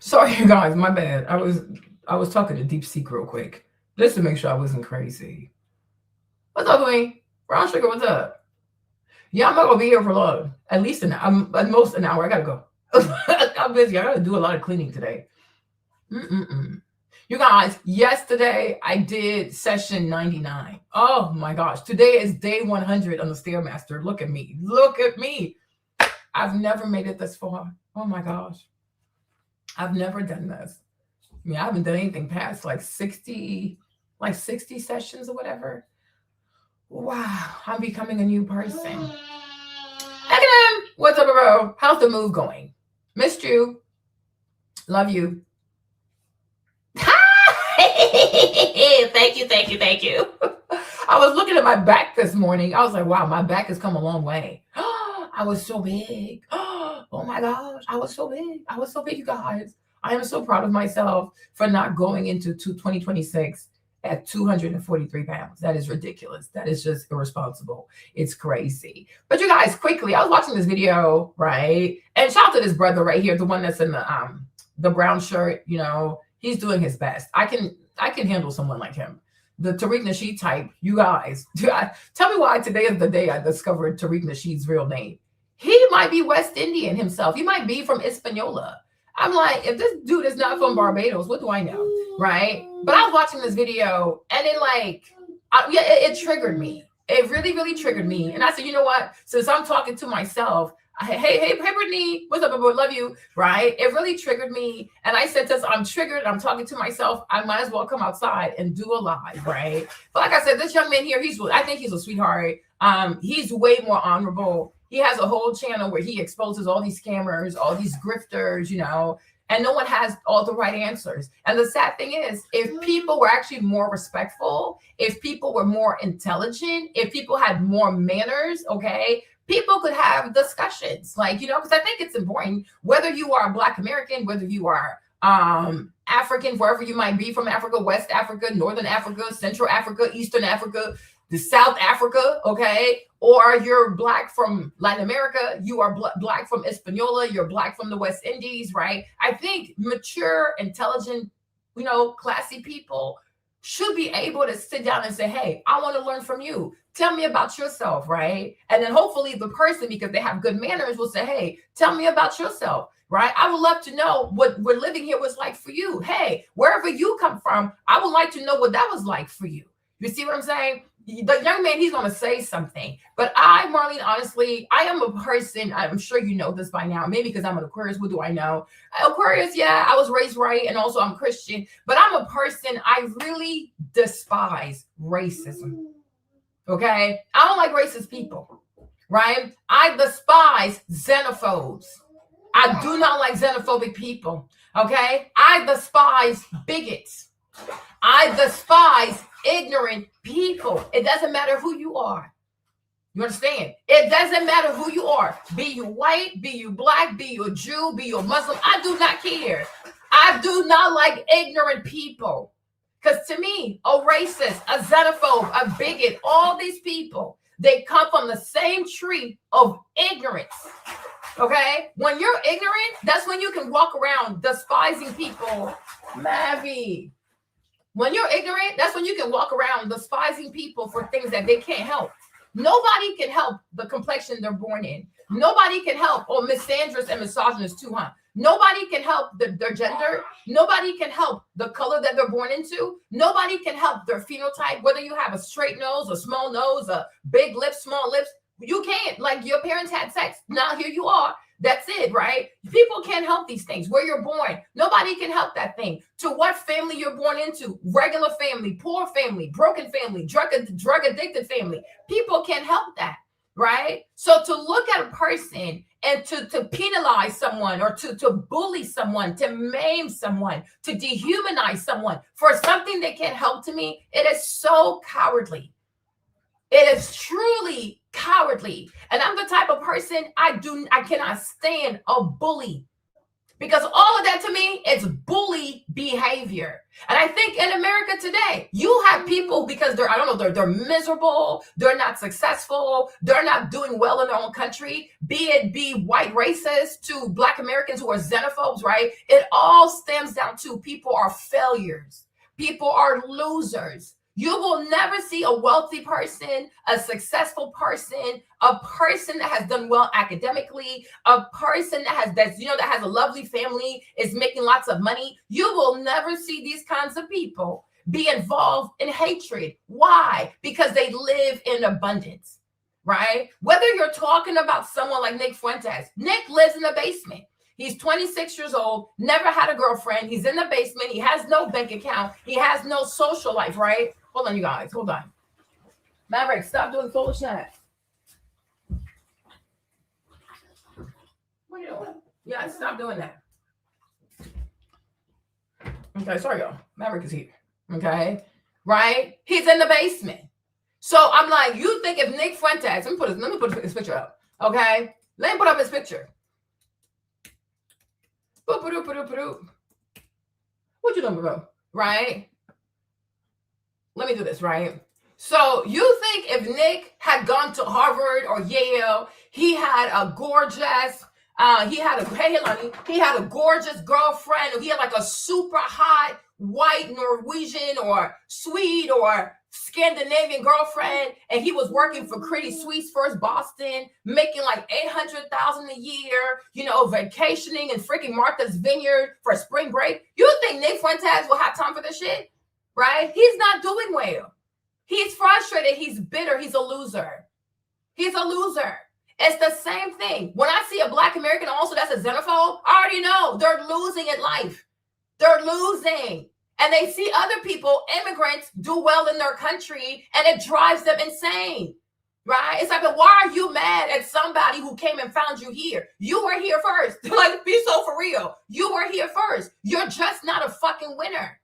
Sorry, you guys, my bad. I was talking to Deep Seek real quick, just to make sure I wasn't crazy. What's up, Dwayne? Brown sugar, what's up? Yeah, I'm not gonna be here for long. At least I'm at most an hour. I gotta go. I'm busy. I gotta do a lot of cleaning today. Mm-mm-mm. You guys, yesterday I did session 99. Oh my gosh, today is day 100 on the Stairmaster. Look at me. Look at me. I've never made it this far. Oh my gosh. I've never done this. I mean, I haven't done anything past like 60 sessions or whatever. Wow, I'm becoming a new person. Ekinem, what's up, bro? How's the move going? Missed you. Love you. Thank you, thank you, thank you. I was looking at my back this morning. I was like, wow, my back has come a long way. I was so big. Oh my gosh, I was so big. I was so big, you guys. I am so proud of myself for not going into 2026 at 243 pounds. That is ridiculous. That is just irresponsible. It's crazy. But you guys, quickly, I was watching this video, right? And shout out to this brother right here, the one that's in the brown shirt. You know, he's doing his best. I can handle someone like him. The Tariq Nasheed type, you guys. Tell me why today is the day I discovered Tariq Nasheed's real name. He might be West Indian himself. He might be from Hispaniola. I'm like, if this dude is not from Barbados, what do I know? Right? But I was watching this video and it triggered me. It really, really triggered me. And I said, you know what? Since I'm talking to myself, hey, Brittany, what's up, everyone? Love you, right? It really triggered me. And I said, since I'm triggered, I'm talking to myself, I might as well come outside and do a live, right? But like I said, this young man here, I think he's a sweetheart. He's way more honorable. He has a whole channel where he exposes all these scammers, all these grifters, and no one has all the right answers. And the sad thing is, if people were actually more respectful, if people were more intelligent, if people had more manners, okay, people could have discussions, because I think it's important, whether you are a Black American, whether you are African, wherever you might be from Africa, West Africa, Northern Africa, Central Africa, Eastern Africa, the South Africa, okay, or you're Black from Latin America, you are Black from Hispaniola, you're Black from the West Indies, right? I think mature, intelligent, classy people should be able to sit down and say, hey, I want to learn from you. Tell me about yourself, right? And then hopefully the person, because they have good manners, will say, hey, tell me about yourself, right? I would love to know what we're living here was like for you. Hey, wherever you come from, I would like to know what that was like for you. You see what I'm saying? The young man, he's going to say something. But Marlene, honestly, I am a person, I'm sure you know this by now, maybe because I'm an Aquarius, what do I know? Aquarius, yeah, I was raised right, and also I'm Christian, but I'm a person, I really despise racism, okay? I don't like racist people, right? I despise xenophobes. I do not like xenophobic people, okay? I despise bigots. I despise ignorant people. It doesn't matter who you are. You understand? It doesn't matter who you are. Be you white, be you Black, be you a Jew, be you a Muslim. I do not care. I do not like ignorant people. Because to me, a racist, a xenophobe, a bigot, all these people, they come from the same tree of ignorance. Okay? When you're ignorant, that's when you can walk around despising people. Mavi. When you're ignorant, that's when you can walk around despising people for things that they can't help. Nobody can help the complexion they're born in. Nobody can help, misandrous and misogynist too, huh? Nobody can help their gender. Nobody can help the color that they're born into. Nobody can help their phenotype, whether you have a straight nose, a small nose, a big lips, small lips. You can't. Like, your parents had sex. Now here you are. That's it, right? People can't help these things. Where you're born, nobody can help that thing. To what family you're born into, regular family, poor family, broken family, drug addicted family. People can't help that, right? So to look at a person and to penalize someone, or to bully someone, to maim someone, to dehumanize someone for something they can't help, to me, it is so cowardly. It is truly cowardly. And I'm the type of person, I cannot stand a bully. Because all of that to me is bully behavior. And I think in America today, you have people because they're, I don't know, they're miserable, they're not successful, they're not doing well in their own country, be white racist to Black Americans who are xenophobes, right? It all stems down to people are failures. People are losers. You will never see a wealthy person, a successful person, a person that has done well academically, a person that has a lovely family, is making lots of money. You will never see these kinds of people be involved in hatred. Why? Because they live in abundance, right? Whether you're talking about someone like Nick Fuentes, Nick lives in the basement. He's 26 years old, never had a girlfriend. He's in the basement. He has no bank account. He has no social life, right? Hold on, you guys. Hold on. Maverick, stop doing foolishness. What are you doing? Yeah, stop doing that. Okay, sorry, y'all. Maverick is here. Okay, right? He's in the basement. So I'm like, you think if Nick Fuentes, let me put his picture up. Okay, let me put up his picture. What you doing, bro? Right? Let me do this, right? So you think if Nick had gone to Harvard or Yale, he had a gorgeous, he had a gorgeous girlfriend, or he had like a super hot white Norwegian or Swede or Scandinavian girlfriend, and he was working for Credit Suisse First Boston, making like $800,000 a year, vacationing in freaking Martha's Vineyard for spring break. You think Nick Fuentes will have time for this shit? Right? He's not doing well. He's frustrated. He's bitter. He's a loser. He's a loser. It's the same thing. When I see a Black American also that's a xenophobe, I already know they're losing in life. They're losing. And they see other people, immigrants, do well in their country, and it drives them insane. Right? It's like, why are you mad at somebody who came and found you here? You were here first. Like, be so for real. You were here first. You're just not a fucking winner.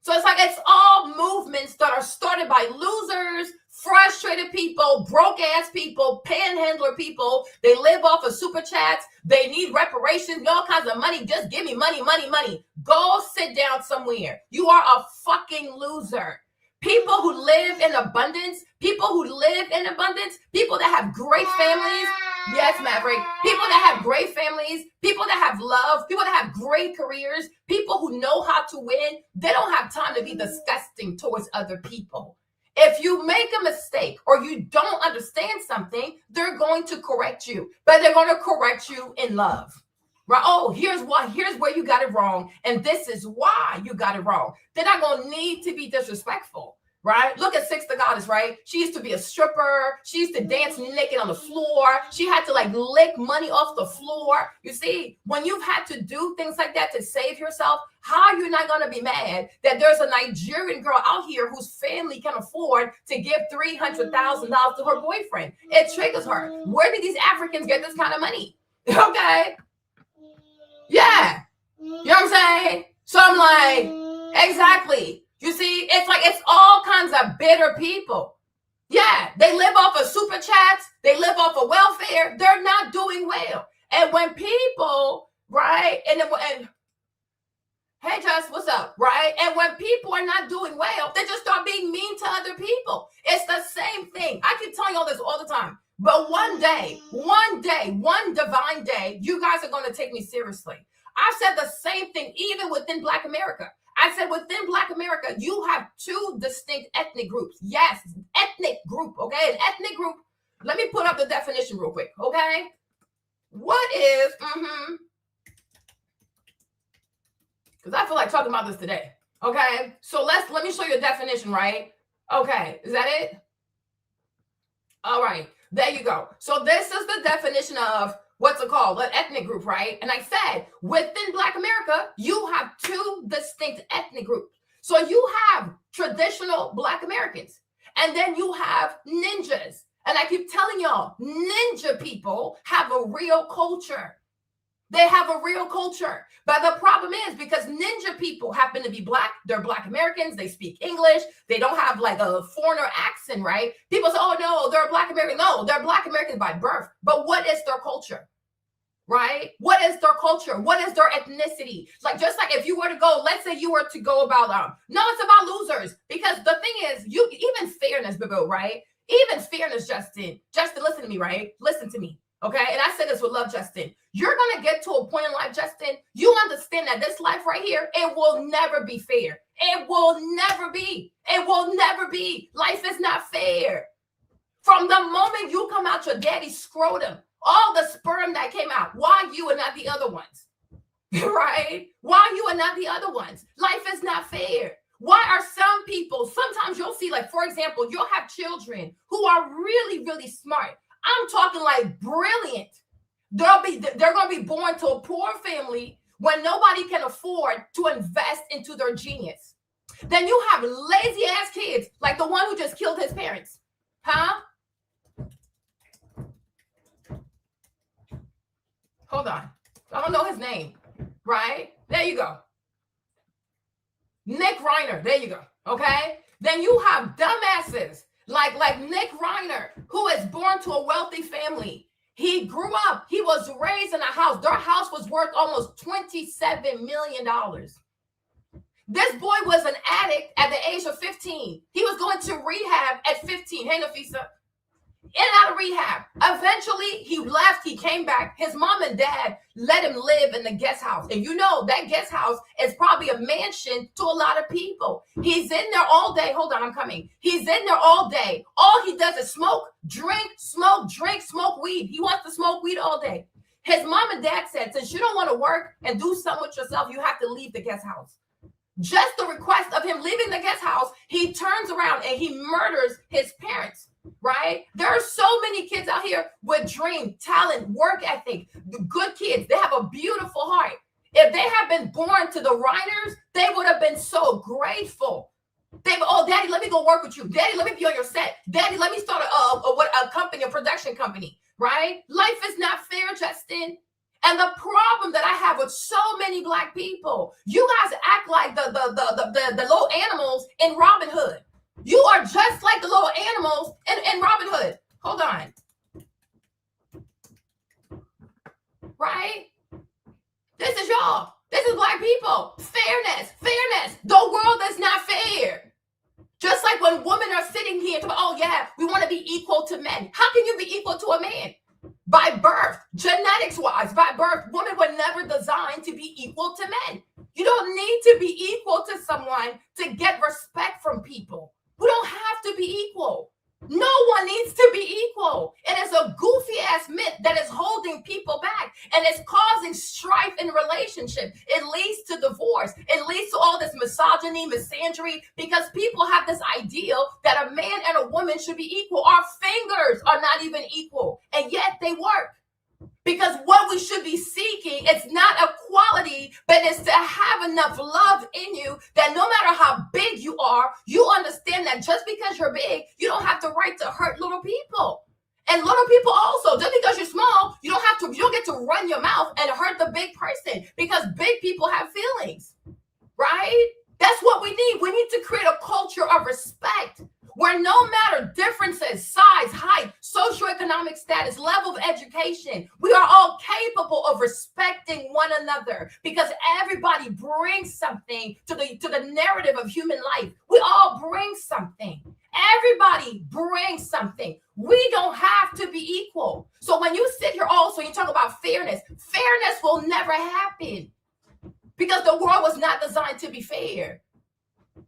So it's like it's all movements that are started by losers, frustrated people, broke ass people, panhandler people. They live off of super chats. They need reparations, all kinds of money. Just give me money, money, money. Go sit down somewhere. You are a fucking loser. People who live in abundance, people that have great families. Yes, Maverick. People that have great families, people that have love, people that have great careers, people who know how to win, they don't have time to be disgusting towards other people. If you make a mistake or you don't understand something, they're going to correct you, but they're going to correct you in love. Right? Oh, here's where you got it wrong, and this is why you got it wrong. They're not going to need to be disrespectful. Right? Look at Six the Goddess, right? She used to be a stripper. She used to dance naked on the floor. She had to like lick money off the floor. You see, when you've had to do things like that to save yourself, how are you not going to be mad that there's a Nigerian girl out here whose family can afford to give $300,000 to her boyfriend? It triggers her. Where did these Africans get this kind of money? Okay. Yeah. You know what I'm saying? So I'm like, exactly. You see, it's like it's all kinds of bitter people. Yeah, they live off of super chats. They live off of welfare. They're not doing well. And when people, right, and hey, Jess, what's up, right? And when people are not doing well, they just start being mean to other people. It's the same thing. I keep telling y'all this all the time. But one day, one divine day, you guys are going to take me seriously. I've said the same thing even within Black America. I said within Black America, you have two distinct ethnic groups. Yes, ethnic group, okay? An ethnic group. Let me put up the definition real quick, okay? What is, because I feel like talking about this today, okay? So let me show you a definition, right? Okay, is that it? All right, there you go. So this is the definition of what's it called? An ethnic group, right? And I said, within Black America, you have two distinct ethnic groups. So you have traditional Black Americans, and then you have ninjas. And I keep telling y'all, ninja people have a real culture. They have a real culture. But the problem is because ninja people happen to be Black, they're Black Americans, they speak English, they don't have like a foreigner accent, right? People say, oh no, they're Black American. No, they're Black Americans by birth. But what is their culture? right? What is their culture? What is their ethnicity? Like, just like if you were to go, let's say you were to go about, no, it's about losers. Because the thing is, you even fairness, Bibo, right? Even fairness, Justin, listen to me, right? Listen to me, okay? And I say this with love, Justin. You're going to get to a point in life, Justin, you understand that this life right here, it will never be fair. It will never be. It will never be. Life is not fair. From the moment you come out your daddy's scrotum, all the sperm that came out, why you and not the other ones? Right? Why you and not the other ones? Life is not fair. Why are some people, sometimes you'll see, like, for example, you'll have children who are really, really smart. I'm talking like brilliant. They're going to be born to a poor family when nobody can afford to invest into their genius. Then you have lazy ass kids, like the one who just killed his parents. Huh? Hold on. I don't know his name, right? There you go. Nick Reiner. There you go. Okay? Then you have dumbasses like Nick Reiner, who is born to a wealthy family. He grew up. He was raised in a house. Their house was worth almost $27 million. This boy was an addict at the age of 15. He was going to rehab at 15. Hey, Nafisa. In and out of rehab. Eventually, he left. He came back. His mom and dad let him live in the guest house. And you know, that guest house is probably a mansion to a lot of people. He's in there all day. Hold on, I'm coming. He's in there all day. All he does is smoke, drink, smoke weed. He wants to smoke weed all day. His mom and dad said, since you don't want to work and do something with yourself, you have to leave the guest house. Just the request of him leaving the guest house, he turns around and he murders his parents. Right? There are so many kids out here with dream, talent, work ethic, good kids. They have a beautiful heart. If they had been born to the Reiners, they would have been so grateful. Oh, Daddy, let me go work with you. Daddy, let me be on your set. Daddy, let me start a company, a production company. Right? Life is not fair, Justin. And the problem that I have with so many Black people, you guys act like the little animals in Robin Hood. You are just like the little animals in Robin Hood. Hold on. Right? This is y'all. This is Black people. Fairness. The world is not fair. Just like when women are sitting here to, oh yeah, we want to be equal to men. How can you be equal to a man? By birth, genetics-wise, by birth, women were never designed to be equal to men. You don't need to be equal to someone to get respect from people. We don't have to be equal. No one needs to be equal. It is a goofy ass myth that is holding people back and it's causing strife in relationship. It leads to divorce. It leads to all this misogyny, misandry, because people have this ideal that a man and a woman should be equal. Our fingers are not even equal, and yet they work. Because what we should be seeking, it's not equality, but it's to have enough love in you that no matter how big you are, you understand that just because you're big, you don't have the right to hurt little people. And little people also, just because you're small, you don't get to run your mouth and hurt the big person, because big people have feelings, right? That's what we need. We need to create a culture of respect where no matter differences, size, height, socioeconomic status, level of education, we are all capable of respecting one another, because everybody brings something to the narrative of human life. We all bring something. Everybody brings something. We don't have to be equal. So when you sit here also, you talk about fairness will never happen, because the world was not designed to be fair.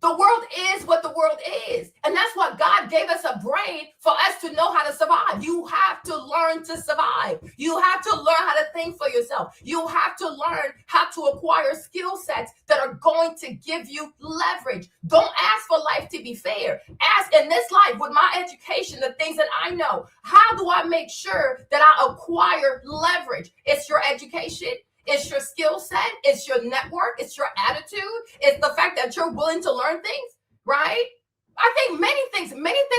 The world is what the world is. And that's why God gave us a brain for us to know how to survive. You have to learn to survive. You have to learn how to think for yourself. You have to learn how to acquire skill sets that are going to give you leverage. Don't ask for life to be fair. Ask, in this life, with my education, the things that I know, how do I make sure that I acquire leverage? It's your education. It's your skill set. It's your network. It's your attitude. It's the fact that you're willing to learn things, right? I think many things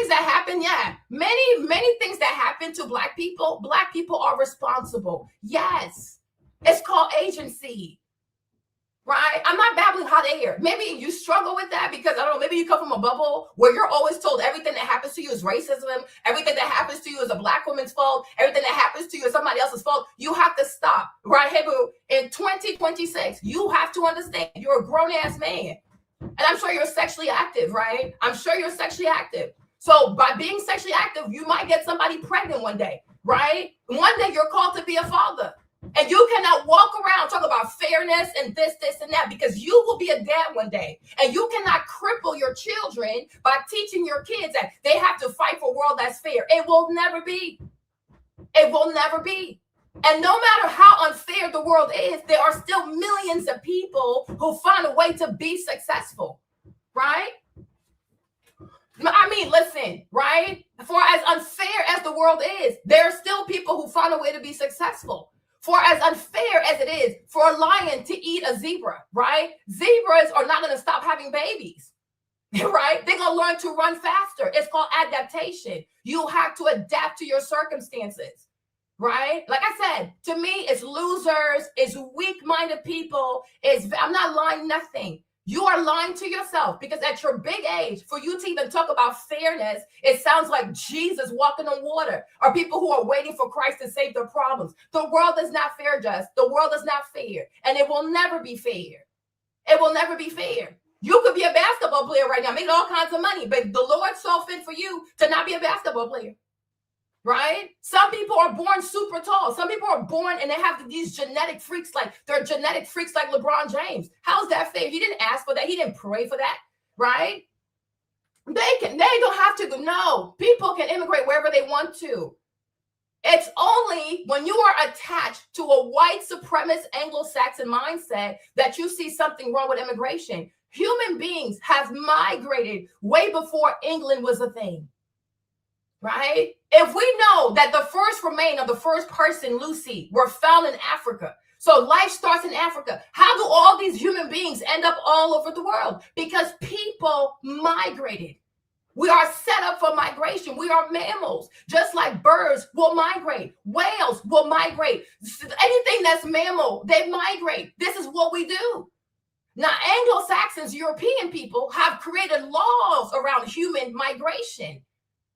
that happen, yeah. Many things that happen to Black people are responsible. Yes. It's called agency, right? I'm not babbling hot air. Maybe you struggle with that because, I don't know, maybe you come from a bubble where you're always told everything that happens to you is racism, everything that happens to you is a black woman's fault, everything that happens to you is somebody else's fault. You have to stop, right? Hey, boo, in 2026, you have to understand you're a grown-ass man. And I'm sure you're sexually active, right? I'm sure you're sexually active. So by being sexually active, you might get somebody pregnant one day, right? One day you're called to be a father. And you cannot walk around talking about fairness and this, and that, because you will be a dad one day. And you cannot cripple your children by teaching your kids that they have to fight for a world that's fair. It will never be. It will never be. And no matter how unfair the world is, there are still millions of people who find a way to be successful, right? I mean, listen, right? For as unfair as the world is, there are still people who find a way to be successful. For as unfair as it is for a lion to eat a zebra, right? Zebras are not going to stop having babies, right? They're going to learn to run faster. It's called adaptation. You have to adapt to your circumstances, right? Like I said, to me, it's losers, it's weak-minded people, I'm not lying nothing. You are lying to yourself, because at your big age, for you to even talk about fairness, it sounds like Jesus walking on water, or people who are waiting for Christ to save their problems. The world is not fair, Just. The world is not fair, and it will never be fair. It will never be fair. You could be a basketball player right now, making all kinds of money, but the Lord saw fit for you to not be a basketball player. Right? Some people are born super tall. Some people are born and they have these genetic freaks, like they're genetic freaks like LeBron James. How's that fair? He didn't ask for that. He didn't pray for that, right? They don't have to. No, people can immigrate wherever they want to. It's only when you are attached to a white supremacist Anglo-Saxon mindset that you see something wrong with immigration. Human beings have migrated way before England was a thing. Right? If we know that the first remain of the first person, Lucy, were found in Africa, so life starts in Africa, how do all these human beings end up all over the world? Because people migrated. We are set up for migration. We are mammals. Just like birds will migrate. Whales will migrate. Anything that's mammal, they migrate. This is what we do. Now, Anglo-Saxons, European people, have created laws around human migration,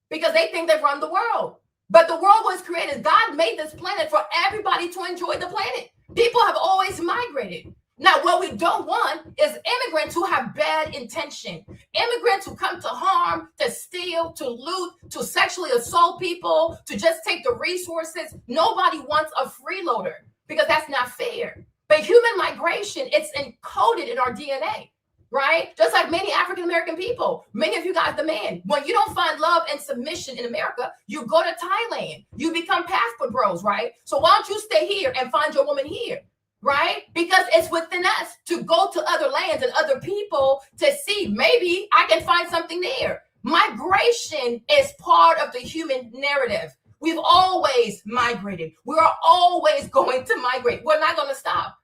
because they think they run the world. But the world was created. God made this planet for everybody to enjoy the planet. People have always migrated. Now, what we don't want is immigrants who have bad intention. Immigrants who come to harm, to steal, to loot, to sexually assault people, to just take the resources. Nobody wants a freeloader, because that's not fair. But human migration, it's encoded in our DNA. Right? Just like many African-American people, many of you guys demand, when you don't find love and submission in America, you go to Thailand, you become passport bros, right? So why don't you stay here and find your woman here, right? Because it's within us to go to other lands and other people to see, maybe I can find something there. Migration is part of the human narrative. We've always migrated. We are always going to migrate. We're not going to stop.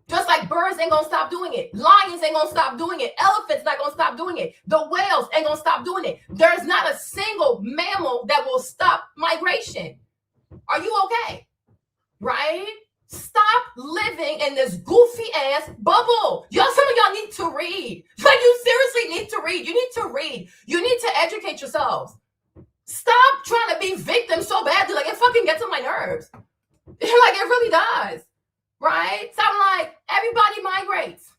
Just like birds ain't gonna stop doing it. Lions ain't gonna stop doing it. Elephants not gonna stop doing it. The whales ain't gonna stop doing it. There's not a single mammal that will stop migration. Are you okay? Right? Stop living in this goofy ass bubble. Some of y'all need to read. Like, you seriously need to read. You need to read. You need to educate yourselves. Stop trying to be victim so badly. Like, it fucking gets on my nerves. Like, it really does. Right? So I'm like, everybody migrates.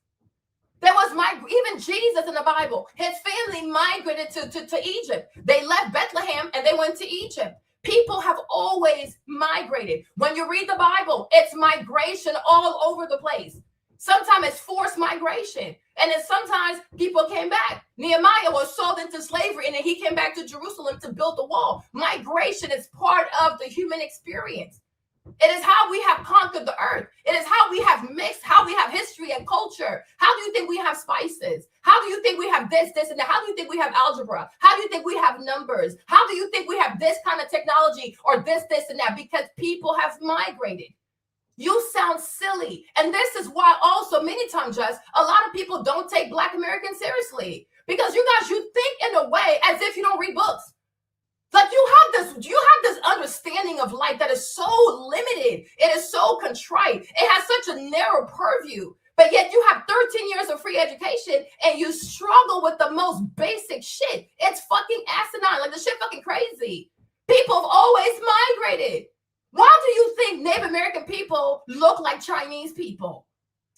There was even Jesus in the Bible. His family migrated to Egypt. They left Bethlehem and they went to Egypt. People have always migrated. When you read the Bible, it's migration all over the place. Sometimes it's forced migration. And then sometimes people came back. Nehemiah was sold into slavery and then he came back to Jerusalem to build the wall. Migration is part of the human experience. It is how we have conquered the earth. It is how we have mixed, how we have history and culture. How do you think we have spices? How do you think we have this, and that? How do you think we have algebra? How do you think we have numbers? How do you think we have this kind of technology or this, and that? Because people have migrated. You sound silly. And this is why also many times, just a lot of people don't take Black Americans seriously. Because you guys, you think in a way as if you don't read books. Like, you have this understanding of life that is so limited. It is so contrite. It has such a narrow purview. But yet you have 13 years of free education and you struggle with the most basic shit. It's fucking asinine. Like, the shit fucking crazy. People have always migrated. Why do you think Native American people look like Chinese people?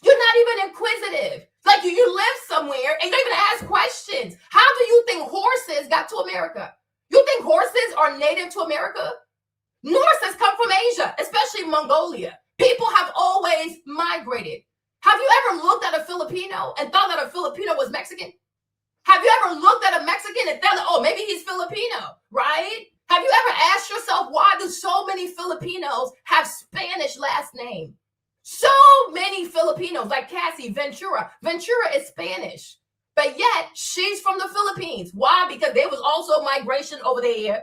You're not even inquisitive. Like, you live somewhere and you don't even ask questions. How do you think horses got to America? You think horses are native to America? Horses come from Asia, especially Mongolia. People have always migrated. Have you ever looked at a Filipino and thought that a Filipino was Mexican? Have you ever looked at a Mexican and thought, oh, maybe he's Filipino, right? Have you ever asked yourself, why do so many Filipinos have Spanish last name? So many Filipinos, like Cassie, Ventura. Ventura is Spanish, but yet she's from the Philippines. Why? Because there was also migration over there,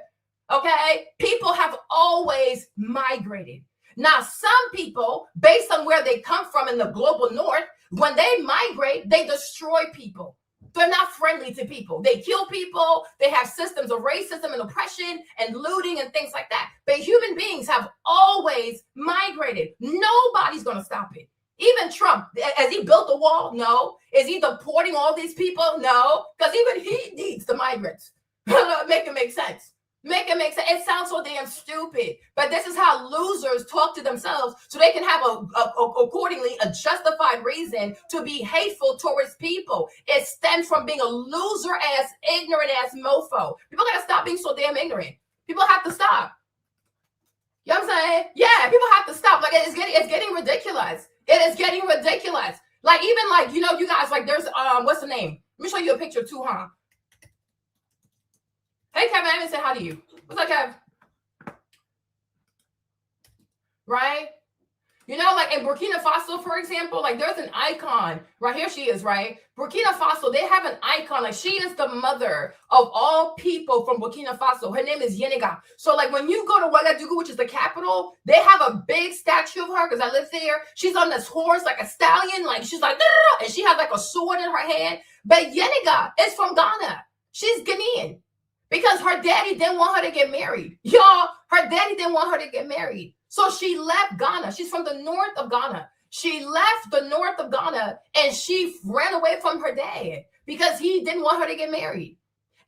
okay? People have always migrated. Now, some people, based on where they come from in the global north, when they migrate, they destroy people. They're not friendly to people. They kill people. They have systems of racism and oppression and looting and things like that. But human beings have always migrated. Nobody's going to stop it. Even Trump, has he built a wall? No. Is he deporting all these people? No. Because even he needs the migrants. Make it make sense. Make it make sense. It sounds so damn stupid, but this is how losers talk to themselves so they can have accordingly a justified reason to be hateful towards people. It stems from being a loser-ass, ignorant-ass mofo. People got to stop being so damn ignorant. People have to stop. You know what I'm saying? Yeah, people have to stop. Like, it's getting ridiculous. It is getting ridiculous. Like, even like, you guys, like, there's, what's the name? Let me show you a picture too, huh? Hey, Kevin, I haven't said hi to you. What's up, Kev? Right? Like in Burkina Faso, for example, like there's an icon. Right here she is, right? Burkina Faso, they have an icon. Like, she is the mother of all people from Burkina Faso. Her name is Yeniga. So like when you go to Ouagadougou, which is the capital, they have a big statue of her because I live there. She's on this horse like a stallion. Like, she's like, and she has like a sword in her hand. But Yeniga is from Ghana. She's Ghanaian. Because her daddy didn't want her to get married. Y'all, her daddy didn't want her to get married. So she left Ghana. She's from the north of Ghana. She left the north of Ghana and she ran away from her dad because he didn't want her to get married.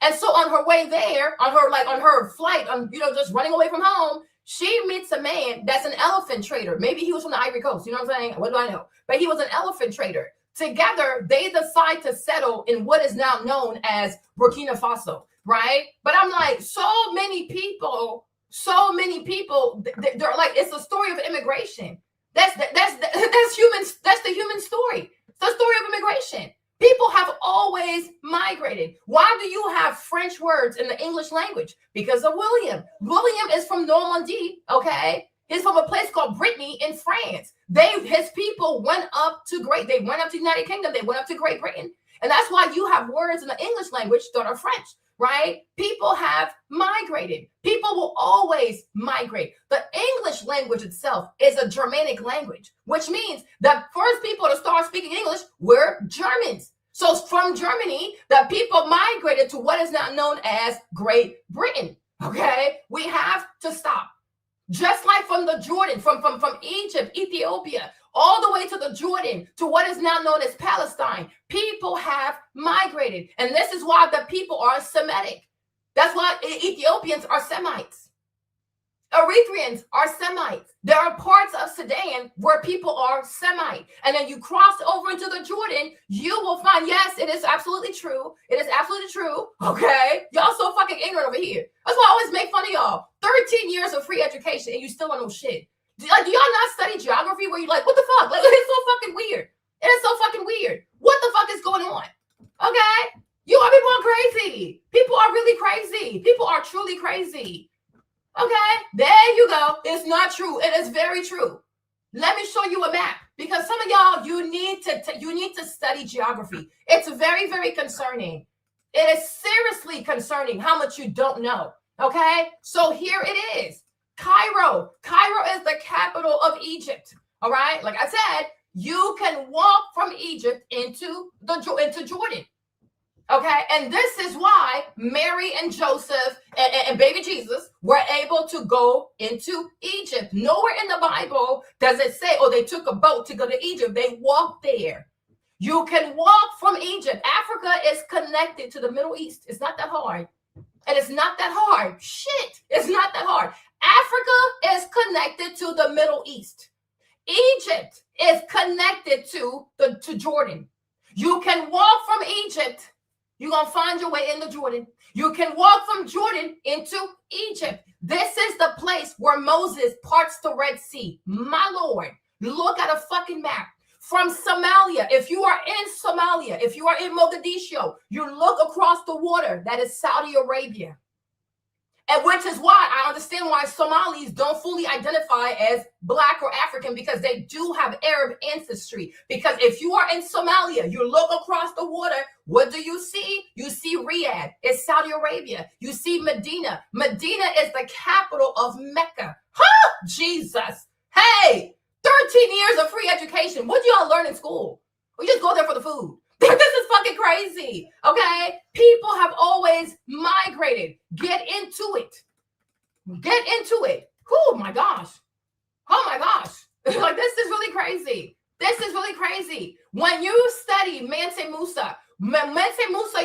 And so on her way there, on her flight, just running away from home, she meets a man that's an elephant trader. Maybe he was from the Ivory Coast. You know what I'm saying? What do I know? But he was an elephant trader. Together, they decide to settle in what is now known as Burkina Faso. Right? But I'm like, so many people, they're like, it's a story of immigration. That's human. That's the human story. It's the story of immigration. People have always migrated. Why do you have French words in the English language? Because of William. William is from Normandy, okay? He's from a place called Brittany in France. His people went up to they went up to the United Kingdom. They went up to Great Britain. And that's why you have words in the English language that are French. Right? People have migrated. People will always migrate. The English language itself is a Germanic language, which means the first people to start speaking English were Germans. So from Germany, the people migrated to what is now known as Great Britain. Okay? We have to stop. Just like from the Jordan, from Egypt, Ethiopia, all the way to the Jordan, to what is now known as Palestine. People have migrated. And this is why the people are Semitic. That's why Ethiopians are Semites. Eritreans are Semites. There are parts of Sudan where people are Semite. And then you cross over into the Jordan, you will find, yes, it is absolutely true. It is absolutely true. Okay? Y'all so fucking ignorant over here. That's why I always make fun of y'all. 13 years of free education and you still don't know shit. Like, do y'all not study geography where you're like, what the fuck? Like, it's so fucking weird. It is so fucking weird. What the fuck is going on? Okay? People are crazy. People are really crazy. People are truly crazy. Okay? There you go. It's not true. It is very true. Let me show you a map because some of y'all, you need to study geography. It's very, very concerning. It is seriously concerning how much you don't know. Okay? So here it is. Cairo. Cairo is the capital of Egypt. All right? Like I said, you can walk from Egypt into Jordan. Okay, and this is why Mary and Joseph and baby Jesus were able to go into Egypt. Nowhere in the Bible does it say, oh, they took a boat to go to Egypt. They walked there. You can walk from Egypt. Africa is connected to the Middle East. It's not that hard. And it's not that hard. Shit, it's not that hard. Africa is connected to the Middle East. Egypt is connected to Jordan. You can walk from Egypt. You're going to find your way into Jordan. You can walk from Jordan into Egypt. This is the place where Moses parts the Red Sea. My Lord, look at a fucking map. From Somalia, if you are in Somalia, if you are in Mogadishu, you look across the water, that is Saudi Arabia. And which is why I understand why Somalis don't fully identify as Black or African, because they do have Arab ancestry. Because if you are in Somalia, you look across the water, what do you see? You see Riyadh, it's Saudi Arabia. You see Medina. Medina is the capital of Mecca. Huh? Jesus. Hey, 13 years of free education. What do y'all learn in school? We just go there for the food. This is fucking crazy, okay? People have always migrated. Get into it. Get into it. Oh my gosh. Oh my gosh. Like, this is really crazy. This is really crazy. When you study Mansa Musa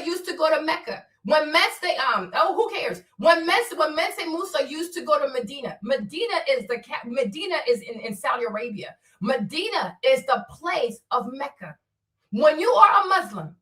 used to go to Mecca. When who cares? When Mansa Musa used to go to Medina. Medina is in Saudi Arabia. Medina is the place of Mecca. When you are a Muslim,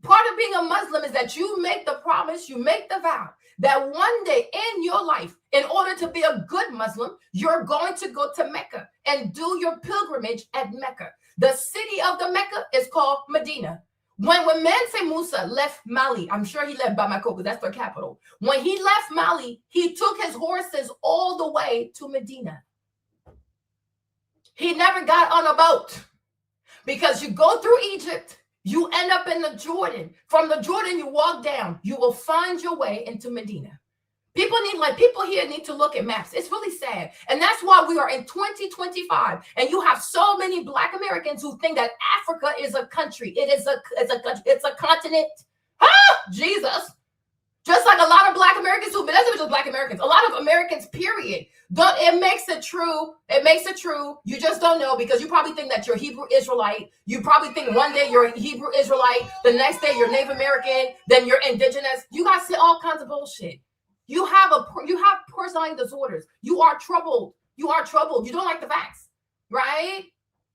part of being a Muslim is that you make the promise, you make the vow that one day in your life, in order to be a good Muslim, you're going to go to Mecca and do your pilgrimage at Mecca. The city of the Mecca is called Medina. When Mansa Musa left Mali, I'm sure he left Bamako because that's their capital. When he left Mali, he took his horses all the way to Medina. He never got on a boat. Because you go through Egypt, you end up in the Jordan. From the Jordan, you walk down. You will find your way into Medina. People here need to look at maps. It's really sad. And that's why we are in 2025. And you have so many Black Americans who think that Africa is a country. It's a continent. Ah, Jesus. Just like a lot of Black Americans who, but that's not just Black Americans, a lot of Americans, period. It makes it true. It makes it true. You just don't know because you probably think that you're Hebrew Israelite. You probably think one day you're a Hebrew Israelite, the next day you're Native American, then you're indigenous. You guys say all kinds of bullshit. You have personality disorders. You are troubled. You are troubled. You don't like the facts, right?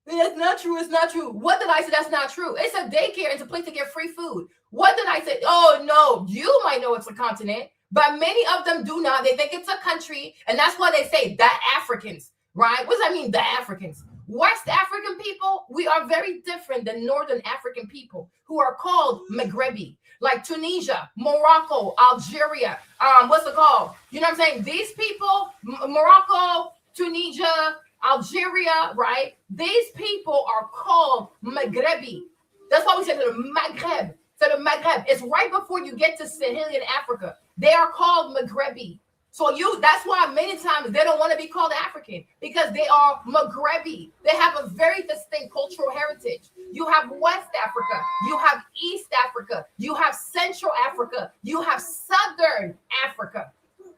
It's not true. It's not true. What did I say? That's not true. It's a daycare. It's a place to get free food. What did I say? Oh, no. You might know it's a continent, but many of them do not. They think it's a country, and that's why they say the Africans, right? What does that mean, the Africans? West African people, we are very different than Northern African people who are called Maghrebi, like Tunisia, Morocco, Algeria. What's it called? You know what I'm saying? These people, Morocco, Tunisia, Algeria, right? These people are called Maghrebi. That's why we say the Maghreb. So the Maghreb, it's right before you get to Sahelian Africa. They are called Maghrebi. So that's why many times they don't want to be called African because they are Maghrebi. They have a very distinct cultural heritage. You have West Africa, you have East Africa, you have Central Africa, you have Southern Africa,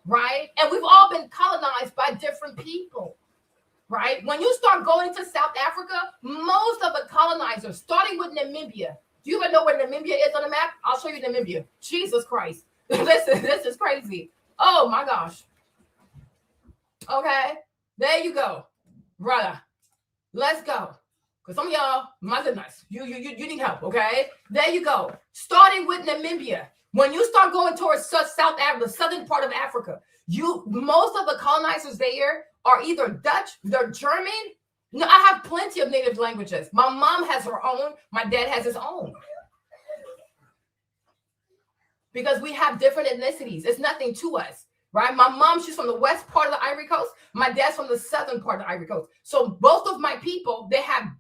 right? And we've all been colonized by different people. Right? When you start going to South Africa, most of the colonizers, starting with Namibia, do you even know where Namibia is on the map? I'll show you Namibia. Jesus Christ. This is crazy. Oh my gosh. Okay. There you go. Brother. Let's go. Because some of y'all, my goodness, you need help, okay? There you go. Starting with Namibia. When you start going towards South Africa, the southern part of Africa, most of the colonizers there are either Dutch, they're German. No, I have plenty of native languages. My mom has her own. My dad has his own. Because we have different ethnicities. It's nothing to us, right? My mom, she's from the west part of the Ivory Coast. My dad's from the southern part of the Ivory Coast. So both of my people,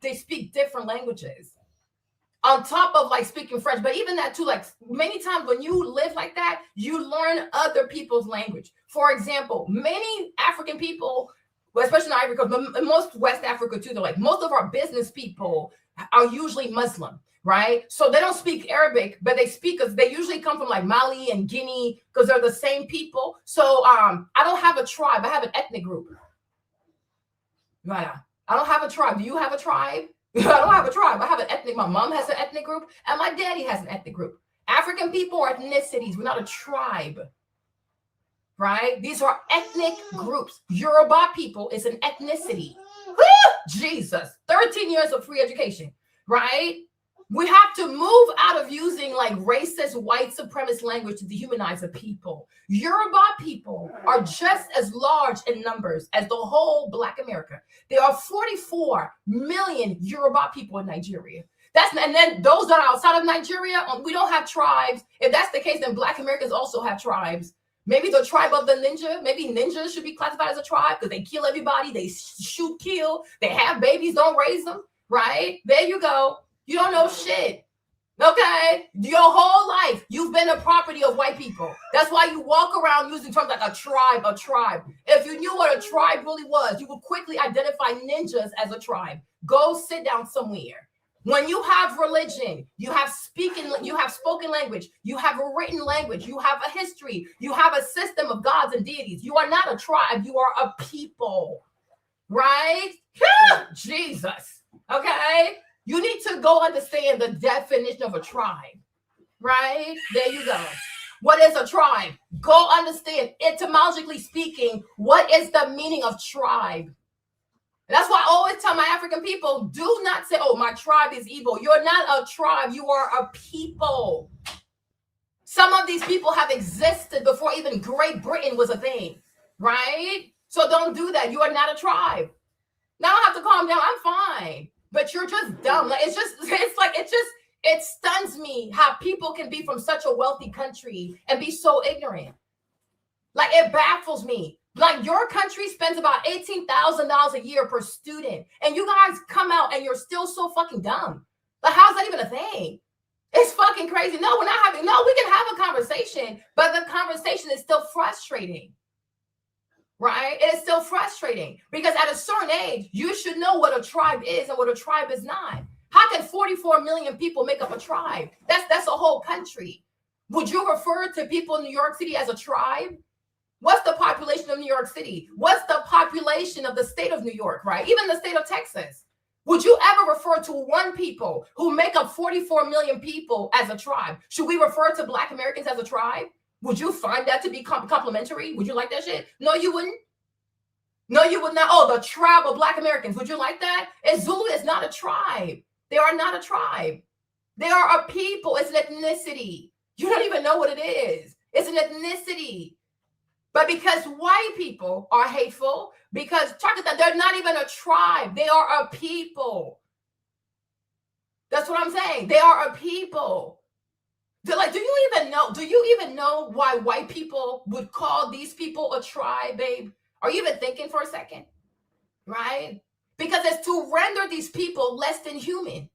they speak different languages. On top of like speaking French, but even that too, like many times when you live like that, you learn other people's language. For example, many African people well, especially in Ivory Coast, but most West Africa too. They're like, most of our business people are usually Muslim, right? So they don't speak Arabic, but they speak, because they usually come from like Mali and Guinea, because they're the same people. So I don't have a tribe. I have an ethnic group. Right. I don't have a tribe. Do you have a tribe? I don't have a tribe. I have an ethnic. My mom has an ethnic group, and my daddy has an ethnic group. African people are ethnicities. We're not a tribe. Right? These are ethnic groups. Yoruba people is an ethnicity. Woo! Jesus. 13 years of free education. Right? We have to move out of using like racist, white supremacist language to dehumanize the people. Yoruba people are just as large in numbers as the whole Black America. There are 44 million Yoruba people in Nigeria. And then those that are outside of Nigeria, we don't have tribes. If that's the case, then Black Americans also have tribes. Maybe the tribe of the ninja, maybe ninjas should be classified as a tribe because they kill everybody, they shoot, kill, they have babies, don't raise them, right? There you go. You don't know shit, okay? Your whole life, you've been a property of white people. That's why you walk around using terms like a tribe, a tribe. If you knew what a tribe really was, you would quickly identify ninjas as a tribe. Go sit down somewhere. When you have religion, you have spoken language, you have a written language, you have a history, you have a system of gods and deities. You are not a tribe, you are a people, right? Jesus, okay? You need to go understand the definition of a tribe, right? There you go. What is a tribe? Go understand, etymologically speaking, what is the meaning of tribe? And that's why I always tell my African people, do not say, oh, my tribe is evil. You're not a tribe. You are a people. Some of these people have existed before even Great Britain was a thing, right? So don't do that. You are not a tribe. Now I have to calm down. I'm fine. But you're just dumb. Like, it stuns me how people can be from such a wealthy country and be so ignorant. Like, it baffles me. Like, your country spends about $18,000 a year per student, and you guys come out and you're still so fucking dumb. Like, how's that even a thing? It's fucking crazy. No, we can have a conversation, but the conversation is still frustrating, right? It is still frustrating because at a certain age, you should know what a tribe is and what a tribe is not. How can 44 million people make up a tribe? That's a whole country. Would you refer to people in New York City as a tribe? What's the population of New York City? What's the population of the state of New York, right? Even the state of Texas. Would you ever refer to one people who make up 44 million people as a tribe? Should we refer to Black Americans as a tribe? Would you find that to be complimentary? Would you like that shit? No, you wouldn't. No, you would not. Oh, the tribe of Black Americans. Would you like that? And Zulu is not a tribe. They are not a tribe. They are a people. It's an ethnicity. You don't even know what it is. It's an ethnicity. But because white people are hateful, because they're not even a tribe, they are a people. That's what I'm saying. They are a people. They're like, do you even know why white people would call these people a tribe, babe? Are you even thinking for a second? Right? Because it's to render these people less than human.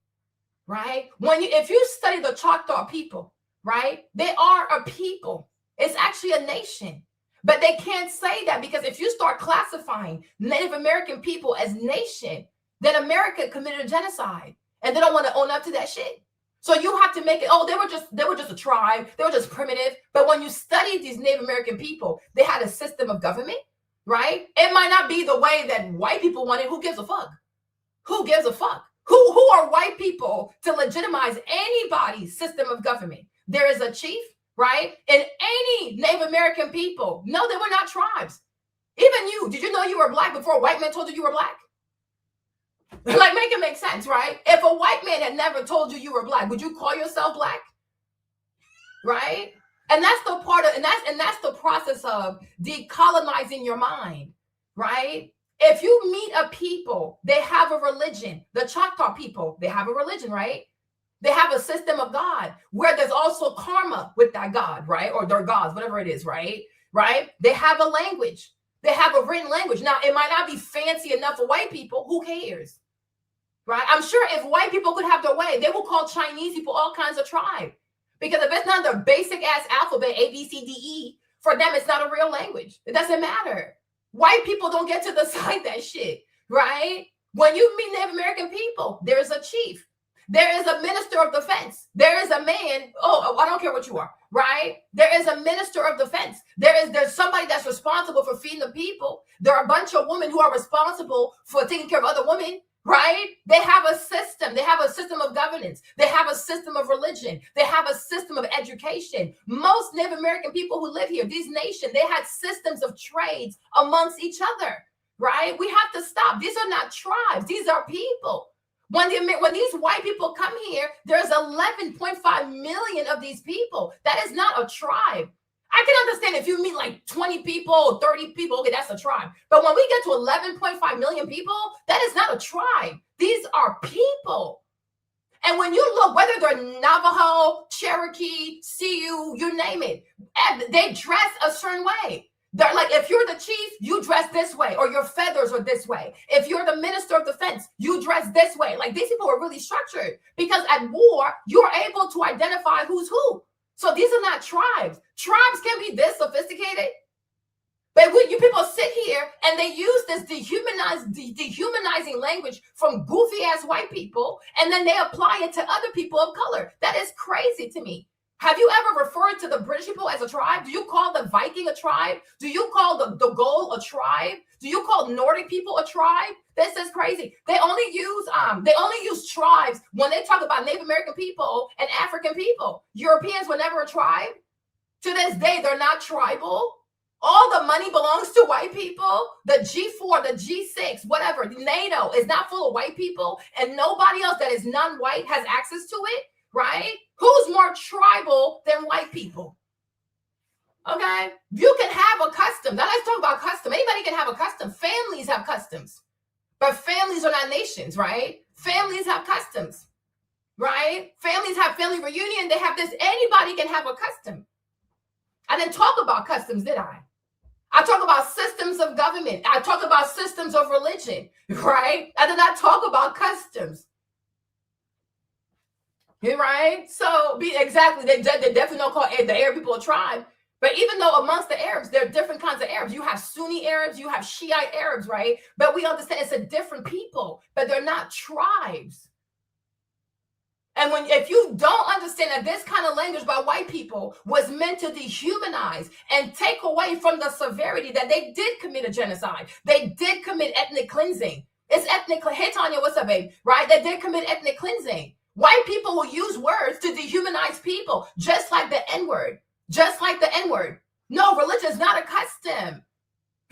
Right? If you study the Choctaw people, right? They are a people. It's actually a nation. But they can't say that because if you start classifying Native American people as nation, then America committed a genocide and they don't want to own up to that shit. So you have to make it, oh, they were just a tribe. They were just primitive. But when you study these Native American people, they had a system of government, right? It might not be the way that white people want it. Who gives a fuck? Who gives a fuck? Who are white people to legitimize anybody's system of government? There is a chief, right? And any Native American people, no, they were not tribes. Even you, did you know you were Black before a white man told you you were Black? Like, make it make sense, right? If a white man had never told you were Black, would you call yourself Black? Right? And that's the part of, and that's the process of decolonizing your mind, right? If you meet a people, they have a religion. The Choctaw people, they have a religion, right? They have a system of God where there's also karma with that God, right? Or their gods, whatever it is, right? Right? They have a language. They have a written language. Now, it might not be fancy enough for white people. Who cares? Right? I'm sure if white people could have their way, they will call Chinese people all kinds of tribe. Because if it's not their basic ass alphabet, A, B, C, D, E, for them, it's not a real language. It doesn't matter. White people don't get to decide that shit, right? When you meet Native American people, there's a chief. There is a minister of defense. There is a man. Oh, I don't care what you are, right? There is a minister of defense. There's somebody that's responsible for feeding the people. There are a bunch of women who are responsible for taking care of other women, right? They have a system. They have a system of governance. They have a system of religion. They have a system of education. Most Native American people who live here, these nations, they had systems of trades amongst each other, right? We have to stop. These are not tribes. These are people. When these white people come here, there's 11.5 million of these people. That is not a tribe. I can understand if you meet like 20 people, 30 people, okay, that's a tribe. But when we get to 11.5 million people, that is not a tribe. These are people. And when you look, whether they're Navajo, Cherokee, Sioux, you name it, they dress a certain way. They're like, if you're the chief, you dress this way, or your feathers are this way. If you're the minister of defense, you dress this way. Like, these people are really structured because at war, you're able to identify who's who. So these are not tribes. Tribes can be this sophisticated. But you people sit here and they use this dehumanizing language from goofy ass white people, and then they apply it to other people of color. That is crazy to me. Have you ever referred to the British people as a tribe? Do you call the Viking a tribe? Do you call the Gaul a tribe? Do you call Nordic people a tribe? This is crazy. They only use tribes when they talk about Native American people and African people. Europeans were never a tribe. To this day, they're not tribal. All the money belongs to white people. The G4, the G6, whatever, NATO is not full of white people, and nobody else that is non-white has access to it, right? Who's more tribal than white people? Okay, you can have a custom. Now let's talk about custom. Anybody can have a custom. Families have customs, but families are not nations, right? Families have customs, right? Families have family reunion. They have this. Anybody can have a custom. I didn't talk about customs, did I? I talk about systems of government. I talk about systems of religion, right? I did not talk about customs. Right? So, exactly, they definitely don't call the Arab people a tribe. But even though amongst the Arabs, there are different kinds of Arabs. You have Sunni Arabs, you have Shiite Arabs, right? But we understand it's a different people, but they're not tribes. And if you don't understand that this kind of language by white people was meant to dehumanize and take away from the severity that they did commit a genocide, they did commit ethnic cleansing. It's ethnic. Hey, Tanya, what's up, babe? Right? They did commit ethnic cleansing. White people will use words to dehumanize people, just like the N-word. Just like the N-word. No, religion is not a custom.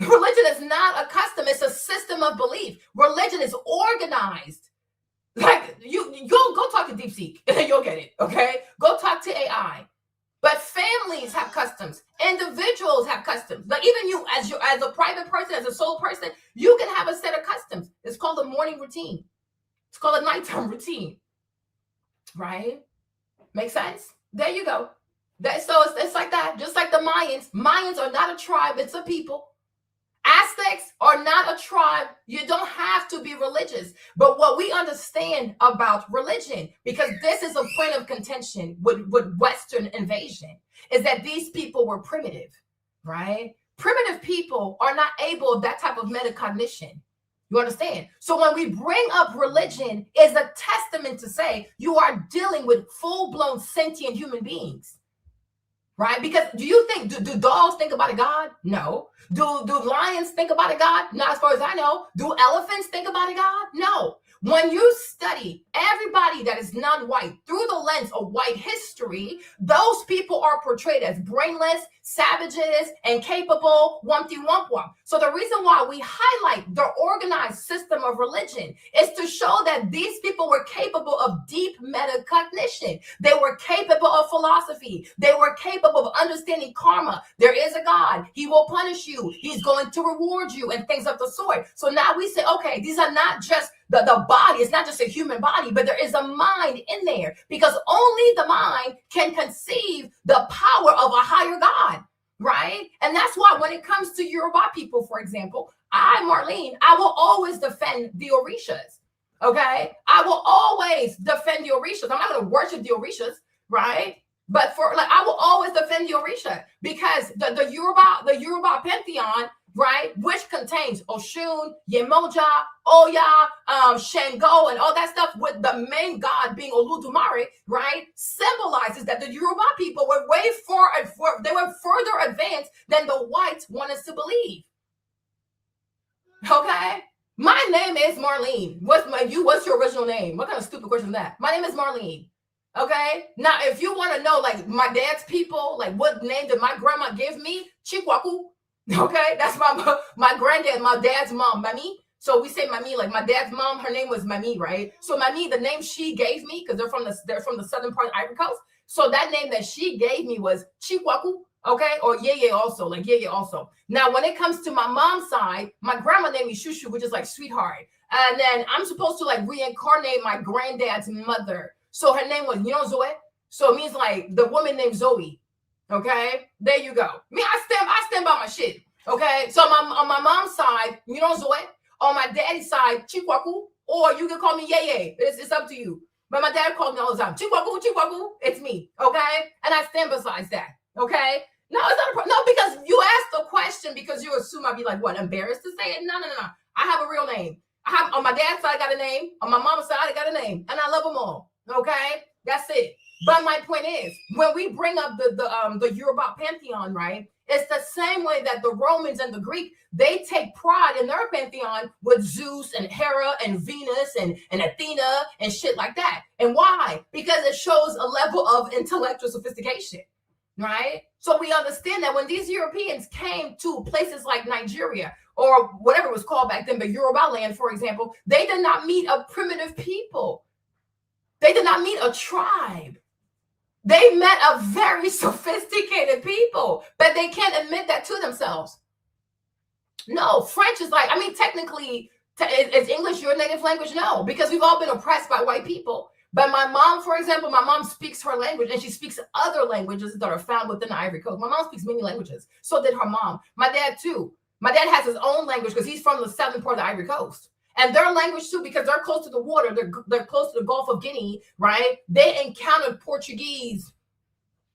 Religion is not a custom. It's a system of belief. Religion is organized. Like, you go talk to DeepSeek and you'll get it, okay? Go talk to AI. But families have customs. Individuals have customs. Like, even you, as a private person, as a sole person, you can have a set of customs. It's called a morning routine. It's called a nighttime routine. Right? Make sense? There you go. So it's like that. Just like the Mayans. Mayans are not a tribe. It's a people. Aztecs are not a tribe. You don't have to be religious. But what we understand about religion, because this is a point of contention with Western invasion, is that these people were primitive, right? Primitive people are not able of that type of metacognition. You understand? So when we bring up religion, is a testament to say you are dealing with full-blown sentient human beings. Right? Because do you think, do dogs think about a God? No. Do lions think about a God? Not as far as I know. Do elephants think about a God? No. When you study everybody that is non-white through the lens of white history, those people are portrayed as brainless, savages, incapable, wumpty-wump-wump. So the reason why we highlight the organized system of religion is to show that these people were capable of deep metacognition. They were capable of philosophy. They were capable of understanding karma. There is a God. He will punish you. He's going to reward you and things of the sort. So now we say, okay, these are not just the body. It's not just a human body, but there is a mind in there, because only the mind can conceive the power of a higher God, right? And that's why when it comes to Yoruba people, for example, Marlene, I will always defend the Orishas, okay? I will always defend the Orishas. I'm not going to worship the Orishas, right? But I will always defend the Orisha, because the Yoruba pantheon, right? Which contains Oshun, Yemoja, Oya, Shango, and all that stuff, with the main god being Oludumare, right? Symbolizes that the Yoruba people were they were further advanced than the whites want us to believe. Okay? My name is Marlene. What's your original name? What kind of stupid question is that? My name is Marlene. Okay? Now, if you want to know, like, my dad's people, like, what name did my grandma give me? Chikwaku. Okay? That's my granddad, my dad's mom, Mami. So we say Mami, like my dad's mom, her name was Mami, right? So Mami, the name she gave me, because they're from the southern part of Ivory Coast. So that name that she gave me was Chikwaku. Okay, or Yeye also, like Yeye also. Now, when it comes to my mom's side, my grandma named me Shushu, which is like sweetheart. And then I'm supposed to like reincarnate my granddad's mother. So her name was, Zoe. So it means like the woman named Zoe. Okay, there you go. Me, I stand by my shit. Okay, so on my mom's side, Zoe. On my daddy's side, Chikwaku, or you can call me Yeye. It's up to you. But my dad called me all the time, Chikwaku, Chikwaku. It's me. Okay, and I stand beside that. Okay. No, it's not a problem. No, because you asked the question because you assume I'd be like, what, embarrassed to say it? No. I have a real name. I have on my dad's side, I got a name. On my mom's side, I got a name, and I love them all. Okay, that's it. But my point is, when we bring up the Yoruba pantheon, right? It's the same way that the Romans and the Greek, they take pride in their pantheon with Zeus and Hera and Venus and Athena and shit like that. And why? Because it shows a level of intellectual sophistication. Right? So we understand that when these Europeans came to places like Nigeria or whatever it was called back then, but Yoruba land, for example, they did not meet a primitive people. They did not meet a tribe. They met a very sophisticated people, but they can't admit that to themselves. No, French is like, I mean, technically, is English your native language? No, because we've all been oppressed by white people. But my mom, for example, my mom speaks her language, and she speaks other languages that are found within the Ivory Coast. My mom speaks many languages. So did her mom. My dad, too. My dad has his own language because he's from the southern part of the Ivory Coast. And their language, too, because they're close to the water. They're close to the Gulf of Guinea, right? They encountered Portuguese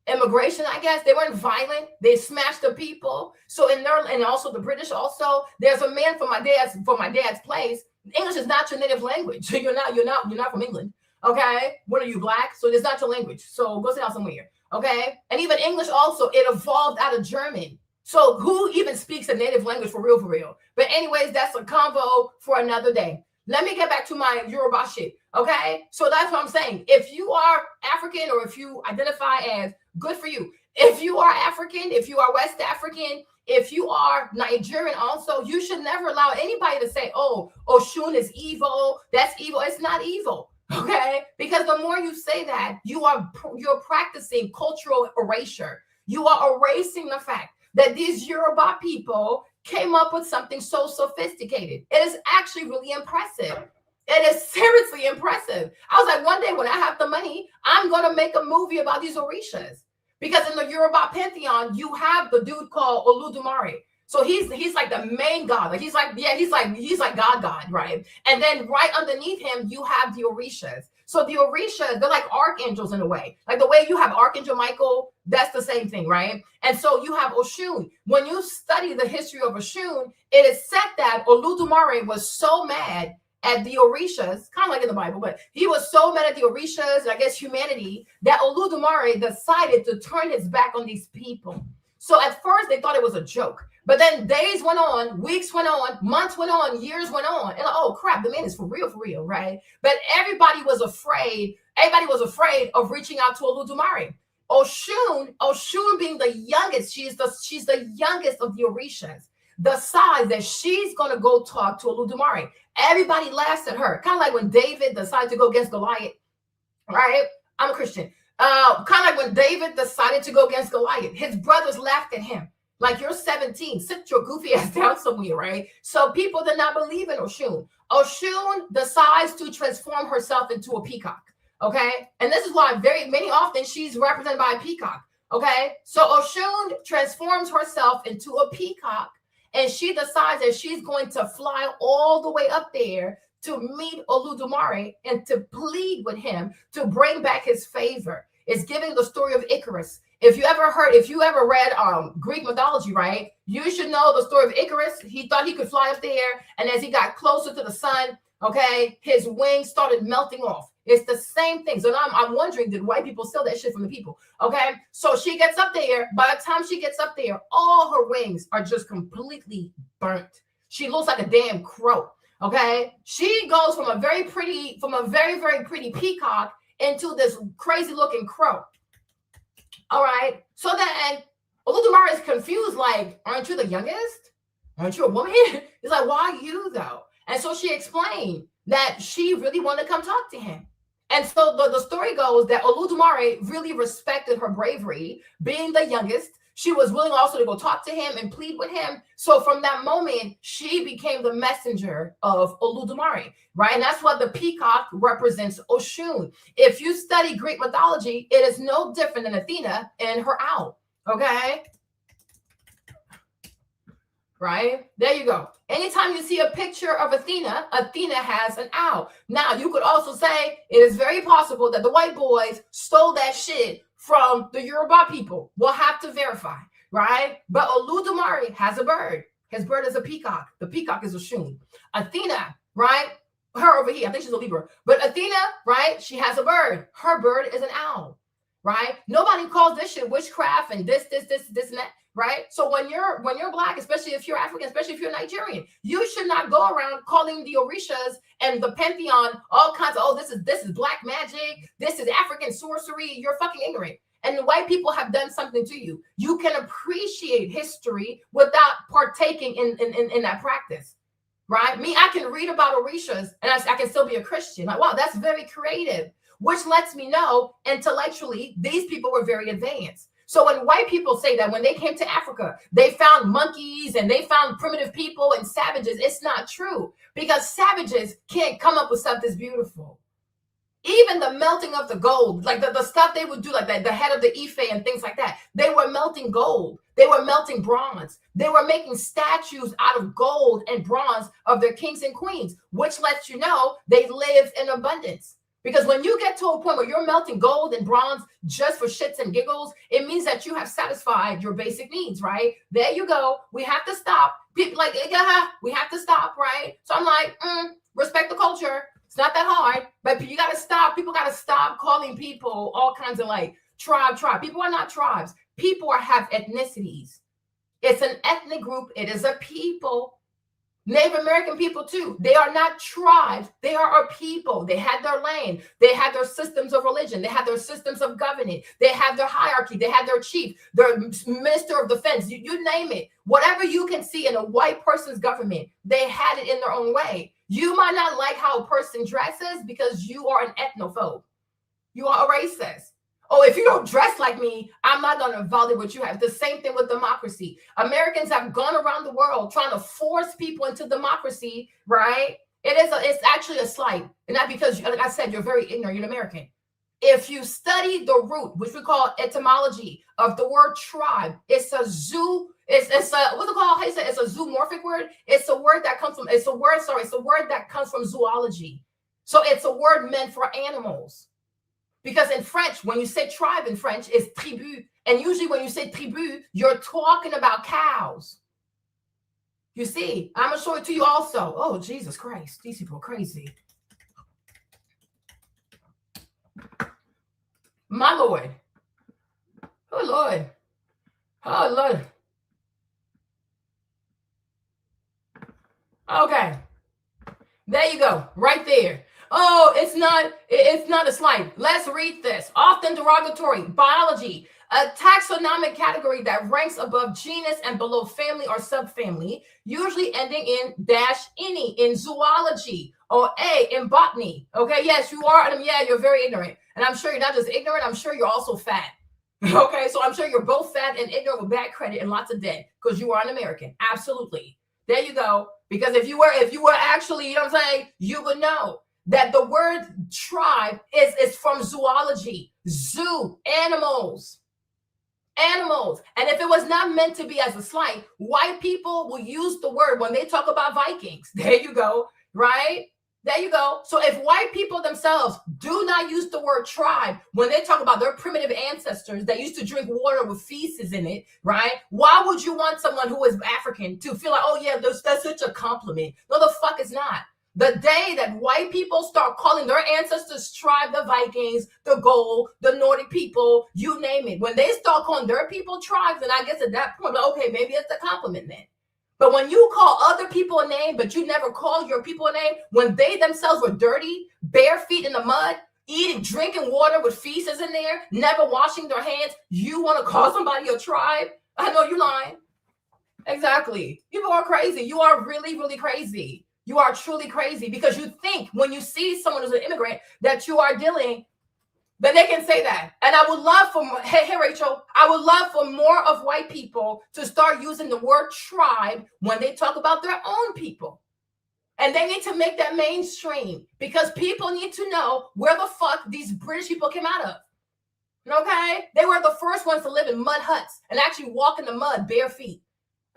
immigration, I guess. They weren't violent. They smashed the people. So and also the British also. There's a man from my dad's place. English is not your native language. You're not from England. Okay, what are you, black? So it's not your language. So go sit down somewhere. Okay, and even English also, it evolved out of German. So who even speaks a native language for real? But anyways, that's a convo for another day. Let me get back to my Yoruba shit. Okay, so that's what I'm saying. If you are African or if you identify as, good for you. If you are African, if you are West African, if you are Nigerian also, you should never allow anybody to say, oh, Oshun is evil. That's evil. It's not evil. Okay, because the more you say that, you're practicing cultural erasure. You are erasing the fact that these Yoruba people came up with something so sophisticated. It is actually really impressive. It is seriously impressive. I was like, one day when I have the money, I'm going to make a movie about these Orishas. Because in the Yoruba pantheon, you have the dude called Oludumare. So he's like the main god. Like he's like God, right? And then right underneath him, you have the Orishas. So the Orishas, they're like archangels in a way. Like the way you have Archangel Michael, that's the same thing, right? And so you have Oshun. When you study the history of Oshun, it is said that Oludumare was so mad at the Orishas, kind of like in the Bible, but he was so mad at the Orishas, and I guess humanity, that Oludumare decided to turn his back on these people. So at first they thought it was a joke. But then days went on, weeks went on, months went on, years went on. And like, oh crap, the man is for real, right? But everybody was afraid of reaching out to Oludumare. Oshun being the youngest, she's the youngest of the Orishas, decides that she's gonna go talk to Oludumare. Everybody laughs at her. Kind of like when David decided to go against Goliath, right? I'm a Christian. Kind of like when David decided to go against Goliath, his brothers laughed at him. Like, you're 17, sit your goofy ass down somewhere, right? So people did not believe in Oshun. Oshun decides to transform herself into a peacock, okay? And this is why often she's represented by a peacock, okay? So Oshun transforms herself into a peacock, and she decides that she's going to fly all the way up there to meet Oludumare and to plead with him to bring back his favor. It's giving the story of Icarus. If you ever read Greek mythology, right, you should know the story of Icarus. He thought he could fly up there, and as he got closer to the sun, okay, his wings started melting off. It's the same thing. So now I'm wondering, did white people steal that shit from the people? Okay, so she gets up there. By the time she gets up there, all her wings are just completely burnt. She looks like a damn crow. Okay, she goes from a very, very pretty peacock into this crazy looking crow. All right, so then Oludumare is confused, like, aren't you the youngest? Aren't you a woman? He's like, why you though? And so she explained that she really wanted to come talk to him. And so the story goes that Oludumare really respected her bravery, being the youngest. She was willing also to go talk to him and plead with him. So from that moment, she became the messenger of Oludumare, right? And that's what the peacock represents Oshun. If you study Greek mythology, it is no different than Athena and her owl, okay? Right? There you go. Anytime you see a picture of Athena, Athena has an owl. Now, you could also say it is very possible that the white boys stole that shit from the Yoruba people. We'll have to verify, right? But Oludumare has a bird. His bird is a peacock. The peacock is Oshun. Athena, right? Her over here, I think she's a Libra. But Athena, right? She has a bird. Her bird is an owl, right? Nobody calls this shit witchcraft and this, and that. Right. So when you're Black, especially if you're African, especially if you're Nigerian, you should not go around calling the Orishas and the Pantheon all kinds of, oh, this is Black magic. This is African sorcery. You're fucking ignorant. And the white people have done something to you. You can appreciate history without partaking in that practice. Right. Me, I can read about Orishas and I can still be a Christian. Like, wow, that's very creative, which lets me know intellectually these people were very advanced. So when white people say that when they came to Africa, they found monkeys and they found primitive people and savages, it's not true, because savages can't come up with stuff that's beautiful. Even the melting of the gold, like the stuff they would do, like the head of the Ife and things like that, they were melting gold. They were melting bronze. They were making statues out of gold and bronze of their kings and queens, which lets you know they lived in abundance. Because when you get to a point where you're melting gold and bronze just for shits and giggles, it means that you have satisfied your basic needs, right? There you go. We have to stop. People like, yeah, we have to stop, right? So I'm like, respect the culture. It's not that hard, but you got to stop. People got to stop calling people all kinds of like tribe. People are not tribes. People have ethnicities. It's an ethnic group. It is a people. Native American people too. They are not tribes. They are a people. They had their land. They had their systems of religion. They had their systems of governing. They had their hierarchy. They had their chief, their minister of defense. You name it. Whatever you can see in a white person's government, they had it in their own way. You might not like how a person dresses because you are an ethnophobe. You are a racist. Oh, if you don't dress like me, I'm not going to value what you have. The same thing with democracy. Americans have gone around the world trying to force people into democracy, right? It's actually a slight. And not because, like I said, you're very ignorant, you're an American. If you study the root, which we call etymology of the word tribe, it's a zoo. It's a what's it called? How you say it's a zoomorphic word. It's a word that comes from. It's a word that comes from zoology. So it's a word meant for animals. Because in French, when you say tribe in French, it's tribu. And usually when you say tribu, you're talking about cows. You see, I'm going to show it to you also. Oh, Jesus Christ. These people are crazy. My Lord. Oh, Lord. Oh, Lord. Okay. There you go. Right there. Oh, it's not a slight. Let's read this. Often derogatory. Biology. A taxonomic category that ranks above genus and below family or subfamily, usually ending in -any in zoology or A in botany. Okay, yes, you are. Yeah, you're very ignorant. And I'm sure you're not just ignorant, I'm sure you're also fat. Okay, so I'm sure you're both fat and ignorant with bad credit and lots of debt because you are an American. Absolutely. There you go. Because if you were actually, you know what I'm saying, you would know that the word tribe is from zoology. Zoo, animals. And if it was not meant to be as a slight, white people will use the word when they talk about Vikings. There you go, right? There you go. So if white people themselves do not use the word tribe when they talk about their primitive ancestors that used to drink water with feces in it, right? Why would you want someone who is African to feel like, oh yeah, that's such a compliment? No, the fuck it's not. The day that white people start calling their ancestors tribe, the Vikings, the Gaul, the Nordic people, you name it, when they start calling their people tribes, then I guess at that point, okay, maybe it's a compliment then. But when you call other people a name, but you never call your people a name, when they themselves were dirty, bare feet in the mud, drinking water with feces in there, never washing their hands, you want to call somebody a tribe? I know you're lying. Exactly. People are crazy. You are really, really crazy. You are truly crazy because you think when you see someone who's an immigrant that you are dealing, that they can say that. And I would love for, hey, Rachel, I would love for more of white people to start using the word tribe when they talk about their own people. And they need to make that mainstream because people need to know where the fuck these British people came out of. Okay? They were the first ones to live in mud huts and actually walk in the mud bare feet.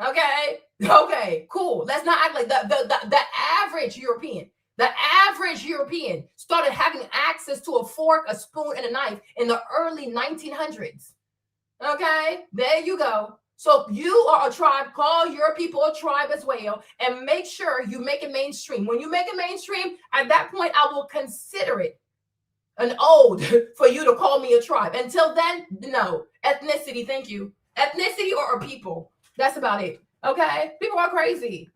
Okay? Okay, cool. Let's not act like the average European. The average European started having access to a fork, a spoon, and a knife in the early 1900s. Okay, there you go. So you are a tribe. Call your people a tribe as well, and make sure you make it mainstream. When you make it mainstream, at that point, I will consider it an ode for you to call me a tribe. Until then, no. Ethnicity, thank you. Ethnicity or a people. That's about it. Okay, people are crazy.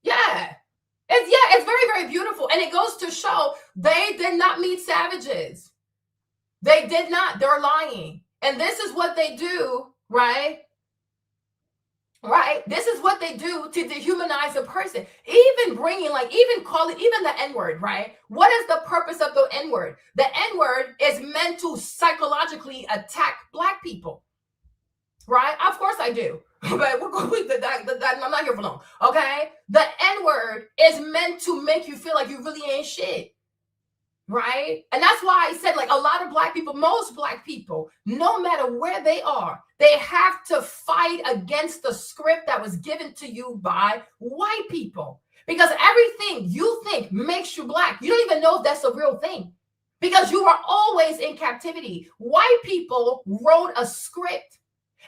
Yeah. It's very, very beautiful. And it goes to show they did not meet savages. They did not. They're lying. And this is what they do, right? Right? This is what they do to dehumanize a person. Even bringing, even calling, even the N-word, right? What is the purpose of the N-word? The N-word is meant to psychologically attack Black people. Right? Of course I do. But I'm not here for long. Okay? The N-word is meant to make you feel like you really ain't shit. Right? And that's why I said, a lot of Black people, most Black people, no matter where they are, they have to fight against the script that was given to you by white people. Because everything you think makes you Black. You don't even know if that's a real thing. Because you are always in captivity. White people wrote a script.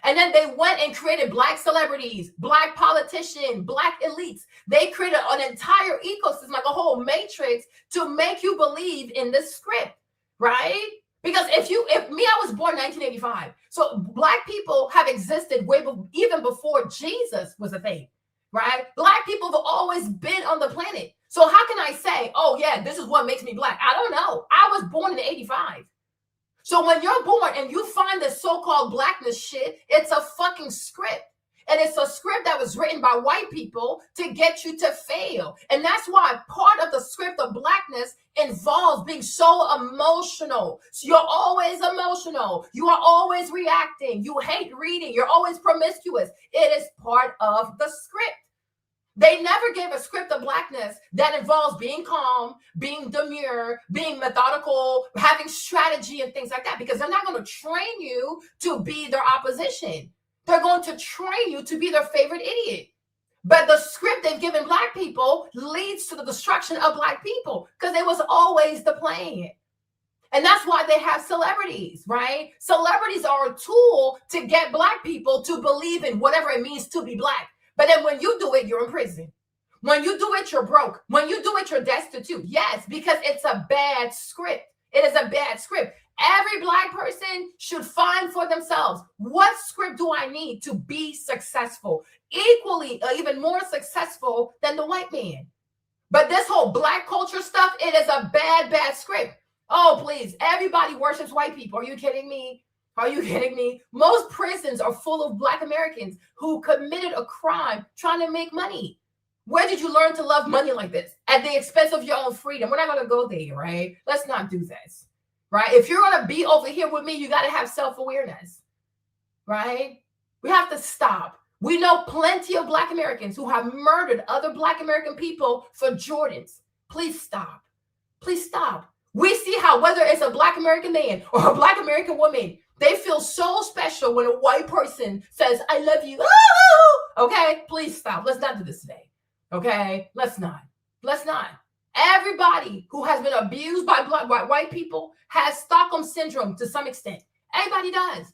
And then they went and created Black celebrities, Black politicians, Black elites. They created an entire ecosystem, like a whole matrix, to make you believe in this script, right? Because I was born in 1985. So Black people have existed even before Jesus was a thing, right? Black people have always been on the planet. So how can I say, oh yeah, this is what makes me Black? I don't know. I was born in 85. So when you're born and you find this so-called Blackness shit, it's a fucking script. And it's a script that was written by white people to get you to fail. And that's why part of the script of Blackness involves being so emotional. So you're always emotional. You are always reacting. You hate reading. You're always promiscuous. It is part of the script. They never gave a script of Blackness that involves being calm, being demure, being methodical, having strategy and things like that, because they're not going to train you to be their opposition. They're going to train you to be their favorite idiot. But the script they've given Black people leads to the destruction of Black people because it was always the plan. And that's why they have celebrities, right? Celebrities are a tool to get Black people to believe in whatever it means to be Black. But then when you do it, you're in prison. When you do it, you're broke. When you do it, you're destitute. Yes, because it's a bad script. It is a bad script. Every Black person should find for themselves, what script do I need to be successful? Equally, even more successful than the white man. But this whole Black culture stuff, it is a bad, bad script. Oh, please. Everybody worships white people. Are you kidding me? Are you kidding me? Most prisons are full of Black Americans who committed a crime trying to make money. Where did you learn to love money like this? At the expense of your own freedom. We're not going to go there, right? Let's not do this, right? If you're going to be over here with me, you got to have self-awareness, right? We have to stop. We know plenty of Black Americans who have murdered other Black American people for Jordans. Please stop. Please stop. We see how whether it's a Black American man or a Black American woman, they feel so special when a white person says, I love you. Oh! Okay, please stop. Let's not do this today. Okay, let's not. Let's not. Everybody who has been abused by white people has Stockholm syndrome to some extent. Everybody does.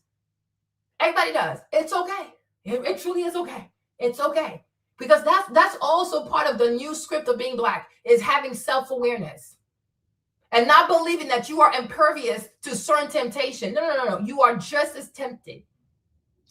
Everybody does. It's okay. It truly is okay. It's okay. Because that's also part of the new script of being Black, is having self-awareness and not believing that you are impervious to certain temptation. No. You are just as tempted.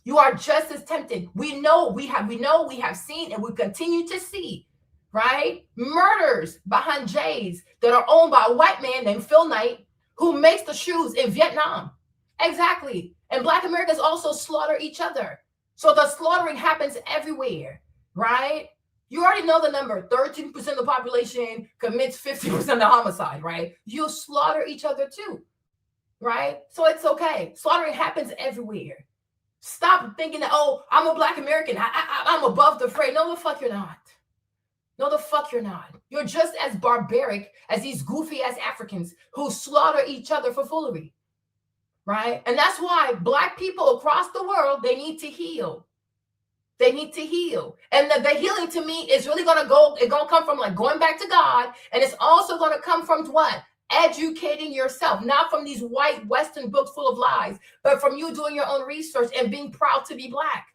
You are just as tempted. We know we have seen, and we continue to see, right? Murders behind J's that are owned by a white man named Phil Knight, who makes the shoes in Vietnam. Exactly. And Black Americans also slaughter each other. So the slaughtering happens everywhere, right? You already know the number. 13% of the population commits 50% of the homicide, right? You slaughter each other too, right? So it's okay. Slaughtering happens everywhere. Stop thinking that, oh, I'm a Black American. I'm above the fray. No, the fuck you're not. No, the fuck you're not. You're just as barbaric as these goofy ass Africans who slaughter each other for foolery. Right? And that's why Black people across the world, they need to heal. They need to heal. And the healing to me is really going to come from like going back to God. And it's also going to come from what? Educating yourself, not from these white Western books full of lies, but from you doing your own research and being proud to be Black.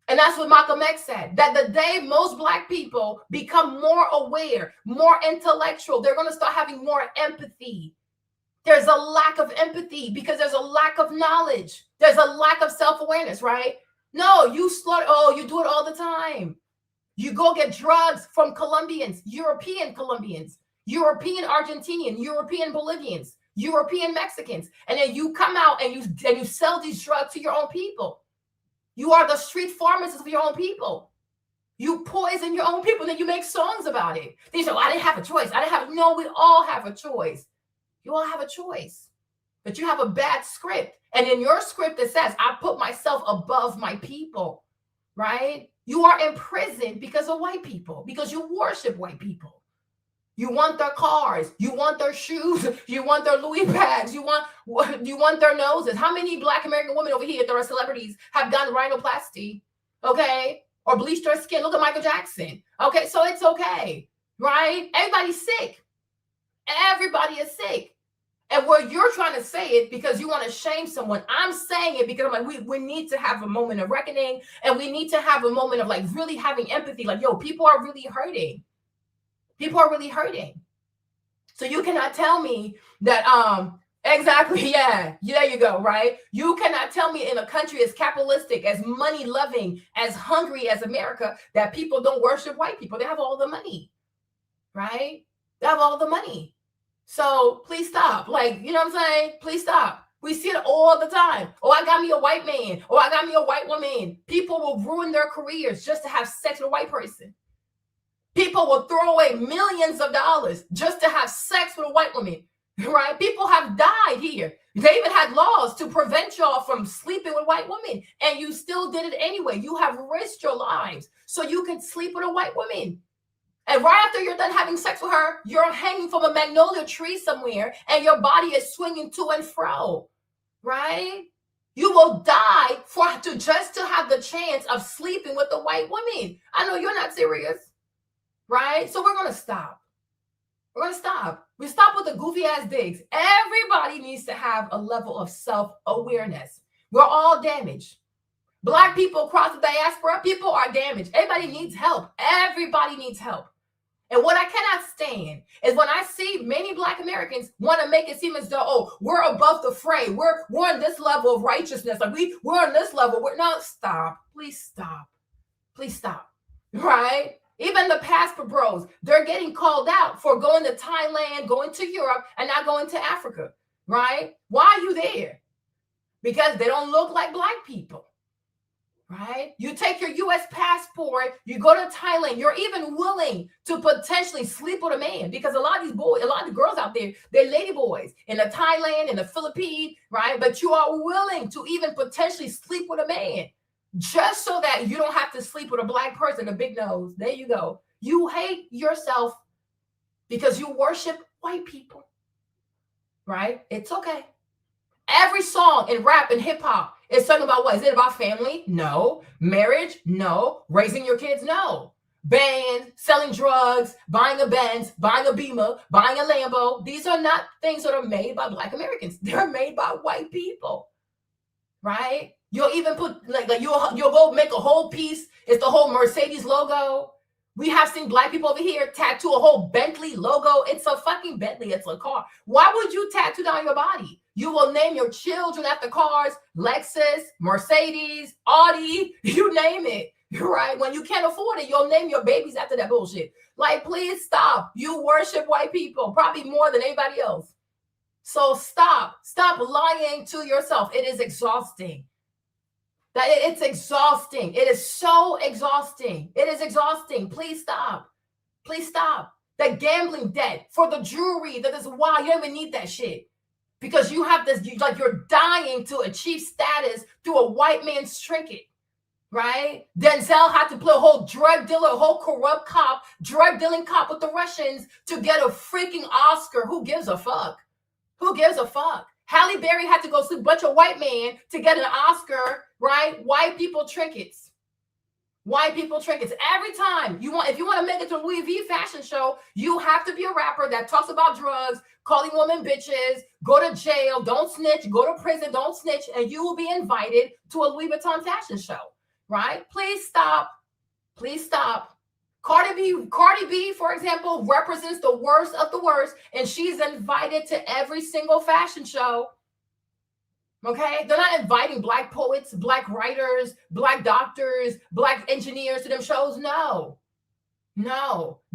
And that's what Malcolm X said, that the day most Black people become more aware, more intellectual, they're going to start having more empathy. There's a lack of empathy because there's a lack of knowledge. There's a lack of self-awareness, right? No, you slaughter. Oh, you do it all the time. You go get drugs from Colombians, European Colombians, European Argentinian, European Bolivians, European Mexicans. And then you come out and you sell these drugs to your own people. You are the street pharmacists of your own people. You poison your own people, and then you make songs about it. They say, well, I didn't have a choice. No, we all have a choice. You all have a choice, but you have a bad script. And in your script, it says, I put myself above my people, right? You are imprisoned because of white people, because you worship white people. You want their cars. You want their shoes. You want their Louis bags. You want their noses. How many Black American women over here that are celebrities have done rhinoplasty, okay? Or bleached their skin? Look at Michael Jackson. Okay, so it's okay, right? Everybody's sick. Everybody is sick. And where you're trying to say it because you want to shame someone, I'm saying it because I'm like, we need to have a moment of reckoning, and we need to have a moment of like really having empathy. Like, yo, people are really hurting. People are really hurting. So you cannot tell me that, exactly, yeah, there you go, right? You cannot tell me in a country as capitalistic, as money-loving, as hungry as America, that people don't worship white people. They have all the money, right? They have all the money. So please stop. Like, you know what I'm saying? Please stop. We see it all the time. Oh, I got me a white man. Oh, I got me a white woman. People will ruin their careers just to have sex with a white person. People will throw away millions of dollars just to have sex with a white woman, right? People have died here. They even had laws to prevent y'all from sleeping with white women, and you still did it anyway. You have risked your lives so you can sleep with a white woman. And right after you're done having sex with her, you're hanging from a magnolia tree somewhere, and your body is swinging to and fro, right? You will die just to have the chance of sleeping with a white woman. I know you're not serious, right? So we're going to stop. We're going to stop. We stop with the goofy ass digs. Everybody needs to have a level of self-awareness. We're all damaged. Black people across the diaspora, people are damaged. Everybody needs help. Everybody needs help. And what I cannot stand is when I see many Black Americans want to make it seem as though, oh, we're above the fray. We're on this level of righteousness. Like we're on this level. No, stop. Please stop. Please stop. Right? Even the pastor bros, they're getting called out for going to Thailand, going to Europe, and not going to Africa. Right? Why are you there? Because they don't look like Black people. Right? You take your U.S. passport, you go to Thailand, you're even willing to potentially sleep with a man, because a lot of these boys, a lot of the girls out there, they're lady boys in the Thailand, in the Philippines, right? But you are willing to even potentially sleep with a man just so that you don't have to sleep with a Black person, a big nose. There you go. You hate yourself because you worship white people, right? It's okay. Every song in rap and hip hop is talking about what? Is it about family? No. Marriage? No. Raising your kids? No. banned, selling drugs, buying a Benz, buying a Beamer, buying a Lambo. These are not things that are made by Black Americans. They're made by white people, right? You'll even put like you'll go make a whole piece. It's the whole Mercedes logo. We have seen Black people over here tattoo a whole Bentley logo. It's a fucking Bentley. It's a car. Why would you tattoo down your body? You will name your children after cars, Lexus, Mercedes, Audi, you name it, right? When you can't afford it, you'll name your babies after that bullshit. Like, please stop. You worship white people, probably more than anybody else. So stop lying to yourself. It is exhausting. It's exhausting. It is so exhausting. It is exhausting. Please stop. Please stop. That gambling debt for the jewelry, that is why you don't even need that shit. Because you have this, you're dying to achieve status through a white man's trinket, right? Denzel had to play a whole drug dealer, a whole corrupt cop, drug dealing cop with the Russians to get a freaking Oscar. Who gives a fuck? Who gives a fuck? Halle Berry had to go see a bunch of white men to get an Oscar, right? White people trinkets. White people trinkets. Every time if you want to make it to a Louis V fashion show, you have to be a rapper that talks about drugs, calling women bitches, go to jail, don't snitch, go to prison, don't snitch, and you will be invited to a Louis Vuitton fashion show, right? Please stop. Please stop. Cardi B, for example, represents the worst of the worst, and she's invited to every single fashion show. Okay? They're not inviting Black poets, Black writers, Black doctors, Black engineers to them shows. No.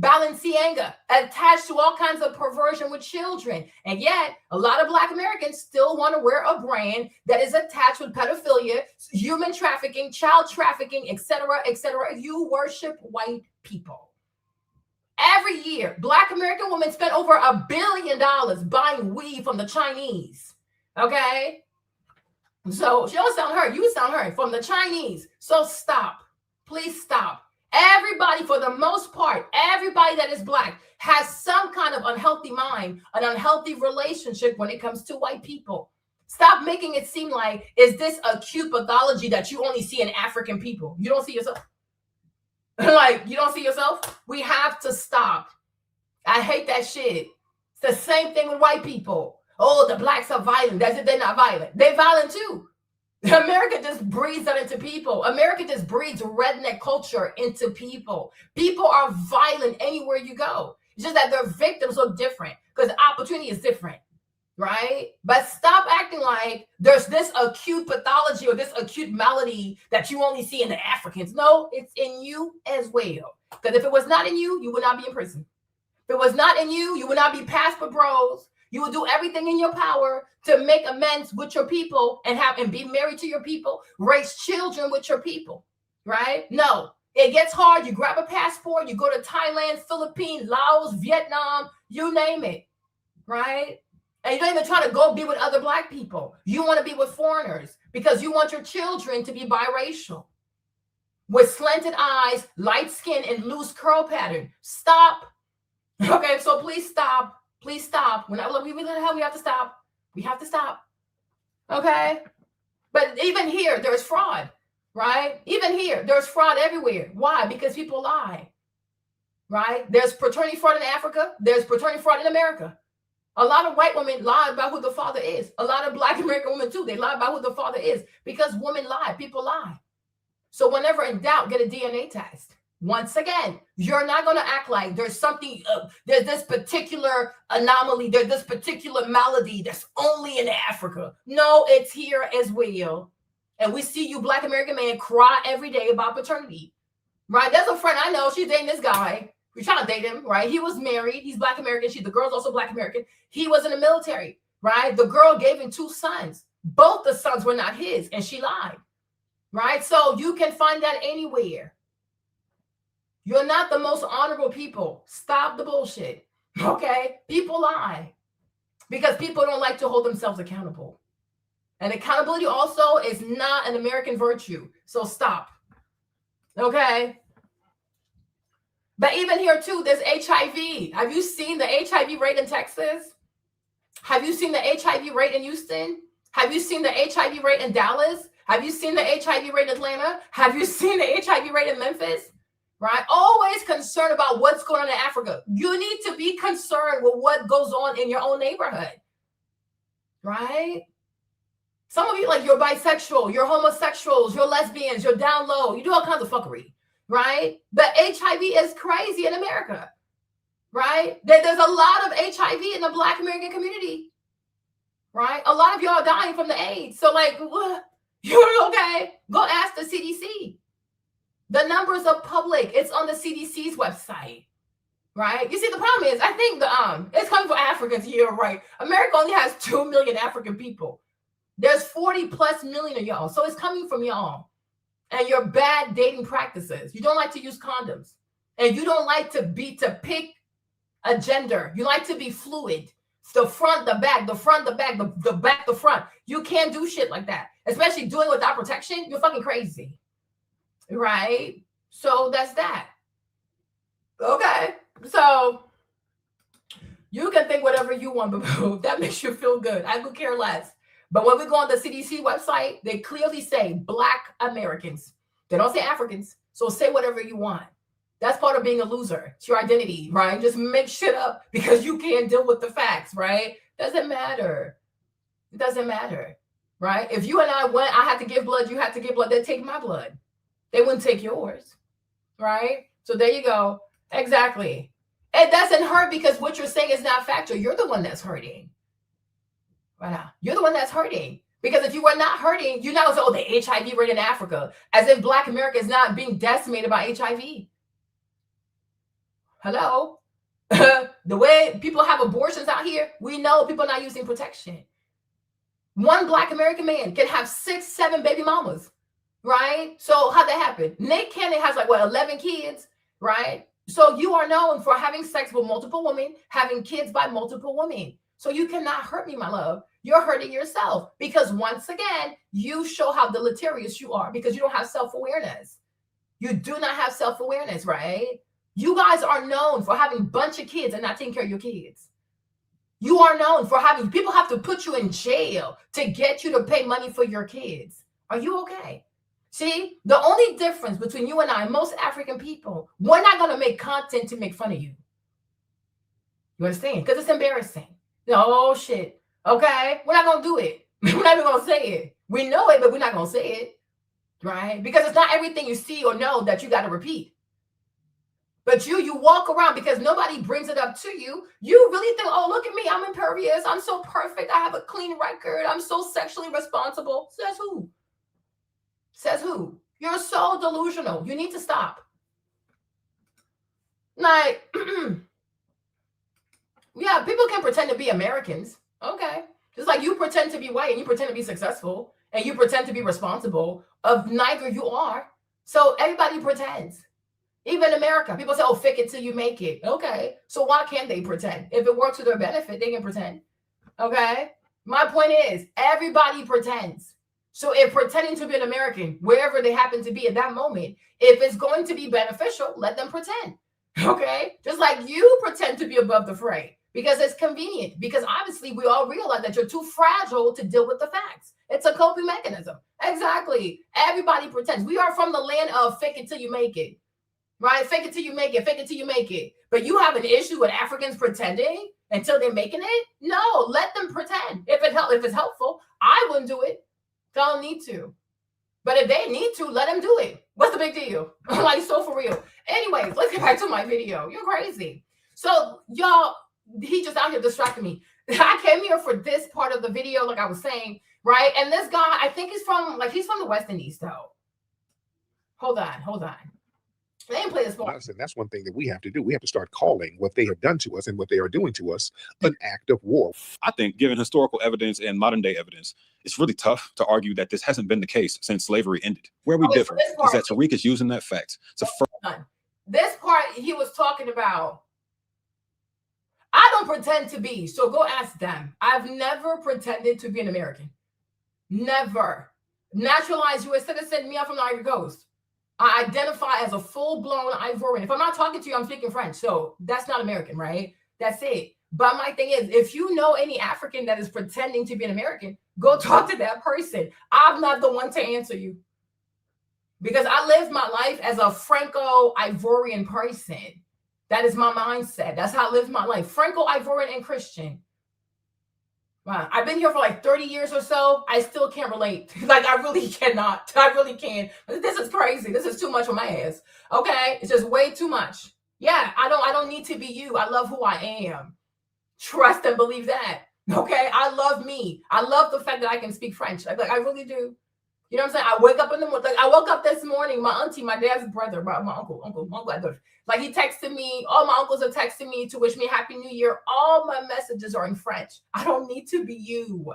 Balenciaga, attached to all kinds of perversion with children. And yet, a lot of Black Americans still want to wear a brand that is attached with pedophilia, human trafficking, child trafficking, etc., etc. You worship white people. Every year, Black American women spend over $1 billion buying weave from the Chinese. Okay? So she don't sound her. You sound her from the Chinese. So stop. Please stop. Everybody, for the most part, everybody that is Black has some kind of unhealthy mind, an unhealthy relationship when it comes to white people. Stop making it seem like, is this a cute pathology that you only see in African people? You don't see yourself? Like, you don't see yourself? We have to stop. I hate that shit. It's the same thing with white people. Oh, the Blacks are violent. That's it, they're not violent. They're violent too. America just breeds that into people. America just breeds redneck culture into people. People are violent anywhere you go. It's just that their victims look different because opportunity is different, right? But stop acting like there's this acute pathology or this acute malady that you only see in the Africans. No, it's in you as well. Because if it was not in you, you would not be in prison. If it was not in you, you would not be passed for bros. You will do everything in your power to make amends with your people and be married to your people, raise children with your people, right? No, it gets hard. You grab a passport, you go to Thailand, Philippines, Laos, Vietnam, you name it, right? And you don't even try to go be with other Black people. You want to be with foreigners because you want your children to be biracial with slanted eyes, light skin, and loose curl pattern. Stop. Okay, so please stop. Please stop. We have to stop. We have to stop. Okay? But even here, there's fraud, right? Even here, there's fraud everywhere. Why? Because people lie, right? There's paternity fraud in Africa. There's paternity fraud in America. A lot of white women lie about who the father is. A lot of Black American women, too, they lie about who the father is because women lie. People lie. So whenever in doubt, get a DNA test. Once again, you're not going to act like there's something, there's this particular anomaly, there's this particular malady that's only in Africa. No, it's here as well. And we see you Black American men cry every day about paternity, right? There's a friend I know, she's dating this guy. We're trying to date him, right? He was married. He's Black American. The girl's also Black American. He was in the military, right? The girl gave him 2 sons. Both the sons were not his, and she lied, right? So you can find that anywhere. You're not the most honorable people. Stop the bullshit. Okay? People lie because people don't like to hold themselves accountable. And accountability also is not an American virtue. So stop. Okay? But even here too, there's HIV. Have you seen the HIV rate in Texas? Have you seen the HIV rate in Houston? Have you seen the HIV rate in Dallas? Have you seen the HIV rate in Atlanta? Have you seen the HIV rate in Memphis? right? Always concerned about what's going on in Africa. You need to be concerned with what goes on in your own neighborhood, right? Some of you, like, you're bisexual, you're homosexuals, you're lesbians, you're down low, you do all kinds of fuckery, right? But HIV is crazy in America, right? There's a lot of HIV in the Black American community, right? A lot of y'all dying from the AIDS. So, like, you're okay. Go ask the CDC. The numbers are public. It's on the CDC's website, right? You see, the problem is, I think it's coming from Africans. You're right. America only has 2 million African people. There's 40 plus million of y'all. So it's coming from y'all and your bad dating practices. You don't like to use condoms, and you don't like to pick a gender. You like to be fluid. It's the front, the back, the front, the back, the back, the front. You can't do shit like that, especially doing it without protection. You're fucking crazy, right? So that's that. Okay. So you can think whatever you want, but that makes you feel good. I could care less. But when we go on the CDC website, they clearly say Black Americans. They don't say Africans. So say whatever you want. That's part of being a loser. It's your identity, right? Just make shit up because you can't deal with the facts, right? Doesn't matter. It doesn't matter, right? If you and I had to give blood, you had to give blood, they'd take my blood. They wouldn't take yours, right? So there you go. Exactly. It doesn't hurt because what you're saying is not factual. You're the one that's hurting. Right now. You're the one that's hurting. Because if you were not hurting, you're not going to say, oh, the HIV rate in Africa, as if Black America is not being decimated by HIV. Hello? The way people have abortions out here, we know people are not using protection. One Black American man can have 6, 7 baby mamas, right? So how'd that happen? Nick Cannon has 11 kids, right? So you are known for having sex with multiple women, having kids by multiple women. So you cannot hurt me, my love. You're hurting yourself because once again, you show how deleterious you are because you don't have self-awareness. You do not have self-awareness, right? You guys are known for having a bunch of kids and not taking care of your kids. You are known for people have to put you in jail to get you to pay money for your kids. Are you okay? See, the only difference between you and I, most African people, we're not going to make content to make fun of you. You understand? Because it's embarrassing. Oh, shit. Okay? We're not going to do it. We're not even going to say it. We know it, but we're not going to say it. Right? Because it's not everything you see or know that you got to repeat. But you walk around because nobody brings it up to you. You really think, oh, look at me. I'm impervious. I'm so perfect. I have a clean record. I'm so sexually responsible. Says who? Says who? You're so delusional. You need to stop. Like, yeah, people can pretend to be Americans. Okay. Just like you pretend to be white and you pretend to be successful and you pretend to be responsible. Of neither you are. So everybody pretends. Even America, people say, oh, fake it till you make it. Okay. So why can't they pretend? If it works to their benefit, they can pretend. Okay. My point is, everybody pretends. So if pretending to be an American, wherever they happen to be at that moment, if it's going to be beneficial, let them pretend. Okay. Just like you pretend to be above the fray because it's convenient. Because obviously we all realize that you're too fragile to deal with the facts. It's a coping mechanism. Exactly. Everybody pretends. We are from the land of fake it till you make it. Right? Fake it till you make it. Fake it till you make it. But you have an issue with Africans pretending until they're making it? No, let them pretend. If it's helpful, I wouldn't do it. Don't need to. But if they need to, let them do it. What's the big deal? Like, so for real. Anyways, let's get back to my video. You're crazy. So, y'all, he just out here distracting me. I came here for this part of the video, like I was saying, right? And this guy, I think he's from the West Indies, though. Hold on. They didn't play this part. And that's one thing that we have to do. We have to start calling what they have done to us and what they are doing to us an act of war. I think, given historical evidence and modern day evidence, it's really tough to argue that this hasn't been the case since slavery ended. Where we differ is that Tariq is using that fact. This part he was talking about, I don't pretend to be, so go ask them. I've never pretended to be an American. Never. Naturalized U.S. citizen, me, I'm from the Ivory Coast. I identify as a full-blown Ivorian. If I'm not talking to you, I'm speaking French. So that's not American, right? That's it. But my thing is, if you know any African that is pretending to be an American, go talk to that person. I'm not the one to answer you. because I live my life as a Franco-Ivorian person. That is my mindset. That's how I live my life. Franco-Ivorian and Christian. Wow. I've been here for like 30 years or so. I still can't relate. Like, I really cannot. I really can't. This is crazy. This is too much for my ass. Okay? It's just way too much. Yeah, I don't need to be you. I love who I am. Trust and believe that. Okay? I love me. I love the fact that I can speak French. Like I really do. You know what I'm saying? I wake up in the morning. Like, I woke up this morning. My auntie, my dad's brother, my uncle, like, he texted me. All my uncles are texting me to wish me Happy New Year. All my messages are in French. I don't need to be you.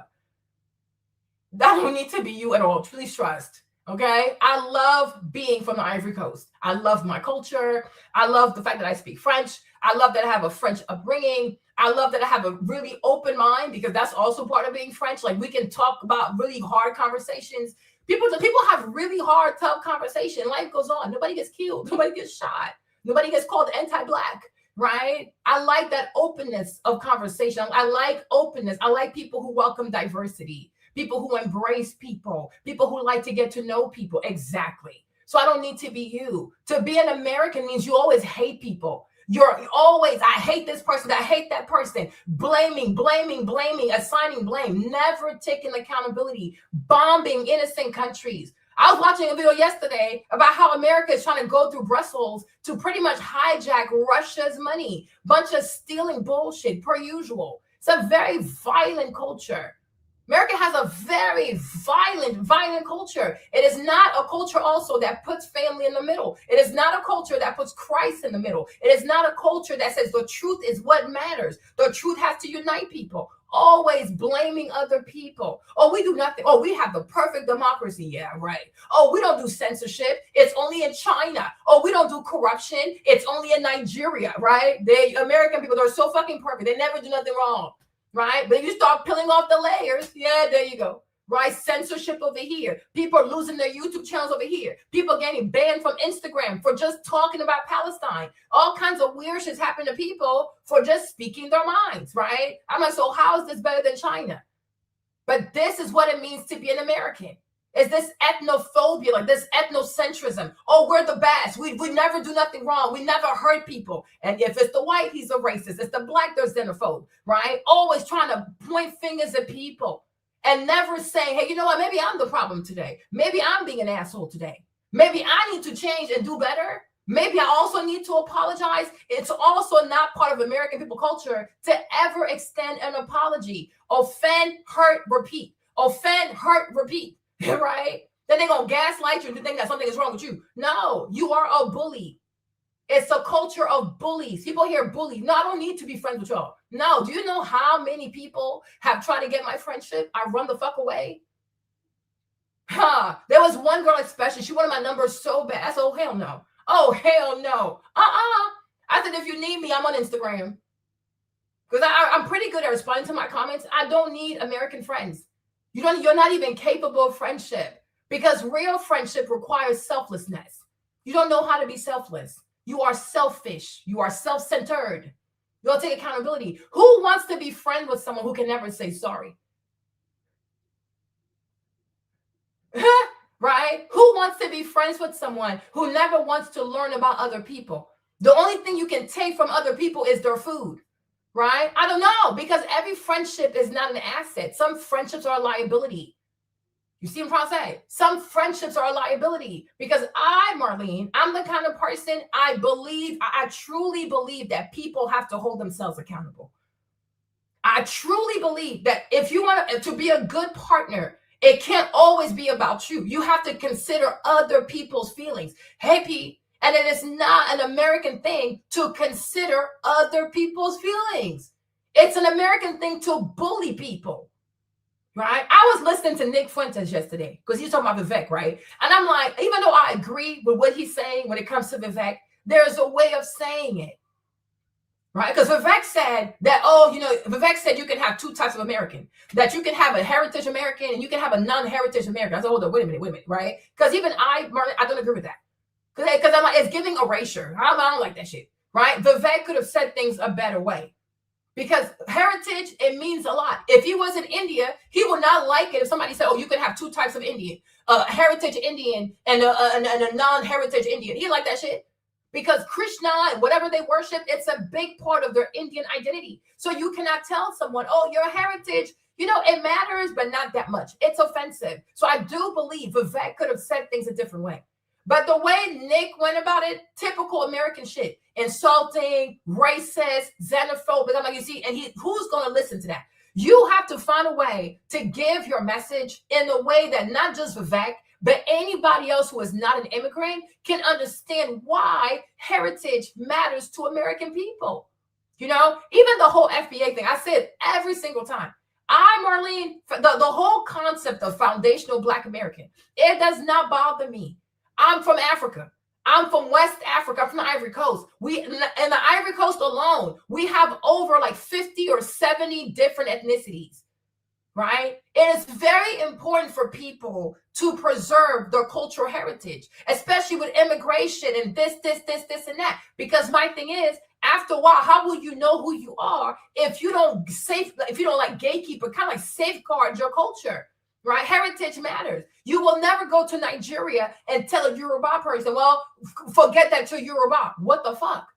I don't need to be you at all. Please trust. Okay? I love being from the Ivory Coast. I love my culture. I love the fact that I speak French. I love that I have a French upbringing. I love that I have a really open mind, because that's also part of being French. Like, we can talk about really hard conversations. People have really hard, tough conversation. Life goes on. Nobody gets killed. Nobody gets shot. Nobody gets called anti-Black, right? I like that openness of conversation. I like openness. I like people who welcome diversity, people who embrace people who like to get to know people. Exactly. So I don't need to be you. To be an American means you always hate people. You're always, I hate this person, I hate that person, blaming, assigning blame, never taking accountability, bombing innocent countries. I was watching a video yesterday about how America is trying to go through Brussels to pretty much hijack Russia's money. Bunch of stealing bullshit, per usual. It's a very violent culture. America has a very violent culture. It is not a culture also that puts family in the middle. It is not a culture that puts Christ in the middle. It is not a culture that says the truth is what matters. The truth has to unite people. Always blaming other people. Oh, we do nothing. Oh, we have the perfect democracy. Yeah, right. Oh, we don't do censorship. It's only in China. Oh, we don't do corruption. It's only in Nigeria, right? The American people, they're so fucking perfect. They never do nothing wrong. Right? But you start peeling off the layers. Yeah, there you go. Right? Censorship over here. People are losing their YouTube channels over here. People getting banned from Instagram for just talking about Palestine. All kinds of weird shit happen to people for just speaking their minds, right? I'm like, so how is this better than China? But this is what it means to be an American. Is this ethnophobia, like this ethnocentrism. Oh, we're the best. We never do nothing wrong. We never hurt people. And if it's the white, he's a racist. It's the Black, they're xenophobe, right? Always trying to point fingers at people and never saying, hey, you know what? Maybe I'm the problem today. Maybe I'm being an asshole today. Maybe I need to change and do better. Maybe I also need to apologize. It's also not part of American people culture to ever extend an apology. Offend, hurt, repeat. Offend, hurt, repeat. Right? Then they're going to gaslight you and think that something is wrong with you. No, you are a bully. It's a culture of bullies. People hear bully. No, I don't need to be friends with y'all. No, do you know how many people have tried to get my friendship? I run the fuck away. There was one girl especially. She wanted my number so bad. I said, oh, hell no. Oh, hell no. I said, if you need me, I'm on Instagram. Because I'm pretty good at responding to my comments. I don't need American friends. You're not even capable of friendship, because real friendship requires selflessness. You don't know how to be selfless. You are selfish. You are self-centered. You don't take accountability. Who wants to be friends with someone who can never say sorry? Right? Who wants to be friends with someone who never wants to learn about other people? The only thing you can take from other people is their food. Right? I don't know, because every friendship is not an asset. Some friendships are a liability. You see what I'm trying to say? Some friendships are a liability, because Marlene, I'm the kind of person I truly believe that people have to hold themselves accountable. I truly believe that if you want to be a good partner, it can't always be about you. You have to consider other people's feelings. Hey, Pete. And it is not an American thing to consider other people's feelings. It's an American thing to bully people, right? I was listening to Nick Fuentes yesterday because he's talking about Vivek, right? And I'm like, even though I agree with what he's saying when it comes to Vivek, there's a way of saying it, right? Because Vivek said that, Vivek said you can have two types of American, that you can have a heritage American and you can have a non-heritage American. I said, hold on, wait a minute, right? Because even I don't agree with that. Because I'm like, it's giving erasure. I don't like that shit, right? Vivek could have said things a better way, because heritage, it means a lot. If he was in India, he would not like it if somebody said, oh, you can have two types of Indian, heritage Indian and a non-heritage Indian. He like that shit. Because Krishna and whatever they worship, it's a big part of their Indian identity. So you cannot tell someone, oh, your heritage, it matters, but not that much. It's offensive. So I do believe Vivek could have said things a different way. But the way Nick went about it, typical American shit, insulting, racist, xenophobic. I'm like, you see, and who's going to listen to that? You have to find a way to give your message in a way that not just Vivek, but anybody else who is not an immigrant can understand why heritage matters to American people. Even the whole FBA thing, I say it every single time. Marlene, the whole concept of foundational Black American, it does not bother me. I'm from Africa. I'm from West Africa, from the Ivory Coast. In the Ivory Coast alone, we have over like 50 or 70 different ethnicities, right? It is very important for people to preserve their cultural heritage, especially with immigration and this, and that. Because my thing is, after a while, how will you know who you are if you don't like gatekeeper, kind of like safeguard your culture? Right? Heritage matters. You will never go to Nigeria and tell a Yoruba person, well, forget that to Yoruba. What the fuck?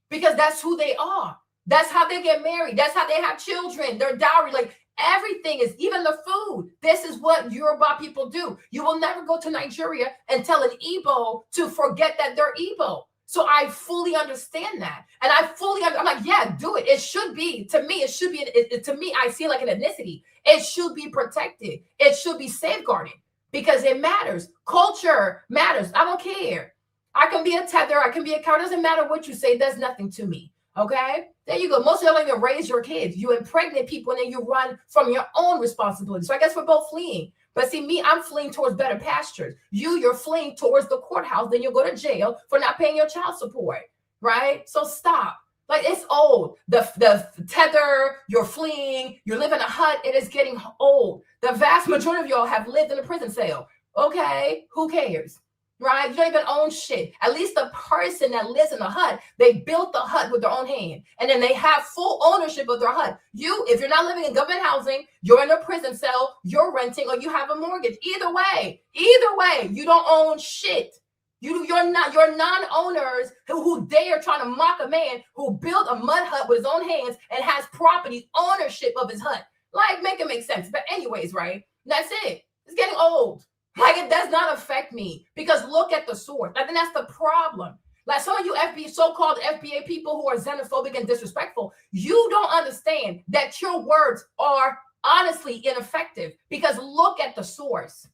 Because that's who they are. That's how they get married. That's how they have children. Their dowry, like everything is, even the food. This is what Yoruba people do. You will never go to Nigeria and tell an Igbo to forget that they're Igbo. So I fully understand that. And I'm like, yeah, do it. It should be, to me, I see it like an ethnicity. It should be protected. It should be safeguarded because it matters. Culture matters. I don't care. I can be a tether. I can be a cow. It doesn't matter what you say. It does nothing to me. Okay? There you go. Most of y'all don't even raise your kids. You impregnate people and then you run from your own responsibility. So I guess we're both fleeing. But see, me, I'm fleeing towards better pastures. You're fleeing towards the courthouse. Then you'll go to jail for not paying your child support, right? So stop. Like, it's old. The tether, you're fleeing, you live in a hut. It is getting old. The vast majority of y'all have lived in a prison cell. Okay, who cares? Right? You don't even own shit. At least the person that lives in the hut, they built the hut with their own hand. And then they have full ownership of their hut. If you're not living in government housing, you're in a prison cell, you're renting, or you have a mortgage. Either way, you don't own shit. You're non-owners who dare trying to mock a man who built a mud hut with his own hands and has property ownership of his hut. Like, make it make sense. But anyways, right? That's it. It's getting old. Like, it does not affect me because look at the source. I think that's the problem. Like, some of you so-called FBA people who are xenophobic and disrespectful, you don't understand that your words are honestly ineffective because look at the source,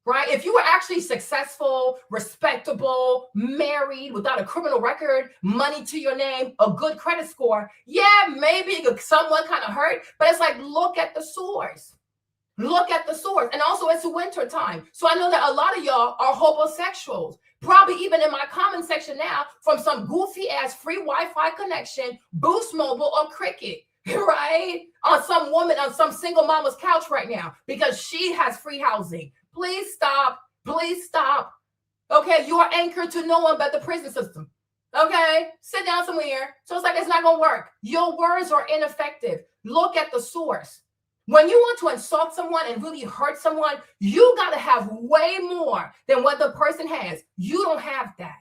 right? If you were actually successful, respectable, married, without a criminal record, money to your name, a good credit score, yeah, maybe someone kind of hurt, but it's like, look at the source. Look at the source. And also, it's winter time. So I know that a lot of y'all are homosexuals. Probably even in my comment section now from some goofy ass free Wi-Fi connection, Boost Mobile or Cricket, right? On some woman, on some single mama's couch right now because she has free housing. Please stop. Please stop. Okay, you are anchored to no one but the prison system. Okay, sit down somewhere. So it's like, it's not going to work. Your words are ineffective. Look at the source. When you want to insult someone and really hurt someone, you got to have way more than what the person has. You don't have that.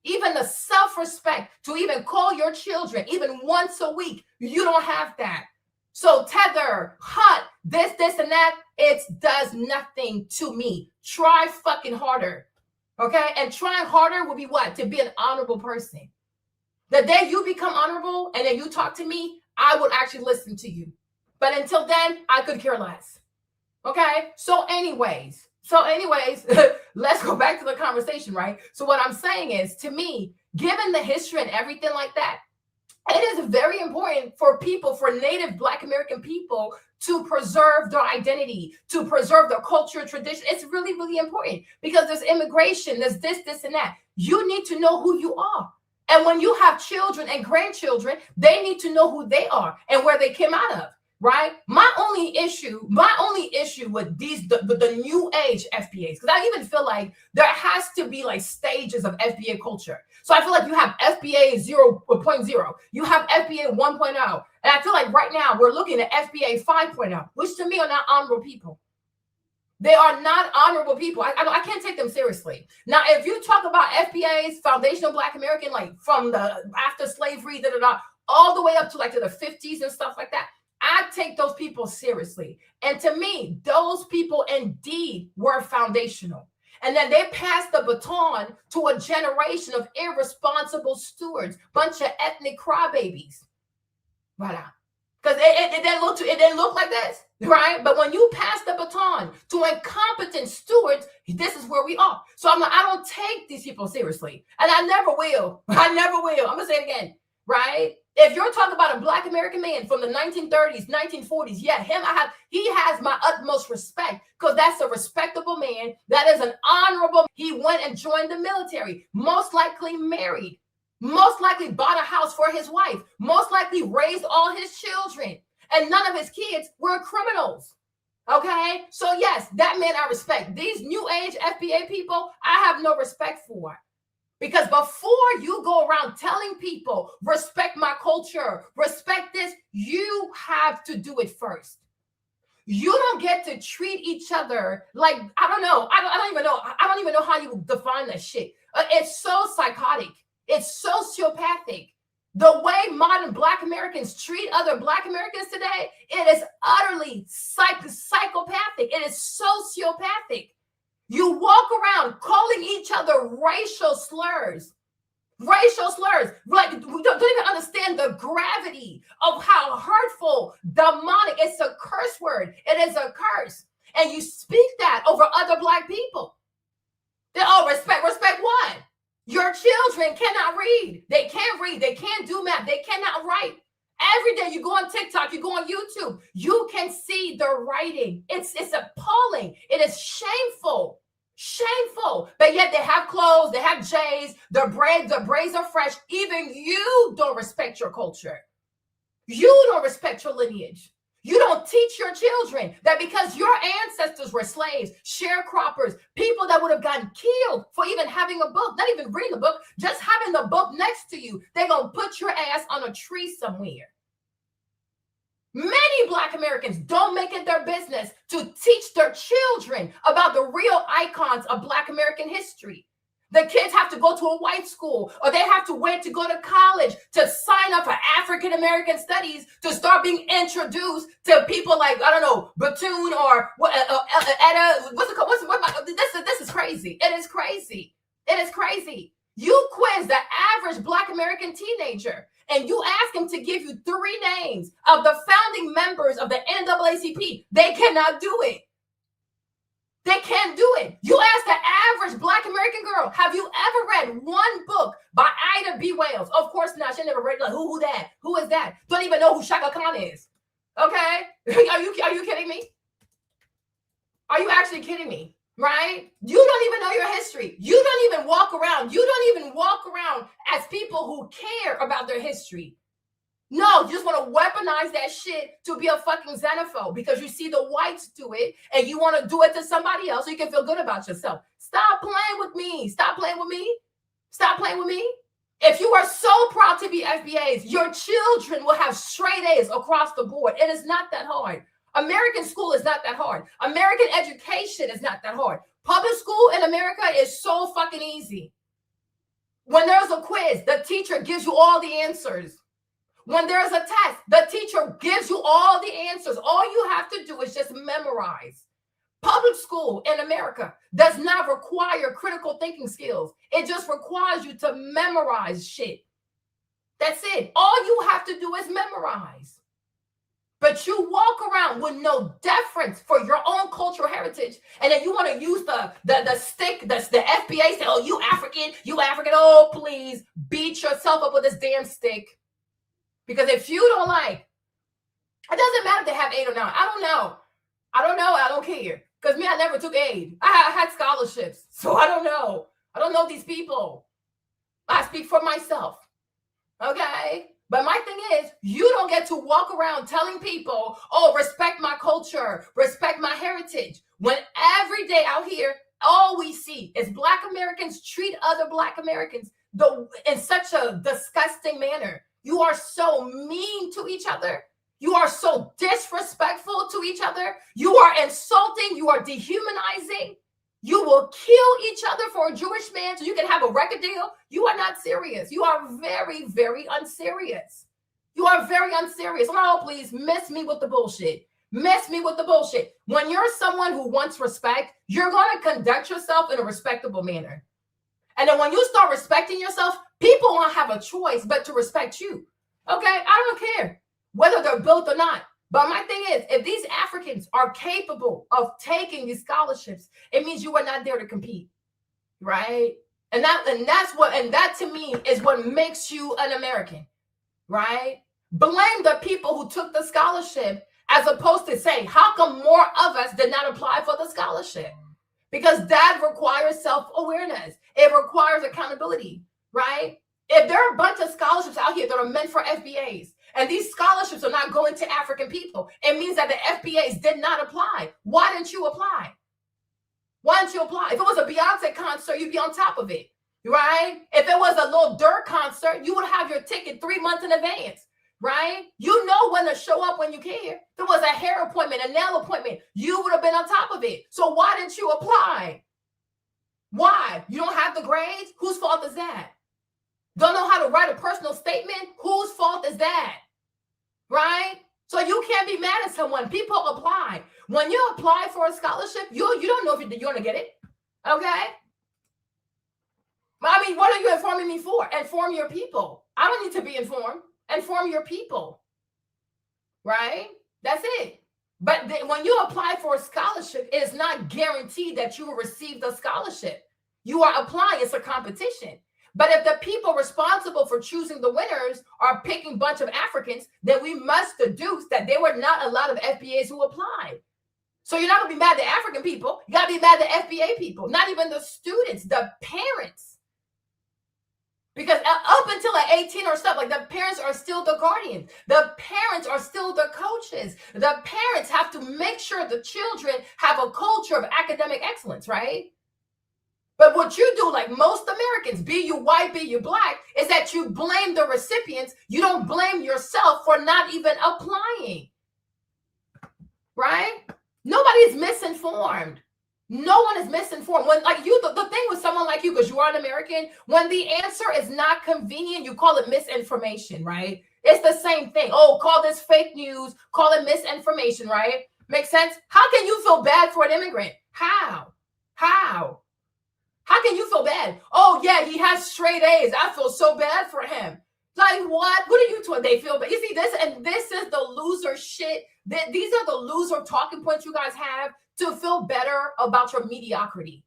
Even the self-respect to even call your children even once a week, you don't have that. So tether, hut, this, and that, it does nothing to me. Try fucking harder. Okay? And trying harder will be what? To be an honorable person. The day you become honorable and then you talk to me, I would actually listen to you. But until then, I could care less. Okay? So anyways, let's go back to the conversation, right? So what I'm saying is, to me, given the history and everything like that, it is very important for Native Black American people to preserve their identity, to preserve their culture, tradition. It's really, really important because there's immigration, there's this, and that. You need to know who you are. And when you have children and grandchildren, they need to know who they are and where they came out of. Right? My only issue with the new age FBAs, because I even feel like there has to be like stages of FBA culture. So I feel like you have FBA 0.0, you have FBA 1.0, And I feel like right now we're looking at FBA 5.0, which to me are not honorable people. They are not honorable people. I can't take them seriously. Now, if you talk about FBA's foundational Black American, like from the after slavery, all the way up to like to the 50s and stuff like that, I take those people seriously. And to me, those people indeed were foundational. And then they passed the baton to a generation of irresponsible stewards, bunch of ethnic crybabies. Voila. Because it didn't look like this, right? But when you pass the baton to incompetent stewards, this is where we are. So I don't take these people seriously. And I never will. I never will. I'm going to say it again, right? If you're talking about a Black American man from the 1930s, 1940s, yeah, he has my utmost respect because that's a respectable man. That is an honorable. He went and joined the military, most likely married. Most likely bought a house for his wife, most likely raised all his children, and none of his kids were criminals. Okay? So yes, that man I respect. These new age FBA people, I have no respect for. Because before you go around telling people, respect my culture, respect this, you have to do it first. You don't get to treat each other like, I don't know. I don't even know how you define that shit. It's so psychotic. It's sociopathic. The way modern Black Americans treat other Black Americans today, it is utterly psychopathic. It is sociopathic. You walk around calling each other racial slurs. Racial slurs. Like, we don't even understand the gravity of how hurtful, demonic. It's a curse word. It is a curse. And you speak that over other Black people. Respect what? Your children cannot read. They can't read. They can't do math. They cannot write. Every day you go on TikTok, you go on YouTube, you can see the writing. It's appalling. It is shameful. Shameful. But yet they have clothes, they have J's, the braids are fresh. Even you don't respect your culture. You don't respect your lineage. You don't teach your children that because your ancestors were slaves, sharecroppers, people that would have gotten killed for even having a book, not even reading the book, just having the book next to you, they're going to put your ass on a tree somewhere. Many Black Americans don't make it their business to teach their children about the real icons of Black American history. The kids have to go to a white school, or they have to wait to go to college to sign up for African American studies to start being introduced to people like, I don't know, Bethune or Etta. This is crazy. It is crazy. It is crazy. You quiz the average Black American teenager and you ask him to give you 3 names of the founding members of the NAACP. They cannot do it. They can't do it. You ask the average Black American girl, have you ever read one book by Ida B. Wells? Of course not. She never read, like, who that? Who is that? Don't even know who Shaka Khan is. Okay? Are you kidding me? Are you actually kidding me? Right? You don't even know your history. You don't even walk around. You don't even walk around as people who care about their history. No, you just want to weaponize that shit to be a fucking xenophobe because you see the whites do it and you want to do it to somebody else so you can feel good about yourself. Stop playing with me. Stop playing with me. Stop playing with me. If you are so proud to be FBAs, your children will have straight A's across the board. It is not that hard. American school is not that hard. American education is not that hard. Public school in America is so fucking easy. When there's a quiz, the teacher gives you all the answers. When there's a test, the teacher gives you all the answers. All you have to do is just memorize. Public school in America does not require critical thinking skills. It just requires you to memorize shit. That's it. All you have to do is memorize. But you walk around with no deference for your own cultural heritage, and then you want to use the stick, the FBA, say, oh, you African, oh, please, beat yourself up with this damn stick. Because if you don't like, it doesn't matter if they have aid or not. I don't know. I don't care. Because me, I never took aid. I had scholarships. So I don't know. I don't know these people. I speak for myself. Okay? But my thing is, you don't get to walk around telling people, oh, respect my culture, respect my heritage. When every day out here, all we see is Black Americans treat other Black Americans in such a disgusting manner. You are so mean to each other. You are so disrespectful to each other. You are insulting. You are dehumanizing. You will kill each other for a Jewish man so you can have a record deal. You are not serious. You are very, very unserious. You are very unserious. No, please miss me with the bullshit. Miss me with the bullshit. When you're someone who wants respect, you're going to conduct yourself in a respectable manner. And then when you start respecting yourself, people won't have a choice but to respect you. Okay? I don't care whether they're built or not. But my thing is, if these Africans are capable of taking these scholarships, it means you are not there to compete, right? And that to me is what makes you an American, right? Blame the people who took the scholarship as opposed to saying, how come more of us did not apply for the scholarship? Because that requires self-awareness. It requires accountability, right? If there are a bunch of scholarships out here that are meant for FBAs, and these scholarships are not going to African people, it means that the FBAs did not apply. Why didn't you apply? Why didn't you apply? If it was a Beyonce concert, you'd be on top of it, right? If it was a Lil Durk concert, you would have your ticket 3 months in advance, right? You know when to show up when you care. If it was a hair appointment, a nail appointment, you would have been on top of it. So why didn't you apply? Why? You don't have the grades? Whose fault is that? Don't know how to write a personal statement? Whose fault is that? Right? So you can't be mad at someone. People apply. When you apply for a scholarship, you don't know if you're going to get it. Okay? I mean, what are you informing me for? Inform your people. I don't need to be informed. Inform your people. Right? That's it. But when you apply for a scholarship, it is not guaranteed that you will receive the scholarship. You are applying. It's a competition. But if the people responsible for choosing the winners are picking a bunch of Africans, then we must deduce that there were not a lot of FBAs who applied. So you're not going to be mad at African people. You got to be mad at FBA people, not even the students, the parents. Because up until like 18 or stuff, like the parents are still the guardians. The parents are still the coaches. The parents have to make sure the children have a culture of academic excellence, right? But what you do, like most Americans, be you white, be you black, is that you blame the recipients. You don't blame yourself for not even applying, right? Nobody is misinformed. No one is misinformed. When like you, the thing with someone like you, because you are an American, when the answer is not convenient, you call it misinformation, right? It's the same thing. Oh, call this fake news, call it misinformation, right? Makes sense? How can you feel bad for an immigrant? How? How can you feel bad? Oh, yeah, he has straight A's. I feel so bad for him. Like, what? What are you doing? They feel bad. You see this? And this is the loser shit. These are the loser talking points you guys have to feel better about your mediocrity.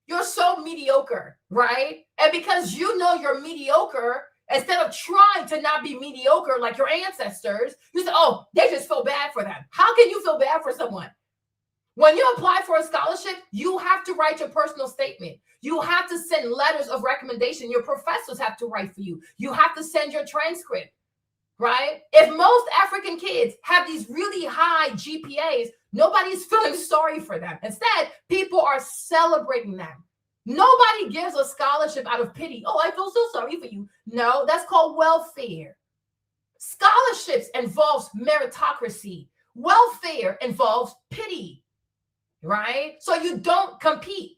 You're so mediocre, right? And because you know you're mediocre, instead of trying to not be mediocre like your ancestors, you say, oh, they just feel bad for them. How can you feel bad for someone? When you apply for a scholarship, you have to write your personal statement. You have to send letters of recommendation. Your professors have to write for you. You have to send your transcript, right? If most African kids have these really high GPAs, nobody's feeling sorry for them. Instead, people are celebrating them. Nobody gives a scholarship out of pity. Oh, I feel so sorry for you. No, that's called welfare. Scholarships involves meritocracy. Welfare involves pity. Right? So you don't compete,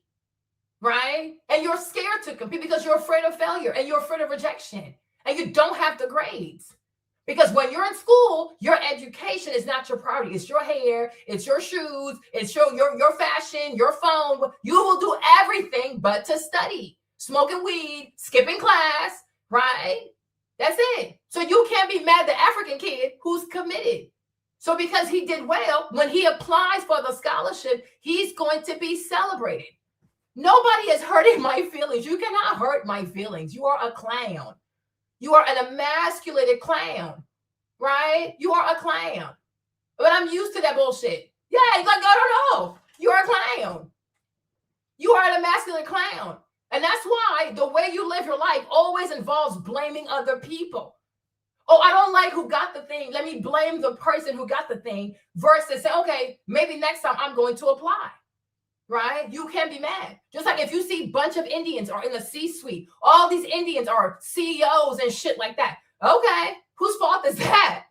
right? And you're scared to compete because you're afraid of failure and you're afraid of rejection and you don't have the grades. Because when you're in school, your education is not your priority. It's your hair, it's your shoes, it's your fashion, your phone. You will do everything but to study. Smoking weed, skipping class, right? That's it. So you can't be mad at the African kid who's committed. So because he did well, when he applies for the scholarship, he's going to be celebrated. Nobody is hurting my feelings. You cannot hurt my feelings. You are a clown. You are an emasculated clown, right? You are a clown. But I'm used to that bullshit. Yeah, like, I don't know. You are a clown. You are an emasculated clown. And that's why the way you live your life always involves blaming other people. Oh, I don't like who got the thing. Let me blame the person who got the thing versus say, okay, maybe next time I'm going to apply, right? You can't be mad. Just like if you see a bunch of Indians are in the C-suite, all these Indians are CEOs and shit like that. Okay, Whose fault is that?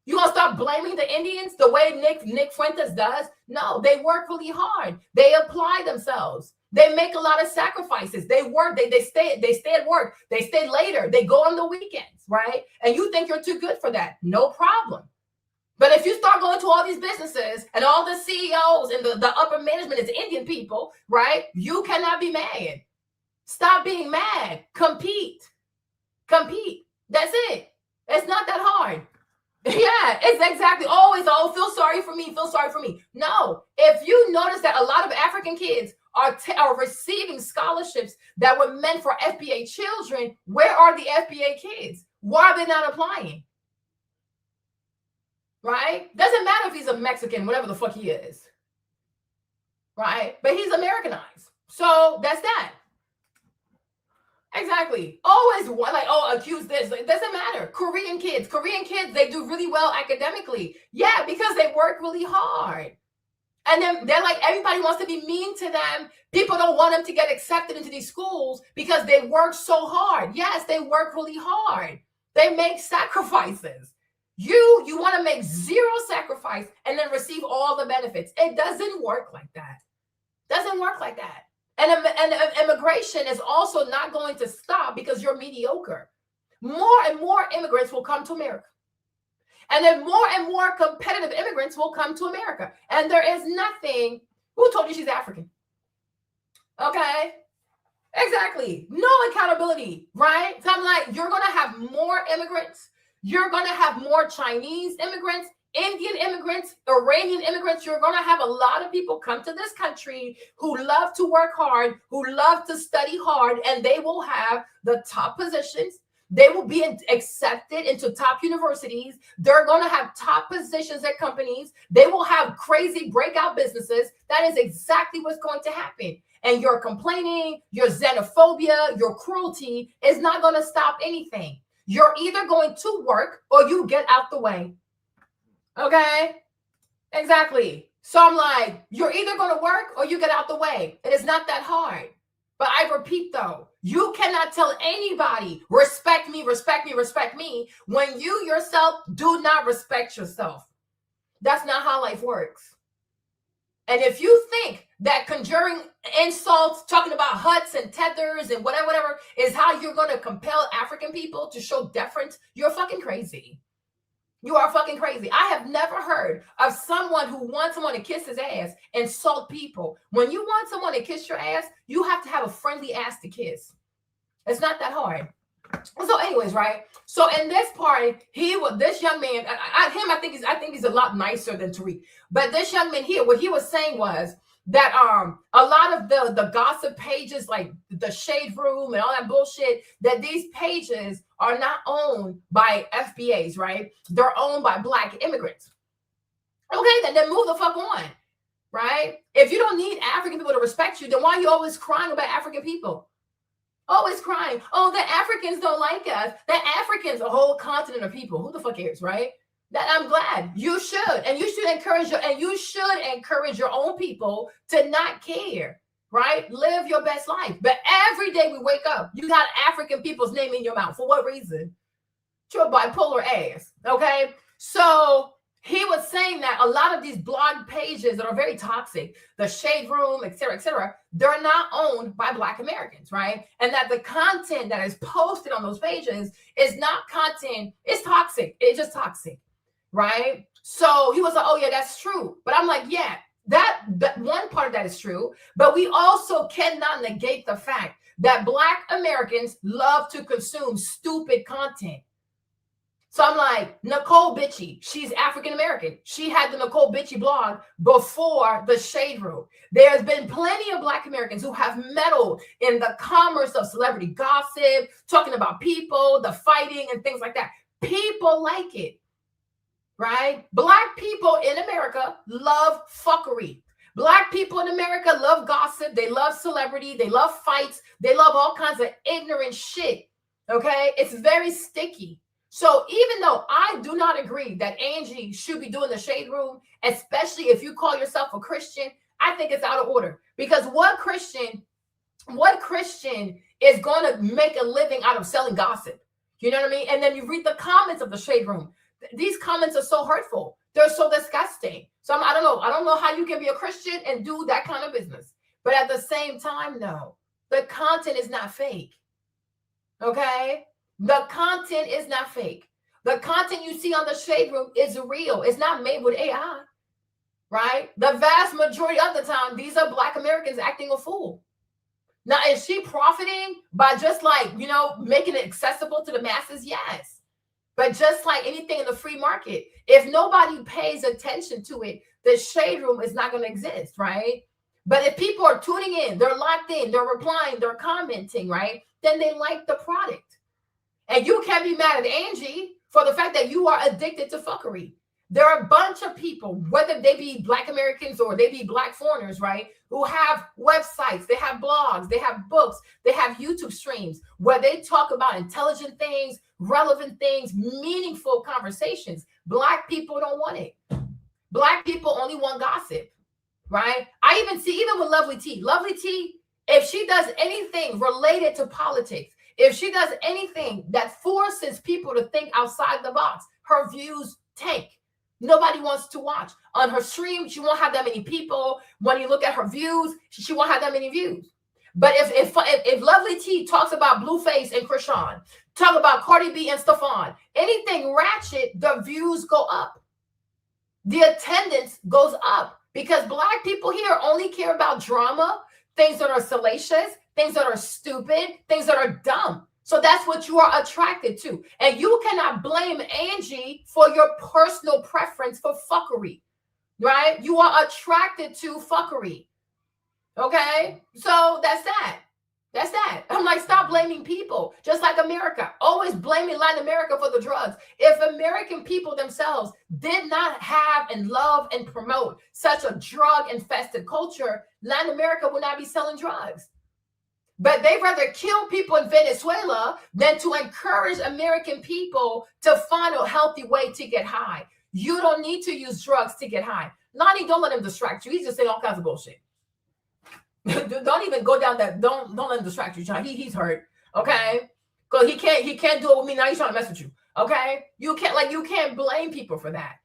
You gonna start blaming the Indians the way Nick Fuentes does? No, they work really hard. They apply themselves. They make a lot of sacrifices. They work. They stay at work. They stay later. They go on the weekends, right? And you think you're too good for that? No problem. But if you start going to all these businesses and all the CEOs and the upper management is Indian people, right? You cannot be mad. Stop being mad. Compete. That's it. It's not that hard. Yeah, it's exactly always, feel sorry for me. No, if you notice that a lot of African kids are receiving scholarships that were meant for FBA children, where are the FBA kids? Why are they not applying? Right? Doesn't matter if he's a Mexican, whatever the fuck he is. Right? But he's Americanized. So that's that. Exactly. Always accuse this. It doesn't matter. Korean kids, they do really well academically. Yeah, because they work really hard. And then they're like, everybody wants to be mean to them. People don't want them to get accepted into these schools because they work so hard. Yes, they work really hard. They make sacrifices. You want to make zero sacrifice and then receive all the benefits. It doesn't work like that. And immigration is also not going to stop because you're mediocre. More and more immigrants will come to America. And then more and more competitive immigrants will come to America. And there is nothing. Who told you she's African? Okay. Exactly. No accountability, right? So I'm like, you're going to have more immigrants. You're going to have more Chinese immigrants, Indian immigrants, Iranian immigrants. You're going to have a lot of people come to this country who love to work hard, who love to study hard, and they will have the top positions. They will be accepted into top universities. They're going to have top positions at companies. They will have crazy breakout businesses. That is exactly what's going to happen. And your complaining, your xenophobia, your cruelty is not going to stop anything. You're either going to work or you get out the way. Okay? Exactly. So I'm like, you're either going to work or you get out the way. It is not that hard. But I repeat though, you cannot tell anybody, respect me, when you yourself do not respect yourself. That's not how life works. And if you think that conjuring insults, talking about huts and tethers and whatever is how you're going to compel African people to show deference, you're fucking crazy. You are fucking crazy. I have never heard of someone who wants someone to kiss his ass insult people. When you want someone to kiss your ass, you have to have a friendly ass to kiss. It's not that hard. So anyways, right? So in this party, this young man, I think he's a lot nicer than Tariq. But this young man here, what he was saying was that a lot of the gossip pages, like the Shade Room and all that bullshit, that these pages are not owned by FBAs, right? They're owned by Black immigrants. Okay, then move the fuck on, right? If you don't need African people to respect you, then why are you always crying about African people? Always crying. Oh, the Africans don't like us. The Africans, a whole continent of people. Who the fuck cares, right? That I'm glad you should, and you should encourage your own people to not care, right? Live your best life. But every day we wake up, you got African people's name in your mouth. For what reason? You're a bipolar ass. Okay, so he was saying that a lot of these blog pages that are very toxic, the Shade Room, et cetera, they're not owned by Black Americans, right? And that the content that is posted on those pages is not content, it's toxic. It's just toxic, right? So he was like, oh yeah, that's true. But I'm like, yeah, that one part of that is true. But we also cannot negate the fact that Black Americans love to consume stupid content. So I'm like, Nicole Bitchie, she's African-American. She had the Nicole Bitchie blog before the Shade Room. There's been plenty of Black Americans who have meddled in the commerce of celebrity gossip, talking about people, the fighting and things like that. People like it, right? Black people in America love fuckery. Black people in America love gossip. They love celebrity. They love fights. They love all kinds of ignorant shit, okay? It's very sticky. So even though I do not agree that Angie should be doing the Shade Room, especially if you call yourself a Christian, I think it's out of order. Because what Christian is going to make a living out of selling gossip? You know what I mean? And then you read the comments of the shade room. These comments are so hurtful. They're so disgusting. So I don't know. I don't know how you can be a Christian and do that kind of business. But at the same time, no, the content is not fake. Okay? The content is not fake. The content you see on the shade room is real. It's not made with AI. Right? The vast majority of the time, these are Black Americans acting a fool. Now, is she profiting by just like, making it accessible to the masses? Yes. But just like anything in the free market, if nobody pays attention to it, the shade room is not going to exist, right? But if people are tuning in, they're locked in, they're replying, they're commenting, right? Then they like the product. And you can't be mad at Angie for the fact that you are addicted to fuckery. There are a bunch of people, whether they be Black Americans or they be Black foreigners, right, who have websites, they have blogs, they have books, they have YouTube streams where they talk about intelligent things, relevant things, meaningful conversations. Black people don't want it. Black people only want gossip, right? I even see, even with Lovely T, if she does anything related to politics, if she does anything that forces people to think outside the box, her views tank. Nobody wants to watch. On her stream, she won't have that many people. When you look at her views, she won't have that many views. But if Lovely T talks about Blueface and Krishan, talk about Cardi B and Stefan, anything ratchet, the views go up. The attendance goes up because Black people here only care about drama, things that are salacious, things that are stupid, things that are dumb. So that's what you are attracted to. And you cannot blame Angie for your personal preference for fuckery, right? You are attracted to fuckery. Okay? So that's that. That's that. I'm like, stop blaming people. Just like America, always blaming Latin America for the drugs. If American people themselves did not have and love and promote such a drug-infested culture, Latin America would not be selling drugs. But they'd rather kill people in Venezuela than to encourage American people to find a healthy way to get high. You don't need to use drugs to get high. Lonnie, don't let him distract you. He's just saying all kinds of bullshit. Don't even go down that. Don't let him distract you, John. He's hurt. Okay? Because he can't do it with me. Now he's trying to mess with you. Okay? You can't blame people for that.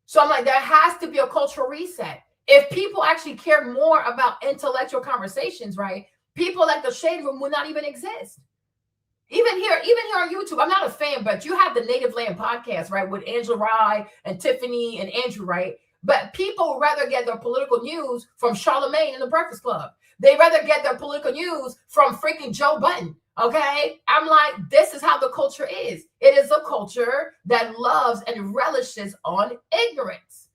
So I'm like, there has to be a cultural reset. If people actually care more about intellectual conversations, right? People like the Shade Room would not even exist. Even here on YouTube, I'm not a fan, but you have the Native Land podcast, right? With Angela Rye and Tiffany and Andrew, right? But people would rather get their political news from Charlemagne and the Breakfast Club. They'd rather get their political news from freaking Joe Budden, okay? I'm like, this is how the culture is. It is a culture that loves and relishes on ignorance,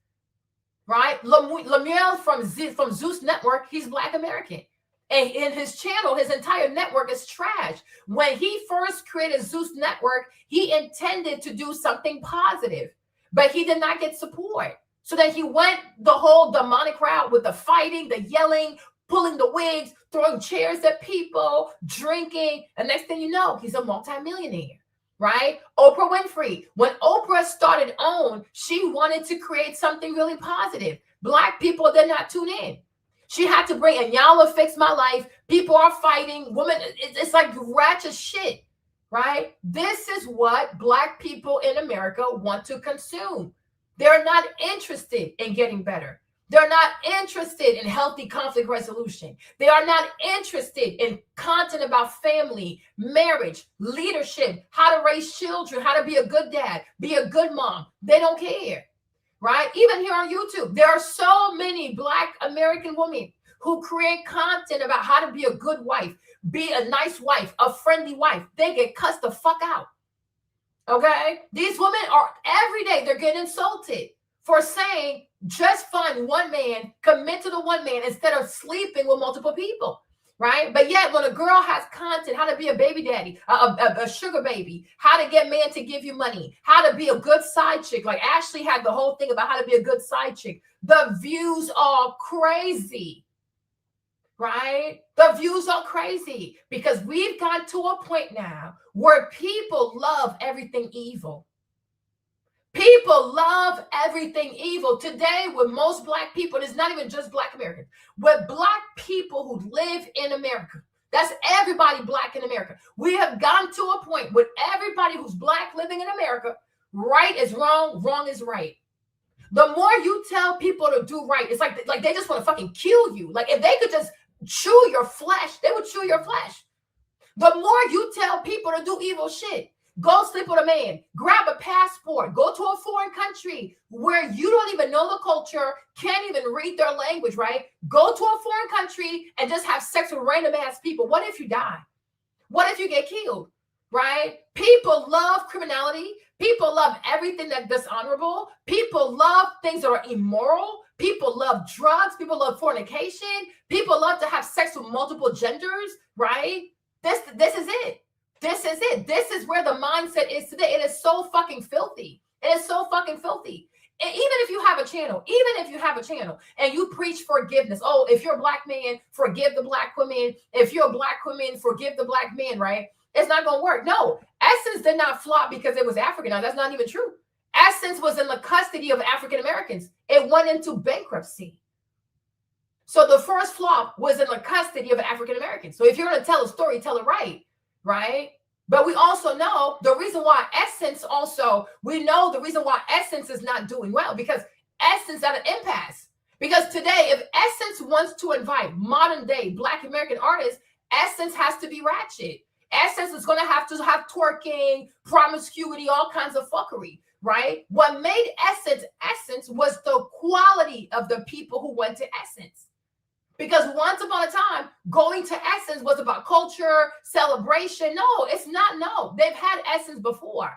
right? Lemuel from Zeus Network, he's Black American. And in his channel, his entire network is trash. When he first created Zeus Network, he intended to do something positive, but he did not get support. So then he went the whole demonic route with the fighting, the yelling, pulling the wigs, throwing chairs at people, drinking. And next thing you know, he's a multimillionaire, right? Oprah Winfrey. When Oprah started OWN, she wanted to create something really positive. Black people did not tune in. She had to bring, and y'all will fix my life. People are fighting. Women, it's like ratchet shit, right? This is what Black people in America want to consume. They're not interested in getting better. They're not interested in healthy conflict resolution. They are not interested in content about family, marriage, leadership, how to raise children, how to be a good dad, be a good mom. They don't care. Right? Even here on YouTube, there are so many Black American women who create content about how to be a good wife, be a nice wife, a friendly wife. They get cussed the fuck out. Okay? These women are every day, they're getting insulted for saying, just find one man, commit to the one man instead of sleeping with multiple people. Right? But yet when a girl has content, how to be a baby daddy, a sugar baby, how to get man to give you money, how to be a good side chick. Like Ashley had the whole thing about how to be a good side chick. The views are crazy, right? The views are crazy because we've got to a point now where people love everything evil. People love everything evil. Today, with most Black people, it's not even just Black Americans, with Black people who live in America, That's everybody black in America. We have gotten to a point with everybody who's black living in America, right is wrong, wrong is right. The more you tell people to do right, it's like they just want to fucking kill you. Like if they could just chew your flesh, they would chew your flesh. The more you tell people to do evil shit, go sleep with a man, grab a passport, go to a foreign country where you don't even know the culture, can't even read their language, right? Go to a foreign country and just have sex with random ass people. What if you die? What if you get killed, right? People love criminality. People love everything that's dishonorable. People love things that are immoral. People love drugs. People love fornication. People love to have sex with multiple genders, right? This is it. This is it. This is where the mindset is today. It is so fucking filthy. It is so fucking filthy. And even if you have a channel, and you preach forgiveness, oh, if you're a black man, forgive the black woman. If you're a black woman, forgive the black man, right? It's not going to work. No, Essence did not flop because it was African. Now, that's not even true. Essence was in the custody of African Americans. It went into bankruptcy. So the first flop was in the custody of African Americans. So if you're going to tell a story, tell it right, right? But we also know the reason why Essence is not doing well, because Essence at an impasse. Because today, if Essence wants to invite modern day Black American artists, Essence has to be ratchet. Essence is going to have twerking, promiscuity, all kinds of fuckery, right? What made Essence was the quality of the people who went to Essence. Because once upon a time, going to Essence was about culture, celebration. No, it's not. No, they've had Essence before.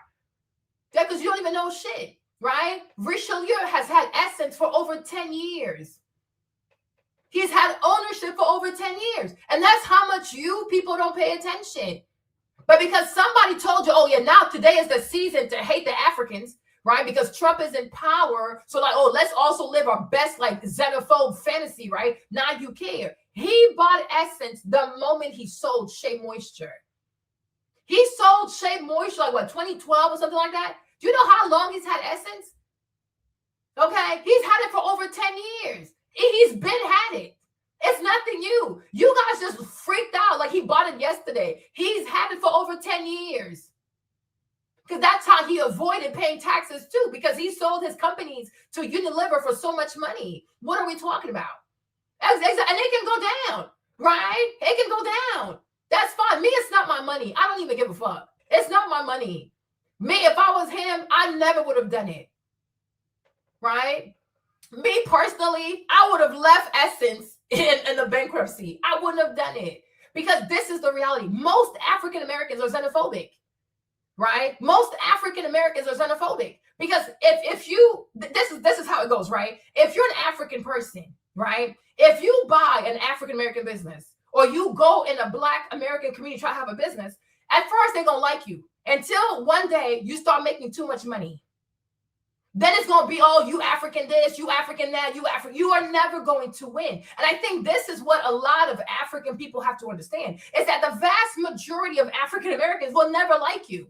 Because you don't even know shit, right? Richelieu has had Essence for over 10 years. He's had ownership for over 10 years. And that's how much you people don't pay attention. But because somebody told you, oh yeah, now today is the season to hate the Africans, right? Because Trump is in power. So like, oh, let's also live our best like xenophobe fantasy, right? Now you care. He bought Essence the moment he sold Shea Moisture. He sold Shea Moisture like what, 2012 or something like that? Do you know how long he's had Essence? Okay, he's had it for over 10 years. He's been had it. It's nothing new. You guys just freaked out like he bought it yesterday. He's had it for over 10 years. Because that's how he avoided paying taxes too, because he sold his companies to Unilever for so much money. What are we talking about? And it can go down, right? It can go down. That's fine. Me, it's not my money. I don't even give a fuck. It's not my money. Me, if I was him, I never would have done it, right? Me personally, I would have left Essence in the bankruptcy. I wouldn't have done it because this is the reality. Most African Americans are xenophobic, right? Most African Americans are xenophobic because if you, this is how it goes, right? If you're an African person, right? If you buy an African American business or you go in a Black American community, try to have a business, at first they're going to like you until one day you start making too much money. Then it's going to be, oh, you African this, you African that, you are never going to win. And I think this is what a lot of African people have to understand, is that the vast majority of African Americans will never like you.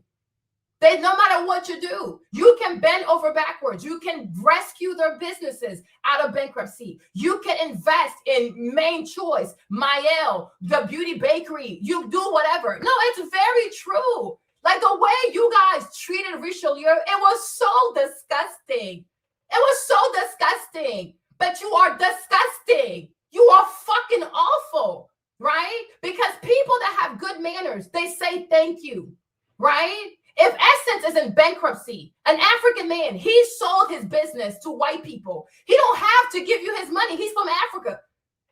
No matter what you do, you can bend over backwards. You can rescue their businesses out of bankruptcy. You can invest in Main Choice, Mael, the beauty bakery. You do whatever. No, it's very true. Like the way you guys treated Richelieu, it was so disgusting. It was so disgusting. But you are disgusting. You are fucking awful, right? Because people that have good manners, they say thank you, right? If Essence is in bankruptcy, an African man, he sold his business to white people. He don't have to give you his money. He's from Africa.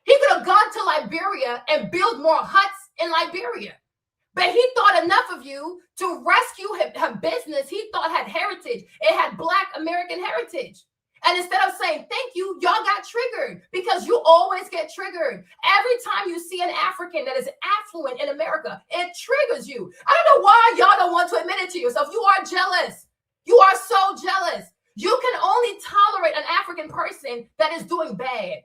He could have gone to Liberia and built more huts in Liberia. But he thought enough of you to rescue her business. He thought had heritage. It had Black American heritage. And instead of saying thank you, y'all got triggered because you always get triggered. Every time you see an African that is affluent in America, it triggers you. I don't know why y'all don't want to admit it to yourself. You are jealous. You are so jealous. You can only tolerate an African person that is doing bad.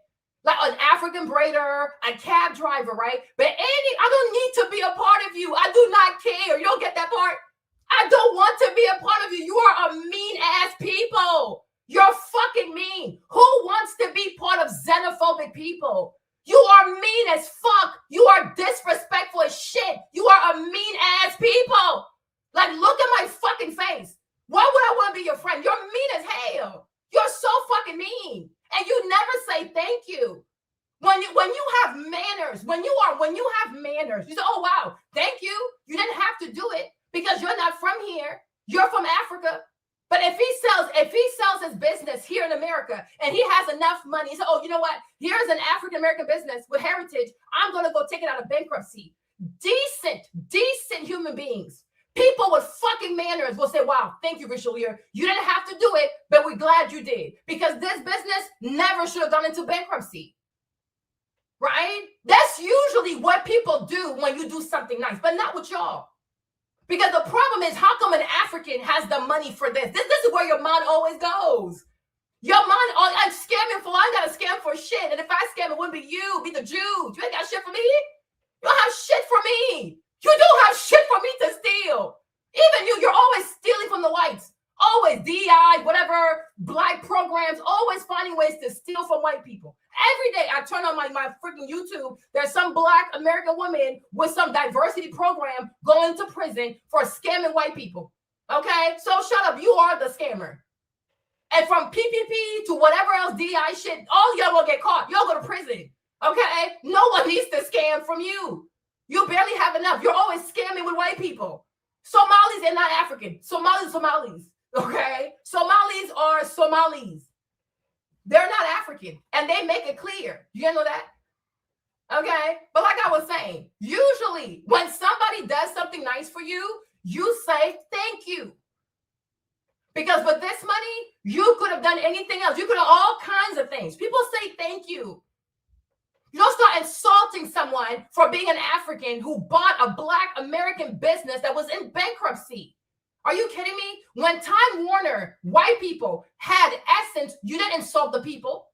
Like an African braider, a cab driver, right? But Andy, I don't need to be a part of you. I do not care. You don't get that part? I don't want to be a part of you. You are a mean-ass people. You're fucking mean. Who wants to be part of xenophobic people? You are mean as fuck. You are disrespectful as manners. When you have manners, you say, oh, wow, thank you. You didn't have to do it because you're not from here. You're from Africa. But if he sells his business here in America and he has enough money, he says, oh, you know what? Here's an African-American business with heritage. I'm going to go take it out of bankruptcy. Decent human beings. People with fucking manners will say, wow, thank you, Richelieu. You didn't have to do it, but we're glad you did. Because this business never should have gone into bankruptcy. Right? That's usually what people do when you do something nice, but not with y'all. Because the problem is, how come an African has the money for this? This is where your mind always goes. Your mind, I'm scamming for, I got to scam for shit. And if I scam, it wouldn't be you, be the Jews. You ain't got shit for me. You don't have shit for me. You don't have shit for me to steal. Even you're always stealing from the whites. Always DI, whatever, black programs, always finding ways to steal from white people. Every day I turn on my freaking YouTube, there's some black American woman with some diversity program going to prison for scamming white people. Okay? So shut up. You are the scammer. And from PPP to whatever else DI shit, all y'all will get caught. Y'all go to prison. Okay? No one needs to scam from you. You barely have enough. You're always scamming with white people. Somalis are not African. Somalis. Okay? Somalis are Somalis. They're not African. And they make it clear. You know that? Okay? But like I was saying, usually when somebody does something nice for you, you say thank you. Because with this money, you could have done anything else. You could have all kinds of things. People say thank you. You don't start insulting someone for being an African who bought a black American business that was in bankruptcy. Are you kidding me? When Time Warner, white people had Essence, you didn't insult the people.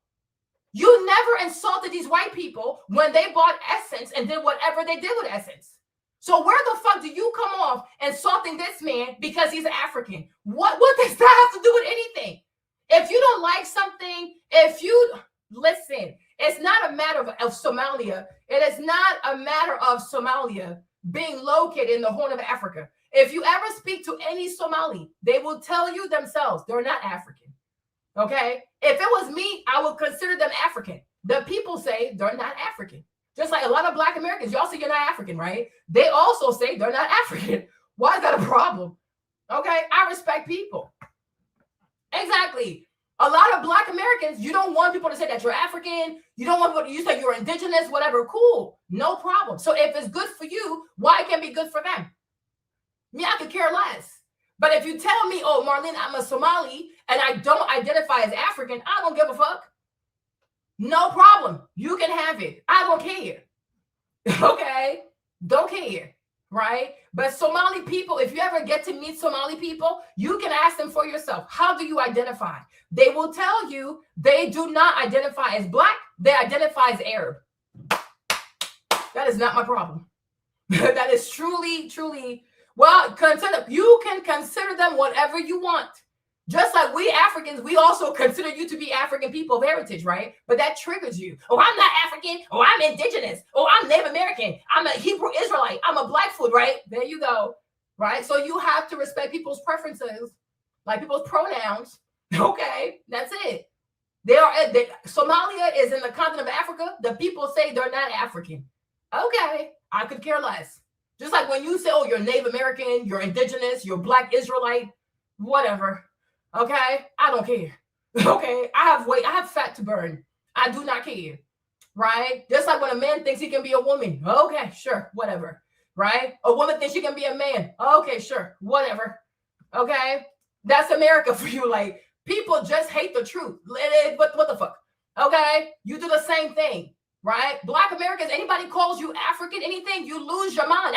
You never insulted these white people when they bought Essence and did whatever they did with Essence. So where the fuck do you come off insulting this man because he's African? What does that have to do with anything? If you don't like something, listen, it's not a matter of Somalia. It is not a matter of Somalia being located in the Horn of Africa. If you ever speak to any Somali, they will tell you themselves they're not African. Okay? If it was me, I would consider them African. The people say they're not African. Just like a lot of black Americans, y'all say you're not African, right? They also say they're not African. Why is that a problem? Okay? I respect people. Exactly. A lot of black Americans, you don't want people to say that you're African. You don't want people to, you say you're indigenous, whatever. Cool. No problem. So if it's good for you, why can't it be good for them? Me, I could care less. But if you tell me, oh, Marlene, I'm a Somali and I don't identify as African, I don't give a fuck. No problem. You can have it. I don't care. Okay? Don't care. Right? But Somali people, if you ever get to meet Somali people, you can ask them for yourself. How do you identify? They will tell you they do not identify as black. They identify as Arab. That is not my problem. That is truly, well, you can consider them whatever you want. Just like we Africans, we also consider you to be African people of heritage, right? But that triggers you. Oh, I'm not African. Oh, I'm indigenous. Oh, I'm Native American. I'm a Hebrew Israelite. I'm a Blackfoot, right? There you go, right? So you have to respect preferences, like people's pronouns. Okay, that's it. Somalia is in the continent of Africa. The people say they're not African. Okay, I could care less. Just like when you say, oh, you're Native American, you're indigenous, you're Black Israelite, whatever. Okay, I don't care. Okay, I have weight, I have fat to burn. I do not care. Right? Just like when a man thinks he can be a woman. Okay, sure, whatever. Right? A woman thinks she can be a man. Okay, sure, whatever. Okay, that's America for you. Like, people just hate the truth. What the fuck? Okay, you do the same thing. Right? Black Americans, anybody calls you African, anything, you lose your mind.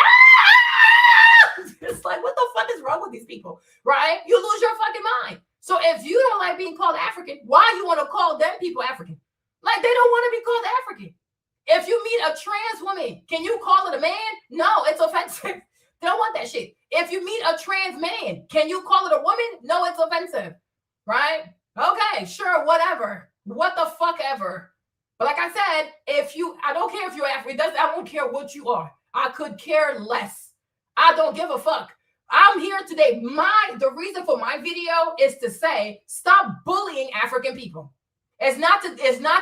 It's like, what the fuck is wrong with these people? Right? You lose your fucking mind. So if you don't like being called African, why you want to call them people African? Like, they don't want to be called African. If you meet a trans woman, can you call it a man? No, it's offensive. They don't want that shit. If you meet a trans man, can you call it a woman? No, it's offensive. Right? Okay, sure, whatever. What the fuck ever. But like I said, I don't care if you're African. I don't care what you are. I could care less. I don't give a fuck. I'm here today. The reason for my video is to say, stop bullying African people. It's not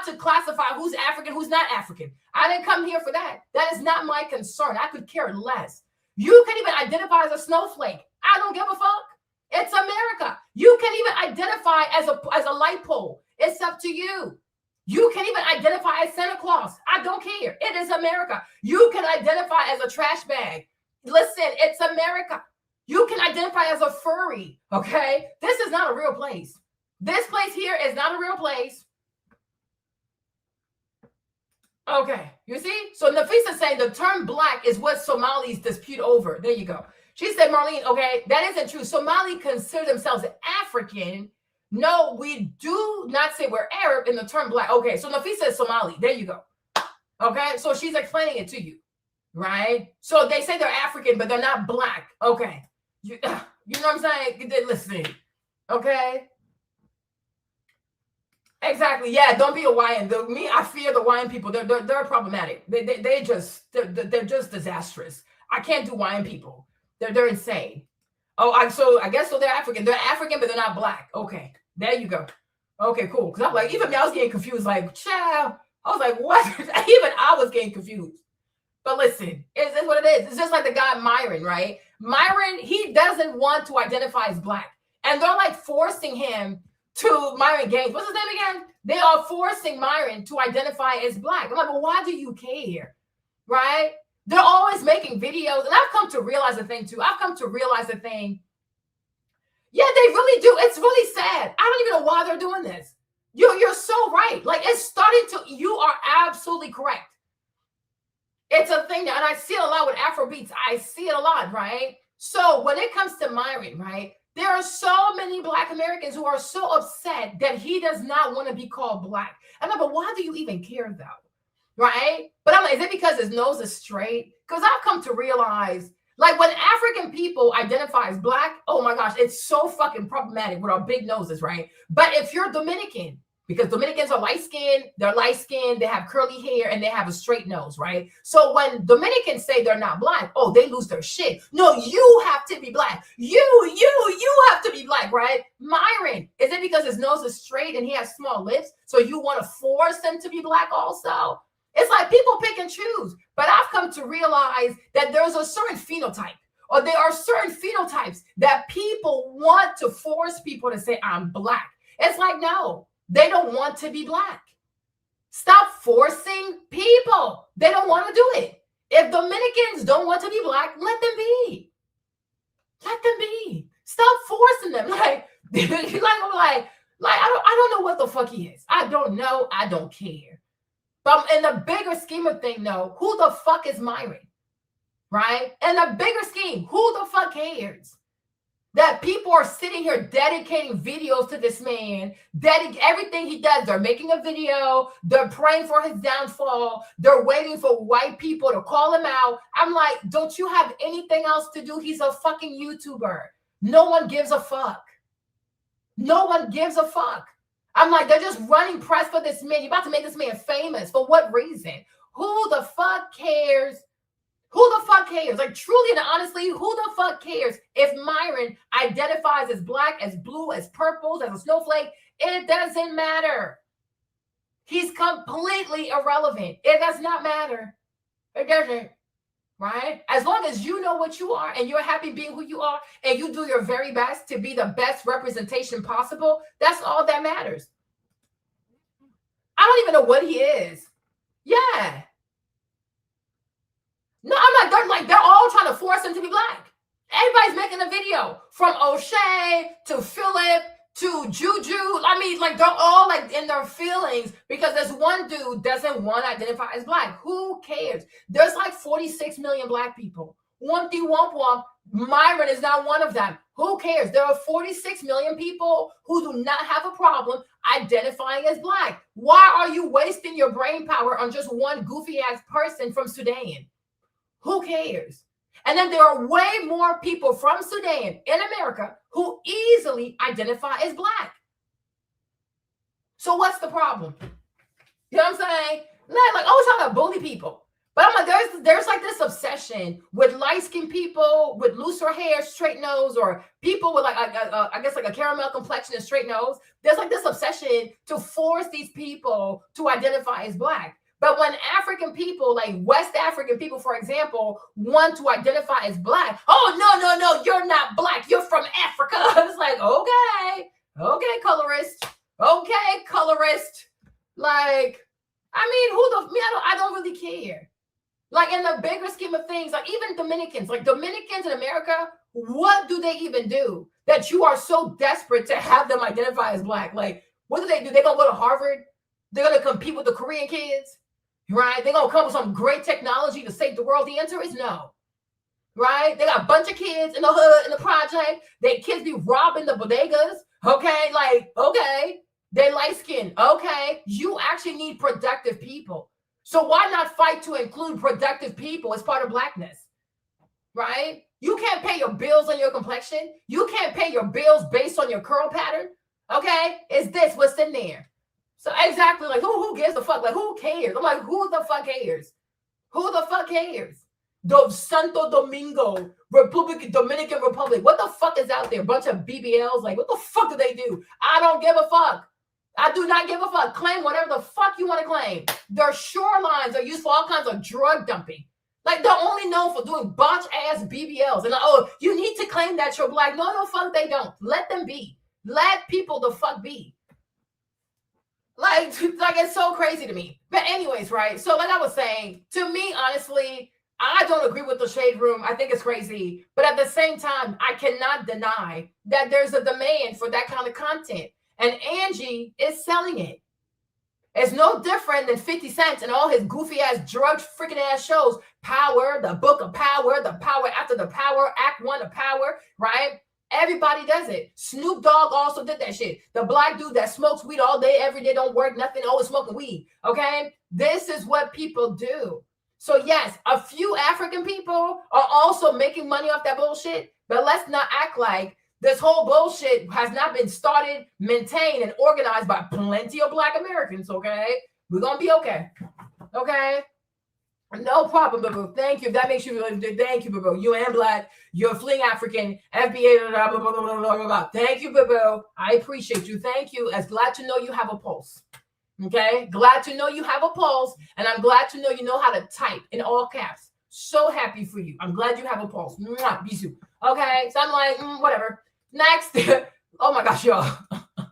to classify who's African, who's not African. I didn't come here for that. That is not my concern. I could care less. You can even identify as a snowflake. I don't give a fuck. It's America. You can even identify as a light pole. It's up to you. You can even identify as Santa Claus. I don't care. It is America. You can identify as a trash bag. Listen, it's America. You can identify as a furry, okay? This is not a real place. This place here is not a real place. Okay, you see? So Nafisa's saying the term black is what Somalis dispute over. There you go. She said, Marlene, okay, that isn't true. Somali consider themselves African. No, we do not say we're Arab in the term black. Okay, so Nafisa is Somali. There you go. Okay, so she's explaining it to you, right? So they say they're African, but they're not black. Okay, you know what I'm saying? Listen, okay? Exactly. Yeah, don't be a Hawaiian. I fear the Hawaiian people. They're problematic. They're just disastrous. I can't do Hawaiian people. They're insane. Oh, I guess they're African. They're African, but they're not black. Okay, there you go. Okay, cool. Because I'm like, even me, I was getting confused. Like, child. I was like, what? Even I was getting confused. But listen, it's what it is. It's just like the guy Myron, right? Myron, he doesn't want to identify as black. And they're like forcing him to Myron Gaines. What's his name again? They are forcing Myron to identify as black. I'm like, well, why do you care? Right? They're always making videos. And I've come to realize a thing too. Yeah, they really do. It's really sad. I don't even know why they're doing this. You're so right. Like, it's starting to, you are absolutely correct. It's a thing that, and I see it a lot with Afrobeats. I see it a lot, right? So when it comes to Myron, right, there are so many Black Americans who are so upset that he does not want to be called Black. I'm like, but why do you even care though? Right? But I'm like, is it because his nose is straight? Because I've come to realize, like, when African people identify as Black, oh my gosh, it's so fucking problematic with our big noses, right? But if you're Dominican, because Dominicans are light-skinned, they have curly hair, and they have a straight nose, right? So when Dominicans say they're not Black, oh, they lose their shit. No, you have to be Black. You have to be Black, right? Myron, is it because his nose is straight and he has small lips, so you want to force him to be Black also? It's like people pick and choose. But I've come to realize that there's a certain phenotype, or there are certain phenotypes that people want to force people to say, I'm Black. It's like, no, they don't want to be Black. Stop forcing people. They don't want to do it. If Dominicans don't want to be Black, let them be. Let them be. Stop forcing them. Like I don't know what the fuck he is. I don't know. I don't care. But in the bigger scheme of things, no, who the fuck is Myron? Right? In the bigger scheme, who the fuck cares? That people are sitting here dedicating videos to this man, everything he does. They're making a video. They're praying for his downfall. They're waiting for white people to call him out. I'm like, don't you have anything else to do? He's a fucking YouTuber. No one gives a fuck. No one gives a fuck. I'm like, they're just running press for this man. You're about to make this man famous. For what reason? Who the fuck cares? Who the fuck cares? Like, truly and honestly, who the fuck cares if Myron identifies as Black, as blue, as purple, as a snowflake? It doesn't matter. He's completely irrelevant. It does not matter. It doesn't. Right? As long as you know what you are and you're happy being who you are and you do your very best to be the best representation possible, that's all that matters. I don't even know what he is. Yeah. No, I'm like, they're all trying to force him to be Black. Everybody's making a video from O'Shea to Philip to Juju. I mean, like, they're all like in their feelings because this one dude doesn't want to identify as Black. Who cares? There's like 46 million Black people. Wumpty wump wump. Myron is not one of them. Who cares? There are 46 million people who do not have a problem identifying as Black. Why are you wasting your brain power on just one goofy ass person from Sudan? Who cares? And then there are way more people from Sudan in America who easily identify as Black. So what's the problem? You know what I'm saying? Like, oh, trying to bully people. But I'm like, there's like this obsession with light-skinned people with looser hair, straight nose, or people with like I guess like a caramel complexion and straight nose. There's like this obsession to force these people to identify as Black. But when African people, like West African people, for example, want to identify as Black, oh, no, you're not Black. You're from Africa. It's like, okay, colorist. Okay, colorist. Like, I mean, I don't really care. Like in the bigger scheme of things, like even Dominicans in America, what do they even do that you are so desperate to have them identify as Black? Like, what do? They're going to go to Harvard? They're going to compete with the Korean kids, right? They're going to come with some great technology to save the world. The answer is no, right? They got a bunch of kids in the hood, in the project. They kids be robbing the bodegas, okay? Like, okay, they light skinned, okay? You actually need productive people. So why not fight to include productive people as part of Blackness, right? You can't pay your bills on your complexion. You can't pay your bills based on your curl pattern, okay? It's this, what's in there. So exactly, like, who gives a fuck? Like, who cares? I'm like, who the fuck cares? Who the fuck cares? The Santo Domingo Dominican Republic. What the fuck is out there? A bunch of BBLs. Like, what the fuck do they do? I don't give a fuck. I do not give a fuck. Claim whatever the fuck you want to claim. Their shorelines are used for all kinds of drug dumping. Like, they're only known for doing botch-ass BBLs. And, oh, you need to claim that you're Black. No, fuck, they don't. Let them be. Let people the fuck be. Like it's so crazy to me. But anyways, right? So like I was saying, to me, honestly, I don't agree with the shade room. I think it's crazy. But at the same time, I cannot deny that there's a demand for that kind of content. And Angie is selling it. It's no different than 50 Cent and all his goofy ass drug freaking ass shows. Power, the Book of Power, the Power After the Power, Act 1 of Power, right? Everybody does it. Snoop Dogg also did that shit. The Black dude that smokes weed all day, every day, don't work, nothing, always smoking weed. Okay? This is what people do. So yes, a few African people are also making money off that bullshit, but let's not act like this whole bullshit has not been started, maintained, and organized by plenty of Black Americans, okay? We're going to be okay, okay? No problem, boo-boo. Thank you. That makes you really, thank you, boo-boo. You am Black. You're a fleeing African, FBA, blah, blah, blah, blah, blah, blah, blah. Thank you, boo-boo. I appreciate you. Thank you. As glad to know you have a pulse, okay? Glad to know you have a pulse, and I'm glad to know you know how to type in all caps. So happy for you. I'm glad you have a pulse. Mwah, bisou. Okay? So I'm like, whatever. Next. Oh my gosh, y'all.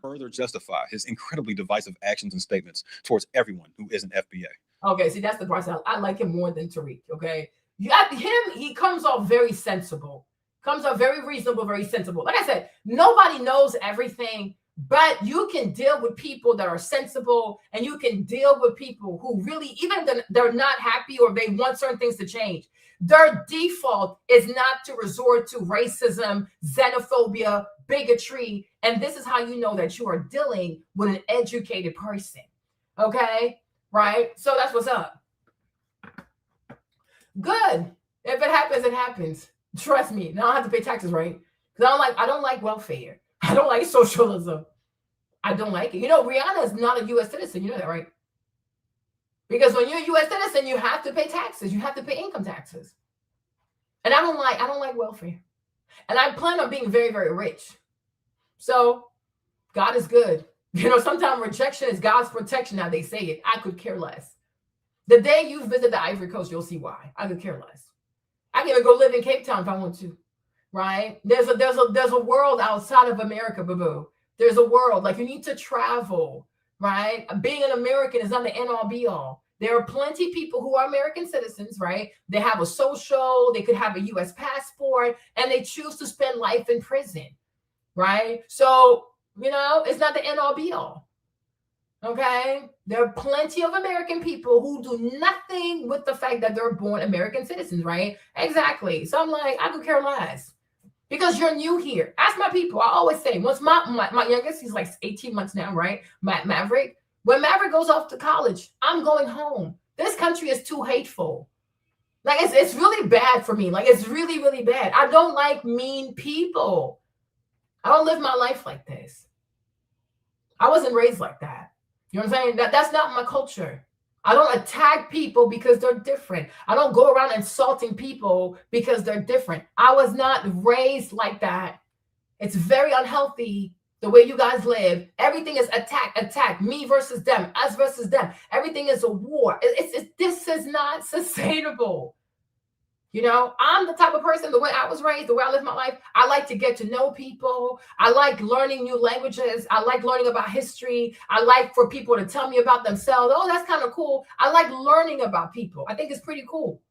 Further justify his incredibly divisive actions and statements towards everyone who isn't FBA. Okay, see, that's the part. I like him more than Tariq, okay? He comes off very sensible. Comes off very reasonable, very sensible. Like I said, nobody knows everything, but you can deal with people that are sensible, and you can deal with people who really, even if they're not happy or they want certain things to change, their default is not to resort to racism, xenophobia, bigotry. And this is how you know that you are dealing with an educated person. Okay? Right? So that's what's up. Good. If it happens, it happens. Trust me. Now I have to pay taxes, right? Because I don't like welfare. I don't like socialism. I don't like it. You know, Rihanna is not a U.S. citizen. You know that, right? Because when you're a U.S. citizen, you have to pay taxes. You have to pay income taxes. And I don't like welfare. And I plan on being very, very rich. So God is good. You know, sometimes rejection is God's protection. Now they say it. I could care less. The day you visit the Ivory Coast, you'll see why. I could care less. I can even go live in Cape Town if I want to. Right? There's a world outside of America, boo-boo. There's a world. Like, you need to travel. Right? Being an American is not the end all be all. There are plenty of people who are American citizens, right? They have a social, they could have a U.S. passport, and they choose to spend life in prison, right? So, you know, it's not the end all be all, okay? There are plenty of American people who do nothing with the fact that they're born American citizens, right? Exactly. So I'm like, I could care less because you're new here. Ask my people. I always say, once my youngest, he's like 18 months now, right? Maverick. When Maverick goes off to college, I'm going home. This country is too hateful. Like, it's really bad for me. Like, it's really, really bad. I don't like mean people. I don't live my life like this. I wasn't raised like that. You know what I'm saying? That's not my culture. I don't attack people because they're different. I don't go around insulting people because they're different. I was not raised like that. It's very unhealthy the way you guys live. Everything is attack, me versus them, us versus them. Everything is a war. This is not sustainable. You know, I'm the type of person, the way I was raised, the way I live my life, I like to get to know people. I like learning new languages. I like learning about history. I like for people to tell me about themselves. Oh, that's kind of cool. I like learning about people. I think it's pretty cool,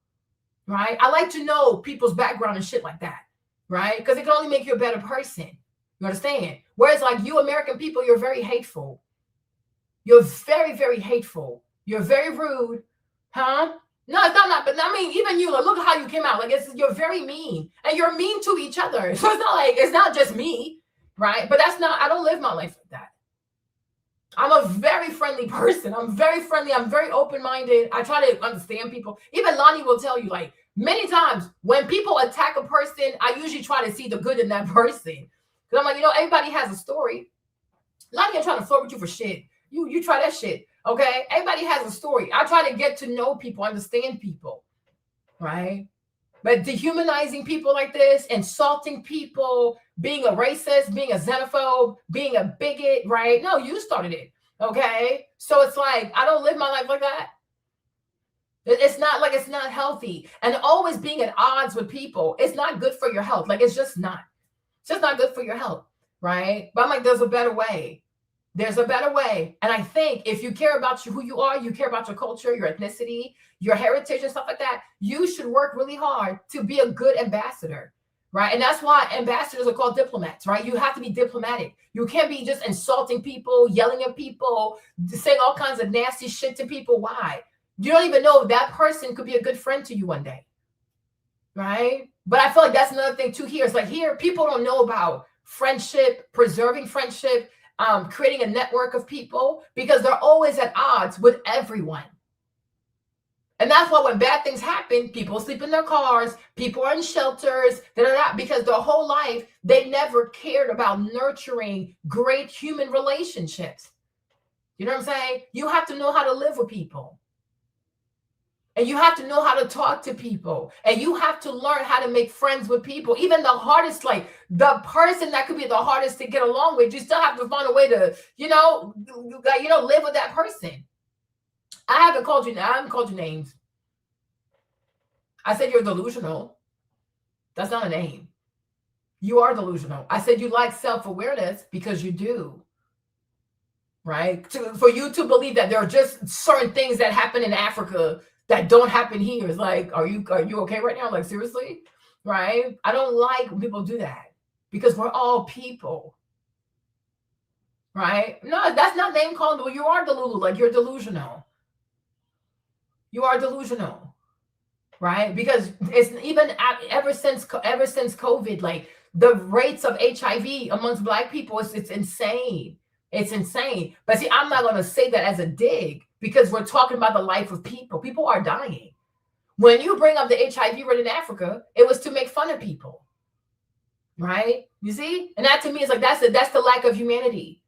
right? I like to know people's background and shit like that, right? Because it can only make you a better person. You understand? Whereas like you American people, you're very hateful. You're very, very hateful. You're very rude, huh? No, it's not. But I mean, even you, like, look at how you came out. Like, you're very mean, and you're mean to each other. So it's not like it's not just me, right? But that's not. I don't live my life like that. I'm a very friendly person. I'm very friendly. I'm very open-minded. I try to understand people. Even Lonnie will tell you, like, many times when people attack a person, I usually try to see the good in that person. Because I'm like, you know, everybody has a story. Lonnie ain't trying to flirt with you for shit. You try that shit. Okay, everybody has a story. I try to get to know people, understand people, right? But dehumanizing people like this, insulting people, being a racist, being a xenophobe, being a bigot, right? No, you started it, okay? So it's like, I don't live my life like that. It's not like, it's not healthy. And always being at odds with people, it's not good for your health. Like, it's just not. It's just not good for your health, right? But I'm like, there's a better way. There's a better way. And I think if you care about who you are, you care about your culture, your ethnicity, your heritage and stuff like that, you should work really hard to be a good ambassador, right? And that's why ambassadors are called diplomats, right? You have to be diplomatic. You can't be just insulting people, yelling at people, saying all kinds of nasty shit to people. Why? You don't even know if that person could be a good friend to you one day, right? But I feel like that's another thing too here. It's like here, people don't know about friendship, preserving friendship, creating a network of people because they're always at odds with everyone. And that's why when bad things happen, people sleep in their cars, people are in shelters, because their whole life, they never cared about nurturing great human relationships. You know what I'm saying? You have to know how to live with people. And you have to know how to talk to people. And you have to learn how to make friends with people. Even the hardest, like the person that could be the hardest to get along with, you still have to find a way to, live with that person. I haven't called you names. I said you're delusional. That's not a name. You are delusional. I said you like self-awareness because you do. Right? For you to believe that there are just certain things that happen in Africa that don't happen here. Is like, are you okay right now? Like, seriously? Right? I don't like when people do that because we're all people. Right? No, that's not name calling. You are delulu. Like, you're delusional. You are delusional. Right? Because it's even ever since COVID, like the rates of HIV amongst Black people, it's insane. It's insane. But see, I'm not going to say that as a dig because we're talking about the life of people. People are dying. When you bring up the HIV rate in Africa, it was to make fun of people. Right? You see? And that to me is like, that's the lack of humanity.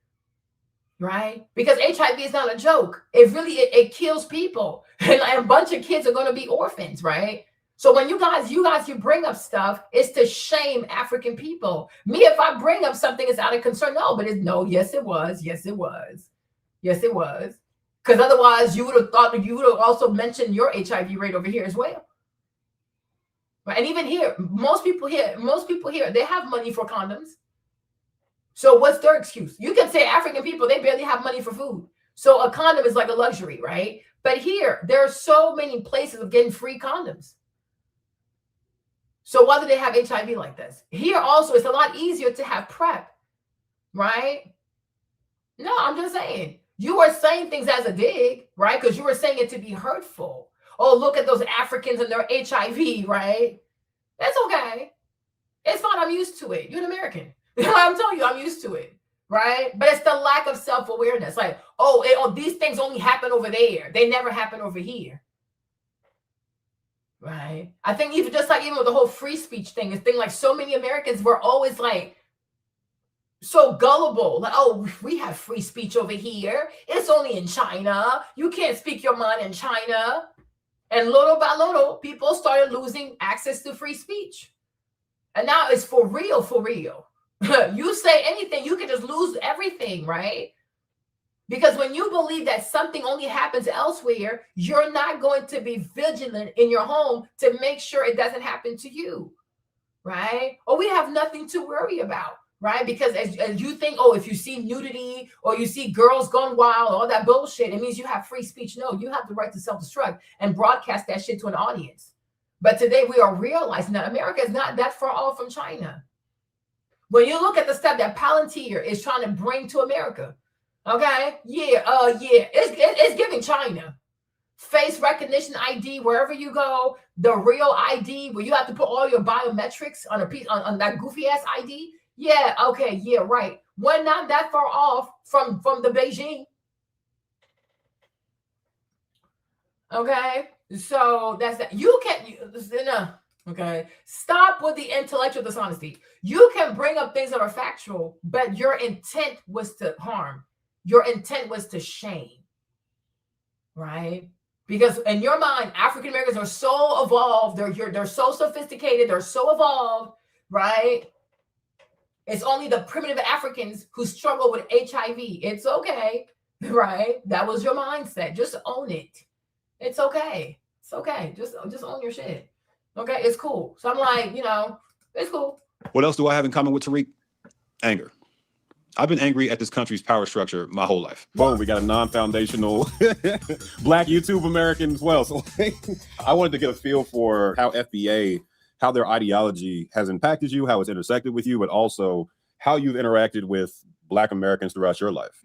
Right? Because HIV is not a joke. It kills people. And a bunch of kids are going to be orphans, right? So when you bring up stuff, it's to shame African people. Me, if I bring up something, it's out of concern. No, but yes, it was. Yes, it was. Yes, it was. Because otherwise, you would have thought that you would have also mentioned your HIV rate over here as well. Right? And even here, most people here, they have money for condoms. So what's their excuse? You can say African people, they barely have money for food. So a condom is like a luxury, right? But here, there are so many places of getting free condoms. So why do they have HIV like this? Here also, it's a lot easier to have PrEP, right? No, I'm just saying. You are saying things as a dig, right? Because you were saying it to be hurtful. Oh, look at those Africans and their HIV, right? That's okay. It's fine. I'm used to it. You're an American. I'm telling you, I'm used to it, right? But it's the lack of self-awareness. Like, these things only happen over there. They never happen over here. Right? I think even with the whole free speech thing, like so many Americans were always like so gullible. Like, oh, we have free speech over here. It's only in China. You can't speak your mind in China. And little by little, people started losing access to free speech. And now it's for real, for real. You say anything, you can just lose everything, right? Because when you believe that something only happens elsewhere, you're not going to be vigilant in your home to make sure it doesn't happen to you, right? Or we have nothing to worry about, right? Because as you think, oh, if you see nudity or you see girls gone wild, all that bullshit, it means you have free speech. No, you have the right to self-destruct and broadcast that shit to an audience. But today we are realizing that America is not that far off from China. When you look at the stuff that Palantir is trying to bring to America, okay, it's giving China. Face recognition ID wherever you go, the real ID where you have to put all your biometrics on a piece on that goofy ass ID. Yeah, okay, yeah, right. We're not that far off from the Beijing. Okay, so that's that. Okay, stop with the intellectual dishonesty. You can bring up things that are factual, but your intent was to harm. Your intent was to shame, right? Because in your mind, African Americans are so evolved. They're so sophisticated. They're so evolved, right? It's only the primitive Africans who struggle with HIV. It's okay, right? That was your mindset. Just own it. It's okay. It's okay. Just own your shit. Okay, it's cool. So I'm like, it's cool. What else do I have in common with Tariq? Anger. I've been angry at this country's power structure my whole life. Boom, we got a non-foundational Black YouTube American as well. So I wanted to get a feel for how FBA, how their ideology has impacted you, how it's intersected with you, but also how you've interacted with Black Americans throughout your life.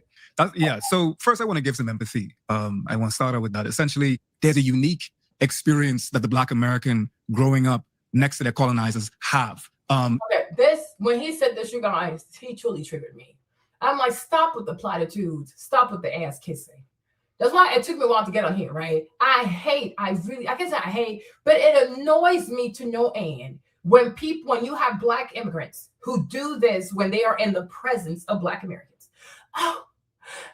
So first I want to give some empathy. I want to start out with that. Essentially, there's a unique experience that the Black American growing up next to their colonizers have. Okay, when he said this, you guys, he truly triggered me. I'm like, stop with the platitudes. Stop with the ass kissing. That's why it took me a while to get on here, right? I hate, but it annoys me to no end when you have Black immigrants who do this when they are in the presence of Black Americans. Oh,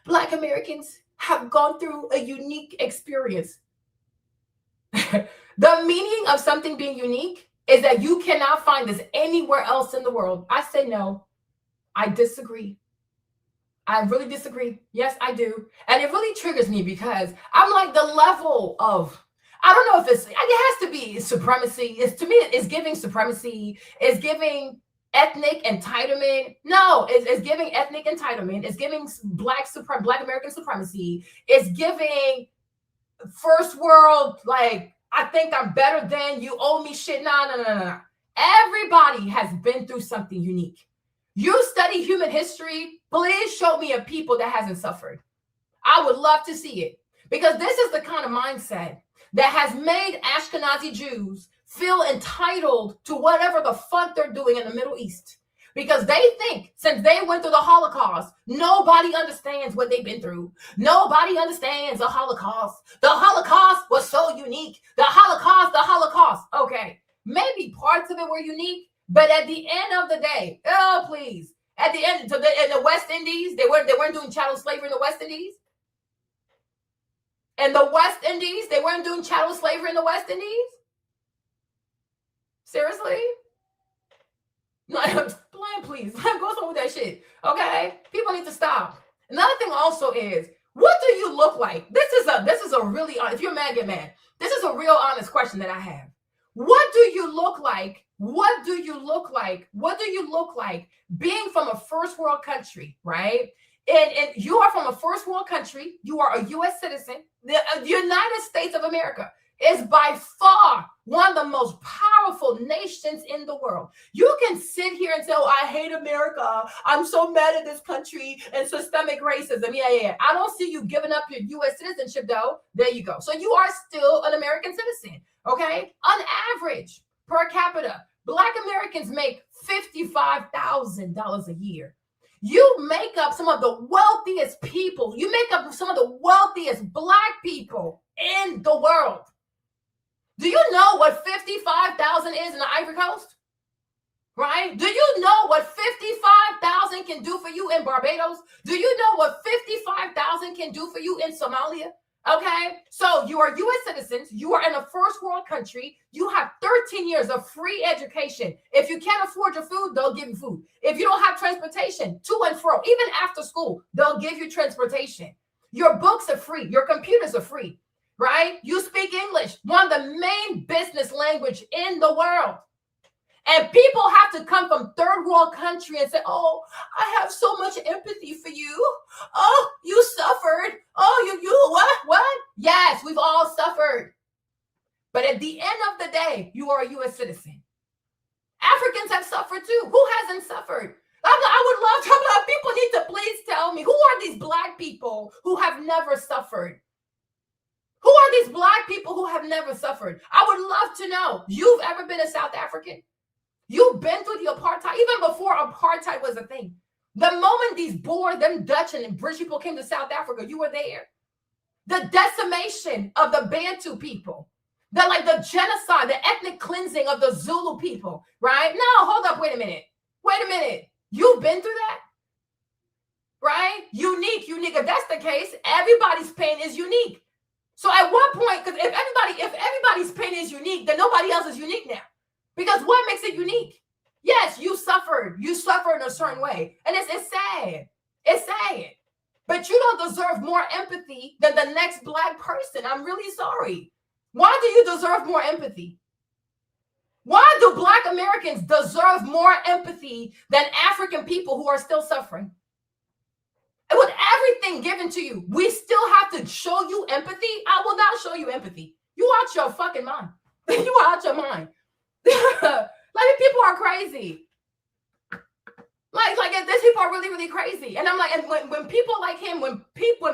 Black Americans have gone through a unique experience. The meaning of something being unique is that you cannot find this anywhere else in the world. I say no. I disagree. I really disagree. Yes, I do. And it really triggers me because I'm like the level of, I don't know if it has to be supremacy. To me, it's giving supremacy. It's giving ethnic entitlement. No, it's giving ethnic entitlement. It's giving Black American supremacy. It's giving first world, like, I think I'm better than you, owe me shit. No. Everybody has been through something unique. You study human history, please show me a people that hasn't suffered. I would love to see it, because this is the kind of mindset that has made Ashkenazi Jews feel entitled to whatever the fuck they're doing in the Middle East. Because they think since they went through the Holocaust, nobody understands what they've been through. Nobody understands the Holocaust. The Holocaust was so unique. The Holocaust. Okay, maybe parts of it were unique, but at the end of the day, oh please, at the end, in the West Indies, they weren't doing chattel slavery in the West Indies. In the West Indies, they weren't doing chattel slavery in the West Indies. Seriously? Please, go on with that shit. Okay, people need to stop. Another thing also is, what do you look like? This is a really, if you're mad, get mad. This is a real honest question that I have. What do you look like? What do you look like? What do you look like being from a first world country, right? And you are from a first world country. You are a U.S. citizen. The United States of America is by far one of the most powerful nations in the world. You can sit here and say, oh, I hate America. I'm so mad at this country and systemic racism. Yeah. I don't see you giving up your U.S. citizenship, though. There you go. So you are still an American citizen, okay? On average, per capita, Black Americans make $55,000 a year. You make up some of the wealthiest people. You make up some of the wealthiest Black people in the world. Do you know what 55,000 is in the Ivory Coast? right? Do you know what 55,000 can do for you in Barbados? Do you know what 55,000 can do for you in Somalia? Okay, so you are U.S. citizens. You are in a first world country. You have 13 years of free education. If you can't afford your food, they'll give you food. If you don't have transportation to and fro, even after school, they'll give you transportation. Your books are free. Your computers are free, right? You speak English, one of the main business language in the world. And people have to come from third world country and say, oh, I have so much empathy for you. Oh, you suffered. Oh, you what? Yes, we've all suffered. But at the end of the day, you are a U.S. citizen. Africans have suffered too. Who hasn't suffered? I would love to, people need to please tell me, who are these Black people who have never suffered? Who are these Black people who have never suffered? I would love to know. You've ever been a South African? You've been through the apartheid, even before apartheid was a thing. The moment these Boers, them Dutch and British people came to South Africa, you were there. The decimation of the Bantu people, the genocide, the ethnic cleansing of the Zulu people, right? No, hold up, wait a minute. You've been through that, right? Unique. If that's the case, everybody's pain is unique. So at what point, because if everybody's pain is unique, then nobody else is unique now. Because what makes it unique? Yes, you suffered. You suffered in a certain way. And it's sad. It's sad. But you don't deserve more empathy than the next Black person. I'm really sorry. Why do you deserve more empathy? Why do Black Americans deserve more empathy than African people who are still suffering? And with everything given to you, we still have to show you empathy? I will not show you empathy. You out your fucking mind. You are out your mind. People are crazy. These people are really, really crazy. And I'm like, and when people like him, when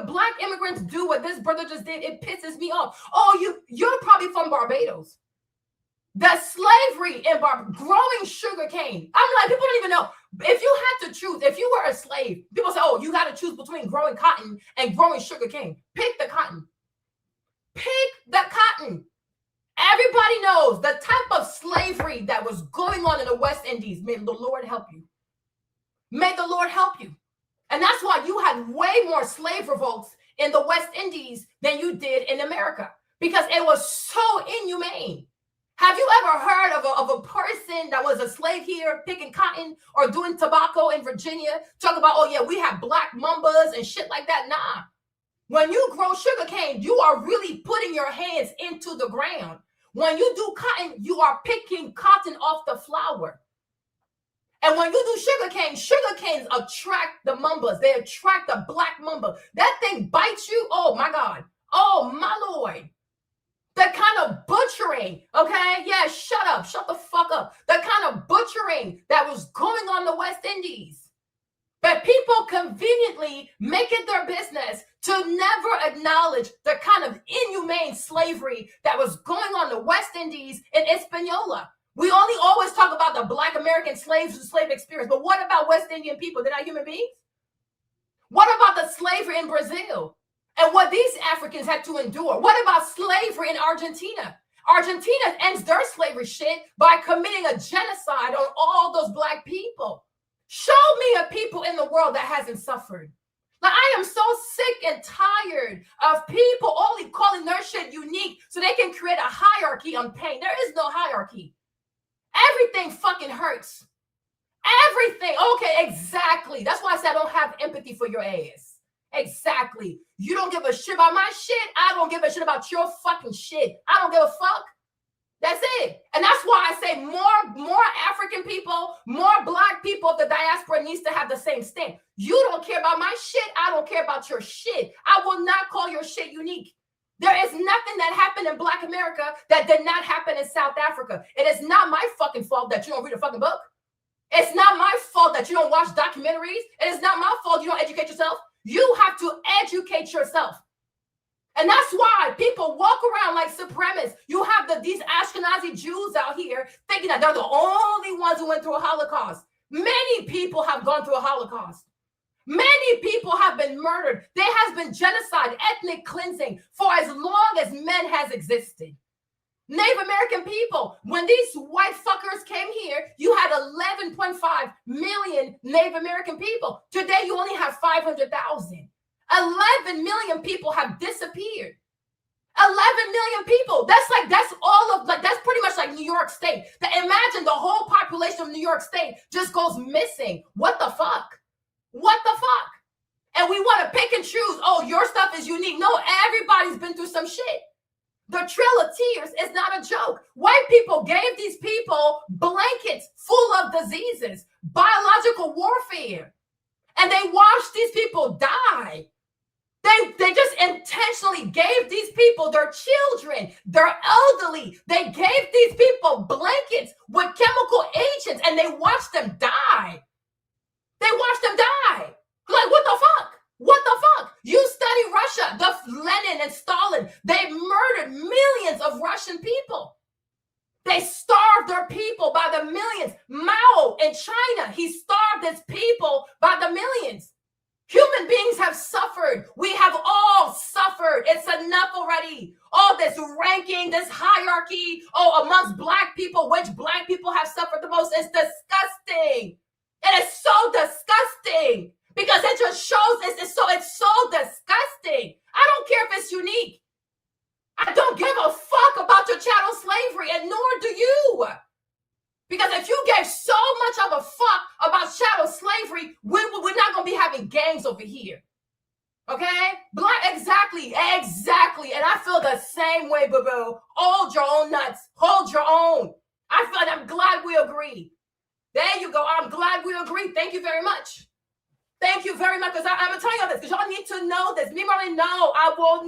Black immigrants do what this brother just did, it pisses me off. Oh, you're probably from Barbados. The slavery in growing sugar cane. I'm like, people don't even know. If you had to choose, if you were a slave, people say, oh, you got to choose between growing cotton and growing sugar cane. Pick the cotton. Pick the cotton. Everybody knows the type of slavery that was going on in the West Indies. May the Lord help you. May the Lord help you. And that's why you had way more slave revolts in the West Indies than you did in America, because it was so inhumane. Have you ever heard of a person that was a slave here picking cotton or doing tobacco in Virginia? Talk about, oh yeah, we have black mambas and shit like that. Nah. When you grow sugarcane, you are really putting your hands into the ground. When you do cotton, you are picking cotton off the flower. And when you do sugarcanes attract the mambas. They attract the black mamba. That thing bites you. Oh my God. Oh my Lord. The kind of butchering, okay? Yeah, shut up. Shut the fuck up. The kind of butchering that was going on in the West Indies. But people conveniently make it their business to never acknowledge the kind of inhumane slavery that was going on in the West Indies in Hispaniola. We only always talk about the Black American slave experience, but what about West Indian people? They're not human beings? What about the slavery in Brazil and what these Africans had to endure? What about slavery in Argentina? Argentina ends their slavery shit by committing a genocide on all those Black people. Show me a people in the world that hasn't suffered. Like, I am so sick and tired of people only calling their shit unique so they can create a hierarchy on pain. There is no hierarchy. Everything fucking hurts. Everything. Okay, exactly. That's why I said I don't have empathy for your ass. Exactly. You don't give a shit about my shit. I don't give a shit about your fucking shit. I don't give a fuck. That's it. And that's why I say more African people, more Black people of the diaspora needs to have the same stand. You don't care about my shit. I don't care about your shit. I will not call your shit unique. There is nothing that happened in Black America that did not happen in South Africa. It is not my fucking fault that you don't read a fucking book. It's not my fault that you don't watch documentaries. It is not my fault you don't educate yourself. You have to educate yourself. And that's why people walk around like supremacists. You have these Ashkenazi Jews out here thinking that they're the only ones who went through a Holocaust. Many people have gone through a Holocaust. Many people have been murdered. There has been genocide, ethnic cleansing for as long as men has existed. Native American people. When these white fuckers came here, you had 11.5 million Native American people. Today, you only have 500,000. 11 million people have disappeared. 11 million people. That's pretty much like New York State. Imagine the whole population of New York State just goes missing. What the fuck? What the fuck? And we want to pick and choose. Oh, your stuff is unique. No, everybody's been through some shit. The Trail of Tears is not a joke. White people gave these people blankets full of diseases, biological warfare, and they watched these people die. They just intentionally gave these people, their children, their elderly, they gave these people blankets with chemical agents, and they watched them die. They watched them die. Like, what the fuck? What the fuck? You study Russia, Lenin and Stalin, they murdered millions of Russian people. They starved their people by the millions. Mao in China, he starved his people by the millions. Human beings have suffered. We have all suffered. It's enough already. All this ranking, this hierarchy, amongst black people, which black people have suffered the most. It's disgusting. It is so disgusting because it just shows it's so disgusting. I don't care if it's unique. I don't give a fuck about your chattel slavery, and nor do you. Because if you gave so much of a fuck about chattel slavery, we're not going to be having gangs over here. Okay? Exactly. And I feel the same way, boo-boo. Hold your own nuts. Hold your own. I'm glad we agree. There you go. I'm glad we agree. Thank you very much. Thank you very much. Because I'm going to tell you this. Because y'all need to know this. Me already know. I will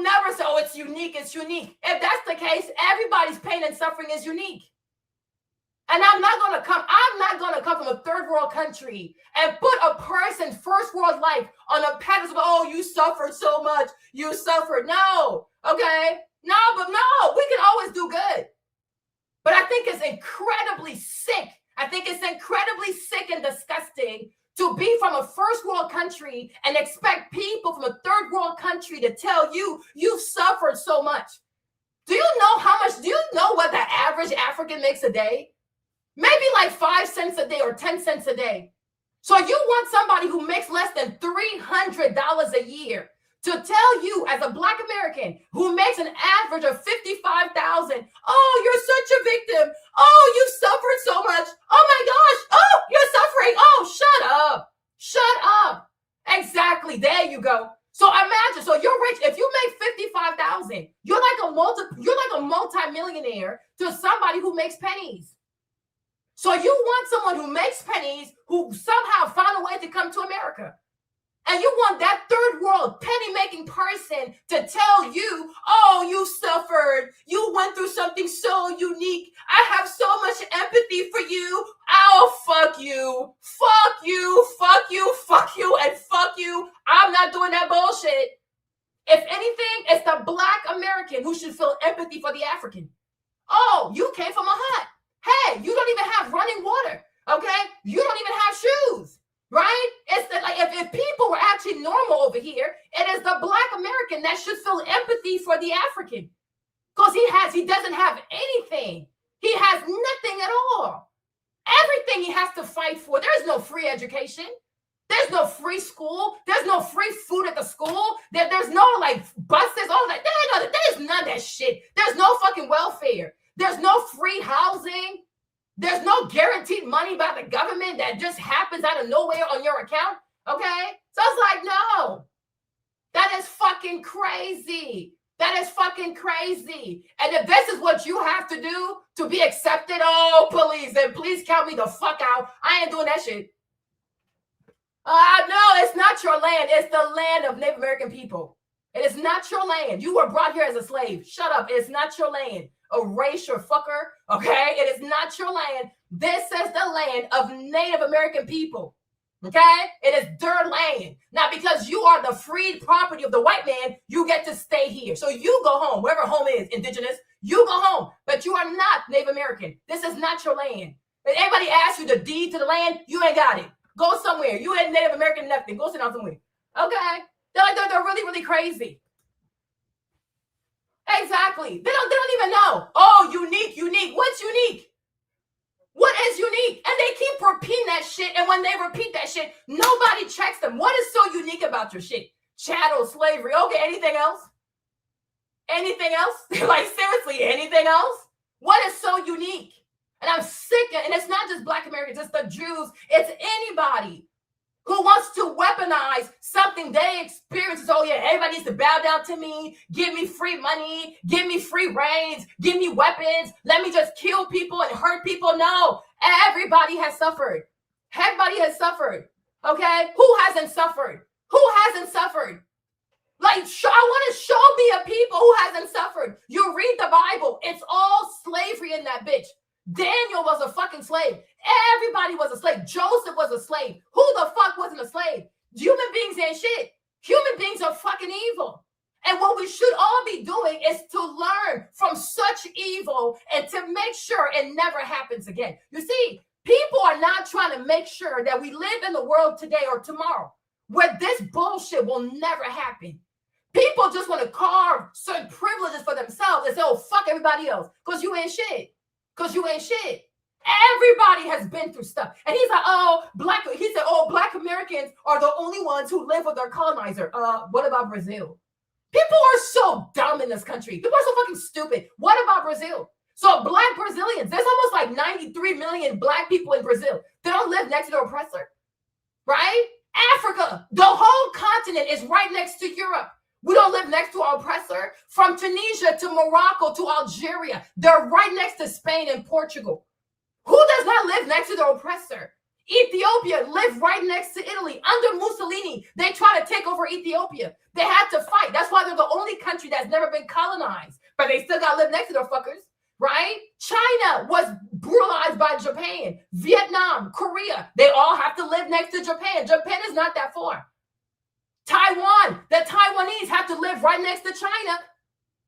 never say, oh, it's unique. It's unique. If that's the case, everybody's pain and suffering is unique. And I'm not going to come from a third world country and put a person's first world life on a pedestal. Oh, you suffered so much. You suffered. No. Okay. No, we can always do good. But I think it's incredibly sick. I think it's incredibly sick and disgusting to be from a first world country and expect people from a third world country to tell you you've suffered so much. Do you know what the average African makes a day? Maybe like 5 cents a day or 10 cents a day. So you want somebody who makes less than $300 a year to tell you as a Black American who makes an average of $55,000, oh, you're such a victim. Oh, you suffered so much. Oh my gosh. Oh, you're suffering. Oh, shut up. Shut up. Exactly. There you go. So imagine, so you're rich. If you make $55,000, you're like a multi-millionaire to somebody who makes pennies. So you want someone who makes pennies who somehow found a way to come to America. And you want that third world penny-making person to tell you, oh, you suffered. You went through something so unique. I have so much empathy for you. Oh, fuck you. Fuck you. Fuck you. Fuck you. And fuck you. I'm not doing that bullshit. If anything, it's the Black American who should feel empathy for the African. Oh, you came from a hut. Hey, you don't even have running water. Okay? You don't even have shoes. Right? It's like if people were actually normal over here, it is the Black American that should feel empathy for the African. Because he doesn't have anything. He has nothing at all. Everything he has to fight for. There's no free education. There's no free school. There's no free food at the school. There's no like buses. All that. There's none of that shit. There's no fucking welfare. There's no free housing. There's no guaranteed money by the government that just happens out of nowhere on your account. Okay? So it's like, no. That is fucking crazy. That is fucking crazy. And if this is what you have to do to be accepted, oh, please, then please count me the fuck out. I ain't doing that shit. No, it's not your land. It's the land of Native American people. It is not your land. You were brought here as a slave. Shut up. It's not your land. Erase your fucker. Okay? It is not your land. This is the land of Native American people. Okay? It is their land. Now, because you are the freed property of the white man, you get to stay here. So you go home, wherever home is, indigenous, you go home. But you are not Native American. This is not your land. If anybody asks you the deed to the land, you ain't got it. Go somewhere. You ain't Native American nothing. Go sit down somewhere. Okay? They're really, really crazy. Exactly. They don't even know. Oh, unique. What's unique? What is unique? And they keep repeating that shit. And when they repeat that shit, nobody checks them. What is so unique about your shit? Chattel, slavery. Okay, anything else? Anything else? Like, seriously, anything else? What is so unique? And I'm sick of, and it's not just Black Americans, it's the Jews, it's anybody who wants to weaponize something they experience. Oh yeah, everybody needs to bow down to me, give me free money, give me free reins, give me weapons, let me just kill people and hurt people. No, everybody has suffered. Everybody has suffered, okay? Who hasn't suffered? Who hasn't suffered? Like, I want to show me a people who hasn't suffered. You read the Bible, it's all slavery in that bitch. Daniel was a fucking slave. Everybody was a slave. Joseph was a slave. Who the fuck wasn't a slave? Human beings ain't shit. Human beings are fucking evil. And what we should all be doing is to learn from such evil and to make sure it never happens again. You see, people are not trying to make sure that we live in the world today or tomorrow where this bullshit will never happen. People just want to carve certain privileges for themselves and say, oh, fuck everybody else because you ain't shit. Because you ain't shit. Everybody has been through stuff. And he's like, he said, Black Americans are the only ones who live with their colonizer. What about Brazil? People are so dumb in this country. People are so fucking stupid. What about Brazil? So Black Brazilians, there's almost like 93 million Black people in Brazil. They don't live next to their oppressor, right? Africa, the whole continent is right next to Europe. We don't live next to our oppressor. From Tunisia to Morocco to Algeria, they're right next to Spain and Portugal. Who does not live next to their oppressor? Ethiopia lived right next to Italy. Under Mussolini, they tried to take over Ethiopia. They had to fight. That's why they're the only country that's never been colonized. But they still got to live next to their fuckers, right? China was brutalized by Japan. Vietnam, Korea, they all have to live next to Japan. Japan is not that far. Taiwan, the Taiwanese have to live right next to China.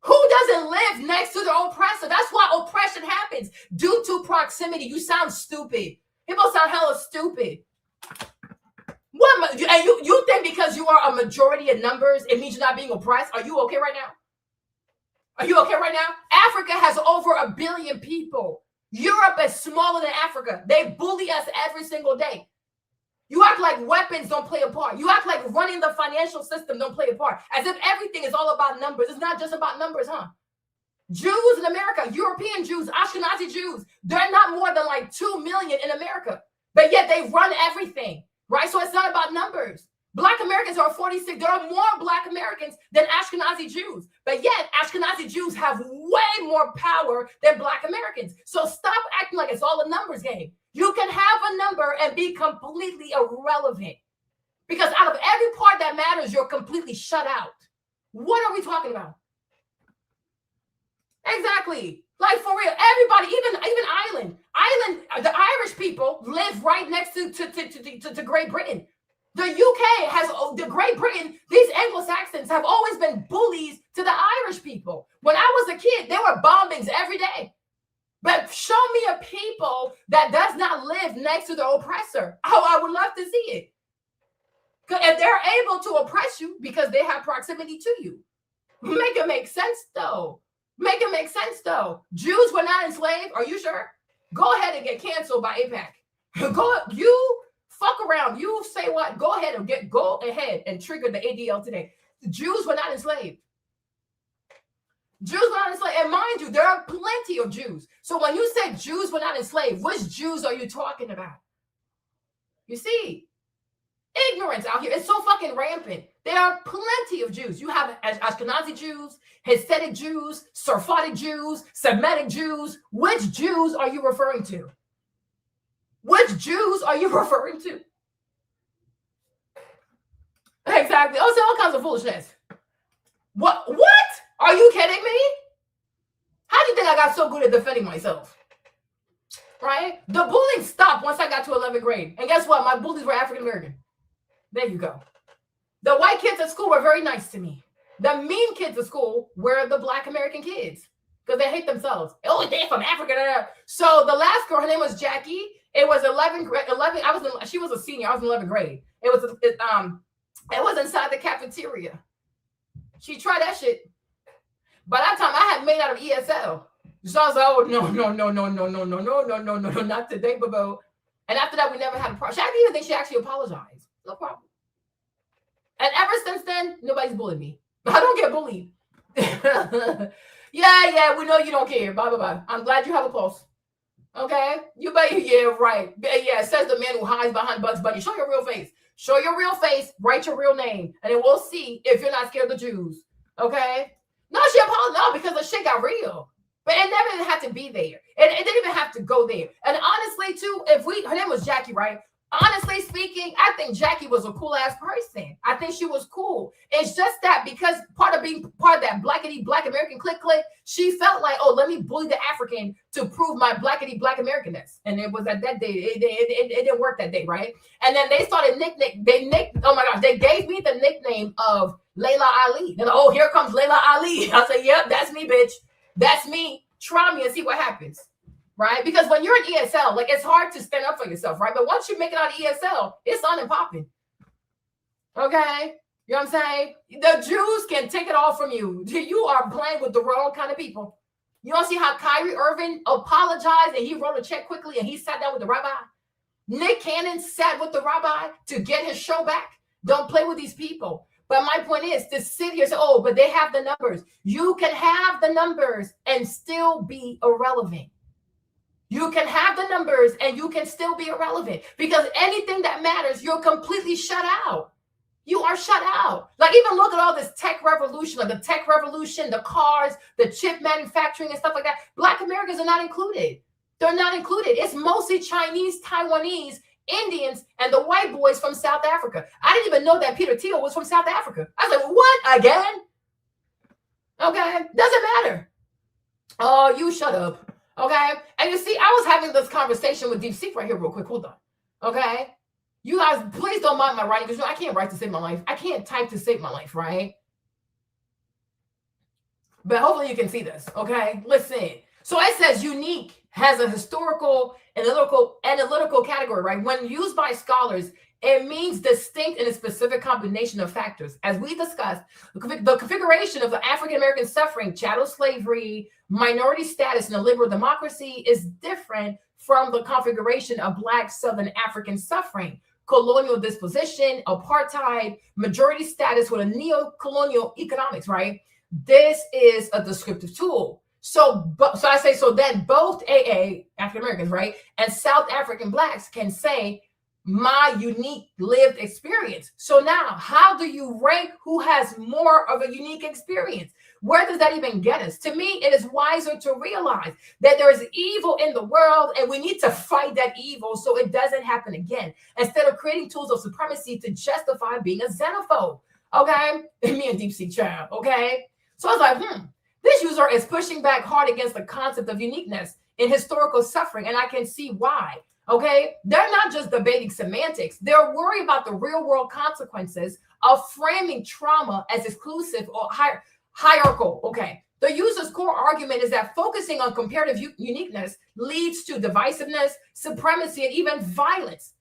Who doesn't live next to their oppressor? That's why oppression happens, due to proximity. You sound stupid. People sound hella stupid. And you think because you are a majority in numbers, it means you're not being oppressed? Are you okay right now? Are you okay right now? Africa has over 1 billion people. Europe is smaller than Africa. They bully us every single day. You act like weapons don't play a part. You act like running the financial system don't play a part. As if everything is all about numbers. It's not just about numbers, huh? Jews in America, European Jews, Ashkenazi Jews, they're not more than like 2 million in America. But yet they run everything, right? So it's not about numbers. Black Americans are 46. There are more Black Americans than Ashkenazi Jews. But yet Ashkenazi Jews have way more power than Black Americans. So stop acting like it's all a numbers game. You can have a number and be completely irrelevant. Because out of every part that matters, you're completely shut out. What are we talking about? Exactly. Like for real, everybody, even the Irish people live right next to Great Britain. The UK has, the Great Britain, these Anglo-Saxons have always been bullies to the Irish people. When I was a kid, there were bombings every day. But show me a people that does not live next to their oppressor. Oh, I would love to see it. If they're able to oppress you because they have proximity to you. Make it make sense, though. Make it make sense, though. Jews were not enslaved. Are you sure? Go ahead and get canceled by AIPAC. You fuck around. You say what? Go ahead and trigger the ADL today. The Jews were not enslaved. Jews were not enslaved. And mind you, there are plenty of Jews. So when you say Jews were not enslaved, which Jews are you talking about? You see, ignorance out here is so fucking rampant. There are plenty of Jews. You have Ashkenazi Jews, Hasidic Jews, Sephardic Jews, Semitic Jews. Which Jews are you referring to? Which Jews are you referring to? Exactly. Oh, so all kinds of foolishness. What? Are you kidding me? How do you think I got so good at defending myself? Right? The bullying stopped once I got to 11th grade. And guess what? My bullies were African American. There you go. The white kids at school were very nice to me. The mean kids at school were the Black American kids because they hate themselves. Oh, they're from Africa. So the last girl, her name was Jackie. It was 11 grade. She was a senior. I was in 11th grade. It was inside the cafeteria. She tried that shit. By that time, I had made out of ESL. So I was like, oh, no, not today, boo. And after that, we never had a problem. I even think she actually apologized. No problem. And ever since then, nobody's bullied me. I don't get bullied. Yeah, we know you don't care. Bye, bye, bye. I'm glad you have a pulse. Okay? You better, yeah, right. Yeah, says the man who hides behind Bugs Bunny. Show your real face. Show your real face. Write your real name. And then we'll see if you're not scared of the Jews. Okay? No, she apologized. No, because the shit got real. But it never even had to be there. It didn't even have to go there. And honestly, too, her name was Jackie, right? Honestly speaking, I think Jackie was a cool ass person. I think she was cool. It's just that because part of being part of that blackity black American clique, she felt like, oh, let me bully the African to prove my blackity black Americanness. And it was at that day, it didn't work that day, right? And then they started they gave me the nickname of Layla Ali. They're like, oh, here comes Layla Ali. I said, yep, that's me, bitch. That's me. Try me and see what happens. Right? Because when you're in ESL, like it's hard to stand up for yourself, right? But once you make it out of ESL, it's on and popping. Okay? You know what I'm saying? The Jews can take it all from you. You are playing with the wrong kind of people. You don't see how Kyrie Irving apologized and he wrote a check quickly and he sat down with the rabbi? Nick Cannon sat with the rabbi to get his show back. Don't play with these people. But my point is to sit here and say, oh, but they have the numbers. You can have the numbers and still be irrelevant. You can have the numbers and you can still be irrelevant because anything that matters, you're completely shut out. You are shut out. Like even look at all this tech revolution, like the tech revolution, the cars, the chip manufacturing and stuff like that. Black Americans are not included. They're not included. It's mostly Chinese, Taiwanese, Indians, and the white boys from South Africa. I didn't even know that Peter Thiel was from South Africa. I was like, what? Again? Okay. Doesn't matter. Oh, you shut up. Okay. And you see, I was having this conversation with Deep Seek right here real quick. Hold on. Okay. You guys, please don't mind my writing because I can't write to save my life. I can't type to save my life, right? But hopefully you can see this. Okay. Listen. So it says unique has a historical analytical category, right? When used by scholars, it means distinct in a specific combination of factors. As we discussed, the configuration of the African-American suffering, chattel slavery, minority status in a liberal democracy is different from the configuration of Black Southern African suffering, colonial disposition, apartheid, majority status with a neo-colonial economics, right? This is a descriptive tool. So then both AA, African Americans, right, and South African Blacks can say my unique lived experience. So now, how do you rank who has more of a unique experience? Where does that even get us? To me, it is wiser to realize that there is evil in the world and we need to fight that evil so it doesn't happen again, instead of creating tools of supremacy to justify being a xenophobe. Okay? Me and Deep Sea Child. Okay? So I was like, this user is pushing back hard against the concept of uniqueness in historical suffering, and I can see why. Okay, they're not just debating semantics. They're worried about the real world consequences of framing trauma as exclusive or hierarchical. Okay, the user's core argument is that focusing on comparative uniqueness leads to divisiveness, supremacy, and even violence,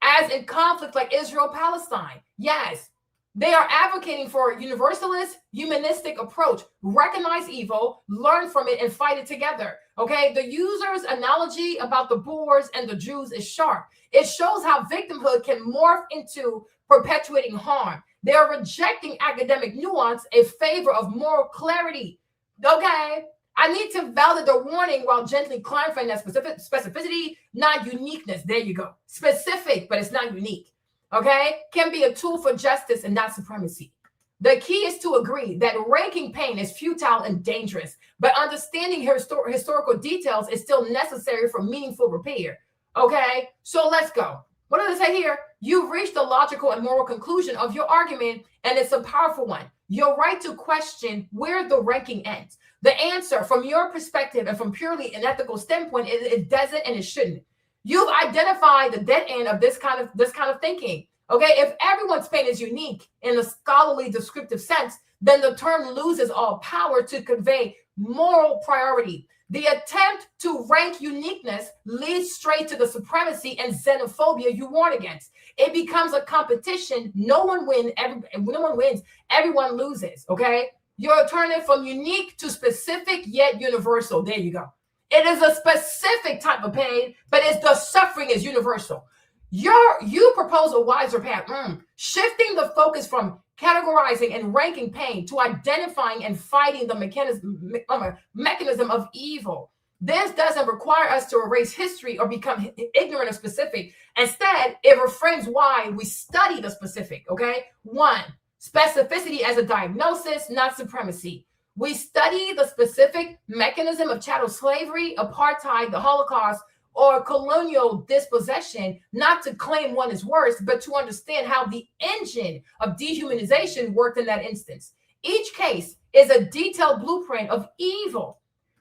as in conflict like Israel-Palestine. Yes, they are advocating for a universalist, humanistic approach. Recognize evil, learn from it, and fight it together. Okay, the user's analogy about the Boers and the Jews is sharp. It shows how victimhood can morph into perpetuating harm. They are rejecting academic nuance in favor of moral clarity. Okay, I need to validate the warning while gently clarifying that specificity, not uniqueness. There you go. Specific, but it's not unique. Okay, can be a tool for justice and not supremacy. The key is to agree that ranking pain is futile and dangerous, but understanding historical details is still necessary for meaningful repair. Okay, so let's go. What does it say here? You've reached the logical and moral conclusion of your argument, and it's a powerful one. Your right to question where the ranking ends. The answer from your perspective and from purely an ethical standpoint, it doesn't and it shouldn't. You've identified the dead end of this kind of thinking. Okay, if everyone's pain is unique in a scholarly descriptive sense, then the term loses all power to convey moral priority. The attempt to rank uniqueness leads straight to the supremacy and xenophobia you warn against. It becomes a competition. No one wins, everyone loses. Okay, You're turning from unique to specific yet universal. There you go. It is a specific type of pain, but it's the suffering is universal. You propose a wiser path, shifting the focus from categorizing and ranking pain to identifying and fighting the mechanism of evil. This doesn't require us to erase history or become ignorant of specific. Instead, it reframes why we study the specific, okay? 1, specificity as a diagnosis, not supremacy. We study the specific mechanism of chattel slavery, apartheid, the Holocaust, or colonial dispossession, not to claim one is worse, but to understand how the engine of dehumanization worked in that instance. Each case is a detailed blueprint of evil.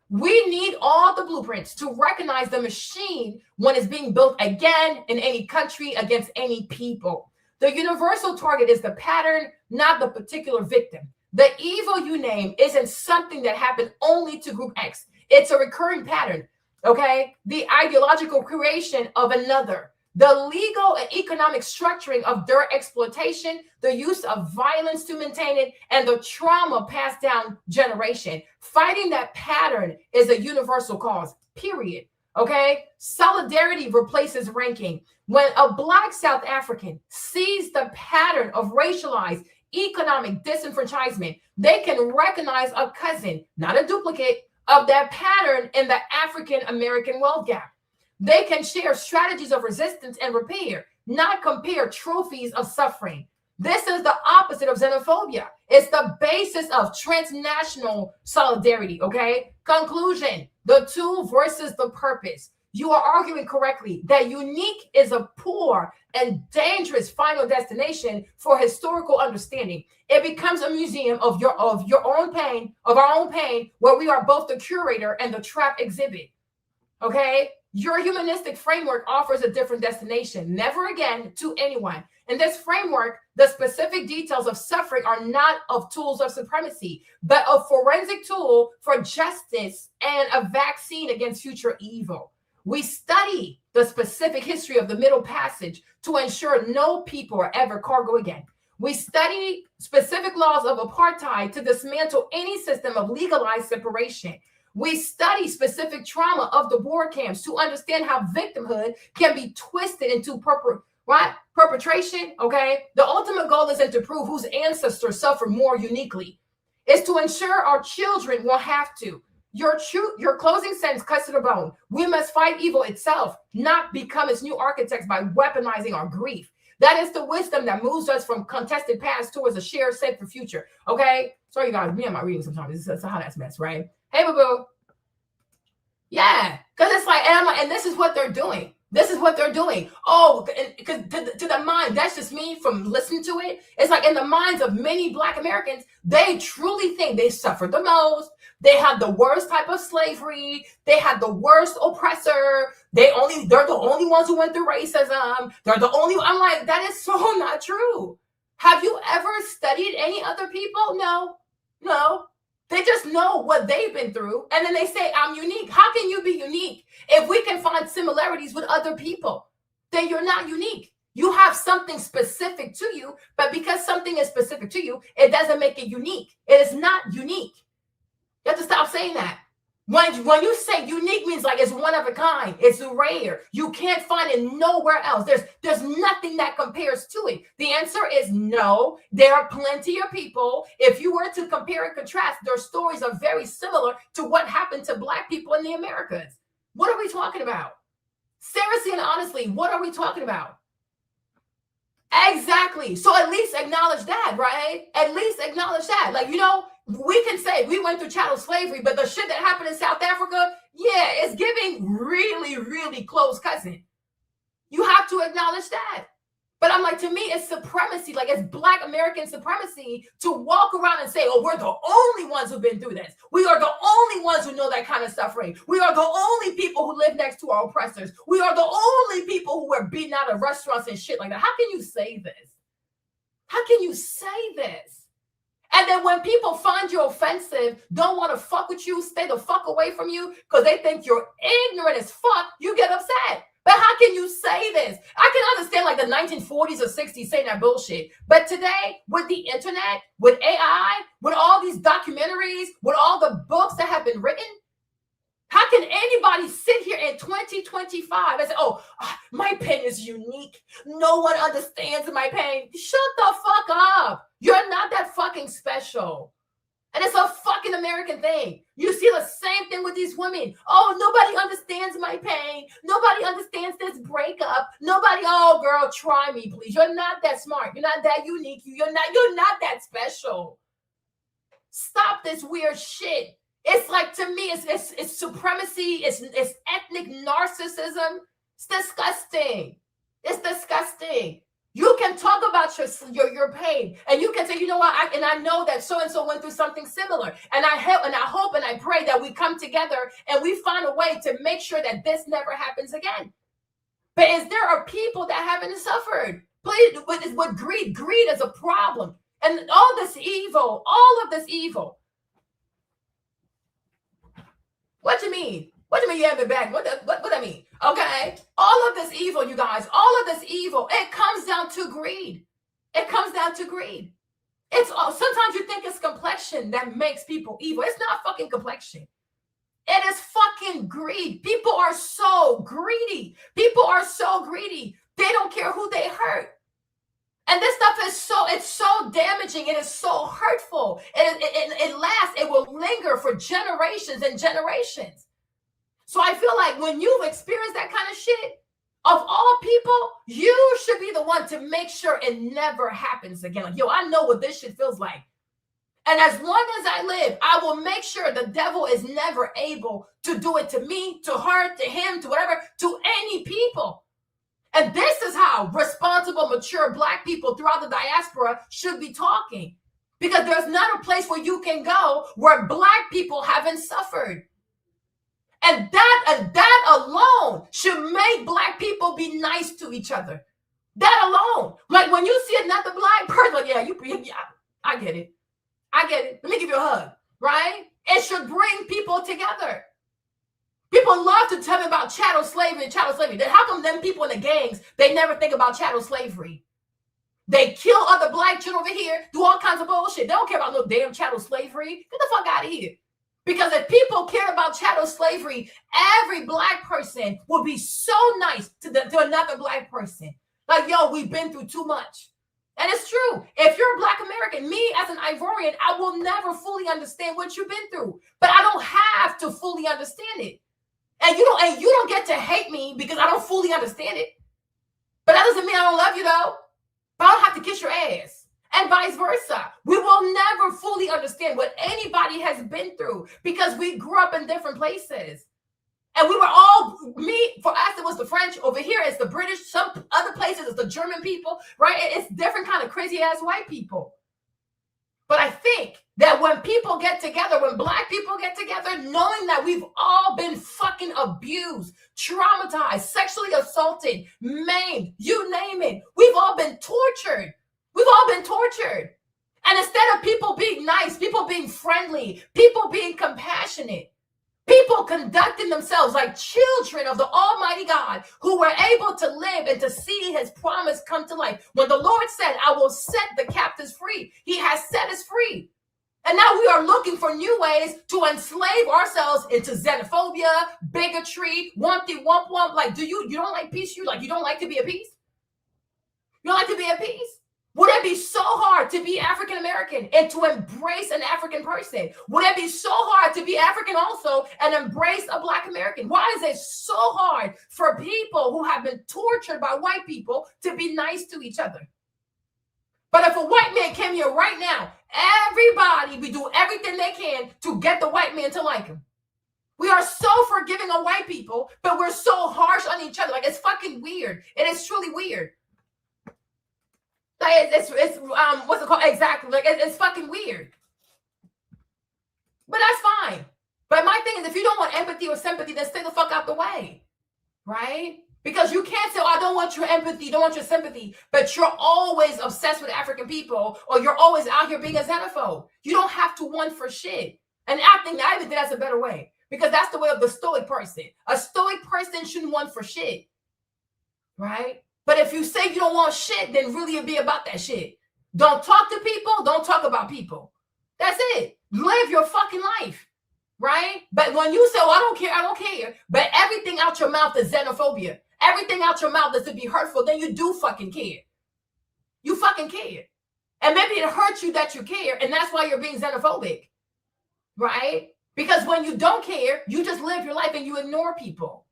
We need all the blueprints to recognize the machine when it's being built again in any country against any people. The universal target is the pattern, not the particular victim. The evil you name isn't something that happened only to group X. It's a recurring pattern, okay? The ideological creation of another, the legal and economic structuring of their exploitation, the use of violence to maintain it, and the trauma passed down generation. Fighting that pattern is a universal cause, period. Okay? Solidarity replaces ranking. When a Black South African sees the pattern of racialized economic disenfranchisement, they can recognize a cousin, not a duplicate, of that pattern in the African American wealth gap. They can share strategies of resistance and repair, not compare trophies of suffering. This is the opposite of xenophobia. It's the basis of transnational solidarity, okay? Conclusion, the tool versus the purpose. You are arguing correctly that unique is a poor and dangerous final destination for historical understanding. It becomes a museum of your own pain, of our own pain, where we are both the curator and the trap exhibit. Okay? Your humanistic framework offers a different destination, never again to anyone. In this framework, the specific details of suffering are not of tools of supremacy, but a forensic tool for justice and a vaccine against future evil. We study the specific history of the Middle Passage to ensure no people are ever cargo again. We study specific laws of apartheid to dismantle any system of legalized separation. We study specific trauma of the war camps to understand how victimhood can be twisted into perpetration, okay? The ultimate goal isn't to prove whose ancestors suffer more uniquely. It's to ensure our children will have to. Your closing sentence cuts to the bone. We must fight evil itself, not become its new architects by weaponizing our grief. That is the wisdom that moves us from contested past towards a shared safer future, okay? Sorry, you guys, me and my reading sometimes. This is how that's mess, right? Hey, boo-boo. Yeah, because it's like, and this is what they're doing. This is what they're doing. Oh, because to the mind, that's just me from listening to it. It's like in the minds of many Black Americans, they truly think they suffered the most. They had the worst type of slavery. They had the worst oppressor. They're the only ones who went through racism. They're the only. I'm like, that is so not true. Have you ever studied any other people? No. They just know what they've been through, and then they say, I'm unique. How can you be unique? If we can find similarities with other people, then you're not unique. You have something specific to you, but because something is specific to you, it doesn't make it unique. It is not unique. You have to stop saying that. When you say unique means like it's one of a kind, it's rare. You can't find it nowhere else. There's nothing that compares to it. The answer is no. There are plenty of people. If you were to compare and contrast, their stories are very similar to what happened to Black people in the Americas. What are we talking about? Seriously and honestly, what are we talking about? Exactly. So at least acknowledge that, right? At least acknowledge that. Like, we can say we went through chattel slavery, but the shit that happened in South Africa, yeah, it's giving really, really close cousin. You have to acknowledge that. But I'm like, to me, it's supremacy. Like, it's Black American supremacy to walk around and say, oh, we're the only ones who've been through this. We are the only ones who know that kind of suffering. We are the only people who live next to our oppressors. We are the only people who were beaten out of restaurants and shit like that. How can you say this? How can you say this? And then when people find you offensive, don't want to fuck with you, stay the fuck away from you because they think you're ignorant as fuck, you get upset. But how can you say this? I can understand like the 1940s or 60s saying that bullshit. But today, with the internet, with AI, with all these documentaries, with all the books that have been written, how can anybody sit here in 2025 and say, oh, my pain is unique. No one understands my pain. Shut the fuck up. You're not that fucking special. And it's a fucking American thing. You see the same thing with these women. Oh, nobody understands my pain. Nobody understands this breakup. Nobody, oh, girl, try me, please. You're not that smart. You're not that unique. You're not that special. Stop this weird shit. It's like, to me, it's supremacy. It's ethnic narcissism. It's disgusting. It's disgusting. You can talk about your pain, and you can say, you know what, I know that so-and-so went through something similar, and I hope and I pray that we come together and we find a way to make sure that this never happens again. But there are people that haven't suffered. Please, with greed is a problem. And all of this evil. What do you mean? What do you mean you have it back? What I mean? Okay. All of this evil, you guys, all of this evil, it comes down to greed. It comes down to greed. Sometimes you think it's complexion that makes people evil. It's not fucking complexion. It is fucking greed. People are so greedy. They don't care who they hurt. And this stuff it's so damaging. It is so hurtful. It lasts. It will linger for generations and generations. So I feel like when you've experienced that kind of shit, of all people, you should be the one to make sure it never happens again. Like, yo, I know what this shit feels like. And as long as I live, I will make sure the devil is never able to do it to me, to her, to him, to whatever, to any people. And this is how responsible, mature Black people throughout the diaspora should be talking. Because there's not a place where you can go where Black people haven't suffered. And that alone should make Black people be nice to each other. That alone. Like when you see another Black person, like, yeah, I get it. Let me give you a hug, right? It should bring people together. People love to tell me about chattel slavery. Then how come them people in the gangs, they never think about chattel slavery? They kill other Black children over here, do all kinds of bullshit. They don't care about no damn chattel slavery. Get the fuck out of here. Because if people cared about chattel slavery, every Black person would be so nice to another Black person. Like, yo, we've been through too much. And it's true. If you're a Black American, me as an Ivorian, I will never fully understand what you've been through. But I don't have to fully understand it. And you don't get to hate me because I don't fully understand it. But that doesn't mean I don't love you, though. But I don't have to kiss your ass. And vice versa. We will never fully understand what anybody has been through because we grew up in different places. And we were all, for us, it was the French. Over here, it's the British. Some other places, it's the German people, right? It's different kind of crazy-ass white people. But I think that when people get together, when Black people get together, knowing that we've all been fucking abused, traumatized, sexually assaulted, maimed, you name it. We've all been tortured. And instead of people being nice, people being friendly, people being compassionate, people conducting themselves like children of the Almighty God who were able to live and to see his promise come to life. When the Lord said, I will set the captives free, he has set us free. And now we are looking for new ways to enslave ourselves into xenophobia, bigotry, wumpty wump wump. Like, you don't like peace? You don't like to be at peace? You don't like to be at peace? Would it be so hard to be African American and to embrace an African person? Would it be so hard to be African also and embrace a Black American? Why is it so hard for people who have been tortured by white people to be nice to each other? But if a white man came here right now, everybody would do everything they can to get the white man to like him. We are so forgiving of white people, but we're so harsh on each other. Like, it's fucking weird. It is truly weird. Like, it's what's it called? Exactly. Like, it's fucking weird. But that's fine. But my thing is, if you don't want empathy or sympathy, then stay the fuck out the way. Right? Because you can't say, oh, I don't want your empathy, don't want your sympathy, but you're always obsessed with African people, or you're always out here being a xenophobe. You don't have to want for shit. And I even think that's a better way, because that's the way of the stoic person. A stoic person shouldn't want for shit. right? But if you say you don't want shit, then really it'd be about that shit. Don't talk to people. Don't talk about people. That's it. Live your fucking life, right? But when you say, "Oh, I don't care," but everything out your mouth is xenophobia. Everything out your mouth is to be hurtful. Then you do fucking care. You fucking care, and maybe it hurts you that you care, and that's why you're being xenophobic, right? Because when you don't care, you just live your life and you ignore people.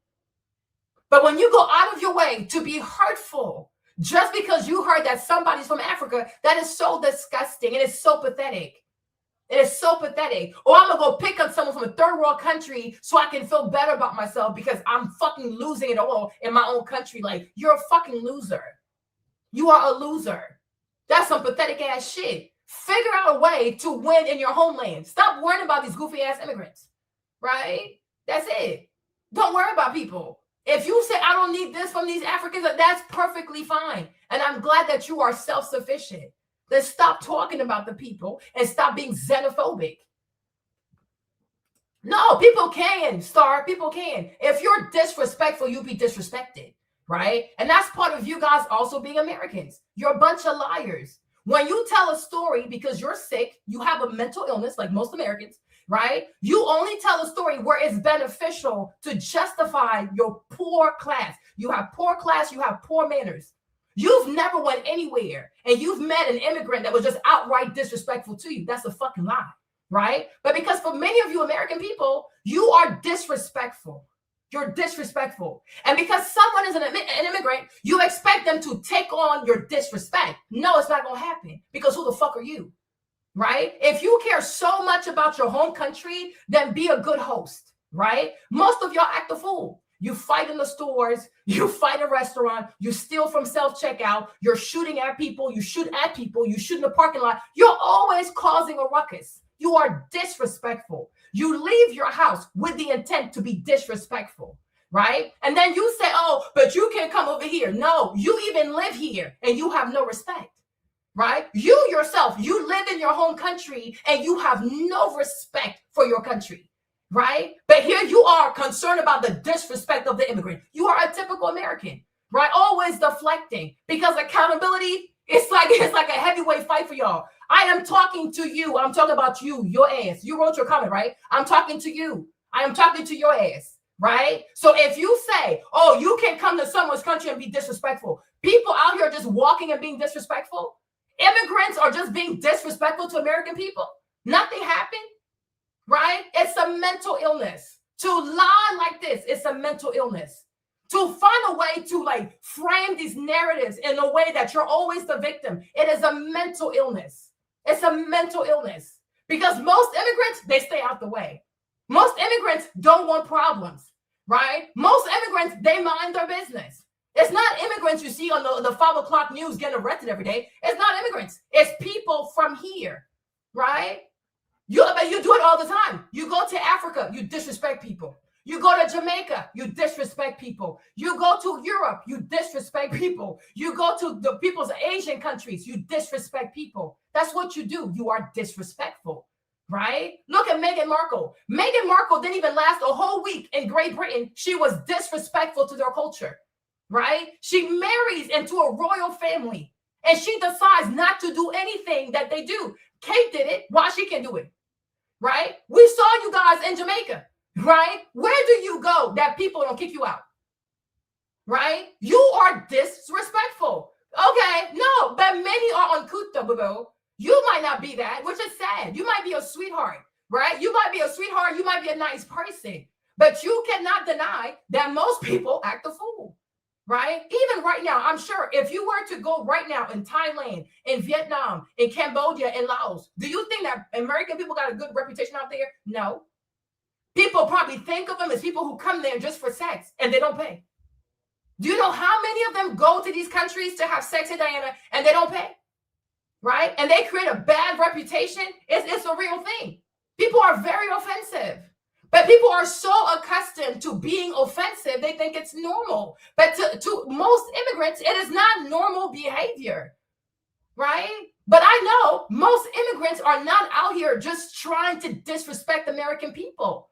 But when you go out of your way to be hurtful, just because you heard that somebody's from Africa, that is so disgusting and it's so pathetic. It is so pathetic. Or I'm going to go pick up someone from a third world country so I can feel better about myself because I'm fucking losing it all in my own country. Like, you're a fucking loser. You are a loser. That's some pathetic ass shit. Figure out a way to win in your homeland. Stop worrying about these goofy ass immigrants, right? That's it. Don't worry about people. If you say, "I don't need this from these Africans," that's perfectly fine. And I'm glad that you are self-sufficient. Then stop talking about the people and stop being xenophobic. No, people can, Star. People can. If you're disrespectful, you'll be disrespected, right? And that's part of you guys also being Americans. You're a bunch of liars. When you tell a story because you're sick, you have a mental illness like most Americans, right? You only tell a story where it's beneficial to justify your poor class. You have poor class, you have poor manners. You've never went anywhere and you've met an immigrant that was just outright disrespectful to you. That's a fucking lie, right? But because for many of you American people, you are disrespectful. You're disrespectful. And because someone is an immigrant, you expect them to take on your disrespect. No, it's not going to happen because who the fuck are you? Right? If you care so much about your home country, then be a good host, right? Most of y'all act a fool. You fight in the stores, you fight in a restaurant, you steal from self-checkout, you're shooting at people, you shoot at people, you shoot in the parking lot. You're always causing a ruckus. You are disrespectful. You leave your house with the intent to be disrespectful, right? And then you say, "Oh, but you can come over here." No, you even live here and you have no respect. Right? You yourself, you live in your home country and you have no respect for your country, right? But here you are concerned about the disrespect of the immigrant. You are a typical American, right? Always deflecting because accountability, it's like a heavyweight fight for y'all. I am talking to you. I'm talking about you, your ass. You wrote your comment, right? I'm talking to you. I am talking to your ass, right? So if you say, "Oh, you can come to someone's country and be disrespectful," people out here just walking and being disrespectful. Immigrants are just being disrespectful to American people. Nothing happened, right? It's a mental illness. To lie like this, it's a mental illness. To find a way to like frame these narratives in a way that you're always the victim, it is a mental illness. It's a mental illness because most immigrants, they stay out the way. Most immigrants don't want problems, right? Most immigrants, they mind their business. It's not immigrants you see on the 5 o'clock news getting arrested every day. It's not immigrants. It's people from here, right? You do it all the time. You go to Africa, you disrespect people. You go to Jamaica, you disrespect people. You go to Europe, you disrespect people. You go to the people's Asian countries, you disrespect people. That's what you do. You are disrespectful, right? Look at Meghan Markle. Meghan Markle didn't even last a whole week in Great Britain. She was disrespectful to their culture. Right? She marries into a royal family and she decides not to do anything that they do. Kate did it. Why she can't do it? Right? We saw you guys in Jamaica. Right? Where do you go that people don't kick you out? Right? You are disrespectful. Okay, no, but many are uncouth. You might not be that, which is sad. You might be a sweetheart, right? You might be a sweetheart. You might be a nice person, but you cannot deny that most people act a fool. Right? Even right now, I'm sure if you were to go right now in Thailand, in Vietnam, in Cambodia, in Laos, do you think that American people got a good reputation out there? No. People probably think of them as people who come there just for sex and they don't pay. Do you know how many of them go to these countries to have sex in Diana and they don't pay? Right? And they create a bad reputation. It's a real thing. People are very offensive. But people are so accustomed to being offensive, they think it's normal. But to most immigrants, it is not normal behavior, right? But I know most immigrants are not out here just trying to disrespect American people.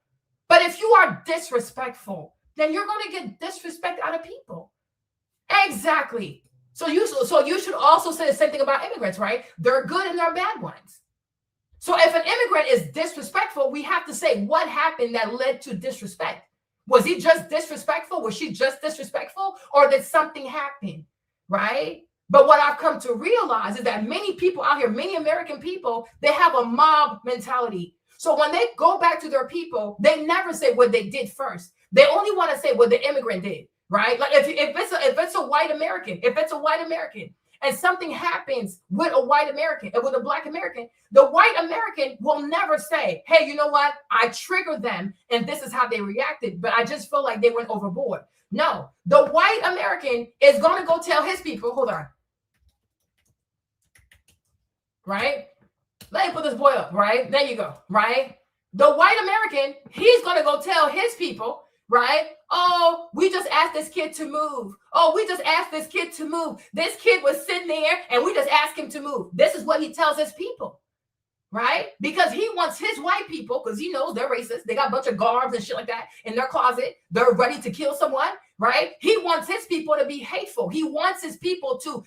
But if you are disrespectful, then you're going to get disrespect out of people. Exactly. So you should also say the same thing about immigrants, right? They're good and they're bad ones. So if an immigrant is disrespectful, we have to say what happened that led to disrespect. Was he just disrespectful? Was she just disrespectful? Or did something happen? Right? But what I've come to realize is that many people out here, many American people, they have a mob mentality. So when they go back to their people, they never say what they did first. They only want to say what the immigrant did, right? Like if it's a white American, and something happens with a white American and with a black American, the white American will never say, hey, you know what? I triggered them and this is how they reacted, but I just feel like they went overboard. No, the white American is going to go tell his people, hold on. Right? Let me put this boy up, right? There you go, right? The white American, he's going to go tell his people, right? Oh, we just asked this kid to move. Oh, we just asked this kid to move. This kid was sitting there and we just asked him to move. This is what he tells his people, right? Because he wants his white people, because he knows they're racist. They got a bunch of garbs and shit like that in their closet. They're ready to kill someone, right? He wants his people to be hateful. He wants his people to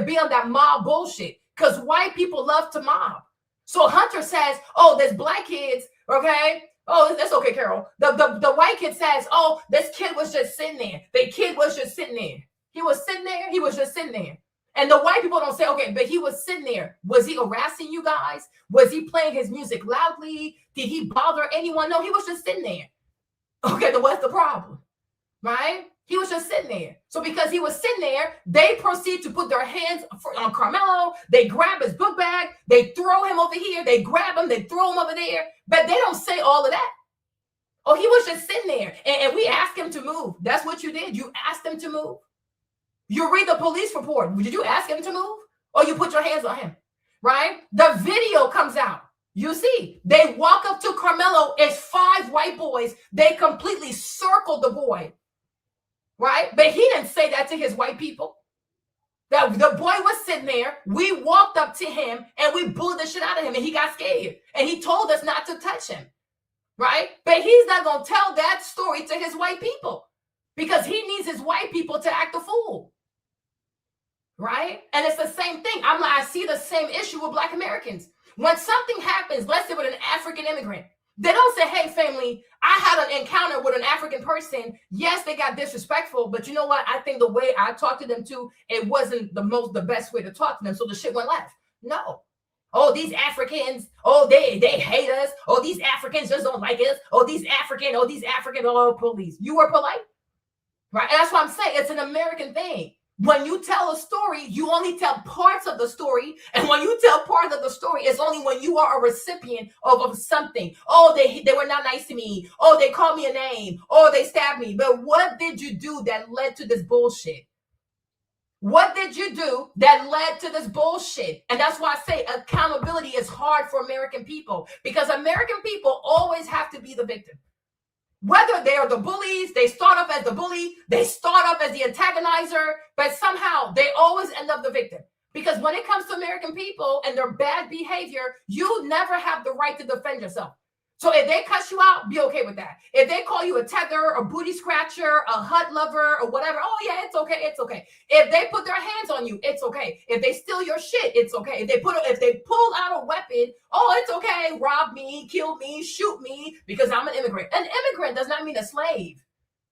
be on that mob bullshit, because white people love to mob. So Hunter says, oh, there's black kids, okay? Oh, that's okay, Carol. The white kid says, oh, this kid was just sitting there. The kid was just sitting there. He was sitting there. He was just sitting there. And the white people don't say, okay, but he was sitting there. Was he harassing you guys? Was he playing his music loudly? Did he bother anyone? No, he was just sitting there. Okay, then what's the problem? Right? He was just sitting there. So because he was sitting there, they proceed to put their hands on Carmelo. They grab his book bag. They throw him over here. They grab him. They throw him over there. But they don't say all of that. Oh, he was just sitting there. And we asked him to move. That's what you did. You asked him to move. You read the police report. Did you ask him to move? Or you put your hands on him? Right? The video comes out. You see, they walk up to Carmelo. It's 5 white boys. They completely circled the boy. Right? But he didn't say that to his white people. That the boy was sitting there. We walked up to him and we bullied the shit out of him and he got scared. And he told us not to touch him. Right? But he's not going to tell that story to his white people because he needs his white people to act a fool. Right? And it's the same thing. I see the same issue with black Americans. When something happens, let's say with an African immigrant, they don't say, hey, family, I had an encounter with an African person. Yes, they got disrespectful, but you know what? I think the way I talked to them too, it wasn't the best way to talk to them. So the shit went left. No. Oh, these Africans, oh, they hate us. Oh, these Africans just don't like us. Oh, these African, oh, police. You were polite. Right? And that's what I'm saying. It's an American thing. When you tell a story, you only tell parts of the story. And when you tell parts of the story, it's only when you are a recipient of something. Oh, they were not nice to me. Oh, they called me a name. Oh, they stabbed me. But what did you do that led to this bullshit? What did you do that led to this bullshit? And that's why I say accountability is hard for American people, because American people always have to be the victim. Whether they are the bullies, they start off as the bully, they start off as the antagonizer, but somehow they always end up the victim. Because when it comes to American people and their bad behavior, you never have the right to defend yourself. So if they cuss you out, be okay with that. If they call you a tether, a booty scratcher, a hut lover, or whatever, oh yeah, it's okay, it's okay. If they put their hands on you, it's okay. If they steal your shit, it's okay. If they pull out a weapon, oh, it's okay. Rob me, kill me, shoot me, because I'm an immigrant. An immigrant does not mean a slave.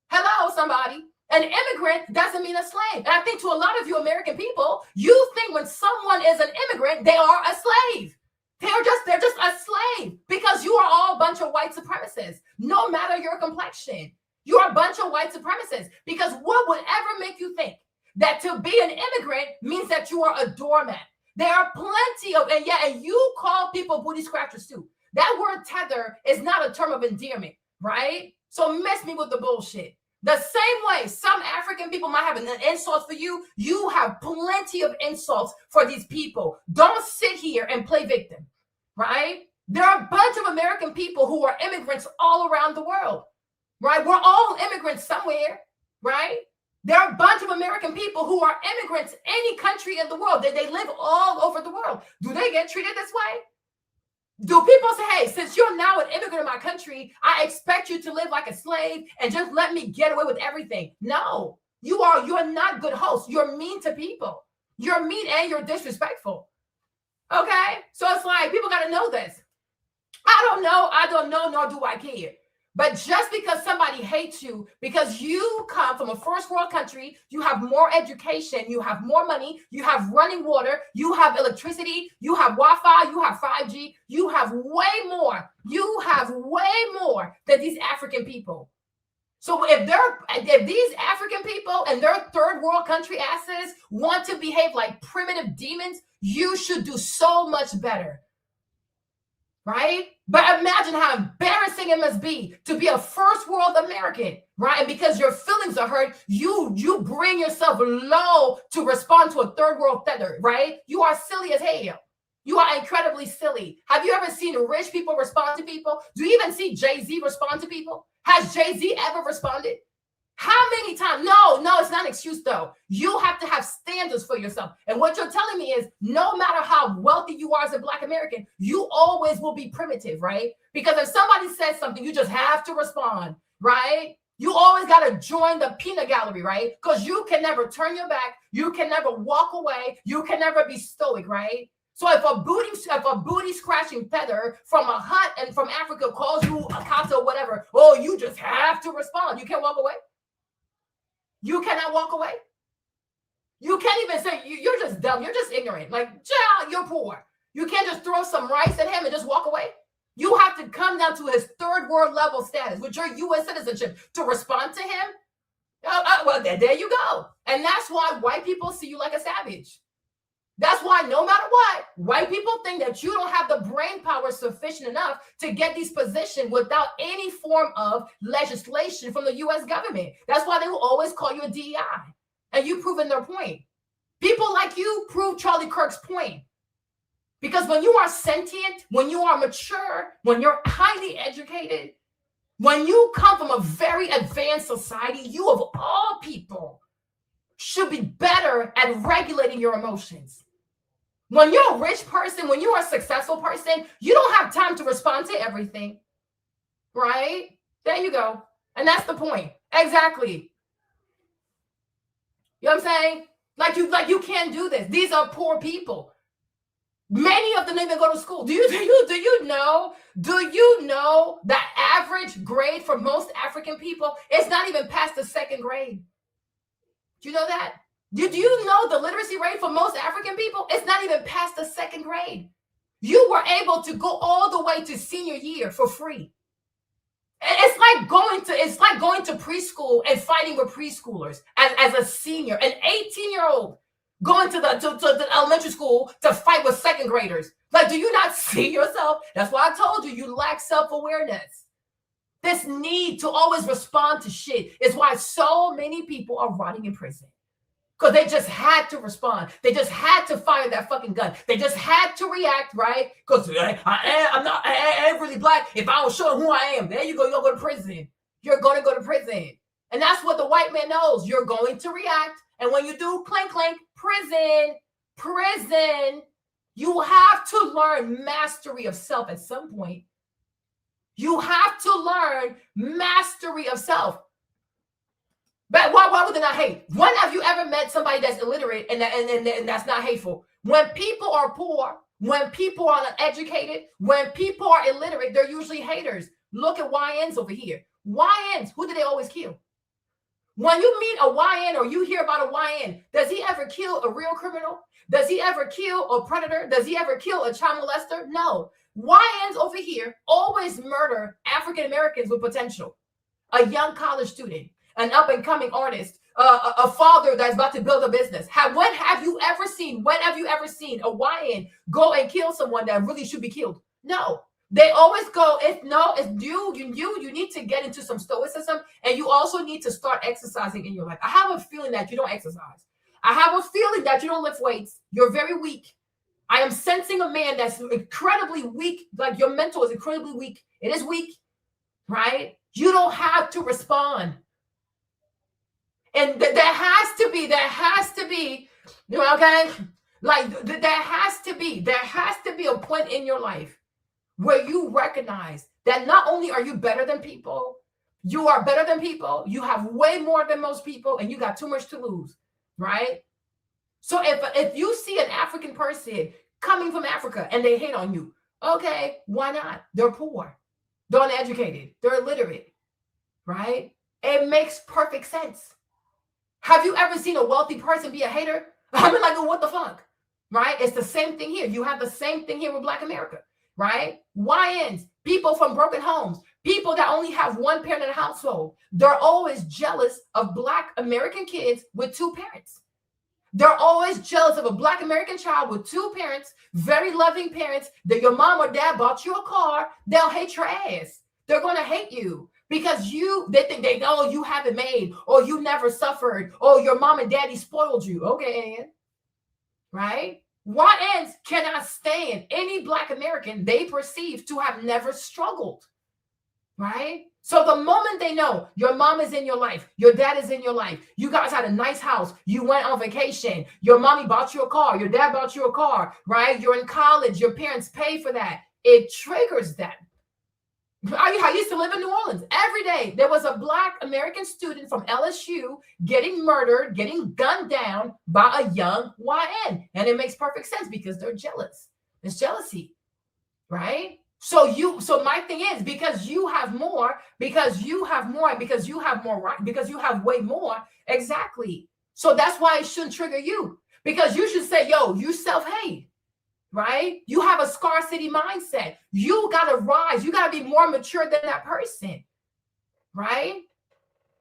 Hello, somebody. An immigrant doesn't mean a slave. And I think to a lot of you American people, you think when someone is an immigrant, they are a slave. They're just a slave, because you are all a bunch of white supremacists, no matter your complexion. You are a bunch of white supremacists, because what would ever make you think that to be an immigrant means that you are a doormat? There are plenty of, and you call people booty scratchers too. That word tether is not a term of endearment, right? So miss me with the bullshit. The same way some African people might have an insult for you, you have plenty of insults for these people. Don't sit here and play victim, right? There are a bunch of American people who are immigrants all around the world, right? We're all immigrants somewhere, right? There are a bunch of American people who are immigrants any country in the world. They live all over the world. Do they get treated this way? Do people say, hey, since you're now an immigrant in my country, I expect you to live like a slave and just let me get away with everything? No, You're not good hosts. You're mean to people. You're mean and you're disrespectful. Okay? So it's like, people got to know this. I don't know, nor do I care. But just because somebody hates you, because you come from a first world country, you have more education, you have more money, you have running water, you have electricity, you have Wi-Fi, you have 5G, you have way more. You have way more than these African people. So if these African people and their third world country asses want to behave like primitive demons, you should do so much better. Right? But imagine how embarrassing it must be to be a first world American, right? And because your feelings are hurt, you bring yourself low to respond to a third world tether, right? You are silly as hell. You are incredibly silly. Have you ever seen rich people respond to people? Do you even see Jay-Z respond to people? Has Jay-Z ever responded? How many times? No, it's not an excuse though. You have to have standards for yourself. And what you're telling me is no matter how wealthy you are as a Black American, you always will be primitive, right? Because if somebody says something, you just have to respond, right? You always got to join the peanut gallery, right? Because you can never turn your back. You can never walk away. You can never be stoic, right? So if a booty scratching feather from a hut and from Africa calls you a kata or whatever, oh, you just have to respond. You can't walk away. You cannot walk away. You can't even say, you're just dumb. You're just ignorant. Like, child, you're poor. You can't just throw some rice at him and just walk away. You have to come down to his third world level status with your U.S. citizenship to respond to him. Well, there you go. And that's why white people see you like a savage. That's why no matter what, white people think that you don't have the brain power sufficient enough to get these positions without any form of legislation from the U.S. government. That's why they will always call you a DEI. And you've proven their point. People like you prove Charlie Kirk's point. Because when you are sentient, when you are mature, when you're highly educated, when you come from a very advanced society, you of all people should be better at regulating your emotions. When you're a rich person, when you're a successful person, you don't have time to respond to everything, right? There you go. And that's the point. Exactly. You know what I'm saying? Like you can't do this. These are poor people. Many of them don't even go to school. Do you know the average grade for most African people is not even past the second grade? Do you know that? Do you know the literacy rate for most African people? It's not even past the second grade. You were able to go all the way to senior year for free. It's like going to preschool and fighting with preschoolers as a senior, an 18-year-old going to the elementary school to fight with second graders. Like, do you not see yourself? That's why I told you lack self-awareness. This need to always respond to shit is why so many people are rotting in prison. Because they just had to respond. They just had to fire that fucking gun. They just had to react, right? Because I ain't really Black. If I don't show who I am, there you go. You're going to go to prison. You're going to go to prison. And that's what the white man knows. You're going to react. And when you do, clink, clink, prison. You have to learn mastery of self at some point. You have to learn mastery of self. But why would they not hate? When have you ever met somebody that's illiterate and that's not hateful? When people are poor, when people are uneducated, when people are illiterate, they're usually haters. Look at YNs over here. YNs, who do they always kill? When you meet a YN or you hear about a YN, does he ever kill a real criminal? Does he ever kill a predator? Does he ever kill a child molester? No. YNs over here always murder African Americans with potential. A young college student, an up-and-coming artist, a father that's about to build a business. When have you ever seen a YN go and kill someone that really should be killed? No. They always go, you need to get into some stoicism, and you also need to start exercising in your life. I have a feeling that you don't exercise. I have a feeling that you don't lift weights. You're very weak. I am sensing a man that's incredibly weak. Like, your mental is incredibly weak. It is weak, right? You don't have to respond. And there has to be, okay? Like, there has to be a point in your life where you recognize that not only are you better than people, You are better than people. You have way more than most people, and you got too much to lose, right? So if you see an African person coming from Africa and they hate on you, okay, why not? They're poor, they're uneducated, they're illiterate, right? It makes perfect sense. Have you ever seen a wealthy person be a hater? I mean, like, what the fuck, right? It's the same thing here. You have the same thing here with Black America, right? YNs, people from broken homes, people that only have one parent in a household, they're always jealous of Black American kids with two parents. They're always jealous of a Black American child with two parents, very loving parents, that your mom or dad bought you a car. They'll hate your ass. They're going to hate you because they think they know you have it made, or you never suffered, or your mom and daddy spoiled you. Okay, right? YNs cannot stand any Black American they perceive to have never struggled, right? So the moment they know your mom is in your life, your dad is in your life, you guys had a nice house, you went on vacation, your mommy bought you a car, your dad bought you a car, right? You're in college, your parents pay for that. It triggers them. I used to live in New Orleans. Every day there was a Black American student from LSU getting murdered, getting gunned down by a young YN. And it makes perfect sense because they're jealous. It's jealousy, right? So my thing is, because you have more, because you have more, because you have more, right? Because you have way more. Exactly. So that's why it shouldn't trigger you, because you should say, yo, you self-hate, right? You have a scarcity mindset. You got to rise. You got to be more mature than that person, right?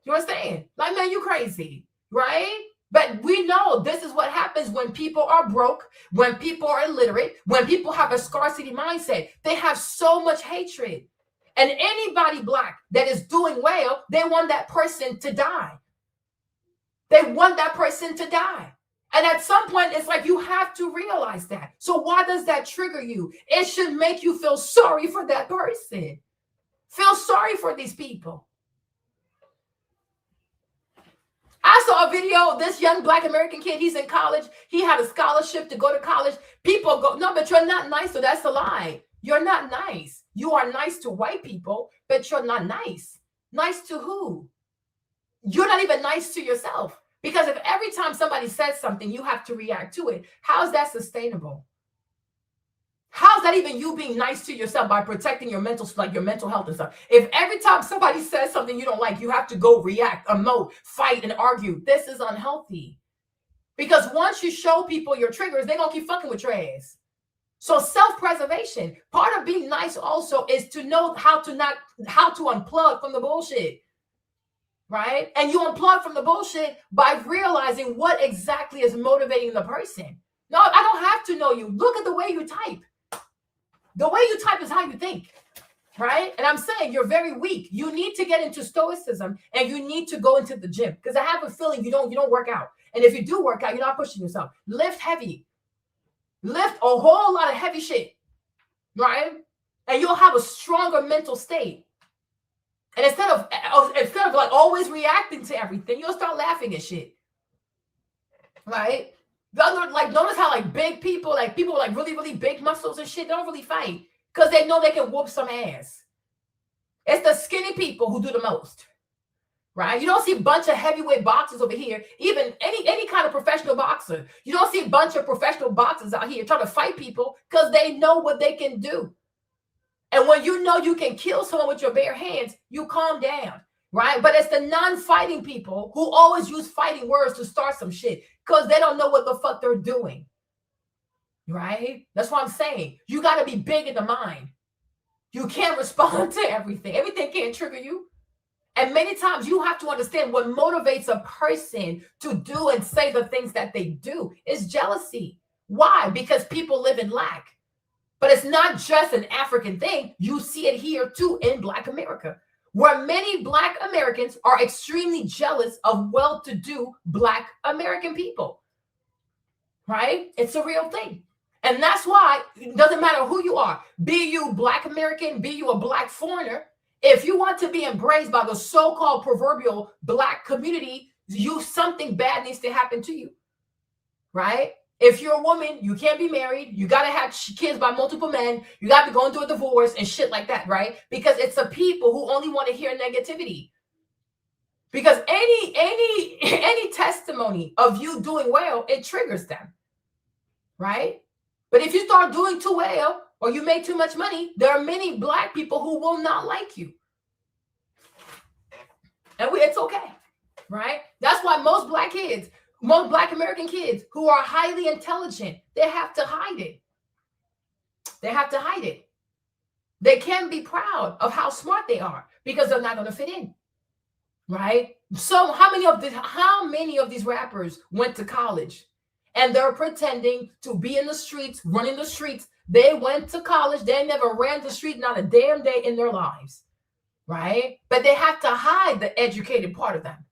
You understand? Like, man, you crazy, right? But we know this is what happens when people are broke, when people are illiterate, when people have a scarcity mindset. They have so much hatred. And anybody Black that is doing well, they want that person to die. They want that person to die. And at some point, it's like you have to realize that. So why does that trigger you? It should make you feel sorry for that person. Feel sorry for these people. I saw a video, this young Black American kid, he's in college. He had a scholarship to go to college. People go, no, but you're not nice. So that's a lie. You're not nice. You are nice to white people, but you're not nice. Nice to who? You're not even nice to yourself. Because if every time somebody says something, you have to react to it, how is that sustainable? How's that even you being nice to yourself by protecting your mental health and stuff? If every time somebody says something you don't like, you have to go react, emote, fight, and argue, this is unhealthy. Because once you show people your triggers, they're gonna keep fucking with your ass. So self-preservation, part of being nice also is to know how to unplug from the bullshit, right? And you unplug from the bullshit by realizing what exactly is motivating the person. No, I don't have to know you. Look at the way you type. The way you type is how you think, right? And I'm saying you're very weak. You need to get into stoicism, and you need to go into the gym, because I have a feeling you don't work out. And if you do work out, you're not pushing yourself. Lift heavy. Lift a whole lot of heavy shit, right? And you'll have a stronger mental state. And instead of like always reacting to everything, you'll start laughing at shit, right? Like, notice how like big people, like people with like really, really big muscles and shit, they don't really fight because they know they can whoop some ass. It's the skinny people who do the most, right? You don't see a bunch of heavyweight boxers over here, even any kind of professional boxer. You don't see a bunch of professional boxers out here trying to fight people because they know what they can do. And when you know you can kill someone with your bare hands, you calm down, right? But it's the non-fighting people who always use fighting words to start some shit because they don't know what the fuck they're doing, right? That's what I'm saying. You got to be big in the mind. You can't respond to everything. Everything can't trigger you. And many times you have to understand what motivates a person to do and say the things that they do is jealousy. Why? Because people live in lack. But it's not just an African thing. You see it here too in Black America, where many Black Americans are extremely jealous of well-to-do Black American people, right? It's a real thing. And that's why it doesn't matter who you are, be you Black American, be you a Black foreigner, if you want to be embraced by the so-called proverbial Black community, something bad needs to happen to you, right? If you're a woman, you can't be married. You got to have kids by multiple men. You got to go into a divorce and shit like that, right? Because it's the people who only want to hear negativity. Because any testimony of you doing well, it triggers them, right? But if you start doing too well or you make too much money, there are many Black people who will not like you. And it's okay, right? That's why most Black kids, most Black American kids who are highly intelligent, they have to hide it. They have to hide it. They can't be proud of how smart they are because they're not going to fit in, right? So how many of these rappers went to college and they're pretending to be in the streets, running the streets? They went to college. They never ran the street, not a damn day in their lives, right? But they have to hide the educated part of them,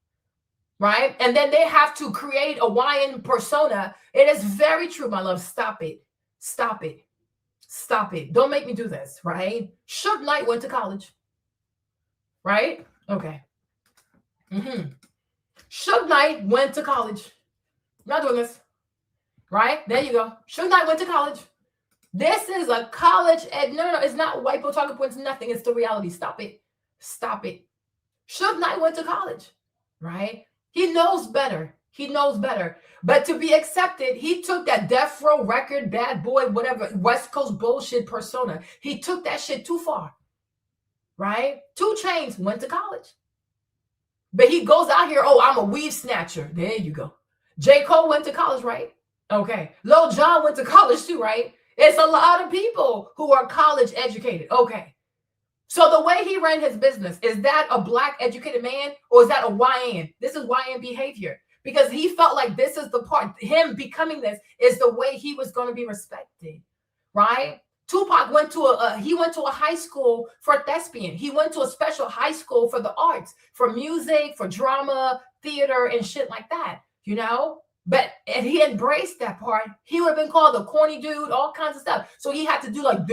right? And then they have to create a YN persona. It is very true, my love. Stop it. Stop it. Stop it. Don't make me do this, right? Suge Knight went to college, right? Okay. Suge Knight went to college. I'm not doing this, right? There you go. Suge Knight went to college. This is a college no, it's not white people talking points, nothing. It's the reality. Stop it. Stop it. Suge Knight went to college, right? He knows better. He knows better. But to be accepted, he took that Death Row Record, bad boy, whatever, West Coast bullshit persona. He took that shit too far, right? 2 Chainz went to college. But he goes out here, oh, I'm a weed snatcher. There you go. J. Cole went to college, right? Okay. Lil Jon went to college too, right? It's a lot of people who are college educated. Okay. So the way he ran his business, is that a Black educated man or is that a YN? This is YN behavior because he felt like this is the part, him becoming this is the way he was going to be respected, right? Tupac went to a high school for thespian. He went to a special high school for the arts, for music, for drama, theater, and shit like that, you know? But if he embraced that part, he would have been called a corny dude, all kinds of stuff. So he had to do like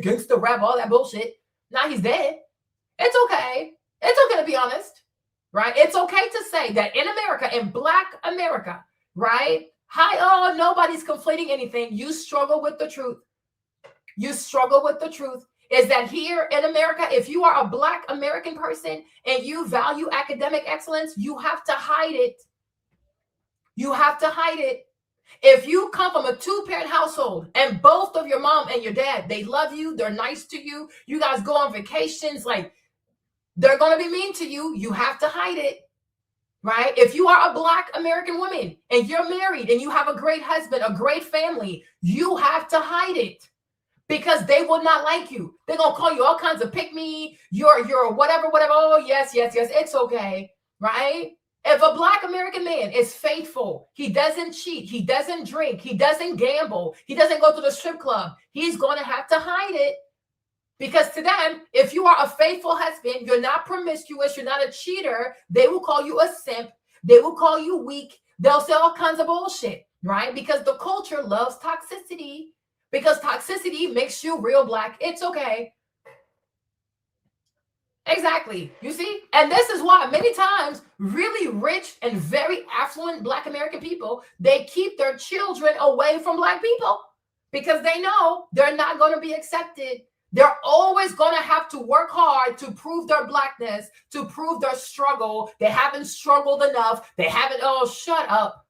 gangster rap, all that bullshit. Now he's dead. It's okay. It's okay to be honest, right? It's okay to say that in America, in Black America, right? Nobody's conflating anything. You struggle with the truth. You struggle with the truth is that here in America, if you are a Black American person and you value academic excellence, you have to hide it. You have to hide it. If you come from a 2-parent household and both of your mom and your dad, they love you, they're nice to you, you guys go on vacations, like they're going to be mean to you, you have to hide it, right? If you are a Black American woman and you're married and you have a great husband, a great family, you have to hide it. Because they will not like you. They're going to call you all kinds of pick me, you're whatever. Oh, yes, it's okay, right? If a Black American man is faithful, he doesn't cheat, he doesn't drink, he doesn't gamble, he doesn't go to the strip club, he's going to have to hide it. Because to them, if you are a faithful husband, you're not promiscuous, you're not a cheater, they will call you a simp, they will call you weak, they'll say all kinds of bullshit, right? Because the culture loves toxicity. Because toxicity makes you real Black. It's okay. Exactly. You see? And this is why many times really rich and very affluent Black American people, they keep their children away from Black people because they know they're not going to be accepted. They're always going to have to work hard to prove their Blackness, to prove their struggle. They haven't struggled enough. They haven't, shut up.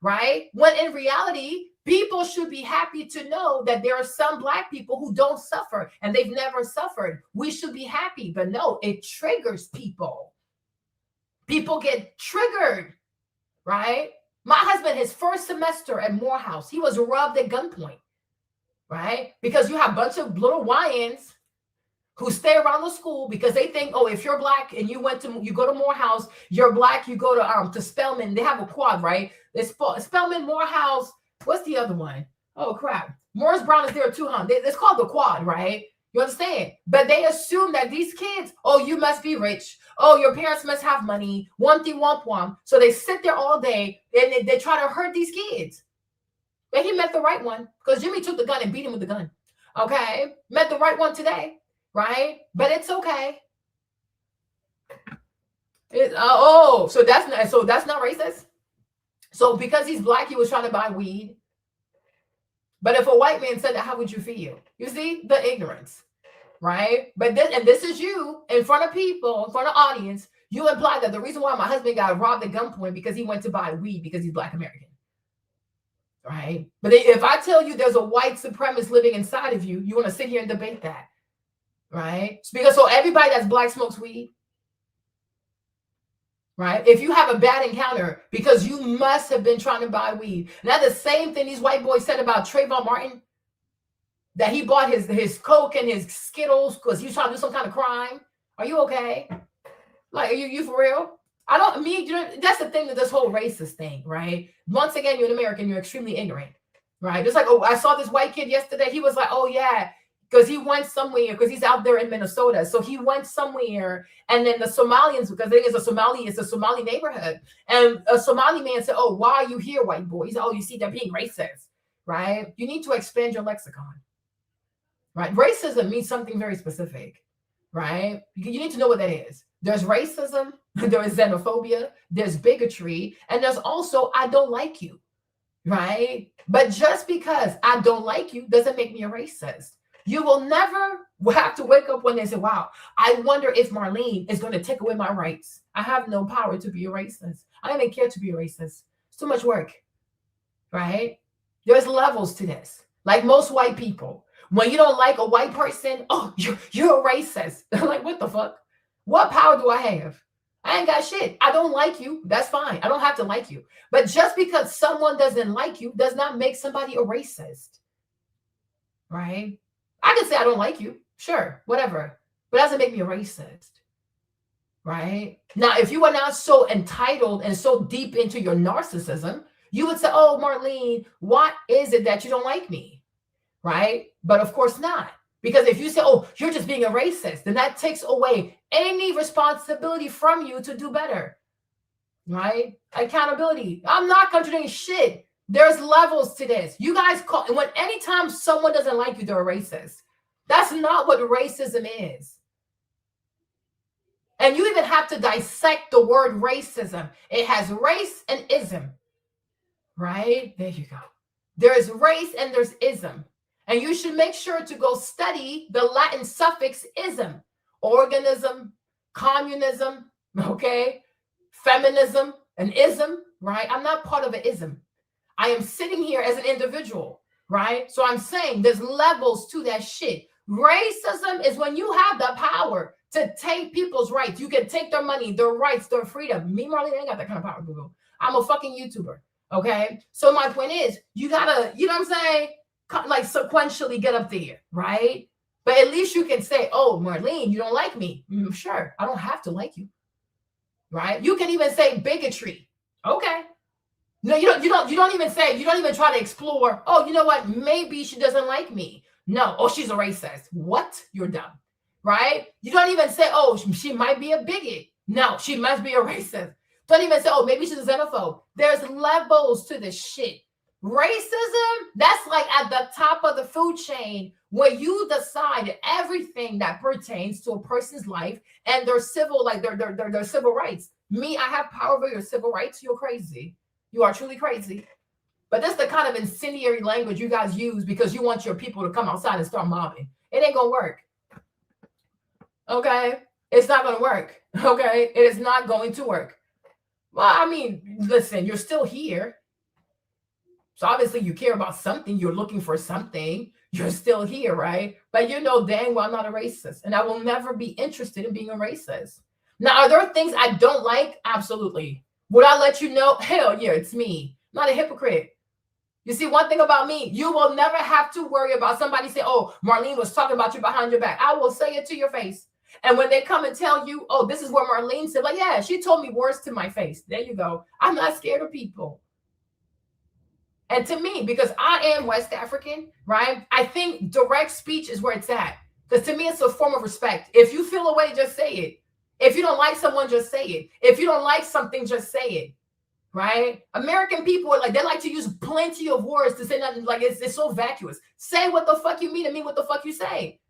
Right? When in reality, people should be happy to know that there are some Black people who don't suffer and they've never suffered. We should be happy, but no, it triggers people. People get triggered, right? My husband, his first semester at Morehouse, he was robbed at gunpoint, right? Because you have a bunch of little YNs who stay around the school because they think, if you're Black and you go to Morehouse, you're Black, you go to Spelman. They have a quad, right? It's Spelman, Morehouse. What's the other one? Oh, crap. Morris Brown is there too, huh? It's called the quad, right? You understand? But they assume that these kids, you must be rich. Oh, your parents must have money. Wumpty womp womp. So they sit there all day and they try to hurt these kids. But he met the right one because Jimmy took the gun and beat him with the gun. Okay? Met the right one today, right? But it's okay. So that's not racist? So because he's Black, he was trying to buy weed. But if a white man said that, how would you feel? You see the ignorance, right? But this is you in front of people, in front of audience. You imply that the reason why my husband got robbed at gunpoint because he went to buy weed because he's Black American. Right? But if I tell you there's a white supremacist living inside of you, you want to sit here and debate that. Right? So everybody that's Black smokes weed. Right? If you have a bad encounter because you must have been trying to buy weed. Now the same thing these white boys said about Trayvon Martin, that he bought his Coke and his Skittles because he was trying to do some kind of crime. Are you okay? Like, are you for real? That's the thing with this whole racist thing, right? Once again, you're an American, you're extremely ignorant, right? Just like, I saw this white kid yesterday. He was like, oh yeah, because he went somewhere, because he's out there in Minnesota. So he went somewhere, and then the Somalians, because it's a Somali neighborhood. And a Somali man said, oh, why are you here, white boy? He said, oh, you see, they're being racist, right? You need to expand your lexicon, right? Racism means something very specific, right? You need to know what that is. There's racism, there is xenophobia, there's bigotry, and there's also I don't like you, right? But just because I don't like you doesn't make me a racist. You will never have to wake up one day and say, wow, I wonder if Marlene is going to take away my rights. I have no power to be a racist. I don't even care to be a racist. It's too much work, right? There's levels to this. Like most white people, when you don't like a white person, oh, you're a racist. Like, what the fuck? What power do I have? I ain't got shit. I don't like you. That's fine. I don't have to like you. But just because someone doesn't like you does not make somebody a racist, right? I can say I don't like you. Sure, whatever. But it doesn't make me a racist, right? Now, if you are not so entitled and so deep into your narcissism, you would say, oh, Marlene, what is it that you don't like me, right? But of course not. Because if you say, oh, you're just being a racist, then that takes away any responsibility from you to do better, right? Accountability. I'm not contradicting shit. There's levels to this. You guys anytime someone doesn't like you, they're a racist. That's not what racism is. And you even have to dissect the word racism. It has race and ism, right? There you go. There's race and there's ism. And you should make sure to go study the Latin suffix ism, organism, communism, okay, feminism, an ism, right? I'm not part of an ism. I am sitting here as an individual, right? So I'm saying there's levels to that shit. Racism is when you have the power to take people's rights. You can take their money, their rights, their freedom. Me, Marlene, ain't got that kind of power, Google. I'm a fucking YouTuber, okay? So my point is, you gotta, you know what I'm saying? Like sequentially get up there, right? But at least you can say, oh, Marlene, you don't like me. Sure, I don't have to like you, right? You can even say bigotry. Okay. No, you don't even try to explore, oh, you know what? Maybe she doesn't like me. No, oh, she's a racist. What? You're dumb, right? You don't even say, oh, she might be a bigot. No, she must be a racist. Don't even say, oh, maybe she's a xenophobe. There's levels to this shit. Racism, that's like at the top of the food chain where you decide everything that pertains to a person's life and their civil, like their civil rights. Me, I have power over your civil rights. You're crazy. You are truly crazy. But that's the kind of incendiary language you guys use because you want your people to come outside and start mobbing. It ain't gonna work. Okay? It's not gonna work. Okay? It is not going to work. Well, I mean, listen, you're still here. So obviously you care about something. You're looking for something. You're still here, right? But you know dang well I'm not a racist. And I will never be interested in being a racist. Now, are there things I don't like? Absolutely. Would I let you know? Hell yeah, it's me. I'm not a hypocrite. You see, one thing about me, you will never have to worry about somebody saying, oh, Marlene was talking about you behind your back. I will say it to your face. And when they come and tell you, oh, this is what Marlene said, like, yeah, she told me words to my face. There you go. I'm not scared of people. And to me, because I am West African, right? I think direct speech is where it's at. Because to me, it's a form of respect. If you feel a way, just say it. If you don't like someone, just say it. If you don't like something, just say it. Right? American people are like, they like to use plenty of words to say nothing. Like it's so vacuous. Say what the fuck you mean and mean what the fuck you say.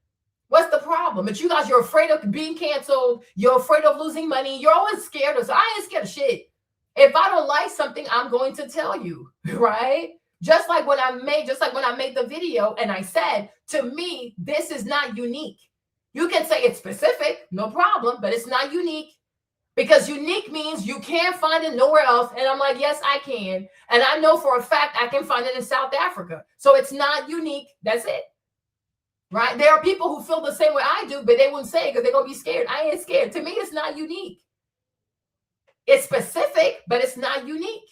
What's the problem? But you guys, you're afraid of being canceled. You're afraid of losing money. You're always scared of. So I ain't scared of shit. If I don't like something, I'm going to tell you, right? Just like when I made the video and I said, to me, this is not unique. You can say it's specific, no problem, but it's not unique. Because unique means you can't find it nowhere else. And I'm like, yes, I can. And I know for a fact I can find it in South Africa. So it's not unique. That's it. Right? There are people who feel the same way I do, but they wouldn't say it because they're going to be scared. I ain't scared. To me, it's not unique. It's specific, but it's not unique.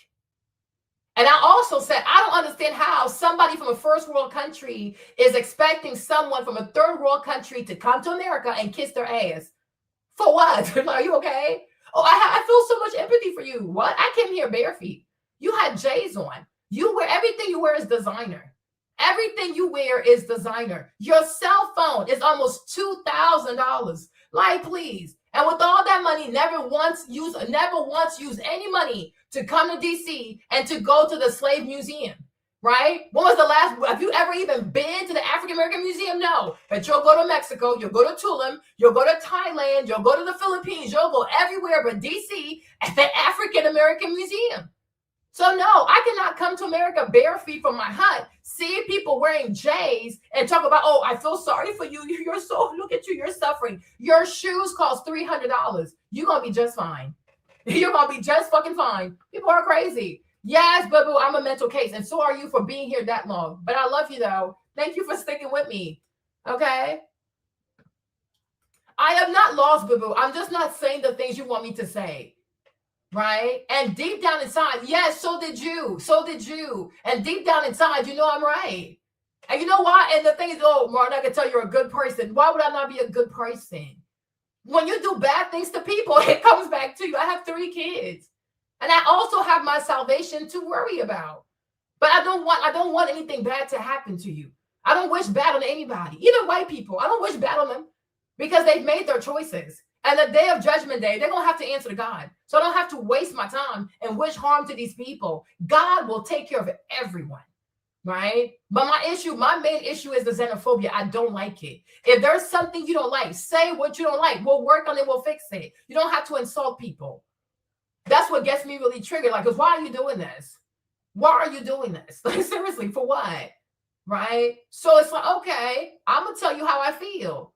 And I also said, I don't understand how somebody from a first world country is expecting someone from a third world country to come to America and kiss their ass. For what? Are you okay? Oh, I feel so much empathy for you. What? I came here bare feet. You had J's on. You wear everything you wear is designer. Everything you wear is designer. Your cell phone is almost $2,000. Like, please. And with all that money, never once use any money to come to DC and to go to the slave museum. Right? When was the last? Have you ever even been to the African American Museum? No. But you'll go to Mexico, you'll go to Tulum, you'll go to Thailand, you'll go to the Philippines, you'll go everywhere but DC at the African American Museum. So no, I cannot come to America bare feet from my hut, see people wearing J's and talk about, oh, I feel sorry for you. You're so, look at you, you're suffering. Your shoes cost $300. You're going to be just fine. You're going to be just fucking fine. People are crazy. Yes, boo-boo, I'm a mental case. And so are you for being here that long. But I love you, though. Thank you for sticking with me. Okay? I am not lost, boo-boo. I'm just not saying the things you want me to say. Right? And deep down inside, yes, so did you. So did you. And deep down inside, you know I'm right. And you know why? And the thing is, oh, Martin, I can tell you're a good person. Why would I not be a good person? When you do bad things to people, it comes back to you. I have 3 kids. And I also have my salvation to worry about. But I don't want anything bad to happen to you. I don't wish bad on anybody, even white people. I don't wish bad on them because they've made their choices. And the day of judgment day, they're going to have to answer to God. So I don't have to waste my time and wish harm to these people. God will take care of everyone, right? But my main issue is the xenophobia. I don't like it. If there's something you don't like, say what you don't like. We'll work on it. We'll fix it. You don't have to insult people. That's what gets me really triggered. Like, because why are you doing this? Why are you doing this? Like, seriously, for what? Right? So it's like, okay, I'm going to tell you how I feel.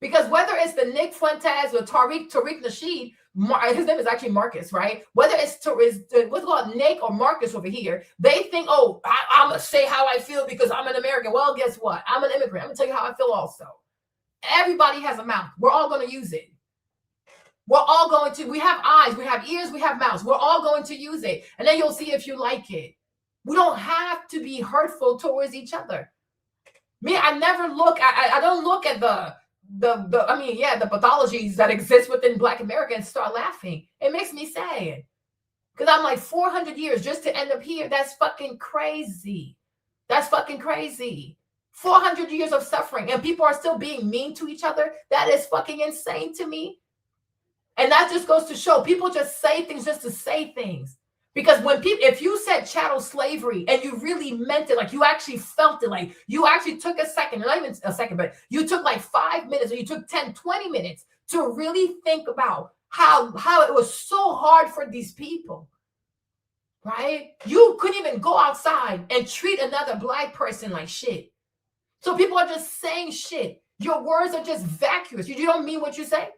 Because whether it's the Nick Fuentes or Tariq Nasheed, his name is actually Marcus, right? Whether it's what's called Nick or Marcus over here, they think, oh, I'm going to say how I feel because I'm an American. Well, guess what? I'm an immigrant. I'm going to tell you how I feel also. Everybody has a mouth. We're all going to use it. We're all going to, we have eyes, we have ears, we have mouths. We're all going to use it. And then you'll see if you like it. We don't have to be hurtful towards each other. Me, I never look, I don't look at the pathologies that exist within Black America and start laughing. It makes me sad. Because I'm like 400 years just to end up here. That's fucking crazy. That's fucking crazy. 400 years of suffering and people are still being mean to each other. That is fucking insane to me. And that just goes to show people just say things just to say things. Because when people, if you said chattel slavery and you really meant it, like you actually felt it, like you actually took a second, not even a second, but you took like 5 minutes or you took 10, 20 minutes to really think about how it was so hard for these people, right? You couldn't even go outside and treat another Black person like shit. So people are just saying shit. Your words are just vacuous. You don't mean what you say.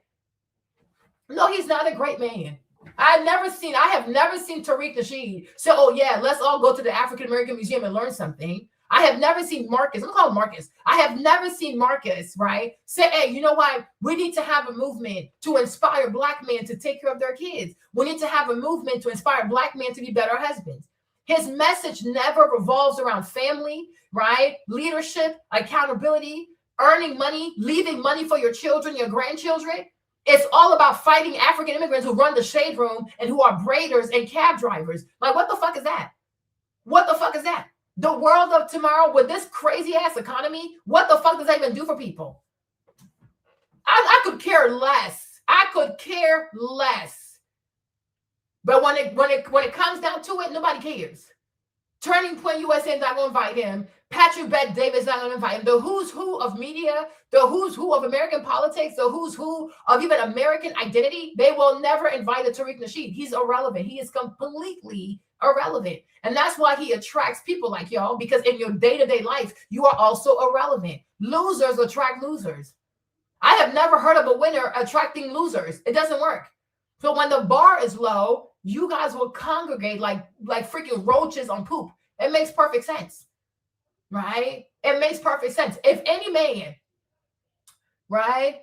No, he's not a great man. I have never seen Tariq Nasheed say, oh yeah, let's all go to the African American Museum and learn something. I have never seen Marcus, I'm gonna call him Marcus. I have never seen Marcus, right, say, hey, you know what? We need to have a movement to inspire Black men to take care of their kids. We need to have a movement to inspire Black men to be better husbands. His message never revolves around family, right? Leadership, accountability, earning money, leaving money for your children, your grandchildren. It's all about fighting African immigrants who run the shade room and who are braiders and cab drivers. Like, what the fuck is that? What the fuck is that? The world of tomorrow with this crazy ass economy, what the fuck does that even do for people? I could care less. I could care less. But when it comes down to it, nobody cares. Turning Point USA is not going to invite him. Patrick Bet Davis is not going to invite him. The who's who of media, the who's who of American politics, the who's who of even American identity, they will never invite a Tariq Nasheed. He's irrelevant. He is completely irrelevant. And that's why he attracts people like y'all, because in your day-to-day life, you are also irrelevant. Losers attract losers. I have never heard of a winner attracting losers. It doesn't work. So when the bar is low, you guys will congregate like freaking roaches on poop. It makes perfect sense, right? It makes perfect sense. If any man, right?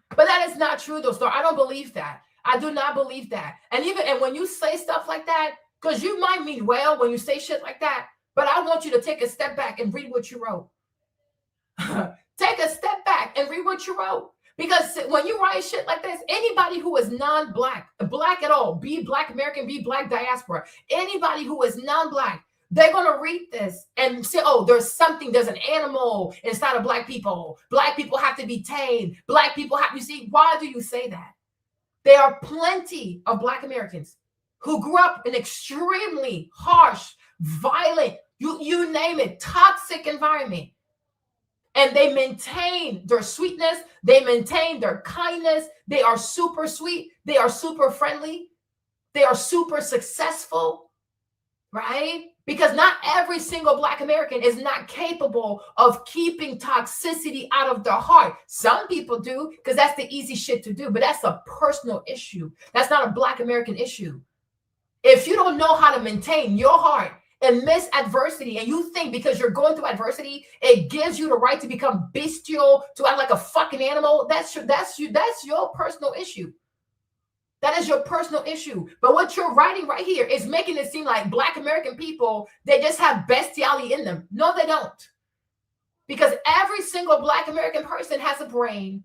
But that is not true, though, Star. I don't believe that. I do not believe that. And when you say stuff like that, because you might mean well when you say shit like that, but I want you to take a step back and read what you wrote. Take a step back and read what you wrote. Because when you write shit like this, anybody who is non-black, black at all, be black American, be black diaspora, anybody who is non-black, they're going to read this and say, oh, there's an animal inside of black people. Black people have to be tamed. Black people have, you see, why do you say that? There are plenty of black Americans who grew up in extremely harsh, violent, you name it, toxic environment. And they maintain their sweetness. They maintain their kindness. They are super sweet. They are super friendly. They are super successful, right? Because not every single black American is not capable of keeping toxicity out of their heart. Some people do, because that's the easy shit to do, but that's a personal issue. That's not a black American issue. If you don't know how to maintain your heart amidst adversity, and you think because you're going through adversity, it gives you the right to become bestial, to act like a fucking animal, that's your personal issue. That is your personal issue. But what you're writing right here is making it seem like black American people, they just have bestiality in them. No, they don't. Because every single black American person has a brain.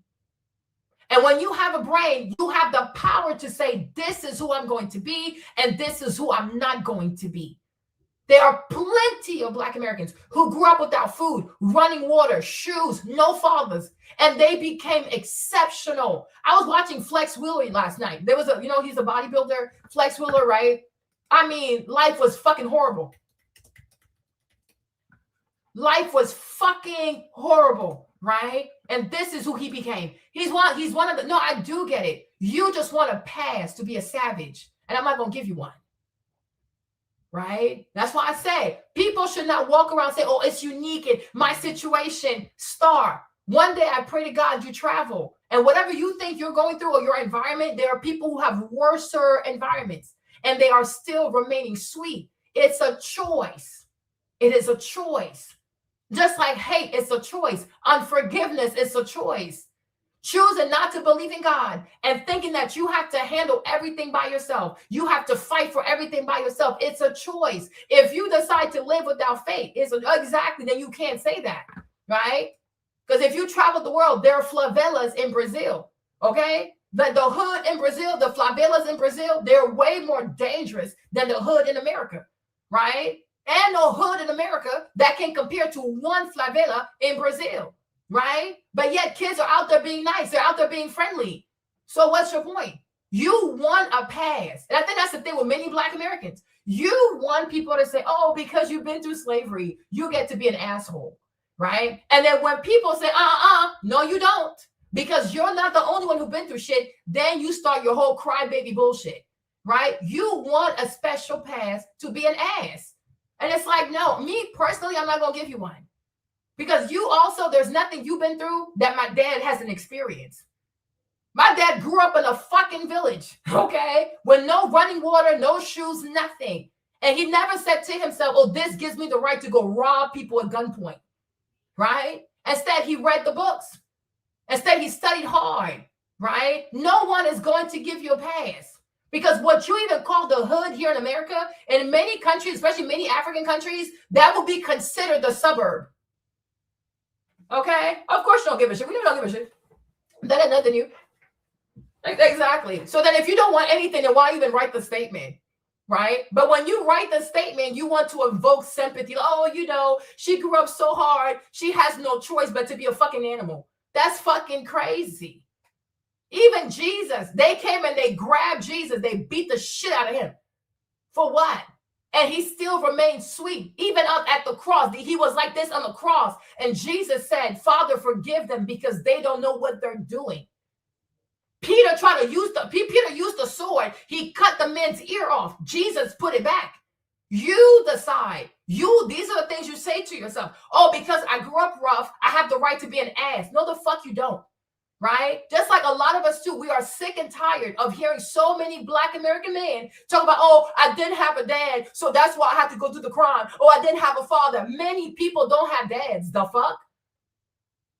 And when you have a brain, you have the power to say, this is who I'm going to be, and this is who I'm not going to be. There are plenty of black Americans who grew up without food, running water, shoes, no fathers, and they became exceptional. I was watching Flex Wheeler last night. There was he's a bodybuilder, Flex Wheeler, right? I mean, life was fucking horrible. Life was fucking horrible, right? And this is who he became. He's one of the, no, I do get it. You just want a pass to be a savage, and I'm not going to give you one. Right? That's why I say people should not walk around and say, oh, it's unique in my situation. Star. One day I pray to God you travel. And whatever you think you're going through or your environment, there are people who have worser environments and they are still remaining sweet. It's a choice. It is a choice. Just like hate, it's a choice. Unforgiveness is a choice. Choosing not to believe in God and thinking that you have to handle everything by yourself. You have to fight for everything by yourself. It's a choice. If you decide to live without faith, exactly, then you can't say that, right? Because if you travel the world, there are favelas in Brazil, okay? The hood in Brazil, the favelas in Brazil, they're way more dangerous than the hood in America, right? And no hood in America that can compare to one favela in Brazil. Right? But yet kids are out there being nice. They're out there being friendly. So what's your point? You want a pass. And I think that's the thing with many black Americans. You want people to say, oh, because you've been through slavery, you get to be an asshole. Right? And then when people say, no, you don't. Because you're not the only one who's been through shit. Then you start your whole crybaby bullshit. Right? You want a special pass to be an ass. And it's like, no, me personally, I'm not going to give you one. Because you also, there's nothing you've been through that my dad hasn't experienced. My dad grew up in a fucking village, okay? With no running water, no shoes, nothing. And he never said to himself, oh, this gives me the right to go rob people at gunpoint, right? Instead, he read the books. Instead, he studied hard, right? No one is going to give you a pass. Because what you even call the hood here in America, in many countries, especially many African countries, that will be considered the suburb. Okay? Of course you don't give a shit. We don't give a shit. That ain't nothing new. Exactly. So then if you don't want anything, then why even write the statement? Right? But when you write the statement, you want to evoke sympathy. Oh, she grew up so hard. She has no choice but to be a fucking animal. That's fucking crazy. Even Jesus, they came and they grabbed Jesus. They beat the shit out of him. For what? And he still remained sweet. Even up at the cross, he was like this on the cross. And Jesus said, Father, forgive them because they don't know what they're doing. Peter used the sword. He cut the man's ear off. Jesus put it back. You decide. These are the things you say to yourself. Oh, because I grew up rough, I have the right to be an ass. No, the fuck you don't. right? Just like a lot of us too, we are sick and tired of hearing so many Black American men talk about, oh, I didn't have a dad, so that's why I had to go through the crime. Oh, I didn't have a father. Many people don't have dads. The fuck?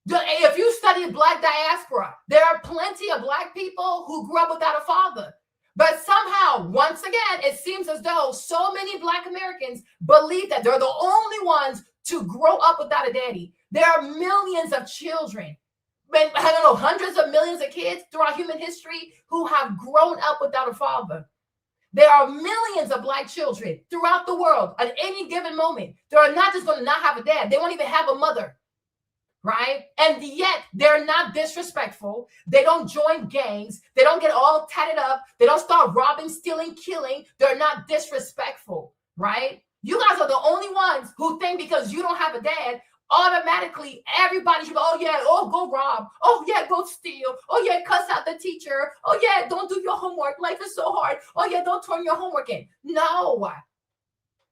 If you study Black diaspora, there are plenty of Black people who grew up without a father. But somehow, once again, it seems as though so many Black Americans believe that they're the only ones to grow up without a daddy. There are millions of children, I don't know, hundreds of millions of kids throughout human history who have grown up without a father. There are millions of Black children throughout the world at any given moment. They're not just going to not have a dad. They won't even have a mother. Right? And yet they're not disrespectful. They don't join gangs. They don't get all tatted up. They don't start robbing, stealing, killing. They're not disrespectful. Right? You guys are the only ones who think because you don't have a dad, automatically everybody should go, oh yeah, oh go rob. Oh yeah, go steal. Oh yeah, cuss out the teacher. Oh yeah, don't do your homework. Life is so hard. Oh yeah, don't turn your homework in. No.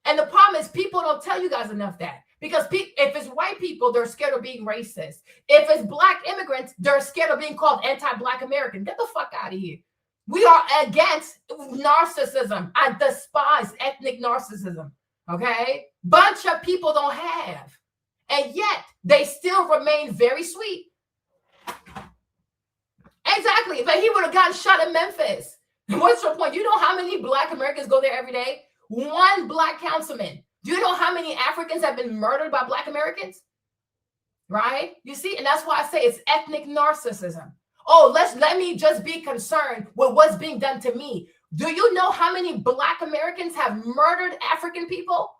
And the problem is people don't tell you guys enough that. Because if it's white people, they're scared of being racist. If it's Black immigrants, they're scared of being called anti-Black American. Get the fuck out of here. We are against narcissism. I despise ethnic narcissism. Okay? Bunch of people don't have. And yet, they still remain very sweet. Exactly. But he would have gotten shot in Memphis. What's your point? You know how many Black Americans go there every day? One Black councilman. Do you know how many Africans have been murdered by Black Americans? Right? You see, and that's why I say it's ethnic narcissism. Oh, let me just be concerned with what's being done to me. Do you know how many Black Americans have murdered African people?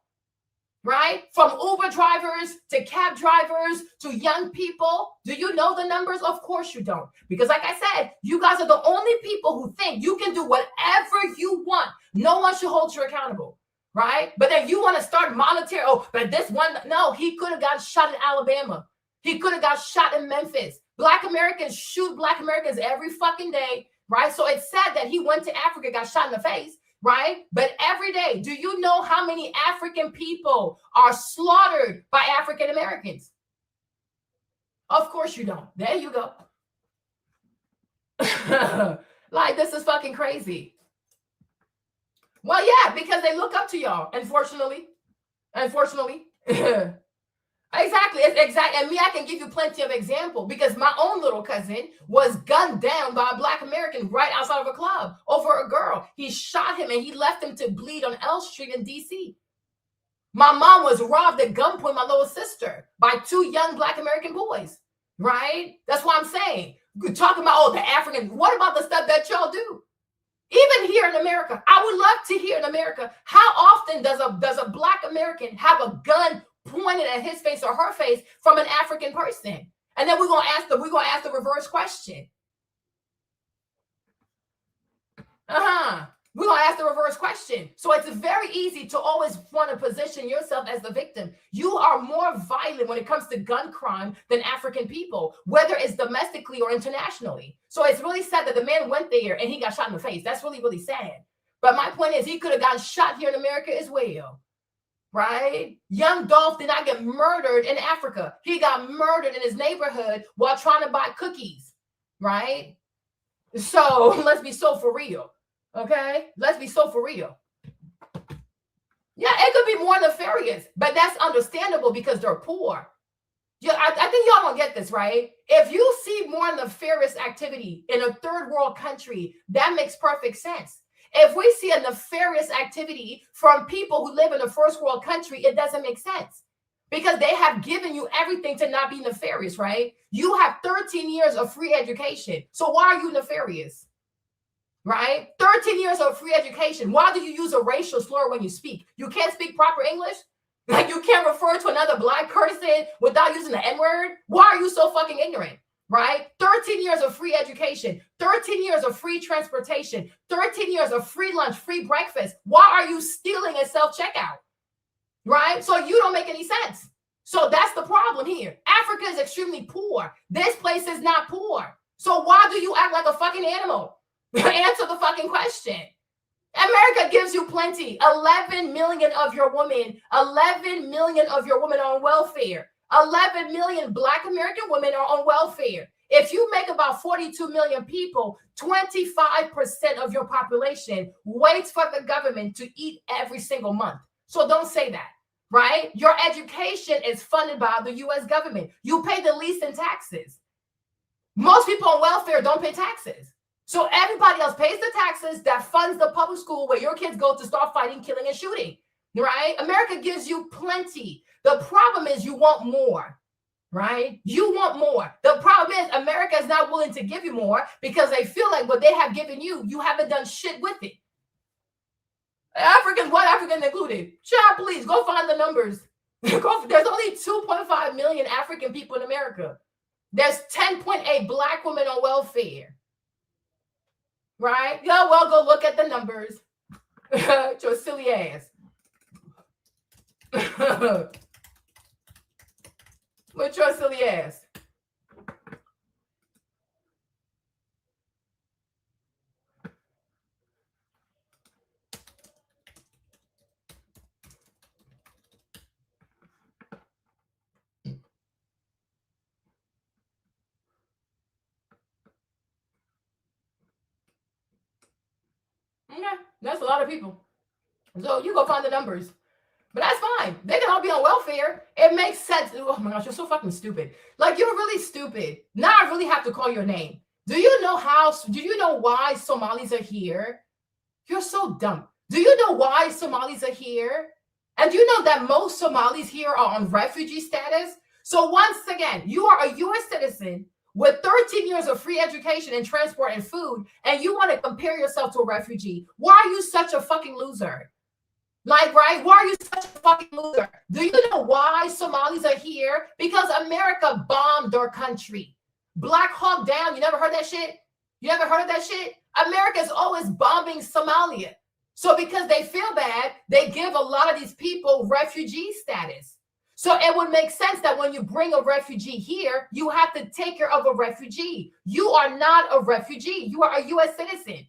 Right? From Uber drivers to cab drivers to young people. Do you know the numbers? Of course you don't. Because like I said, you guys are the only people who think you can do whatever you want. No one should hold you accountable. Right? But then you want to start monetary. Oh, but this one, no, he could have got shot in Alabama. He could have got shot in Memphis. Black Americans shoot Black Americans every fucking day. Right? So it's sad that he went to Africa, got shot in the face. Right? But every day, do you know how many African people are slaughtered by African Americans? Of course you don't. There you go. Like, this is fucking crazy. Well, yeah, because they look up to y'all, unfortunately. Exactly. And me, I can give you plenty of examples because my own little cousin was gunned down by a Black American right outside of a club over a girl. He shot him and he left him to bleed on L Street in D.C. My mom was robbed at gunpoint, my little sister, by two young Black American boys, right? That's what I'm saying. We're talking about, oh, the African. What about the stuff that y'all do? Even here in America, I would love to hear in America, how often does a Black American have a gun pointed at his face or her face from an African person? And then we're gonna ask the reverse question. We're gonna ask the reverse question. So it's very easy to always want to position yourself as the victim. You are more violent when it comes to gun crime than African people, whether it's domestically or internationally. So it's really sad that the man went there and he got shot in the face. That's really, really sad. But my point is, he could have gotten shot here in America as well. Right? Young Dolph did not get murdered in Africa. He got murdered in his neighborhood while trying to buy cookies. Right? So let's be so for real. Okay? Let's be so for real. Yeah, it could be more nefarious, but that's understandable because they're poor. Yeah, I think y'all don't get this, right? If you see more nefarious activity in a third world country, that makes perfect sense. If we see a nefarious activity from people who live in a first world country, it doesn't make sense because they have given you everything to not be nefarious, right? You have 13 years of free education. So why are you nefarious? Right? 13 years of free education. Why do you use a racial slur when you speak? You can't speak proper English? Like you can't refer to another Black person without using the N-word? Why are you so fucking ignorant? Right? 13 years of free education, 13 years of free transportation, 13 years of free lunch, free breakfast. Why are you stealing a self-checkout? Right? So you don't make any sense. So that's the problem here. Africa is extremely poor. This place is not poor. So why do you act like a fucking animal? Answer the fucking question. America gives you plenty. 11 million of your women are on welfare. 11 million Black American women are on welfare. If you make about 42 million people, 25% of your population waits for the government to eat every single month. So don't say that, right? Your education is funded by the US government. You pay the least in taxes. Most people on welfare don't pay taxes. So everybody else pays the taxes that funds the public school where your kids go to start fighting, killing, and shooting, right? America gives you plenty. The problem is you want more, right? You want more. The problem is America is not willing to give you more because they feel like what they have given you, you haven't done shit with it. Africans, what African included? Child, please, go find the numbers. There's only 2.5 million African people in America. There's 10.8 Black women on welfare. Right? Yeah, well, go look at the numbers. Your silly ass. With your silly ass. Okay, that's a lot of people. So you go find the numbers. But that's fine. They can all be on welfare. It makes sense. Oh my gosh, you're so fucking stupid. Like, you're really stupid. Now I really have to call your name. Do you know why Somalis are here? You're so dumb. Do you know why Somalis are here? And do you know that most Somalis here are on refugee status? So once again, you are a U.S. citizen with 13 years of free education and transport and food, and you want to compare yourself to a refugee. Why are you such a fucking loser? Like, right? Why are you such a fucking loser? Do you know why Somalis are here? Because America bombed their country. Black Hawk Down. You never heard that shit? You never heard of that shit? America is always bombing Somalia. So because they feel bad, they give a lot of these people refugee status. So it would make sense that when you bring a refugee here, you have to take care of a refugee. You are not a refugee. You are a U.S. citizen.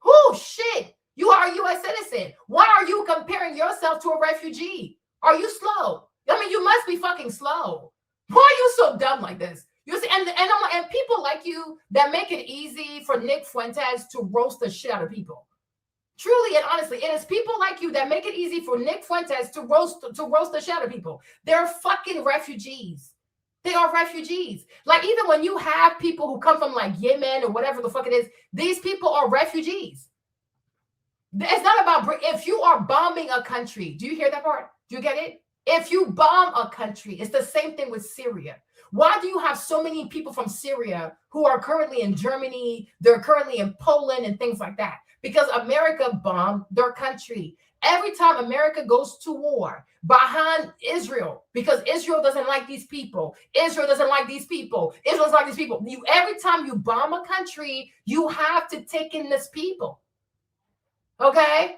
Oh, shit. You are a U.S. citizen. Why are you comparing yourself to a refugee? Are you slow? I mean, you must be fucking slow. Why are you so dumb like this? You see, and people like you that make it easy for Nick Fuentes to roast the shit out of people. Truly and honestly, it is people like you that make it easy for Nick Fuentes to roast the shit out of people. They're fucking refugees. They are refugees. Like, even when you have people who come from like Yemen or whatever the fuck it is, these people are refugees. It's not about, if you are bombing a country, do you hear that part? Do you get it? If you bomb a country, it's the same thing with Syria. Why do you have so many people from Syria who are currently in Germany, they're currently in Poland and things like that? Because America bombed their country. Every time America goes to war behind Israel, because Israel doesn't like these people, Israel doesn't like these people, Israel doesn't like these people. Every time you bomb a country, you have to take in these people. Okay?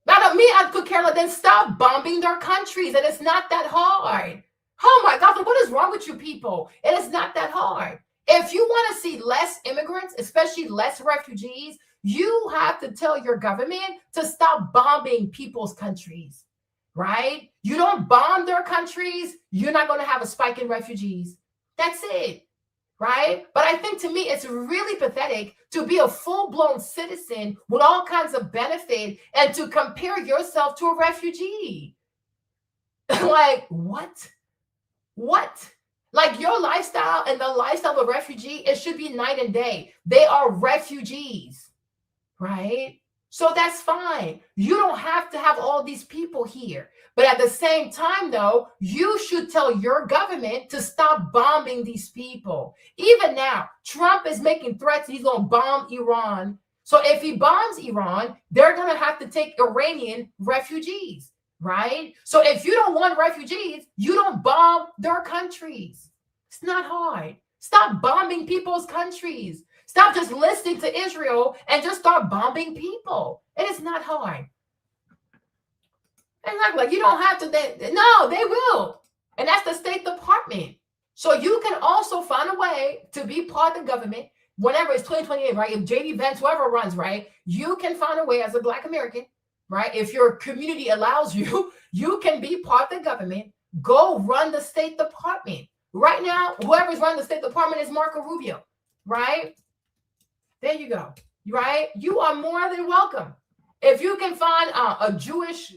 Now, me, I could care less. Then stop bombing their countries. And it's not that hard. Oh my God, what is wrong with you people? It is not that hard. If you want to see less immigrants, especially less refugees, you have to tell your government to stop bombing people's countries, right? You don't bomb their countries, you're not going to have a spike in refugees. That's it. Right? But I think, to me, it's really pathetic to be a full-blown citizen with all kinds of benefit and to compare yourself to a refugee. Like, what? What? Like, your lifestyle and the lifestyle of a refugee, it should be night and day. They are refugees, right? So that's fine. You don't have to have all these people here. But at the same time, though, you should tell your government to stop bombing these people. Even now, Trump is making threats. He's going to bomb Iran. So if he bombs Iran, they're going to have to take Iranian refugees, right? So if you don't want refugees, you don't bomb their countries. It's not hard. Stop bombing people's countries. Stop just listening to Israel and just start bombing people. It is not hard. Exactly. You don't have to. No, they will. And that's the State Department. So you can also find a way to be part of the government whenever it's 2028, right? If JD Vance, whoever runs, right? You can find a way as a Black American, right? If your community allows you, you can be part of the government. Go run the State Department. Right now, whoever's running the State Department is Marco Rubio, right? There you go, right? You are more than welcome. If you can find a Jewish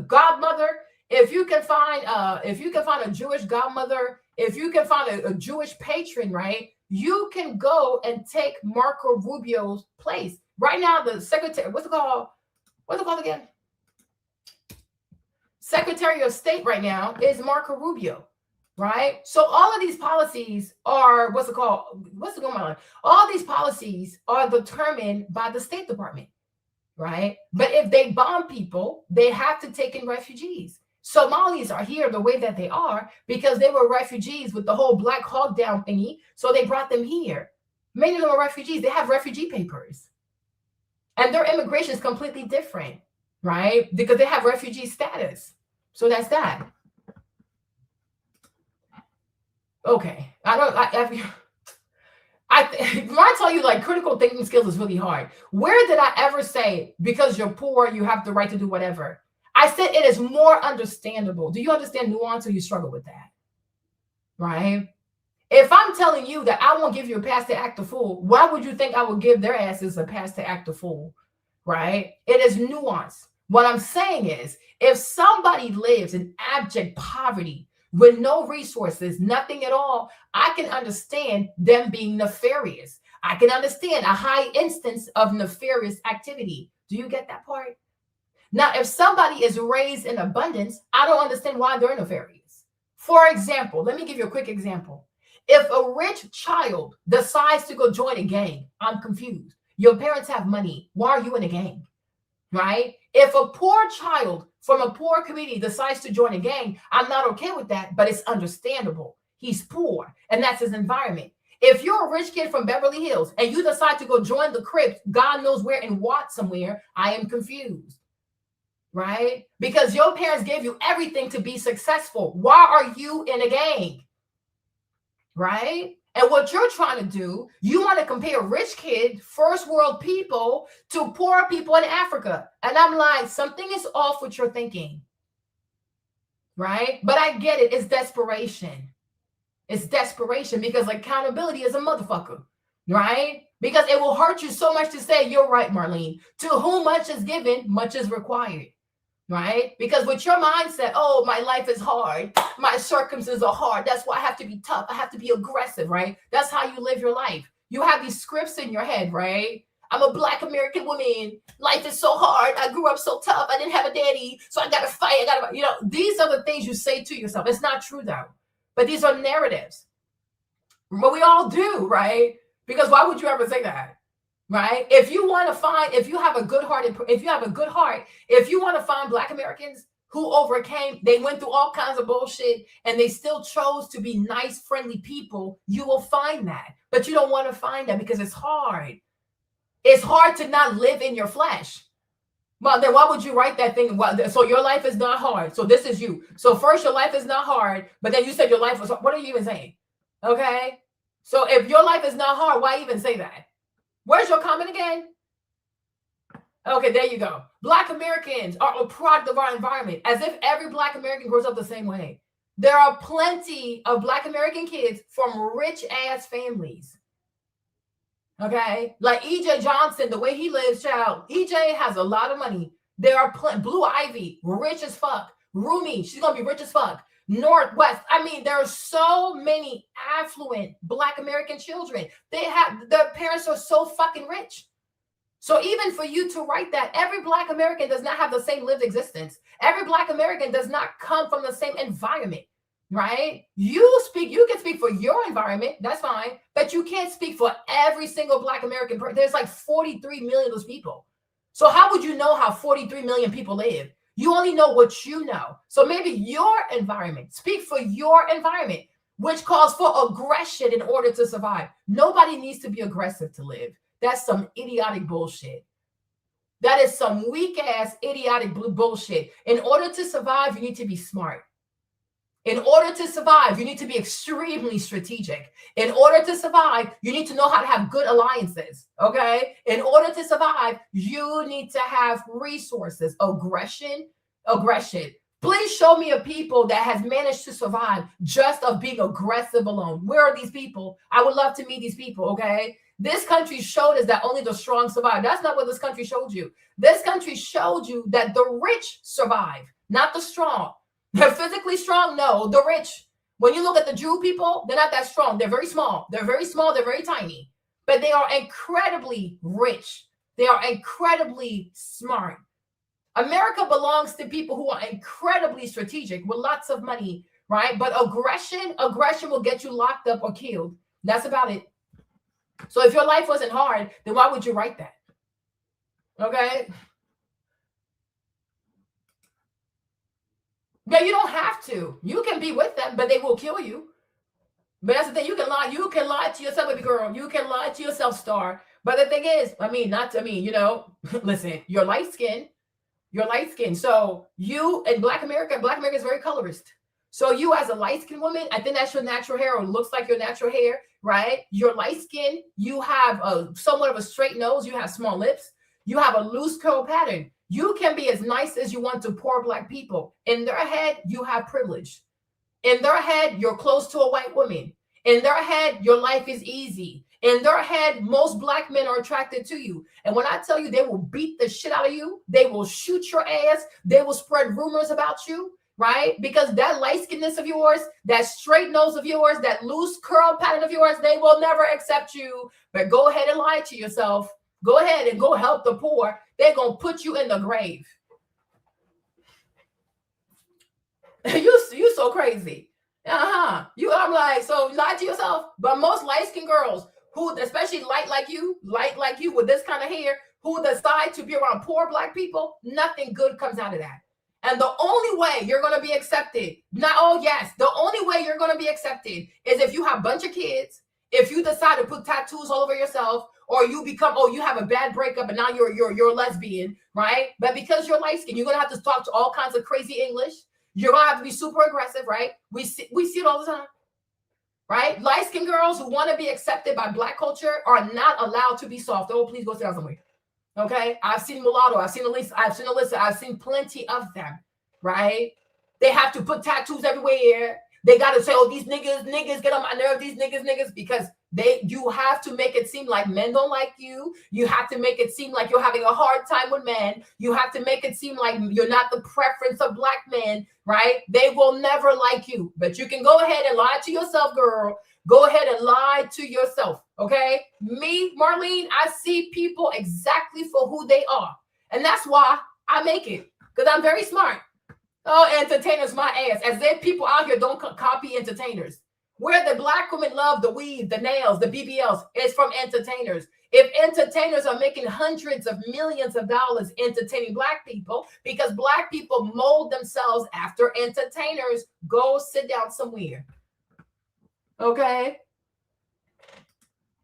godmother, if you can find a Jewish godmother, if you can find a Jewish patron, right? You can go and take Marco Rubio's place. Right now, the secretary, what's it called again? Secretary of State right now is Marco Rubio, right? So all of these policies are, all these policies are determined by the State Department, right? But if they bomb people, they have to take in refugees. Somalis are here the way that they are because they were refugees with the whole Black Hawk Down thingy, so they brought them here. Many of them are refugees. They have refugee papers. And their immigration is completely different, right? Because they have refugee status. So that's that. Okay. When I tell you, like, critical thinking skills is really hard. Where did I ever say, because you're poor, you have the right to do whatever? I said it is more understandable. Do you understand nuance, or you struggle with that? Right? If I'm telling you that I won't give you a pass to act a fool, why would you think I would give their asses a pass to act a fool? Right? It is nuance. What I'm saying is, if somebody lives in abject poverty with no resources, nothing at all, I can understand them being nefarious. I can understand a high instance of nefarious activity. Do you get that part? Now, if somebody is raised in abundance, I don't understand why they're nefarious. For example, let me give you a quick example. If a rich child decides to go join a gang, I'm confused. Your parents have money. Why are you in a gang? Right? If a poor child from a poor community decides to join a gang, I'm not okay with that, but it's understandable. He's poor, and that's his environment. If you're a rich kid from Beverly Hills and you decide to go join the Crips, God knows where, in Watts somewhere, I am confused. Right? Because your parents gave you everything to be successful. Why are you in a gang? Right? And what you're trying to do, you want to compare rich kid, first world people to poor people in Africa. And I'm like, something is off with your thinking. Right? But I get it. It's desperation. It's desperation because accountability is a motherfucker. Right? Because it will hurt you so much to say, you're right, Marlene. To whom much is given, much is required. Right? Because with your mindset, oh, my life is hard. My circumstances are hard. That's why I have to be tough. I have to be aggressive, right? That's how you live your life. You have these scripts in your head, right? I'm a Black American woman. Life is so hard. I grew up so tough. I didn't have a daddy, so I got to fight. These are the things you say to yourself. It's not true, though. But these are narratives. But we all do, right? Because why would you ever say that? Right? If you want to find, if you have a good heart, if you want to find Black Americans who overcame, they went through all kinds of bullshit and they still chose to be nice, friendly people, you will find that. But you don't want to find that because it's hard. It's hard to not live in your flesh. Well, then why would you write that thing? Well, so your life is not hard. So this is you. So first your life is not hard, but then you said your life was hard. What are you even saying? Okay? So if your life is not hard, why even say that? Where's your comment again? Okay, there you go. Black Americans are a product of our environment, as if every Black American grows up the same way. There are plenty of Black American kids from rich-ass families. Okay? Like E.J. Johnson, the way he lives, child. E.J. has a lot of money. There are Blue Ivy, rich as fuck. Rumi, she's going to be rich as fuck. Northwest. I mean, there are so many affluent Black American children. Their parents are so fucking rich. So even for you to write that, every Black American does not have the same lived existence. Every Black American does not come from the same environment, right? You can speak for your environment, that's fine, but you can't speak for every single Black American person. There's like 43 million of those people. So how would you know how 43 million people live? You only know what you know. So maybe your environment, speak for your environment, which calls for aggression in order to survive. Nobody needs to be aggressive to live. That's some idiotic bullshit. That is some weak ass idiotic bullshit. In order to survive, you need to be smart. In order to survive, you need to be extremely strategic. In order to survive, you need to know how to have good alliances, okay? In order to survive, you need to have resources. Aggression. Please show me a people that has managed to survive just of being aggressive alone. Where are these people? I would love to meet these people, okay? This country showed us that only the strong survive. That's not what this country showed you. This country showed you that the rich survive, not the strong. They're physically strong? No, the rich. When you look at the Jew people, they're not that strong. They're very small. They're very small. They're very tiny. But they are incredibly rich. They are incredibly smart. America belongs to people who are incredibly strategic with lots of money, right? But aggression will get you locked up or killed. That's about it. So if your life wasn't hard, then why would you write that? Okay? Yeah, you don't have to. You can be with them, but they will kill you. But that's the thing. You can lie to yourself, baby girl. You can lie to yourself, star. But the thing is, listen, you're light skinned. You're light skinned. So you in Black America is very colorist. So you as a light skinned woman, I think that's your natural hair or looks like your natural hair, right? You're light skinned. You have somewhat of a straight nose. You have small lips. You have a loose curl pattern. You can be as nice as you want to poor Black people. In their head, you have privilege. In their head, you're close to a white woman. In their head, your life is easy. In their head, most Black men are attracted to you. And when I tell you they will beat the shit out of you, they will shoot your ass, they will spread rumors about you, right? Because that light-skinnedness of yours, that straight nose of yours, that loose curl pattern of yours, they will never accept you. But go ahead and lie to yourself. Go ahead and go help the poor. They're going to put you in the grave. You so crazy. I'm like, so lie to yourself. But most light-skinned girls who, especially light like you with this kind of hair, who decide to be around poor Black people, nothing good comes out of that. And the only way you're going to be accepted, the only way you're going to be accepted is if you have a bunch of kids, if you decide to put tattoos all over yourself, or you have a bad breakup and now you're a lesbian, right? But because you're light skinned, you're going to have to talk to all kinds of crazy English. You're going to have to be super aggressive, right? We see it all the time, right? Light-skinned girls who want to be accepted by Black culture are not allowed to be soft. Oh, please go sit down somewhere. Okay? I've seen mulatto. I've seen Alyssa. I've seen plenty of them, right? They have to put tattoos everywhere. They got to say, oh, these niggas get on my nerve, these niggas, because you have to make it seem like men don't like you. You have to make it seem like you're having a hard time with men. You have to make it seem like you're not the preference of Black men, right? They will never like you, but you can go ahead and lie to yourself, girl. Go ahead and lie to yourself, okay? Me, Marlene, I see people exactly for who they are. And that's why I make it, because I'm very smart. Oh, entertainers, my ass. As if people out here don't copy entertainers. Where the Black women love the weave, the nails, the BBLs, it's from entertainers. If entertainers are making hundreds of millions of dollars entertaining Black people, because Black people mold themselves after entertainers, go sit down somewhere. Okay?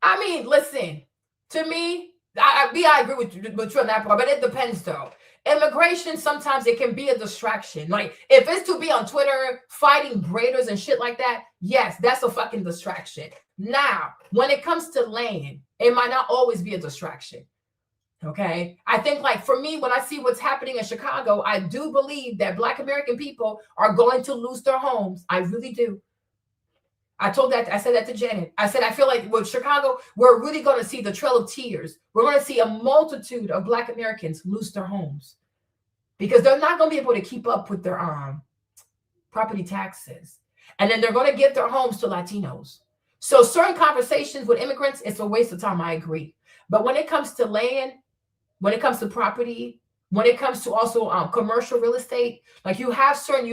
I mean, listen, to me, I agree with you on that part, but it depends though. Immigration, sometimes it can be a distraction. Like, if it's to be on Twitter fighting braiders and shit like that, yes, that's a fucking distraction. Now, when it comes to land, it might not always be a distraction. Okay? I think, like, for me, when I see what's happening in Chicago, I do believe that Black American people are going to lose their homes. I really do. I said that to Janet. I said, I feel like with Chicago, we're really going to see the trail of tears. We're going to see a multitude of Black Americans lose their homes because they're not going to be able to keep up with their property taxes. And then they're going to give their homes to Latinos. So certain conversations with immigrants, it's a waste of time. I agree. But when it comes to land, when it comes to property, when it comes to also commercial real estate, like you have certain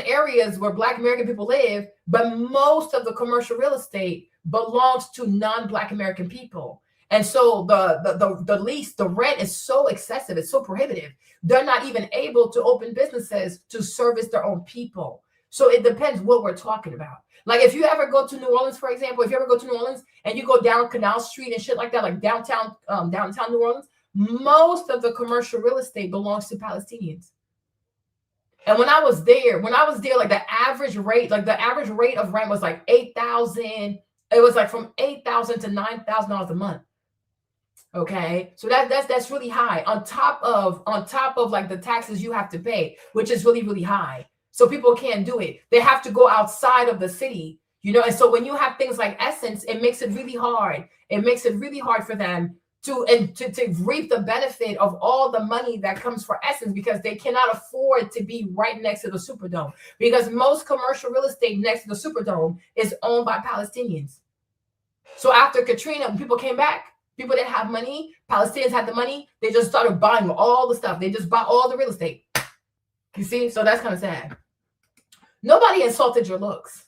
areas where Black American people live, but most of the commercial real estate belongs to non-Black American people. And so the lease, the rent is so excessive, it's so prohibitive. They're not even able to open businesses to service their own people. So it depends what we're talking about. Like if you ever go to New Orleans, for example, if you ever go to New Orleans and you go down Canal Street and shit like that, like downtown New Orleans, most of the commercial real estate belongs to Palestinians. And when I was there, like the average rate of rent was like $8,000. It was like from $8,000 to $9,000 a month. Okay, so that's really high on top of like the taxes you have to pay, which is really, really high. So people can't do it. They have to go outside of the city, you know. And so when you have things like Essence, it makes it really hard. It makes it really hard for them to reap the benefit of all the money that comes for Essence, because they cannot afford to be right next to the Superdome, because most commercial real estate next to the Superdome is owned by Palestinians. So after Katrina, when people came back, people didn't have money. Palestinians had the money. They just started buying all the stuff. They just bought all the real estate. You see? So that's kind of sad. Nobody insulted your looks.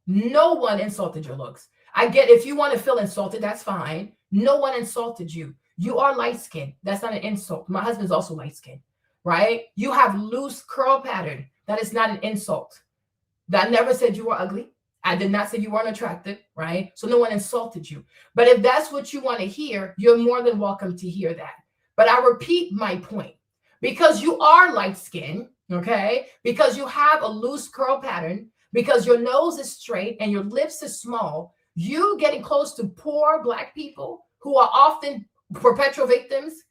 No one insulted your looks. I get, if you want to feel insulted, that's fine. No one insulted you. You are light-skinned. That's not an insult. My husband's also light-skinned, right? You have loose curl pattern. That is not an insult. That never said you were ugly. I did not say you weren't attractive, right? So no one insulted you. But if that's what you want to hear, you're more than welcome to hear that. But I repeat my point. Because you are light-skinned, okay? Because you have a loose curl pattern, because your nose is straight and your lips is small, you getting close to poor Black people who are often perpetual victims,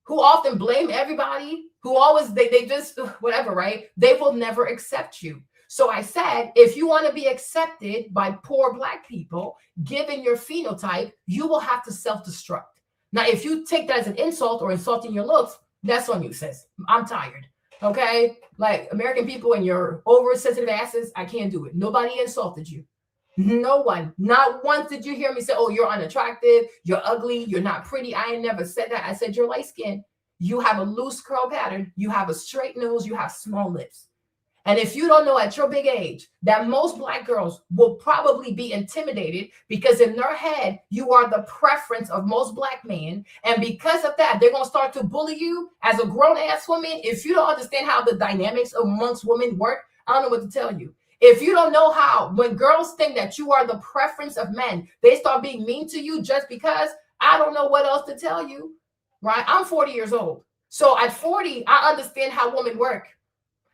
who often blame everybody, who always, they just, whatever, right? They will never accept you. So I said, if you want to be accepted by poor Black people, given your phenotype, you will have to self-destruct. Now, if you take that as an insult or insulting your looks, that's on you, sis. I'm tired. Okay? Like American people and your oversensitive asses, I can't do it. Nobody insulted you. No one. Not once did you hear me say, oh, you're unattractive, you're ugly, you're not pretty. I ain't never said that. I said you're light skinned. You have a loose curl pattern. You have a straight nose. You have small lips. And if you don't know at your big age that most Black girls will probably be intimidated, because in their head, you are the preference of most Black men. And because of that, they're going to start to bully you as a grown ass woman. If you don't understand how the dynamics amongst women work, I don't know what to tell you. If you don't know how, when girls think that you are the preference of men, they start being mean to you just because. I don't know what else to tell you, right? I'm 40 years old. So at 40, I understand how women work.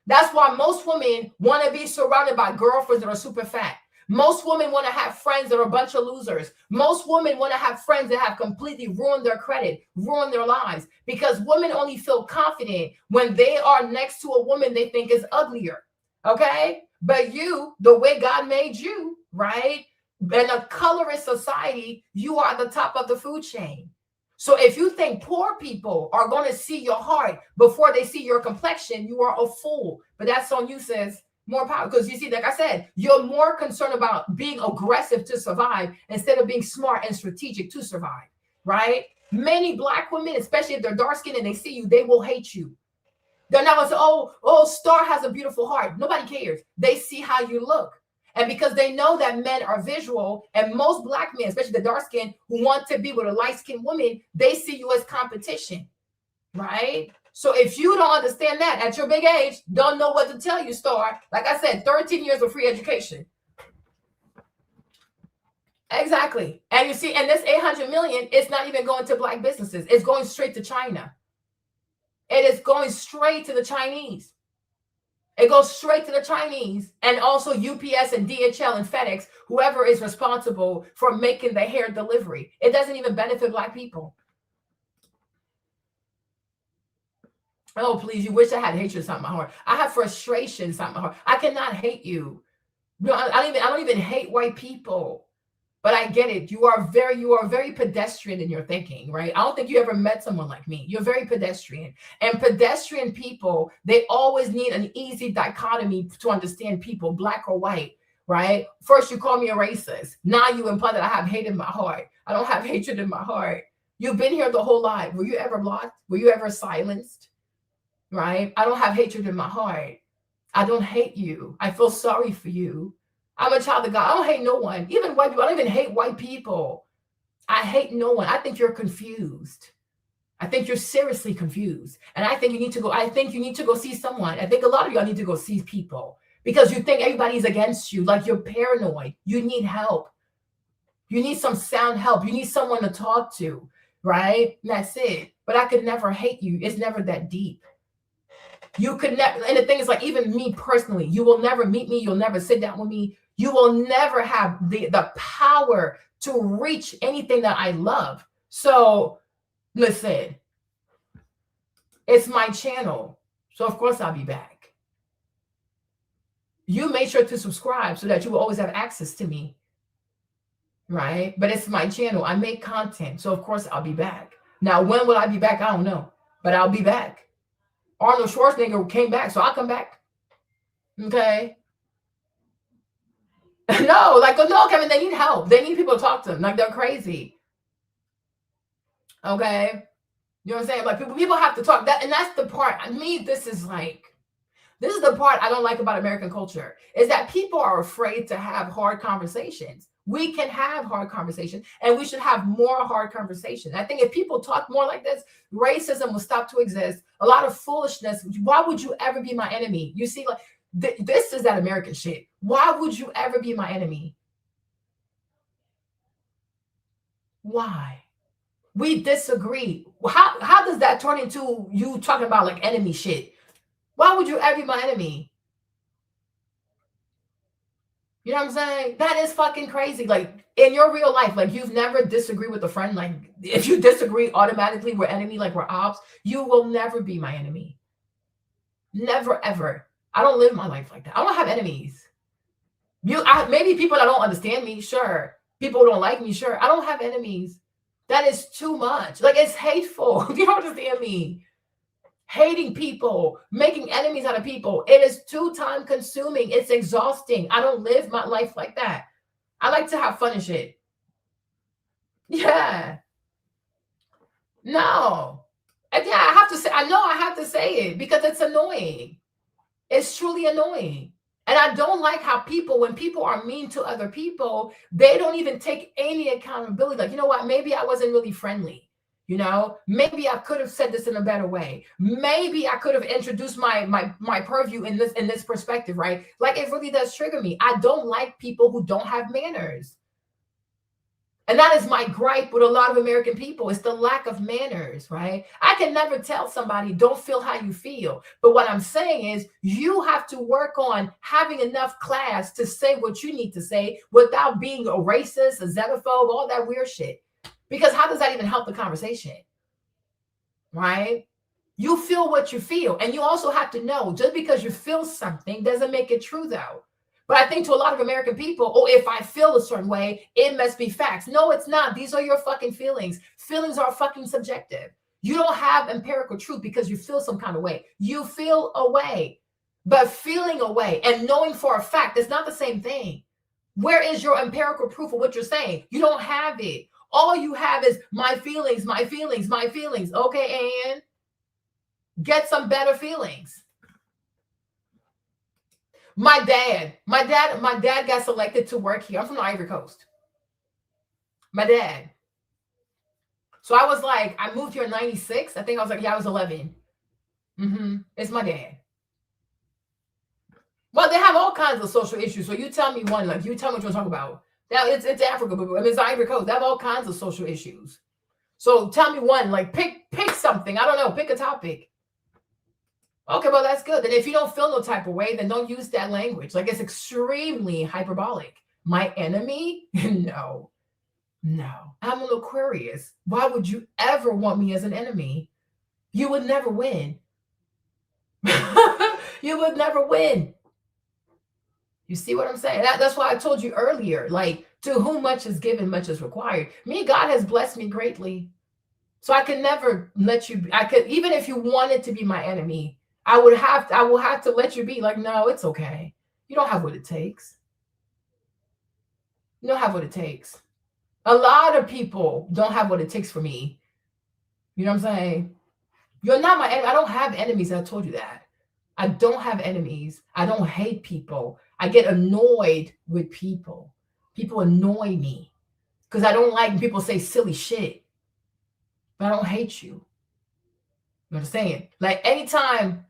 That's why most women want to be surrounded by girlfriends that are super fat. Most women want to have friends that are a bunch of losers. Most women want to have friends that have completely ruined their credit, ruined their lives, because women only feel confident when they are next to a woman they think is uglier. Okay? But you, the way God made you, right? In a colorist society, you are at the top of the food chain. So if you think poor people are going to see your heart before they see your complexion, you are a fool. But that's on you, sis. More power. Because you see, like I said, you're more concerned about being aggressive to survive instead of being smart and strategic to survive, right? Many Black women, especially if they're dark skinned and they see you, they will hate you. They're not going to say, oh, Star has a beautiful heart. Nobody cares. They see how you look. And because they know that men are visual, and most Black men, especially the dark skin, who want to be with a light-skinned woman, they see you as competition, right? So if you don't understand that at your big age, don't know what to tell you, Star. Like I said, 13 years of free education. Exactly. And you see, and this 800 million, it's not even going to Black businesses. It's going straight to China. It is going straight to the Chinese. It goes straight to the Chinese, and also UPS and DHL and FedEx, whoever is responsible for making the hair delivery. It doesn't even benefit Black people. Oh, please, you wish I had hatred inside my heart. I have frustration inside my heart. I cannot hate you. No, I don't even hate white people. But I get it. You are very pedestrian in your thinking, right? I don't think you ever met someone like me. You're very pedestrian. And pedestrian people, they always need an easy dichotomy to understand people, Black or white, right? First, you call me a racist. Now you imply that I have hate in my heart. I don't have hatred in my heart. You've been here the whole life. Were you ever blocked? Were you ever silenced? Right? I don't have hatred in my heart. I don't hate you. I feel sorry for you. I'm a child of God. I don't hate no one. Even white people. I don't even hate white people. I hate no one. I think you're confused. I think you're seriously confused. And I think you need to go see someone. I think a lot of y'all need to go see people because you think everybody's against you. Like you're paranoid. You need help. You need some sound help. You need someone to talk to, right? And that's it. But I could never hate you. It's never that deep. You could never, and the thing is, like, even me personally, you will never meet me. You'll never sit down with me. You will never have the power to reach anything that I love. So listen, it's my channel. So of course I'll be back. You make sure to subscribe so that you will always have access to me. Right? But it's my channel. I make content. So of course I'll be back. Now, when will I be back? I don't know. But I'll be back. Arnold Schwarzenegger came back, so I'll come back. Okay. No, Kevin, they need help. They need people to talk to them. Like, they're crazy. Okay. You know what I'm saying? Like, people have to talk. And that's the part. This is the part I don't like about American culture, is that people are afraid to have hard conversations. We can have hard conversations, and we should have more hard conversations. I think if people talk more like this, racism will stop to exist. A lot of foolishness. Why would you ever be my enemy? You see, like, this is that American shit. Why would you ever be my enemy? Why? We disagree. How does that turn into you talking about like enemy shit? Why would you ever be my enemy? You know what I'm saying? That is fucking crazy. Like, in your real life, like, you've never disagreed with a friend. Like, if you disagree, automatically we're enemy, like we're ops. You will never be my enemy. Never, ever. I don't live my life like that. I don't have enemies. Maybe people that don't understand me, sure. People who don't like me, sure. I don't have enemies. That is too much. Like, it's hateful. You don't understand me. Hating people, making enemies out of people. It is too time consuming. It's exhausting. I don't live my life like that. I like to have fun and shit. Yeah. No. And yeah, I have to say, I know I have to say it because it's annoying. It's truly annoying. And I don't like how when people are mean to other people, they don't even take any accountability. Like, you know what? Maybe I wasn't really friendly. You know, maybe I could have said this in a better way. Maybe I could have introduced my purview in this perspective, right? Like, it really does trigger me. I don't like people who don't have manners. And that is my gripe with a lot of American people. It's the lack of manners, right? I can never tell somebody, don't feel how you feel. But what I'm saying is, you have to work on having enough class to say what you need to say without being a racist, a xenophobe, all that weird shit. Because how does that even help the conversation? Right? You feel what you feel. And you also have to know, just because you feel something doesn't make it true, though. But I think to a lot of American people, oh, if I feel a certain way, it must be facts. No, it's not. These are your fucking feelings. Feelings are fucking subjective. You don't have empirical truth because you feel some kind of way. You feel a way. But feeling a way and knowing for a fact, it's not the same thing. Where is your empirical proof of what you're saying? You don't have it. All you have is my feelings, my feelings, my feelings. Okay, and get some better feelings. My dad got selected to work here. I'm from the Ivory Coast. My dad. So I was like, I moved here in 96. I think I was like, yeah, I was 11. It's my dad. Well, they have all kinds of social issues. So you tell me one, like, you tell me what you're talking about. Now it's Africa, but I mean, it's Ivory Coast. They have all kinds of social issues. So tell me one, like, pick something. I don't know. Pick a topic. Okay, well, that's good. Then if you don't feel no type of way, then don't use that language. Like, it's extremely hyperbolic. My enemy? No. I'm an Aquarius. Why would you ever want me as an enemy? You would never win. You would never win. You see what I'm saying? That's why I told you earlier, like, to whom much is given, much is required. Me, God has blessed me greatly. So I can never let you, even if you wanted to be my enemy, I will have to let you be like, no, it's okay. You don't have what it takes. You don't have what it takes. A lot of people don't have what it takes for me. You know what I'm saying? You're not my enemy. I don't have enemies. I told you that. I don't have enemies. I don't hate people. I get annoyed with people. People annoy me because I don't like when people say silly shit. But I don't hate you. You know what I'm saying? Like, anytime.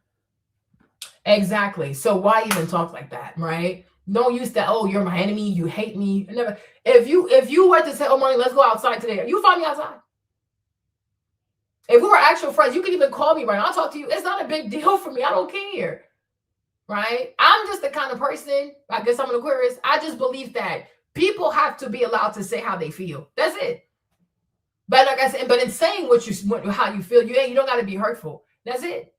Exactly. So why even talk like that, right? Don't use that, oh, you're my enemy, you hate me. Never. If you were to say, oh, Money, let's go outside today, you find me outside. If we were actual friends, you could even call me right now. I'll talk to you. It's not a big deal for me. I don't care. Right? I'm just the kind of person, I guess I'm an Aquarius. I just believe that people have to be allowed to say how they feel. That's it. But like I said, but in saying how you feel, you don't got to be hurtful. That's it.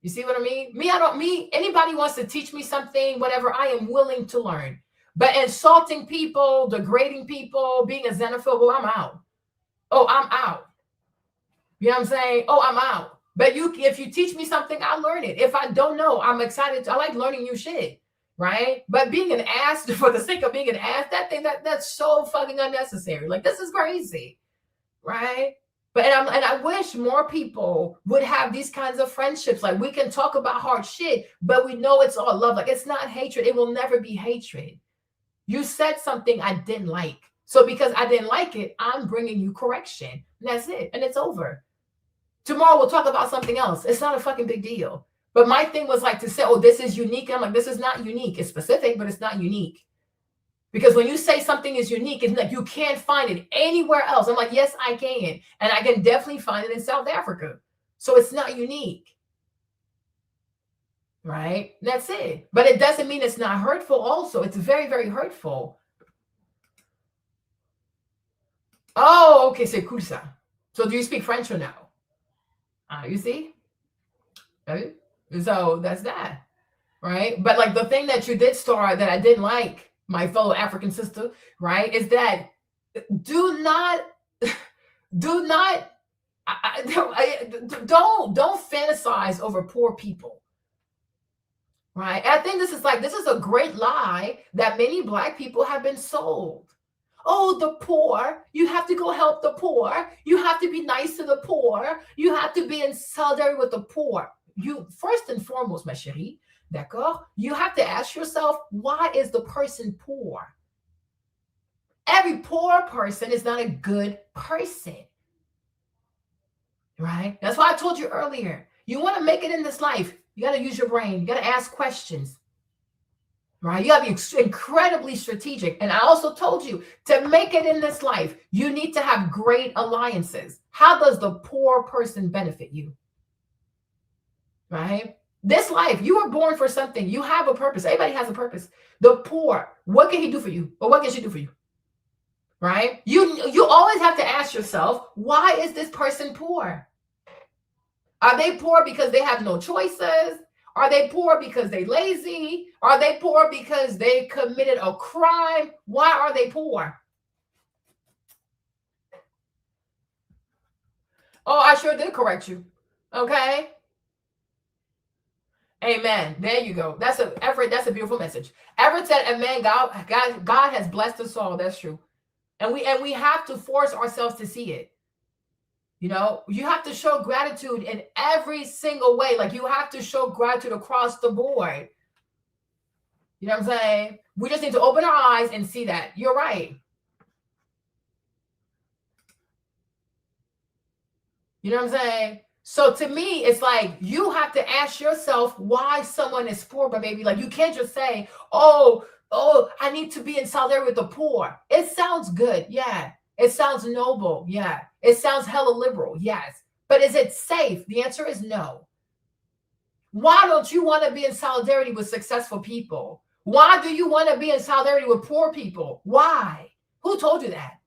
You see what I mean? Anybody wants to teach me something, whatever, I am willing to learn. But insulting people, degrading people, being a xenophobe, I'm out. Oh, I'm out. You know what I'm saying? Oh, I'm out. But if you teach me something, I'll learn it. If I don't know, I'm excited. I like learning new shit, right? But being an ass for the sake of being an ass, that's so fucking unnecessary. Like, this is crazy, right? But and I wish more people would have these kinds of friendships. Like, we can talk about hard shit, but we know it's all love. Like, it's not hatred. It will never be hatred. You said something I didn't like. So because I didn't like it, I'm bringing you correction. And that's it. And it's over. Tomorrow we'll talk about something else. It's not a fucking big deal. But my thing was like to say, oh, this is unique. I'm like, this is not unique. It's specific, but it's not unique. Because when you say something is unique, it's like you can't find it anywhere else. I'm like, yes, I can. And I can definitely find it in South Africa. So it's not unique. Right? That's it. But it doesn't mean it's not hurtful also. It's very, very hurtful. Oh, okay. C'est cool ça. So do you speak French or no? You see? Okay. So that's that. Right? But like the thing that you did start that I didn't like, my fellow African sister, right, is that don't fantasize over poor people, right? And I think this is a great lie that many Black people have been sold. Oh, the poor, you have to go help the poor. You have to be nice to the poor. You have to be in solidarity with the poor. You, first and foremost, ma chérie, d'accord? You have to ask yourself, why is the person poor? Every poor person is not a good person, right? That's why I told you earlier. You want to make it in this life, you got to use your brain. You got to ask questions, right? You got to be incredibly strategic. And I also told you, to make it in this life, you need to have great alliances. How does the poor person benefit you, right? This life, you were born for something. You have a purpose. Everybody has a purpose. The poor, what can he do for you? Or what can she do for you? Right? You always have to ask yourself, why is this person poor? Are they poor because they have no choices? Are they poor because they're lazy? Are they poor because they committed a crime? Why are they poor? Oh, I sure did correct you. Okay? Amen. There you go. That's a beautiful message. Everett said, amen. God has blessed us all. That's true. And we have to force ourselves to see it. You know, you have to show gratitude in every single way. Like, you have to show gratitude across the board. You know what I'm saying? We just need to open our eyes and see that. You're right. You know what I'm saying? So to me, it's like you have to ask yourself why someone is poor, but maybe like you can't just say, oh, I need to be in solidarity with the poor. It sounds good. Yeah. It sounds noble. Yeah. It sounds hella liberal. Yes. But is it safe? The answer is no. Why don't you want to be in solidarity with successful people? Why do you want to be in solidarity with poor people? Why? Who told you that?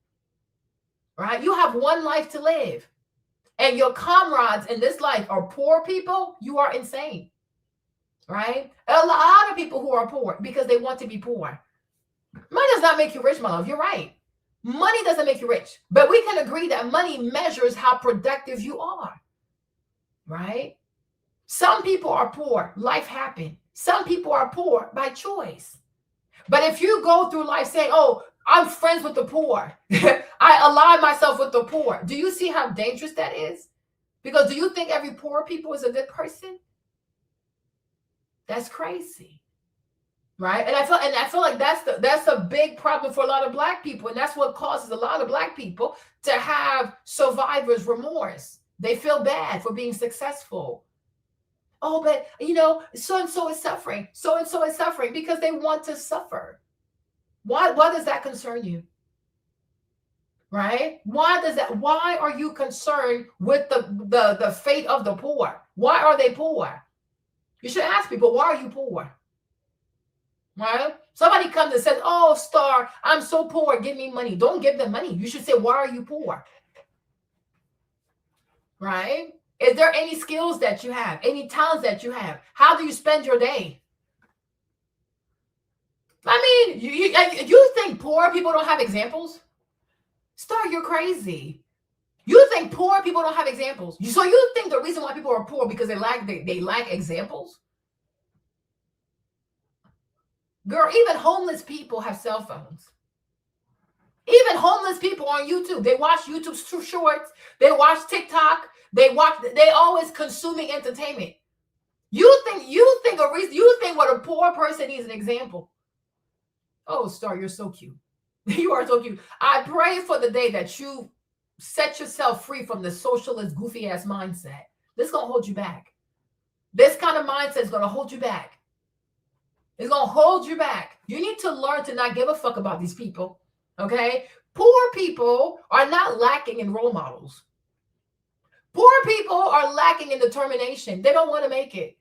Right? You have one life to live. And your comrades in this life are poor people, you are insane, right? A lot of people who are poor because they want to be poor. Money does not make you rich, my love. You're right. Money doesn't make you rich. But we can agree that money measures how productive you are, right? Some people are poor. Life happened. Some people are poor by choice. But if you go through life saying, oh, I'm friends with the poor. I align myself with the poor. Do you see how dangerous that is? Because do you think every poor people is a good person? That's crazy. Right? And I feel like that's a big problem for a lot of Black people. And that's what causes a lot of Black people to have survivor's remorse. They feel bad for being successful. Oh, but you know, so-and-so is suffering. So-and-so is suffering because they want to suffer. Why does that concern you? Right? Why are you concerned with the fate of the poor? Why are they poor? You should ask people, why are you poor? Right? Somebody comes and says, oh, Star, I'm so poor, give me money. Don't give them money. You should say, why are you poor? right? Is there any skills that you have, any talents that you have? How do you spend your day? I mean, you think poor people don't have examples? Star, you're crazy. You think poor people don't have examples? So you think the reason why people are poor because they lack examples? Girl, even homeless people have cell phones. Even homeless people on YouTube, they watch YouTube shorts, they watch TikTok, they always consuming entertainment. You think what a poor person needs an example. Oh, Star, you're so cute. You are so cute. I pray for the day that you set yourself free from the socialist, goofy ass mindset. This is going to hold you back. This kind of mindset is going to hold you back. It's going to hold you back. You need to learn to not give a fuck about these people. Okay? Poor people are not lacking in role models. Poor people are lacking in determination. They don't want to make it.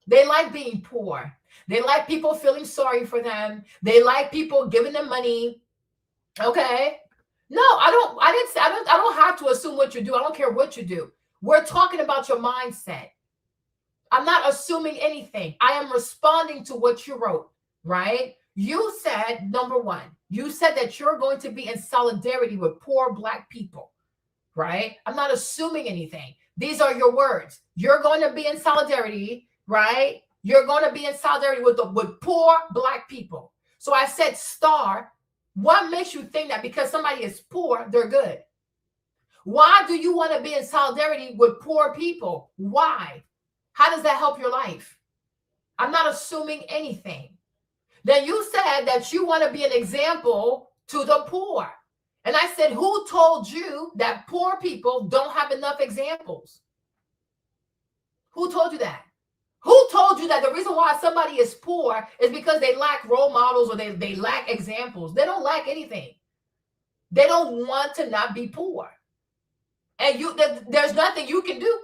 They like being poor. They like people feeling sorry for them. They like people giving them money. Okay? No, I don't have to assume what you do. I don't care what you do. We're talking about your mindset. I'm not assuming anything. I am responding to what you wrote, right? You said, number one, you said that you're going to be in solidarity with poor Black people, right? I'm not assuming anything. These are your words. You're going to be in solidarity, right? You're going to be in solidarity with poor Black people. So I said, Star, what makes you think that because somebody is poor, they're good? Why do you want to be in solidarity with poor people? Why? How does that help your life? I'm not assuming anything. Then you said that you want to be an example to the poor. And I said, who told you that poor people don't have enough examples? Who told you that? Who told you that the reason why somebody is poor is because they lack role models or they lack examples? They don't lack anything. They don't want to not be poor. And there's nothing you can do,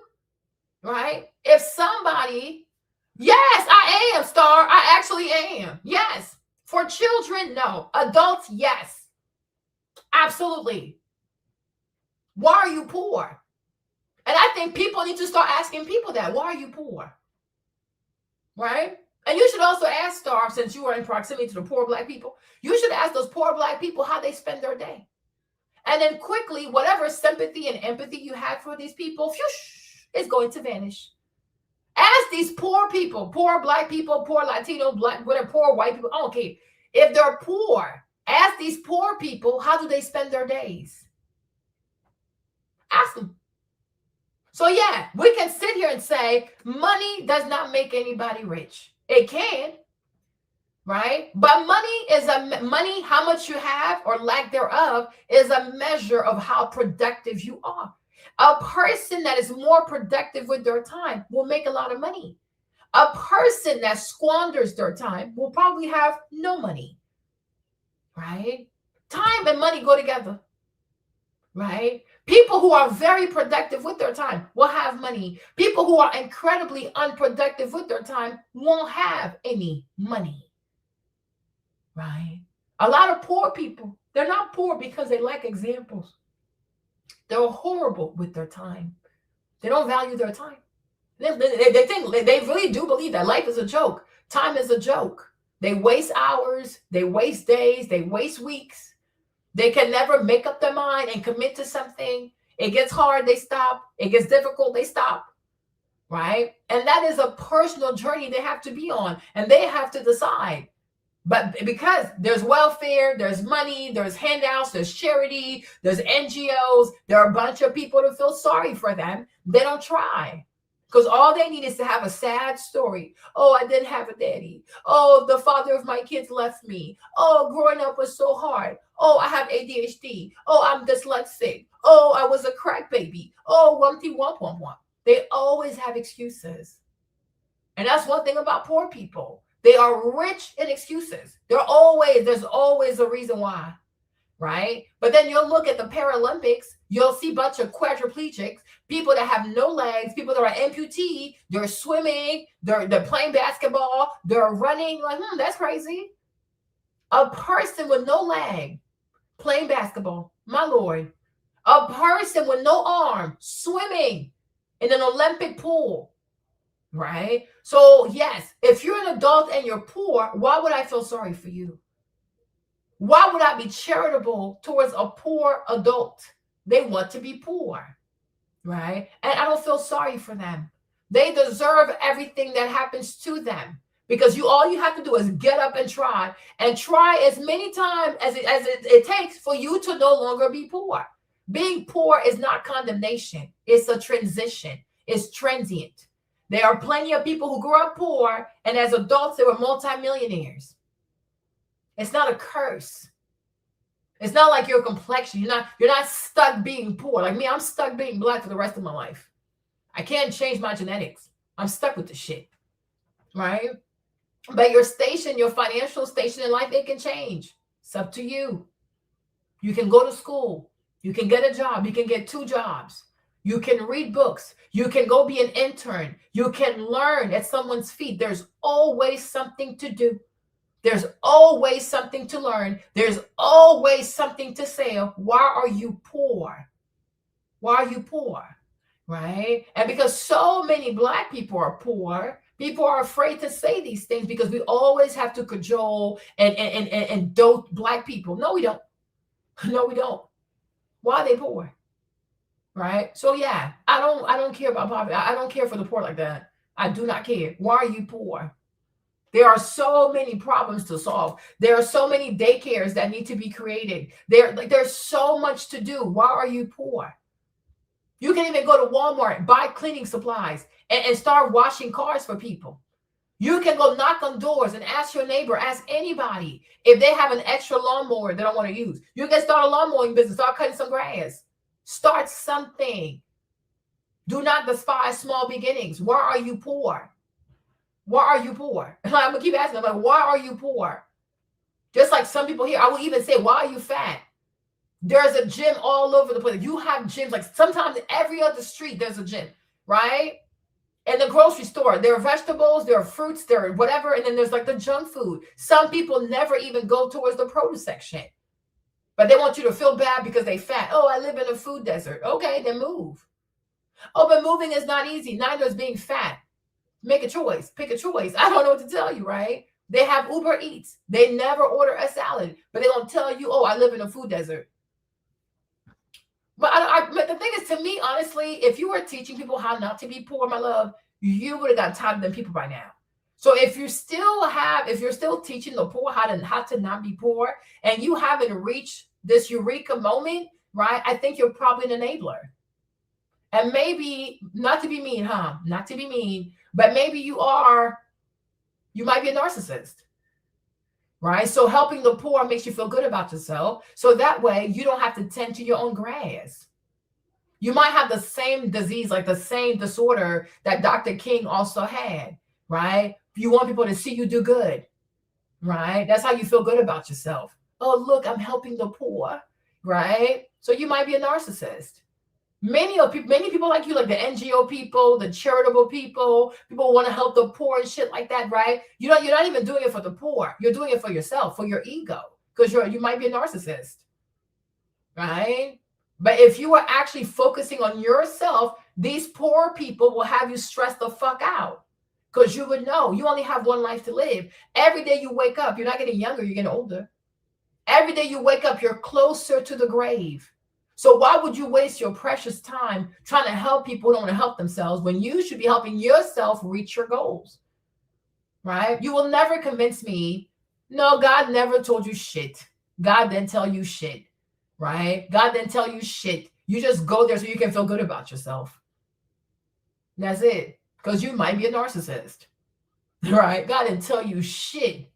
right? If somebody, yes, I am, Star. I actually am. Yes. For children, no. Adults, yes. Absolutely. Why are you poor? And I think people need to start asking people that. Why are you poor? Right? And you should also ask, Star, since you are in proximity to the poor Black people, you should ask those poor Black people how they spend their day. And then quickly, whatever sympathy and empathy you have for these people, is going to vanish. Ask these poor people, poor Black people, poor Latino, Black, whatever, poor white people, I don't care. If they're poor, ask these poor people, how do they spend their days? Ask them. So yeah, we can sit here and say money does not make anybody rich. It can, right? But money, how much you have or lack thereof is a measure of how productive you are. A person that is more productive with their time will make a lot of money. A person that squanders their time will probably have no money, right? Time and money go together, right? People who are very productive with their time will have money. People who are incredibly unproductive with their time won't have any money, right? A lot of poor people, they're not poor because they lack examples. They're horrible with their time. They don't value their time. They really do believe that life is a joke. Time is a joke. They waste hours. They waste days. They waste weeks. They can never make up their mind and commit to something. It gets hard, they stop. It gets difficult, they stop. Right? And that is a personal journey they have to be on. And they have to decide. But because there's welfare, there's money, there's handouts, there's charity, there's NGOs, there are a bunch of people to feel sorry for them. They don't try. Because all they need is to have a sad story. Oh, I didn't have a daddy. Oh, the father of my kids left me. Oh, growing up was so hard. Oh, I have ADHD. Oh, I'm dyslexic. Oh, I was a crack baby. Oh, wumpty wump wump wump. They always have excuses. And that's one thing about poor people. They are rich in excuses. There's always a reason why, right? But then you'll look at the Paralympics, you'll see a bunch of quadriplegics, people that have no legs, people that are amputee, they're swimming, they're playing basketball, they're running, like, that's crazy. A person with no leg playing basketball, my Lord. A person with no arm swimming in an Olympic pool, right? So yes, if you're an adult and you're poor, why would I feel sorry for you? Why would I be charitable towards a poor adult? They want to be poor, right? And I don't feel sorry for them. They deserve everything that happens to them, because all you have to do is get up and try as many times as it takes for you to no longer be poor. Being poor is not condemnation. It's a transition. It's transient. There are plenty of people who grew up poor, and as adults, they were multimillionaires. It's not a curse. It's not like your complexion. You're not stuck being poor. Like me, I'm stuck being black for the rest of my life. I can't change my genetics. I'm stuck with the shit, right? But your station, your financial station in life, it can change. It's up to you. You can go to school. You can get a job. You can get 2 jobs. You can read books. You can go be an intern. You can learn at someone's feet. There's always something to do. There's always something to learn. There's always something to say. Why are you poor? Why are you poor? Right? And because so many black people are poor, people are afraid to say these things because we always have to cajole and dote black people. No, we don't. No, we don't. Why are they poor? Right? So yeah, I don't care about poverty. I don't care for the poor like that. I do not care. Why are you poor? There are so many problems to solve. There are so many daycares that need to be created. There's so much to do. Why are you poor? You can even go to Walmart, buy cleaning supplies, and start washing cars for people. You can go knock on doors and ask your neighbor, ask anybody if they have an extra lawnmower they don't want to use. You can start a lawn mowing business, start cutting some grass. Start something. Do not despise small beginnings. Why are you poor? Why are you poor? I'm going to keep asking them, like, why are you poor? Just like some people here, I will even say, why are you fat? There's a gym all over the place. You have gyms, like sometimes every other street, there's a gym, right? In the grocery store, there are vegetables, there are fruits, there are whatever. And then there's like the junk food. Some people never even go towards the produce section, but they want you to feel bad because they fat. Oh, I live in a food desert. Okay, then move. Oh, but moving is not easy. Neither is being fat. Make a choice. Pick a choice. I don't know what to tell you, right? They have Uber Eats. They never order a salad, but they don't tell you, oh, I live in a food desert. But but the thing is, to me, honestly, if you were teaching people how not to be poor, my love, you would have got tired of them people by now. So if you're still teaching the poor how to not be poor, and you haven't reached this eureka moment, right? I think you're probably an enabler. And maybe, not to be mean, not to be mean, but maybe you might be a narcissist, right? So helping the poor makes you feel good about yourself. So that way you don't have to tend to your own grass. You might have the same disease, like the same disorder that Dr. King also had, right? You want people to see you do good, right? That's how you feel good about yourself. Oh, look, I'm helping the poor, right? So you might be a narcissist. Many people like you, like the NGO people, the charitable people who want to help the poor and shit like that, right? You're not even doing it for the poor. You're doing it for yourself, for your ego, because you might be a narcissist, right? But if you are actually focusing on yourself, these poor people will have you stress the fuck out, because you would know you only have one life to live. Every day you wake up, you're not getting younger, you're getting older. Every day you wake up, you're closer to the grave. So why would you waste your precious time trying to help people who don't want to help themselves when you should be helping yourself reach your goals, right? You will never convince me, no, God never told you shit. God didn't tell you shit, right? God didn't tell you shit. You just go there so you can feel good about yourself. That's it, because you might be a narcissist, right? God didn't tell you shit.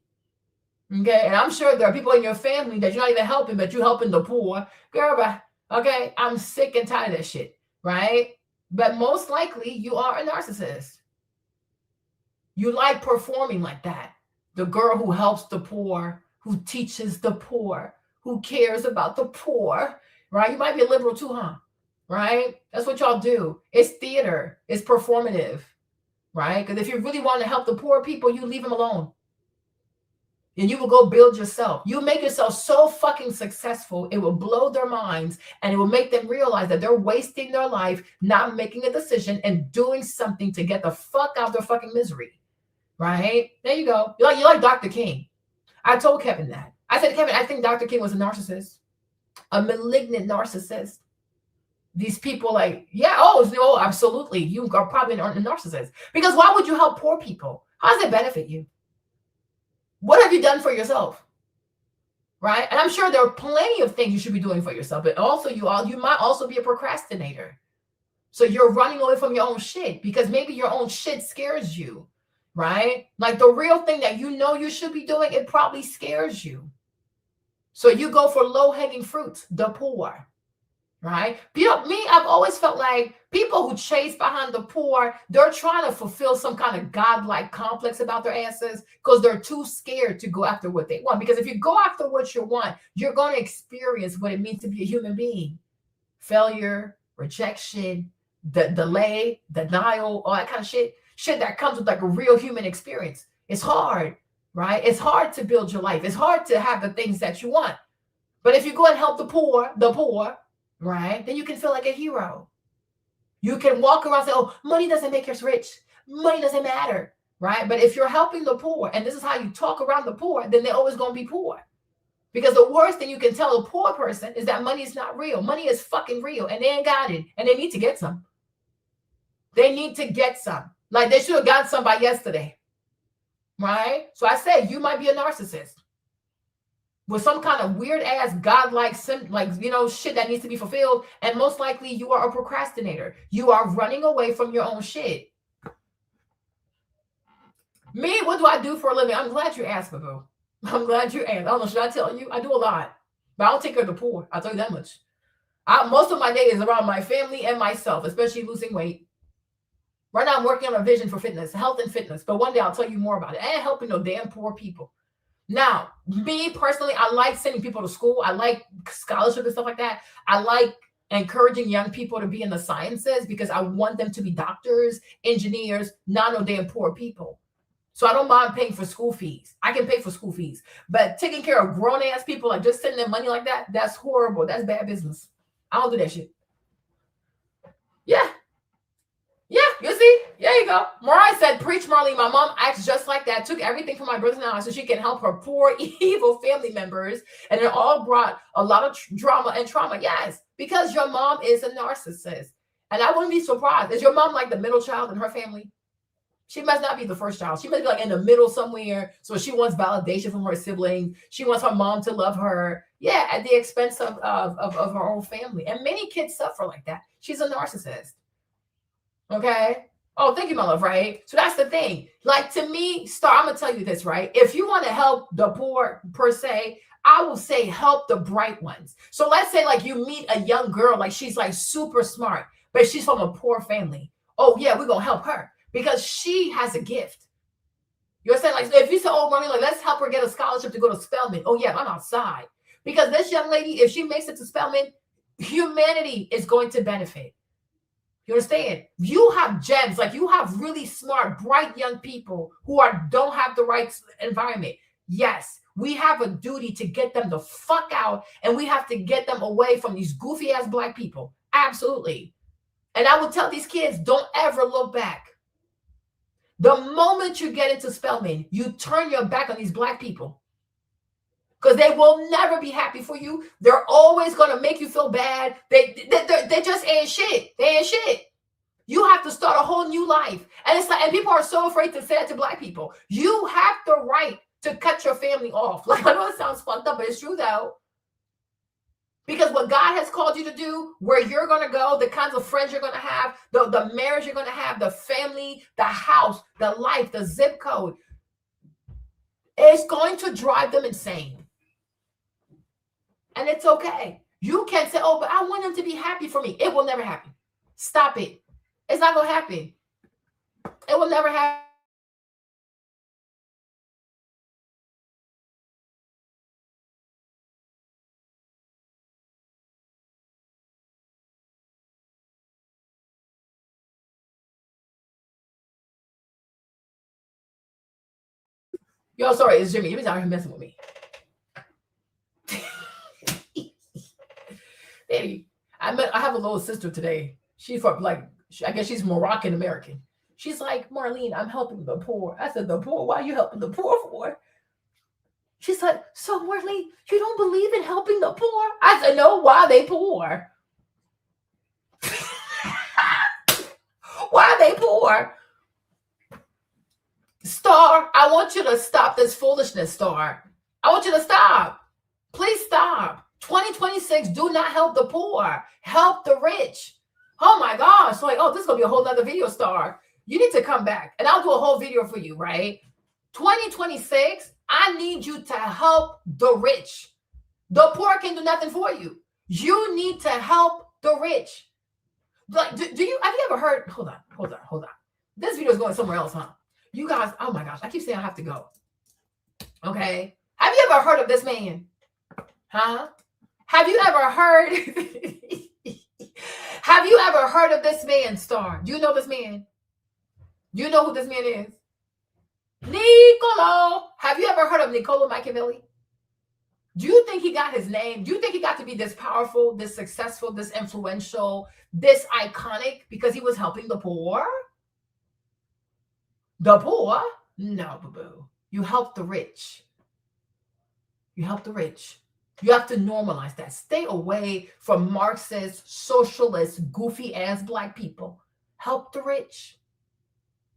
Okay, and I'm sure there are people in your family that you're not even helping, but you're helping the poor. Girl, okay, I'm sick and tired of that shit, right? But most likely you are a narcissist. You like performing like that. The girl who helps the poor, who teaches the poor, who cares about the poor, right? You might be a liberal too, right? That's what y'all do. It's theater. It's performative, right? Because if you really want to help the poor people, you leave them alone. and you will go build yourself. You make yourself so fucking successful, it will blow their minds, and it will make them realize that they're wasting their life not making a decision and doing something to get the fuck out of their fucking misery. Right? There you go. You're like Dr. King. I told Kevin that. I said, Kevin, I think Dr. King was a narcissist, a malignant narcissist. These people like, yeah, oh, absolutely. You are probably a narcissist. Because why would you help poor people? How does it benefit you? What have you done for yourself? Right? And I'm sure there are plenty of things you should be doing for yourself, but also you might also be a procrastinator. So you're running away from your own shit because maybe your own shit scares you, right? Like the real thing that you know you should be doing, it probably scares you. So you go for low-hanging fruits, the poor. Right? I've always felt like people who chase behind the poor, they're trying to fulfill some kind of godlike complex about their asses because they're too scared to go after what they want. Because if you go after what you want, you're going to experience what it means to be a human being. Failure, rejection, the delay, denial, all that kind of shit that comes with like a real human experience. It's hard, right? It's hard to build your life. It's hard to have the things that you want. But if you go and help the poor, right? Then you can feel like a hero. You can walk around and say, oh, money doesn't make us rich. Money doesn't matter, right? But if you're helping the poor, and this is how you talk around the poor, then they're always going to be poor. Because the worst thing you can tell a poor person is that money is not real. Money is fucking real, and they ain't got it, and they need to get some. They need to get some. Like they should have got some by yesterday, right? So I say you might be a narcissist with some kind of weird ass godlike shit that needs to be fulfilled, and most likely you are a procrastinator. You are running away from your own shit. Me, what do I do for a living? I'm glad you asked, boo. I'm glad you asked. I don't know, should I tell you? I do a lot, but I don't take care of the poor. I'll tell you that much. Most of my day is around my family and myself, especially losing weight. Right now, I'm working on a vision for fitness, health and fitness, but one day I'll tell you more about it. And helping no damn poor people. Now, me personally, I like sending people to school. I like scholarship and stuff like that. I like encouraging young people to be in the sciences because I want them to be doctors, engineers, not no damn poor people. So I don't mind paying for school fees. I can pay for school fees. But taking care of grown-ass people, like just sending them money like that, that's horrible. That's bad business. I don't do that shit. Yeah. Yeah, you see? There you go. Mariah said, preach, Marlene. My mom acts just like that. Took everything from my brothers and I so she can help her poor, evil family members. And it all brought a lot of drama and trauma. Yes, because your mom is a narcissist. And I wouldn't be surprised. Is your mom like the middle child in her family? She must not be the first child. She must be like in the middle somewhere. So she wants validation from her siblings. She wants her mom to love her. Yeah, at the expense of her own family. And many kids suffer like that. She's a narcissist. Okay. Oh, thank you, my love. Right. So that's the thing. Like to me, Star, I'm gonna tell you this, right? If you want to help the poor per se, I will say help the bright ones. So let's say like you meet a young girl, like she's like super smart, but she's from a poor family. Oh yeah, we're gonna help her because she has a gift. You're saying like if you say, oh, Marlene, like let's help her get a scholarship to go to Spelman. Oh yeah, I'm outside because this young lady, if she makes it to Spelman, humanity is going to benefit. You understand? You have gems, like you have really smart, bright young people who don't have the right environment. Yes, we have a duty to get them the fuck out, and we have to get them away from these goofy ass black people. Absolutely. And I would tell these kids, don't ever look back. The moment you get into Spelman, you turn your back on these black people. Because they will never be happy for you. They're always going to make you feel bad. They just ain't shit. They ain't shit. You have to start a whole new life. And it's like, and people are so afraid to say it to black people. You have the right to cut your family off. Like, I know it sounds fucked up, but it's true though. Because what God has called you to do, where you're going to go, the kinds of friends you're going to have, the marriage you're going to have, the family, the house, the life, the zip code, it's going to drive them insane. And it's okay. You can't say, oh, but I want them to be happy for me. It will never happen. Stop it. It's not going to happen. It will never happen. Yo, sorry, it's Jimmy. Jimmy's out here messing with me. Daddy, I have a little sister today. She's from like, I guess she's Moroccan American. She's like, Marlene, I'm helping the poor. I said, the poor? Why are you helping the poor for? She's like, so Marlene, you don't believe in helping the poor? I said, no, why are they poor? Why are they poor? Star, I want you to stop this foolishness, Star. I want you to stop. Please stop. 2026, do not help the poor. Help the rich. Oh my gosh. Like, oh, this is going to be a whole nother video, Star. You need to come back and I'll do a whole video for you, right? 2026, I need you to help the rich. The poor can do nothing for you. You need to help the rich. Like, have you ever heard? Hold on. This video is going somewhere else, huh? You guys, oh my gosh, I keep saying I have to go. Okay. Have you ever heard of this man? Huh? Have you ever heard? Have you ever heard of this man, Star? Do you know this man? Do you know who this man is? Niccolo. Have you ever heard of Niccolo Machiavelli? Do you think he got his name? Do you think he got to be this powerful, this successful, this influential, this iconic because he was helping the poor? The poor? No, boo-boo. You help the rich. You help the rich. You have to normalize that. Stay away from Marxist, socialist, goofy-ass Black people. Help the rich.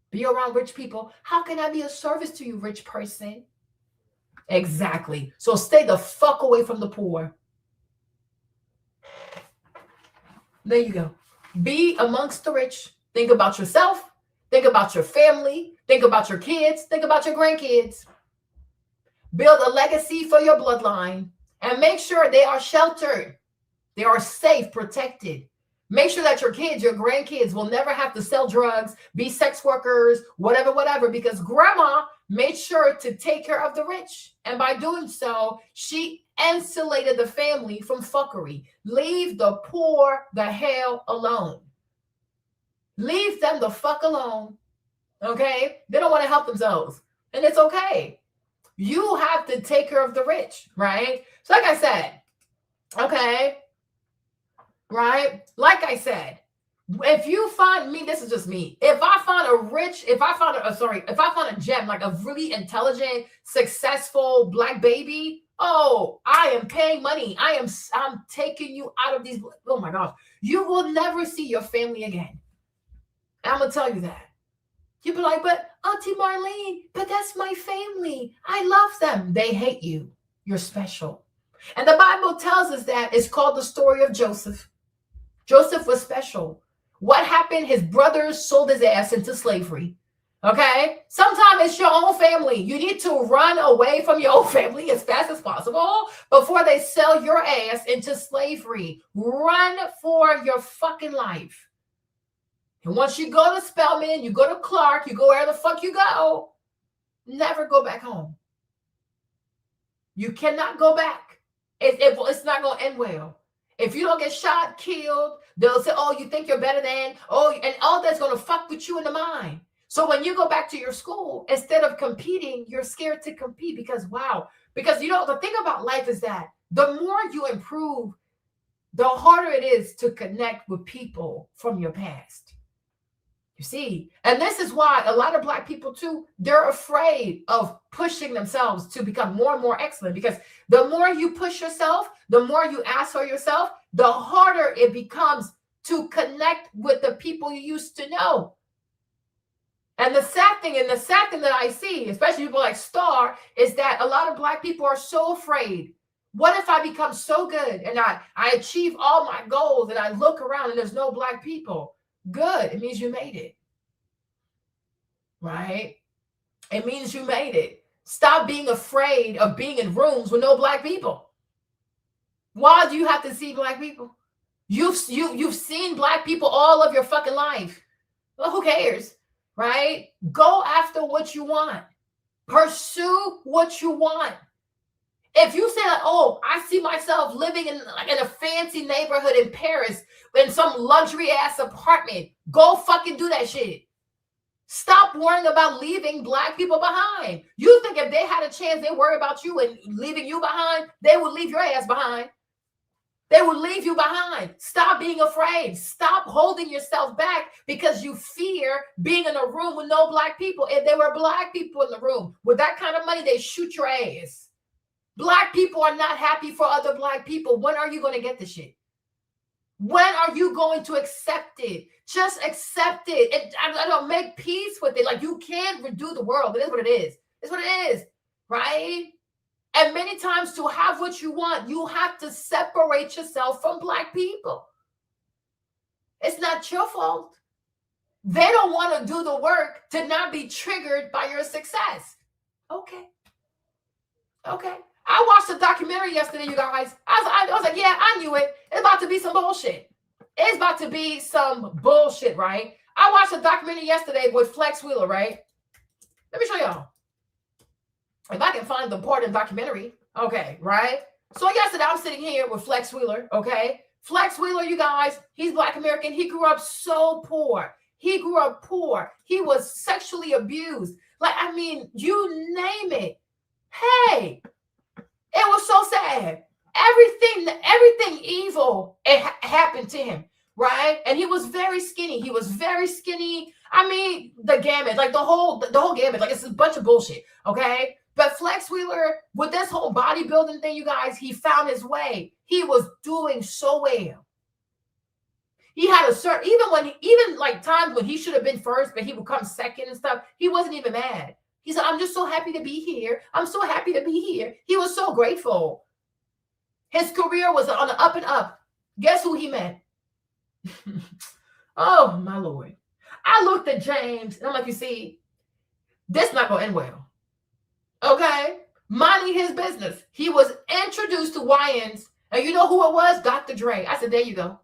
Be around rich people. How can I be of service to you, rich person? Exactly. So stay the fuck away from the poor. There you go. Be amongst the rich. Think about yourself. Think about your family. Think about your kids. Think about your grandkids. Build a legacy for your bloodline and make sure they are sheltered. They are safe, protected. Make sure that your kids, your grandkids will never have to sell drugs, be sex workers, whatever, because grandma made sure to take care of the rich. And by doing so, she insulated the family from fuckery. Leave the poor the hell alone. Leave them the fuck alone. Okay? They don't want to help themselves. And it's okay. You have to take care of the rich, right? So like I said, okay, right? Like I said, if you find me, this is just me. If I find a gem, like a really intelligent, successful Black baby, oh, I am paying money. I'm taking you out of these. Oh my gosh. You will never see your family again. I'm going to tell you that. You'll be like, but Auntie Marlene, but that's my family. I love them. They hate you. You're special. And the Bible tells us that. It's called the story of Joseph. Joseph was special. What happened? His brothers sold his ass into slavery. Okay? Sometimes it's your own family. You need to run away from your own family as fast as possible before they sell your ass into slavery. Run for your fucking life. And once you go to Spelman, you go to Clark, you go where the fuck you go, never go back home. You cannot go back. It's not going to end well. If you don't get shot, killed, they'll say, oh, you think you're better than, oh, and all that's going to fuck with you in the mind. So when you go back to your school, instead of competing, you're scared to compete because, wow. Because, you know, the thing about life is that the more you improve, the harder it is to connect with people from your past. You see, and this is why a lot of Black people too, they're afraid of pushing themselves to become more and more excellent, because the more you push yourself, the more you ask for yourself, the harder it becomes to connect with the people you used to know. And the sad thing that I see, especially people like Star, is that a lot of Black people are so afraid. What if I become so good and I achieve all my goals and I look around and there's no Black people? Good. It means you made it. Right? It means you made it. Stop being afraid of being in rooms with no Black people. Why do you have to see Black people? You've seen Black people all of your fucking life. Well, who cares? Right? Go after what you want. Pursue what you want. If you say, like, oh, I see myself living in a fancy neighborhood in Paris in some luxury ass apartment, go fucking do that shit. Stop worrying about leaving black people behind. You think if they had a chance, they worry about you and leaving you behind, they would leave your ass behind. They will leave you behind. Stop being afraid. Stop holding yourself back because you fear being in a room with no black people. If there were black people in the room with that kind of money, they shoot your ass. Black people are not happy for other black people. When are you going to get the shit? When are you going to accept it? Just accept it. I don't make peace with it. Like, you can't redo the world. It is what it is. It's what it is, right? And many times to have what you want, you have to separate yourself from black people. It's not your fault. They don't want to do the work to not be triggered by your success. Okay. I watched a documentary yesterday, you guys. I was like, yeah, I knew it. It's about to be some bullshit. It's about to be some bullshit, right? I watched a documentary yesterday with Flex Wheeler, right? Let me show y'all. If I can find the part in the documentary. Okay, right? So yesterday I'm sitting here with Flex Wheeler, okay? Flex Wheeler, you guys, he's Black American. He grew up so poor. He grew up poor. He was sexually abused. Like, I mean, you name it. Hey, it was so sad. Everything evil happened to him, right? And he was very skinny. I mean, the gamut, like the whole gamut, like it's a bunch of bullshit, okay? But Flex Wheeler, with this whole bodybuilding thing, you guys, he found his way. He was doing so well. He had a certain, even like times when he should have been first, but he would come second and stuff, he wasn't even mad. He said, I'm just so happy to be here. I'm so happy to be here. He was so grateful. His career was on the up and up. Guess who he met? Oh, my Lord. I looked at James, and I'm like, you see, this not going to end well. Okay? Minding his business. He was introduced to YNs, and you know who it was? Dr. Dre. I said, there you go.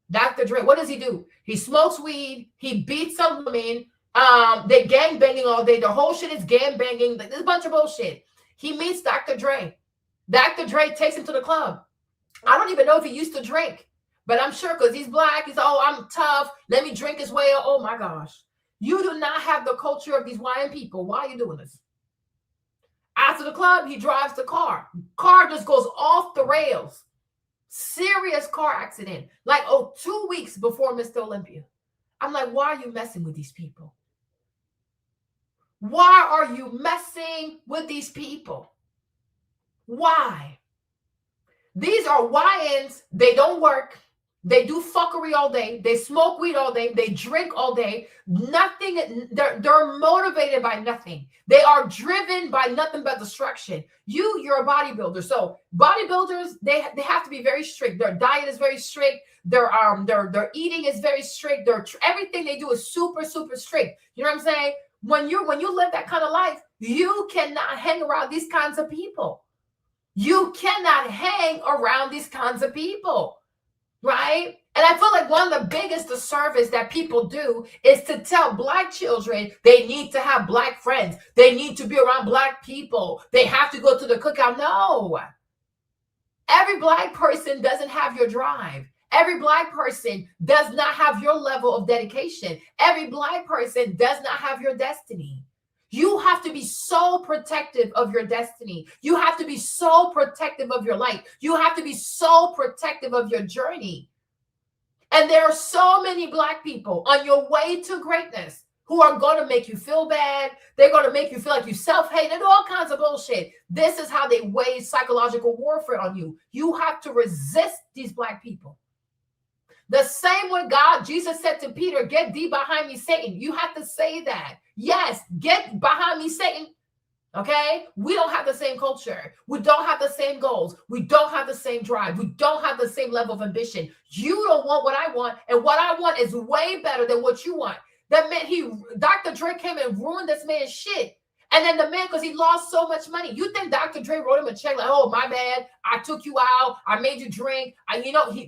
Dr. Dre. What does he do? He smokes weed. He beats some women. They gang banging all day. The whole shit is gang banging. There's a bunch of bullshit. He meets Dr. Dre. Dr. Dre takes him to the club. I don't even know if he used to drink, but I'm sure because he's black. He's, oh, I'm tough. Let me drink as well. Oh my gosh. You do not have the culture of these YN people. Why are you doing this? After the club, he drives the car. Car just goes off the rails. Serious car accident. Like, 2 weeks before Mr. Olympia. I'm like, why are you messing with these people? Why are you messing with these people? Why? These are YNs. They don't work. They do fuckery all day. They smoke weed all day. They drink all day. Nothing. They're motivated by nothing. They are driven by nothing but destruction. You're a bodybuilder. So bodybuilders, they have to be very strict. Their diet is very strict. Their eating is very strict. Everything they do is super, super strict. You know what I'm saying? When you live that kind of life, you cannot hang around these kinds of people. You cannot hang around these kinds of people, right? And I feel like one of the biggest disservice that people do is to tell black children they need to have black friends. They need to be around black people. They have to go to the cookout. No. Every black person doesn't have your drive. Every black person does not have your level of dedication. Every black person does not have your destiny. You have to be so protective of your destiny. You have to be so protective of your light. You have to be so protective of your journey. And there are so many black people on your way to greatness who are going to make you feel bad. They're going to make you feel like you self-hate and all kinds of bullshit. This is how they wage psychological warfare on you. You have to resist these black people. The same way Jesus said to Peter, get thee behind me, Satan. You have to say that. Yes, get behind me, Satan. Okay? We don't have the same culture. We don't have the same goals. We don't have the same drive. We don't have the same level of ambition. You don't want what I want, and what I want is way better than what you want. That meant Dr. Dre came and ruined this man's shit. And then the man, because he lost so much money. You think Dr. Dre wrote him a check like, oh, my bad. I took you out. I made you drink.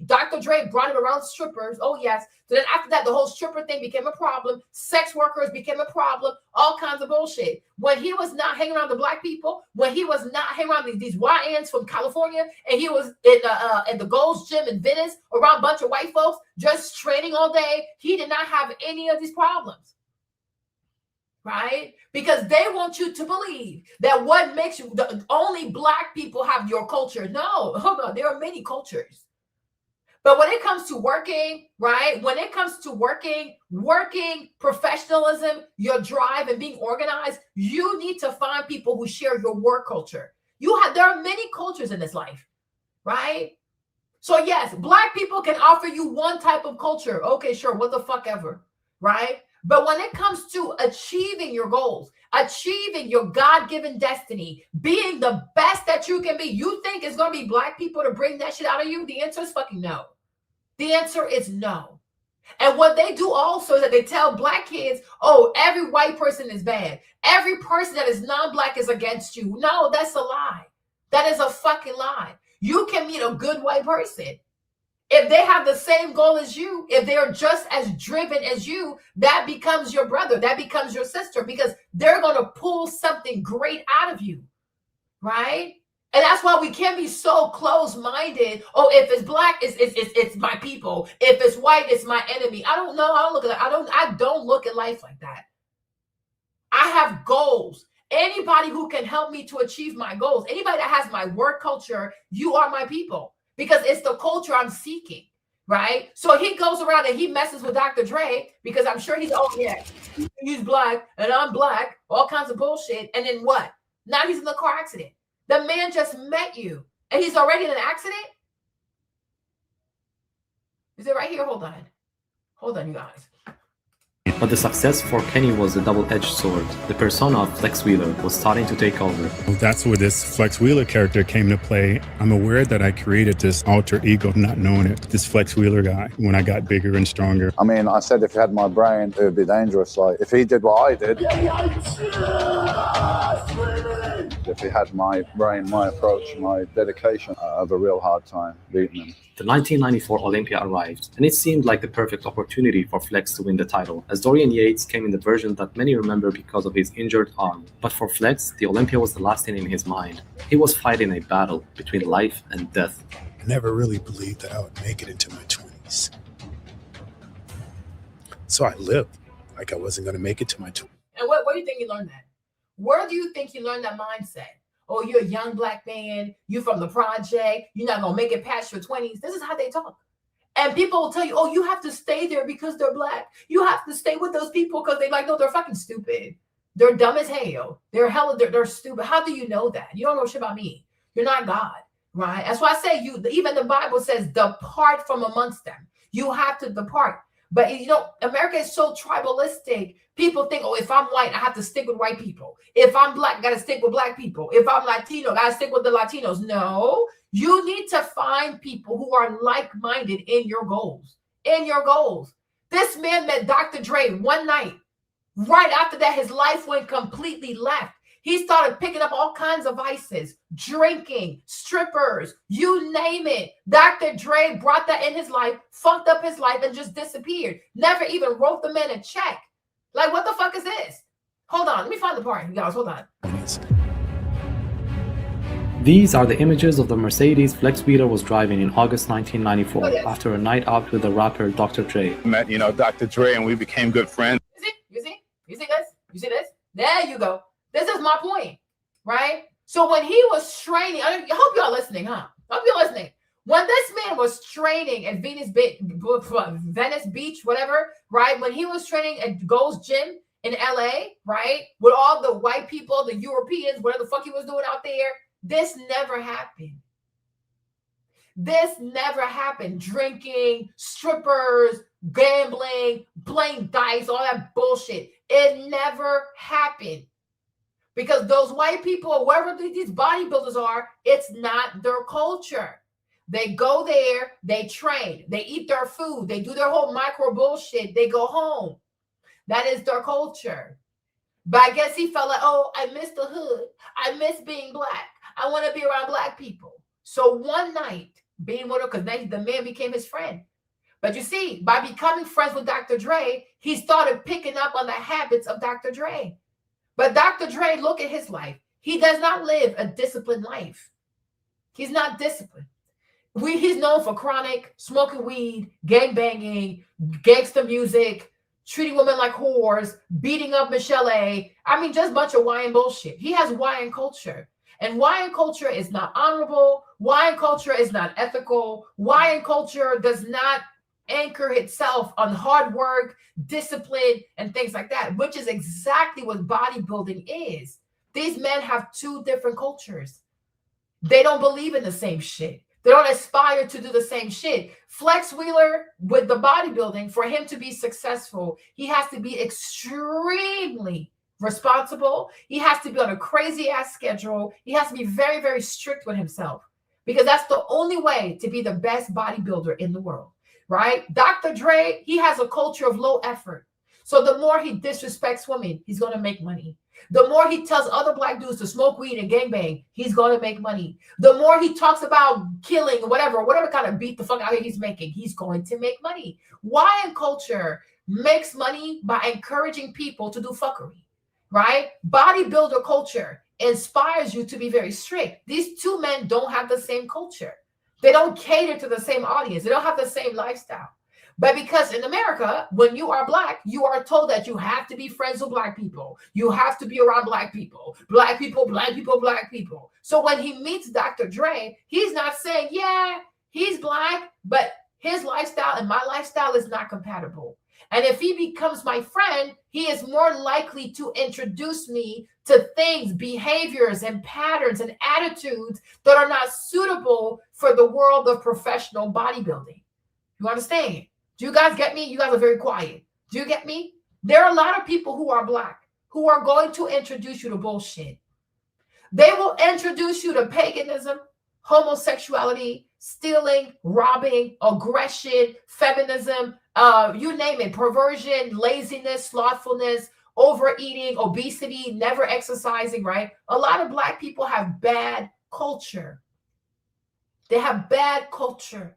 Dr. Dre brought him around strippers. Oh, yes. So then after that, the whole stripper thing became a problem. Sex workers became a problem. All kinds of bullshit. When he was not hanging around the black people, when he was not hanging around these YNs from California, and he was in the Gold's Gym in Venice around a bunch of white folks just training all day, he did not have any of these problems. right? Because they want you to believe that what makes you, only Black people have your culture. No, hold on, there are many cultures. But when it comes to working, right? When it comes to working professionalism, your drive and being organized, you need to find people who share your work culture. There are many cultures in this life, right? So yes, Black people can offer you one type of culture. Okay, sure, what the fuck ever, right? But when it comes to achieving your goals, achieving your God-given destiny, being the best that you can be, you think it's going to be Black people to bring that shit out of you? The answer is fucking no. The answer is no. And what they do also is that they tell Black kids, oh, every white person is bad. Every person that is non-Black is against you. No, that's a lie. That is a fucking lie. You can meet a good white person. If they have the same goal as you, if they're just as driven as you, that becomes your brother, that becomes your sister, because they're going to pull something great out of you, right? And that's why we can't be so close-minded. Oh, if it's Black, it's my people. If it's white, it's my enemy. I don't know. I don't look at it. I don't look at life like that. I have goals. Anybody who can help me to achieve my goals, anybody that has my work culture, you are my people. Because it's the culture I'm seeking, right? So he goes around and he messes with Dr. Dre because I'm sure he's Black and I'm Black, all kinds of bullshit. And then what? Now he's in the car accident. The man just met you and he's already in an accident? Is it right here? Hold on, you guys. But the success for Kenny was a double-edged sword. The persona of Flex Wheeler was starting to take over. That's where this Flex Wheeler character came to play. I'm aware that I created this alter ego, not knowing it, this Flex Wheeler guy, when I got bigger and stronger. I mean, I said if he had my brain, it would be dangerous. Like, if he did what I did, if he had my brain, my approach, my dedication, I have a real hard time beating him. The 1994 Olympia arrived, and it seemed like the perfect opportunity for Flex to win the title, as Dorian Yates came in the version that many remember because of his injured arm. But for Flex, the Olympia was the last thing in his mind. He was fighting a battle between life and death. I never really believed that I would make it into my 20s. So I lived like I wasn't going to make it to my 20s. And where do you think you learned that? Where do you think you learned that mindset? Oh, you're a young Black man, you from the project, you're not going to make it past your 20s. This is how they talk. And people will tell you, oh, you have to stay there because they're Black. You have to stay with those people because they're like, no, they're fucking stupid. They're dumb as hell. They're stupid. How do you know that? You don't know shit about me. You're not God, right? That's why I say even the Bible says, depart from amongst them. You have to depart. But, America is so tribalistic. People think, oh, if I'm white, I have to stick with white people. If I'm Black, I got to stick with Black people. If I'm Latino, I got to stick with the Latinos. No, you need to find people who are like-minded in your goals. This man met Dr. Dre one night. Right after that, his life went completely left. He started picking up all kinds of vices, drinking, strippers, you name it. Dr. Dre brought that in his life, fucked up his life, and just disappeared. Never even wrote the man a check. Like, what the fuck is this? Hold on, let me find the part, guys. Hold on. These are the images of the Mercedes Flex Wheeler was driving in August 1994 after a night out with the rapper Dr. Dre. Met, Dr. Dre, and we became good friends. You see this? There you go. This is my point, right? So when he was training, I hope y'all listening, huh? When this man was training at Venice Beach, whatever, right? When he was training at Gold's Gym in LA, right? With all the white people, the Europeans, whatever the fuck he was doing out there, this never happened. Drinking, strippers, gambling, playing dice, all that bullshit. It never happened. Because those white people, wherever these bodybuilders are, it's not their culture. They go there, they train, they eat their food, they do their whole micro bullshit, they go home. That is their culture. But I guess he felt like, oh, I miss the hood. I miss being Black. I want to be around Black people. So one night, being with him, because the man became his friend. But you see, by becoming friends with Dr. Dre, he started picking up on the habits of Dr. Dre. But Dr. Dre, look at his life. He does not live a disciplined life. He's not disciplined. He's known for chronic, smoking weed, gang banging, gangster music, treating women like whores, beating up Michelle A. I mean, just a bunch of Hawaiian bullshit. He has Hawaiian culture. And Hawaiian culture is not honorable. Hawaiian culture is not ethical. Hawaiian culture does not anchor itself on hard work, discipline, and things like that, which is exactly what bodybuilding is. These men have two different cultures. They don't believe in the same shit. They don't aspire to do the same shit. Flex Wheeler, with the bodybuilding, for him to be successful, he has to be extremely responsible. He has to be on a crazy ass schedule. He has to be very, very strict with himself, because that's the only way to be the best bodybuilder in the world, right? Dr. Dre, he has a culture of low effort. So the more he disrespects women, he's going to make money. The more he tells other black dudes to smoke weed and gangbang, he's going to make money. The more he talks about killing or whatever kind of beat the fuck out of he's making, he's going to make money. Hawaiian culture makes money by encouraging people to do fuckery, right? Bodybuilder culture inspires you to be very strict. These two men don't have the same culture. They don't cater to the same audience. They don't have the same lifestyle. But because in America, when you are black, you are told that you have to be friends with black people. You have to be around black people. Black people, black people, black people. So when he meets Dr. Dre, he's not saying, yeah, he's black, but his lifestyle and my lifestyle is not compatible. And if he becomes my friend, he is more likely to introduce me to things, behaviors, and patterns and attitudes that are not suitable for the world of professional bodybuilding. You understand? Do you guys get me? You guys are very quiet. Do you get me? There are a lot of people who are black who are going to introduce you to bullshit. They will introduce you to paganism, homosexuality, stealing, robbing, aggression, feminism, you name it, perversion, laziness, slothfulness, overeating, obesity, never exercising, right? A lot of black people have bad culture. They have bad culture.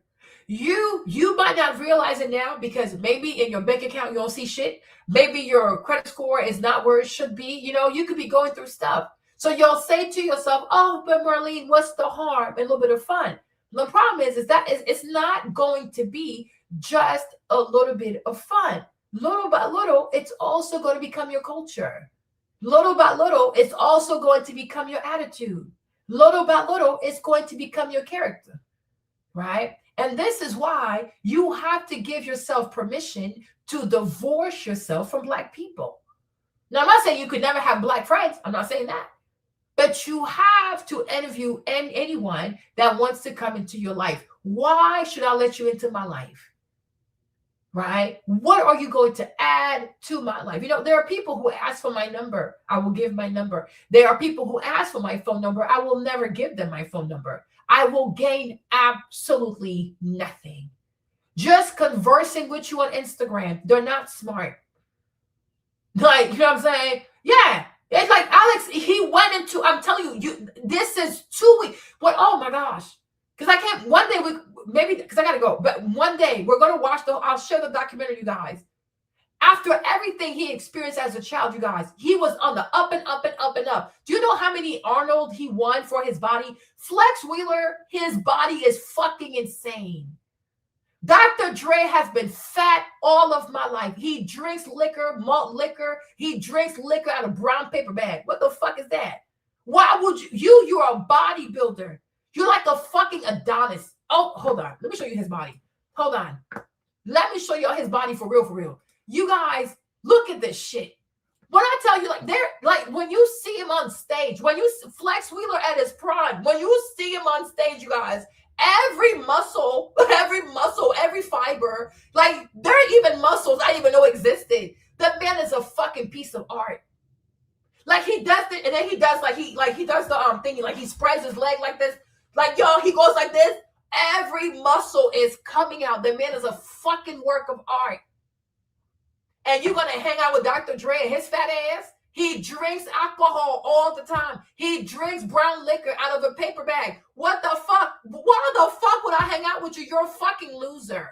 You might not realize it now, because maybe in your bank account you don't see shit. Maybe your credit score is not where it should be. You know, you could be going through stuff. So you'll say to yourself, oh, but Marlene, what's the harm? And a little bit of fun. The problem is that it's not going to be just a little bit of fun. Little by little, it's also going to become your culture. Little by little, it's also going to become your attitude. Little by little, it's going to become your character, right? And this is why you have to give yourself permission to divorce yourself from black people. Now, I'm not saying you could never have black friends. I'm not saying that. But you have to interview anyone that wants to come into your life. Why should I let you into my life? Right? What are you going to add to my life? You know, there are people who ask for my number. I will give my number. There are people who ask for my phone number. I will never give them my phone number. I will gain absolutely nothing. Just conversing with you on Instagram. They're not smart. Like, you know what I'm saying? Yeah. It's like Alex, he went into, I'm telling you, this is 2 weeks. But oh my gosh. Because I can't, one day, maybe, because I got to go. But one day, we're going to watch I'll share the documentary, you guys. After everything he experienced as a child, you guys, he was on the up and up and up and up. Do you know how many Arnold he won for his body? Flex Wheeler, his body is fucking insane. Dr. Dre has been fat all of my life. He drinks liquor, malt liquor. He drinks liquor out of brown paper bag. What the fuck is that? Why would you're a bodybuilder. You're like a fucking Adonis. Oh, hold on. Let me show you his body. Hold on. Let me show you his body for real, for real. You guys, look at this shit. When I tell you, like when you see him on stage, when you Flex Wheeler at his prime, when you see him on stage, you guys, every muscle, every fiber, like there are even muscles I didn't even know existed. The man is a fucking piece of art. Like he does it, and then he does he does the thingy, like he spreads his leg like this, like yo, he goes like this. Every muscle is coming out. The man is a fucking work of art. And you're going to hang out with Dr. Dre and his fat ass? He drinks alcohol all the time. He drinks brown liquor out of a paper bag. What the fuck? Why the fuck would I hang out with you? You're a fucking loser.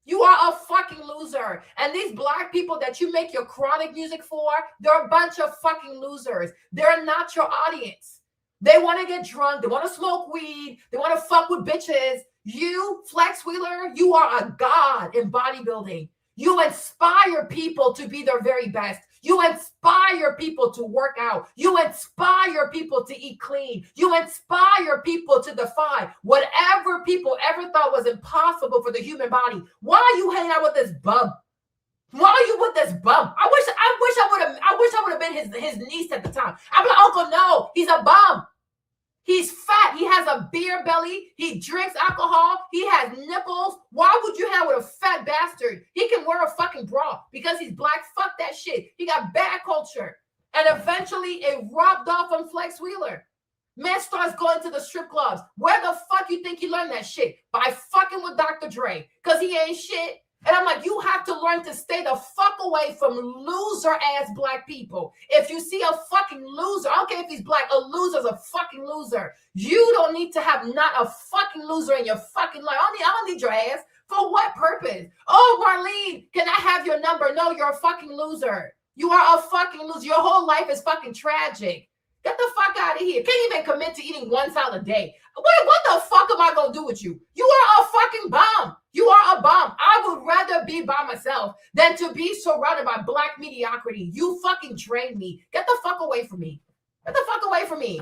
You are a fucking loser. And these black people that you make your chronic music for, they're a bunch of fucking losers. They're not your audience. They want to get drunk. They want to smoke weed. They want to fuck with bitches. You, Flex Wheeler, you are a god in bodybuilding. You inspire people to be their very best. You inspire people to work out. You inspire people to eat clean. You inspire people to defy whatever people ever thought was impossible for the human body. Why are you hanging out with this bum? Why are you with this bum? I wish I would have been his niece at the time. I'm like, Uncle, no, he's a bum. He's fat. He has a beer belly. He drinks alcohol. He has nipples. Why would you hang with a fat bastard? He can wear a fucking bra because he's black. Fuck that shit. He got bad culture. And eventually it rubbed off on Flex Wheeler. Man starts going to the strip clubs. Where the fuck you think he learned that shit? By fucking with Dr. Dre. Because he ain't shit. And I'm like, you have to learn to stay the fuck away from loser-ass black people. If you see a fucking loser, I don't care if he's black, a loser's a fucking loser. You don't need to have not a fucking loser in your fucking life. I don't need your ass. For what purpose? Oh, Marlene, can I have your number? No, you're a fucking loser. You are a fucking loser. Your whole life is fucking tragic. Get the fuck out of here. Can't even commit to eating one salad a day. What the fuck am I going to do with you? You are a fucking bum. You are a bum. I would rather be by myself than to be surrounded by black mediocrity. You fucking drain me. Get the fuck away from me. Get the fuck away from me.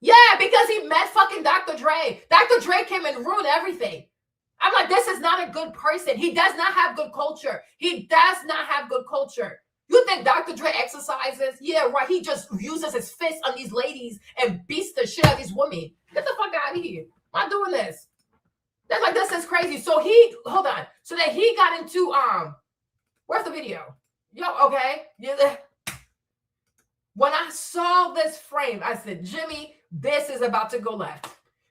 Yeah, because he met fucking Dr. Dre. Dr. Dre came and ruined everything. I'm like, this is not a good person. He does not have good culture. He does not have good culture. You think Dr. Dre exercises? Yeah, right. He just uses his fist on these ladies and beats the shit out of these women. Get the fuck out of here. I'm not doing this. That's like, this is crazy. So hold on. So then he got into, where's the video? Yo, okay. Yeah. When I saw this frame, I said, Jimmy, this is about to go left.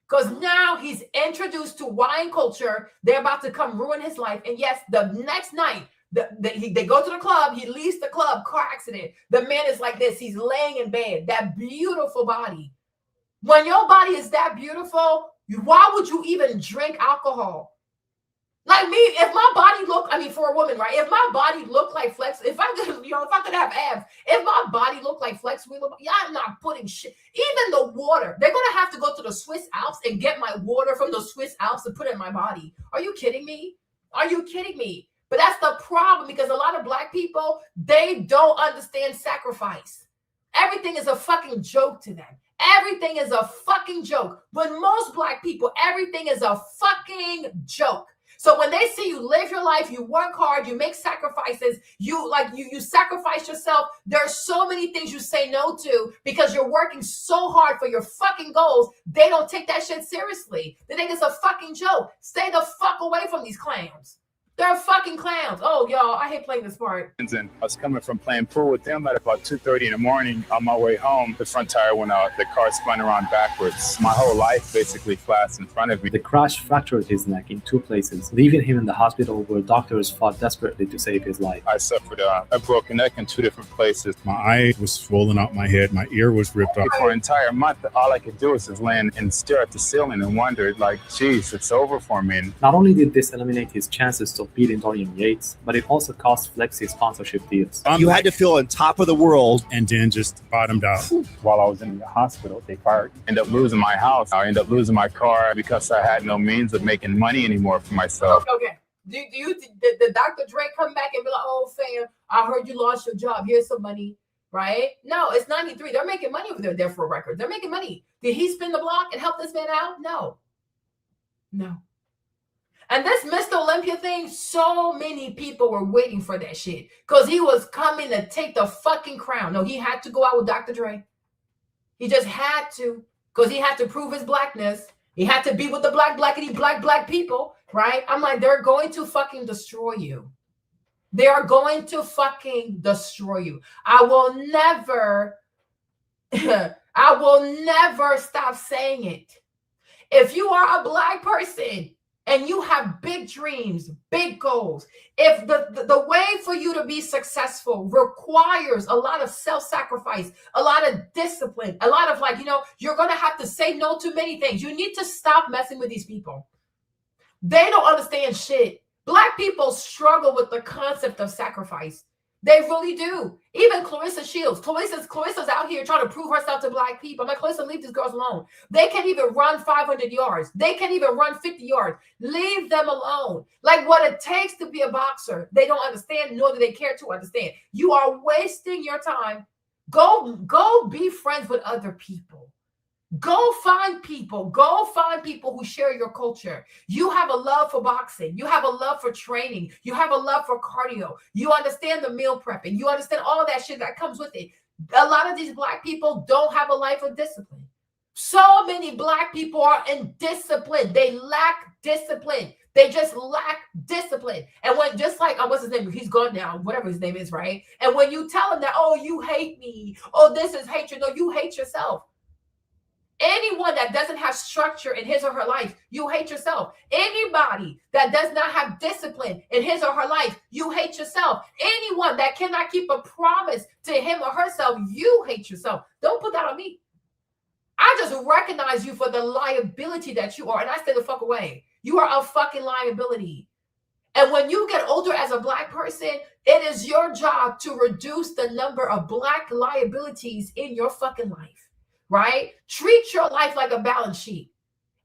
Because now he's introduced to wine culture. They're about to come ruin his life. And yes, the next night, they go to the club. He leaves the club, car accident. The man is like this. He's laying in bed. That beautiful body. When your body is that beautiful, why would you even drink alcohol? Like me, if my body for a woman, right? If my body looked like Flex, if I could have abs, if my body looked like Flex Wheeler, I'm not putting shit. Even the water, they're gonna have to go to the Swiss Alps and get my water from the Swiss Alps to put in my body. Are you kidding me? Are you kidding me? But that's the problem, because a lot of black people, they don't understand sacrifice. Everything is a fucking joke to them. Everything is a fucking joke. When most black people, everything is a fucking joke. So when they see you live your life, you work hard, you make sacrifices, you sacrifice yourself. There's so many things you say no to because you're working so hard for your fucking goals. They don't take that shit seriously. They think it's a fucking joke. Stay the fuck away from these clowns. They're fucking clowns. Oh, y'all, I hate playing this part. And I was coming from playing pool with them at about 2:30 in the morning. On my way home, the front tire went out. The car spun around backwards. My whole life basically flashed in front of me. The crash fractured his neck in 2 places, leaving him in the hospital where doctors fought desperately to save his life. I suffered a broken neck in 2 different places. My eye was swollen out my head. My ear was ripped off. For an entire month, all I could do was just land and stare at the ceiling and wonder, like, geez, it's over for me. And not only did this eliminate his chances of beating Dorian Yates, but it also cost Flex his sponsorship deals. You had to feel on top of the world. And then just bottomed out. While I was in the hospital, they fired. Ended up losing my house. I ended up losing my car because I had no means of making money anymore for myself. Okay. Did Dr. Dre come back and be like, oh, fam, I heard you lost your job. Here's some money, right? No, it's 93. They're making money over there for a record. They're making money. Did he spin the block and help this man out? No. And this Mr. Olympia thing, so many people were waiting for that shit because he was coming to take the fucking crown. No, he had to go out with Dr. Dre. He just had to, because he had to prove his blackness. He had to be with the blackity black people, right? I'm like, they're going to fucking destroy you. They are going to fucking destroy you. I will never stop saying it. If you are a black person and you have big dreams, big goals, if the way for you to be successful requires a lot of self-sacrifice, a lot of discipline, a lot of you're going to have to say no to many things. You need to stop messing with these people. They don't understand shit. Black people struggle with the concept of sacrifice. They really do. Even Clarissa Shields. Clarissa's out here trying to prove herself to black people. I'm like, Clarissa, leave these girls alone. They can't even run 500 yards. They can't even run 50 yards. Leave them alone. Like what it takes to be a boxer, they don't understand, nor do they care to understand. You are wasting your time. Go be friends with other people. Go find people who share your culture. You have a love for boxing. You have a love for training. You have a love for cardio. You understand the meal prepping. You understand all that shit that comes with it. A lot of these black people don't have a life of discipline. So many black people are indisciplined. They lack discipline. They just lack discipline. And when, just like, what's his name? He's gone now, whatever his name is, right? And when you tell him that, oh, you hate me. Oh, this is hatred. No, you hate yourself. Anyone that doesn't have structure in his or her life, you hate yourself. Anybody that does not have discipline in his or her life, you hate yourself. Anyone that cannot keep a promise to him or herself, you hate yourself. Don't put that on me. I just recognize you for the liability that you are, and I stay the fuck away. You are a fucking liability. And when you get older as a black person, it is your job to reduce the number of black liabilities in your fucking life. Right? Treat your life like a balance sheet.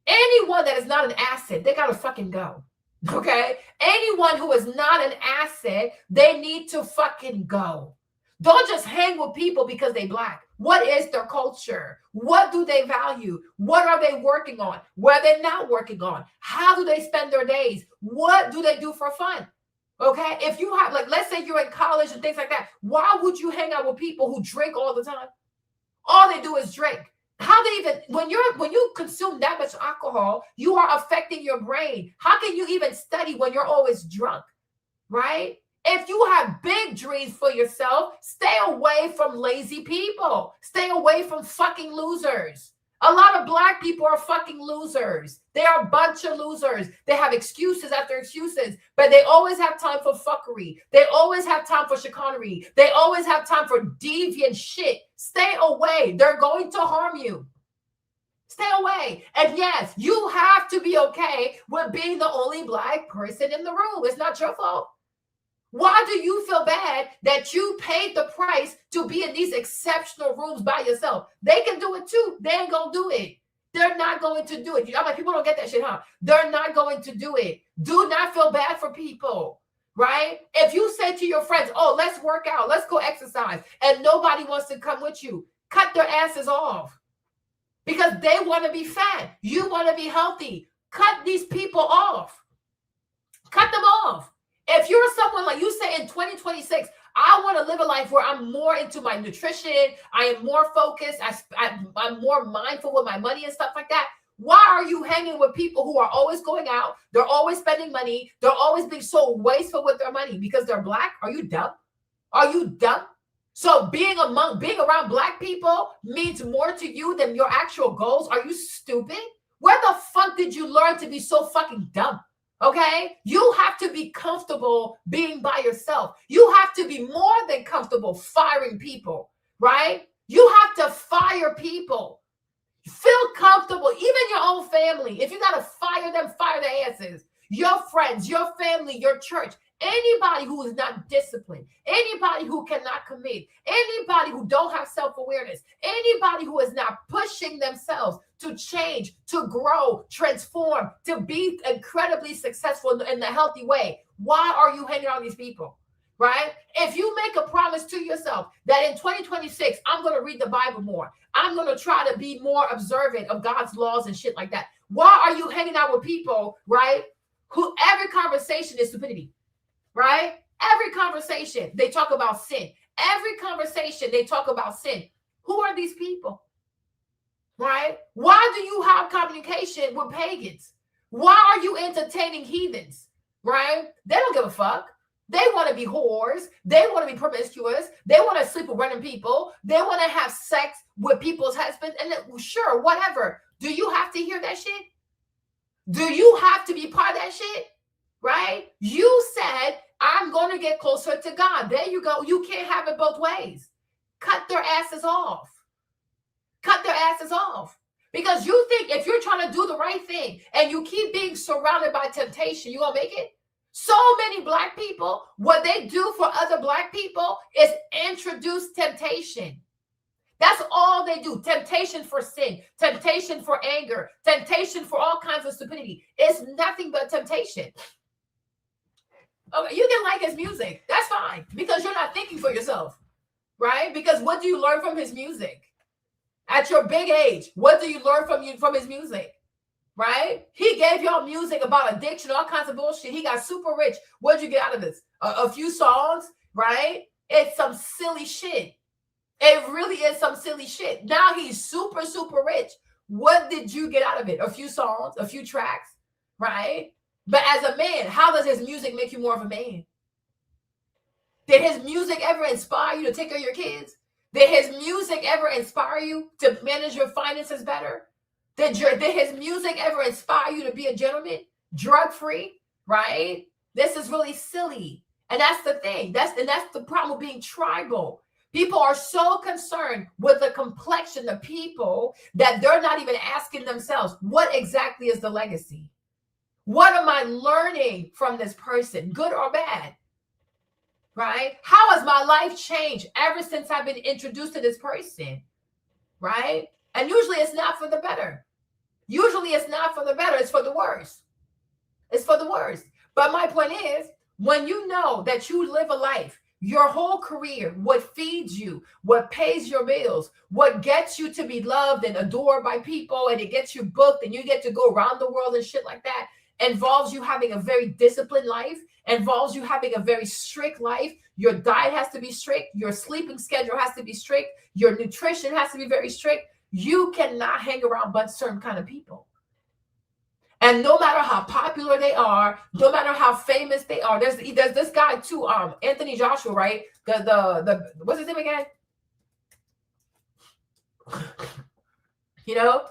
Anyone that is not an asset, they got to fucking go. Okay? Anyone who is not an asset, they need to fucking go. Don't just hang with people because they black. What is their culture? What do they value? What are they working on? What are they not working on? How do they spend their days? What do they do for fun? Okay? If you have, like, let's say you're in college and things like that, why would you hang out with people who drink all the time? All they do is drink. How they even, when you consume that much alcohol, you are affecting your brain. How can you even study when you're always drunk, right? If you have big dreams for yourself, stay away from lazy people. Stay away from fucking losers. A lot of black people are fucking losers. They are a bunch of losers. They have excuses after excuses, but they always have time for fuckery. They always have time for chicanery. They always have time for deviant shit. Stay away. They're going to harm you. Stay away. And yes, you have to be okay with being the only black person in the room. It's not your fault. Why do you feel bad that you paid the price to be in these exceptional rooms by yourself? They can do it too. They ain't gonna do it. They're not going to do it. I'm like, people don't get that shit, huh? They're not going to do it. Do not feel bad for people, right? If you say to your friends, oh, let's work out, let's go exercise, and nobody wants to come with you, cut their asses off because they want to be fat. You want to be healthy. Cut these people off. Cut them off. If you're someone like you say in 2026, I want to live a life where I'm more into my nutrition, I am more focused, I'm more mindful with my money and stuff like that. Why are you hanging with people who are always going out? They're always spending money. They're always being so wasteful with their money because they're black. Are you dumb? Are you dumb? So being around black people means more to you than your actual goals. Are you stupid? Where the fuck did you learn to be so fucking dumb? Okay, you have to be comfortable being by yourself. You have to be more than comfortable firing people, right? You have to fire people. Feel comfortable, even your own family. If you got to fire them, fire their asses. Your friends, your family, your church, anybody who is not disciplined, anybody who cannot commit, anybody who don't have self-awareness, anybody who is not pushing themselves to change, to grow, transform, to be incredibly successful in the healthy way. Why are you hanging out with these people, right? If you make a promise to yourself that in 2026, I'm going to read the Bible more, I'm going to try to be more observant of God's laws and shit like that. Why are you hanging out with people, right, who every conversation is stupidity, right? Every conversation, they talk about sin. Every conversation, they talk about sin. Who are these people? Right? Why do you have communication with pagans? Why are you entertaining heathens? Right? They don't give a fuck. They want to be whores. They want to be promiscuous. They want to sleep with random people. They want to have sex with people's husbands. And sure, whatever. Do you have to hear that shit? Do you have to be part of that shit? Right? You said, I'm going to get closer to God. There you go. You can't have it both ways. Cut their asses off. Cut their asses off. Because you think if you're trying to do the right thing and you keep being surrounded by temptation, you're going to make it? So many black people, what they do for other black people is introduce temptation. That's all they do. Temptation for sin, temptation for anger, temptation for all kinds of stupidity. It's nothing but temptation. Okay, you can like his music. That's fine, because you're not thinking for yourself, right? Because what do you learn from his music? At your big age, what do you learn from his music? Right? He gave y'all music about addiction, all kinds of bullshit. He got super rich. What'd you get out of this? A few songs, right? It's some silly shit. It really is some silly shit. Now he's super, super rich. What did you get out of it? A few songs, a few tracks, right? But as a man, how does his music make you more of a man? Did his music ever inspire you to take care of your kids? Did his music ever inspire you to manage your finances better? Did his music ever inspire you to be a gentleman, drug-free, right? This is really silly. And that's the thing. That's the problem with being tribal. People are so concerned with the complexion of people that they're not even asking themselves, what exactly is the legacy? What am I learning from this person, good or bad? Right? How has my life changed ever since I've been introduced to this person? Right? And usually it's not for the better. Usually it's not for the better. It's for the worse. It's for the worse. But my point is, when you know that you live a life, your whole career, what feeds you, what pays your bills, what gets you to be loved and adored by people, and it gets you booked and you get to go around the world and shit like that, involves you having a very disciplined life, involves you having a very strict life. Your diet has to be strict. Your sleeping schedule has to be strict. Your nutrition has to be very strict. You cannot hang around but certain kind of people. And no matter how popular they are, no matter how famous they are, there's this guy too, Anthony Joshua, right? The what's his name again? You know,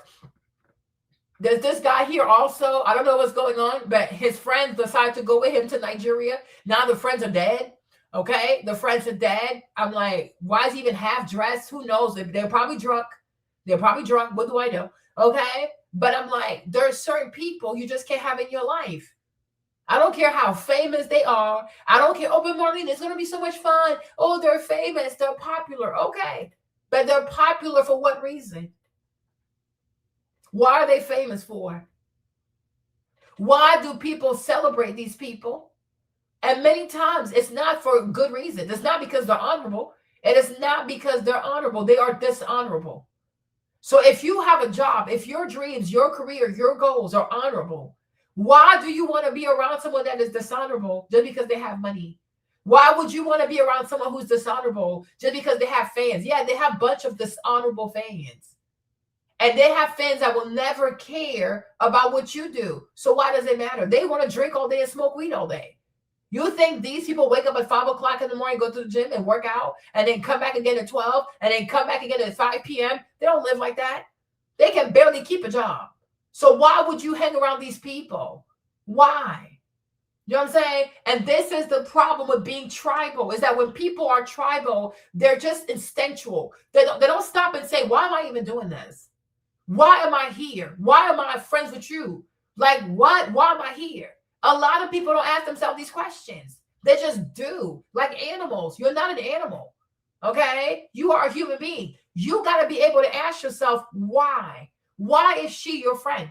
there's this guy here also. I don't know what's going on, but his friends decided to go with him to Nigeria. Now the friends are dead. Okay, the friends are dead. I'm like, why is he even half dressed? Who knows? They're probably drunk. They're probably drunk. What do I know? Okay. But I'm like, there are certain people you just can't have in your life. I don't care how famous they are. I don't care. Oh, but Marlene, it's going to be so much fun. Oh, they're famous. They're popular. Okay. But they're popular for what reason? Why are they famous for? Why do people celebrate these people? And many times it's not for good reason. It's not because they're honorable. It is not because they're honorable. They are dishonorable. So if you have a job, if your dreams, your career, your goals are honorable, why do you want to be around someone that is dishonorable just because they have money? Why would you want to be around someone who's dishonorable just because they have fans? Yeah, they have a bunch of dishonorable fans. And they have fans that will never care about what you do. So why does it matter? They want to drink all day and smoke weed all day. You think these people wake up at 5 o'clock in the morning, go to the gym and work out, and then come back again at 12, and then come back again at 5 p.m.? They don't live like that. They can barely keep a job. So why would you hang around these people? Why? You know what I'm saying? And this is the problem with being tribal, is that when people are tribal, they're just instinctual. They don't stop and say, why am I even doing this? Why am I here? Why am I friends with you? Like, what? Why am I here? A lot of people don't ask themselves these questions. They just do, like animals. You're not an animal, okay? You are a human being. You got to be able to ask yourself, why? Why is she your friend?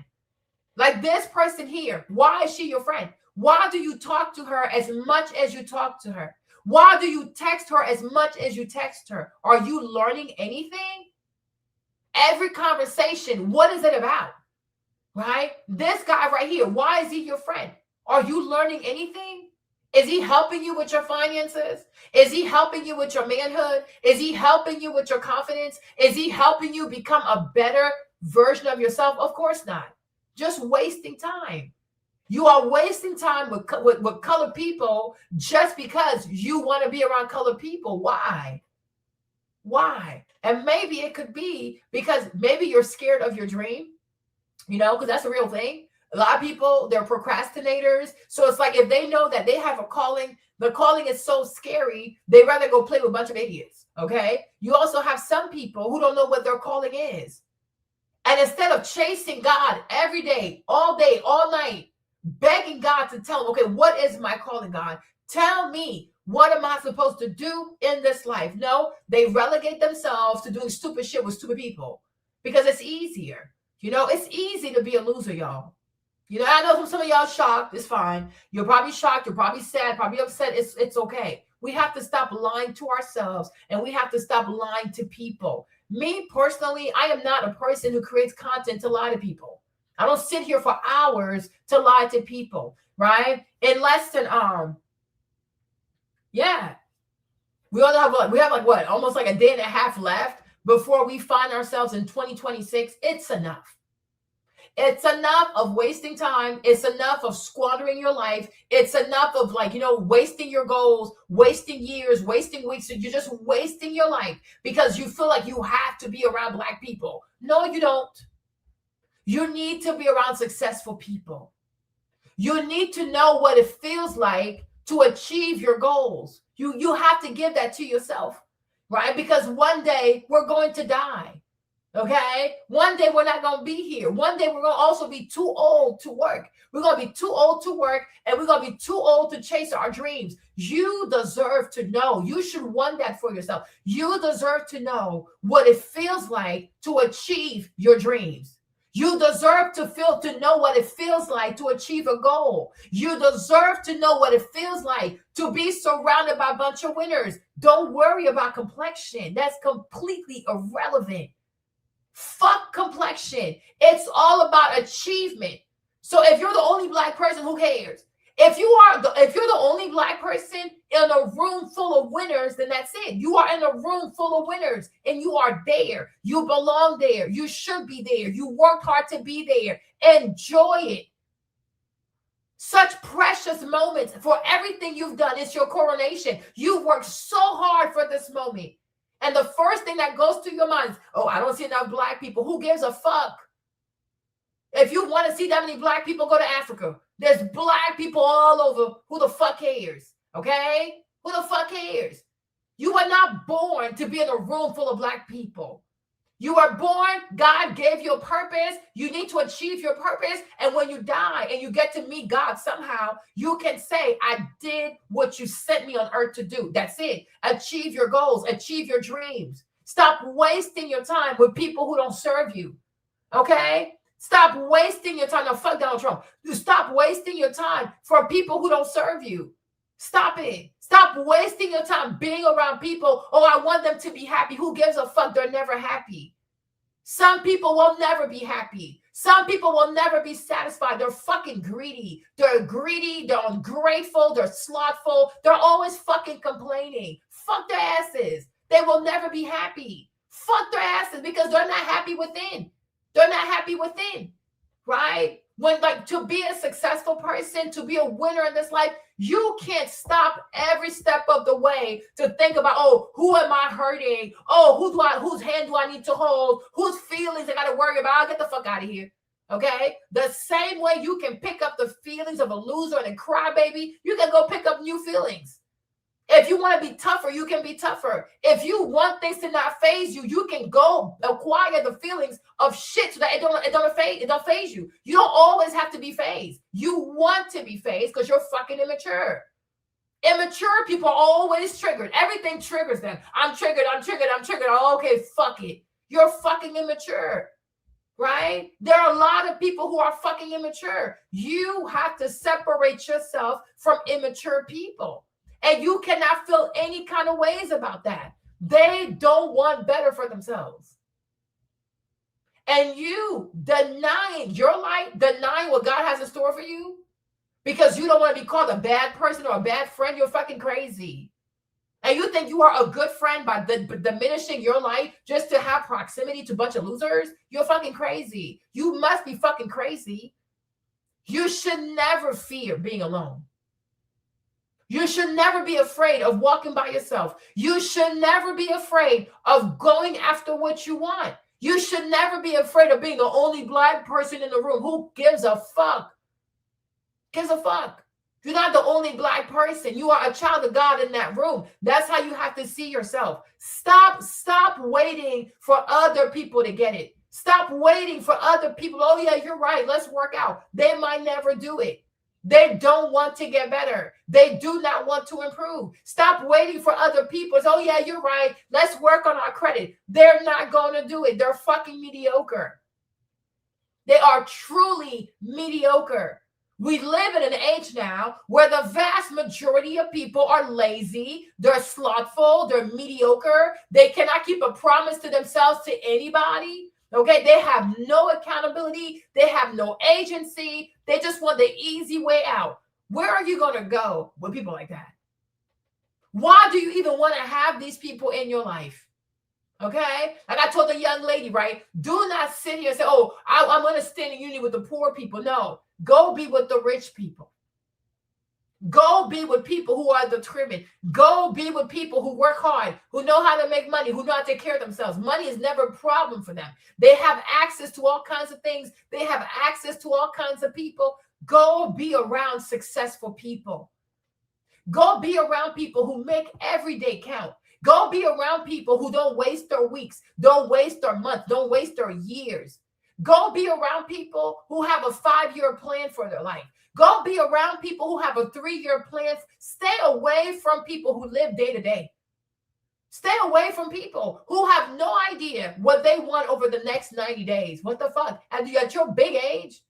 Like this person here, why is she your friend? Why do you talk to her as much as you talk to her? Why do you text her as much as you text her? Are you learning anything? Every conversation, what is it about? Right? This guy right here, why is he your friend? Are you learning anything? Is he helping you with your finances? Is he helping you with your manhood? Is he helping you with your confidence? Is he helping you become a better version of yourself? Of course not. Just wasting time. You are wasting time with colored people just because you want to be around colored people. Why? Why? And maybe it could be because maybe you're scared of your dream, you know, because that's a real thing. A lot of people, they're procrastinators. So it's like if they know that they have a calling, the calling is so scary, they rather go play with a bunch of idiots, okay? You also have some people who don't know what their calling is. And instead of chasing God every day, all night, begging God to tell them, okay, what is my calling, God? Tell me, what am I supposed to do in this life? No, they relegate themselves to doing stupid shit with stupid people because it's easier. You know, it's easy to be a loser, y'all. You know, I know some of y'all shocked. It's fine. You're probably shocked. You're probably sad, probably upset. It's okay. We have to stop lying to ourselves, and we have to stop lying to people. Me personally, I am not a person who creates content to lie to people. I don't sit here for hours to lie to people, right? In less than yeah. We have like what, almost like a day and a half left before we find ourselves in 2026. It's enough. It's enough of wasting time. It's enough of squandering your life. It's enough of, like, you know, wasting your goals, wasting years, wasting weeks. You're just wasting your life because you feel like you have to be around Black people. No, you don't. You need to be around successful people. You need to know what it feels like to achieve your goals. You have to give that to yourself, right? Because one day we're going to die. Okay, one day we're not going to be here. One day we're going to also be too old to work. We're going to be too old to work, and we're going to be too old to chase our dreams. You deserve to know. You should want that for yourself. You deserve to know what it feels like to achieve your dreams. You deserve to know what it feels like to achieve a goal. You deserve to know what it feels like to be surrounded by a bunch of winners. Don't worry about complexion. That's completely irrelevant. Fuck complexion. It's all about achievement. So if you're the only Black person, who cares? If you're the only Black person in a room full of winners, then that's it. You are in a room full of winners and you are there. You belong there. You should be there. You worked hard to be there. Enjoy it. Such precious moments for everything you've done. It's your coronation. You worked so hard for this moment. And the first thing that goes through your mind is, oh, I don't see enough Black people. Who gives a fuck? If you want to see that many Black people, go to Africa. There's Black people all over. Who the fuck cares? Okay? Who the fuck cares? You were not born to be in a room full of Black people. You were born, God gave you a purpose. You need to achieve your purpose. And when you die and you get to meet God somehow, you can say, I did what you sent me on earth to do. That's it. Achieve your goals. Achieve your dreams. Stop wasting your time with people who don't serve you. Okay? Stop wasting your time. No, fuck Donald Trump. You stop wasting your time for people who don't serve you. Stop it. Stop wasting your time being around people. Oh, I want them to be happy. Who gives a fuck? They're never happy. Some people will never be happy. Some people will never be satisfied. They're fucking greedy. They're ungrateful. They're slothful. They're always fucking complaining. Fuck their asses. They will never be happy. Fuck their asses because they're not happy within. They're not happy within, right? When, like, to be a successful person, to be a winner in this life, you can't stop every step of the way to think about, oh, who am I hurting? Oh, whose hand do I need to hold? Whose feelings I got to worry about? I'll get the fuck out of here. Okay? The same way you can pick up the feelings of a loser and a crybaby, you can go pick up new feelings. If you want to be tougher, you can be tougher. If you want things to not faze you, you can go acquire the feelings of shit so that it don't faze you. You don't always have to be fazed. You want to be fazed because you're fucking immature. Immature people are always triggered. Everything triggers them. I'm triggered. Oh, okay, fuck it. You're fucking immature. Right? There are a lot of people who are fucking immature. You have to separate yourself from immature people. And you cannot feel any kind of ways about that. They don't want better for themselves. And you denying your life, denying what God has in store for you, because you don't want to be called a bad person or a bad friend, you're fucking crazy. And you think you are a good friend by diminishing your life just to have proximity to a bunch of losers? You're fucking crazy. You must be fucking crazy. You should never fear being alone. You should never be afraid of walking by yourself. You should never be afraid of going after what you want. You should never be afraid of being the only Black person in the room. Who gives a fuck? Gives a fuck. You're not the only Black person. You are a child of God in that room. That's how you have to see yourself. Stop waiting for other people to get it. Stop waiting for other people. Oh, yeah, you're right. Let's work out. They might never do it. They don't want to get better. They do not want to improve. Stop waiting for other people. Oh, yeah, you're right. Let's work on our credit. They're not going to do it. They're fucking mediocre. They are truly mediocre. We live in an age now where the vast majority of people are lazy, they're slothful, they're mediocre, they cannot keep a promise to themselves to anybody. Okay, they have no accountability, they have no agency, they just want the easy way out. Where are you going to go with people like that? Why do you even want to have these people in your life? Okay, like I told the young lady, right? Do not sit here and say, oh, I'm going to stand in unity with the poor people. No. Go be with the rich people. Go be with people who are determined. Go be with people who work hard, who know how to make money, who know how to take care of themselves. Money is never a problem for them. They have access to all kinds of things. They have access to all kinds of people. Go be around successful people. Go be around people who make every day count. Go be around people who don't waste their weeks, don't waste their months, don't waste their years. Go be around people who have a 5-year plan for their life. Go be around people who have a 3-year plan. Stay away from people who live day to day. Stay away from people who have no idea what they want over the next 90 days. What the fuck? And you at your big age,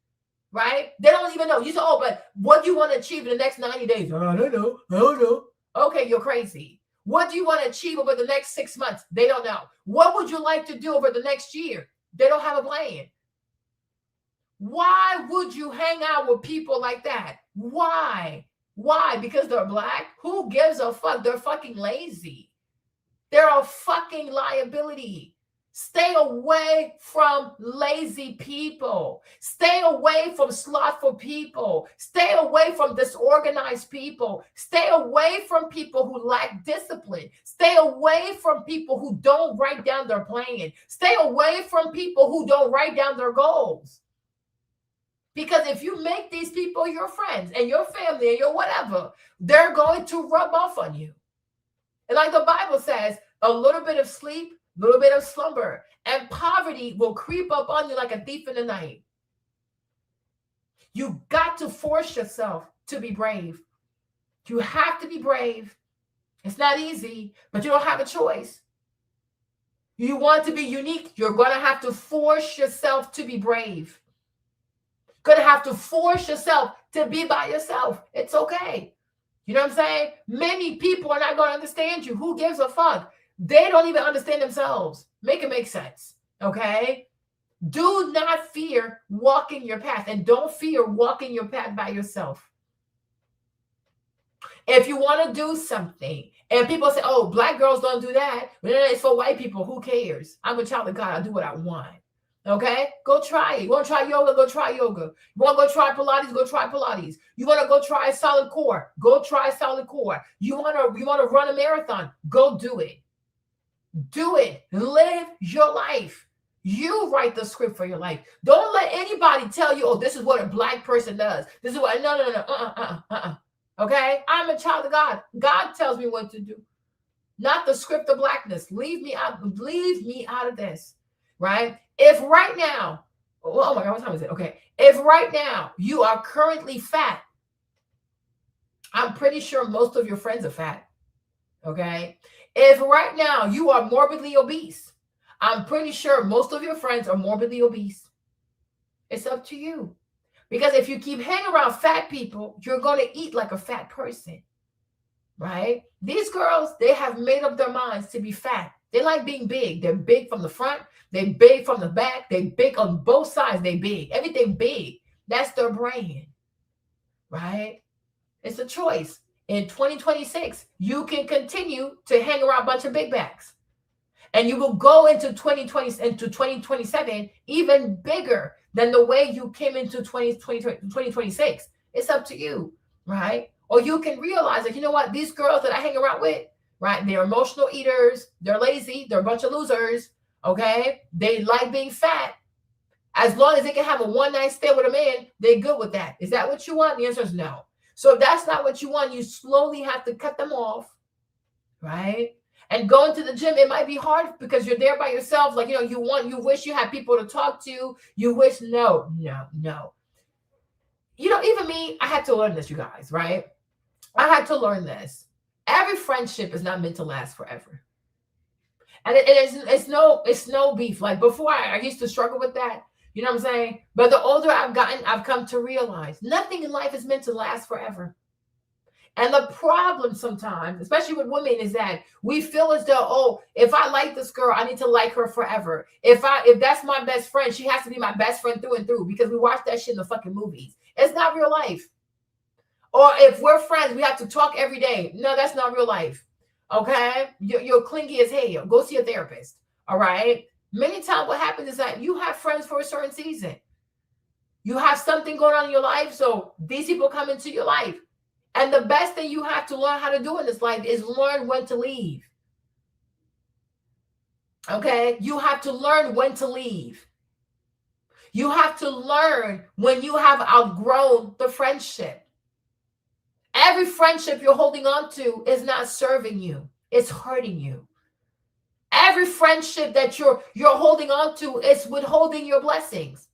right? They don't even know. You say, oh, but what do you want to achieve in the next 90 days? Oh, I don't know. I don't know. Okay, you're crazy. What do you want to achieve over the next 6 months? They don't know. What would you like to do over the next year? They don't have a plan. Why would you hang out with people like that? Why? Why? Because they're black? Who gives a fuck? They're fucking lazy. They're a fucking liability. Stay away from lazy people. Stay away from slothful people. Stay away from disorganized people. Stay away from people who lack discipline. Stay away from people who don't write down their plan. Stay away from people who don't write down their goals. Because if you make these people your friends and your family and your whatever, they're going to rub off on you. And like the Bible says, a little bit of sleep, a little bit of slumber, and poverty will creep up on you like a thief in the night. You got to force yourself to be brave. You have to be brave. It's not easy, but you don't have a choice. You want to be unique, you're going to have to force yourself to be brave. Going to have to force yourself to be by yourself. It's okay. You know what I'm saying? Many people are not going to understand you. Who gives a fuck? They don't even understand themselves. Make it make sense. Okay? Do not fear walking your path, and don't fear walking your path by yourself. If you want to do something and people say, oh, black girls don't do that, it's for white people, who cares? I'm a child of God. I'll do what I want. Okay, go try it. You want to try yoga? Go try yoga. You want to go try Pilates? Go try Pilates. You want to go try solid core? Go try solid core. You want to run a marathon? Go do it. Do it. Live your life. You write the script for your life. Don't let anybody tell you, oh, this is what a black person does. This is what, no. Okay, I'm a child of God. God tells me what to do, not the script of blackness. Leave me out of this, right? If right now, oh my God, what time is it? Okay. If right now you are currently fat, I'm pretty sure most of your friends are fat. Okay. If right now you are morbidly obese, I'm pretty sure most of your friends are morbidly obese. It's up to you. Because if you keep hanging around fat people, you're going to eat like a fat person. Right? These girls, they have made up their minds to be fat. They like being big. They're big from the front. They big from the back. They big on both sides. They big. Everything big. That's their brand. Right? It's a choice. In 2026, you can continue to hang around a bunch of big backs. And you will go into 2027 even bigger than the way you came into 2026. It's up to you. Right? Or you can realize that, you know what? These girls that I hang around with, right? They're emotional eaters. They're lazy. They're a bunch of losers. Okay? They like being fat. As long as they can have a one-night stand with a man, they're good with that. Is that what you want? The answer is no. So if that's not what you want, you slowly have to cut them off. Right? And going to the gym, it might be hard because you're there by yourself. Like, you wish you had people to talk to. You wish, no. even me, I had to learn this, you guys, right? I had to learn this. Every friendship is not meant to last forever. And it's no beef. Like before, I used to struggle with that. You know what I'm saying? But the older I've gotten, I've come to realize nothing in life is meant to last forever. And the problem sometimes, especially with women, is that we feel as though, oh, if I like this girl, I need to like her forever. If that's my best friend, she has to be my best friend through and through because we watch that shit in the fucking movies. It's not real life. Or if we're friends, we have to talk every day. No, that's not real life. Okay? You're clingy as hell. Go see a therapist. All right? Many times what happens is that you have friends for a certain season. You have something going on in your life, so these people come into your life. And the best thing you have to learn how to do in this life is learn when to leave. Okay? You have to learn when to leave. You have to learn when you have outgrown the friendship. Every friendship you're holding on to is not serving you. It's hurting you. Every friendship that you're holding on to is withholding your blessings.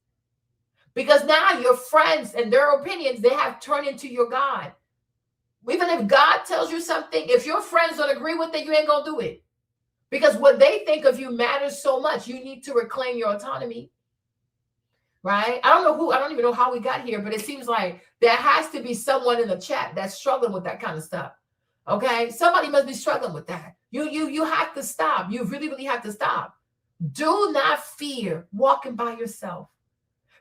Because now your friends and their opinions, they have turned into your God. Even if God tells you something, if your friends don't agree with it, you ain't going to do it. Because what they think of you matters so much. You need to reclaim your autonomy. Right? I don't even know how we got here, but it seems like there has to be someone in the chat that's struggling with that kind of stuff. Okay? Somebody must be struggling with that. You have to stop. You really, really have to stop. Do not fear walking by yourself.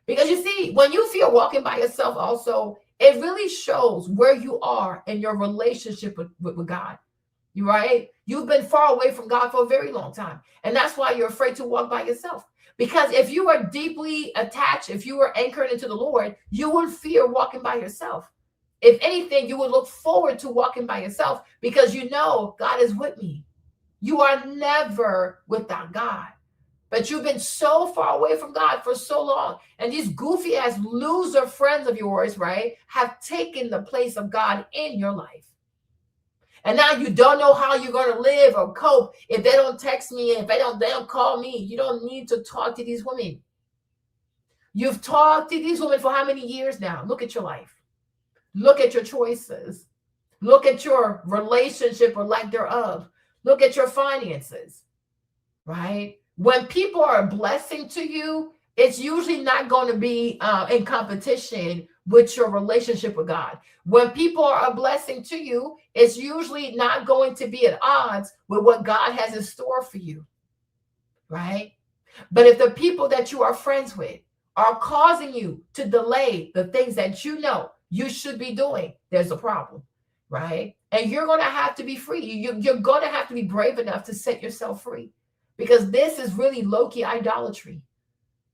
Because you see, when you fear walking by yourself also, it really shows where you are in your relationship with God. You right? You've been far away from God for a very long time. And that's why you're afraid to walk by yourself. Because if you are deeply attached, if you were anchored into the Lord, you would fear walking by yourself. If anything, you would look forward to walking by yourself because you know God is with me. You are never without God. But you've been so far away from God for so long. And these goofy ass loser friends of yours, right, have taken the place of God in your life. And now you don't know how you're going to live or cope if they don't text me, if they don't call me. You don't need to talk to these women. You've talked to these women for how many years now? Look at your life. Look at your choices. Look at your relationship or lack thereof. Look at your finances, right? When people are a blessing to you, it's usually not going to be in competition with your relationship with God. When people are a blessing to you, it's usually not going to be at odds with what God has in store for you, right? But if the people that you are friends with are causing you to delay the things that you know you should be doing, there's a problem, right? And you're going to have to be free. You're going to have to be brave enough to set yourself free because this is really low-key idolatry.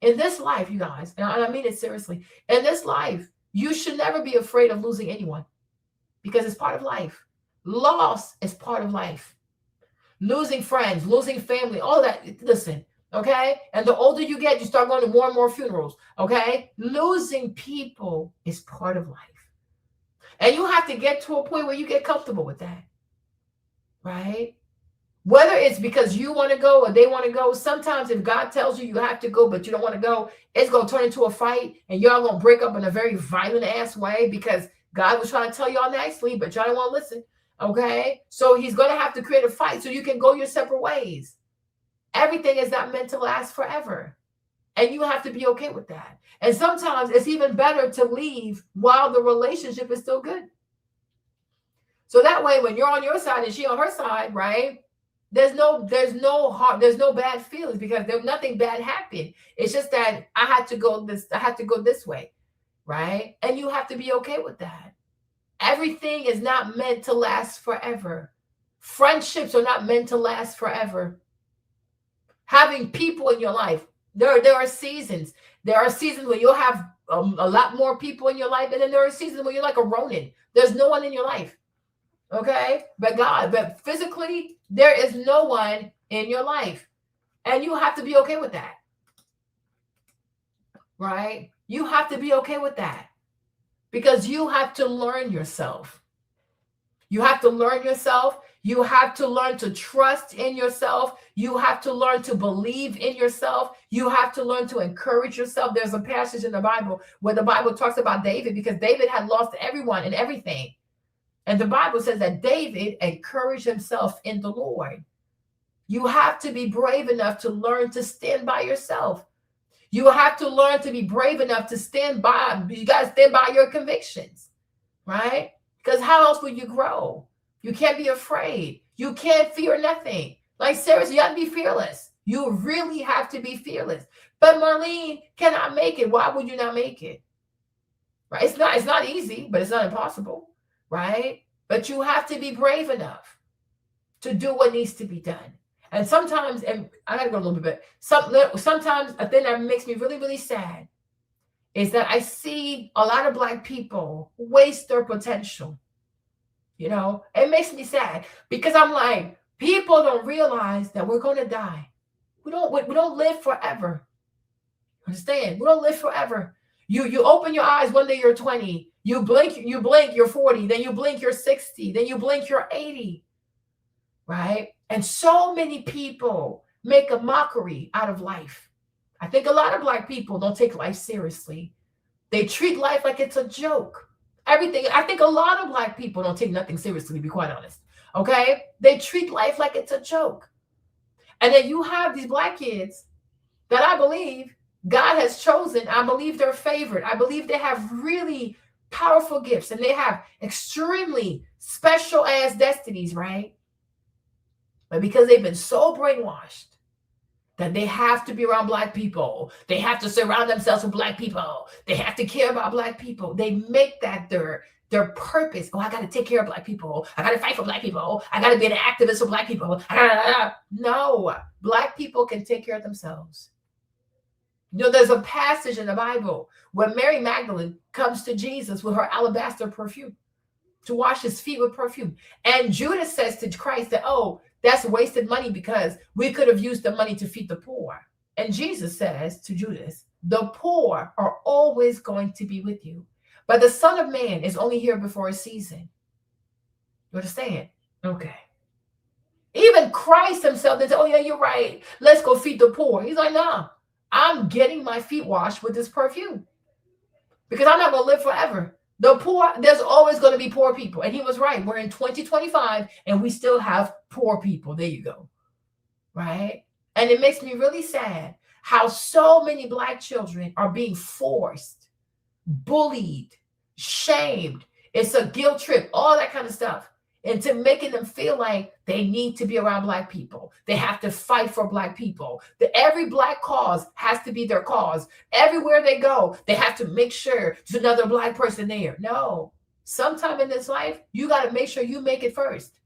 In this life, you guys, and I mean it seriously, in this life, you should never be afraid of losing anyone because it's part of life. Loss is part of life. Losing friends, losing family, all that. Listen, okay? And the older you get, you start going to more and more funerals, okay? Losing people is part of life. And you have to get to a point where you get comfortable with that, right? Whether it's because you want to go or they want to go, sometimes if God tells you you have to go, but you don't want to go, it's going to turn into a fight and y'all going to break up in a very violent ass way because God was trying to tell y'all nicely, but y'all don't want to listen. Okay. So he's going to have to create a fight so you can go your separate ways. Everything is not meant to last forever. And you have to be okay with that. And sometimes it's even better to leave while the relationship is still good. So that way, when you're on your side and she on her side, right? There's no bad feelings because there's nothing bad happened. It's just that I had to go this way, right? And you have to be okay with that. Everything is not meant to last forever. Friendships are not meant to last forever. Having people in your life, there are seasons. There are seasons where you'll have a lot more people in your life, and then there are seasons where you're like a Ronin. There's no one in your life. Okay, but physically, there is no one in your life. And you have to be okay with that. Right? You have to be okay with that. Because you have to learn yourself. You have to learn yourself. You have to learn to trust in yourself. You have to learn to believe in yourself. You have to learn to encourage yourself. There's a passage in the Bible where the Bible talks about David, because David had lost everyone and everything. And the Bible says that David encouraged himself in the Lord. You have to be brave enough to learn to stand by yourself. You have to learn to be brave enough to stand by. You got to stand by your convictions, right? Because how else will you grow? You can't be afraid. You can't fear nothing. Like, seriously, you have to be fearless. You really have to be fearless. But Marlene cannot make it. Why would you not make it? Right? It's not easy, but it's not impossible, right? But you have to be brave enough to do what needs to be done. And sometimes, and I gotta go a little bit, sometimes a thing that makes me really, really sad is that I see a lot of Black people waste their potential. You know, it makes me sad because I'm like, people don't realize that we're going to die. We don't live forever. Understand? We don't live forever. You open your eyes one day you're 20, you blink you're 40, then you blink you're 60, then you blink you're 80. Right? And so many people make a mockery out of life. I think a lot of Black people don't take life seriously. They treat life like it's a joke. Everything. I think a lot of Black people don't take nothing seriously, to be quite honest. Okay? They treat life like it's a joke. And then you have these Black kids that I believe God has chosen. I believe they're favored. I believe they have really powerful gifts and they have extremely special ass destinies, right? But because they've been so brainwashed that they have to be around Black people, they have to surround themselves with Black people, they have to care about Black people, they make that their purpose. Oh, I got to take care of Black people. I got to fight for Black people. I got to be an activist for Black people. No, Black people can take care of themselves. You know, there's a passage in the Bible where Mary Magdalene comes to Jesus with her alabaster perfume to wash his feet with perfume. And Judas says to Christ that, oh, that's wasted money because we could have used the money to feed the poor. And Jesus says to Judas, the poor are always going to be with you, but the Son of Man is only here before a season. You understand? Okay. Even Christ himself did say, oh yeah, you're right. Let's go feed the poor. He's like, no, I'm getting my feet washed with this perfume because I'm not going to live forever. The poor, there's always going to be poor people. And he was right. We're in 2025 and we still have poor people. There you go. Right? And it makes me really sad how so many Black children are being forced, bullied, shamed. It's a guilt trip, all that kind of stuff. Into making them feel like they need to be around Black people. They have to fight for Black people. Every Black cause has to be their cause. Everywhere they go, they have to make sure there's another Black person there. No. Sometime in this life, you got to make sure you make it first.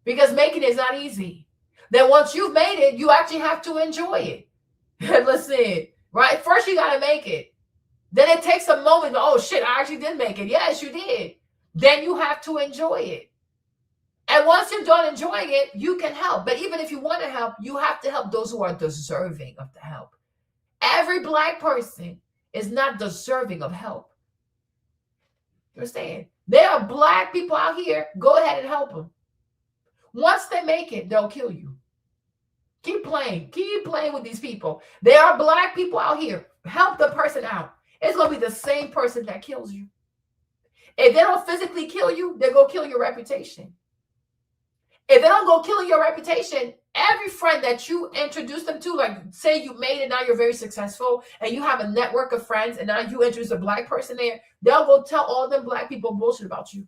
Because making it is not easy. Then once you've made it, you actually have to enjoy it. Listen, right? First, you got to make it. Then it takes a moment. Oh, shit, I actually did make it. Yes, you did. Then you have to enjoy it. And once you're done enjoying it, you can help. But even if you want to help, you have to help those who are deserving of the help. Every Black person is not deserving of help. You understand? There are Black people out here. Go ahead and help them. Once they make it, they'll kill you. Keep playing. Keep playing with these people. There are Black people out here. Help the person out. It's going to be the same person that kills you. If they don't physically kill you, they're going to kill your reputation. If they don't go killing your reputation, every friend that you introduce them to, like say you made it, now you're very successful and you have a network of friends and now you introduce a Black person there, they'll go tell all them Black people bullshit about you.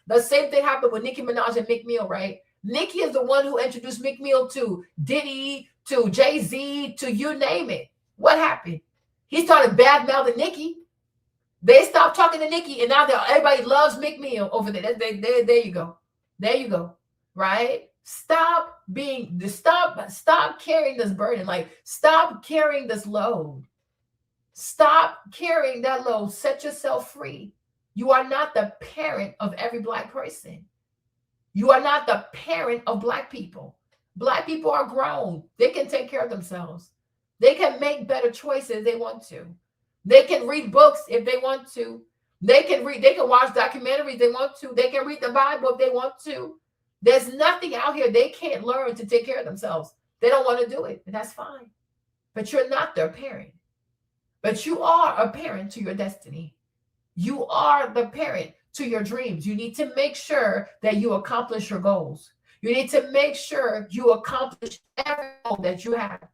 The same thing happened with Nicki Minaj and Meek Mill, right? Nicki is the one who introduced Meek Mill to Diddy, to Jay-Z, to you name it. What happened? He started bad-mouthing Nicki. They stopped talking to Nicki and now everybody loves Meek Mill over there. There you go. There you go. Right? Stop carrying this burden. Like, stop carrying this load. Stop carrying that load. Set yourself free. You are not the parent of every Black person. You are not the parent of Black people. Black people are grown. They can take care of themselves. They can make better choices if they want to. They can read books if they want to. They can watch documentaries if they want to. They can read the Bible if they want to. There's nothing out here they can't learn to take care of themselves. They don't want to do it, and that's fine. But you're not their parent. But you are a parent to your destiny. You are the parent to your dreams. You need to make sure that you accomplish your goals. You need to make sure you accomplish every goal that you have.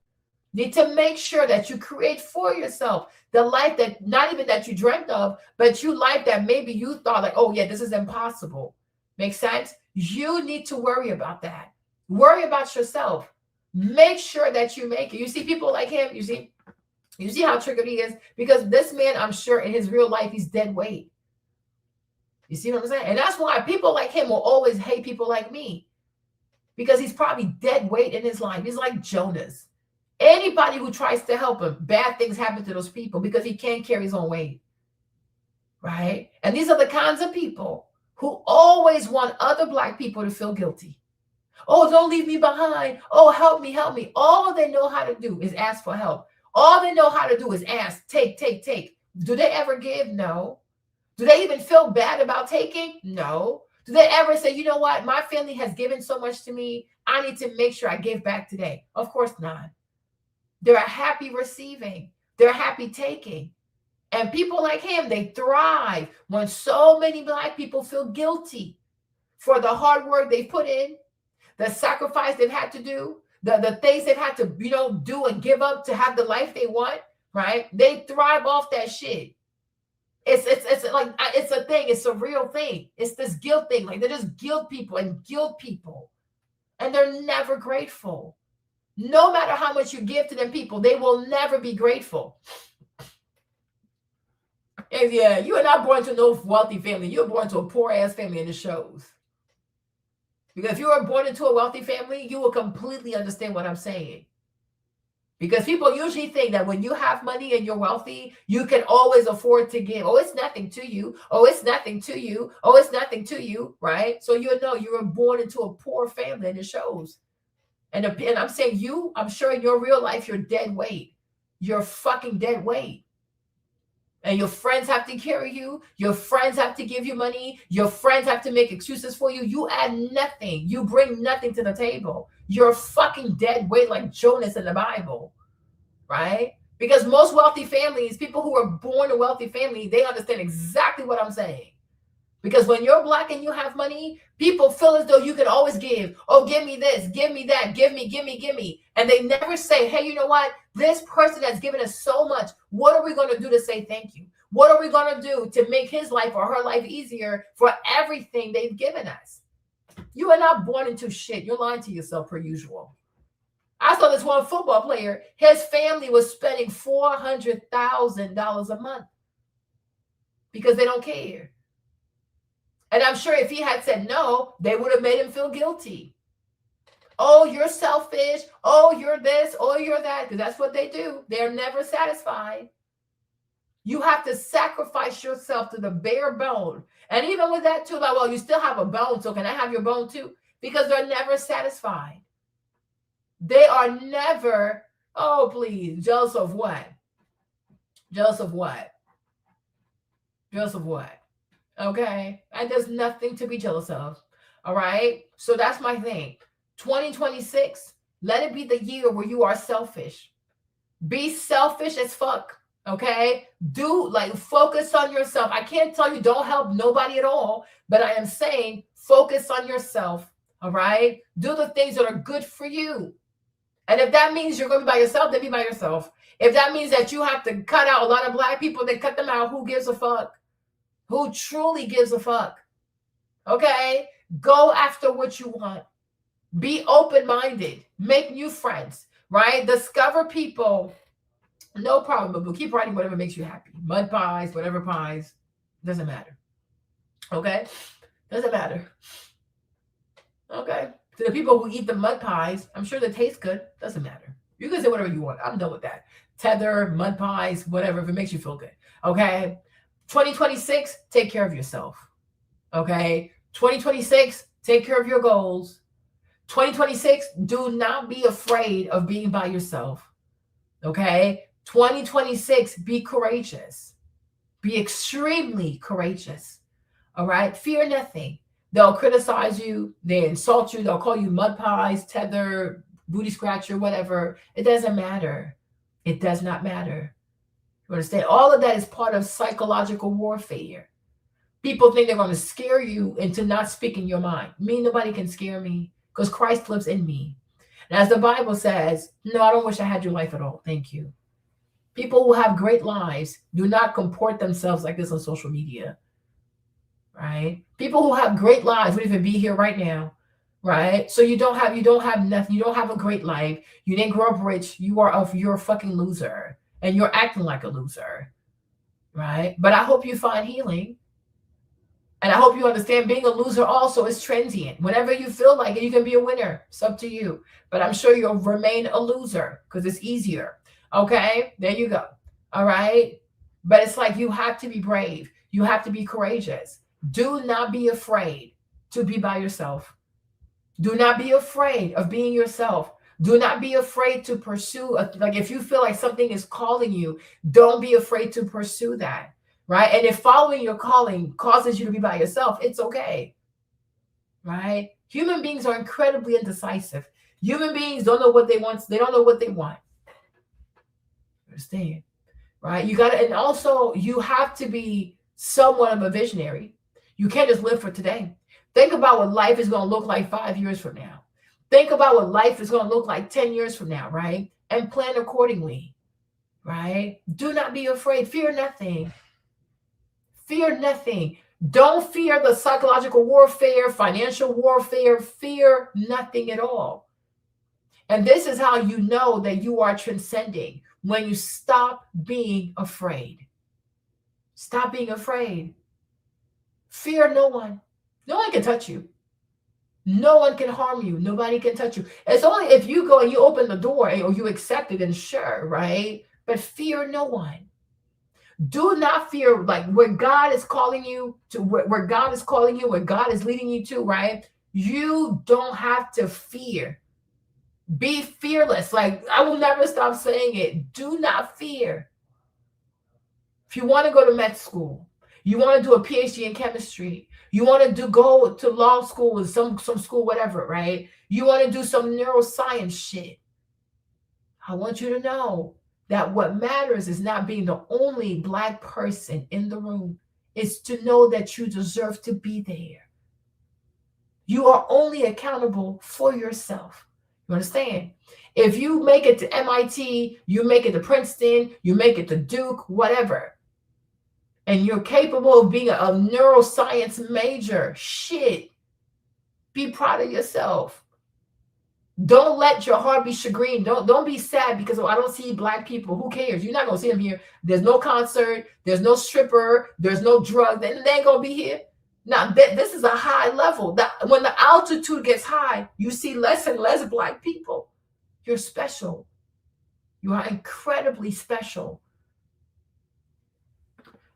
You need to make sure that you create for yourself the life that not even that you dreamt of, but you life that maybe you thought like, oh yeah, this is impossible. Make sense? You need to worry about that. Worry about yourself. Make sure that you make it. You see people like him, you see how triggered he is? Because this man, I'm sure in his real life, he's dead weight. You see what I'm saying? And that's why people like him will always hate people like me. Because he's probably dead weight in his life. He's like Jonas. Anybody who tries to help him, bad things happen to those people because he can't carry his own weight. Right? And these are the kinds of people who always want other Black people to feel guilty. Oh, don't leave me behind. Oh, help me, help me. All they know how to do is ask for help. All they know how to do is ask, take. Do they ever give? No. Do they even feel bad about taking? No. Do they ever say, you know what? My family has given so much to me. I need to make sure I give back today. Of course not. They're happy receiving. They're happy taking. And people like him, they thrive when so many Black people feel guilty for the hard work they put in, the sacrifice they've had to do, the things they've had to, do and give up to have the life they want, right? They thrive off that shit. It's like, it's a thing. It's a real thing. It's this guilt thing. Like, they just guilt people. And they're never grateful. No matter how much you give to them people, they will never be grateful. And yeah, you are not born to no wealthy family. You're born to a poor ass family, and it shows. Because if you were born into a wealthy family, you will completely understand what I'm saying. Because people usually think that when you have money and you're wealthy, you can always afford to give. Oh, it's nothing to you. Oh, it's nothing to you. Oh, it's nothing to you, right? So you know you were born into a poor family, and it shows. And I'm saying I'm sure in your real life, you're dead weight. You're fucking dead weight. And your friends have to carry you. Your friends have to give you money. Your friends have to make excuses for you. You add nothing. You bring nothing to the table. You're fucking dead weight like Jonas in the Bible, right? Because most wealthy families, people who are born in a wealthy family, they understand exactly what I'm saying. Because when you're Black and you have money, people feel as though you can always give. Oh, give me this, give me that, give me. And they never say, hey, you know what? This person has given us so much. What are we going to do to say thank you? What are we going to do to make his life or her life easier for everything they've given us? You are not born into shit. You're lying to yourself per usual. I saw this one football player. His family was spending $400,000 a month because they don't care. And I'm sure if he had said no, they would have made him feel guilty. Oh, you're selfish. Oh, you're this. Oh, you're that. Because that's what they do. They're never satisfied. You have to sacrifice yourself to the bare bone. And even with that too, like, well, you still have a bone, so can I have your bone too? Because they're never satisfied. They are never, oh, please, jealous of what? Jealous of what? Jealous of what? Okay, and there's nothing to be jealous of. All right, so that's my thing. 2026, let it be the year where you are selfish. Be selfish as fuck. Okay, focus on yourself. I can't tell you don't help nobody at all, but I am saying focus on yourself. All right, do the things that are good for you. And if that means you're going to be by yourself, then be by yourself. If that means that you have to cut out a lot of Black people, then cut them out. Who gives a fuck? Who truly gives a fuck? Okay? Go after what you want. Be open-minded. Make new friends, right? Discover people. No problem, but keep writing whatever makes you happy. Mud pies, whatever pies. Doesn't matter. Okay? Doesn't matter. Okay? To the people who eat the mud pies, I'm sure they taste good. Doesn't matter. You can say whatever you want. I'm done with that. Tether, mud pies, whatever, if it makes you feel good. Okay? 2026, take care of yourself. Okay? 2026, take care of your goals. 2026, do not be afraid of being by yourself. Okay? 2026, be courageous. Be extremely courageous. All right? Fear nothing. They'll criticize you, they insult you, they'll call you mud pies, tether, booty scratcher, whatever. It doesn't matter. It does not matter. You understand? All of that is part of psychological warfare. People think they're going to scare you into not speaking your mind. Me, nobody can scare me because Christ lives in me. And as the Bible says, no, I don't wish I had your life at all. Thank you. People who have great lives do not comport themselves like this on social media, right? People who have great lives would even be here right now, right? So you don't have nothing. You don't have a great life. You didn't grow up rich. You're a fucking loser, and you're acting like a loser, right? But I hope you find healing. And I hope you understand being a loser also is transient. Whenever you feel like it, you can be a winner. It's up to you. But I'm sure you'll remain a loser because it's easier. Okay? There you go. All right? But it's like you have to be brave. You have to be courageous. Do not be afraid to be by yourself. Do not be afraid of being yourself. Do not be afraid to pursue. Like if you feel like something is calling you, don't be afraid to pursue that. Right? And if following your calling causes you to be by yourself, it's okay. Right? Human beings are incredibly indecisive. Human beings don't know what they want. They don't know what they want. Understand? Right? You got to, and also you have to be somewhat of a visionary. You can't just live for today. Think about what life is going to look like 5 years from now. Think about what life is going to look like 10 years from now, right? And plan accordingly. Right? Do not be afraid. Fear nothing. Fear nothing. Don't fear the psychological warfare, financial warfare. Fear nothing at all. And this is how you know that you are transcending, when you stop being afraid. Stop being afraid. Fear no one. No one can touch you. No one can harm you. Nobody can touch you. It's only if you go and you open the door or you accept it, and sure, right? But fear no one. Do not fear, like where God is calling you to, where God is calling you, where God is leading you to, right? You don't have to fear. Be fearless. Like I will never stop saying it. Do not fear. If you want to go to med school, you want to do a PhD in chemistry, you want to go to law school or some school, whatever, right? You want to do some neuroscience shit. I want you to know that what matters is not being the only Black person in the room. It's to know that you deserve to be there. You are only accountable for yourself. You understand? If you make it to MIT, you make it to Princeton, you make it to Duke, whatever, and you're capable of being a neuroscience major, shit, be proud of yourself. Don't let your heart be chagrined. Don't be sad because I don't see Black people. Who cares? You're not going to see them here. There's no concert. There's no stripper. There's no drug. They ain't going to be here. Now, this is a high level. When the altitude gets high, you see less and less Black people. You're special. You are incredibly special.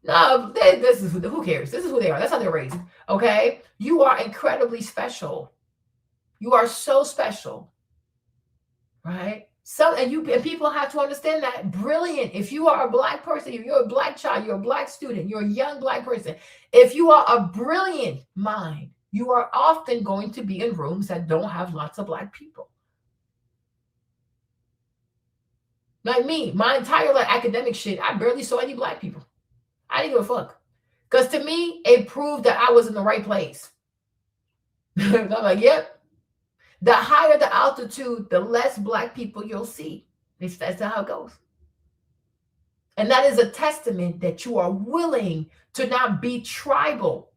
No, this is who cares? This is who they are. That's how they're raised. Okay? You are incredibly special. You are so special. Right? And people have to understand that. Brilliant. If you are a Black person, if you're a Black child, you're a Black student, you're a young Black person, if you are a brilliant mind, you are often going to be in rooms that don't have lots of Black people. Like me, my entire academic shit, I barely saw any Black people. I didn't give a fuck. Because to me, it proved that I was in the right place. I'm like, yep. The higher the altitude, the less Black people you'll see. That's how it goes. And that is a testament that you are willing to not be tribal.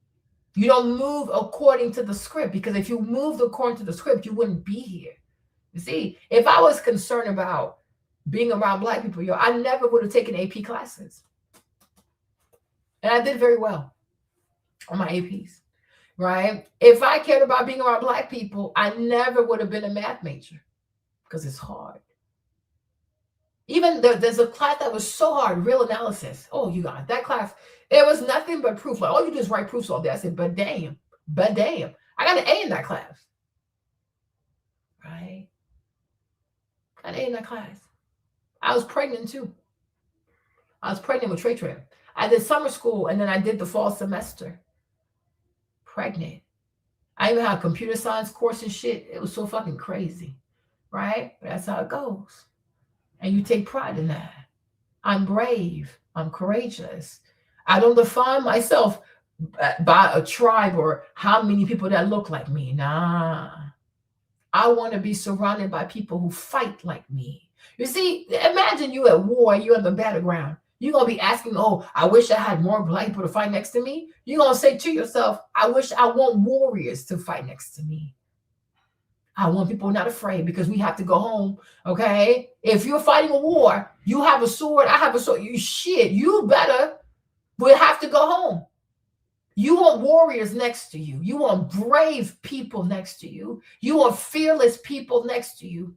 You don't move according to the script, because if you moved according to the script, you wouldn't be here. You see, if I was concerned about being around Black people, I never would have taken AP classes. And I did very well on my APs, right? If I cared about being around Black people, I never would have been a math major, because it's hard. Even there's a class that was so hard, real analysis. Oh, you got that class. It was nothing but proof. Like, all you do is write proofs all day. I said, but damn. I got an A in that class. Right? Got an A in that class. I was pregnant too. I was pregnant with Trey. I did summer school and then I did the fall semester. Pregnant. I even had a computer science course and shit. It was so fucking crazy, right? But that's how it goes. And you take pride in that. I'm brave. I'm courageous. I don't define myself by a tribe or how many people that look like me. Nah. I want to be surrounded by people who fight like me. You see, imagine you at war, you're on the battleground. You're going to be asking, oh, I wish I had more black people to fight next to me. You're going to say to yourself, I want warriors to fight next to me. I want people not afraid because we have to go home, okay? If you're fighting a war, you have a sword, I have a sword. You better will have to go home. You want warriors next to you. You want brave people next to you. You want fearless people next to you.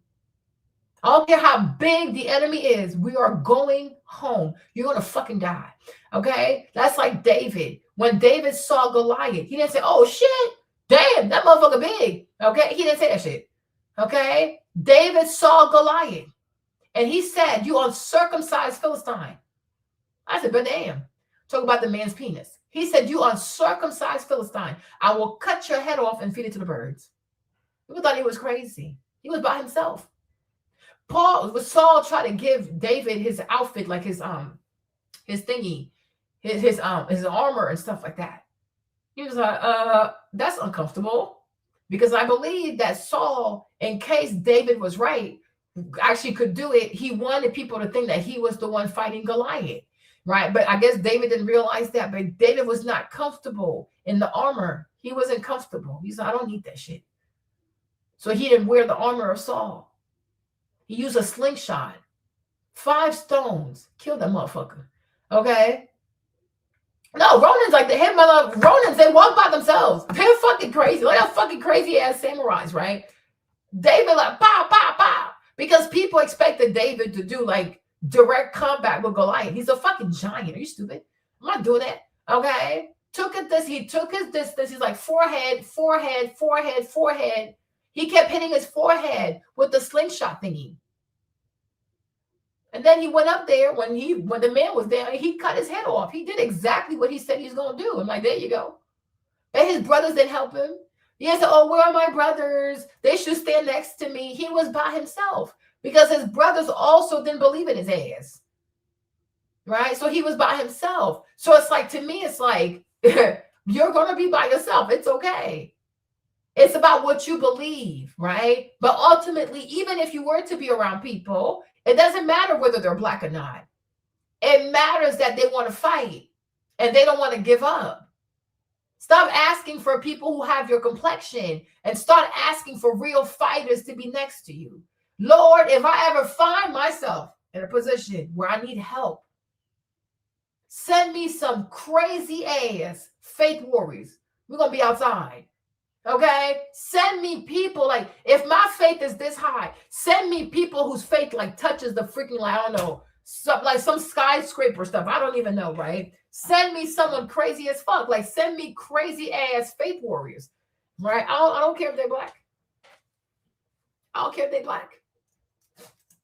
I don't care how big the enemy is. We are going home. You're going to fucking die. Okay? That's like David. When David saw Goliath, he didn't say, oh, shit. Damn, that motherfucker big. Okay? He didn't say that shit. Okay? David saw Goliath. And he said, you uncircumcised Philistine. I said, but damn. Talk about the man's penis. He said, you uncircumcised Philistine, I will cut your head off and feed it to the birds. People thought he was crazy. He was by himself. Saul tried to give David his outfit, like his thingy, his armor and stuff like that. He was like, that's uncomfortable. Because I believe that Saul, in case David was right, actually could do it. He wanted people to think that he was the one fighting Goliath. Right. But I guess David didn't realize that. But David was not comfortable in the armor. He wasn't comfortable. He said, I don't need that shit. So he didn't wear the armor of Saul. He used a slingshot. 5 stones. Killed that motherfucker. Okay. No, Ronins like the head mother. Ronins, they walk by themselves. They're fucking crazy. Like that fucking crazy ass samurais, right? David like pow, pow, pow. Because people expected David to do like direct combat with Goliath. He's a fucking giant. Are you stupid? I'm not doing that. Okay. He took his distance. He's like forehead, forehead, forehead, forehead. He kept hitting his forehead with the slingshot thingy. And then he went up there when the man was there, he cut his head off. He did exactly what he said he's going to do. I'm like, there you go. And his brothers didn't help him. He said, oh, where are my brothers? They should stand next to me. He was by himself. Because his brothers also didn't believe in his ass. Right? So he was by himself. So it's like, to me, it's like, you're going to be by yourself. It's okay. It's about what you believe, right? But ultimately, even if you were to be around people, it doesn't matter whether they're black or not. It matters that they want to fight and they don't want to give up. Stop asking for people who have your complexion and start asking for real fighters to be next to you. Lord, if I ever find myself in a position where I need help, send me some crazy ass fake warriors. We're going to be outside. Okay? Send me people like, if my faith is this high, send me people whose faith like touches the freaking, like, I don't know, some skyscraper stuff. I don't even know, right? Send me someone crazy as fuck. Like, send me crazy ass faith warriors. Right? I don't care if they're black. I don't care if they're black.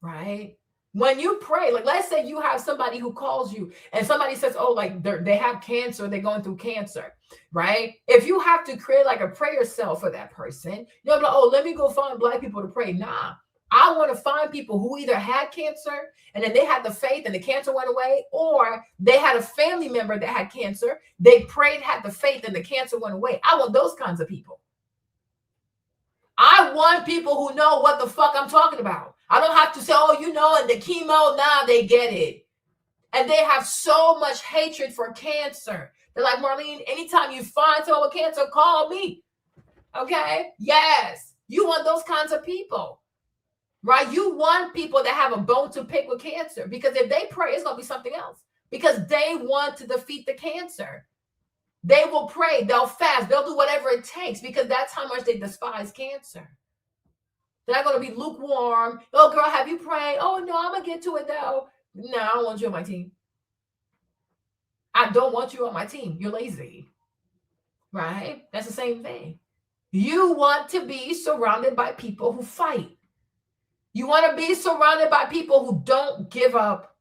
Right? When you pray, like let's say you have somebody who calls you and somebody says, oh, like they have cancer, they're going through cancer, right? If you have to create like a prayer cell for that person, you're like, oh, let me go find black people to pray. Nah, I want to find people who either had cancer and then they had the faith and the cancer went away, or they had a family member that had cancer, they prayed, had the faith, and the cancer went away. I want those kinds of people. I want people who know what the fuck I'm talking about. I don't have to say, oh, you know, and the chemo, nah, they get it. And they have so much hatred for cancer. They're like, Marlene, anytime you find someone with cancer, call me. Okay? Yes. You want those kinds of people, right? You want people that have a bone to pick with cancer, because if they pray, it's going to be something else, because they want to defeat the cancer. They will pray, they'll fast, they'll do whatever it takes, because that's how much they despise cancer. They're not going to be lukewarm. Oh, girl, have you prayed? Oh, no, I'm going to get to it, though. No, I don't want you on my team. I don't want you on my team. You're lazy. Right? That's the same thing. You want to be surrounded by people who fight. You want to be surrounded by people who don't give up.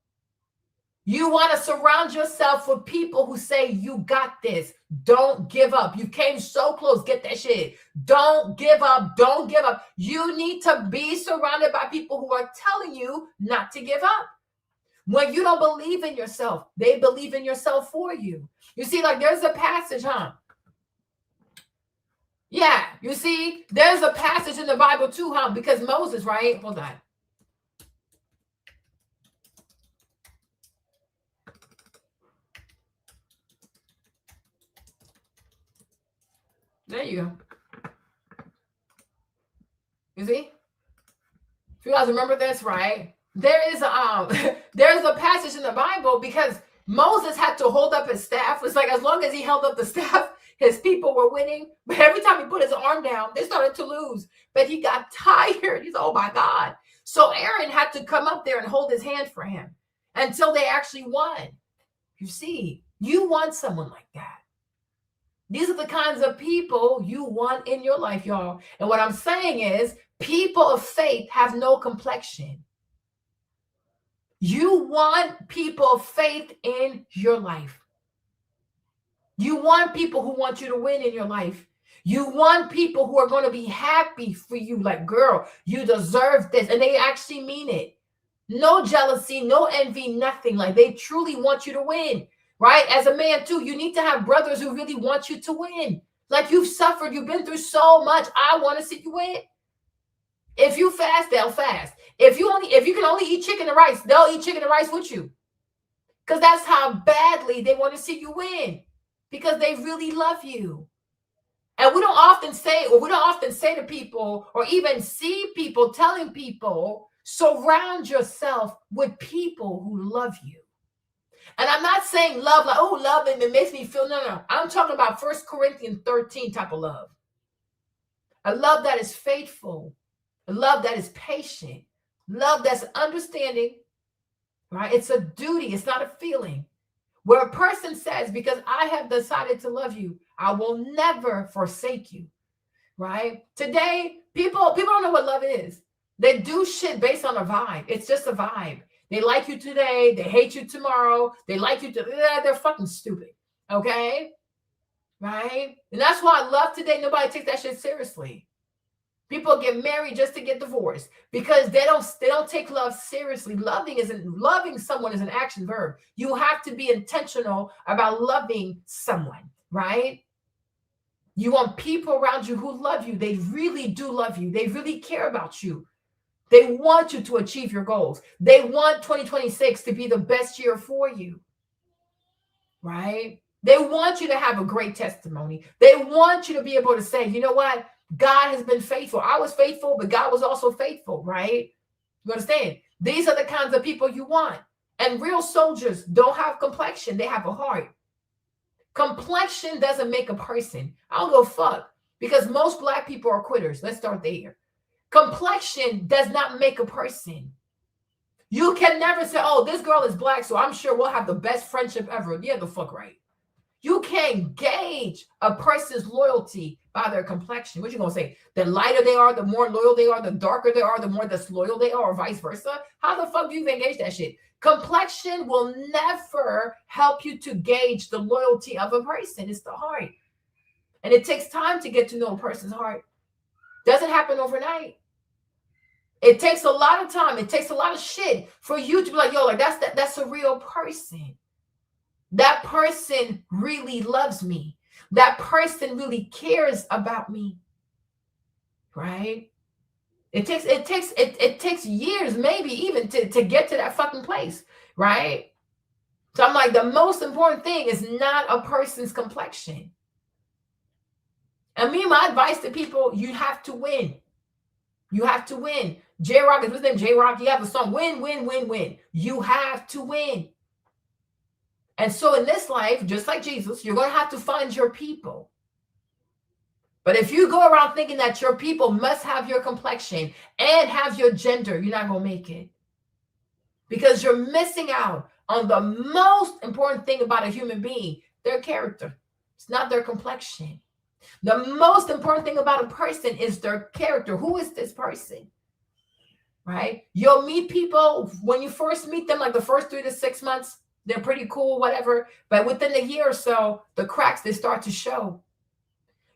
You want to surround yourself with people who say, you got this. Don't give up. You came so close. Get that shit. Don't give up. Don't give up. You need to be surrounded by people who are telling you not to give up. When you don't believe in yourself, they believe in yourself for you. You see, like there's a passage, huh? Yeah, you see, there's a passage in the Bible too, huh? Because Moses, right? Hold on. There you go. You see? If you guys remember this, right? There is there's a passage in the Bible because Moses had to hold up his staff. It's like as long as he held up the staff, his people were winning. But every time he put his arm down, they started to lose. But he got tired. He's, oh my God. So Aaron had to come up there and hold his hand for him until they actually won. You see, you want someone like that. These are the kinds of people you want in your life, y'all. And what I'm saying is people of faith have no complexion. You want people of faith in your life. You want people who want you to win in your life. You want people who are going to be happy for you. Like, girl, you deserve this. And they actually mean it. No jealousy, no envy, nothing. Like they truly want you to win. Right? As a man too, you need to have brothers who really want you to win. Like you've suffered, you've been through so much. I want to see you win. If you fast, they'll fast. If you can only eat chicken and rice, they'll eat chicken and rice with you. Because that's how badly they want to see you win. Because they really love you. And we don't often say to people or even see people telling people, surround yourself with people who love you. And I'm not saying love like, oh, love and it makes me feel, no. I'm talking about 1 Corinthians 13 type of love. A love that is faithful. A love that is patient. Love that's understanding, right? It's a duty. It's not a feeling. Where a person says, because I have decided to love you, I will never forsake you, right? Today, people don't know what love is. They do shit based on a vibe. It's just a vibe. They like you today. They hate you tomorrow. They like you they're fucking stupid. Okay? Right? And that's why love today, nobody takes that shit seriously. People get married just to get divorced because they don't take love seriously. Loving someone is an action verb. You have to be intentional about loving someone, right? You want people around you who love you. They really do love you. They really care about you. They want you to achieve your goals. They want 2026 to be the best year for you, right? They want you to have a great testimony. They want you to be able to say, you know what? God has been faithful. I was faithful, but God was also faithful, right? You understand? These are the kinds of people you want. And real soldiers don't have complexion. They have a heart. Complexion doesn't make a person. I don't go fuck because most Black people are quitters. Let's start there. Complexion does not make a person. You can never say, oh, this girl is Black, so I'm sure we'll have the best friendship ever. Yeah, the fuck right. You can't gauge a person's loyalty by their complexion. What you gonna say? The lighter they are, the more loyal they are. The darker they are, the more disloyal they are, or vice versa. How the fuck do you even gauge that shit? Complexion will never help you to gauge the loyalty of a person. It's the heart. And it takes time to get to know a person's heart. Doesn't happen overnight. It takes a lot of time. It takes a lot of shit for you to be like, yo, like that's a real person. That person really loves me. That person really cares about me. Right? It takes years, maybe even to get to that fucking place. Right? So I'm like, the most important thing is not a person's complexion. And my advice to people, you have to win. You have to win. J-Rock, is his name J-Rock? You have a song, win, win, win, win. You have to win. And so in this life, just like Jesus, you're going to have to find your people. But if you go around thinking that your people must have your complexion and have your gender, you're not going to make it. Because you're missing out on the most important thing about a human being, their character. It's not their complexion. The most important thing about a person is their character. Who is this person? Right? You'll meet people when you first meet them, like the first 3 to 6 months, They're pretty cool, whatever. But within a year or so, the cracks, they start to show.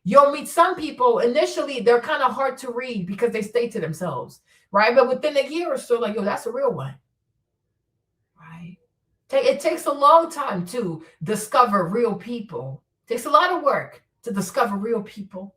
You'll meet some people, initially, they're kind of hard to read because they stay to themselves, right? But within a year or so, like, yo, that's a real one, right? It takes a long time to discover real people. It takes a lot of work to discover real people.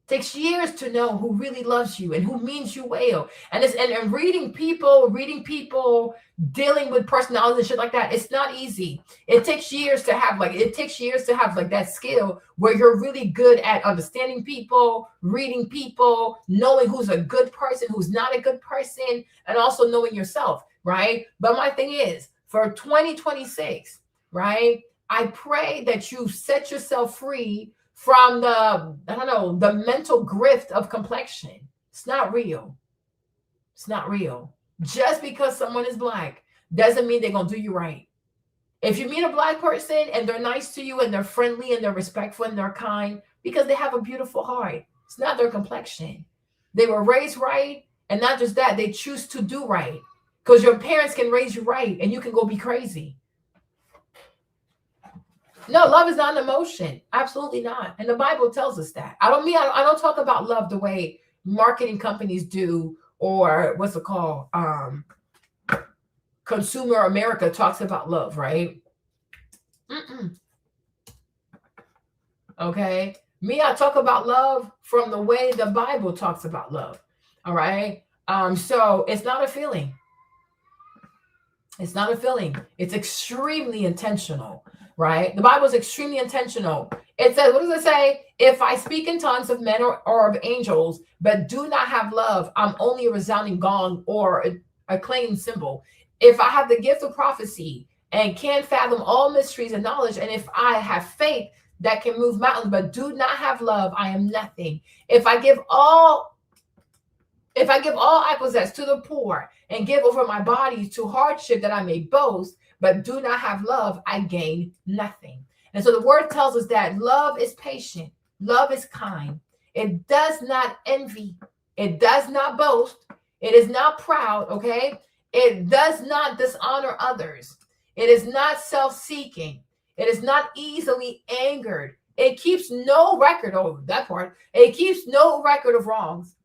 Takes years to know who really loves you and who means you well. And reading people, dealing with personalities and shit like that, it's not easy. It takes years to have like that skill where you're really good at understanding people, reading people, knowing who's a good person, who's not a good person, and also knowing yourself, right? But my thing is, for 2026, right? I pray that you set yourself free from the mental grift of complexion. It's not real. It's not real. Just because someone is black doesn't mean they're going to do you right. If you meet a black person and they're nice to you and they're friendly and they're respectful and they're kind because they have a beautiful heart, it's not their complexion. They were raised right, and not just that, they choose to do right because your parents can raise you right and you can go be crazy. No, love is not an emotion. Absolutely not. And the Bible tells us that. I don't talk about love the way marketing companies do, or what's it called? Consumer America talks about love, right? Okay. Me, I talk about love from the way the Bible talks about love. All right. So it's not a feeling. It's not a feeling. It's extremely intentional. Right? The Bible is extremely intentional. It says, what does it say? If I speak in tongues of men or of angels, but do not have love, I'm only a resounding gong or a clanging cymbal. If I have the gift of prophecy and can fathom all mysteries and knowledge, and if I have faith that can move mountains, but do not have love, I am nothing. If I give all I possess to the poor and give over my body to hardship that I may boast, but do not have love, I gain nothing. And so the word tells us that love is patient. Love is kind. It does not envy. It does not boast. It is not proud, okay? It does not dishonor others. It is not self-seeking. It is not easily angered. It keeps no record, that part. It keeps no record of wrongs.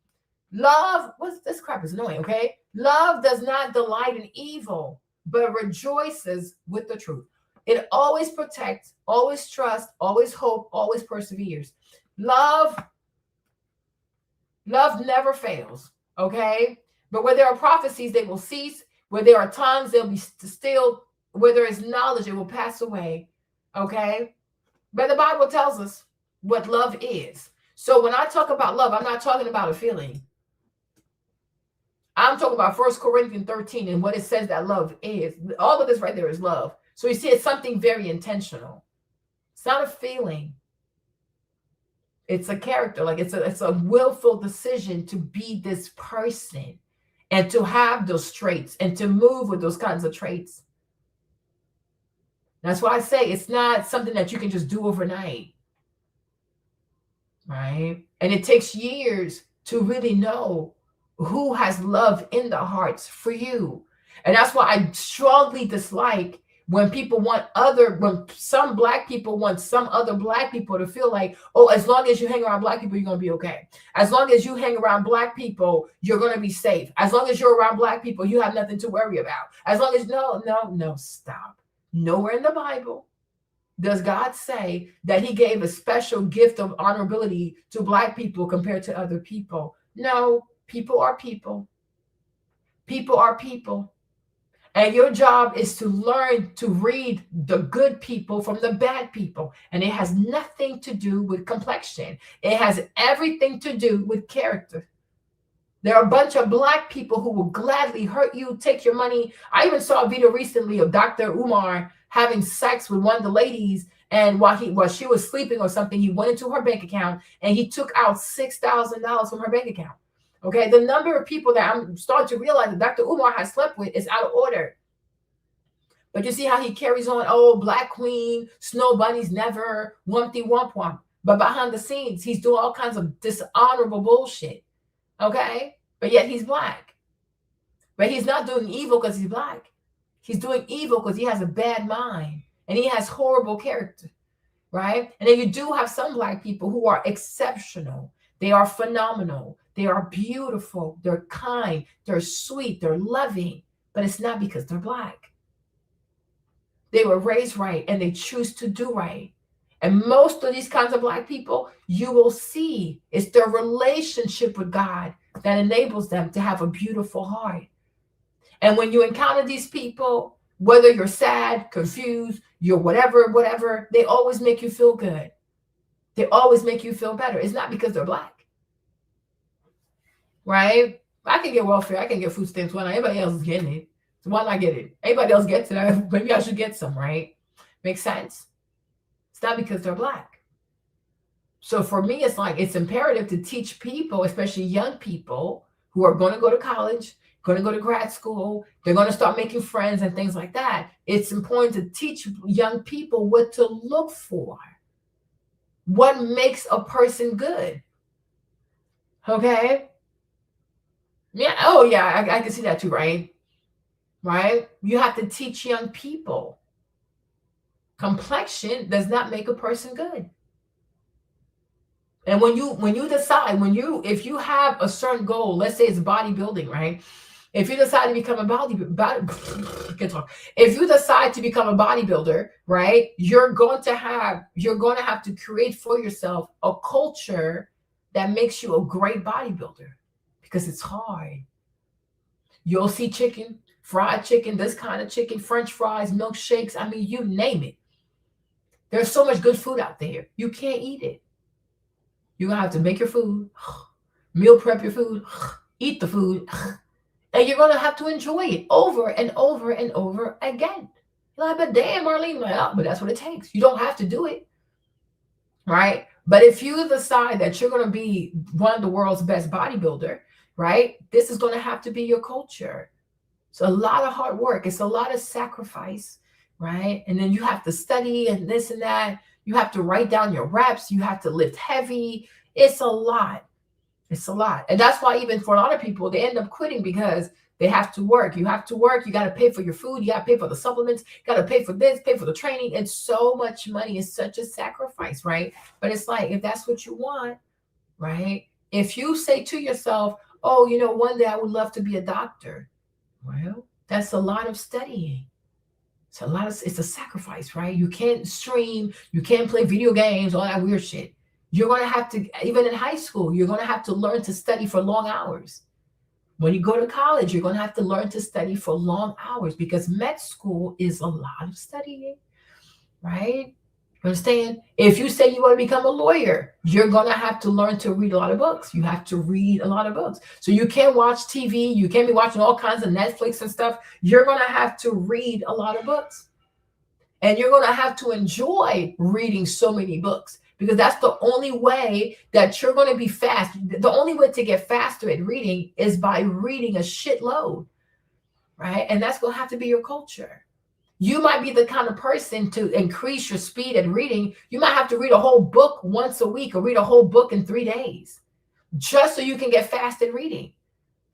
Love, this crap is annoying, okay? Love does not delight in evil, but rejoices with the truth. It always protects, always trusts, always hope, always perseveres. Love never fails, okay? But where there are prophecies, they will cease. Where there are tongues, they'll be stilled. Where there is knowledge, it will pass away, okay? But the Bible tells us what love is. So when I talk about love, I'm not talking about a feeling. I'm talking about 1 Corinthians 13 and what it says that love is. All of this right there is love. So you see, it's something very intentional. It's not a feeling. It's a character. Like it's a willful decision to be this person and to have those traits and to move with those kinds of traits. That's why I say it's not something that you can just do overnight. Right? And it takes years to really know who has love in the hearts for you. And that's why I strongly dislike when some black people want some other black people to feel like, oh, as long as you hang around black people, you're going to be okay. As long as you hang around black people, you're going to be safe. As long as you're around black people, you have nothing to worry about. As long as, no, stop. Nowhere in the Bible does God say that he gave a special gift of honorability to black people compared to other people. No. People are people. People are people. And your job is to learn to read the good people from the bad people. And it has nothing to do with complexion. It has everything to do with character. There are a bunch of black people who will gladly hurt you, take your money. I even saw a video recently of Dr. Umar having sex with one of the ladies. And while she was sleeping or something, he went into her bank account and he took out $6,000 from her bank account. Okay, the number of people that I'm starting to realize that Dr. Umar has slept with is out of order. But you see how he carries on, oh, Black Queen, Snow Bunnies never, wumpty wump wump. But behind the scenes, he's doing all kinds of dishonorable bullshit. Okay? But yet he's black. But he's not doing evil because he's black. He's doing evil because he has a bad mind and he has horrible character, right? And then you do have some Black people who are exceptional. They are phenomenal. They are beautiful. They're kind. They're sweet. They're loving. But it's not because they're Black. They were raised right and they choose to do right. And most of these kinds of Black people, you will see it's their relationship with God that enables them to have a beautiful heart. And when you encounter these people, whether you're sad, confused, you're whatever, they always make you feel good. They always make you feel better. It's not because they're Black, right? I can get welfare. I can get food stamps. Why not? Everybody else is getting it. So why not get it? Everybody else gets it. Maybe I should get some, right? Makes sense? It's not because they're Black. So for me, it's like it's imperative to teach people, especially young people who are going to go to college, going to go to grad school, they're going to start making friends and things like that. It's important to teach young people what to look for. What makes a person good? Okay? Yeah. Oh, yeah. I can see that too, right? Right? You have to teach young people. Complexion does not make a person good. And when you decide, if you have a certain goal, let's say it's bodybuilding, right? If you decide to become if you decide to become a bodybuilder, right, you're going to have to create for yourself a culture that makes you a great bodybuilder, because it's hard. You'll see chicken, fried chicken, this kind of chicken, French fries, milkshakes. I mean, you name it. There's so much good food out there. You can't eat it. You're going to have to make your food, meal prep your food, eat the food, and you're going to have to enjoy it over and over and over again. You're like, but damn, Marlene, but that's what it takes. You don't have to do it, right? But if you decide that you're going to be one of the world's best bodybuilder, right, this is going to have to be your culture. It's a lot of hard work. It's a lot of sacrifice, right? And then you have to study and this and that. You have to write down your reps. You have to lift heavy. It's a lot. It's a lot. And that's why even for a lot of people, they end up quitting because they have to work. You have to work. You got to pay for your food. You got to pay for the supplements. You got to pay for this, pay for the training. It's so much money. It's such a sacrifice, right? But it's like, if that's what you want, right? If you say to yourself, oh, one day I would love to be a doctor. Well, that's a lot of studying. It's a sacrifice, right? You can't stream. You can't play video games, all that weird shit. You're going to have to, even in high school, you're going to have to learn to study for long hours. When you go to college, you're going to have to learn to study for long hours, because med school is a lot of studying, right? You understand? If you say you want to become a lawyer, you're going to have to learn to read a lot of books. You have to read a lot of books. So you can't watch TV. You can't be watching all kinds of Netflix and stuff. You're going to have to read a lot of books. And you're going to have to enjoy reading so many books, because that's the only way that you're going to be fast. The only way to get faster at reading is by reading a shitload, right? And that's going to have to be your culture. You might be the kind of person to increase your speed at reading. You might have to read a whole book once a week or read a whole book in 3 days just so you can get fast at reading.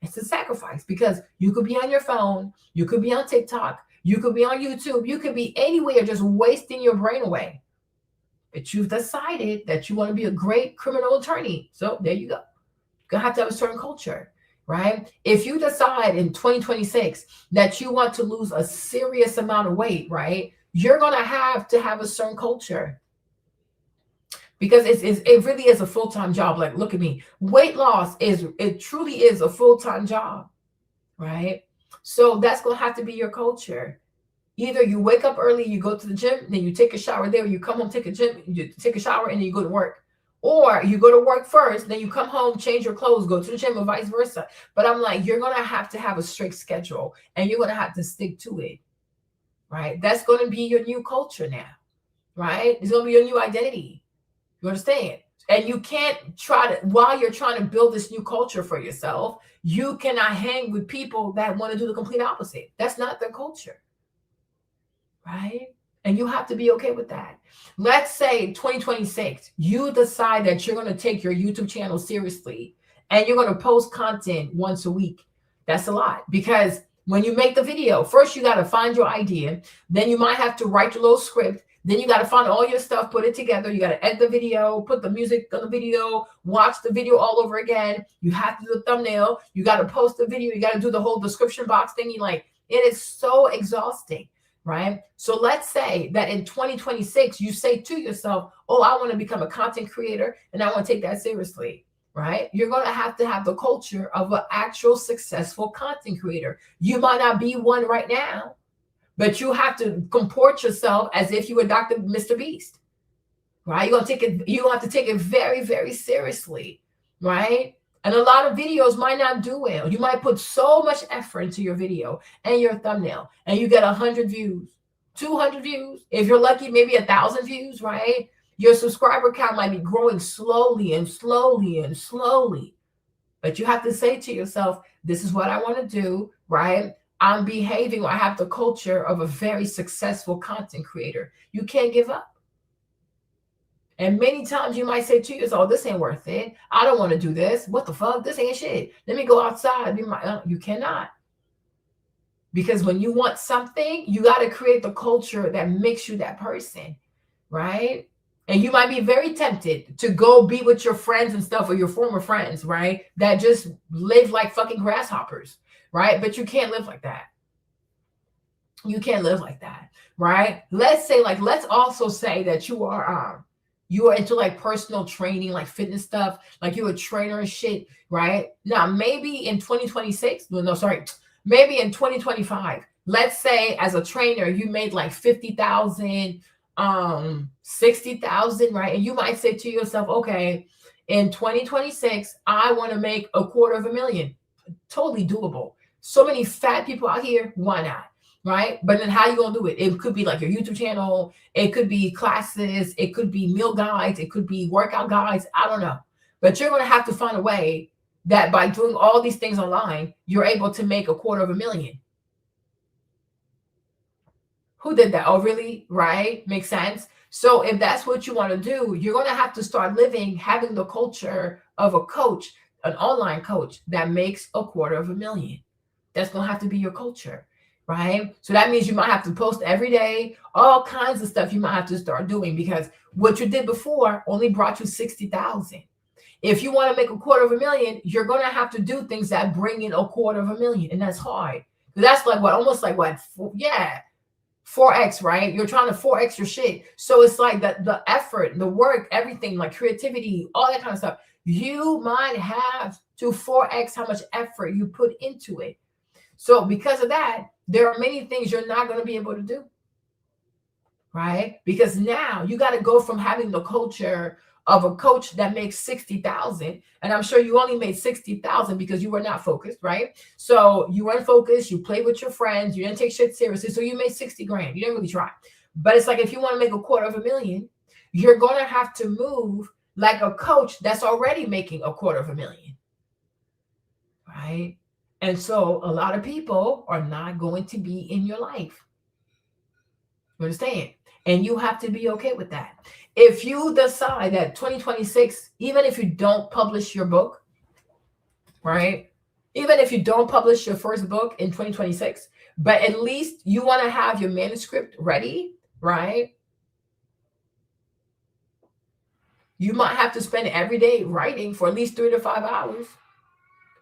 It's a sacrifice, because you could be on your phone. You could be on TikTok. You could be on YouTube. You could be anywhere just wasting your brain away. But you've decided that you want to be a great criminal attorney. So there you go. You're going to have a certain culture, right? If you decide in 2026 that you want to lose a serious amount of weight, right, you're going to have a certain culture, because it really is a full-time job. Like, look at me. Weight loss truly is a full-time job, right? So that's going to have to be your culture. Either you wake up early, you go to the gym, then you take a shower there, you come home, you take a shower, and then you go to work. Or you go to work first, then you come home, change your clothes, go to the gym, or vice versa. But I'm like, you're going to have a strict schedule, and you're going to have to stick to it, right? That's going to be your new culture now, right? It's going to be your new identity. You understand? And you can't while you're trying to build this new culture for yourself, you cannot hang with people that want to do the complete opposite. That's not their culture. Right? And you have to be okay with that. Let's say 2026, you decide that you're going to take your YouTube channel seriously and you're going to post content once a week. That's a lot, because When you make the video, first you got to find your idea. Then you might have to write your little script. Then you got to find all your stuff, put it together. You got to edit the video, put the music on the video, watch the video all over again. You have to do the thumbnail. You got to post the video. You got to do the whole description box thingy. Like, it is so exhausting, right? So let's say that in 2026, you say to yourself, oh, I want to become a content creator and I want to take that seriously, right? You're going to have the culture of an actual successful content creator. You might not be one right now, but you have to comport yourself as if you were Dr. Mr. Beast, right? You're gonna have to take it very, very seriously, right? And a lot of videos might not do well. You might put so much effort into your video and your thumbnail, and you get 100 views, 200 views. If you're lucky, maybe 1,000 views, right? Your subscriber count might be growing slowly and slowly and slowly. But you have to say to yourself, this is what I want to do, right? I'm behaving, I have the culture of a very successful content creator. You can't give up. And many times you might say to yourself, oh, this ain't worth it. I don't want to do this. What the fuck? This ain't shit. Let me go outside. You cannot. Because when you want something, you got to create the culture that makes you that person, right? And you might be very tempted to go be with your friends and stuff, or your former friends, right? That just live like fucking grasshoppers, right? But you can't live like that. You can't live like that, right? Let's also say that you are into like personal training, like fitness stuff, like you're a trainer and shit, right? Now, maybe in 2026, maybe in 2025, let's say as a trainer, you made like 50,000, 60,000, right? And you might say to yourself, okay, in 2026, I want to make $250,000. Totally doable. So many fat people out here, why not? Right? But then how you gonna do it? It could be like your YouTube channel, it could be classes, it could be meal guides, it could be workout guides, I don't know. But you're gonna have to find a way that by doing all these things online, you're able to make $250,000. Who did that? Oh, really? Right? Makes sense. So if that's what you want to do, you're gonna have to start having the culture of a coach, an online coach that makes $250,000. That's gonna have to be your culture. Right? So that means you might have to post every day, all kinds of stuff you might have to start doing, because what you did before only brought you 60,000. If you want to make $250,000, you're going to have to do things that bring in $250,000. And that's hard. That's like almost like 4x, right? You're trying to 4x your shit. So it's like the effort, the work, everything, like creativity, all that kind of stuff. You might have to 4x how much effort you put into it. So because of that, there are many things you're not going to be able to do, right? Because now you got to go from having the culture of a coach that makes 60,000, and I'm sure you only made 60,000 because you were not focused, right? So you weren't focused, you played with your friends, you didn't take shit seriously, so you made 60 grand. You didn't really try. But it's like if you want to make $250,000, you're going to have to move like a coach that's already making $250,000, right? And so a lot of people are not going to be in your life. You understand? And you have to be okay with that. If you decide that 2026, even if you don't publish your book, right? Even if you don't publish your first book in 2026, but at least you want to have your manuscript ready, right? You might have to spend every day writing for at least 3 to 5 hours.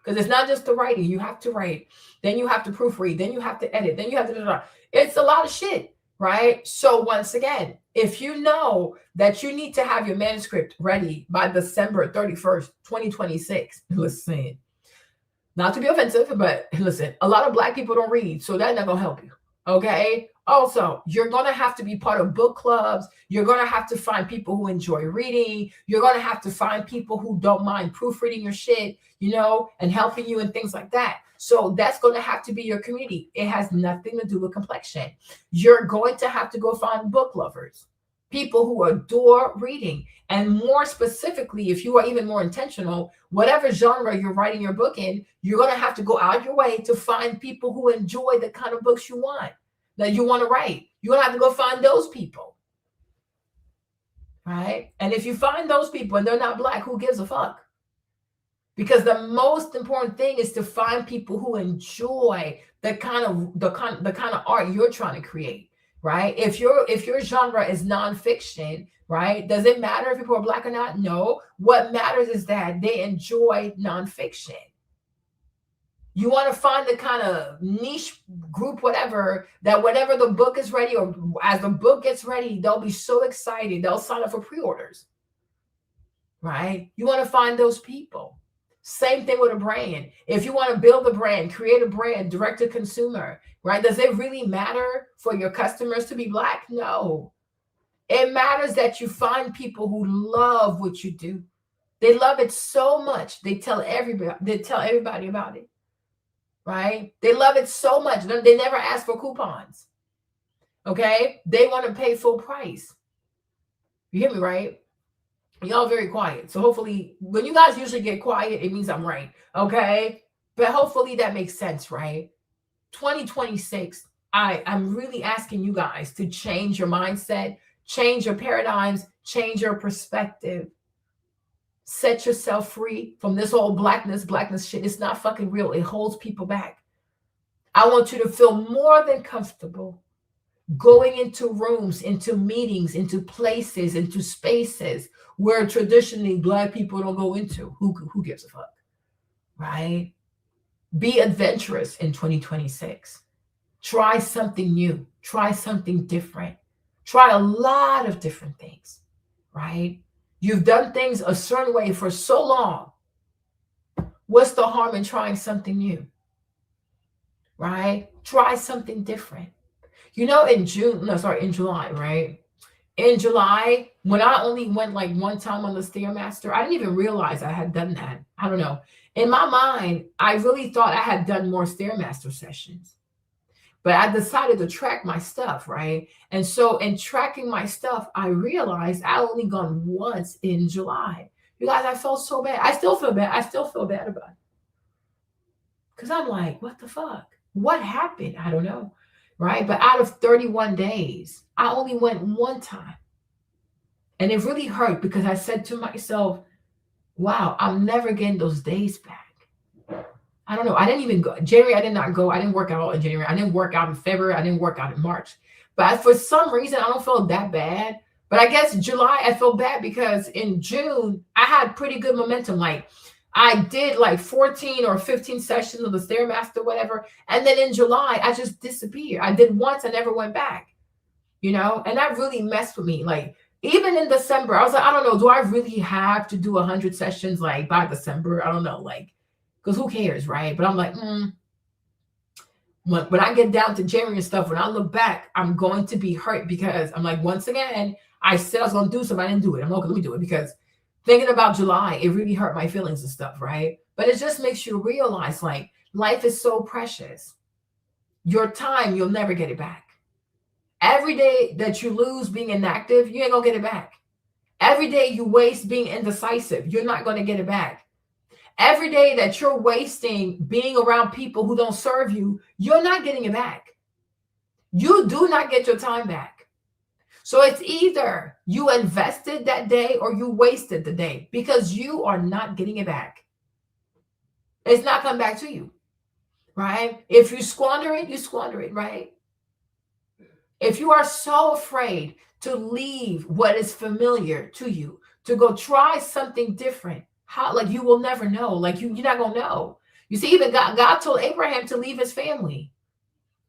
Because it's not just the writing. You have to write. Then you have to proofread. Then you have to edit. Then you have to... It's a lot of shit, right? So once again, if you know that you need to have your manuscript ready by December 31st, 2026, listen, not to be offensive, but listen, a lot of Black people don't read, so that's not going to help you, okay? Also, you're going to have to be part of book clubs. You're going to have to find people who enjoy reading. You're going to have to find people who don't mind proofreading your shit, and helping you and things like that. So that's going to have to be your community. It has nothing to do with complexion. You're going to have to go find book lovers, people who adore reading. And more specifically, if you are even more intentional, whatever genre you're writing your book in, you're going to have to go out your way to find people who enjoy the kind of books you want, that you want to write. You're going to have to go find those people, right? And if you find those people and they're not Black, who gives a fuck? Because the most important thing is to find people who enjoy the kind of art you're trying to create, right? If your genre is nonfiction, right? Does it matter if people are Black or not? No. What matters is that they enjoy nonfiction. You want to find the kind of niche group, whatever, that whenever the book is ready or as the book gets ready, they'll be so excited. They'll sign up for pre-orders, right? You want to find those people. Same thing with a brand. If you want to build a brand, create a brand, direct to consumer, right? Does it really matter for your customers to be Black? No. It matters that you find people who love what you do. They love it so much. They tell everybody about it. Right? They love it so much. They never ask for coupons. Okay? They want to pay full price. You hear me, right? Y'all very quiet. So hopefully, when you guys usually get quiet, it means I'm right. Okay? But hopefully that makes sense, right? 2026, I'm really asking you guys to change your mindset, change your paradigms, change your perspective. Set yourself free from this whole blackness shit. It's not fucking real. It holds people back. I want you to feel more than comfortable going into rooms, into meetings, into places, into spaces where traditionally Black people don't go into. Who gives a fuck? Right? Be adventurous in 2026. Try something new. Try something different. Try a lot of different things. Right? You've done things a certain way for so long. What's the harm in trying something new? Right? Try something different. You know, in July, right? In July, when I only went like one time on the Stairmaster, I didn't even realize I had done that. I don't know. In my mind, I really thought I had done more Stairmaster sessions. But I decided to track my stuff, right? And so in tracking my stuff, I realized I only gone once in July. You guys, I felt so bad. I still feel bad. I still feel bad about it. Because I'm like, what the fuck? What happened? I don't know, right? But out of 31 days, I only went one time. And it really hurt because I said to myself, wow, I'm never getting those days back. I don't know. I didn't even go. January, I did not go. I didn't work out in January. I didn't work out in February. I didn't work out in March. But for some reason, I don't feel that bad. But I guess July, I feel bad because in June, I had pretty good momentum. Like I did like 14 or 15 sessions of the Stairmaster, whatever. And then in July, I just disappeared. I did once. I never went back, you know, and that really messed with me. Like even in December, I was like, I don't know. Do I really have to do 100 sessions like by December? I don't know. Like, because who cares, right? But I'm like, when I get down to January and stuff, when I look back, I'm going to be hurt because I'm like, once again, I said I was going to do something. I didn't do it. I'm like, okay, let me do it because thinking about July, it really hurt my feelings and stuff, right? But it just makes you realize like life is so precious. Your time, you'll never get it back. Every day that you lose being inactive, you ain't going to get it back. Every day you waste being indecisive, you're not going to get it back. Every day that you're wasting being around people who don't serve you, you're not getting it back. You do not get your time back. So it's either you invested that day or you wasted the day because you are not getting it back. It's not coming back to you, right? If you squander it, you squander it, right? If you are so afraid to leave what is familiar to you, to go try something different, how, like you will never know. Like you're not gonna know. You see, even God told Abraham to leave his family,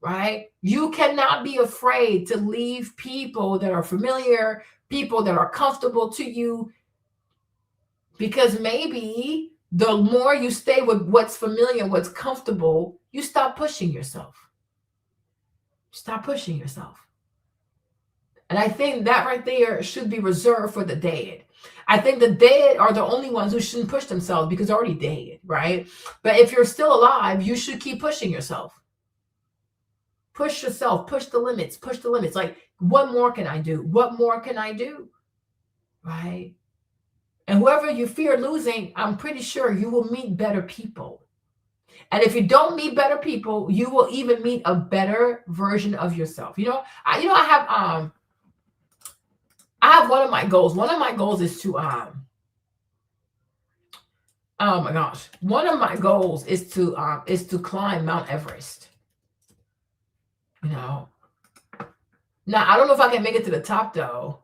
right? You cannot be afraid to leave people that are familiar, people that are comfortable to you, because maybe the more you stay with what's familiar, what's comfortable, you stop pushing yourself. Stop pushing yourself. And I think that right there should be reserved for the dead. I think the dead are the only ones who shouldn't push themselves because they're already dead, right? But if you're still alive, you should keep pushing yourself. Push yourself, push the limits, push the limits. Like, what more can I do? What more can I do? Right? And whoever you fear losing, I'm pretty sure you will meet better people. And if you don't meet better people, you will even meet a better version of yourself. I have one of my goals. One of my goals is to oh my gosh. One of my goals is to climb Mount Everest. You know. Now, I don't know if I can make it to the top, though.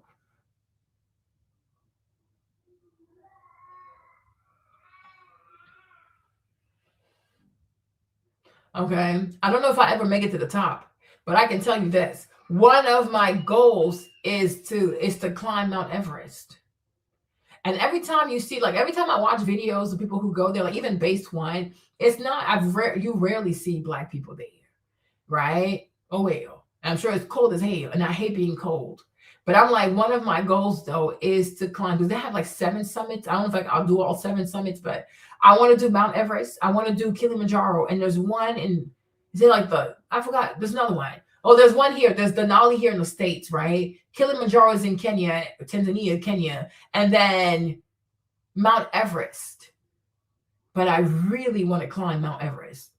Okay. I don't know if I ever make it to the top, but I can tell you this. One of my goals is to climb Mount Everest. And every time you see, like every time I watch videos of people who go there, like even base one, it's not, you rarely see Black people there, right? Oh, well, I'm sure it's cold as hell, and I hate being cold. But I'm like, one of my goals though is to climb. Do they have like 7 summits? I don't know if I'll do all 7 summits, but I want to do Mount Everest. I want to do Kilimanjaro, and there's one in, is it like I forgot. There's another one. Oh, there's one here. There's Denali here in the States, right? Kilimanjaro is in Kenya, Tanzania, Kenya, and then Mount Everest. But I really want to climb Mount Everest.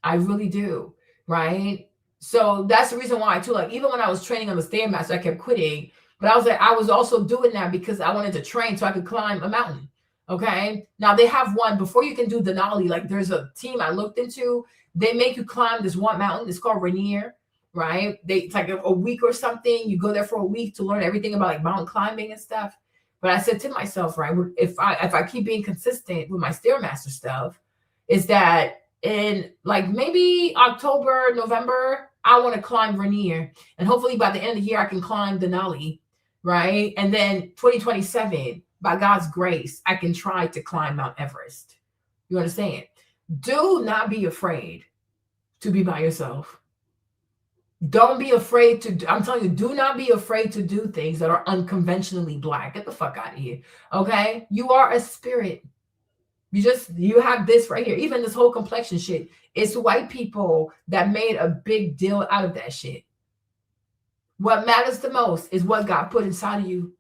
I really do, right? So that's the reason why, too, like even when I was training on the Stairmaster, I kept quitting. But I was like, I was also doing that because I wanted to train so I could climb a mountain. Okay. Now they have one before you can do Denali. Like there's a team I looked into. They make you climb this one mountain. It's called Rainier, right? It's like a week or something. You go there for a week to learn everything about like mountain climbing and stuff. But I said to myself, right, if I keep being consistent with my Stairmaster stuff, is that in like maybe October, November, I want to climb Rainier. And hopefully by the end of the year, I can climb Denali, right? And then 2027, by God's grace, I can try to climb Mount Everest. You understand? Do not be afraid to be by yourself. Don't be afraid to, I'm telling you, do not be afraid to do things that are unconventionally Black. Get the fuck out of here. Okay? You are a spirit. You have this right here. Even this whole complexion shit. It's white people that made a big deal out of that shit. What matters the most is what God put inside of you.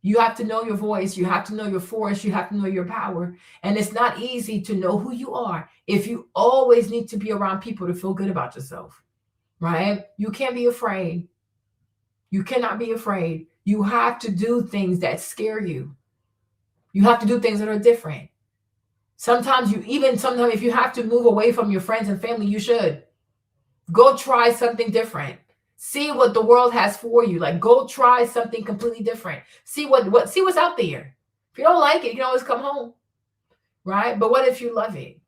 You have to know your voice. You have to know your force. You have to know your power. And it's not easy to know who you are if you always need to be around people to feel good about yourself. Right? You can't be afraid. You cannot be afraid. You have to do things that scare you. You have to do things that are different. Sometimes if you have to move away from your friends and family, you should. Go try something different. See what the world has for you. Like go try something completely different. See what's out there. If you don't like it, you can always come home. Right? But what if you love it?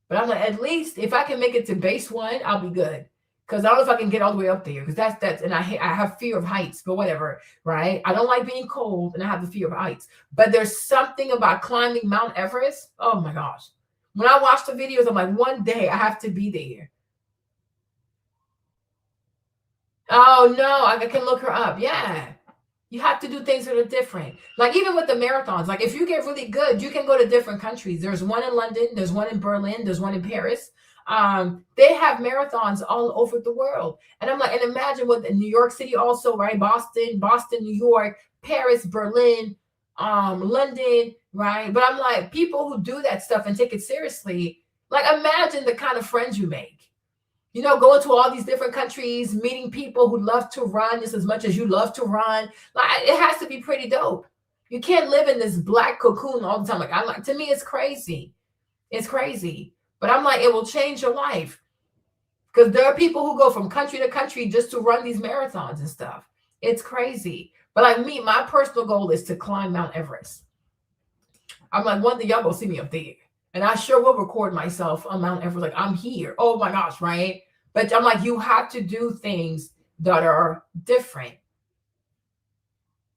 But I'm like, at least if I can make it to base 1, I'll be good. Because I don't know if I can get all the way up there. Because that's and I have fear of heights, but whatever, right? I don't like being cold and I have the fear of heights. But there's something about climbing Mount Everest. Oh my gosh. When I watch the videos, I'm like, one day I have to be there. Oh no, I can look her up. Yeah. You have to do things that are different. Like even with the marathons, like if you get really good, you can go to different countries. There's one in London, there's one in Berlin, there's one in Paris. They have marathons all over the world. And I'm like, and imagine what New York City also, right? Boston, New York, Paris, Berlin, London, right? But I'm like, people who do that stuff and take it seriously, like imagine the kind of friends you make. You know, going to all these different countries, meeting people who love to run just as much as you love to run. Like it has to be pretty dope. You can't live in this Black cocoon all the time. Like to me, it's crazy. It's crazy. But I'm like, it will change your life. Because there are people who go from country to country just to run these marathons and stuff. It's crazy. But like me, my personal goal is to climb Mount Everest. I'm like, one day y'all gonna see me up there. And I sure will record myself on Mount Everest. Like, I'm here. Oh my gosh, right? But I'm like, you have to do things that are different.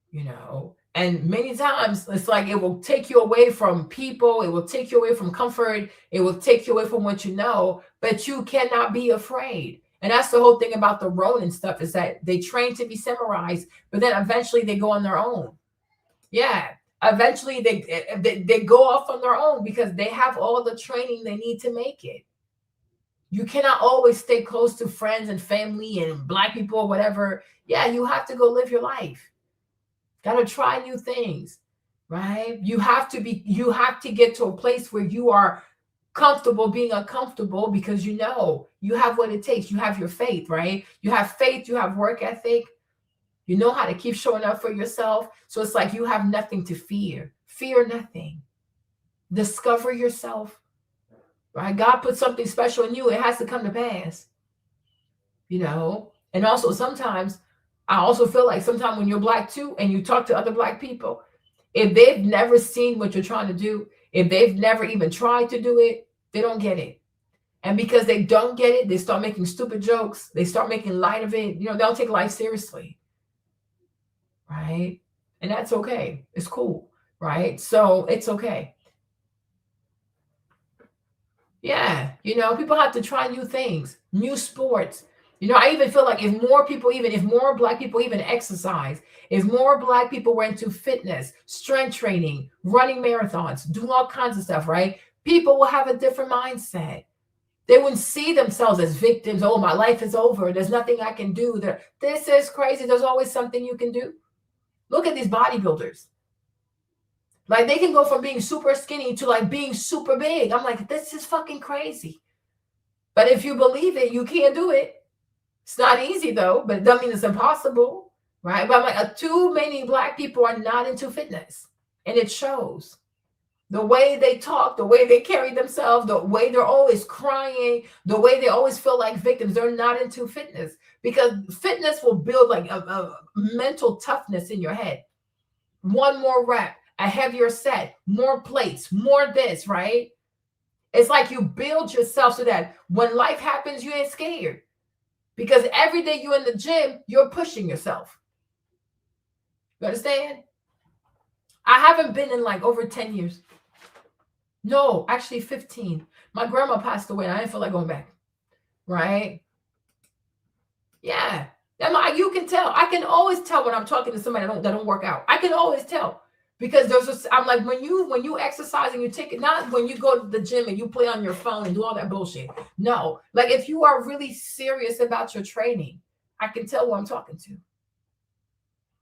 You know? And many times it's like it will take you away from people. It will take you away from comfort. It will take you away from what you know. But you cannot be afraid. And that's the whole thing about the Ronin stuff is that they train to be samurais, but then eventually they go on their own. Yeah. Eventually they go off on their own because they have all the training they need to make it. You cannot always stay close to friends and family and Black people or whatever. Yeah, you have to go live your life. Got to try new things, right? You have to get to a place where you are comfortable being uncomfortable because you know you have what it takes. You have your faith, right? You have faith, you have work ethic. You know how to keep showing up for yourself. So it's like you have nothing to fear. Fear nothing. Discover yourself. Right? God put something special in you. It has to come to pass. you know. And also sometimes I also feel like sometimes when you're black too and you talk to other black people, if they've never seen what you're trying to do, if they've never even tried to do it, they don't get it. And because they don't get it, they start making stupid jokes. They start making light of it. You know, they don't take life seriously. Right? And that's okay. It's cool. Right? So it's okay. Yeah. You know, people have to try new things, new sports. You know, I even feel like if more black people even exercise, if more black people were into fitness, strength training, running marathons, doing all kinds of stuff, right? People will have a different mindset. They wouldn't see themselves as victims. Oh, my life is over. There's nothing I can do. This is crazy. There's always something you can do. Look at these bodybuilders. Like they can go from being super skinny to like being super big. I'm like, this is fucking crazy. But if you believe it, you can do it. It's not easy though, but it doesn't mean it's impossible, right? But I'm like, too many black people are not into fitness, and it shows. The way they talk, the way they carry themselves, the way they're always crying, the way they always feel like victims, they're not into fitness because fitness will build like a mental toughness in your head. One more rep, a heavier set, more plates, more this, right? It's like you build yourself so that when life happens, you ain't scared because every day you're in the gym, you're pushing yourself. You understand? I haven't been in like over 10 years. No, actually 15. My grandma passed away and I didn't feel like going back. Right? Yeah. You can tell. I can always tell when I'm talking to somebody that don't work out. I can always tell. Because I'm like, when you exercise and you take it, not when you go to the gym and you play on your phone and do all that bullshit. No. Like if you are really serious about your training, I can tell who I'm talking to.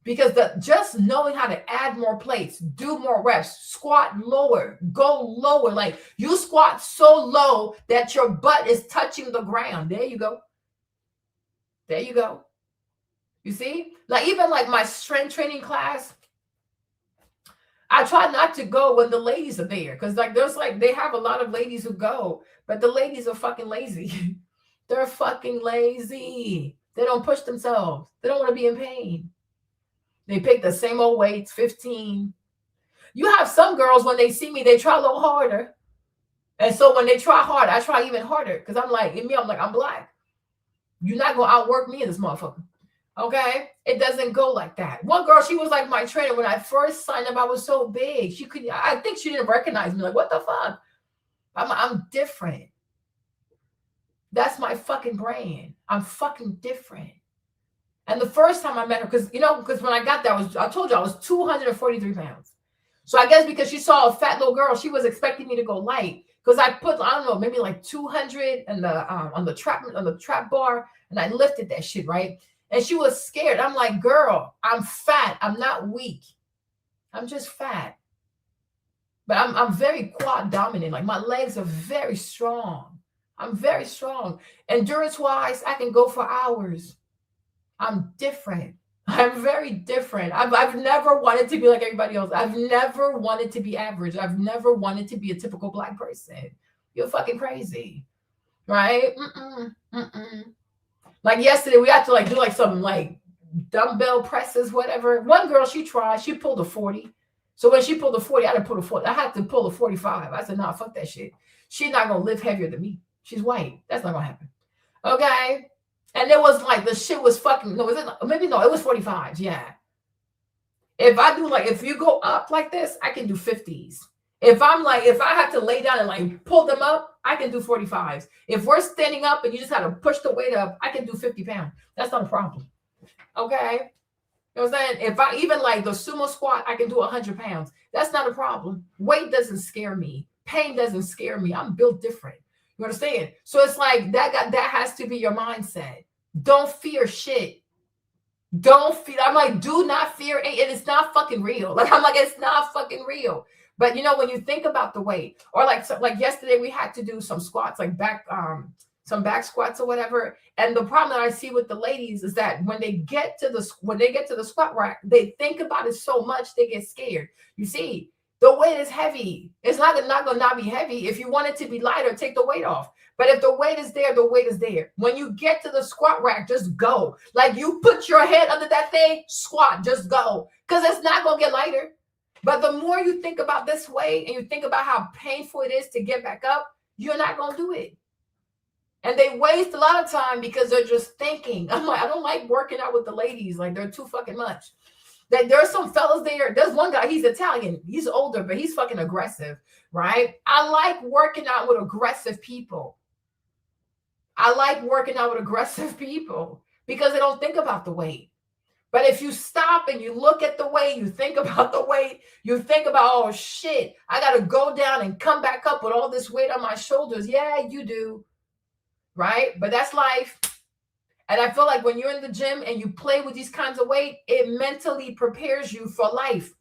Because just knowing how to add more plates, do more reps, squat lower, go lower. Like you squat so low that your butt is touching the ground. There you go. There you go. You see? Like even like my strength training class, I try not to go when the ladies are there. Because like they have a lot of ladies who go, but the ladies are fucking lazy. They're fucking lazy. They don't push themselves. They don't want to be in pain. They pick the same old weights, 15. You have some girls, when they see me, they try a little harder. And so when they try hard, I try even harder. Because I'm like, I'm black. You're not going to outwork me in this motherfucker. Okay? It doesn't go like that. One girl, she was like my trainer. When I first signed up, I was so big. I think she didn't recognize me. Like, what the fuck? I'm different. That's my fucking brand. I'm fucking different. And the first time I met her, because when I got there, I told you I was 243 pounds. So I guess because she saw a fat little girl, she was expecting me to go light. Because I put, I don't know, maybe like 200 on the trap bar, and I lifted that shit, right? And she was scared. I'm like, girl, I'm fat. I'm not weak. I'm just fat. But I'm very quad dominant. Like my legs are very strong. I'm very strong. Endurance-wise, I can go for hours. I'm different. I'm very different. I've never wanted to be like everybody else. I've never wanted to be average. I've never wanted to be a typical black person. You're fucking crazy. Right? Like yesterday, we had to like do like some like dumbbell presses, whatever. One girl, she pulled a 40. So when she pulled a 40, I didn't pull a 40. I had to pull a 45. I said, nah, fuck that shit. She's not going to lift heavier than me. She's white. That's not going to happen. Okay? And it was like the shit was fucking, no, it was 45s. Yeah. If you go up like this, I can do 50s. If I have to lay down and like pull them up, I can do 45s. If we're standing up and you just have to push the weight up, I can do 50 pounds. That's not a problem. Okay. You know what I'm saying? If I even like the sumo squat, I can do 100 pounds. That's not a problem. Weight doesn't scare me. Pain doesn't scare me. I'm built different. You understand? So it's like that has to be your mindset. Don't fear shit. I'm like, do not fear it. And it's not fucking real. Like, I'm like, it's not fucking real. But you know, when you think about the weight, or like yesterday we had to do some squats, like some back squats or whatever. And the problem that I see with the ladies is that when they get to the squat rack, they think about it so much they get scared. You see, The weight is heavy. It's not going to not be heavy. If you want it to be lighter, take the weight off. But if the weight is there, the weight is there. When you get to the squat rack, just go. Like you put your head under that thing, squat, just go. Because it's not going to get lighter. But the more you think about this weight and you think about how painful it is to get back up, you're not going to do it. And they waste a lot of time because they're just thinking. I'm like, I don't like working out with the ladies. Like they're too fucking much. Like there's some fellas there. There's one guy, he's Italian. He's older, but he's fucking aggressive, right? I like working out with aggressive people. I like working out with aggressive people because they don't think about the weight. But if you stop and you look at the weight, you think about the weight, you think about, oh shit, I got to go down and come back up with all this weight on my shoulders. Yeah, you do. Right? But that's life. And I feel like when you're in the gym and you play with these kinds of weight, it mentally prepares you for life.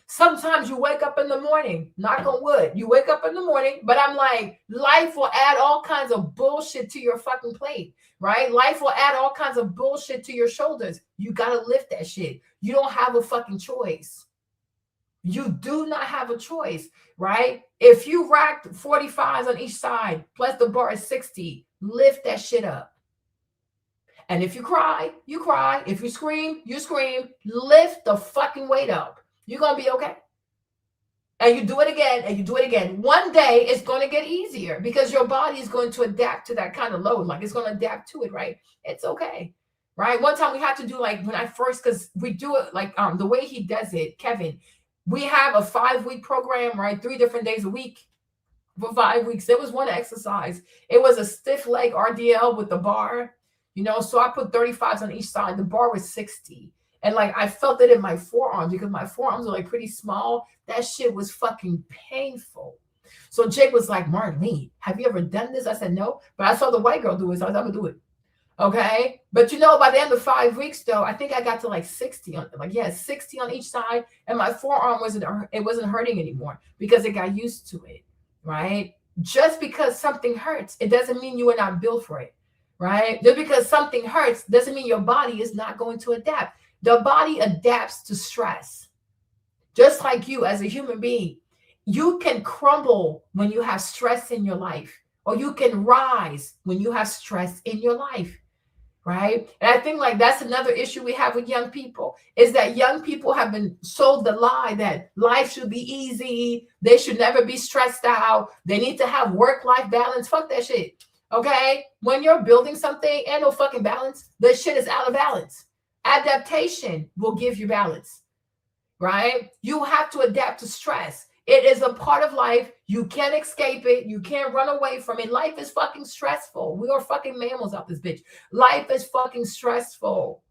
Sometimes you wake up in the morning, knock on wood, you wake up in the morning, but I'm like, life will add all kinds of bullshit to your fucking plate, right? Life will add all kinds of bullshit to your shoulders. You got to lift that shit. You don't have a fucking choice. You do not have a choice, right? If you racked 45s on each side, plus the bar is 60, lift that shit up. And if you cry, you cry. If you scream, you scream. Lift the fucking weight up. You're going to be okay. And you do it again, and you do it again. One day, it's going to get easier because your body is going to adapt to that kind of load. Like, it's going to adapt to it, right? It's okay, right? One time we had to do, like, when I first, because we do it, like, the way he does it, Kevin, we have a 5-week program, right? 3 different days a week for 5 weeks. There was one exercise. It was a stiff leg RDL with the bar, you know, so I put 35s on each side. The bar was 60. And like, I felt it in my forearms because my forearms are like pretty small. That shit was fucking painful. So Jake was like, Marlene, have you ever done this? I said, no, but I saw the white girl do it. So I was like, I'm gonna do it. Okay. But you know, by the end of 5 weeks though, I think I got to like 60 on, like, yeah, 60 on each side. And my forearm wasn't hurting anymore because it got used to it. Right. Just because something hurts, it doesn't mean you are not built for it. Right. Just because something hurts doesn't mean your body is not going to adapt. The body adapts to stress. Just like you as a human being, you can crumble when you have stress in your life, or you can rise when you have stress in your life, right? And I think like that's another issue we have with young people is that young people have been sold the lie that life should be easy. They should never be stressed out. They need to have work-life balance. Fuck that shit, okay? When you're building something, ain't no fucking balance. The shit is out of balance. Adaptation will give you balance, right? You have to adapt to stress. It is a part of life. You can't escape it. You can't run away from it. Life is fucking stressful. We are fucking mammals out this bitch. Life is fucking stressful.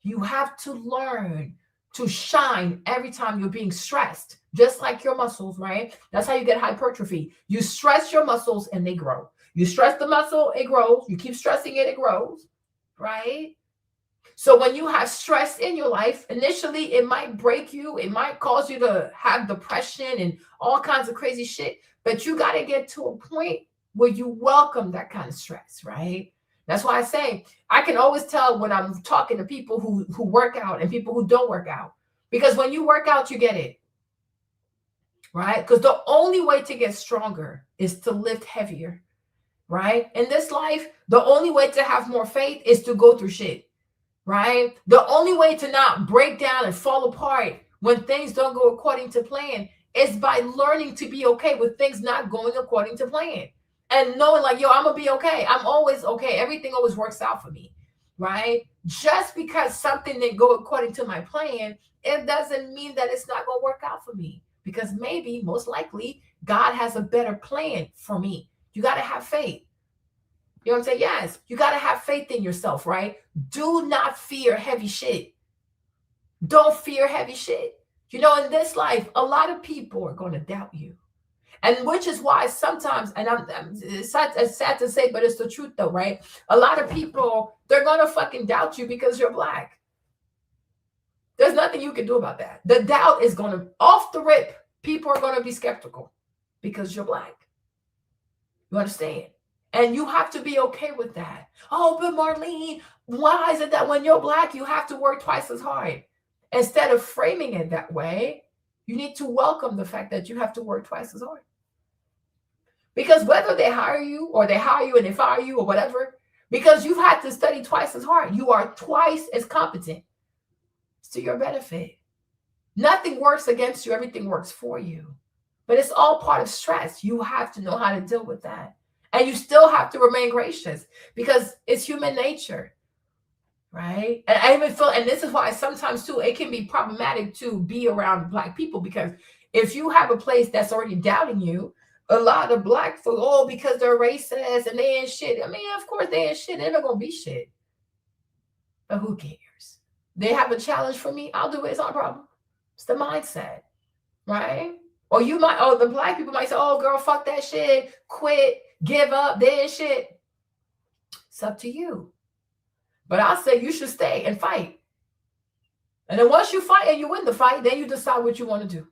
You have to learn to shine every time you're being stressed, just like your muscles, right? That's how you get hypertrophy. You stress your muscles and they grow. You stress the muscle, it grows. You keep stressing it, it grows, right? So when you have stress in your life, initially it might break you. It might cause you to have depression and all kinds of crazy shit. But you got to get to a point where you welcome that kind of stress, right? That's why I say I can always tell when I'm talking to people who work out and people who don't work out. Because when you work out, you get it, right? Because the only way to get stronger is to lift heavier, right? In this life, the only way to have more faith is to go through shit. Right? The only way to not break down and fall apart when things don't go according to plan is by learning to be okay with things not going according to plan. And knowing like, yo, I'm going to be okay. I'm always okay. Everything always works out for me. Right? Just because something didn't go according to my plan, it doesn't mean that it's not going to work out for me. Because maybe, most likely, God has a better plan for me. You got to have faith. You know what I'm saying? Yes, you got to have faith in yourself, right? Do not fear heavy shit. Don't fear heavy shit. You know, in this life, a lot of people are going to doubt you. And which is why sometimes, and it's sad to say, but it's the truth though, right? A lot of people, they're going to fucking doubt you because you're Black. There's nothing you can do about that. The doubt is going to, off the rip, people are going to be skeptical because you're Black. You understand? And you have to be okay with that. Oh, but Marlene, why is it that when you're Black, you have to work twice as hard? Instead of framing it that way, You need to welcome the fact that you have to work twice as hard. Because whether they hire you or they hire you and they fire you or whatever, because you've had to study twice as hard, you are twice as competent. It's to your benefit. Nothing works against you. Everything works for you. But it's all part of stress. You have to know how to deal with that. And you still have to remain gracious because it's human nature. Right? And I even feel, and this is why sometimes too, it can be problematic to be around Black people, because if you have a place that's already doubting you, a lot of Black folks, oh, because they're racist and they ain't shit. I mean, of course they ain't shit. They're not going to be shit. But who cares? They have a challenge for me. I'll do it. It's not a problem. It's the mindset. Right? Or you might, oh, the Black people might say, oh, girl, fuck that shit. Quit. Give up. They ain't shit. It's up to you. But I say you should stay and fight. And then once you fight and you win the fight, then you decide what you want to do.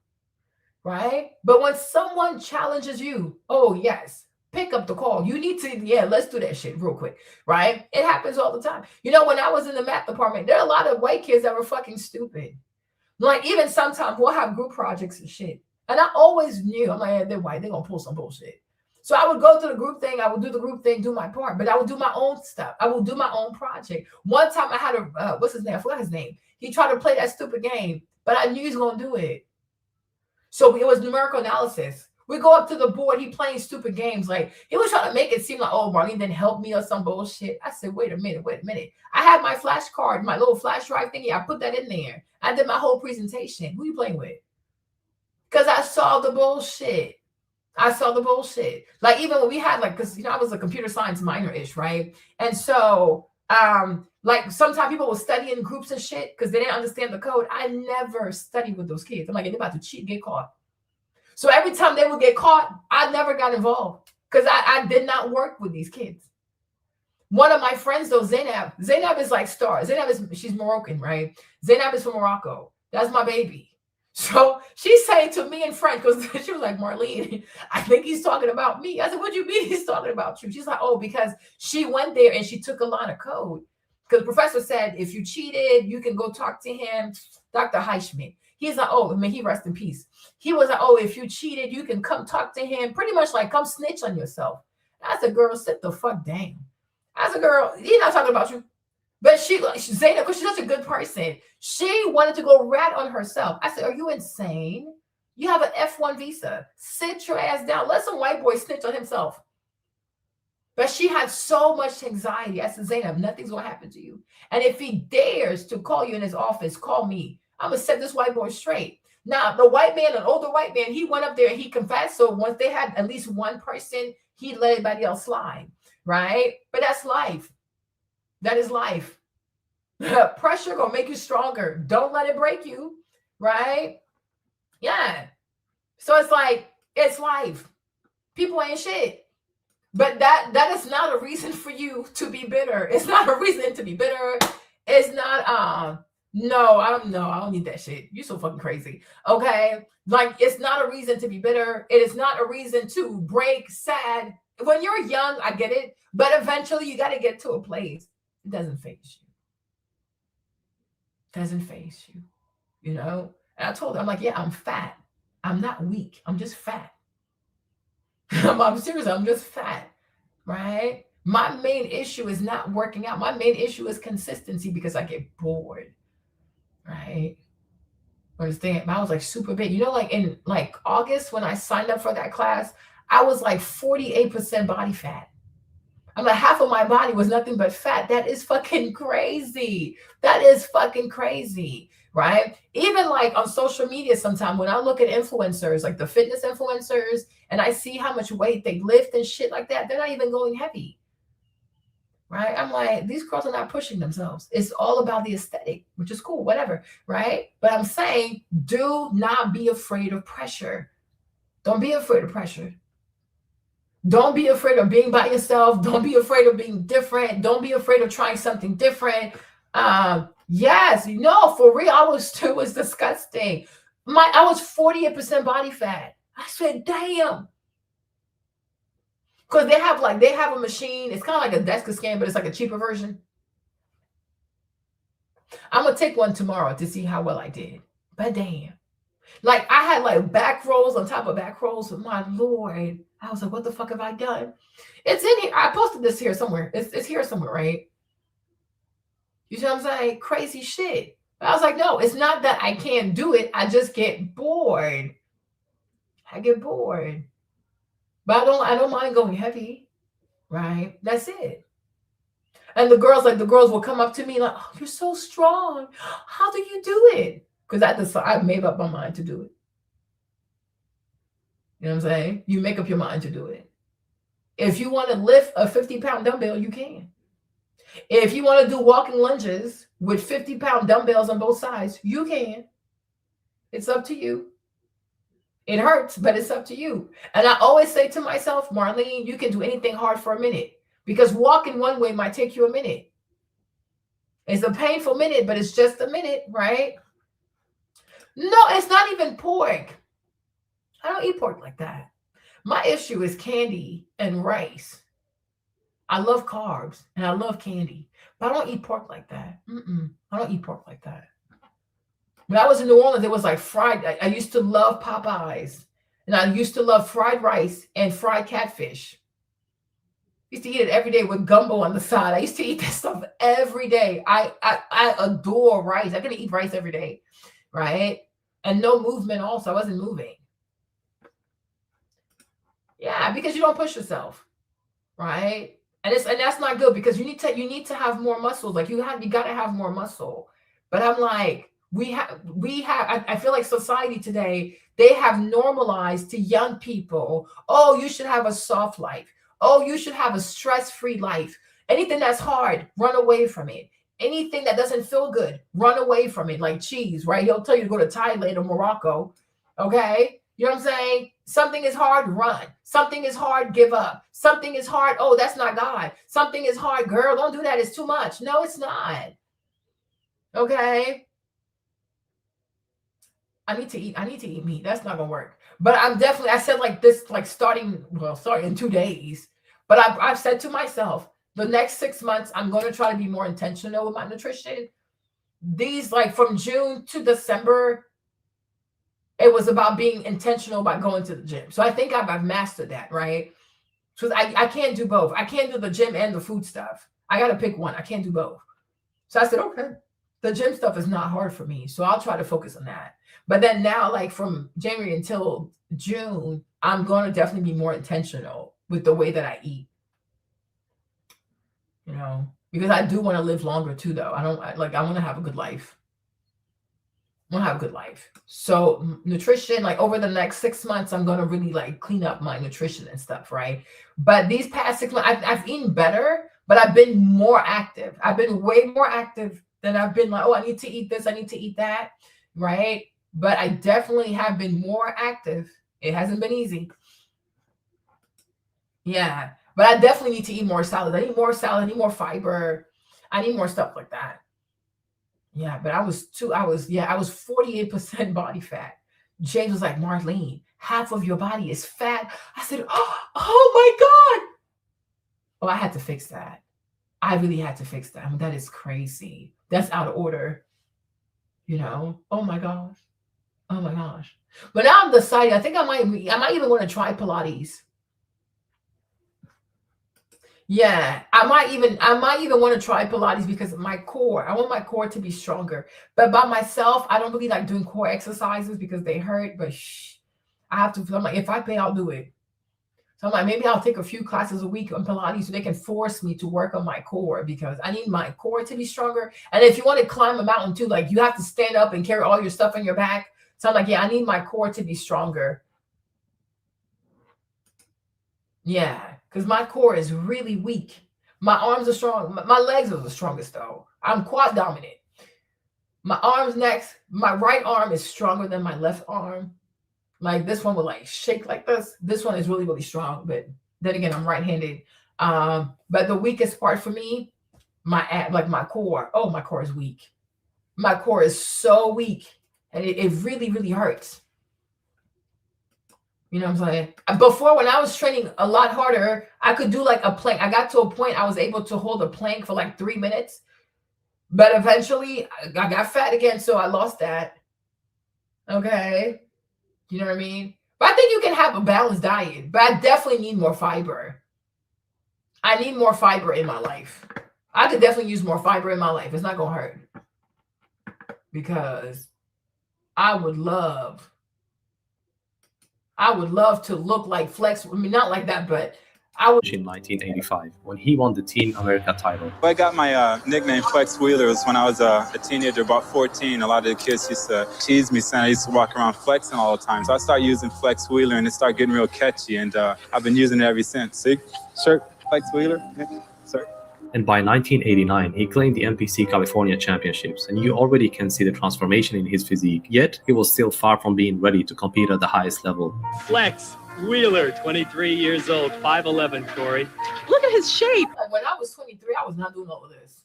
Right? But when someone challenges you, oh, yes, pick up the call. You need to, yeah, let's do that shit real quick. Right? It happens all the time. You know, when I was in the math department, there are a lot of white kids that were fucking stupid. Like, even sometimes we'll have group projects and shit. And I always knew, I'm like, yeah, they're white. They're going to pull some bullshit. So I would go to the group thing. I would do the group thing, do my part. But I would do my own stuff. I would do my own project. One time I had a, what's his name? I forgot his name. He tried to play that stupid game, but I knew he was going to do it. So it was numerical analysis. We go up to the board. He playing stupid games. Like, he was trying to make it seem like, oh, Marlene didn't help me or some bullshit. I said, wait a minute. I had my flash card, my little flash drive thingy. I put that in there. I did my whole presentation. Who you playing with? Because I saw the bullshit. Like, even when we had, like, because, you know, I was a computer science minor-ish, right? And so, like, sometimes people will study in groups and shit because they didn't understand the code. I never studied with those kids. I'm like, they're about to cheat, get caught. So every time they would get caught, I never got involved because I did not work with these kids. One of my friends, though, Zainab is like star. She's Moroccan, right? Zainab is from Morocco. That's my baby. So she's saying to me in French, because she was like, Marlene, I think he's talking about me. I said, what do you mean he's talking about you? She's like, oh, because she went there and she took a line of code. Because the professor said, if you cheated, you can go talk to him. Dr. Heichman. He's like, oh, I mean, he rest in peace. He was like, oh, if you cheated, you can come talk to him. Pretty much like, come snitch on yourself. I said, girl, sit the fuck down. I said, girl, he's not talking about you. But Zainab, because she's such a good person, she wanted to go rat on herself. I said, are you insane? You have an F1 visa. Sit your ass down. Let some white boy snitch on himself. But she had so much anxiety. I said, Zainab, nothing's going to happen to you. And if he dares to call you in his office, call me. I'm going to set this white boy straight. Now, the white man, an older white man, he went up there and he confessed. So once they had at least one person, he let everybody else slide. Right? But that's life. That is life. Pressure gonna make you stronger. Don't let it break you, right? Yeah. So it's like, it's life. People ain't shit. But that is not a reason for you to be bitter. It's not a reason to be bitter. It's not no, I don't need that shit. You're so fucking crazy. Okay? Like, it's not a reason to be bitter. It is not a reason to break, sad. When you're young, I get it, but eventually you got to get to a place. It doesn't faze you. Doesn't faze you, you know? And I told her, I'm like, yeah, I'm fat. I'm not weak. I'm just fat. I'm serious. I'm just fat, right? My main issue is not working out. My main issue is consistency because I get bored, right? Understand? I was like super big. You know, like in like August when I signed up for that class, I was like 48% body fat. I'm like, half of my body was nothing but fat. That is fucking crazy. That is fucking crazy, right? Even like on social media sometimes when I look at influencers, like the fitness influencers, and I see how much weight they lift and shit like that, they're not even going heavy, right? I'm like, these girls are not pushing themselves. It's all about the aesthetic, which is cool, whatever, right? But I'm saying, do not be afraid of pressure. Don't be afraid of pressure. Don't be afraid of being by yourself. Don't be afraid of being different. Don't be afraid of trying something different. Yes, no, for real, it was disgusting. I was 48% body fat. I said, damn. Because they have a machine. It's kind of like a DEXA scan, but it's like a cheaper version. I'm going to take one tomorrow to see how well I did. But damn. Like I had like back rolls on top of back rolls. My Lord. I was like, what the fuck have I done? It's in here. I posted this here somewhere. It's here somewhere, right? You see what I'm saying? Crazy shit. But I was like, no, it's not that I can't do it. I just get bored. I get bored. But I don't mind going heavy. Right? That's it. And the girls will come up to me like, oh, you're so strong. How do you do it? Because I made up my mind to do it. You know what I'm saying? You make up your mind to do it. If you want to lift a 50-pound dumbbell, you can. If you want to do walking lunges with 50-pound dumbbells on both sides, you can. It's up to you. It hurts, but it's up to you. And I always say to myself, Marlene, you can do anything hard for a minute, because walking one way might take you a minute. It's a painful minute, but it's just a minute, right? No, it's not even pork. I don't eat pork like that. My issue is candy and rice. I love carbs and I love candy, but I don't eat pork like that. I don't eat pork like that. When I was in New Orleans, it was like fried. I used to love Popeyes, and I used to love fried rice and fried catfish. I used to eat it every day with gumbo on the side. I used to eat that stuff every day. I adore rice. I could eat rice every day, right? And no movement also. I wasn't moving. Yeah, because you don't push yourself, right? And that's not good, because you need to have more muscles. Like you got to have more muscle. But I'm like, I feel like society today, they have normalized to young people, oh, you should have a soft life. Oh, you should have a stress-free life. Anything that's hard, run away from it. Anything that doesn't feel good, run away from it. Like cheese, right? He'll tell you to go to Thailand or Morocco. Okay? You know what I'm saying? Something is hard, run. Something is hard, give up. Something is hard, oh, that's not God. Something is hard, girl, don't do that. It's too much. No, it's not. Okay? I need to eat meat. That's not gonna work. But I said like this, like starting in 2 days. But I've said to myself, the next 6 months, I'm going to try to be more intentional with my nutrition. These, like from June to December, it was about being intentional about going to the gym. So I think I've mastered that, right? Because I can't do both. I can't do the gym and the food stuff. I got to pick one. I can't do both. So I said, okay, the gym stuff is not hard for me. So I'll try to focus on that. But then now, like from January until June, I'm going to definitely be more intentional with the way that I eat. You know, because I do want to live longer too, though. I want to have a good life. I want to have a good life. So nutrition, like over the next 6 months, I'm going to really like clean up my nutrition and stuff, right? But these past 6 months, I've eaten better, but I've been more active. I've been way more active than I've been like, oh, I need to eat this, I need to eat that, right? But I definitely have been more active. It hasn't been easy. Yeah. But I definitely need to eat more salad. I need more salad. I need more fiber. I need more stuff like that. Yeah. But I was 48% body fat. James was like, Marlene, half of your body is fat. I said, oh my God. Oh, I had to fix that. I really had to fix that. I mean, that is crazy. That's out of order. You know? Oh my gosh. Oh my gosh. But now I'm deciding, I think I might even want to try Pilates. Yeah, I might even want to try Pilates because my core, I want my core to be stronger. But by myself, I don't really like doing core exercises because they hurt. But I have to, I'm like, if I pay, I'll do it. So I'm like, maybe I'll take a few classes a week on Pilates so they can force me to work on my core, because I need my core to be stronger. And if you want to climb a mountain too, like you have to stand up and carry all your stuff on your back. So I'm like, yeah, I need my core to be stronger. Yeah, because my core is really weak. My arms are strong. My legs are the strongest though. I'm quad dominant. My arms next. My right arm is stronger than my left arm. Like this one will like shake like this. This one is really, really strong. But then again, I'm right-handed. But the weakest part for me, my core. Oh, my core is weak. My core is so weak. And it really, really hurts. You know what I'm saying? Before, when I was training a lot harder, I could do like a plank. I got to a point I was able to hold a plank for like 3 minutes. But eventually, I got fat again, so I lost that. Okay. You know what I mean? But I think you can have a balanced diet, but I definitely need more fiber. I need more fiber in my life. I could definitely use more fiber in my life. It's not going to hurt. Because I would love to look like Flex. I mean, not like that, but I would. In 1985, when he won the Team America title. I got my nickname Flex Wheeler was when I was a teenager, about 14. A lot of the kids used to tease me, saying I used to walk around flexing all the time. So I started using Flex Wheeler, and it started getting real catchy, and I've been using it ever since. See, shirt, Flex Wheeler, sir. And by 1989, he claimed the NPC California Championships, and you already can see the transformation in his physique. Yet, he was still far from being ready to compete at the highest level. Flex Wheeler, 23 years old, 5'11", Corey. Look at his shape. When I was 23, I was not doing all of this.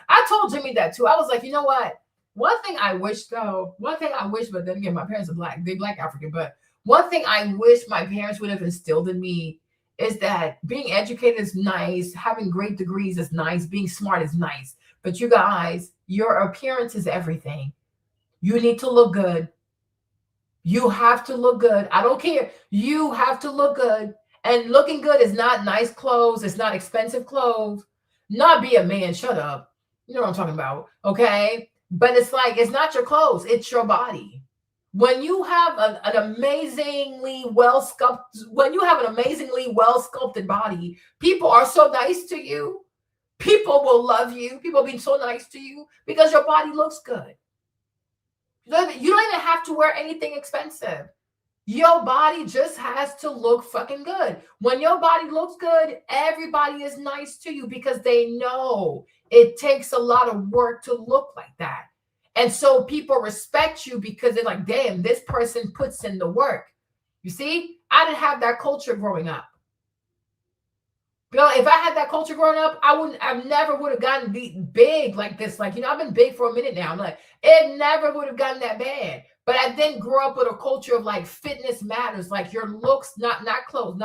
I told Jimmy that too. I was like, you know what? One thing I wish, but then again, my parents are black. They're black African. But one thing I wish my parents would have instilled in me is that being educated is nice, having great degrees is nice, being smart is nice. But you guys, your appearance is everything. You need to look good. You have to look good. I don't care. You have to look good. And looking good is not nice clothes. It's not expensive clothes. Not be a man. Shut up. You know what I'm talking about. Okay. But it's like, it's not your clothes. It's your body. When you have an amazingly well-sculpted body, people are so nice to you. People will love you. People will be so nice to you because your body looks good. You don't even have to wear anything expensive. Your body just has to look fucking good. When your body looks good, everybody is nice to you because they know it takes a lot of work to look like that. And so people respect you because they're like, damn, this person puts in the work. You see, I didn't have that culture growing up. You know, if I had that culture growing up, I never would have gotten big like this. Like, you know, I've been big for a minute now. I'm like, it never would have gotten that bad. But I didn't grow up with a culture of like fitness matters, like your looks, not clothes,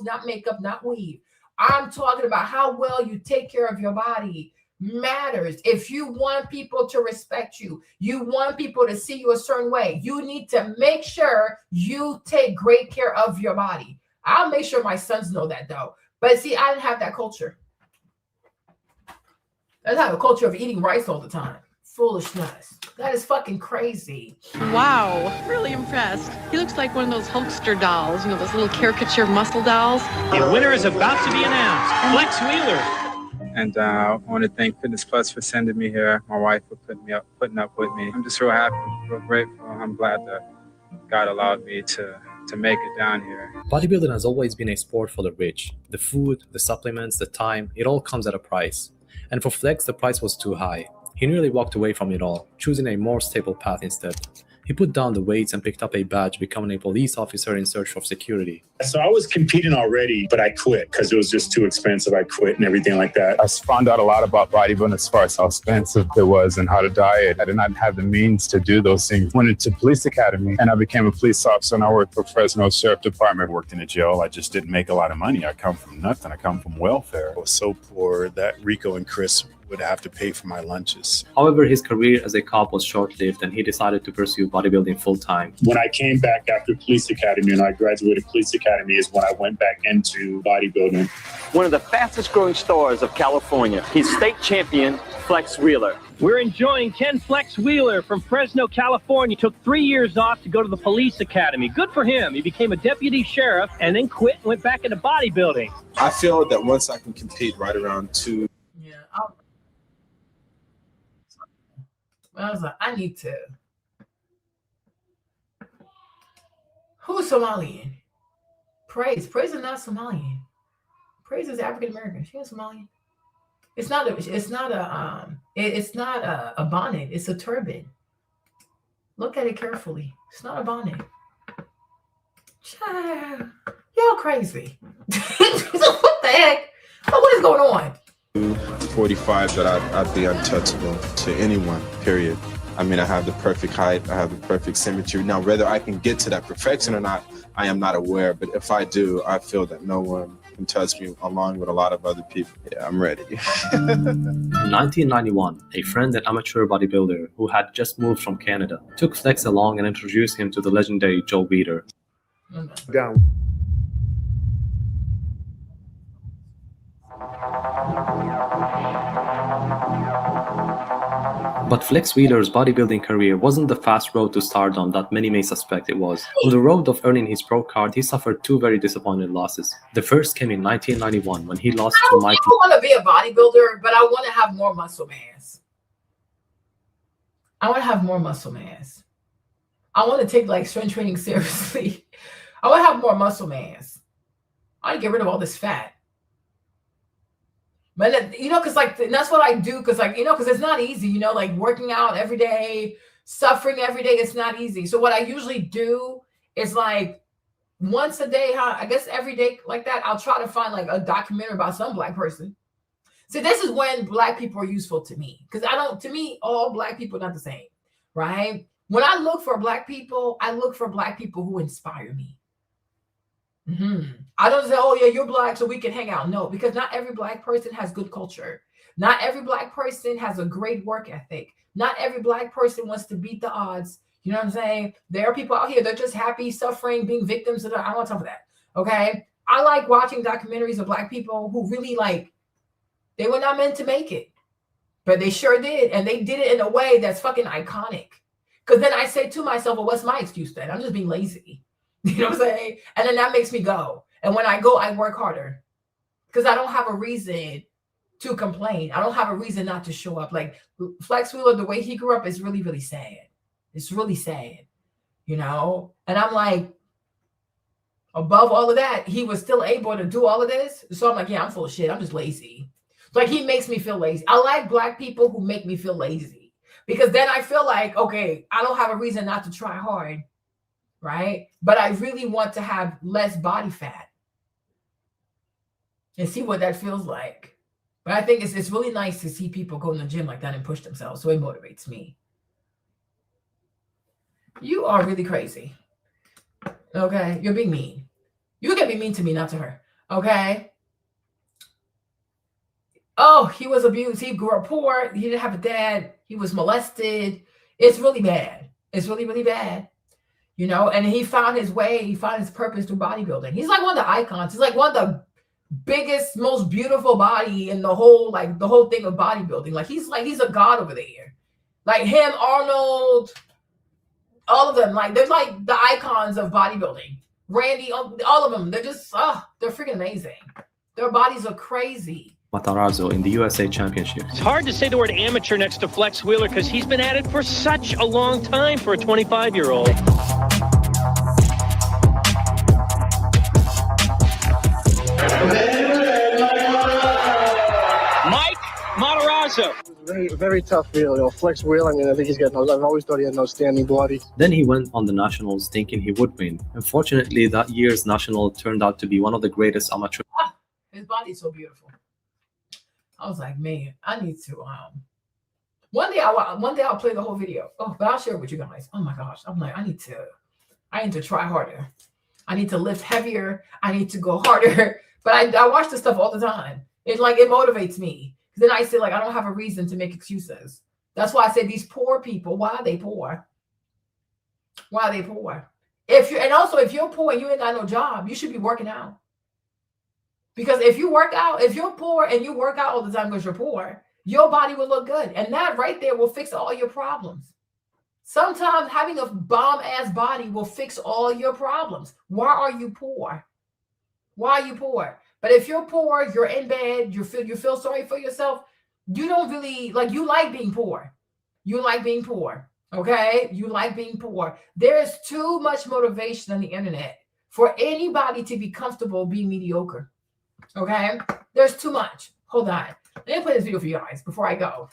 not makeup, not weave. I'm talking about how well you take care of your body matters. If you want people to respect you, you want people to see you a certain way, you need to make sure you take great care of your body. I'll make sure my sons know that though. But see, I didn't have that culture. I didn't have a culture of eating rice all the time. Foolishness. That is fucking crazy. Wow, really impressed. He looks like one of those Hulkster dolls, you know, those little caricature muscle dolls. The winner is about to be announced, Flex Wheeler. And I want to thank Fitness Plus for sending me here. My wife for putting up with me. I'm just real happy, real grateful. I'm glad that God allowed me to make it down here. Bodybuilding has always been a sport for the rich. The food, the supplements, the time, it all comes at a price. And for Flex, the price was too high. He nearly walked away from it all, choosing a more stable path instead. He put down the weights and picked up a badge, becoming a police officer in search of security. So I was competing already, but I quit because it was just too expensive. I quit and everything like that. I found out a lot about bodybuilding as far as how expensive it was and how to diet. I did not have the means to do those things. Went into police academy and I became a police officer and I worked for Fresno Sheriff Department. Worked in a jail. I just didn't make a lot of money. I come from nothing. I come from welfare. I was so poor that Rico and Chris would have to pay for my lunches. However, his career as a cop was short-lived and he decided to pursue bodybuilding full-time. When I came back after police academy and I graduated police academy is when I went back into bodybuilding. One of the fastest growing stars of California. He's state champion, Flex Wheeler. We're enjoying Ken Flex Wheeler from Fresno, California. Took 3 years off to go to the police academy. Good for him. He became a deputy sheriff and then quit and went back into bodybuilding. I feel that once I can compete right around 2. Yeah, I was like, I need to. Who's Somalian? Praise is not Somalian. Praise is African American. She is Somalian. It's not a bonnet. It's a turban. Look at it carefully. It's not a bonnet. Child, y'all crazy. What the heck? What is going on? 45 that I'd be untouchable to anyone, period. I mean, I have the perfect height, I have the perfect symmetry. Now, whether I can get to that perfection or not, I am not aware. But if I do, I feel that no one can touch me along with a lot of other people. Yeah, I'm ready. In 1991, a friend and amateur bodybuilder who had just moved from Canada took Flex along and introduced him to the legendary Joe Weider. Down. But Flex Wheeler's bodybuilding career wasn't the fast road to stardom that many may suspect it was. On the road of earning his pro card, he suffered two very disappointing losses. The first came in 1991 when he lost to Mike. I don't want to be a bodybuilder, but I want to have more muscle mass. I want to have more muscle mass. I want to take like strength training seriously. I want to have more muscle mass. I want to get rid of all this fat. But you know, because like that's what I do, because like, you know, because it's not easy, you know, like working out every day, suffering every day, it's not easy. So what I usually do is like once a day, I guess every day like that, I'll try to find like a documentary about some Black person. So this is when Black people are useful to me, because to me, all Black people are not the same, right? When I look for Black people, I look for Black people who inspire me. I don't say, oh yeah, you're Black, so we can hang out. No, because not every Black person has good culture. Not every Black person has a great work ethic. Not every Black person wants to beat the odds. You know what I'm saying? There are people out here, they're just happy, suffering, being victims of that. I don't want to talk about that. Okay. I like watching documentaries of Black people who really like, they were not meant to make it, but they sure did. And they did it in a way that's fucking iconic. Because then I say to myself, well, what's my excuse then? I'm just being lazy. You know what I'm saying? And then that makes me go. And when I go, I work harder because I don't have a reason to complain. I don't have a reason not to show up. Like Flex Wheeler, the way he grew up is really, really sad. It's really sad, you know? And I'm like, above all of that, he was still able to do all of this. So I'm like, yeah, I'm full of shit. I'm just lazy. Like he makes me feel lazy. I like Black people who make me feel lazy because then I feel like, okay, I don't have a reason not to try hard. Right? But I really want to have less body fat and see what that feels like. But I think it's really nice to see people go in the gym like that and push themselves. So it motivates me. You are really crazy. Okay? You're being mean. You can be mean to me, not to her. Okay? Oh, he was abused. He grew up poor. He didn't have a dad. He was molested. It's really bad. It's really, really bad. You know, and he found his way, he found his purpose through bodybuilding. He's like one of the icons. He's like one of the biggest, most beautiful body in the whole thing of bodybuilding. Like he's a god over there. Like him, Arnold, all of them. Like they're like the icons of bodybuilding. Randy, all of them. They're just, they're freaking amazing. Their bodies are crazy. Matarazzo in the USA Championship. It's hard to say the word amateur next to Flex Wheeler because he's been at it for such a long time for a 25-year-old. Mike Matarazzo. Very, very tough deal. You know, Flex Wheeler, I mean, I think he's got no, I've always thought he had no standing body. Then he went on the Nationals thinking he would win. Unfortunately, that year's National turned out to be one of the greatest amateur. His body's so beautiful. I was like, man, I need to one day I'll play the whole video. Oh, but I'll share it with you guys. Oh my gosh. I'm like, I need to try harder. I need to lift heavier. I need to go harder. But I watch this stuff all the time. It motivates me. Then I say, like, I don't have a reason to make excuses. That's why I say these poor people, why are they poor? Why are they poor? If you're poor and you ain't got no job, you should be working out. Because if you work out, if you're poor and you work out all the time because you're poor, your body will look good. And that right there will fix all your problems. Sometimes having a bomb-ass body will fix all your problems. Why are you poor? Why are you poor? But if you're poor, you're in bed, you feel sorry for yourself, you don't really, like, you like being poor. You like being poor, okay? You like being poor. There is too much motivation on the internet for anybody to be comfortable being mediocre. Okay, there's too much. Hold on. Let me play this video for you guys before I go.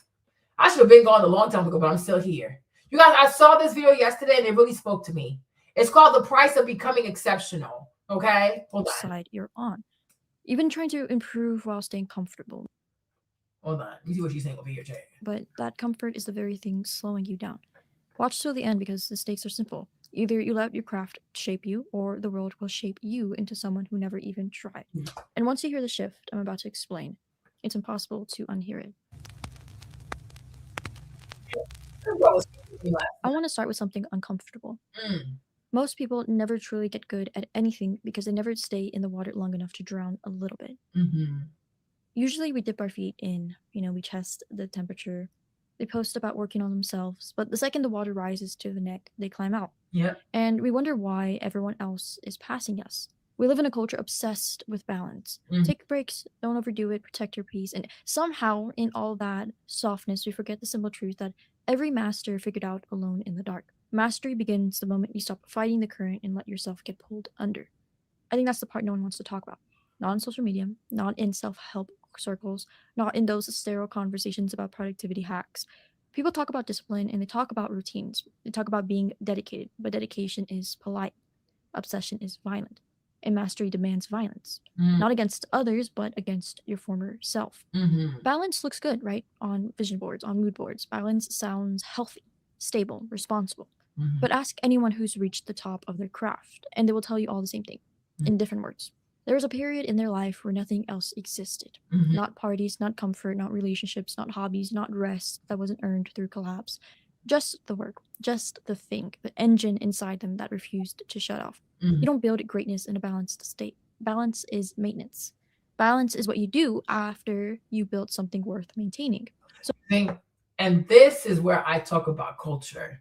I should have been gone a long time ago, but I'm still here. You guys, I saw this video yesterday and it really spoke to me. It's called The Price of Becoming Exceptional. Okay, hold on. Side you're on. Even trying to improve while staying comfortable. Hold on. You see what she's saying over here, Jay. But that comfort is the very thing slowing you down. Watch till the end because the stakes are simple. Either you let your craft shape you, or the world will shape you into someone who never even tried. And once you hear the shift I'm about to explain, it's impossible to unhear it. I want to start with something uncomfortable. Most people never truly get good at anything because they never stay in the water long enough to drown a little bit. Usually we dip our feet in, we test the temperature. They post about working on themselves, but the second the water rises to the neck, they climb out. Yep. And we wonder why everyone else is passing us. We live in a culture obsessed with balance. Take breaks, don't overdo it, protect your peace. And somehow, in all that softness, we forget the simple truth that every master figured out alone in the dark. Mastery begins the moment you stop fighting the current and let yourself get pulled under. I think that's the part no one wants to talk about. Not on social media, not in self-help circles, not in those sterile conversations about productivity hacks. People talk about discipline and they talk about routines. They talk about being dedicated, but dedication is polite. Obsession is violent. And mastery demands violence. Not against others, but against your former self. Balance looks good, right? On vision boards, on mood boards. Balance sounds healthy, stable, responsible. But ask anyone who's reached the top of their craft, and they will tell you all the same thing, in different words. There was a period in their life where nothing else existed. Not parties, not comfort, not relationships, not hobbies, not rest that wasn't earned through collapse. Just the work, just the thing, the engine inside them that refused to shut off. You don't build greatness in a balanced state. Balance is maintenance. Balance is what you do after you build something worth maintaining. So, and this is where I talk about culture.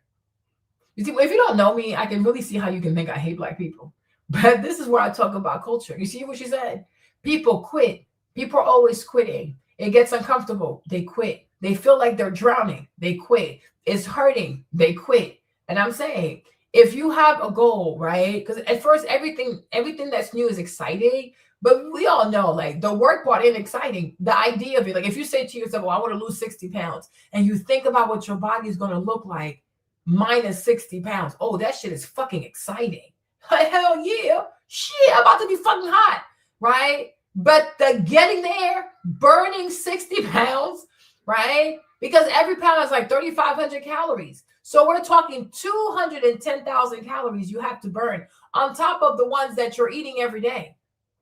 You see, if you don't know me, I can really see how you can think I hate Black people. But this is where I talk about culture. You see what she said? People quit. People are always quitting. It gets uncomfortable. They quit. They feel like they're drowning. They quit. It's hurting. They quit. And I'm saying, if you have a goal, right? Because at first, everything that's new is exciting. But we all know, like, the work part ain't exciting. The idea of it, like, if you say to yourself, well, I want to lose 60 pounds, and you think about what your body is going to look like minus 60 pounds. Oh, that shit is fucking exciting. Hell yeah. Shit, I'm about to be fucking hot, right? But the getting there, burning 60 pounds, right? Because every pound is like 3,500 calories. So we're talking 210,000 calories you have to burn on top of the ones that you're eating every day,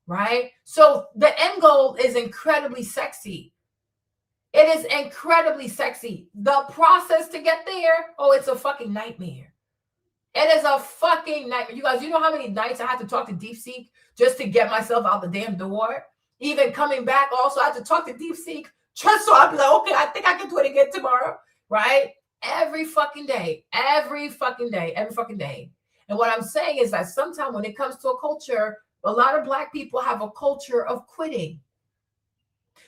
right? So the end goal is incredibly sexy. It is incredibly sexy. The process to get there, oh, it's a fucking nightmare. It is a fucking nightmare. You guys, you know how many nights I had to talk to DeepSeek just to get myself out the damn door? Even coming back, also, I had to talk to DeepSeek just so I'd be like, okay, I think I can do it again tomorrow, right? Every fucking day, every fucking day, every fucking day. And what I'm saying is that sometimes when it comes to a culture, a lot of Black people have a culture of quitting.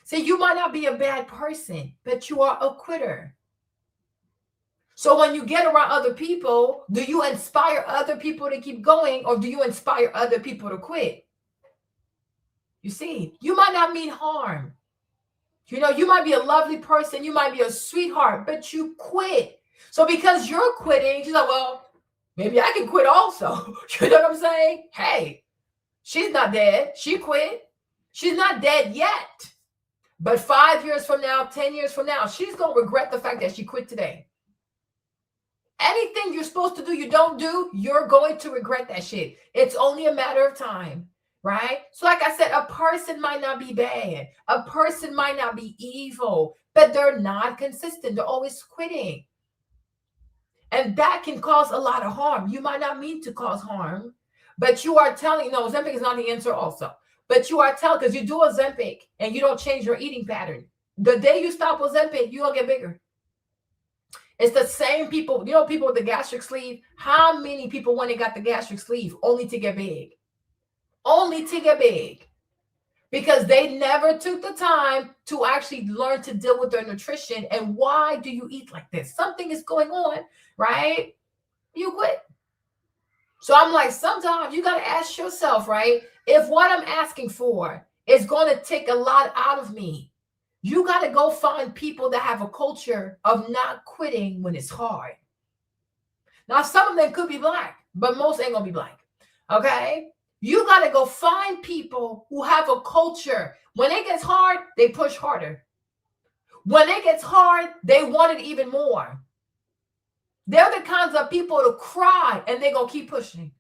See, you might not be a bad person, but you are a quitter. So when you get around other people, do you inspire other people to keep going, or do you inspire other people to quit? You see, you might not mean harm. You know, you might be a lovely person, you might be a sweetheart, but you quit. So because you're quitting, she's like, well, maybe I can quit also. You know what I'm saying? Hey, she's not dead. She quit. She's not dead yet. But 5 years from now, 10 years from now, she's going to regret the fact that she quit today. Anything you're supposed to do, you don't do, you're going to regret that shit. It's only a matter of time, right? So like I said, a person might not be bad. A person might not be evil, but they're not consistent. They're always quitting. And that can cause a lot of harm. You might not mean to cause harm, but you are telling, no, Ozempic is not the answer also. But you are telling, because you do Ozempic and you don't change your eating pattern. The day you stop Ozempic, you're going to get bigger. It's the same people, you know, people with the gastric sleeve. How many people, when they got the gastric sleeve, only to get big? Only to get big. Because they never took the time to actually learn to deal with their nutrition. And why do you eat like this? Something is going on, right? You quit. So I'm like, sometimes you got to ask yourself, right? If what I'm asking for is going to take a lot out of me, you got to go find people that have a culture of not quitting when it's hard. Now, some of them could be Black, but most ain't going to be Black. Okay? You got to go find people who have a culture. When it gets hard, they push harder. When it gets hard, they want it even more. They're the kinds of people to cry and they're going to keep pushing.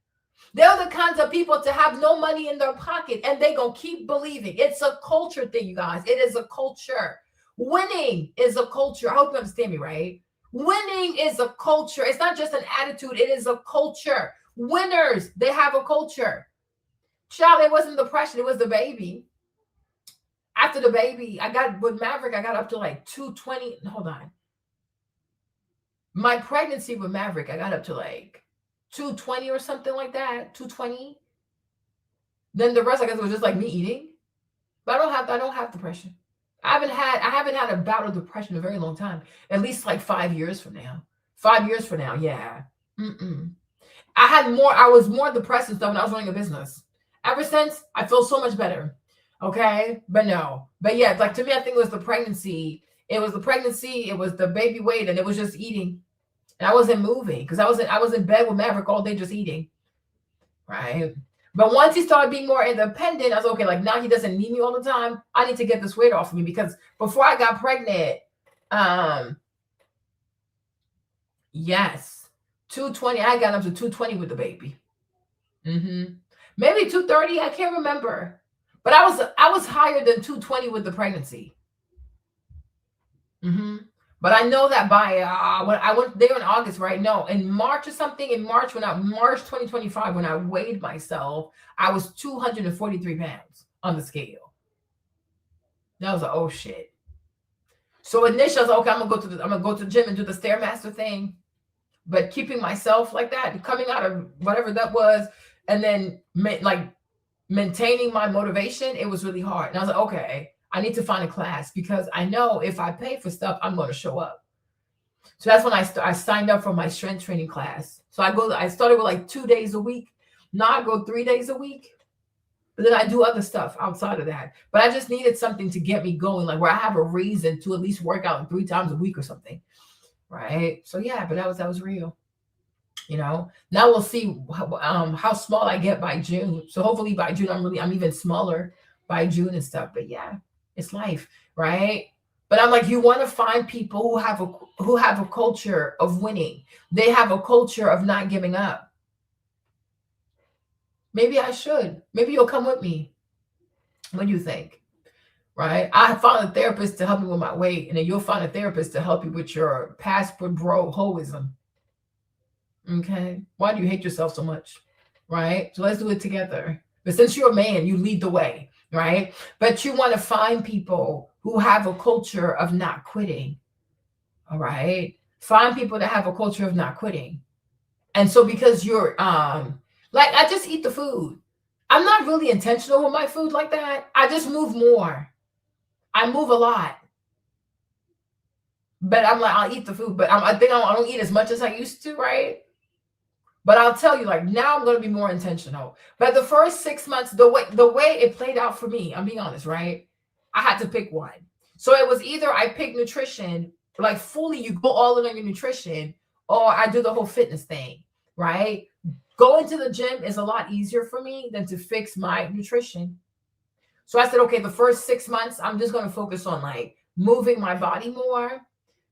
They're the kinds of people to have no money in their pocket and they're going to keep believing. It's a culture thing, you guys. It is a culture. Winning is a culture. I hope you understand me, right? Winning is a culture. It's not just an attitude. It is a culture. Winners, they have a culture. Child, it wasn't depression. It was the baby. After the baby, with Maverick, I got up to like 220. Hold on. My pregnancy with Maverick, I got up to like 220 or something like that. 220. Then the rest, I guess, was just like me eating. But I don't have depression. I haven't had a bout of depression in a very long time. At least like 5 years from now. 5 years from now, yeah. I was more depressed and stuff when I was running a business. Ever since, I feel so much better. Okay, but no. But yeah, like to me, I think it was the pregnancy. It was the pregnancy. It was the baby weight, and it was just eating. And I wasn't moving because I was in bed with Maverick all day just eating. Right. But once he started being more independent, I was okay. Like now he doesn't need me all the time. I need to get this weight off of me because before I got pregnant, yes, 220. I got up to 220 with the baby. Maybe 230. I can't remember. But I was higher than 220 with the pregnancy. But I know that by when I went there in August, right? No, in March or something, March 2025, when I weighed myself, I was 243 pounds on the scale. That was like, oh shit. So initially I was like, okay, I'm gonna go to the gym and do the Stairmaster thing. But keeping myself like that, coming out of whatever that was, and then like maintaining my motivation, it was really hard. And I was like, okay, I need to find a class because I know if I pay for stuff, I'm going to show up. So that's when I signed up for my strength training class. So I started with like 2 days a week. Now I go 3 days a week. But then I do other stuff outside of that. But I just needed something to get me going, like where I have a reason to at least work out 3 times a week or something. Right. So yeah, but that was real. Now we'll see how small I get by June. So hopefully by June, I'm even smaller by June and stuff. But yeah, it's life, right? But I'm like, you want to find people who have a culture of winning. They have a culture of not giving up. Maybe I should. Maybe you'll come with me. What do you think? Right? I found a therapist to help me with my weight, and then you'll find a therapist to help you with your passport bro hoism. Okay. Why do you hate yourself so much? Right? So let's do it together. But since you're a man, you lead the way, right? But you want to find people who have a culture of not quitting. All right. Find people that have a culture of not quitting. And so because you're like, I just eat the food. I'm not really intentional with my food like that. I just move more. I move a lot. But I'm like, I'll eat the food, but I think I don't eat as much as I used to, right? But I'll tell you, like now I'm going to be more intentional. But the first 6 months, the way it played out for me, I'm being honest, right? I had to pick one. So it was either I pick nutrition, like fully you go all in on your nutrition, or I do the whole fitness thing, right? Going to the gym is a lot easier for me than to fix my nutrition. So I said, okay, the first 6 months, I'm just going to focus on like moving my body more,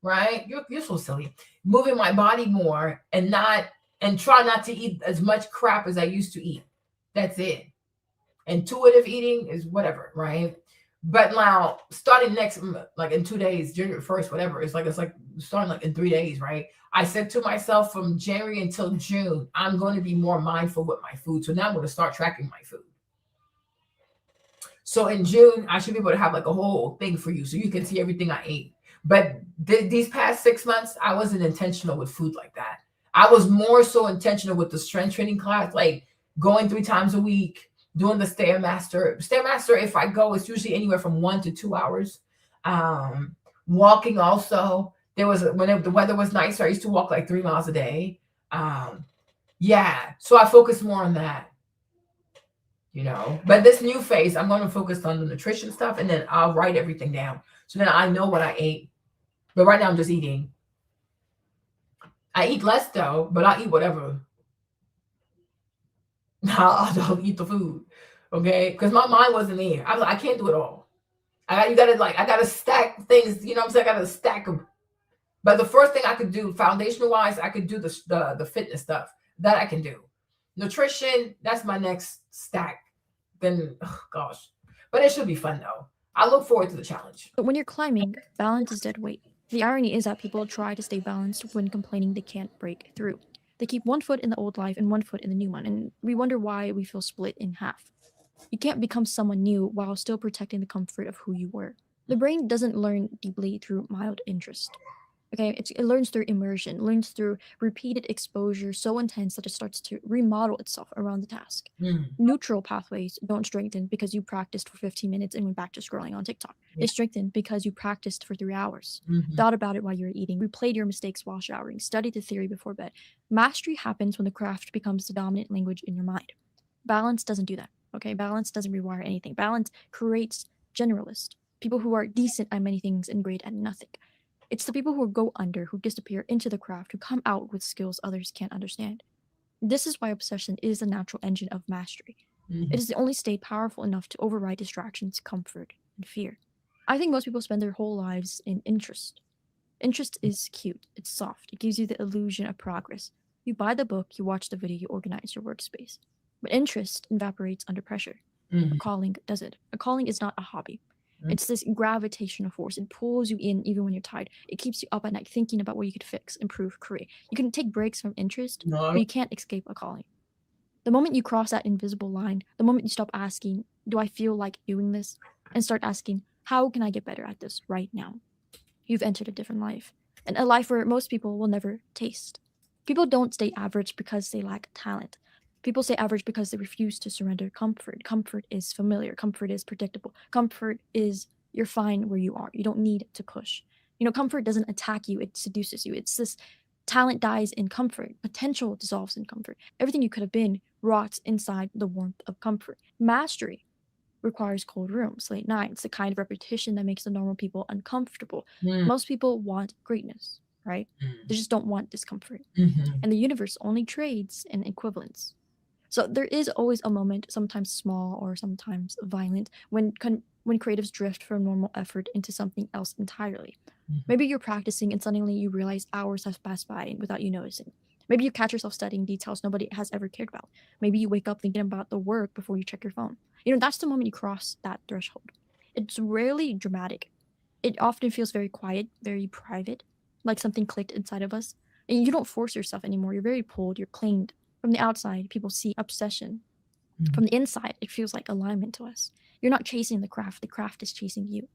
right? You're so silly. Moving my body more and try not to eat as much crap as I used to eat. That's it. Intuitive eating is whatever, right? But now starting next, like in 2 days, January 1st, whatever, it's like starting like in 3 days, right? I said to myself from January until June, I'm going to be more mindful with my food. So now I'm going to start tracking my food. So in June, I should be able to have like a whole thing for you so you can see everything I ate. But these past 6 months, I wasn't intentional with food like that. I was more so intentional with the strength training class, like going 3 times a week, doing the Stairmaster. Stairmaster, if I go, it's usually anywhere from 1 to 2 hours. Walking also. When the weather was nicer, I used to walk like 3 miles a day. Yeah, so I focus more on that. But this new phase, I'm going to focus on the nutrition stuff, and then I'll write everything down. So then I know what I ate. But right now I'm just eating. I eat less though, but I eat whatever. I'll eat the food. Okay. Because my mind wasn't there. I was like, I can't do it all. I gotta stack things, what I'm saying? I gotta stack them. But the first thing I could do, foundational wise, I could do the fitness stuff that I can do. Nutrition, that's my next stack. Then, oh gosh, but it should be fun though. I look forward to the challenge. But when you're climbing, balance is dead weight. The irony is that people try to stay balanced when complaining they can't break through. They keep one foot in the old life and one foot in the new one, and we wonder why we feel split in half. You can't become someone new while still protecting the comfort of who you were. The brain doesn't learn deeply through mild interest. Okay, it learns through immersion, learns through repeated exposure so intense that it starts to remodel itself around the task. Neutral pathways don't strengthen because you practiced for 15 minutes and went back to scrolling on TikTok. They strengthen because you practiced for 3 hours, thought about it while you were eating, replayed your mistakes while showering, studied the theory before bed. Mastery happens when the craft becomes the dominant language in your mind. Balance doesn't do that, okay? Balance doesn't rewire anything. Balance creates generalists, people who are decent at many things and great at nothing. It's the people who go under, who disappear into the craft, who come out with skills others can't understand. This is why obsession is the natural engine of mastery. It is the only state powerful enough to override distractions, comfort, and fear. I think most people spend their whole lives in interest. Interest is cute, it's soft, it gives you the illusion of progress. You buy the book, you watch the video, you organize your workspace. But interest evaporates under pressure. A calling does it. A calling is not a hobby. It's this gravitational force. It pulls you in even when you're tired. It keeps you up at night thinking about what you could fix, improve, create. You can take breaks from interest, but you can't escape a calling. The moment you cross that invisible line, the moment you stop asking, do I feel like doing this? And start asking, how can I get better at this right now? You've entered a different life. And a life where most people will never taste. People don't stay average because they lack talent. People say average because they refuse to surrender comfort. Comfort is familiar. Comfort is predictable. Comfort is you're fine where you are. You don't need to push. You know, comfort doesn't attack you. It seduces you. It's this talent dies in comfort. Potential dissolves in comfort. Everything you could have been rots inside the warmth of comfort. Mastery requires cold rooms, late nights, the kind of repetition that makes the normal people uncomfortable. Most people want greatness, right? They just don't want discomfort. And the universe only trades in equivalence. So there is always a moment, sometimes small or sometimes violent, when creatives drift from normal effort into something else entirely. Maybe you're practicing and suddenly you realize hours have passed by without you noticing. Maybe you catch yourself studying details nobody has ever cared about. Maybe you wake up thinking about the work before you check your phone. You know, that's the moment you cross that threshold. It's rarely dramatic. It often feels very quiet, very private, like something clicked inside of us. And you don't force yourself anymore. You're very pulled, you're claimed. From the outside, people see obsession. From the inside, it feels like alignment to us. You're not chasing the craft is chasing you.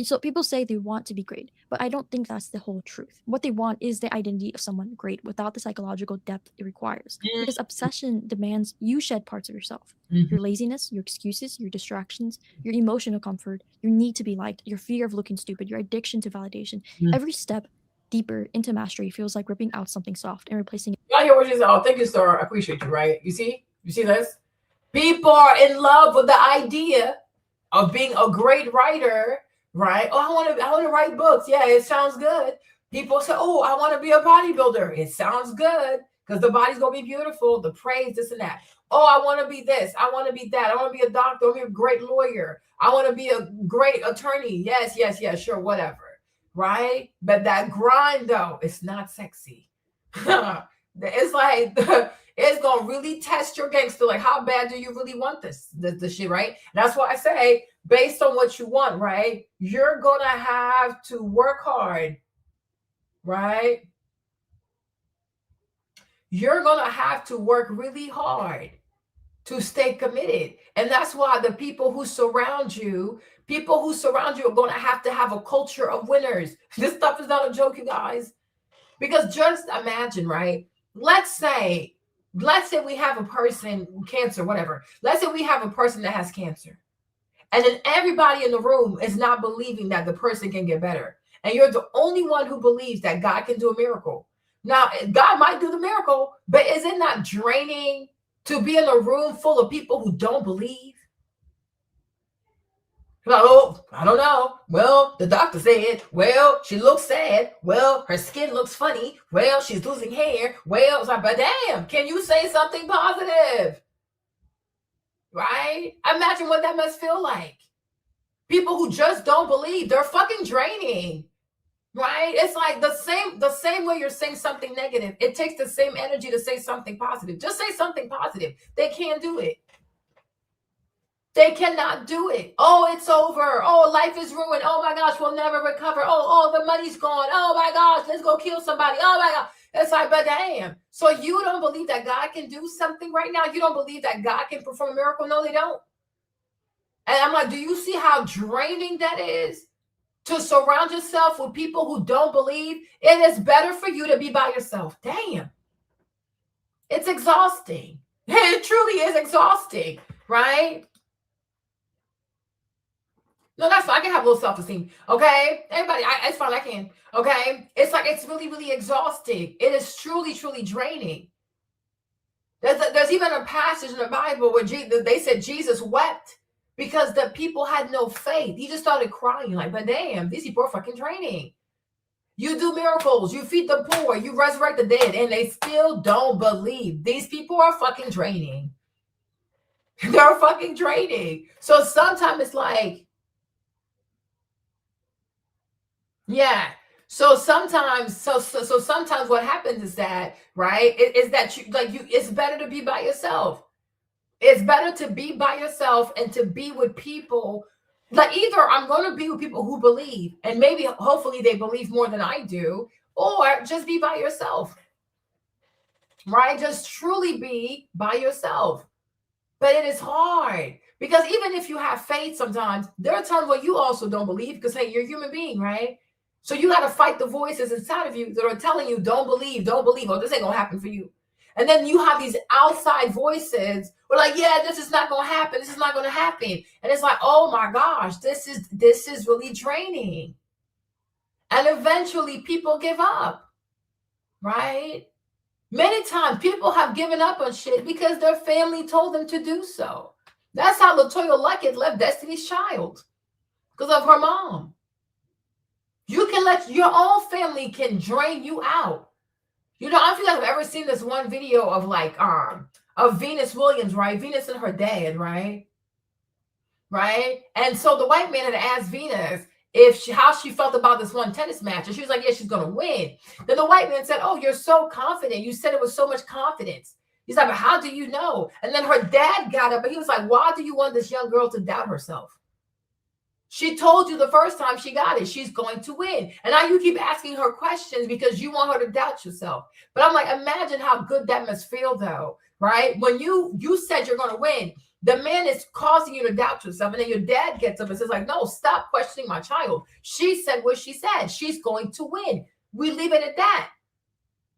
So people say they want to be great, but I don't think that's the whole truth. What they want is the identity of someone great without the psychological depth it requires. Because obsession demands you shed parts of yourself. Your laziness, your excuses, your distractions, your emotional comfort, your need to be liked, your fear of looking stupid, your addiction to validation. Every step deeper into mastery feels like ripping out something soft and replacing it. Y'all hear what she said? Oh, thank you, sir. I appreciate you, right? You see this? People are in love with the idea of being a great writer, right? Oh, I want to write books. Yeah, it sounds good. People say, oh, I want to be a bodybuilder. It sounds good because the body's going to be beautiful, the praise, this and that. Oh, I want to be this. I want to be that. I want to be a doctor. I want to be a great lawyer. I want to be a great attorney. Yes, sure, whatever, right? But that grind, though, it's not sexy. It's like it's gonna really test your gangster. Like, how bad do you really want this shit, right? That's why I say, based on what you want, right? You're gonna have to work hard, right? You're gonna have to work really hard to stay committed, and that's why the people who surround you are gonna have a culture of winners. This stuff is not a joke, you guys, because just imagine, right? Let's say we have a person, cancer, whatever. Let's say we have a person that has cancer. And then everybody in the room is not believing that the person can get better. And you're the only one who believes that God can do a miracle. Now, God might do the miracle, but is it not draining to be in a room full of people who don't believe? Like, oh, I don't know. Well, the doctor said, well, she looks sad. Well, her skin looks funny. Well, she's losing hair. Well, it's like, but damn, can you say something positive? Right? Imagine what that must feel like. People who just don't believe, they're fucking draining. right? It's like the same way you're saying something negative. It takes the same energy to say something positive. Just say something positive. They can't do it. They cannot do it. Oh, it's over. Oh, life is ruined. Oh my gosh, we'll never recover. Oh, the money's gone. Oh my gosh, let's go kill somebody. Oh my God. It's like, but damn. So you don't believe that God can do something right now? You don't believe that God can perform a miracle? No, they don't. And I'm like, do you see how draining that is? To surround yourself with people who don't believe. It is better for you to be by yourself. Damn. It's exhausting. It truly is exhausting, right? No, that's fine. I can have a little self-esteem. Okay. Everybody, it's fine. I can. Okay. It's like, it's really, really exhausting. It is truly, truly draining. There's even a passage in the Bible where they said Jesus wept because the people had no faith. He just started crying like, but damn, these people are fucking draining. You do miracles, you feed the poor, you resurrect the dead, and they still don't believe. These people are fucking draining. They're fucking draining. So sometimes it's like, yeah. So sometimes what happens is that, right, is that it's better to be by yourself. It's better to be by yourself and to be with people. Like, either I'm going to be with people who believe, and maybe hopefully they believe more than I do, or just be by yourself, right? Just truly be by yourself. But it is hard because even if you have faith, sometimes there are times where you also don't believe because, hey, you're a human being, right? So you got to fight the voices inside of you that are telling you, don't believe, oh, this ain't going to happen for you. And then you have these outside voices who are like, yeah, this is not going to happen. This is not going to happen. And it's like, oh my gosh, this is really draining. And eventually people give up, right? Many times people have given up on shit because their family told them to do so. That's how LaToya Luckett left Destiny's Child, because of her mom. You can let your own family can drain you out. You know, I don't think I've ever seen this one video of like of Venus Williams, right? Venus and her dad, right? And so the white man had asked Venus how she felt about this one tennis match, and she was like, yeah, she's gonna win. Then the white man said, oh, you're so confident. You said it with so much confidence. He's like, but how do you know? And then her dad got up, but he was like, why do you want this young girl to doubt herself? She told you the first time she got it, she's going to win. And now you keep asking her questions because you want her to doubt yourself. But I'm like, imagine how good that must feel though, right? When you said you're going to win, the man is causing you to doubt yourself. And then your dad gets up and says like, no, stop questioning my child. She said what she said. She's going to win. We leave it at that,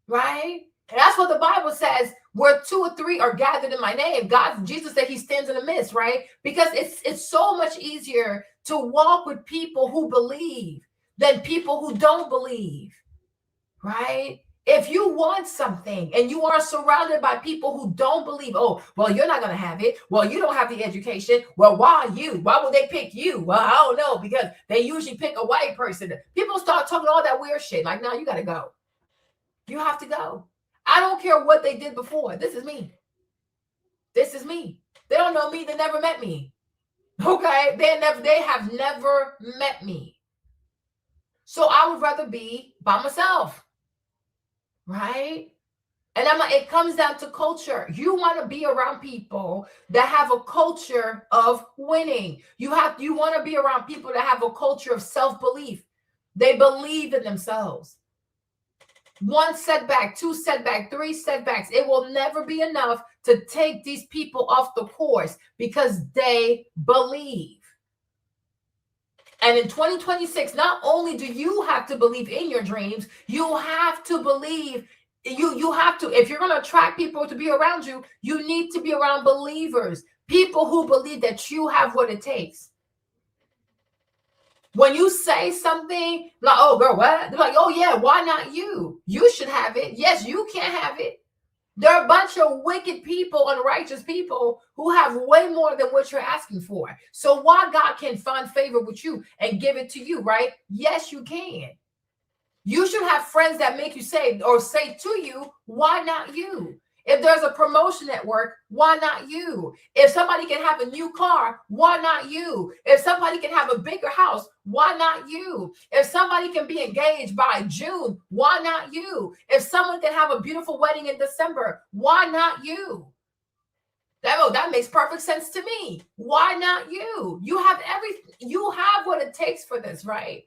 right? And that's what the Bible says, where 2 or 3 are gathered in my name. Jesus said he stands in the midst, right? Because it's so much easier to walk with people who believe than people who don't believe, right? If you want something and you are surrounded by people who don't believe, oh, well, you're not going to have it. Well, you don't have the education. Well, why you? Why would they pick you? Well, I don't know, because they usually pick a white person. People start talking all that weird shit. Like, no, you got to go. You have to go. I don't care what they did before. This is me. This is me. They don't know me. They never met me. Okay? They have never met me. So I would rather be by myself. Right? And it comes down to culture. You want to be around people that have a culture of winning. You want to be around people that have a culture of self-belief. They believe in themselves. 1 setback, 2 setback, 3 setbacks. It will never be enough to take these people off the course because they believe. And in 2026, not only do you have to believe in your dreams, you have to believe, you have to, if you're going to attract people to be around you, you need to be around believers, people who believe that you have what it takes. When you say something like, oh, girl, what? They're like, oh, yeah, why not you? You should have it. Yes, you can't have it. There are a bunch of wicked people, unrighteous people who have way more than what you're asking for. So why God can find favor with you and give it to you, right? Yes, you can. You should have friends that make you say or say to you, why not you? If there's a promotion at work, why not you? If somebody can have a new car, why not you? If somebody can have a bigger house, why not you? If somebody can be engaged by June, why not you? If someone can have a beautiful wedding in December, why not you? That makes perfect sense to me. Why not you? You have everything. You have what it takes for this, right?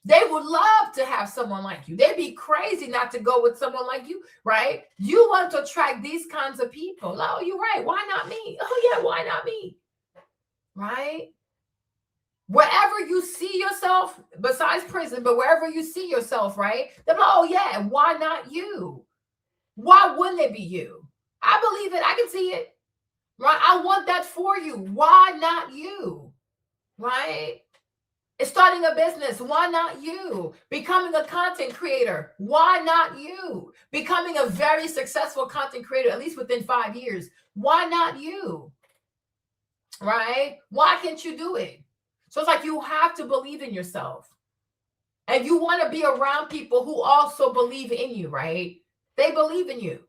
They would love to have someone like you. They'd be crazy not to go with someone like you, right? You want to attract these kinds of people. Oh, you're right. Why not me? Oh, yeah, why not me? Right? Wherever you see yourself, besides prison, but wherever you see yourself, right? Then, oh, yeah, why not you? Why wouldn't it be you? I believe it. I can see it. Right? I want that for you. Why not you? Right? Starting a business, why not you? Becoming a content creator, why not you? Becoming a very successful content creator, at least within 5 years, why not you? Right? Why can't you do it? So it's like you have to believe in yourself. And you want to be around people who also believe in you, right? They believe in you.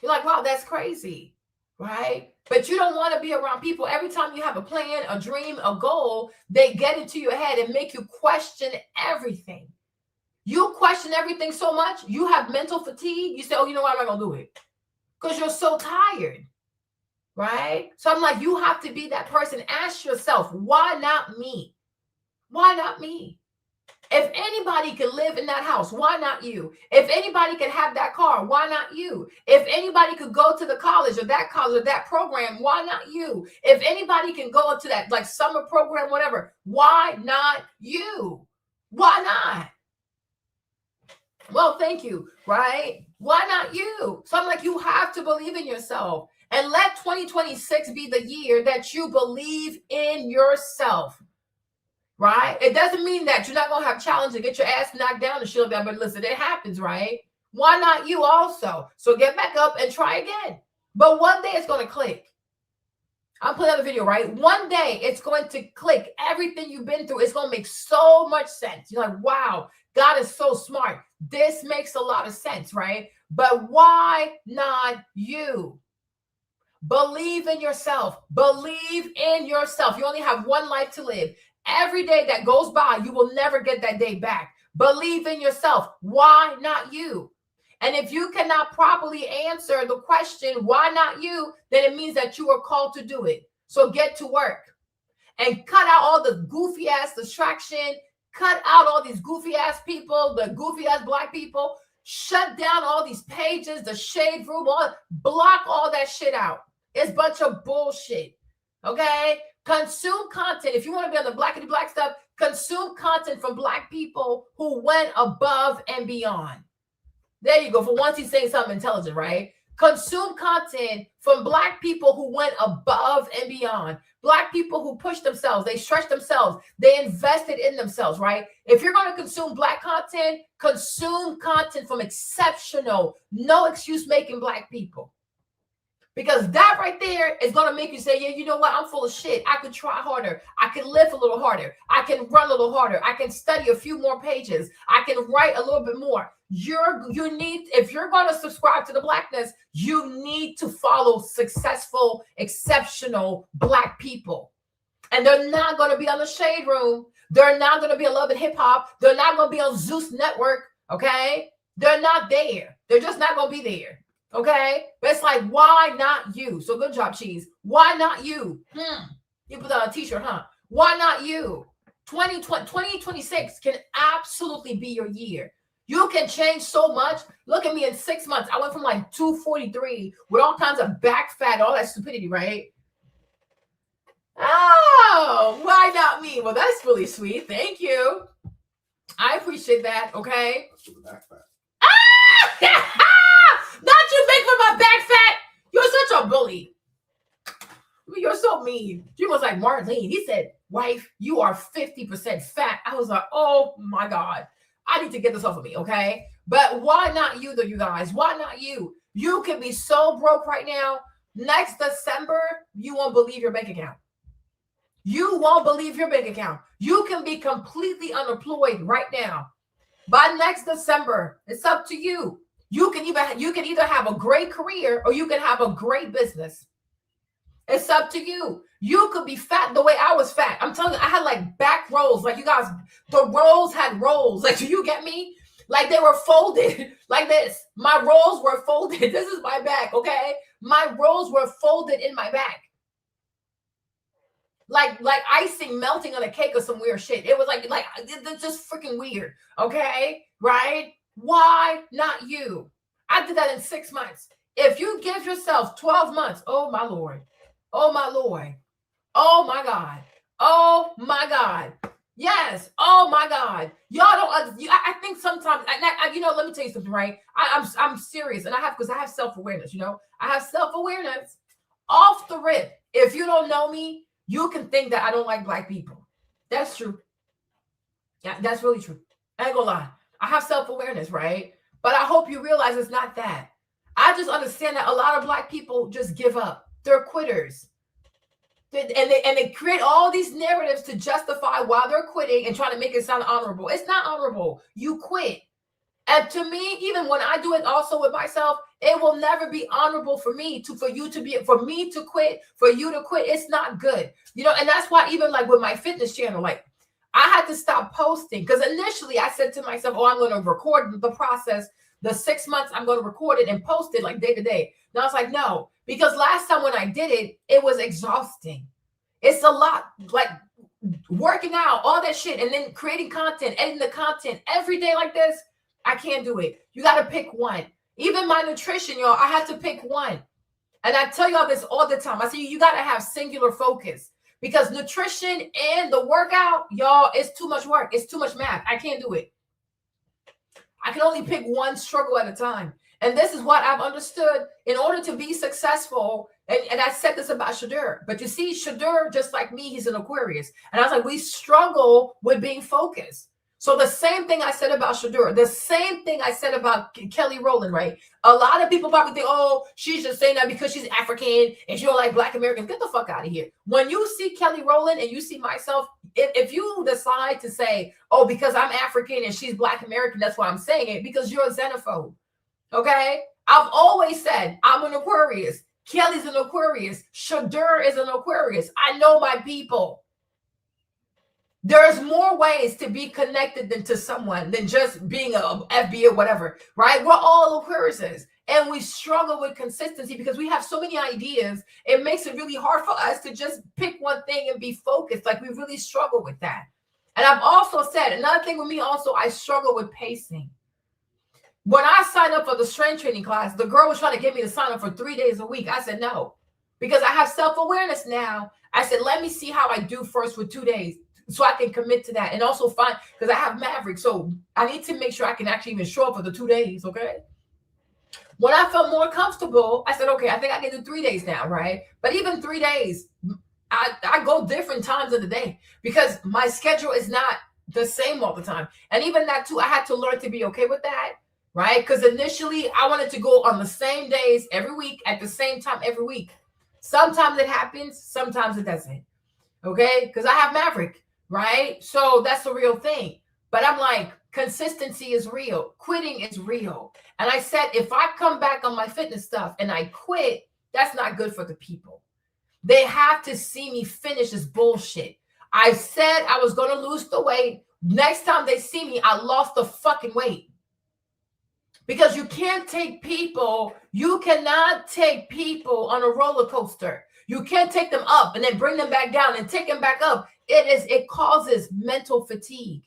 You're like, wow, that's crazy, right? But you don't want to be around people. Every time you have a plan, a dream, a goal, they get into your head and make you question everything. You question everything so much, you have mental fatigue. You say, oh, you know what? I'm not going to do it. Because you're so tired, right? So I'm like, you have to be that person. Ask yourself, why not me? Why not me? If anybody can live in that house, why not you? If anybody can have that car, why not you? If anybody could go to the college or that program, why not you? If anybody can go into that like summer program, whatever, why not you? Why not? Well, thank you, right? Why not you? So I'm like, you have to believe in yourself and let 2026 be the year that you believe in yourself. Right? It doesn't mean that you're not going to have challenges and get your ass knocked down and shit like that. But listen, it happens, right? Why not you also? So get back up and try again. But one day it's going to click. I'll play another video, right? One day it's going to click. Everything you've been through, it's going to make so much sense. You're like, wow, God is so smart. This makes a lot of sense, right? But why not you? Believe in yourself. Believe in yourself. You only have one life to live. Every day that goes by, you will never get that day back. Believe in yourself. Why not you? And if you cannot properly answer the question, why not you, then it means that you are called to do it. So get to work and cut out all the goofy ass distraction. Cut out all these goofy ass people, the goofy ass black people. Shut down all these pages, the shade room, block all that shit out. It's a bunch of bullshit. Okay? Consume content. If you want to be on the blackity black stuff, consume content from black people who went above and beyond. There you go. For once, he's saying something intelligent, right? Consume content from black people who went above and beyond. Black people who pushed themselves. They stretched themselves. They invested in themselves, right? If you're going to consume black content, consume content from exceptional, no excuse making black people. Because that right there is going to make you say, yeah, you know what? I'm full of shit. I could try harder. I can lift a little harder. I can run a little harder. I can study a few more pages. I can write a little bit more. If you're going to subscribe to the blackness, you need to follow successful, exceptional black people. And they're not going to be on the Shade Room. They're not going to be on Love and Hip Hop. They're not going to be on Zeus Network. Okay? They're not there. They're just not going to be there. Okay, but it's like, why not you? So good job, Cheese. Why not you? You put that on a t-shirt, huh? Why not you? 2026 can absolutely be your year. You can change so much. Look at me in 6 months. I went from like 243 with all kinds of back fat, all that stupidity, right? Oh, why not me? Well, that's really sweet. Thank you. I appreciate that. Okay. Not you make for my back fat. You're such a bully. You're so mean. She was like, Marlene. He said, wife, you are 50% fat. I was like, oh my God. I need to get this off of me, okay? But why not you, though, you guys? Why not you? You can be so broke right now. Next December, you won't believe your bank account. You won't believe your bank account. You can be completely unemployed right now. By next December, it's up to you. You can either have a great career or you can have a great business. It's up to you. You could be fat the way I was fat. I'm telling you, I had like back rolls. Like you guys, the rolls had rolls. Like, do you get me? Like they were folded like this. My rolls were folded. This is my back, okay? My rolls were folded in my back. Like icing melting on a cake or some weird shit. It was like it's just freaking weird, okay? Right? Why not you? I did that in 6 months. If you give yourself 12 months, oh my Lord. Oh my Lord. Oh my God. Oh my God. Yes. Oh my God. Y'all don't. I think sometimes. You know. Let me tell you something. Right. I'm serious, and I have self-awareness. You know. I have self-awareness. Off the rip. If you don't know me, you can think that I don't like black people. That's true. Yeah, that's really true. I ain't gonna lie. I have self-awareness, right? But I hope you realize it's not that. I just understand that a lot of black people just give up. They're quitters. And they create all these narratives to justify why they're quitting and trying to make it sound honorable. It's not honorable. You quit. And to me, even when I do it also with myself, it will never be honorable for me to quit, for you to quit. It's not good. You know, and that's why even like with my fitness channel, like I had to stop posting because initially I said to myself, oh, I'm going to record the process. The 6 months I'm going to record it and post it like day to day. And I was like, no, because last time when I did it, it was exhausting. It's a lot, like working out, all that shit, and then creating content, editing the content every day like this. I can't do it. You got to pick one. Even my nutrition, y'all, I had to pick one. And I tell y'all this all the time. I say you got to have singular focus because nutrition and the workout, y'all, it's too much work. It's too much math. I can't do it. I can only pick one struggle at a time. And this is what I've understood in order to be successful. And I said this about Shadur. But you see, Shadur, just like me, he's an Aquarius. And I was like, we struggle with being focused. So the same thing I said about Shadur, the same thing I said about Kelly Rowland, right? A lot of people probably think, oh, she's just saying that because she's African and she don't like Black Americans. Get the fuck out of here. When you see Kelly Rowland and you see myself, if you decide to say, oh, because I'm African and she's Black American, that's why I'm saying it, because you're a xenophobe. Okay? I've always said I'm an Aquarius. Kelly's an Aquarius. Shadur is an Aquarius. I know my people. There's more ways to be connected to someone than just being a FB or whatever, right? We're all Aquariuses, and we struggle with consistency because we have so many ideas. It makes it really hard for us to just pick one thing and be focused. Like we really struggle with that. And I've also said another thing with me also, I struggle with pacing. When I signed up for the strength training class, the girl was trying to get me to sign up for 3 days a week. I said no, because I have self-awareness now. I said, let me see how I do first with 2 days so I can commit to that. And also find, because I have Maverick, so I need to make sure I can actually even show up for the 2 days, okay? When I felt more comfortable, I said, okay, I think I can do 3 days now, right? But even 3 days, I go different times of the day because my schedule is not the same all the time. And even that too, I had to learn to be okay with that. Right? Because initially I wanted to go on the same days every week at the same time every week. Sometimes it happens, sometimes it doesn't. Okay? Because I have Maverick, right? So that's the real thing. But I'm like, consistency is real. Quitting is real. And I said, if I come back on my fitness stuff and I quit, that's not good for the people. They have to see me finish this bullshit. I said I was going to lose the weight. Next time they see me, I lost the fucking weight. Because you can't take people, you cannot take people on a roller coaster. You can't take them up and then bring them back down and take them back up. It causes mental fatigue.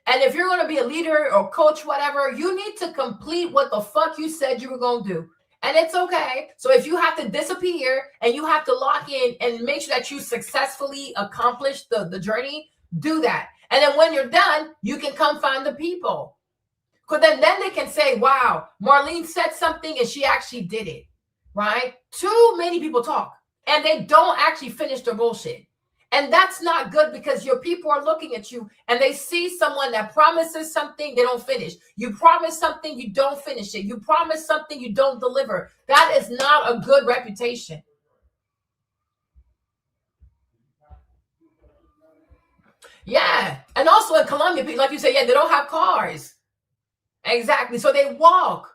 And if you're going to be a leader or coach, whatever, you need to complete what the fuck you said you were going to do. And it's okay. So if you have to disappear and you have to lock in and make sure that you successfully accomplish the journey, do that. And then when you're done, you can come find the people. Because then they can say, wow, Marlene said something and she actually did it, right? Too many people talk and they don't actually finish their bullshit. And that's not good because your people are looking at you and they see someone that promises something, they don't finish. You promise something, you don't finish it. You promise something, you don't deliver. That is not a good reputation. Yeah. And also in Colombia, like you say, yeah, they don't have cars. Exactly. So they walk.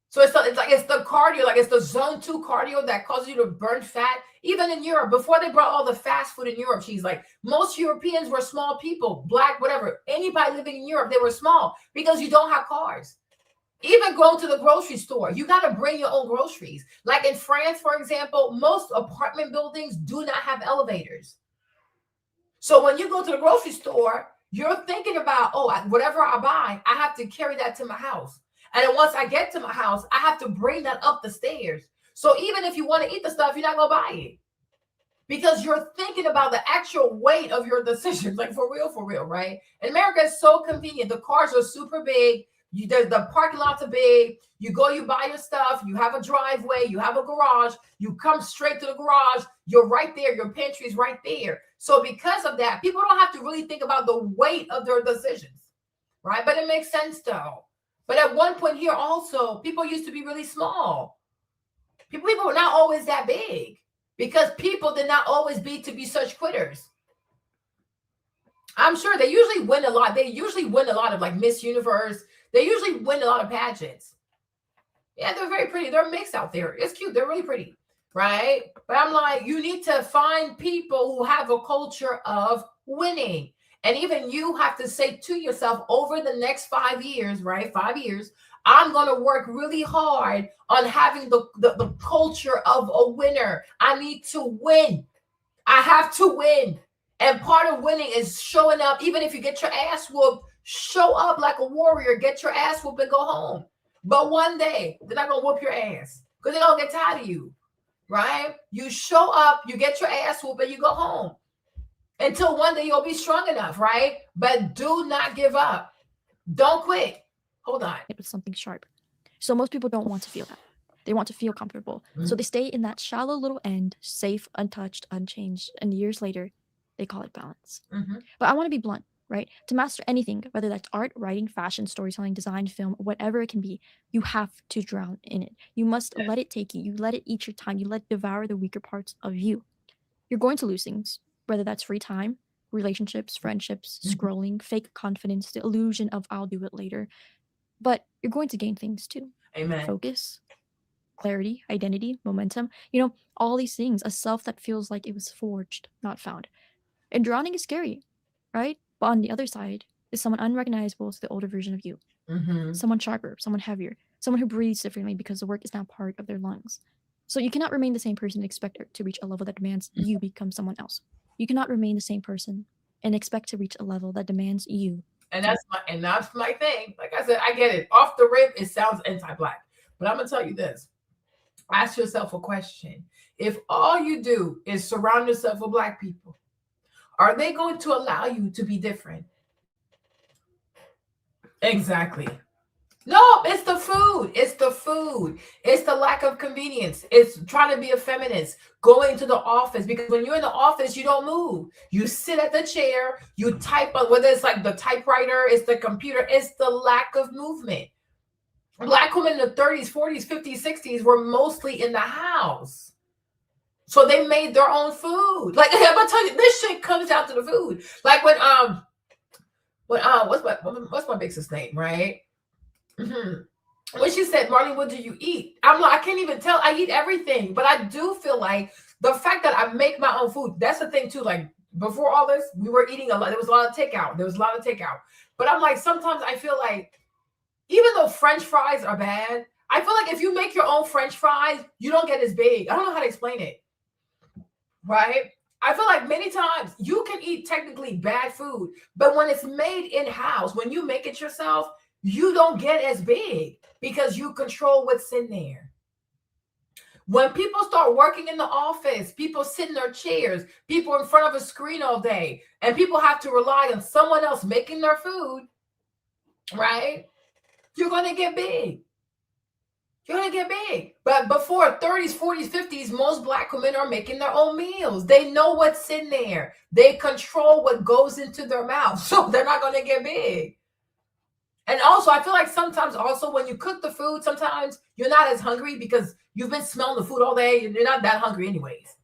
So it's the cardio, like it's the zone 2 cardio that causes you to burn fat. Even in Europe, before they brought all the fast food in Europe, she's like, most Europeans were small people, black, whatever. Anybody living in Europe, they were small because you don't have cars. Even going to the grocery store, you got to bring your own groceries. Like in France, for example, most apartment buildings do not have elevators. So when you go to the grocery store, you're thinking about, oh, whatever I buy, I have to carry that to my house. And then once I get to my house, I have to bring that up the stairs. So even if you want to eat the stuff, you're not going to buy it because you're thinking about the actual weight of your decisions. Like for real, right? In America, it's so convenient. The cars are super big. The parking lots are big. You go, you buy your stuff. You have a driveway. You have a garage. You come straight to the garage. You're right there. Your pantry is right there. So because of that, people don't have to really think about the weight of their decisions, right? But it makes sense though. But at one point here also, people used to be really small. People were not always that big because people did not always to be such quitters. I'm sure they usually win a lot. They usually win a lot of like Miss Universe. They usually win a lot of pageants. Yeah, they're very pretty. They're mixed out there. It's cute. They're really pretty, right? But I'm like, you need to find people who have a culture of winning. And even you have to say to yourself over the next 5 years, right? 5 years, I'm going to work really hard on having the culture of a winner. I need to win. I have to win. And part of winning is showing up. Even if you get your ass whooped, show up like a warrior, get your ass whooped and go home. But one day, they're not going to whoop your ass because they don't get tired of you, right? You show up, you get your ass whooped, and you go home. Until one day you'll be strong enough, right? But do not give up. Don't quit. Hold on. It was something sharp. So most people don't want to feel that. They want to feel comfortable. So they stay in that shallow little end, safe, untouched, unchanged. And years later, they call it balance. But I want to be blunt, right? To master anything, whether that's art, writing, fashion, storytelling, design, film, whatever it can be, you have to drown in it. You must let it take you. You let it eat your time. You let it devour the weaker parts of you. You're going to lose things, whether that's free time, relationships, friendships, scrolling, fake confidence, the illusion of I'll do it later. But you're going to gain things too. Amen. Focus, clarity, identity, momentum, all these things, a self that feels like it was forged, not found. And drowning is scary, right? But on the other side is someone unrecognizable to the older version of you. Someone sharper, someone heavier, someone who breathes differently because the work is now part of their lungs. So you cannot remain the same person and expect to reach a level that demands you become someone else. You cannot remain the same person and expect to reach a level that demands you. And that's my thing. Like I said, I get it. Off the rip, it sounds anti-black. But I'm gonna tell you this. Ask yourself a question. If all you do is surround yourself with black people, are they going to allow you to be different? Exactly. No, it's the food. It's the food. It's the lack of convenience. It's trying to be a feminist, going to the office, because when you're in the office, you don't move. You sit at the chair, you type on, whether it's like the typewriter, it's the computer, it's the lack of movement. Black women in the 30s, 40s, 50s, 60s were mostly in the house. So they made their own food. Like, I'm gonna tell you, this shit comes down to the food. Like when what's my big sis name, right? When she said, Marlene, what do you eat? I'm like, I can't even tell. I eat everything. But I do feel like the fact that I make my own food, that's the thing too. Like before all this, we were eating a lot. There was a lot of takeout. But I'm like, sometimes I feel like, even though French fries are bad, I feel like if you make your own French fries, you don't get as big. I don't know how to explain it. Right? I feel like many times you can eat technically bad food, but when it's made in-house, when you make it yourself, you don't get as big because you control what's in there. When people start working in the office, people sit in their chairs, people in front of a screen all day, and people have to rely on someone else making their food, right? You're going to get big. You're going to get big. But before 30s, 40s, 50s, most black women are making their own meals. They know what's in there. They control what goes into their mouth. So they're not going to get big. And also, I feel like sometimes also when you cook the food, sometimes you're not as hungry because you've been smelling the food all day and you're not that hungry anyways.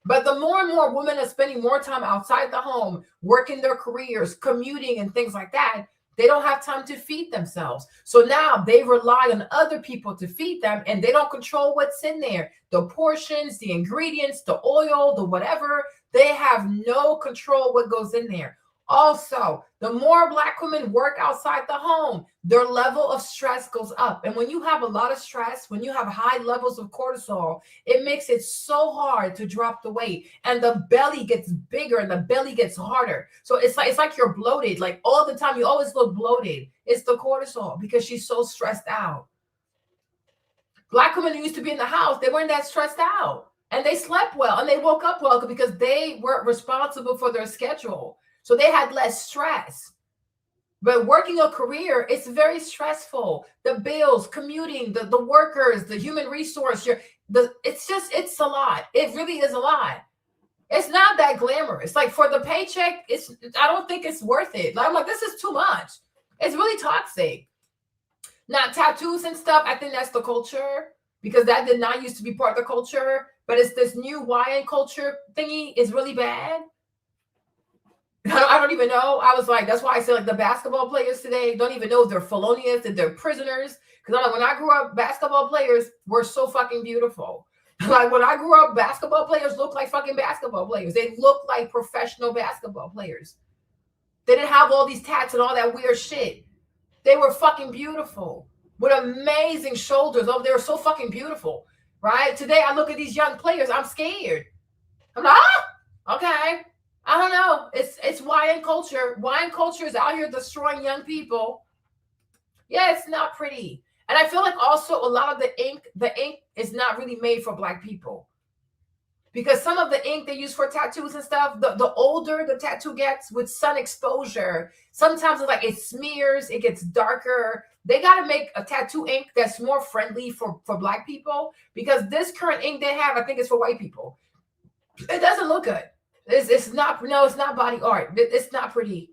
But the more and more women are spending more time outside the home, working their careers, commuting and things like that, They don't have time to feed themselves. So now they rely on other people to feed them, and they don't control what's in there. The portions, the ingredients, the oil, the whatever. They have no control what goes in there. Also, the more Black women work outside the home, their level of stress goes up. And when you have a lot of stress, when you have high levels of cortisol, it makes it so hard to drop the weight. And the belly gets bigger and the belly gets harder. So it's like you're bloated. Like all the time, you always look bloated. It's the cortisol because she's so stressed out. Black women who used to be in the house, they weren't that stressed out. And they slept well and they woke up well because they weren't responsible for their schedule. So they had less stress. But working a career, it's very stressful. The bills, commuting, the workers, the human resource, it's a lot. It really is a lot. It's not that glamorous. Like for the paycheck, I don't think it's worth it. I'm like, this is too much. It's really toxic. Now, tattoos and stuff, I think that's the culture because that did not used to be part of the culture. But it's this new YN culture thingy is really bad. I don't even know. I was like, that's why I said like the basketball players today don't even know if they're felonious and they're prisoners. Because I'm like, when I grew up, basketball players were so fucking beautiful. Like when I grew up, basketball players looked like fucking basketball players. They looked like professional basketball players. They didn't have all these tats and all that weird shit. They were fucking beautiful with amazing shoulders. Oh, they were so fucking beautiful, right? Today I look at these young players, I'm scared. I'm like, okay. I don't know. It's YN culture. YN culture is out here destroying young people. Yeah, it's not pretty. And I feel like also a lot of the ink is not really made for Black people. Because some of the ink they use for tattoos and stuff, the older the tattoo gets with sun exposure, sometimes it's like it smears, it gets darker. They got to make a tattoo ink that's more friendly for Black people because this current ink they have, I think it's for white people. It doesn't look good. It's not body art. It's not pretty.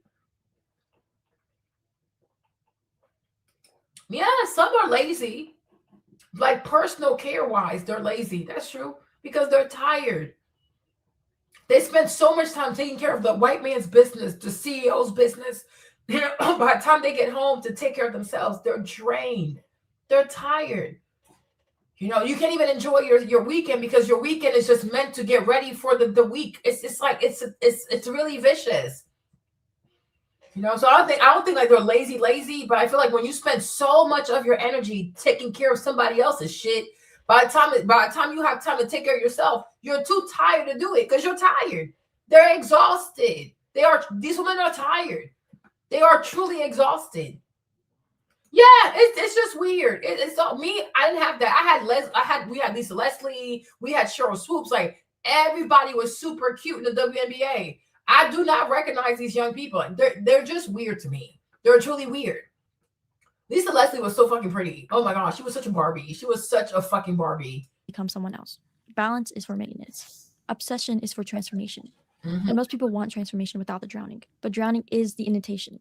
Yeah, some are lazy. Like personal care wise, they're lazy. That's true because they're tired. They spend so much time taking care of the white man's business, the CEO's business. You know, by the time they get home to take care of themselves, they're drained. They're tired. You know, you can't even enjoy your weekend because your weekend is just meant to get ready for the week. It's like it's really vicious. You know, so I don't think like they're lazy, but I feel like when you spend so much of your energy taking care of somebody else's shit, by the time you have time to take care of yourself, you're too tired to do it because you're tired. They're exhausted. These women are tired. They are truly exhausted. Yeah, it's just weird. It's all me. I didn't have that. We had Lisa Leslie. We had Cheryl Swoops. Like everybody was super cute in the WNBA. I do not recognize these young people. They're just weird to me. They're truly weird. Lisa Leslie was so fucking pretty. Oh my gosh, she was such a Barbie. She was such a fucking Barbie. Become someone else. Balance is for maintenance. Obsession is for transformation. Mm-hmm. And most people want transformation without the drowning. But drowning is the initiation.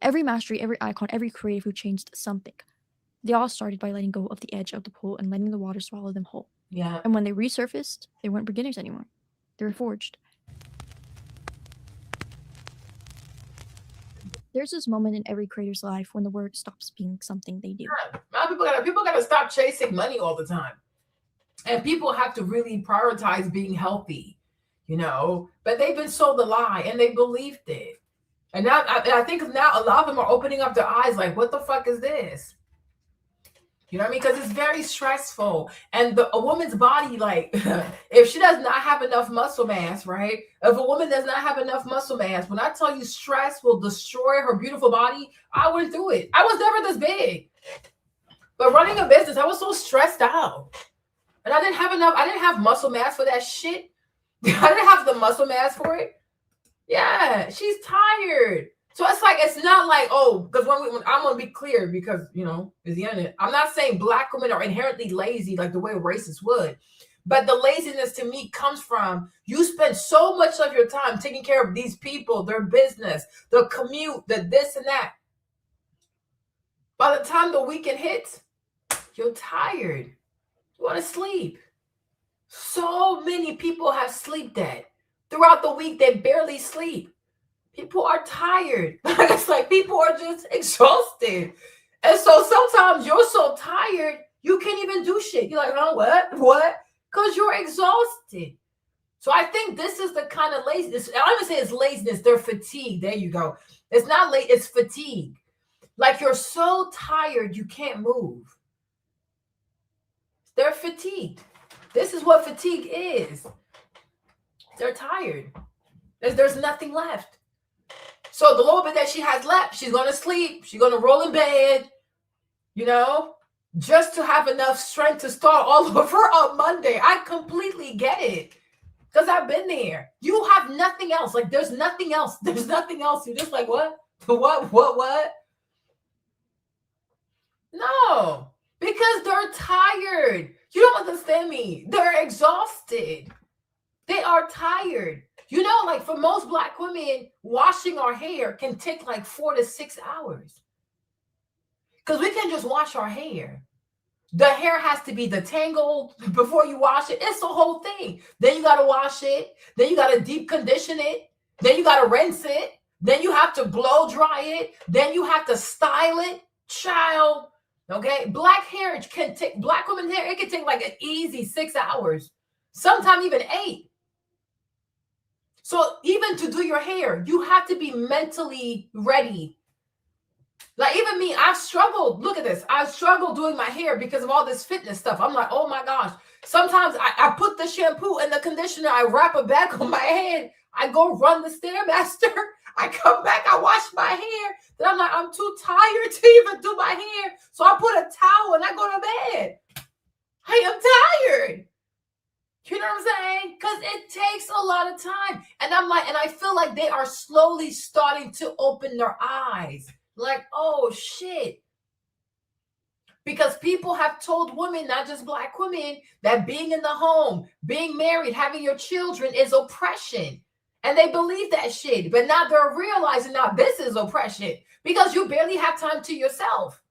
Every mastery, every icon, every creative who changed something, they all started by letting go of the edge of the pool and letting the water swallow them whole. Yeah. And when they resurfaced, they weren't beginners anymore. They were forged. There's this moment in every creator's life when the word stops being something they do. Yeah. People gotta stop chasing money all the time. And people have to really prioritize being healthy, you know. But they've been sold a lie and they believed it. And now I think now a lot of them are opening up their eyes like, what the fuck is this? You know what I mean? Because it's very stressful. And a woman's body, like, if she does not have enough muscle mass, right? If a woman does not have enough muscle mass, when I tell you stress will destroy her beautiful body, I went through it. I was never this big. But running a business, I was so stressed out. And I didn't have muscle mass for that shit. I didn't have the muscle mass for it. Yeah, she's tired. So it's not like, oh, because when I want to be clear because, you know, it's the internet. I'm not saying Black women are inherently lazy like the way racists would. But the laziness to me comes from you spend so much of your time taking care of these people, their business, the commute, the this and that. By the time the weekend hits, you're tired. You want to sleep. So many people have sleep debt. Throughout the week, they barely sleep People are tired. It's like people are just exhausted. And so sometimes you're so tired, you can't even do shit. You're like, oh, what? Because you're exhausted. So I think this is the kind of laziness. I don't even say it's laziness. They're fatigued. There you go. It's not late. It's fatigue. Like you're so tired, you can't move. They're fatigued. This is what fatigue is. They're tired. There's nothing left. So the little bit that she has left, she's going to sleep. She's going to roll in bed, just to have enough strength to start all over on Monday. I completely get it because I've been there. You have nothing else. Like there's nothing else. There's nothing else. You're just like, what? What? No, because they're tired. You don't understand me. They're exhausted. They are tired. Like for most Black women, washing our hair can take like 4 to 6 hours. Because we can just wash our hair. The hair has to be detangled before you wash it. It's the whole thing. Then you got to wash it. Then you got to deep condition it. Then you got to rinse it. Then you have to blow dry it. Then you have to style it. Child. Okay. Black women's hair, it can take like an easy 6 hours. Sometimes even 8. So even to do your hair, you have to be mentally ready. Like even me, I've struggled. Look at this. I've struggled doing my hair because of all this fitness stuff. I'm like, oh my gosh. Sometimes I put the shampoo and the conditioner, I wrap it back on my head. I go run the Stairmaster. I come back, I wash my hair. Then I'm like, I'm too tired to even do my hair. So I put a towel and I go to bed. I am tired. You know what I'm saying? Because it takes a lot of time. And I feel like they are slowly starting to open their eyes. Like, oh, shit. Because people have told women, not just Black women, that being in the home, being married, having your children is oppression. And they believe that shit. But now they're realizing now this is oppression because you barely have time to yourself.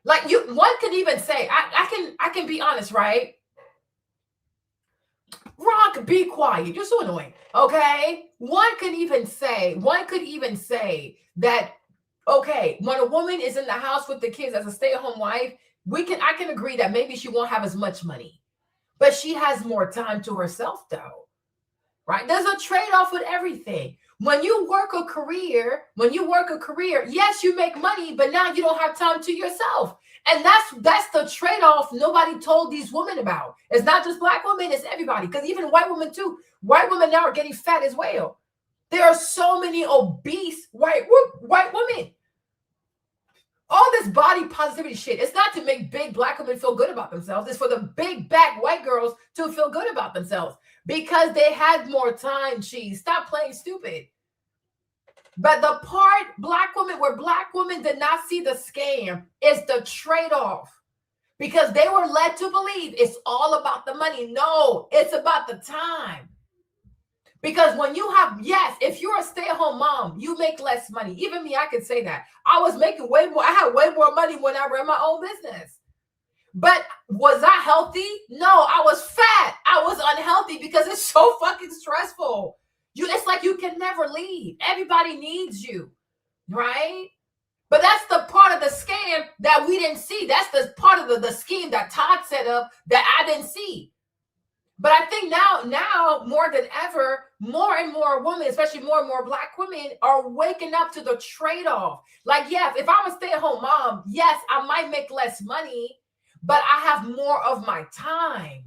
Like one could even say, I can be honest, right? Rock, be quiet. You're so annoying. Okay. One could even say that, okay, when a woman is in the house with the kids as a stay-at-home wife, I can agree that maybe she won't have as much money, but she has more time to herself though. Right? There's a trade-off with everything. When you work a career, yes, you make money, but now you don't have time to yourself. And that's the trade-off nobody told these women about. It's not just Black women, it's everybody. Because even white women too. White women now are getting fat as well. There are so many obese white women. All this body positivity shit, it's not to make big Black women feel good about themselves. It's for the big back white girls to feel good about themselves because they had more time, cheese. Stop playing stupid. But the part where Black women did not see the scam is the trade-off because they were led to believe it's all about the money. No, it's about the time. Because when you have, yes, if you're a stay-at-home mom, you make less money. Even me, I could say that. I was making way more. I had way more money when I ran my own business. But was I healthy? No, I was fat. I was unhealthy because it's so fucking stressful. It's like you can never leave. Everybody needs you, right? But that's the part of the scam that we didn't see. That's the part of the scheme that Todd set up that I didn't see. But I think now more than ever, more and more women, especially more and more Black women, are waking up to the trade-off. Like, yes, if I'm a stay-at-home mom, yes, I might make less money, but I have more of my time.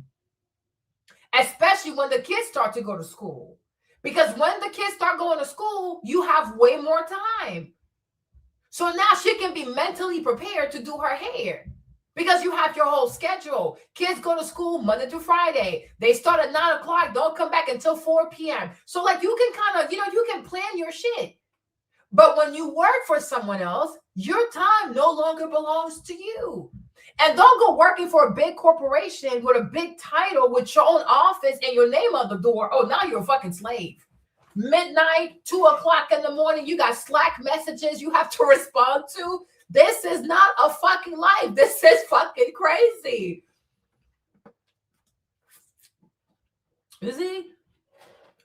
Especially when the kids start to go to school. Because when the kids start going to school, you have way more time. So now she can be mentally prepared to do her hair. Because you have your whole schedule. Kids go to school Monday through Friday. They start at 9 o'clock, don't come back until 4 p.m. So like you can kind of, you can plan your shit. But when you work for someone else, your time no longer belongs to you. And don't go working for a big corporation with a big title with your own office and your name on the door. Oh, now you're a fucking slave. Midnight, 2 o'clock in the morning, you got Slack messages you have to respond to. This is not a fucking life. This is fucking crazy. You see?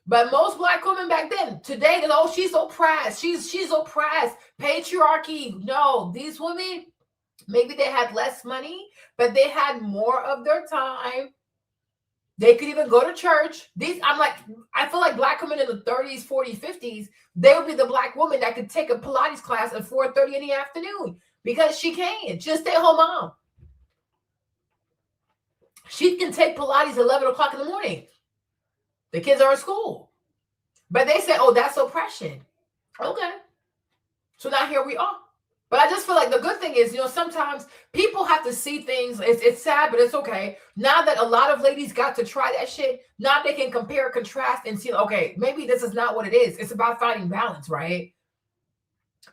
But most black women back then, today, oh, she's oppressed. She's oppressed. Patriarchy. No, these women, maybe they had less money, but they had more of their time. They could even go to church. I feel like black women in the 30s, 40s, 50s, they would be the black woman that could take a Pilates class at 4:30 in the afternoon because she can. She's a stay-at-home mom. She can take Pilates at 11 o'clock in the morning. The kids are in school. But they say, oh, that's oppression. Okay. So now here we are. But I just feel like the good thing is, sometimes people have to see things. It's sad, but it's okay. Now that a lot of ladies got to try that shit, now they can compare, contrast, and see, okay, maybe this is not what it is. It's about finding balance, right?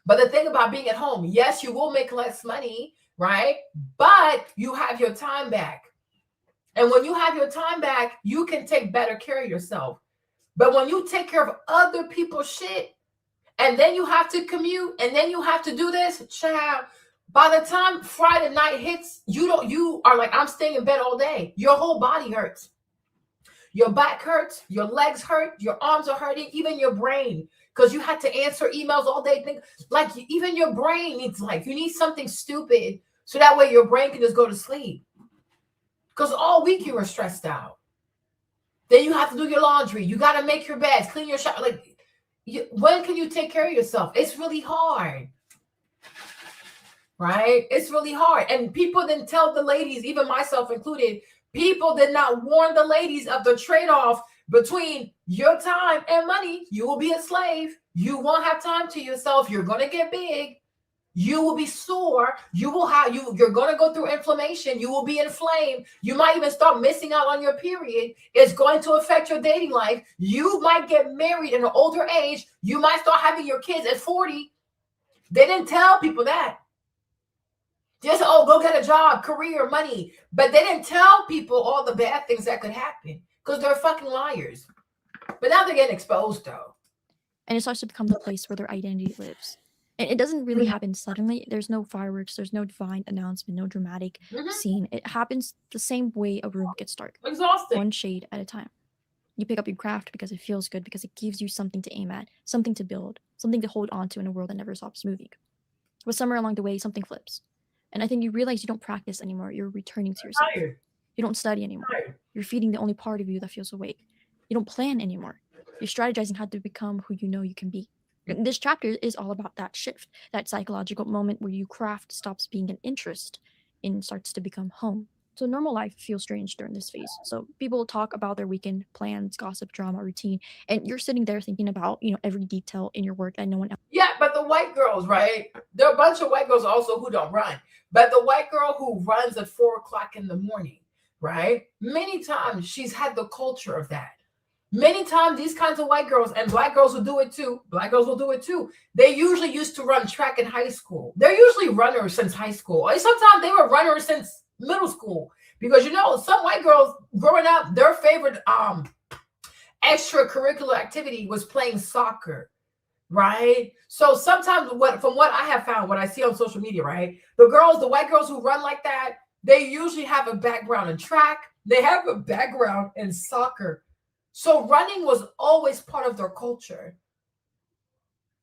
But the thing about being at home, yes, you will make less money, right? But you have your time back. And when you have your time back, you can take better care of yourself. But when you take care of other people's shit, and then you have to commute, and then you have to do this, child, by the time Friday night hits, you are like, I'm staying in bed all day. Your whole body hurts. Your back hurts, your legs hurt, your arms are hurting, even your brain, because you had to answer emails all day. Even your brain needs, you need something stupid, so that way your brain can just go to sleep. Because all week you were stressed out. Then you have to do your laundry. You got to make your beds, clean your shower. When can you take care of yourself? It's really hard. Right? It's really hard. And people didn't tell the ladies, even myself included, people did not warn the ladies of the trade-off between your time and money. You will be a slave. You won't have time to yourself. You're going to get big. You will be sore. You're going to go through inflammation. You will be inflamed. You might even start missing out on your period. It's going to affect your dating life. You might get married at an older age. You might start having your kids at 40. They didn't tell people that. Just, go get a job, career, money. But they didn't tell people all the bad things that could happen because they're fucking liars. But now they're getting exposed, though. And it starts to become the place where their identity lives. And it doesn't really happen suddenly. There's no fireworks. There's no divine announcement, no dramatic scene. It happens the same way a room gets dark. Exhausting. One shade at a time. You pick up your craft because it feels good, because it gives you something to aim at, something to build, something to hold on to in a world that never stops moving. But somewhere along the way, something flips. And I think you realize you don't practice anymore. You're returning to yourself. You don't study anymore. You're feeding the only part of you that feels awake. You don't plan anymore. You're strategizing how to become who you know you can be. This chapter is all about that shift, that psychological moment where your craft stops being an interest and starts to become home. So normal life feels strange during this phase. So people talk about their weekend plans, gossip, drama, routine, and you're sitting there thinking about, every detail in your work that no one else. Yeah, but the white girls, right? There are a bunch of white girls also who don't run. But the white girl who runs at 4 o'clock in the morning, right? Many times she's had the culture of that. Many times these kinds of white girls, and black girls will do it too. Black girls will do it too. They usually used to run track in high school. They're usually runners since high school. Or sometimes they were runners since middle school. Because, some white girls growing up, their favorite extracurricular activity was playing soccer, right? So sometimes from what I have found, what I see on social media, right? The white girls who run like that, they usually have a background in track. They have a background in soccer. So running was always part of their culture.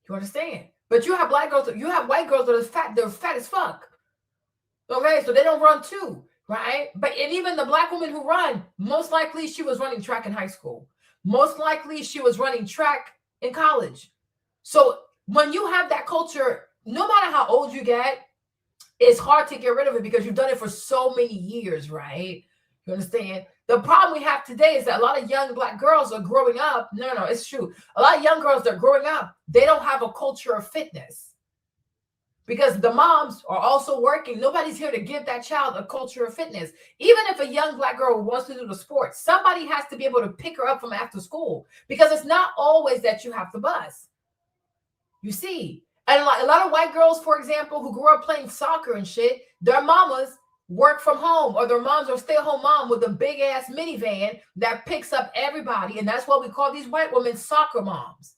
You understand? But you have white girls that are fat. They're fat as fuck. Okay, so they don't run too, right? And even the black woman who run, most likely she was running track in high school. Most likely she was running track in college. So when you have that culture, no matter how old you get, it's hard to get rid of it because you've done it for so many years, right? You understand? The problem we have today is that a lot of young black girls are growing up. No, it's true. A lot of young girls that are growing up, they don't have a culture of fitness because the moms are also working. Nobody's here to give that child a culture of fitness. Even if a young black girl wants to do the sport, somebody has to be able to pick her up from after school because it's not always that you have to bus. You see? And a lot of white girls, for example, who grew up playing soccer and shit, their mamas work from home, or their moms are stay-at-home mom with a big-ass minivan that picks up everybody. And that's what we call these white women soccer moms,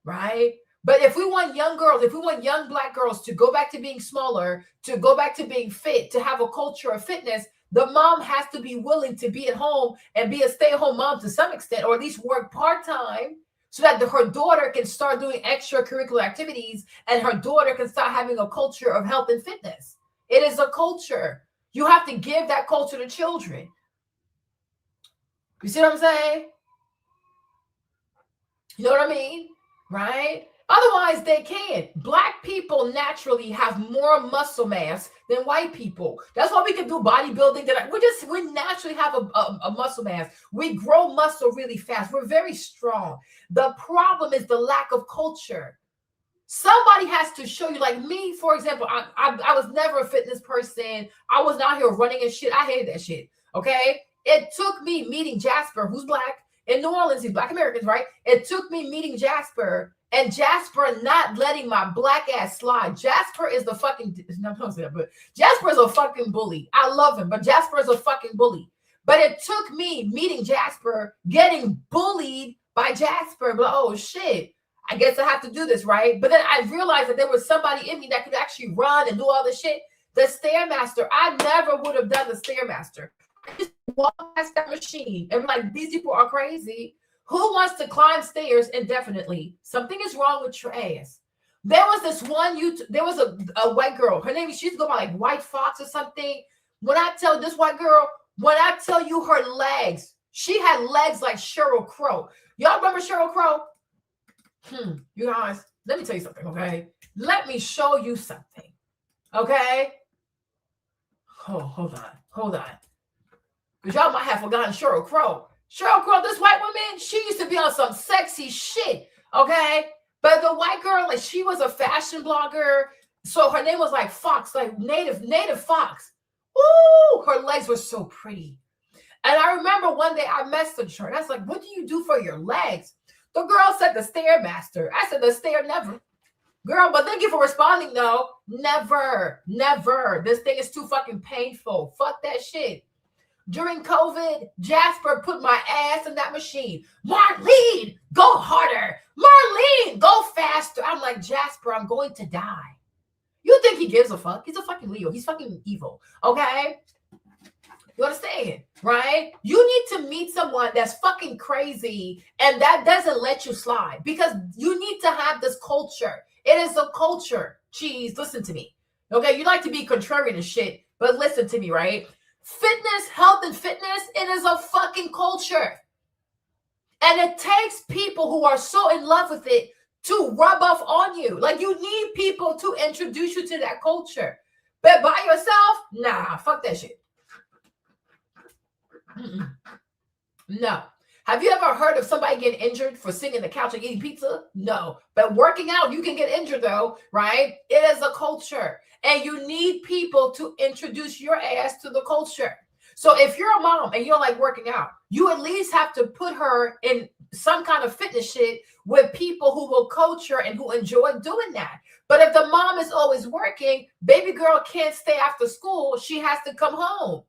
right? But if we want young girls, if we want young black girls to go back to being smaller, to go back to being fit, to have a culture of fitness, The mom has to be willing to be at home and be a stay-at-home mom to some extent, or at least work part-time, so that her daughter can start doing extracurricular activities and her daughter can start having a culture of health and fitness. It is a culture. You have to give that culture to children. You see what I'm saying? You know what I mean? Right? Otherwise, they can't. Black people naturally have more muscle mass than white people. That's why we can do bodybuilding. We naturally have a muscle mass. We grow muscle really fast. We're very strong. The problem is the lack of culture. Somebody has to show you, like me, for example. I was never a fitness person. I was out here running and shit. I hated that shit. Okay? It took me meeting Jasper, who's black, in New Orleans. He's Black Americans, right? It took me meeting Jasper and Jasper not letting my black ass slide. Jasper is the fucking, no, don't say that, but Jasper is a fucking bully. I love him, but Jasper is a fucking bully. But it took me meeting Jasper, getting bullied by Jasper, but oh shit, I guess I have to do this, right? But then I realized that there was somebody in me that could actually run and do all this shit. The Stairmaster, I never would have done the Stairmaster. I just walk past that machine and like, these people are crazy. Who wants to climb stairs indefinitely? Something is wrong with your ass. There was this one there was a white girl. Her name, she used to go by like White Fox or something. When I tell this white girl, when I tell you her legs, she had legs like Sheryl Crow. Y'all remember Sheryl Crow? You guys, let me tell you something, okay? Let me show you something, okay? Oh, hold on. Because y'all might have forgotten Sheryl Crow. Sheryl Crow, this white woman, she used to be on some sexy shit, okay? But the white girl, like, she was a fashion blogger. So her name was like Fox, like native Fox. Ooh, her legs were so pretty. And I remember one day I messaged her and I was like, what do you do for your legs? The girl said the Stairmaster. I said the stair never. Girl, but thank you for responding though. Never. This thing is too fucking painful. Fuck that shit. During COVID, Jasper put my ass in that machine. Marlene, go harder. Marlene, go faster. I'm like, Jasper, I'm going to die. You think he gives a fuck? He's a fucking Leo. He's fucking evil. Okay? You understand? Right? You need to meet someone that's fucking crazy and that doesn't let you slide because you need to have this culture. It is a culture. Cheese, listen to me. Okay? You like to be contrarian and shit, but listen to me, right? Fitness, health, and fitness, it is a fucking culture. And it takes people who are so in love with it to rub off on you. Like, you need people to introduce you to that culture. But by yourself, nah, fuck that shit. No. Have you ever heard of somebody getting injured for sitting in the couch and eating pizza? No. But working out, you can get injured though, right? It is a culture. And you need people to introduce your ass to the culture. So if you're a mom and you don't like working out, you at least have to put her in some kind of fitness shit with people who will coach her and who enjoy doing that. But if the mom is always working, baby girl can't stay after school. She has to come home.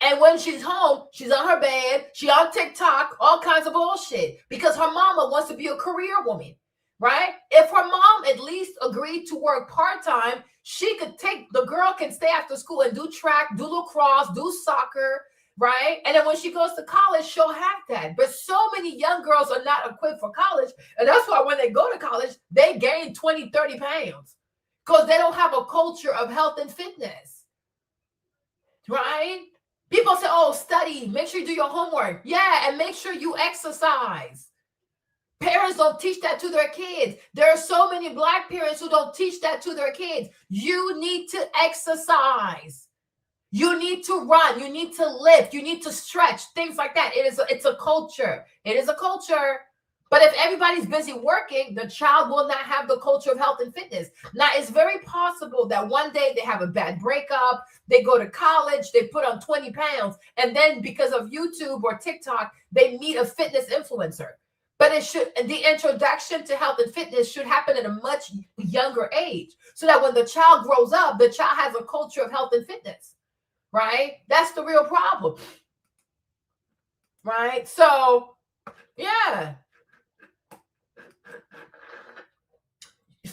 And when she's home, she's on her bed, she on TikTok, all kinds of bullshit, because her mama wants to be a career woman, right? If her mom at least agreed to work part-time, the girl can stay after school and do track, do lacrosse, do soccer, right? And then when she goes to college, she'll have that. But so many young girls are not equipped for college. And that's why when they go to college, they gain 20, 30 pounds because they don't have a culture of health and fitness, right? People say, oh, study, make sure you do your homework. Yeah, and make sure you exercise. Parents don't teach that to their kids. There are so many Black parents who don't teach that to their kids. You need to exercise. You need to run. You need to lift. You need to stretch, things like that. It's a culture. It is a culture. But if everybody's busy working, the child will not have the culture of health and fitness. Now, it's very possible that one day they have a bad breakup, they go to college, they put on 20 pounds, and then because of YouTube or TikTok, they meet a fitness influencer. But the introduction to health and fitness should happen at a much younger age so that when the child grows up, the child has a culture of health and fitness, right? That's the real problem, right? So, yeah.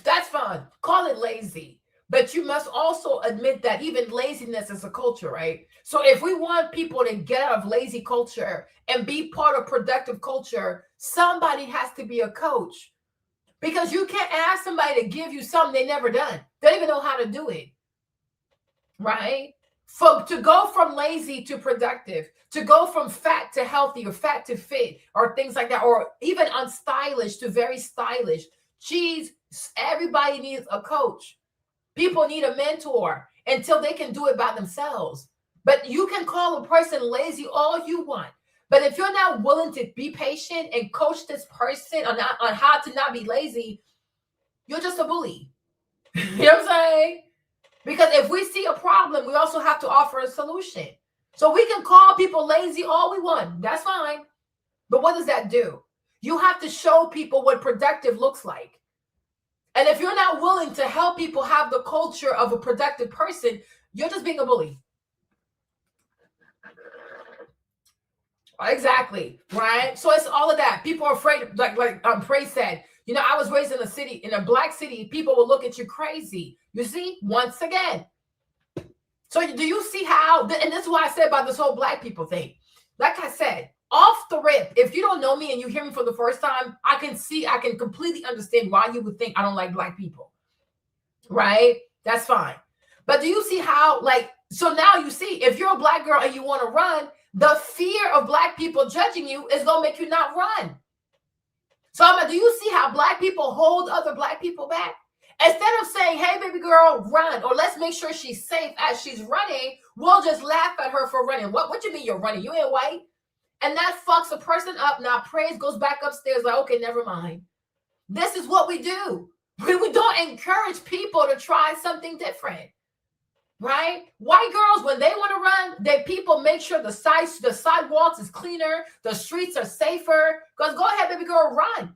That's fun. Call it lazy. But you must also admit that even laziness is a culture, right? So if we want people to get out of lazy culture and be part of productive culture, somebody has to be a coach. Because you can't ask somebody to give you something they never done. They don't even know how to do it. Right? To go from lazy to productive, to go from fat to healthy or fat to fit or things like that, or even unstylish to very stylish. Geez, everybody needs a coach. People need a mentor until they can do it by themselves. But you can call a person lazy all you want. But if you're not willing to be patient and coach this person on how to not be lazy, you're just a bully. You know what I'm saying? Because if we see a problem, we also have to offer a solution. So we can call people lazy all we want. That's fine. But what does that do? You have to show people what productive looks like. And if you're not willing to help people have the culture of a productive person, you're just being a bully. Exactly, right? So it's all of that. People are afraid, like Prey said, you know, I was raised in a city, in a black city, people will look at you crazy. You see, once again. So do you see how, and this is why I said about this whole black people thing. Like I said, off the rip, if you don't know me and you hear me for the first time, I can completely understand why you would think I don't like black people, right? That's fine. But do you see how, like, so now you see, if you're a black girl and you want to run, the fear of black people judging you is going to make you not run. So do you see how black people hold other black people back? Instead of saying, hey, baby girl, run, or let's make sure she's safe as she's running, we'll just laugh at her for running. What you mean you're running? You ain't white? And that fucks a person up. Now Praise goes back upstairs like, okay, never mind. This is what we do. We don't encourage people to try something different. Right? White girls, when they want to run, people make sure the sidewalks is cleaner, the streets are safer. Because go ahead, baby girl, run.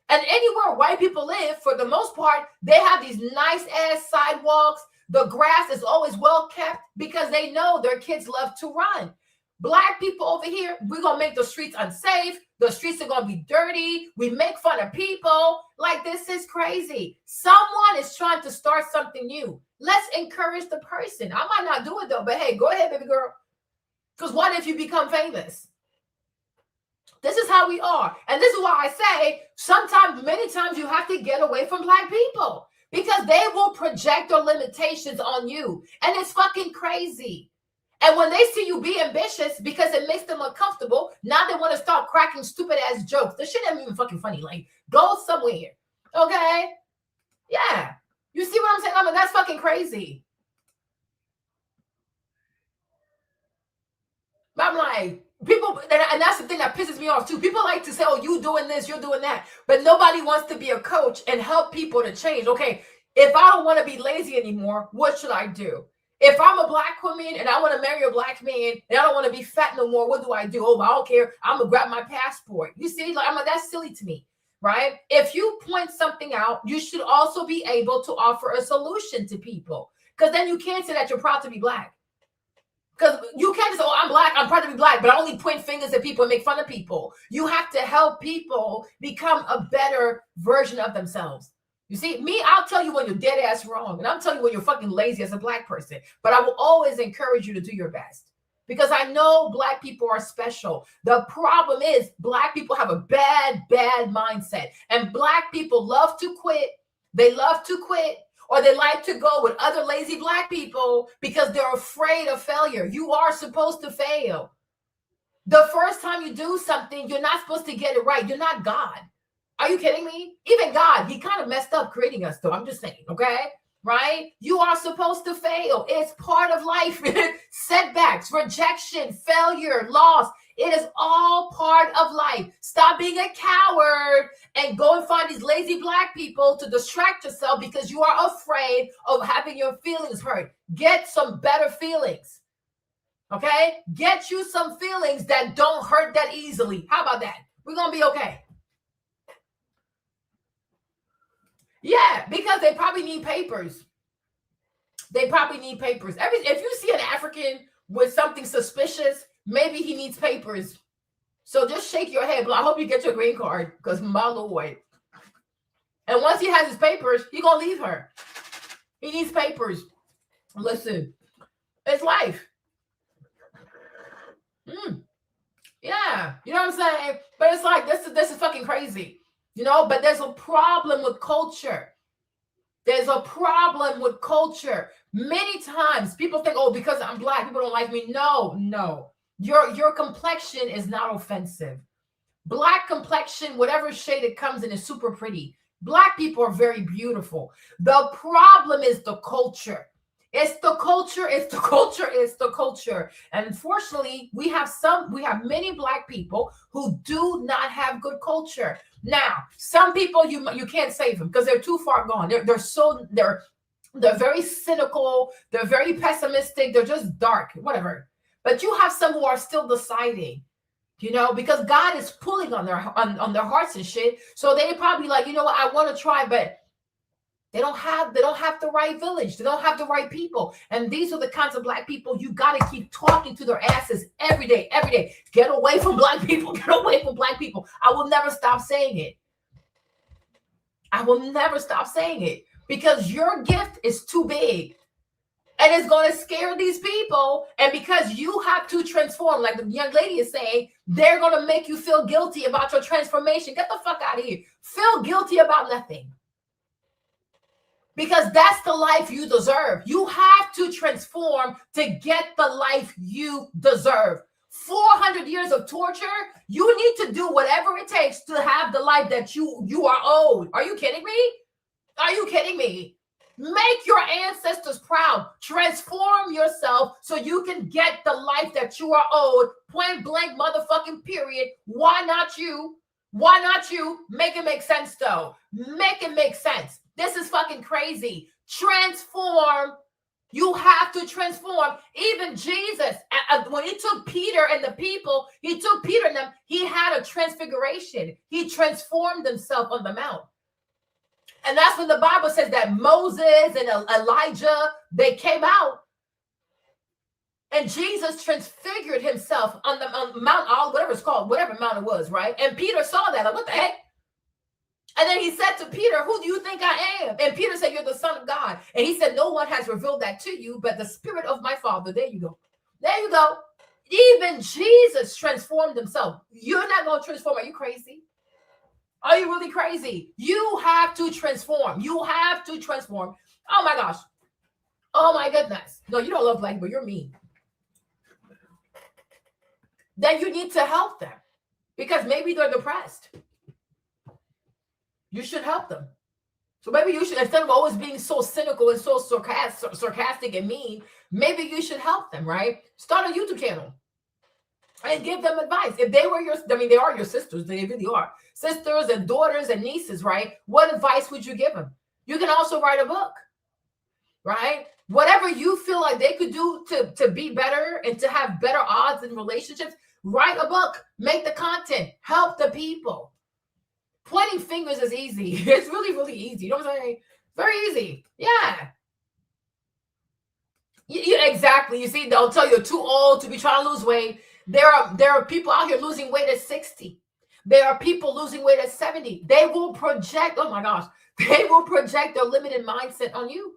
And anywhere white people live, for the most part, they have these nice ass sidewalks. The grass is always well kept because they know their kids love to run. Black people over here, we're going to make the streets unsafe. The streets are going to be dirty. We make fun of people. Like, this is crazy. Someone is trying to start something new. Let's encourage the person. I might not do it, though, but hey, go ahead, baby girl. Because what if you become famous? This is how we are. And this is why I say sometimes, many times, you have to get away from black people because they will project their limitations on you. And it's fucking crazy. And when they see you be ambitious because it makes them uncomfortable, now they want to start cracking stupid ass jokes. This shit ain't even fucking funny. Like, go somewhere. Okay? Yeah. You see what I'm saying? I mean, that's fucking crazy. I'm like, people, and that's the thing that pisses me off too. People like to say, oh, you doing this, you're doing that. But nobody wants to be a coach and help people to change. Okay, if I don't want to be lazy anymore, what should I do? If I'm a black woman and I want to marry a black man and I don't want to be fat no more, what do I do? Oh, I don't care. I'm going to grab my passport. You see, like, I'm like, that's silly to me, right? If you point something out, you should also be able to offer a solution to people. Because then you can't say that you're proud to be black. Because you can't just say, oh, I'm black, I'm proud to be black, but I only point fingers at people and make fun of people. You have to help people become a better version of themselves. You see, me, I'll tell you when you're dead ass wrong. And I'm telling you when you're fucking lazy as a black person. But I will always encourage you to do your best. Because I know black people are special. The problem is black people have a bad mindset. And black people love to quit. They love to quit. Or they like to go with other lazy black people because they're afraid of failure. You are supposed to fail. The first time you do something, you're not supposed to get it right. You're not God. Are you kidding me? Even God, he kind of messed up creating us, though. I'm just saying, okay? Right? You are supposed to fail. It's part of life. Setbacks, rejection, failure, loss. It is all part of life. Stop being a coward and go and find these lazy black people to distract yourself because you are afraid of having your feelings hurt. Get some better feelings. Okay? Get you some feelings that don't hurt that easily. How about that? We're going to be okay. Yeah, because they probably need papers. They probably need papers. If you see an African with something suspicious, maybe he needs papers. So just shake your head. But I hope you get your green card because my Lord. And once he has his papers, he's going to leave her. He needs papers. Listen, it's life. Yeah, you know what I'm saying? But it's like, this is fucking crazy, you know? But there's a problem with culture. There's a problem with culture. Many times people think, oh, because I'm black, people don't like me. No. Your complexion is not offensive. Black complexion, whatever shade it comes in, is super pretty. Black people are very beautiful. The problem is the culture. It's the culture. And unfortunately, we have many black people who do not have good culture. Now, some people you can't save them because they're too far gone. They're very cynical. They're very pessimistic. They're just dark, whatever. But you have some who are still deciding, you know, because God is pulling on their hearts and shit. So they probably like, you know what, I want to try, but they don't have the right village. They don't have the right people. And these are the kinds of black people you got to keep talking to their asses every day. Get away from black people. Get away from black people. I will never stop saying it. Because your gift is too big. And it's going to scare these people. And because you have to transform, like the young lady is saying, they're going to make you feel guilty about your transformation. Get the fuck out of here. Feel guilty about nothing. Because that's the life you deserve. You have to transform to get the life you deserve. 400 years of torture, you need to do whatever it takes to have the life that you are owed. Are you kidding me? Make your ancestors proud. Transform yourself so you can get the life that you are owed. Point blank motherfucking period. Why not you? Make it make sense though. Make it make sense. This is fucking crazy. Transform. You have to transform. Even Jesus, when he took Peter and the people, he had a transfiguration. He transformed himself on the mount. And that's when the Bible says that Moses and Elijah, they came out. And Jesus transfigured himself on Mount Olive, whatever it's called, whatever mount it was, right? And Peter saw that. Like, what the heck? And then he said to Peter, who do you think I am? And Peter said, you're the Son of God. And he said, no one has revealed that to you, but the Spirit of my Father. There you go. Even Jesus transformed himself. You're not going to transform. Are you crazy? Are you really crazy? You have to transform. Oh my gosh. Oh my goodness. No, you don't love black people. You're mean. Then you need to help them because maybe they're depressed. You should help them. So maybe you should, instead of always being so cynical and so sarcastic and mean, maybe you should help them, right? Start a YouTube channel and give them advice. If they were they are your sisters. They really are. Sisters and daughters and nieces, right? What advice would you give them? You can also write a book, right? Whatever you feel like they could do to be better and to have better odds in relationships, write a book, make the content, help the people. Pointing fingers is easy. It's really, really easy. You know what I'm saying? Very easy. Yeah. Exactly. You see, they'll tell you you're too old to be trying to lose weight. There are people out here losing weight at 60. There are people losing weight at 70. They will project, oh my gosh, they will project their limited mindset on you.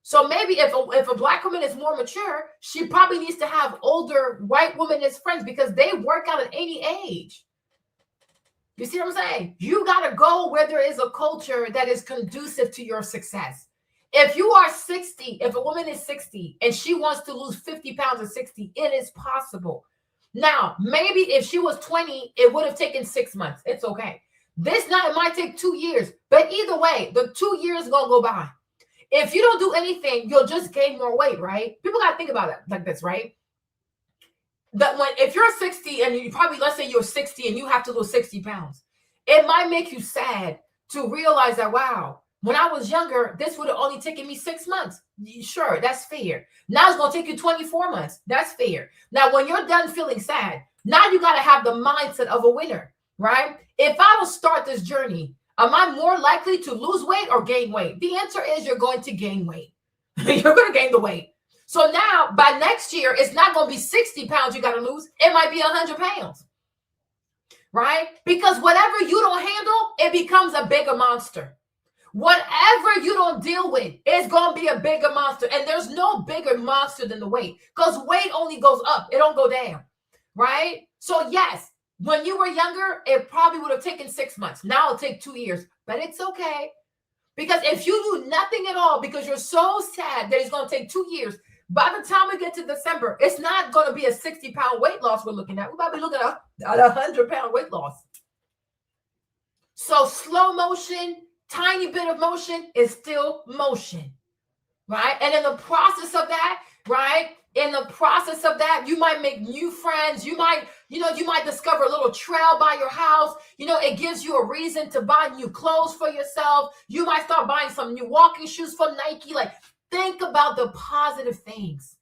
So maybe if a black woman is more mature, she probably needs to have older white women as friends because they work out at any age. You see what I'm saying? You got to go where there is a culture that is conducive to your success. If you are 60, if a woman is 60 and she wants to lose 50 pounds at 60, it is possible. Now, maybe if she was 20, it would have taken 6 months. It's okay. It might take 2 years, but either way, the 2 years going to go by. If you don't do anything, you'll just gain more weight, right? People got to think about it like this, right? That if you're 60 and you probably, let's say you're 60 and you have to lose 60 pounds, it might make you sad to realize that, wow, when I was younger, this would have only taken me 6 months. Sure, that's fair. Now it's going to take you 24 months. That's fair. Now, when you're done feeling sad, now you got to have the mindset of a winner, right? If I will start this journey, am I more likely to lose weight or gain weight? The answer is you're going to gain weight. You're going to gain the weight. So now by next year, it's not going to be 60 pounds you got to lose. It might be 100 pounds, right? Because whatever you don't handle, it becomes a bigger monster. Whatever you don't deal with is going to be a bigger monster. And there's no bigger monster than the weight, because weight only goes up. It don't go down, right? So yes, when you were younger, it probably would have taken 6 months. Now it'll take 2 years, but it's okay. Because if you do nothing at all, because you're so sad that it's going to take 2 years, by the time we get to December, it's not going to be a 60-pound weight loss we're looking at. We might be looking at a 100-pound weight loss. So slow motion, tiny bit of motion is still motion, right? And in the process of that, right? In the process of that, you might make new friends. You might discover a little trail by your house. It gives you a reason to buy new clothes for yourself. You might start buying some new walking shoes from Nike. Like, think about the positive things,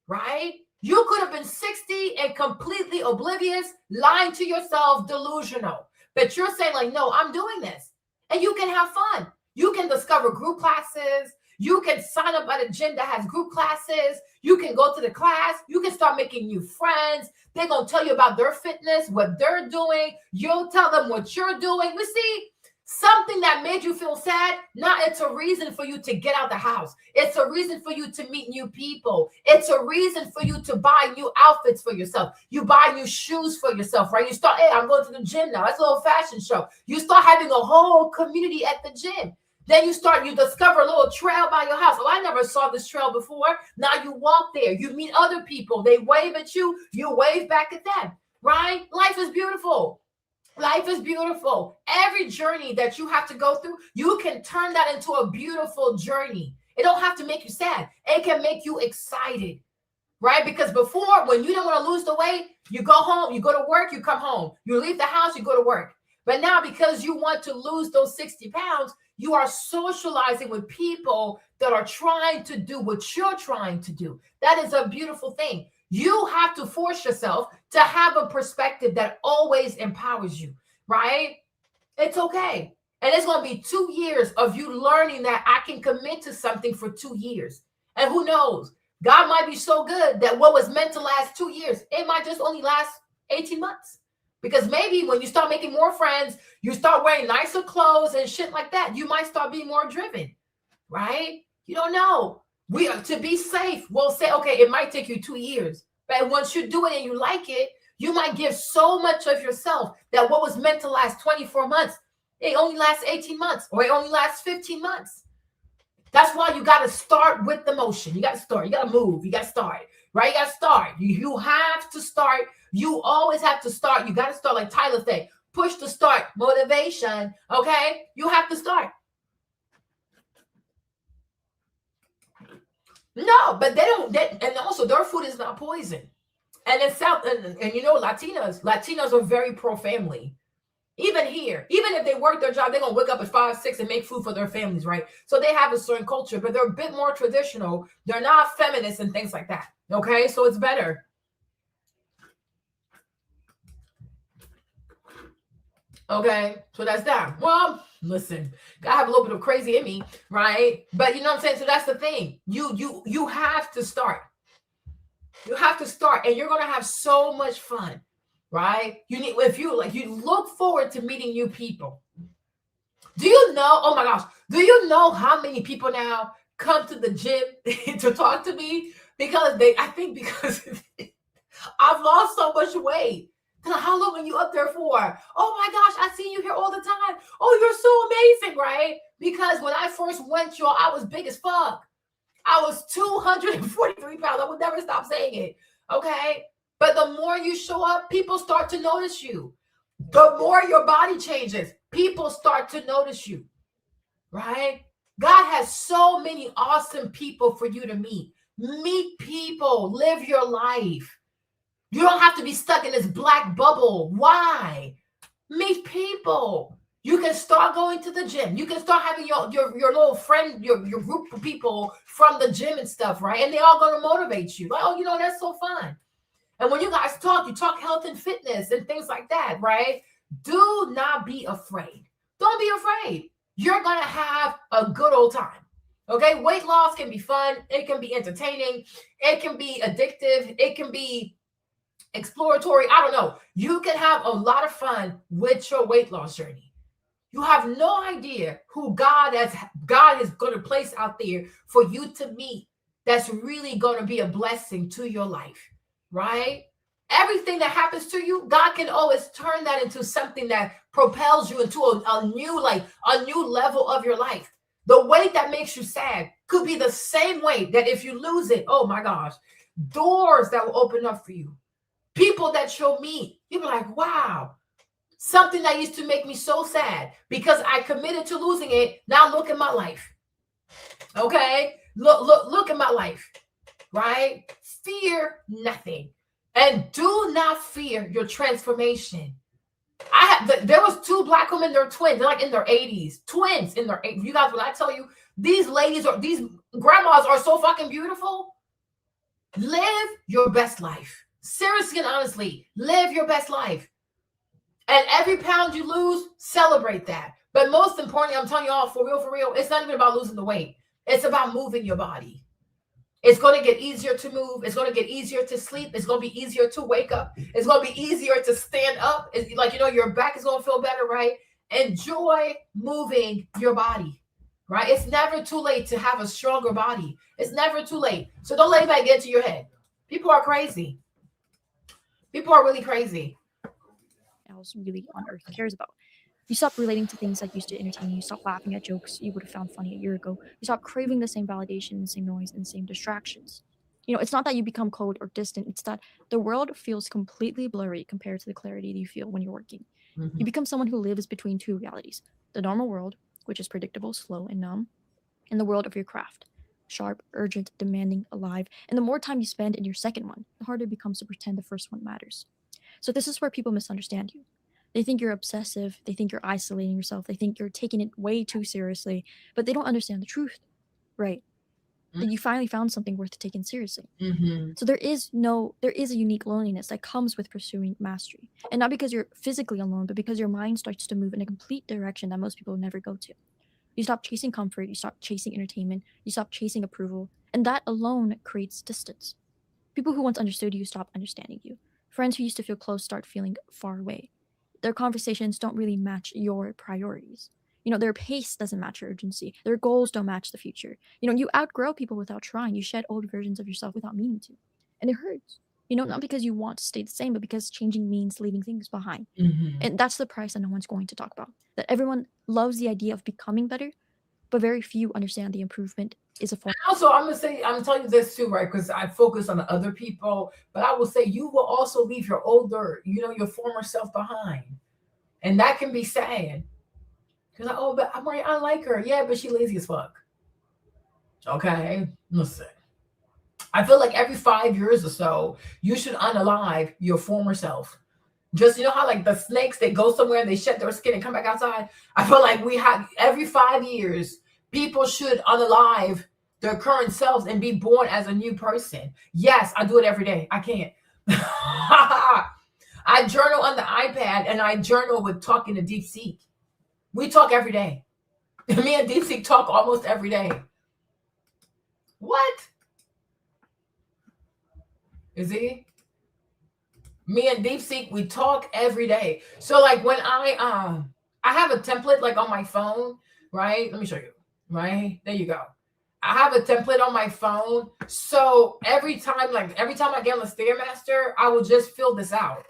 right? You could have been 60 and completely oblivious, lying to yourself, delusional. But you're saying, like, no, I'm doing this. And you can have fun. You can discover group classes. You can sign up at a gym that has group classes. You can go to the class. You can start making new friends. They're going to tell you about their fitness, what they're doing. You'll tell them what you're doing. We see something that made you feel sad. Now it's a reason for you to get out the house. It's a reason for you to meet new people. It's a reason for you to buy new outfits for yourself. You buy new shoes for yourself, right? You start, hey, I'm going to the gym now. That's a little fashion show. You start having a whole community at the gym. Then you discover a little trail by your house. Oh, I never saw this trail before. Now you walk there. You meet other people. They wave at you. You wave back at them, right? Life is beautiful. Life is beautiful. Every journey that you have to go through, you can turn that into a beautiful journey. It don't have to make you sad. It can make you excited, right? Because before, when you don't want to lose the weight, you go home, you go to work, you come home. You leave the house, you go to work. But now, because you want to lose those 60 pounds, you are socializing with people that are trying to do what you're trying to do. That is a beautiful thing. You have to force yourself to have a perspective that always empowers you, right? It's okay. And it's going to be 2 years of you learning that I can commit to something for 2 years. And who knows? God might be so good that what was meant to last 2 years, it might just only last 18 months. Because maybe when you start making more friends, you start wearing nicer clothes and shit like that, you might start being more driven, right? You don't know. We are, to be safe, we'll say, okay, it might take you 2 years. But once you do it and you like it, you might give so much of yourself that what was meant to last 24 months, it only lasts 18 months or it only lasts 15 months. That's why you got to start with the motion. You got to start. You got to move. You got to start, right? You got to start. You have to start. You always have to start. You got to start like Tyler said. Push to start. Motivation. Okay? You have to start. No, but they don't. And also, their food is not poison. And in South, and you know, Latinos are very pro-family. Even here, even if they work their job, they're going to wake up at 5, 6 and make food for their families, right? So they have a certain culture, but they're a bit more traditional. They're not feminist and things like that. Okay? So it's better. Okay, so that's that. Well, listen, I have a little bit of crazy in me, right? But you know what I'm saying? So that's the thing. You have to start. You have to start, and you're gonna have so much fun, right? You look forward to meeting new people. Do you know? Oh my gosh, do you know how many people now come to the gym to talk to me because I've lost so much weight. How long are you up there for? Oh my gosh, I see you here all the time. Oh, you're so amazing, right? Because when I first went, y'all, I was big as fuck. I was 243 pounds. I would never stop saying it, okay? But the more you show up, people start to notice you. The more your body changes, people start to notice you, right? God has so many awesome people for you to meet. Meet people. Live your life. You don't have to be stuck in this black bubble. Why? Meet people. You can start going to the gym. You can start having your little friend, your group of people from the gym and stuff, right? And they're all going to motivate you. Like, oh, you know, that's so fun. And when you guys talk, you talk health and fitness and things like that, right? Do not be afraid. Don't be afraid. You're going to have a good old time. Okay? Weight loss can be fun. It can be entertaining. It can be addictive. It can be exploratory. I don't know. You can have a lot of fun with your weight loss journey. You have no idea who God is going to place out there for you to meet that's really going to be a blessing to your life, right? Everything that happens to you, God can always turn that into something that propels you into a new level of your life. The weight that makes you sad could be the same weight that if you lose it, oh my gosh, doors that will open up for you. People that you'll meet, you'll be like, wow, something that used to make me so sad because I committed to losing it. Now look at my life. Okay? Look at my life, right? Fear nothing. And do not fear your transformation. There was 2 Black women, they're twins. They're like in their 80s. Twins in their 80s. You guys, when I tell you, these grandmas are so fucking beautiful. Live your best life. Seriously and honestly, live your best life. And every pound you lose, celebrate that. But most importantly, I'm telling you all, for real, it's not even about losing the weight. It's about moving your body. It's going to get easier to move. It's going to get easier to sleep. It's going to be easier to wake up. It's going to be easier to stand up. It's like, your back is going to feel better, right? Enjoy moving your body, right? It's never too late to have a stronger body. It's never too late. So don't let that get to your head. People are crazy. People are really crazy. Else really on earth cares about. You stop relating to things that used to entertain you. You stop laughing at jokes you would have found funny a year ago. You stop craving the same validation, the same noise, and the same distractions. It's not that you become cold or distant. It's that the world feels completely blurry compared to the clarity you feel when you're working. Mm-hmm. You become someone who lives between 2 realities. The normal world, which is predictable, slow, and numb, and the world of your craft. Sharp, urgent, demanding, alive. And the more time you spend in your second one, the harder it becomes to pretend the first one matters. So this is where people misunderstand you. They think you're obsessive. They think you're isolating yourself. They think you're taking it way too seriously, but they don't understand the truth, right? That you finally found something worth taking seriously. Mm-hmm. So there is a unique loneliness that comes with pursuing mastery. And not because you're physically alone, but because your mind starts to move in a complete direction that most people never go to. You stop chasing comfort. You stop chasing entertainment. You stop chasing approval. And that alone creates distance. People who once understood you stop understanding you. Friends who used to feel close start feeling far away. Their conversations don't really match your priorities. Their pace doesn't match your urgency. Their goals don't match the future. You outgrow people without trying. You shed old versions of yourself without meaning to. And it hurts. Not because you want to stay the same, but because changing means leaving things behind. Mm-hmm. And that's the price that no one's going to talk about. That everyone loves the idea of becoming better, but very few understand the improvement is a form. Also, I'm telling you this too, right? Because I focus on the other people, but I will say you will also leave your your former self behind. And that can be sad. Because but I like her. Yeah, but she lazy as fuck. Okay, listen. I feel like every 5 years or so, you should unalive your former self. Just how like the snakes, they go somewhere and they shed their skin and come back outside. I feel like we have every 5 years, people should unalive their current selves and be born as a new person. Yes, I do it every day. I can't. I journal on the iPad and I journal with talking to DeepSeek. We talk every day. Me and DeepSeek talk almost every day. What? Is he? Me and DeepSeek, we talk every day. So like when I have a template like on my phone, right? Let me show you. Right? There you go. I have a template on my phone. So every time I get on the Stairmaster, I will just fill this out.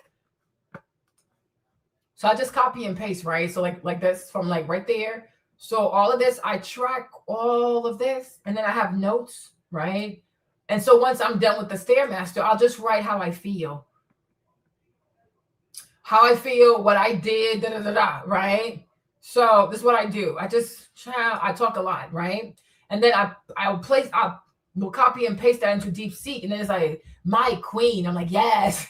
So I just copy and paste, right? So like this from like right there. So all of this, I track all of this, and then I have notes, right? And so once I'm done with the Stairmaster, I'll just write how I feel. How I feel, what I did, right? So this is what I do. I talk a lot, right? And then I will copy and paste that into DeepSeek, and then it's like, my queen. I'm like, yes.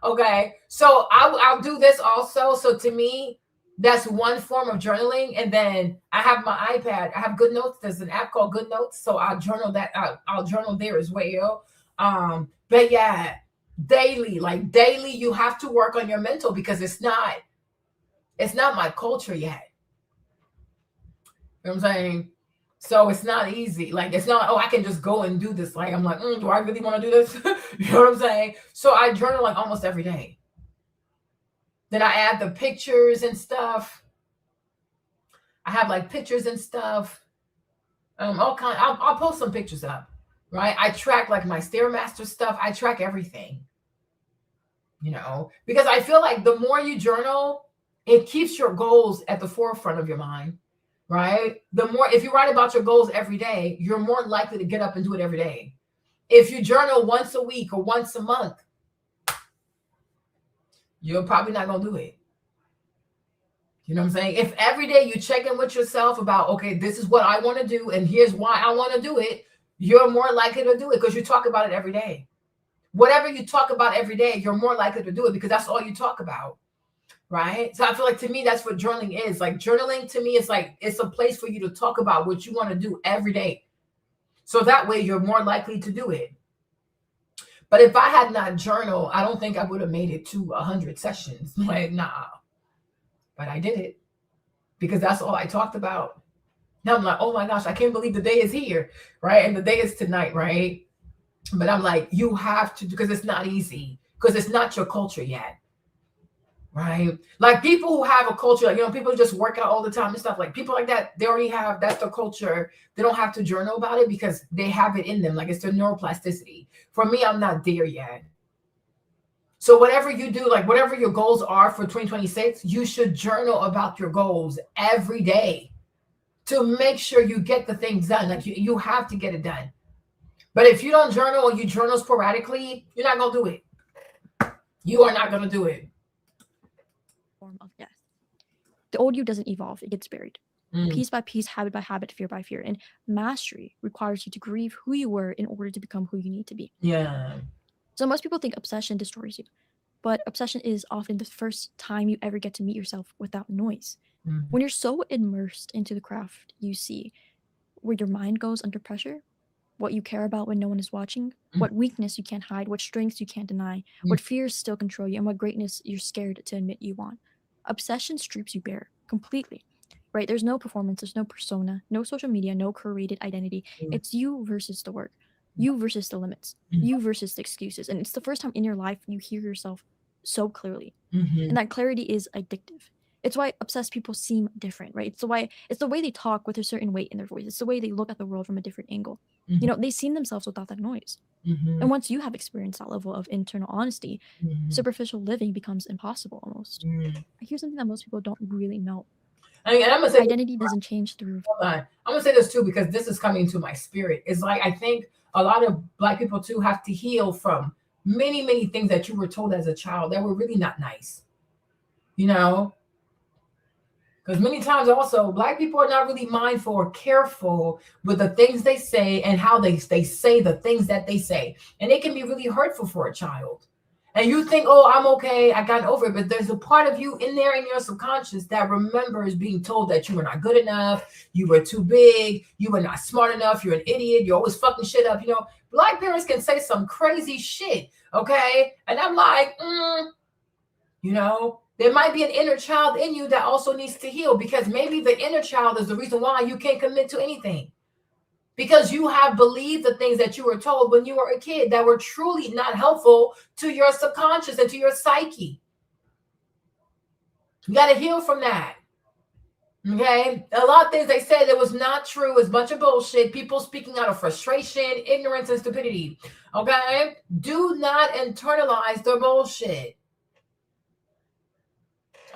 Okay, so I'll do this also. So to me, that's one form of journaling. And then I have my iPad. I have Good Notes. There's an app called Good Notes. So I'll journal that. I'll journal there as well. But yeah, daily, you have to work on your mental because it's not my culture yet. You know what I'm saying? So it's not easy. Like, it's not, I can just go and do this. Like, I'm like, do I really want to do this? You know what I'm saying? So I journal like almost every day. Then I add the pictures and stuff. I have like pictures and stuff. All kind. I'll post some pictures up, right? I track like my Stairmaster stuff. I track everything, you know, because I feel like the more you journal, it keeps your goals at the forefront of your mind, right? The more, if you write about your goals every day, you're more likely to get up and do it every day. If you journal once a week or once a month, you're probably not going to do it. You know what I'm saying? If every day you check in with yourself about, okay, this is what I want to do and here's why I want to do it, you're more likely to do it because you talk about it every day. Whatever you talk about every day, you're more likely to do it because that's all you talk about, right? So I feel like, to me, that's what journaling is. Like, journaling to me is like, it's a place for you to talk about what you want to do every day. So that way you're more likely to do it. But if I had not journaled, I don't think I would have made it to 100 sessions. Like, nah. But I did it because that's all I talked about. Now I'm like, oh my gosh, I can't believe the day is here, right? And the day is tonight, right? But I'm like, you have to, because it's not easy, because it's not your culture yet, right? Like, people who have a culture, like, you know, people who just work out all the time and stuff, like people like that, they already have, that's their culture. They don't have to journal about it because they have it in them. Like, it's their neuroplasticity. For me, I'm not there yet. So whatever you do, like whatever your goals are for 2026, you should journal about your goals every day to make sure you get the things done. Like, you have to get it done. But if you don't journal or you journal sporadically, you're not going to do it. You are not going to do it. Form of death. The old you doesn't evolve, it gets buried. Piece by piece, habit by habit, fear by fear. And mastery requires you to grieve who you were in order to become who you need to be. Yeah. So most people think obsession destroys you, but obsession is often the first time you ever get to meet yourself without noise. When you're so immersed into the craft you see, where your mind goes under pressure, what you care about when no one is watching, what weakness you can't hide, what strengths you can't deny, what fears still control you, and what greatness you're scared to admit you want. Obsession strips you bare completely, right? There's no performance, there's no persona, no social media, no curated identity. It's you versus the work, you versus the limits, you versus the excuses. And it's the first time in your life you hear yourself so clearly. And that clarity is addictive. It's why obsessed people seem different, right? It's the way they talk with a certain weight in their voice. It's the way they look at the world from a different angle. You know, they see themselves without that noise. And once you have experienced that level of internal honesty, superficial living becomes impossible almost. Here's something that most people don't really know. And I'm gonna say, identity doesn't change through. Hold on. I'm gonna say this too, because this is coming to my spirit. It's like, I think a lot of Black people too have to heal from many, many things that you were told as a child that were really not nice. You know? Because many times also, Black people are not really mindful or careful with the things they say and how they say the things that they say. And it can be really hurtful for a child. And you think, oh, I'm okay, I got over it. But there's a part of you in there in your subconscious that remembers being told that you were not good enough, you were too big, you were not smart enough, you're an idiot, you're always fucking shit up. You know, Black parents can say some crazy shit, okay? And I'm like, you know, there might be an inner child in you that also needs to heal, because maybe the inner child is the reason why you can't commit to anything. Because you have believed the things that you were told when you were a kid that were truly not helpful to your subconscious and to your psyche. You got to heal from that. Okay? A lot of things they said that was not true. It's a bunch of bullshit. People speaking out of frustration, ignorance, and stupidity. Okay? Do not internalize their bullshit.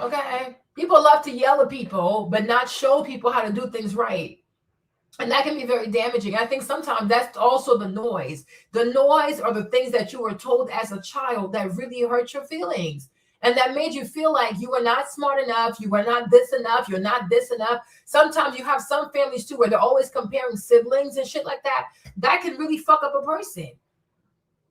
Okay? People love to yell at people, but not show people how to do things right. And that can be very damaging. I think sometimes that's also the noise. The noise are the things that you were told as a child that really hurt your feelings. And that made you feel like you were not smart enough. You were not this enough. You're not this enough. Sometimes you have some families too where they're always comparing siblings and shit like that. That can really fuck up a person.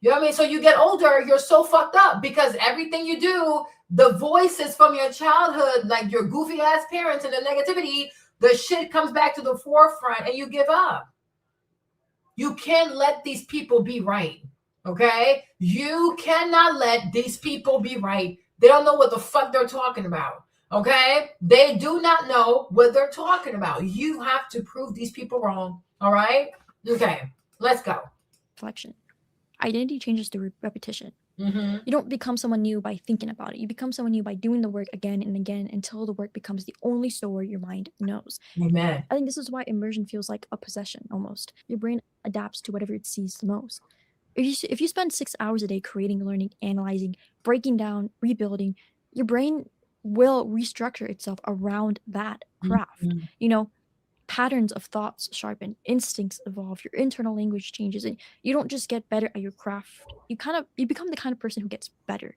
You know what I mean? So you get older, you're so fucked up because everything you do, the voices from your childhood, like your goofy ass parents and the negativity, the shit comes back to the forefront and you give up. You can't let these people be right. Okay? You cannot let these people be right. They don't know what the fuck they're talking about. Okay? They do not know what they're talking about. You have to prove these people wrong. All right? Okay. Let's go. Reflection. identity changes through repetition. Mm-hmm. You don't become someone new by thinking about it. You become someone new by doing the work again and again until the work becomes the only story your mind knows. Amen. I think this is why immersion feels like a possession almost. Your brain adapts to whatever it sees the most. If you spend 6 hours a day creating, learning, analyzing, breaking down, rebuilding, your brain will restructure itself around that craft. Mhm. You know, patterns of thoughts sharpen, instincts evolve, your internal language changes, and you don't just get better at your craft. You become the kind of person who gets better.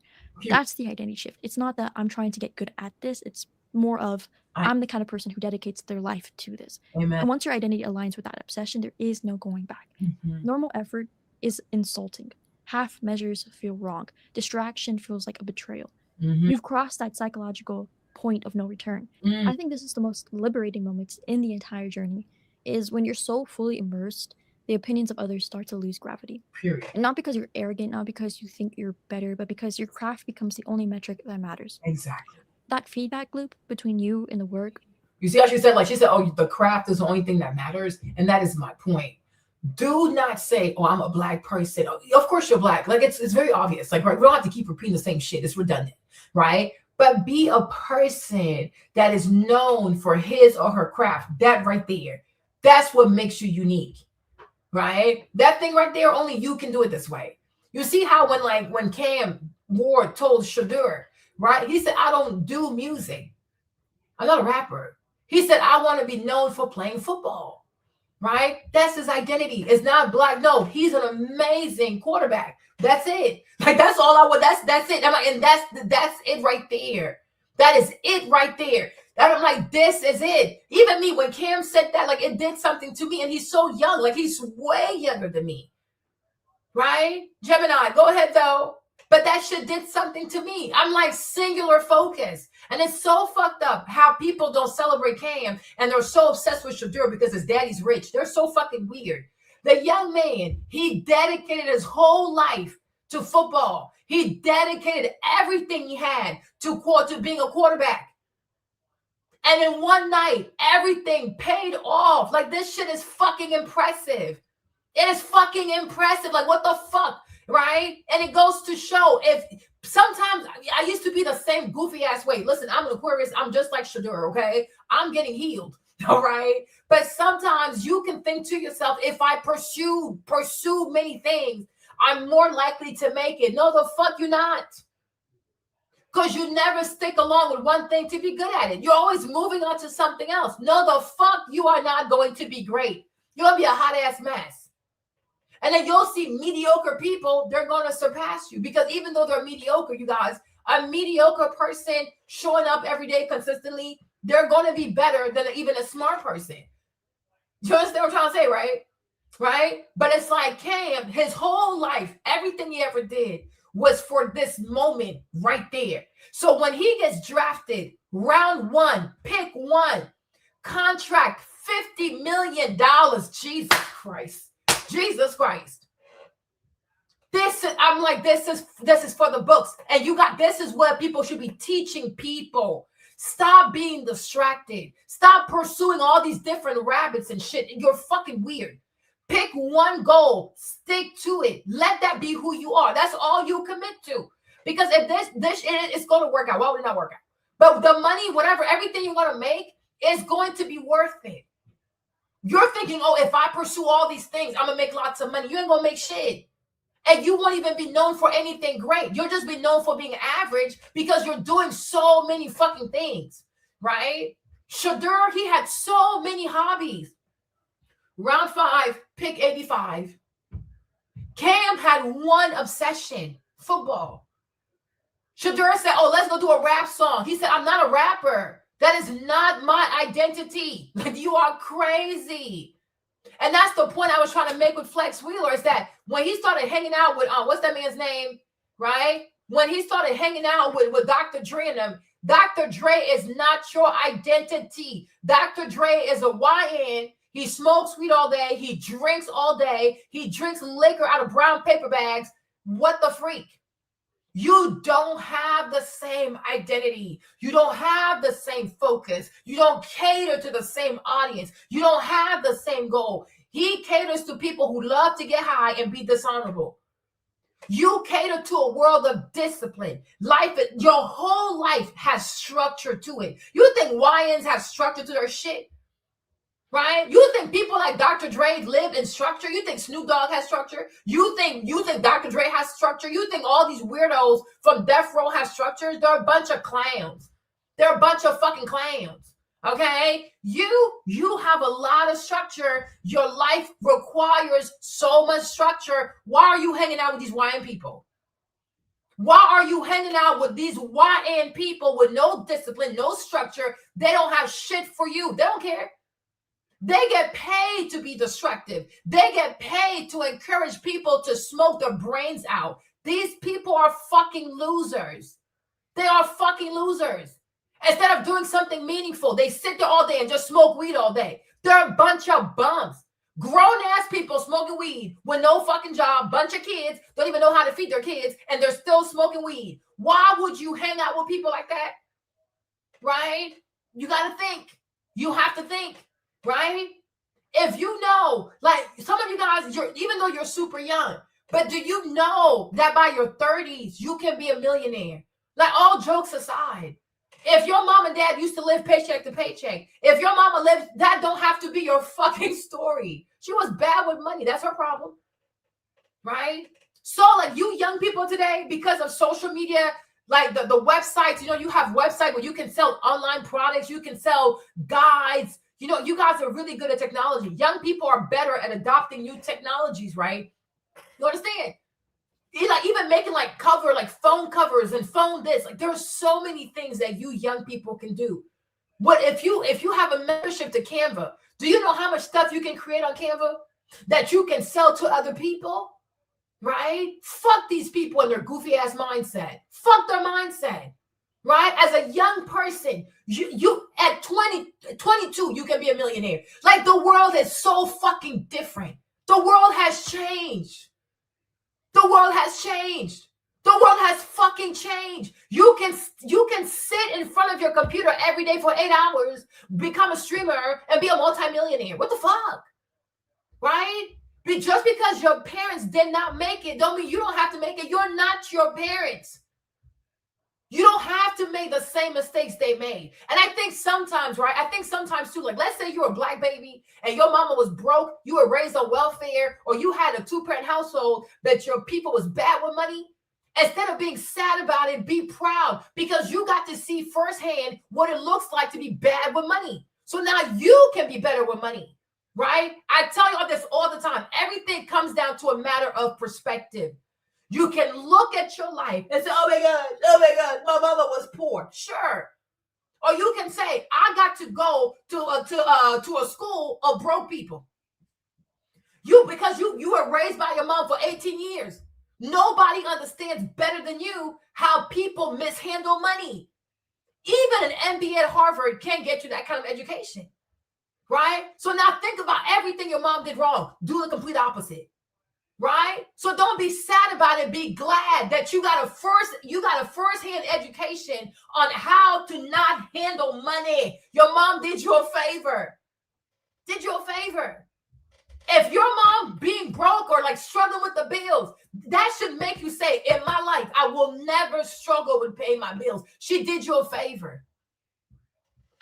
That's the identity shift. It's not that I'm trying to get good at this. It's more of I'm the kind of person who dedicates their life to this. Amen. And once your identity aligns with that obsession, there is no going back. Mhm. Normal effort is insulting. Half measures feel wrong. Distraction feels like a betrayal. Mhm. You've crossed that psychological point of no return. Mm. I think this is the most liberating moments in the entire journey, is when you're so fully immersed, the opinions of others start to lose gravity. Period. And not because you're arrogant, not because you think you're better, but because your craft becomes the only metric that matters. Exactly. That feedback loop between you and the work. You see how she said, oh, the craft is the only thing that matters. And that is my point. Do not say, oh, I'm a black person. Oh, of course you're black. Like it's very obvious. Like, right, we don't have to keep repeating the same shit. It's redundant, right? But be a person that is known for his or her craft. That right there. That's what makes you unique, right? That thing right there, only you can do it this way. You see how when Cam Ward told Shadur, right? He said, I don't do music. I'm not a rapper. He said, I want to be known for playing football. Right? That's his identity. It's not black. No, he's an amazing quarterback. That's it. Like that's all I would. That's it. I'm like, and that's it right there. That is it right there. And I'm like, this is it. Even me, when Cam said that, like it did something to me. And he's so young. Like he's way younger than me. Right? Gemini, go ahead though. But that shit did something to me. I'm like singular focus. And it's so fucked up how people don't celebrate Cam and they're so obsessed with Shadur because his daddy's rich. They're so fucking weird. The young man, he dedicated his whole life to football. He dedicated everything he had to being a quarterback. And in one night, everything paid off. Like this shit is fucking impressive. It is fucking impressive. Like what the fuck? Right? And it goes to show if sometimes I used to be the same goofy ass way. Listen, I'm an Aquarius. I'm just like Shadur, okay? I'm getting healed, all right? But sometimes you can think to yourself, if I pursue many things, I'm more likely to make it. No, the fuck you're not. Because you never stick along with one thing to be good at it. You're always moving on to something else. No, the fuck you are not going to be great. You're going to be a hot ass mess. And then you'll see mediocre people, they're going to surpass you. Because even though they're mediocre, you guys, a mediocre person showing up every day consistently, they're going to be better than even a smart person. You understand what I'm trying to say, right? Right? But it's like Cam, his whole life, everything he ever did was for this moment right there. So when he gets drafted, round 1, pick 1, contract $50 million, Jesus Christ. Jesus Christ. I'm like, this is for the books. And this is what people should be teaching people. Stop being distracted. Stop pursuing all these different rabbits and shit. You're fucking weird. Pick one goal. Stick to it. Let that be who you are. That's all you commit to. Because if this it's going to work out. Why would it not work out? But the money, whatever, everything you want to make is going to be worth it. You're thinking, oh, if I pursue all these things, I'm going to make lots of money. You ain't going to make shit. And you won't even be known for anything great. You'll just be known for being average because you're doing so many fucking things, right? Shadur, he had so many hobbies. Round 5, pick 85. Cam had one obsession, football. Shadur said, oh, let's go do a rap song. He said, I'm not a rapper. That is not my identity. Like, you are crazy. And that's the point I was trying to make with Flex Wheeler is that when he started hanging out with, what's that man's name, right? When he started hanging out with Dr. Dre and them, Dr. Dre is not your identity. Dr. Dre is a YN. He smokes weed all day. He drinks all day. He drinks liquor out of brown paper bags. What the freak? You don't have the same identity. You don't have the same focus. You don't cater to the same audience. You don't have the same goal. He caters to people who love to get high and be dishonorable. You cater to a world of discipline. Your whole life has structure to it. You think YNs have structure to their shit? Right? You think people like Dr. Dre live in structure? You think Snoop Dogg has structure? You think Dr. Dre has structure? You think all these weirdos from Death Row have structures? They're a bunch of clowns. They're a bunch of fucking clowns. Okay? You have a lot of structure. Your life requires so much structure. Why are you hanging out with these YN people? Why are you hanging out with these YN people with no discipline, no structure? They don't have shit for you. They don't care. They get paid to be destructive. They get paid to encourage people to smoke their brains out. These people are fucking losers. They are fucking losers. Instead of doing something meaningful, they sit there all day and just smoke weed all day. They're a bunch of bums. Grown-ass people smoking weed with no fucking job. Bunch of kids don't even know how to feed their kids, and they're still smoking weed. Why would you hang out with people like that? Right? You got to think. You have to think. Right? If you know, like some of you guys, even though you're super young, but do you know that by your 30s, you can be a millionaire? Like, all jokes aside, if your mom and dad used to live paycheck to paycheck, if your mama lived, that don't have to be your fucking story. She was bad with money. That's her problem. Right? So, like, you young people today, because of social media, like the websites, you have websites where you can sell online products, you can sell guides. You guys are really good at technology. Young people are better at adopting new technologies, right? You understand? Even making phone covers and phone this. Like, there's so many things that you young people can do. What if you have a membership to Canva? Do you know how much stuff you can create on Canva that you can sell to other people? Right? Fuck these people and their goofy ass mindset. Fuck their mindset. Right? As a young person, you at 22, you can be a millionaire. Like, the world is so fucking different. The world has changed. The world has changed. The world has fucking changed. You can sit in front of your computer every day for 8 hours, become a streamer, and be a multimillionaire. What the fuck? Right? Just because your parents did not make it, don't mean you don't have to make it. You're not your parents. You don't have to make the same mistakes they made. And I think sometimes, right? I think sometimes too, like, let's say you're a black baby and your mama was broke, you were raised on welfare, or you had a 2-parent household, but your people was bad with money. Instead of being sad about it, be proud, because you got to see firsthand what it looks like to be bad with money. So now you can be better with money, right? I tell you all this all the time. Everything comes down to a matter of perspective. You can look at your life and say, oh my God, my mama was poor. Sure. Or you can say, I got to go to a school of broke people. Because you were raised by your mom for 18 years. Nobody understands better than you how people mishandle money. Even an MBA at Harvard can't get you that kind of education. Right? So now think about everything your mom did wrong. Do the complete opposite. Right? So don't be sad about it. Be glad that you got a first-hand education on how to not handle money. Your mom did you a favor. Did you a favor. If your mom being broke or like struggling with the bills, that should make you say, in my life, I will never struggle with paying my bills. She did you a favor.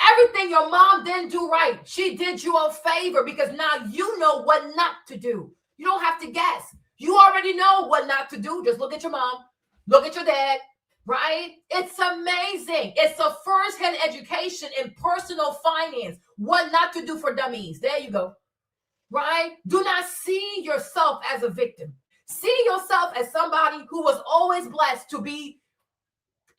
Everything your mom didn't do right, she did you a favor, because now you know what not to do. You don't have to guess. You already know what not to do. Just look at your mom. Look at your dad. Right? It's amazing. It's a first-hand education in personal finance. What not to do for dummies. There you go. Right? Do not see yourself as a victim. See yourself as somebody who was always blessed to be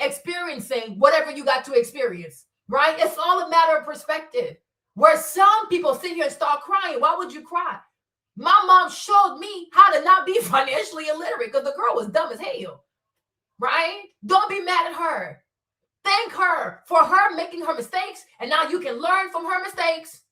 experiencing whatever you got to experience. Right? It's all a matter of perspective. Where some people sit here and start crying. Why would you cry? My mom showed me how to not be financially illiterate because the girl was dumb as hell, right? Don't be mad at her. Thank her for her making her mistakes, and now you can learn from her mistakes.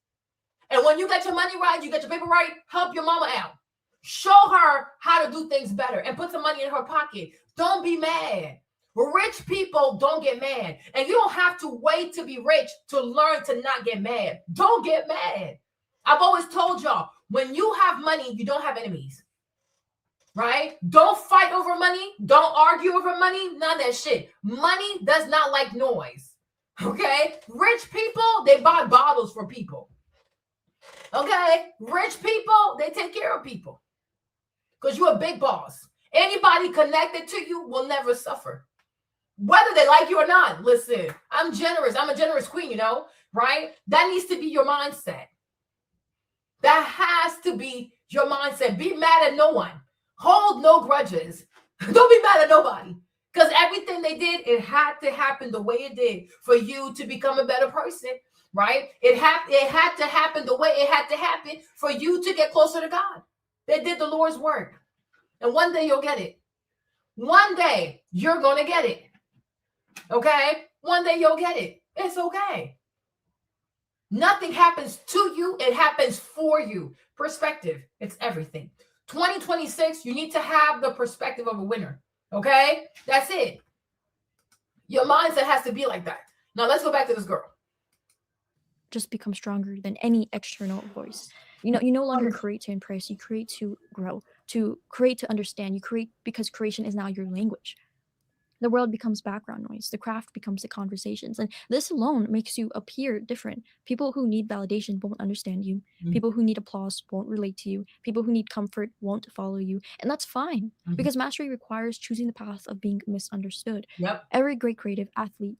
And when you get your money right, you get your paper right, help your mama out. Show her how to do things better and put some money in her pocket. Don't be mad. Rich people don't get mad, and you don't have to wait to be rich to learn to not get mad. Don't get mad. I've always told y'all, when you have money, you don't have enemies. right? Don't fight over money. Don't argue over money. None of that shit. Money does not like noise. Okay? Rich people, they buy bottles for people. Okay? Rich people, they take care of people. Because you're a big boss. Anybody connected to you will never suffer. Whether they like you or not. Listen, I'm generous. I'm a generous queen, you know, right? That needs to be your mindset. That has to be your mindset. Be mad at no one. Hold no grudges. Don't be mad at nobody. Because everything they did, it had to happen the way it did for you to become a better person, right? It had to happen the way it had to happen for you to get closer to God. They did the Lord's work. And one day you'll get it. One day you're going to get it. Okay? One day you'll get it. It's okay. Nothing happens to you. It happens for you. Perspective. It's everything. 2026, you need to have the perspective of a winner. Okay? That's it. Your mindset has to be like that. Now let's go back to this girl. Just become stronger than any external voice. You no longer create to impress. You create to grow, to create to understand. You create because creation is now your language. The world becomes background noise. The craft becomes the conversations. And this alone makes you appear different. People who need validation won't understand you. People who need applause won't relate to you. People who need comfort won't follow you. And that's fine because mastery requires choosing the path of being misunderstood. Yep. Every great creative, athlete,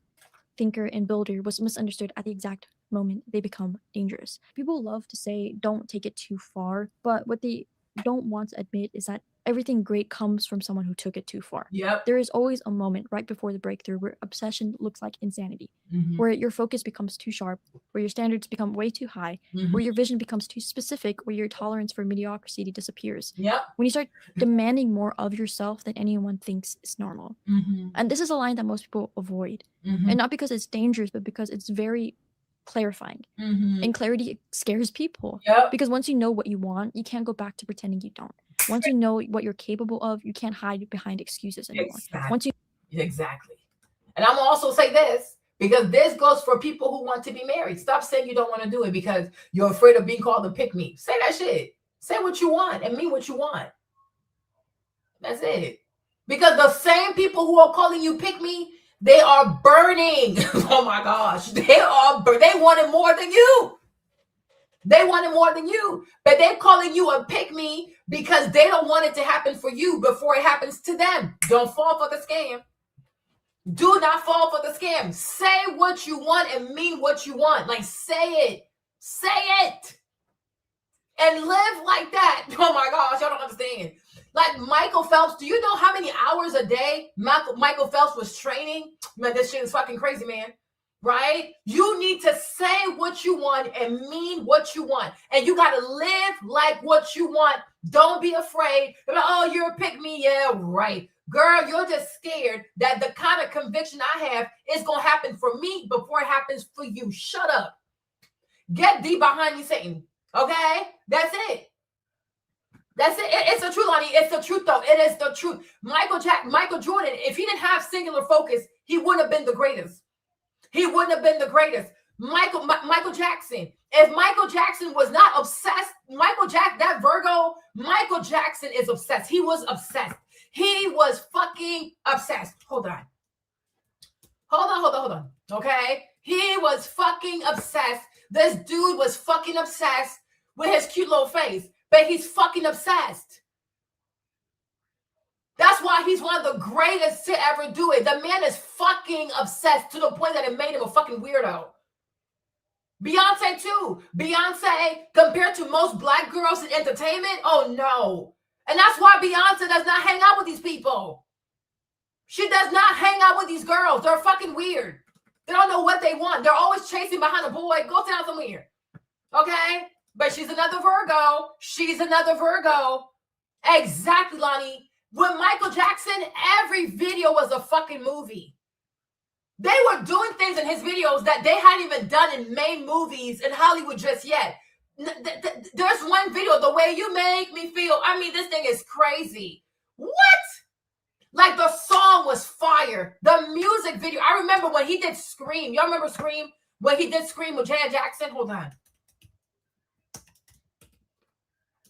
thinker, and builder was misunderstood at the exact moment they become dangerous. People love to say, don't take it too far. But what they don't want to admit is that everything great comes from someone who took it too far. Yep. There is always a moment right before the breakthrough where obsession looks like insanity, where your focus becomes too sharp, where your standards become way too high, where your vision becomes too specific, where your tolerance for mediocrity disappears. Yep. When you start demanding more of yourself than anyone thinks is normal. And this is a line that most people avoid. And not because it's dangerous, but because it's very clarifying. And clarity scares people. Yep. Because once you know what you want, you can't go back to pretending you don't. Once you know what you're capable of, you can't hide behind excuses anymore. Exactly. Once you Exactly. And I'm gonna also say this, because this goes for people who want to be married. Stop saying you don't want to do it because you're afraid of being called a pick-me. Say that shit. Say what you want and mean what you want. That's it. Because the same people who are calling you pick-me, they are burning. Oh my gosh. They wanted more than you. They wanted more than you, but they're calling you a pick-me because they don't want it to happen for you before it happens to them. Don't fall for the scam. Do not fall for the scam. Say what you want and mean what you want. Like, say it. Say it. And live like that. Oh my gosh, y'all don't understand. Like Michael Phelps, do you know how many hours a day Michael Phelps was training? Man, this shit is fucking crazy, man. Right? You need to say what you want and mean what you want. And you got to live like what you want. Don't be afraid. Oh, you're a pick-me. Yeah, right. Girl, you're just scared that the kind of conviction I have is going to happen for me before it happens for you. Shut up. Get thee behind me, Satan. Okay? That's it. That's it. It's the truth, honey. It's the truth, though. It is the truth. Michael Jordan, if he didn't have singular focus, he wouldn't have been the greatest. He wouldn't have been the greatest. Michael Jackson. If Michael Jackson was not obsessed, that Virgo, Michael Jackson is obsessed. He was obsessed. He was fucking obsessed. Hold on. Okay? He was fucking obsessed. This dude was fucking obsessed with his cute little face, but he's fucking obsessed. That's why he's one of the greatest to ever do it. The man is fucking obsessed to the point that it made him a fucking weirdo. Beyonce too. Beyonce, compared to most black girls in entertainment, oh no. And that's why Beyonce does not hang out with these people. She does not hang out with these girls. They're fucking weird. They don't know what they want. They're always chasing behind a boy. Go sit down somewhere. Okay? But she's another Virgo. She's another Virgo. Exactly, Lonnie. With Michael Jackson, every video was a fucking movie. They were doing things in his videos that they hadn't even done in main movies in Hollywood just yet. There's one video, The Way You Make Me Feel. I mean, this thing is crazy. What? Like, the song was fire. The music video. I remember when he did Scream. Y'all remember Scream? When he did Scream with Janet Jackson? Hold on.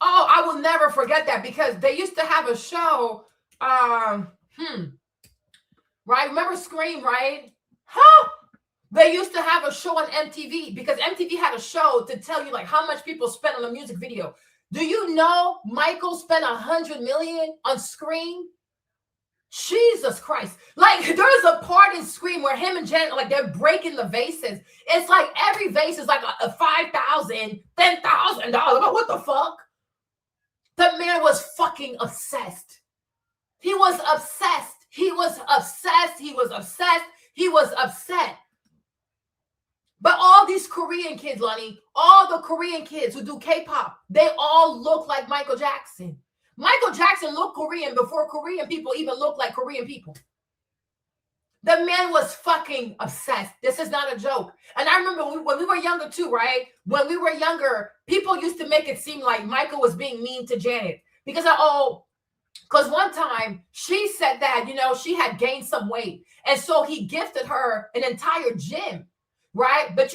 Oh, I will never forget that because they used to have a show. Right? Remember Scream, right? Huh? They used to have a show on MTV because MTV had a show to tell you like how much people spent on a music video. Do you know Michael spent $100 million on Scream? Jesus Christ. Like there's a part in Scream where him and Janet, like they're breaking the vases. It's like every vase is like a $5,000, $10,000. What the fuck? The man was fucking obsessed. He was obsessed. He was obsessed. He was obsessed. He was upset. But all these Korean kids, Lonnie, all the Korean kids who do K-pop, they all look like Michael Jackson. Michael Jackson looked Korean before Korean people even looked like Korean people. The man was fucking obsessed. This is not a joke. And I remember when we were younger too, right? When we were younger, people used to make it seem like Michael was being mean to Janet. Because one time she said that, she had gained some weight. And so he gifted her an entire gym. Right? But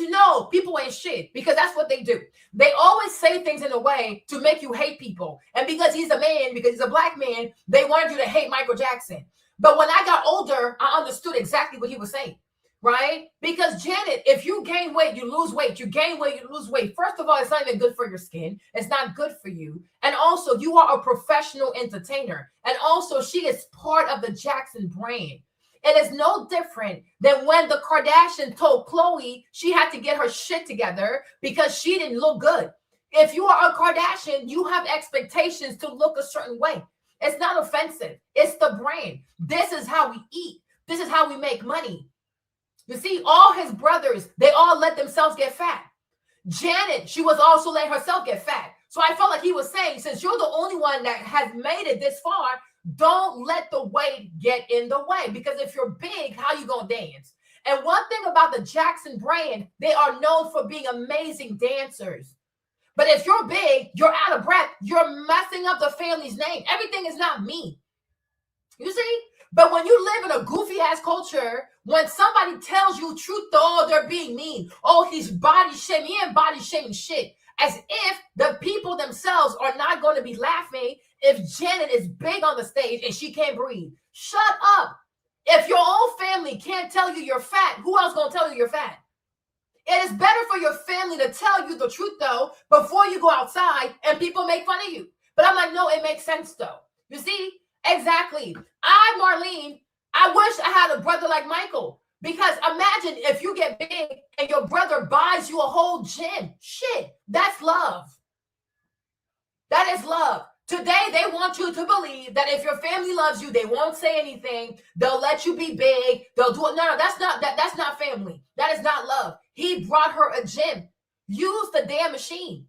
people ain't shit because that's what they do. They always say things in a way to make you hate people. And because he's a man, because he's a black man, they wanted you to hate Michael Jackson. But when I got older, I understood exactly what he was saying. Right? Because Janet, if you gain weight, you lose weight. You gain weight, you lose weight. First of all, it's not even good for your skin. It's not good for you. And also, you are a professional entertainer. And also, she is part of the Jackson brand. It is no different than when the Kardashian told Khloe she had to get her shit together because she didn't look good. If you are a Kardashian, you have expectations to look a certain way. It's not offensive. It's the brand. This is how we eat. This is how we make money. You see, all his brothers, they all let themselves get fat. Janet, she was also letting herself get fat. So I felt like he was saying, since you're the only one that has made it this far, don't let the weight get in the way. Because if you're big, how you gonna dance? And one thing about the Jackson brand, they are known for being amazing dancers. But if you're big, you're out of breath, you're messing up the family's name. Everything is not me. You see? But when you live in a goofy ass culture, when somebody tells you truth, oh, they're being mean. Oh, he's body shaming. He ain't body shaming shit. As if the people themselves are not going to be laughing if Janet is big on the stage and she can't breathe. Shut up. If your own family can't tell you you're fat, who else going to tell you you're fat? It is better for your family to tell you the truth, though, before you go outside and people make fun of you. But I'm like, no, it makes sense, though. You see? Exactly. Marlene, I wish I had a brother like Michael. Because imagine if you get big and your brother buys you a whole gym. Shit, that's love. That is love. Today, they want you to believe that if your family loves you, they won't say anything. They'll let you be big. They'll do it. No, that's not family. That is not love. He brought her a gym. Use the damn machine.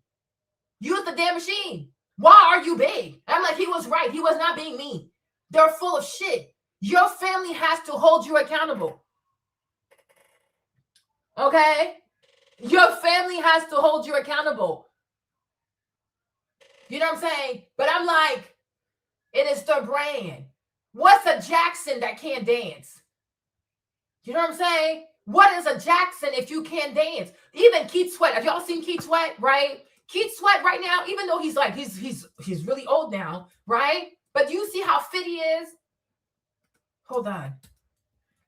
Use the damn machine. Why are you big? I'm like, he was right. He was not being mean. They're full of shit. Your family has to hold you accountable. Okay? Your family has to hold you accountable. You know what I'm saying? But I'm like, it is the brand. What's a Jackson that can't dance? You know what I'm saying? What is a Jackson if you can't dance? Even Keith Sweat. Have y'all seen Keith Sweat, right? Keith Sweat right now, even though he's really old now, right? But do you see how fit he is? Hold on.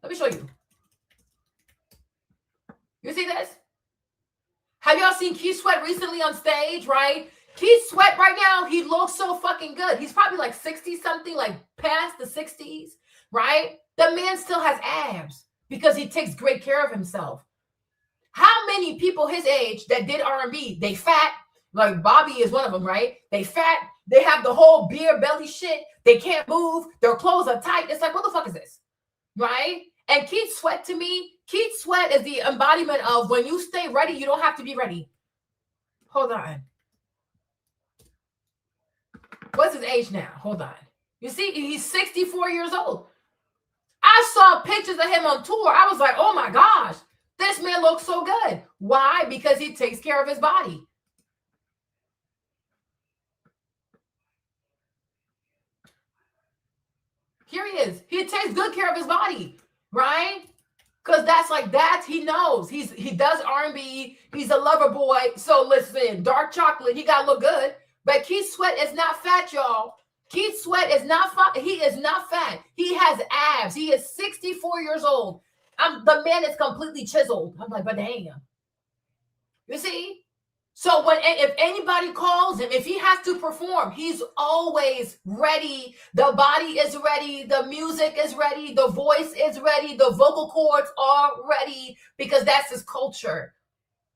Let me show you. You see this? Have y'all seen Keith Sweat recently on stage, right? Keith Sweat right now, he looks so fucking good. He's probably like 60-something, like past the 60s, right? The man still has abs because he takes great care of himself. How many people his age that did R&B, they fat, like Bobby is one of them, right? They fat, they have the whole beer belly shit, they can't move, their clothes are tight. It's like, what the fuck is this, right? And Keith Sweat, to me, Keith Sweat is the embodiment of when you stay ready, you don't have to be ready. Hold on. What's his age now? Hold on. You see, he's 64 years old. I saw pictures of him on tour. I was like, oh my gosh, this man looks so good. Why? Because he takes care of his body. Here he is. He takes good care of his body, right? Because he knows. He does R&B. He's a lover boy. So listen, dark chocolate, he got to look good, But Keith Sweat is not fat, y'all. Keith Sweat is not fat. He is not fat. He has abs. He is 64 years old. The man is completely chiseled. I'm like, but damn. You see? So if anybody calls him, if he has to perform, he's always ready. The body is ready. The music is ready. The voice is ready. The vocal cords are ready because that's his culture.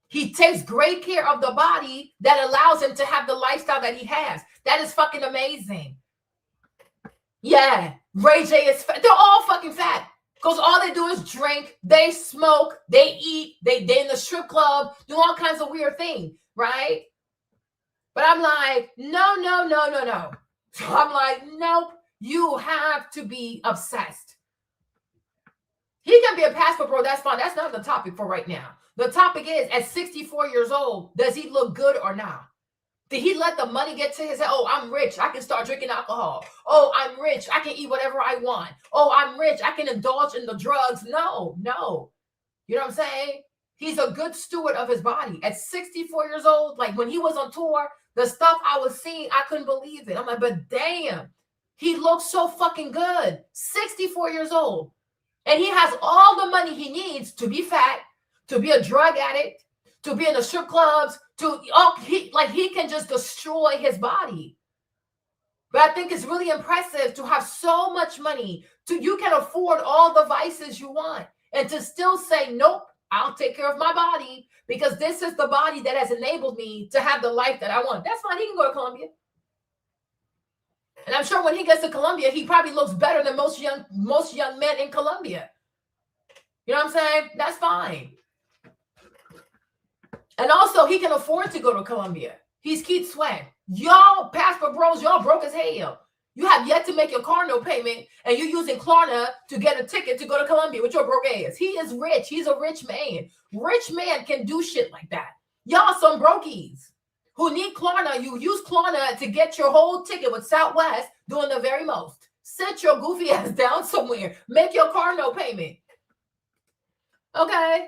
He takes great care of the body that allows him to have the lifestyle that he has. That is fucking amazing. Yeah, Ray J is fat. They're all fucking fat. Because all they do is drink, they smoke, they eat, they in the strip club, do all kinds of weird things, right? But I'm like, no. So I'm like, nope, you have to be obsessed. He can be a passport bro, that's fine. That's not the topic for right now. The topic is, at 64 years old, does he look good or not? Did he let the money get to his head? Oh, I'm rich. I can start drinking alcohol. Oh, I'm rich. I can eat whatever I want. Oh, I'm rich. I can indulge in the drugs. No. You know what I'm saying? He's a good steward of his body. At 64 years old, like when he was on tour, the stuff I was seeing, I couldn't believe it. I'm like, but damn, he looks so fucking good. 64 years old. And he has all the money he needs to be fat, to be a drug addict, to be in the strip clubs, he can just destroy his body. But I think it's really impressive to have so much money you can afford all the vices you want and to still say, nope, I'll take care of my body because this is the body that has enabled me to have the life that I want. That's fine. He can go to Colombia. And I'm sure when he gets to Colombia, he probably looks better than most young men in Colombia. You know what I'm saying? That's fine. And also, he can afford to go to Colombia. He's Keith Sweat. Y'all, passport bros, y'all broke as hell. You have yet to make your car note payment, and you're using Klarna to get a ticket to go to Colombia with your broke ass. He is rich. He's a rich man. Rich man can do shit like that. Y'all some brokies who need Klarna. You use Klarna to get your whole ticket with Southwest doing the very most. Sit your goofy ass down somewhere. Make your car note payment. Okay.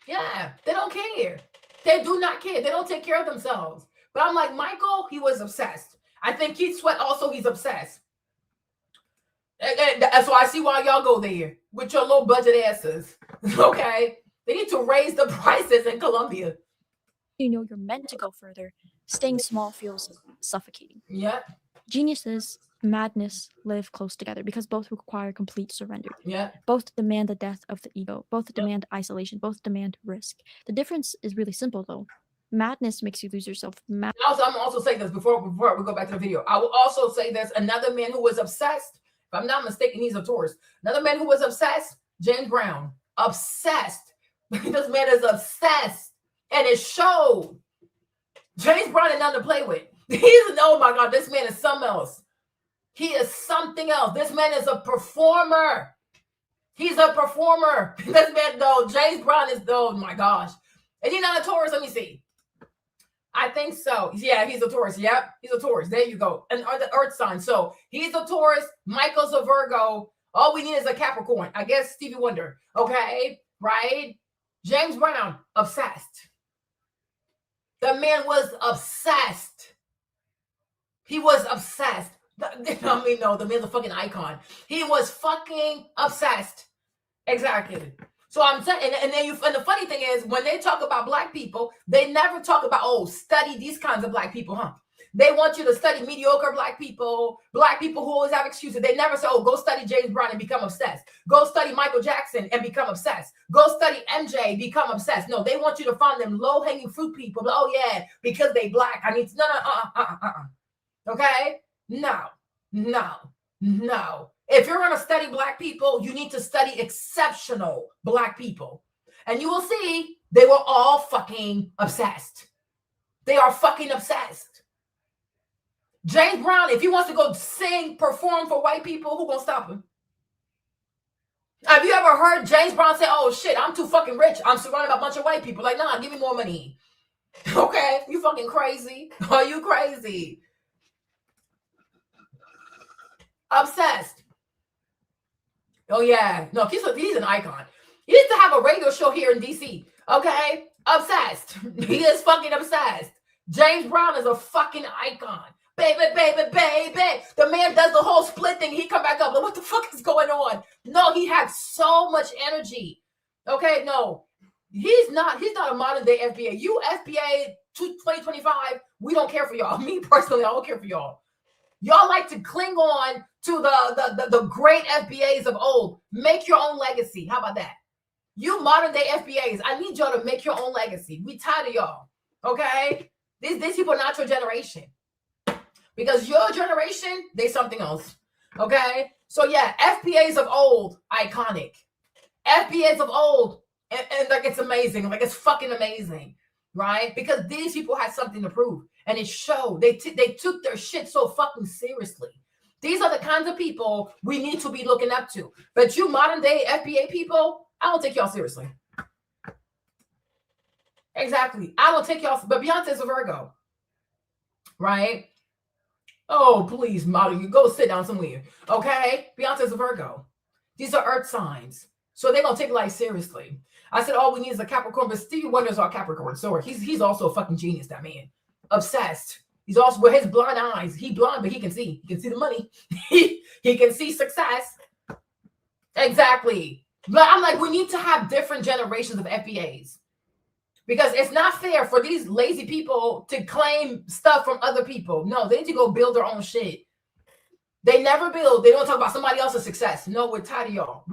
Yeah, they don't care. They do not care. They don't take care of themselves. But I'm like, Michael, he was obsessed. I think Keith Sweat also, he's obsessed. And that's why I see why y'all go there with your low budget asses. Okay? They need to raise the prices in Colombia. You know you're meant to go further. Staying small feels suffocating. Yeah. Geniuses, madness live close together because both require complete surrender. Yeah. Both demand the death of the ego. Both demand isolation. Both demand risk. The difference is really simple, though. Madness makes you lose yourself. I'm also saying this before we go back to the video. I will also say this. Another man who was obsessed, if I'm not mistaken, he's a Taurus. Another man who was obsessed, James Brown. Obsessed. This man is obsessed. And it showed. James Brown is nothing to play with. Oh my God, this man is something else. He is something else. This man is a performer. He's a performer. This man, though, James Brown is, oh my gosh. Is he not a Taurus? Let me see. I think so. Yeah, he's a Taurus. Yep, he's a Taurus. There you go. And the earth sign. So he's a Taurus. Michael's a Virgo. All we need is a Capricorn. I guess Stevie Wonder. Okay, right? James Brown, obsessed. The man was obsessed. He was obsessed. I mean, no, the man's a fucking icon. He was fucking obsessed. Exactly. So I'm saying, and the funny thing is, when they talk about black people, they never talk about, study these kinds of black people, huh? They want you to study mediocre black people who always have excuses. They never say, go study James Brown and become obsessed. Go study Michael Jackson and become obsessed. Go study MJ, become obsessed. No, they want you to find them low-hanging fruit people. Oh yeah, because they black. I need to, no. Okay? No. If you're going to study black people, you need to study exceptional black people. And you will see they were all fucking obsessed. They are fucking obsessed. James Brown, if he wants to go sing, perform for white people, who gonna stop him? Have you ever heard James Brown say, oh shit, I'm too fucking rich. I'm surrounded by a bunch of white people. Like, nah, give me more money. Okay, you fucking crazy. Are you crazy? Obsessed. Oh yeah, no, he's an icon. He used to have a radio show here in DC. Okay, Obsessed. He is fucking obsessed. James Brown is a fucking icon. Baby, baby, baby. The man does the whole split thing. He come back up. Like, what the fuck is going on? No, he had so much energy. Okay, no. He's not a modern day FBA. You FBA 2025, we don't care for y'all. Me personally, I don't care for y'all. Y'all like to cling on to the great FBAs of old. Make your own legacy. How about that? You modern day FBAs, I need y'all to make your own legacy. We tired of y'all. Okay? These people are not your generation. Because your generation, they something else. Okay? So yeah, FBAs of old, iconic. FBAs of old, and like it's amazing. Like it's fucking amazing. Right? Because these people had something to prove. And it showed. They took their shit so fucking seriously. These are the kinds of people we need to be looking up to. But you modern day FBA people, I don't take y'all seriously. Exactly. I don't take y'all. But Beyonce's a Virgo. Right? Oh, please, model. You go sit down somewhere. Okay? Beyonce's a Virgo. These are earth signs. So they're going to take life seriously. I said all we need is a Capricorn, but Stevie Wonder's our Capricorn. So he's also a fucking genius, that man. Obsessed. He's also with his blind eyes. He blind, but he can see. He can see the money. he can see success. Exactly. But I'm like, we need to have different generations of FBAs. Because it's not fair for these lazy people to claim stuff from other people. No, they need to go build their own shit. They never build. They don't talk about somebody else's success. No, we're tired of y'all.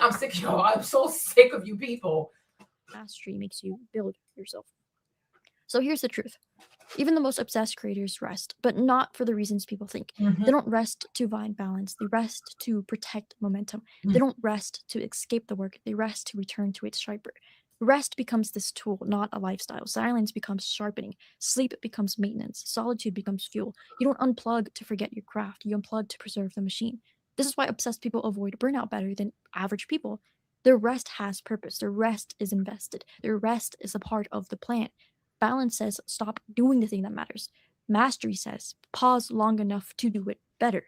I'm sick of y'all. I'm so sick of you people. Mastery makes you build yourself. So here's the truth. Even the most obsessed creators rest, but not for the reasons people think. They don't rest to find balance. They rest to protect momentum. They don't rest to escape the work. They rest to return to its sharper. Rest becomes this tool, not a lifestyle. Silence becomes sharpening. Sleep becomes maintenance. Solitude becomes fuel. You don't unplug to forget your craft. You unplug to preserve the machine. This is why obsessed people avoid burnout better than average people. Their rest has purpose. Their rest is invested. Their rest is a part of the plan. Balance says stop doing the thing that matters. Mastery says pause long enough to do it better.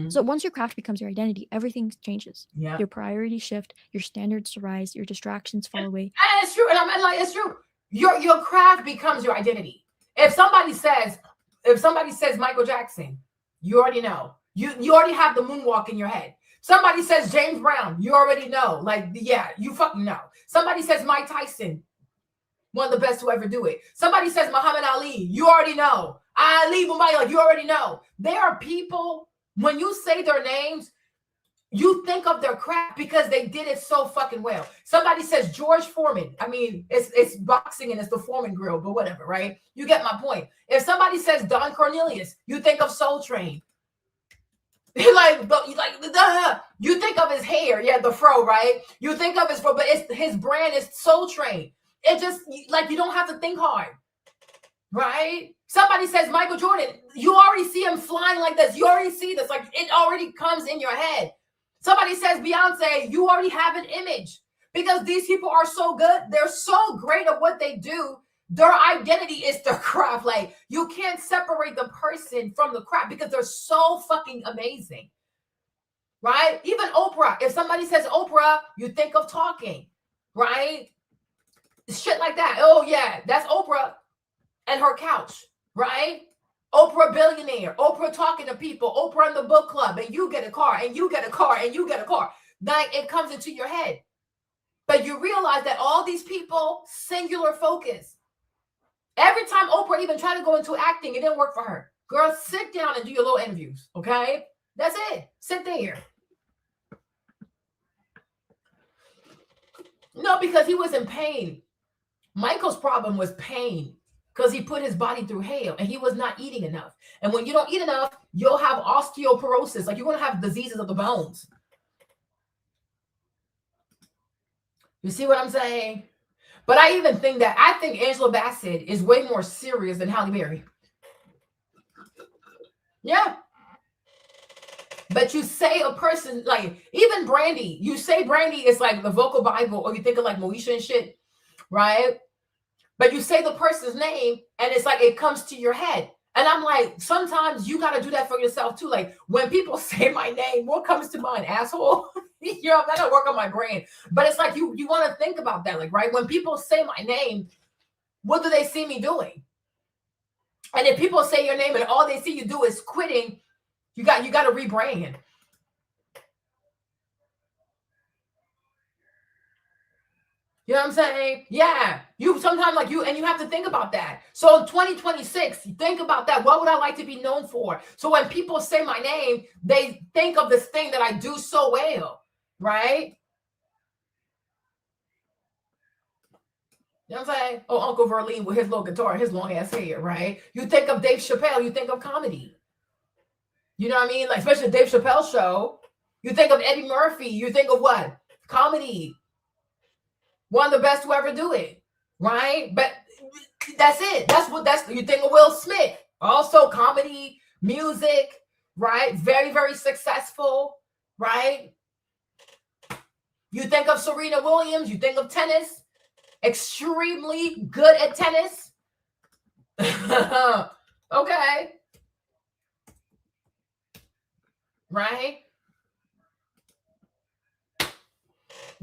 So once your craft becomes your identity, everything changes. Yeah. Your priorities shift, your standards rise, your distractions fall away. And it's true. And I'm like, it's true. Your craft becomes your identity. If somebody says Michael Jackson, you already know. You already have the moonwalk in your head. Somebody says James Brown, you already know. Like, yeah, you fucking know. Somebody says Mike Tyson, one of the best to ever do it. Somebody says Muhammad Ali, you already know. Ali Boumaier, like you already know. There are people, when you say their names, you think of their craft because they did it so fucking well. Somebody says George Foreman. I mean, it's boxing and it's the Foreman grill, but whatever, right? You get my point. If somebody says Don Cornelius, you think of Soul Train. You think of his hair, yeah, the fro, right? You think of his fro, but his brand is Soul Train. It just, like, you don't have to think hard, right? Somebody says Michael Jordan, you already see him flying like this. You already see this, like it already comes in your head. Somebody says Beyonce, you already have an image because these people are so good. They're so great at what they do. Their identity is their craft. Like, you can't separate the person from the craft because they're so fucking amazing, right? Even Oprah, if somebody says Oprah, you think of talking, right? Shit like that. Oh yeah, that's Oprah and her couch, right? Oprah billionaire, Oprah talking to people, Oprah in the book club, and you get a car, and you get a car, and you get a car. Like, it comes into your head. But you realize that all these people, singular focus. Every time Oprah even tried to go into acting, it didn't work for her. Girl, sit down and do your little interviews, okay? That's it. Sit there. No, because he was in pain. Michael's problem was pain because he put his body through hell and he was not eating enough. And when you don't eat enough, you'll have osteoporosis. Like, you're going to have diseases of the bones. You see what I'm saying? But I even think Angela Bassett is way more serious than Halle Berry. Yeah. But you say a person, like, even Brandy, you say Brandy is like the vocal Bible, or you think of like Moesha and shit, right? But you say the person's name and it's like it comes to your head. And I'm like, sometimes you got to do that for yourself too. Like, when people say my name, what comes to mind? Asshole? You know, that don't work on my brain. But it's like you want to think about that, like, right? When people say my name, what do they see me doing? And if people say your name and all they see you do is quitting, you got to rebrand. You know what I'm saying? Yeah. You sometimes like you, and you have to think about that. So in 2026, think about that. What would I like to be known for? So when people say my name, they think of this thing that I do so well, right? You know what I'm saying? Oh, Uncle Verlene with his little guitar, his long ass hair, right? You think of Dave Chappelle, you think of comedy. You know what I mean? Like, especially Dave Chappelle show. You think of Eddie Murphy, you think of what? Comedy. One of the best to ever do it, right? But that's it. That's you think of Will Smith, also comedy, music, right? Very, very successful, right? You think of Serena Williams, you think of tennis, extremely good at tennis. Okay. Right?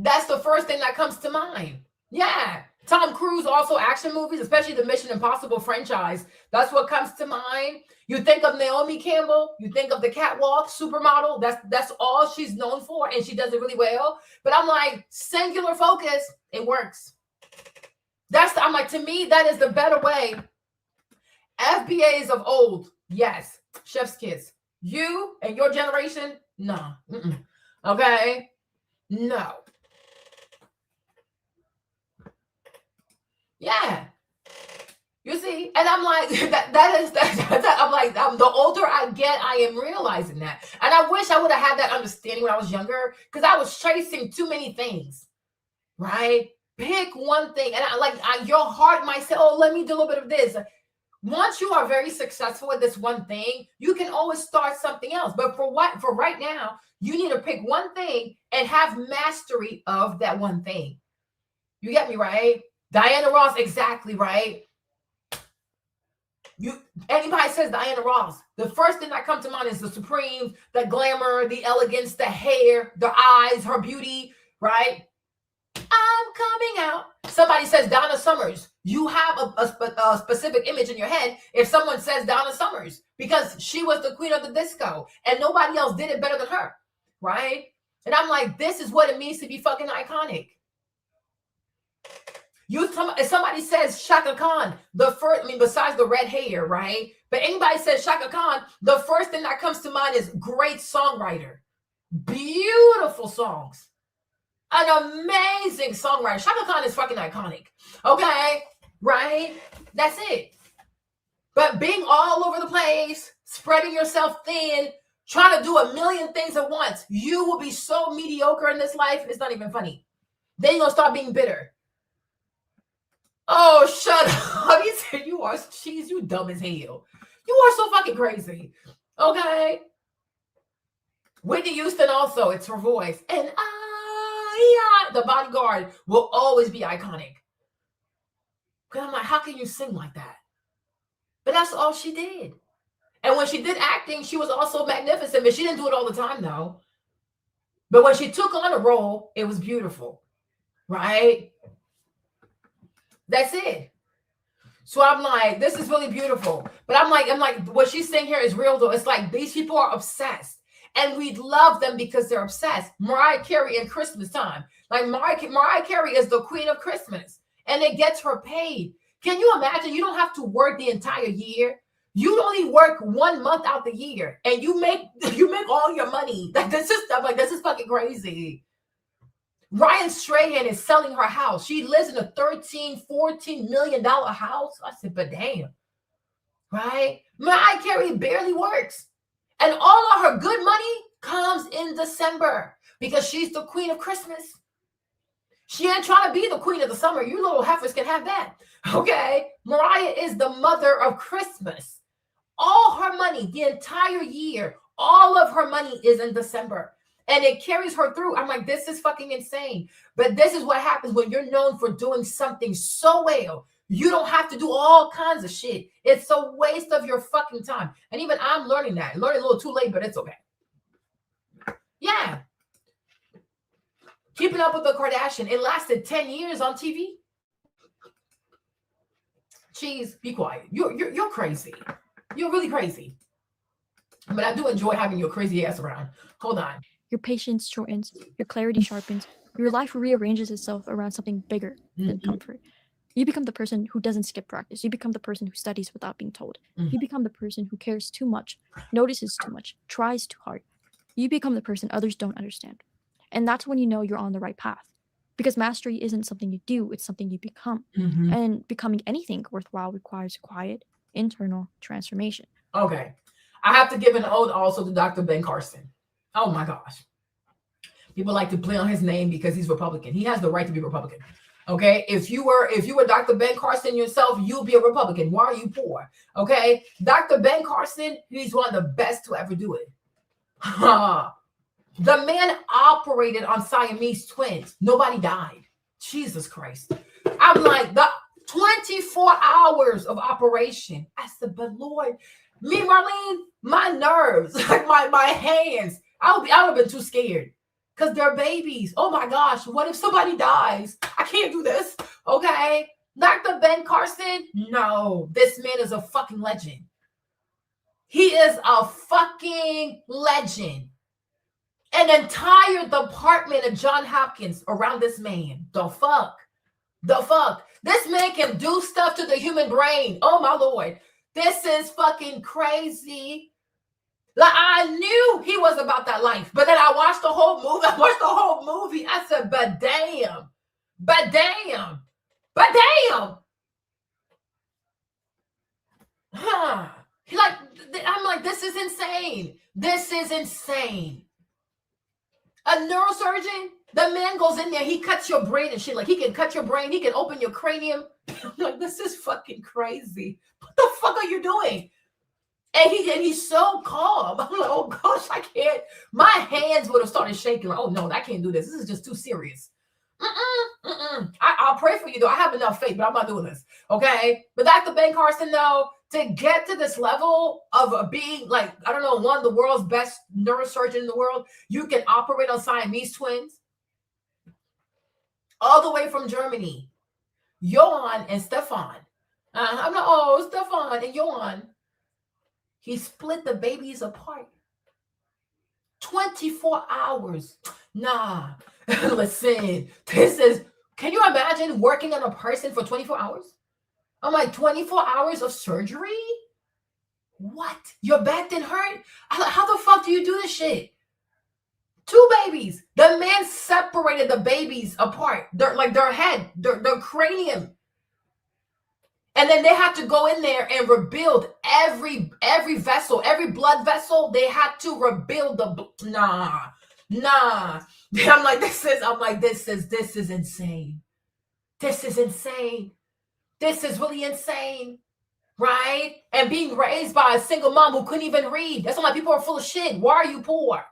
That's the first thing that comes to mind. Yeah. Tom Cruise, also action movies, especially the Mission Impossible franchise. That's what comes to mind. You think of Naomi Campbell, you think of the catwalk, supermodel. That's all she's known for, and she does it really well. But I'm like, singular focus, it works. I'm like, to me, that is the better way. FBAs of old, yes, chef's kiss. You and your generation, no. Okay? No. Yeah. You see? And I'm like, I'm like, the older I get, I am realizing that. And I wish I would have had that understanding when I was younger, because I was chasing too many things, right? Pick one thing. And your heart might say, oh, let me do a little bit of this. Once you are very successful at this one thing, you can always start something else. But for right now, you need to pick one thing and have mastery of that one thing. You get me, right? Diana Ross, exactly right. Anybody says Diana Ross, the first thing that comes to mind is the Supreme, the glamour, the elegance, the hair, the eyes, her beauty, right? I'm coming out. Somebody says Donna Summers. You have a specific image in your head if someone says Donna Summers, because she was the queen of the disco and nobody else did it better than her, right? And I'm like, this is what it means to be fucking iconic. If somebody says Shaka Khan, besides the red hair, right? But anybody says Shaka Khan, the first thing that comes to mind is great songwriter. Beautiful songs. An amazing songwriter. Shaka Khan is fucking iconic. Okay? Right? That's it. But being all over the place, spreading yourself thin, trying to do a million things at once, you will be so mediocre in this life, it's not even funny. Then you're going to start being bitter. Oh, shut up. You said you are cheese. You dumb as hell. You are so fucking crazy. Okay? Whitney Houston also, it's her voice. And the Bodyguard will always be iconic. Because I'm like, how can you sing like that? But that's all she did. And when she did acting, she was also magnificent. But she didn't do it all the time, though. But when she took on a role, it was beautiful. Right? That's it. So I'm like, this is really beautiful. But I'm like, what she's saying here is real, though. It's like these people are obsessed. And we love them because they're obsessed. Mariah Carey in Christmas time. Like Mariah Carey is the queen of Christmas. And it gets her paid. Can you imagine? You don't have to work the entire year. You only work 1 month out the year. And you make all your money. Like, this is fucking crazy. Ryan Strahan is selling her house. She lives in a $13-14 million house. I said, but damn. Right? Mariah Carey barely works. And all of her good money comes in December because she's the queen of Christmas. She ain't trying to be the queen of the summer. You little heifers can have that. Okay? Mariah is the mother of Christmas. All her money, the entire year, all of her money is in December. And it carries her through. I'm like, this is fucking insane. But this is what happens when you're known for doing something so well. You don't have to do all kinds of shit. It's a waste of your fucking time. And even I'm learning that. Learning a little too late, but it's okay. Yeah. Keeping Up with the Kardashian. It lasted 10 years on TV. Cheese, be quiet. You're crazy. You're really crazy. But I do enjoy having your crazy ass around. Hold on. Your patience shortens, your clarity sharpens, your life rearranges itself around something bigger than comfort. You become the person who doesn't skip practice. You become the person who studies without being told. You become the person who cares too much, notices too much, tries too hard. You become the person others don't understand. And that's when you know you're on the right path. Because mastery isn't something you do, it's something you become. And becoming anything worthwhile requires quiet, internal transformation. Okay. I have to give an ode also to Dr. Ben Carson. Oh my gosh. People like to play on his name because he's Republican. He has the right to be Republican. Okay. If you were Dr. Ben Carson yourself, you'll be a Republican. Why are you poor? Okay. Dr. Ben Carson, he's one of the best to ever do it. The man operated on Siamese twins. Nobody died. Jesus Christ. I'm like, the 24 hours of operation. I said, but Lord, me, Marlene, my nerves, like my hands, I would have been too scared because they're babies. Oh my gosh, what if somebody dies? I can't do this. Okay. Dr. Ben Carson, no, this man is a fucking legend. He is a fucking legend. An entire department of Johns Hopkins around this man. The fuck? This man can do stuff to the human brain. Oh my Lord. This is fucking crazy. Like, I knew he was about that life, but then I watched the whole movie. I said, but damn. Huh. I'm like, this is insane. A neurosurgeon, the man goes in there, he cuts your brain and shit. Like, he can cut your brain, he can open your cranium. I'm like, this is fucking crazy. What the fuck are you doing? And he's so calm. I'm like, oh gosh, I can't. My hands would have started shaking. Like, oh no, I can't do this. This is just too serious. I'll pray for you though. I have enough faith, but I'm not doing this. Okay. But Dr. Ben Carson, though, to get to this level of being like, I don't know, one of the world's best neurosurgeon in the world, you can operate on Siamese twins all the way from Germany. Johann and Stefan. I'm like, oh, Stefan and Johann. He split the babies apart. 24 hours. Nah. Listen, can you imagine working on a person for 24 hours? I'm like, 24 hours of surgery? What? Your back didn't hurt? How the fuck do you do this shit? 2 babies. The man separated the babies apart. Their head, their cranium. And then they had to go in there and rebuild every vessel, every blood vessel. They had to rebuild nah. I'm like, this is insane. This is insane. This is really insane, right? And being raised by a single mom who couldn't even read. That's why people are full of shit. Why are you poor?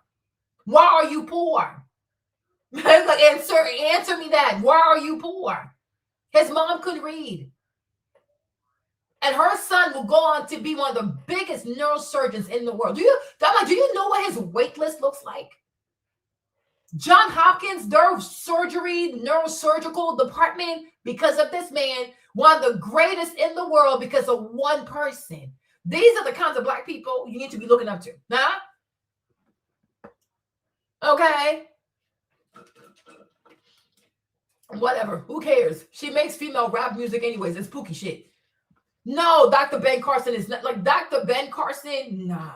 Why are you poor? Like, answer me that. Why are you poor? His mom could read. And her son will go on to be one of the biggest neurosurgeons in the world. Do you know what his wait list looks like? Johns Hopkins, their neurosurgical department, because of this man, one of the greatest in the world because of one person. These are the kinds of Black people you need to be looking up to. Huh? Okay. Whatever. Who cares? She makes female rap music anyways. It's spooky shit. No, Dr. Ben Carson is not like Dr. Ben Carson. Nah.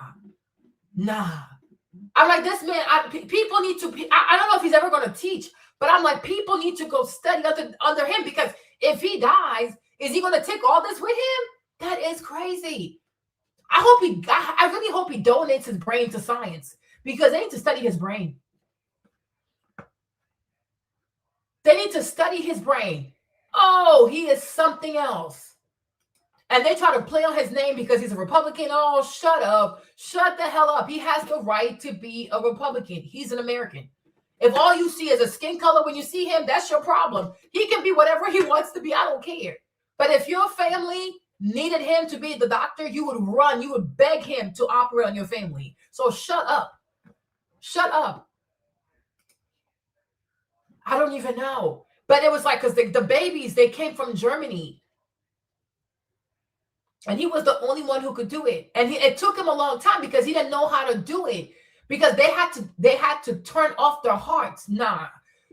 I'm like, this man, people need to, I don't know if he's ever going to teach, but I'm like, people need to go study under him, because if he dies, is he going to take all this with him? That is crazy. I really hope he donates his brain to science, because they need to study his brain. They need to study his brain. Oh, he is something else. And they try to play on his name because he's a Republican. Oh, shut up. Shut the hell up. He has the right to be a Republican. He's an American. If all you see is a skin color when you see him, that's your problem. He can be whatever he wants to be. I don't care. But if your family needed him to be the doctor, you would run. You would beg him to operate on your family. So shut up. Shut up. I don't even know. But it was like, because the babies, they came from Germany. And he was the only one who could do it. And it took him a long time because he didn't know how to do it. Because they had to turn off their hearts. Nah,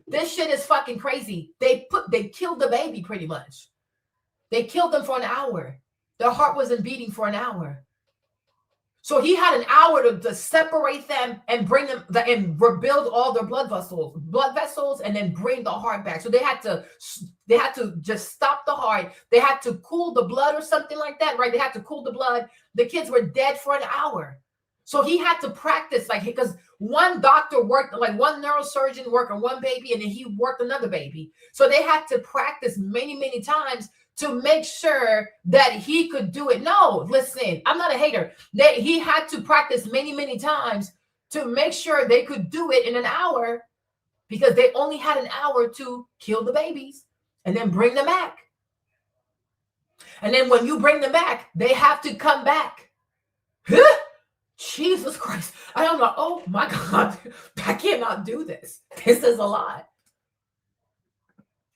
this shit is fucking crazy. They killed the baby pretty much. They killed them for an hour. Their heart wasn't beating for an hour. So he had an hour to separate them and bring them and rebuild all their blood vessels, and then bring the heart back. So they had to just stop the heart. They had to cool the blood or something like that, right? They had to cool the blood. The kids were dead for an hour. So he had to practice, like, because one doctor worked, like one neurosurgeon worked on one baby, and then he worked another baby. So they had to practice many, many times to make sure that he could do it. No, listen, I'm not a hater. He had to practice many, many times to make sure they could do it in an hour, because they only had an hour to kill the babies and then bring them back. And then when you bring them back, they have to come back. Jesus Christ. I don't know. Oh my God. I cannot do this. This is a lot.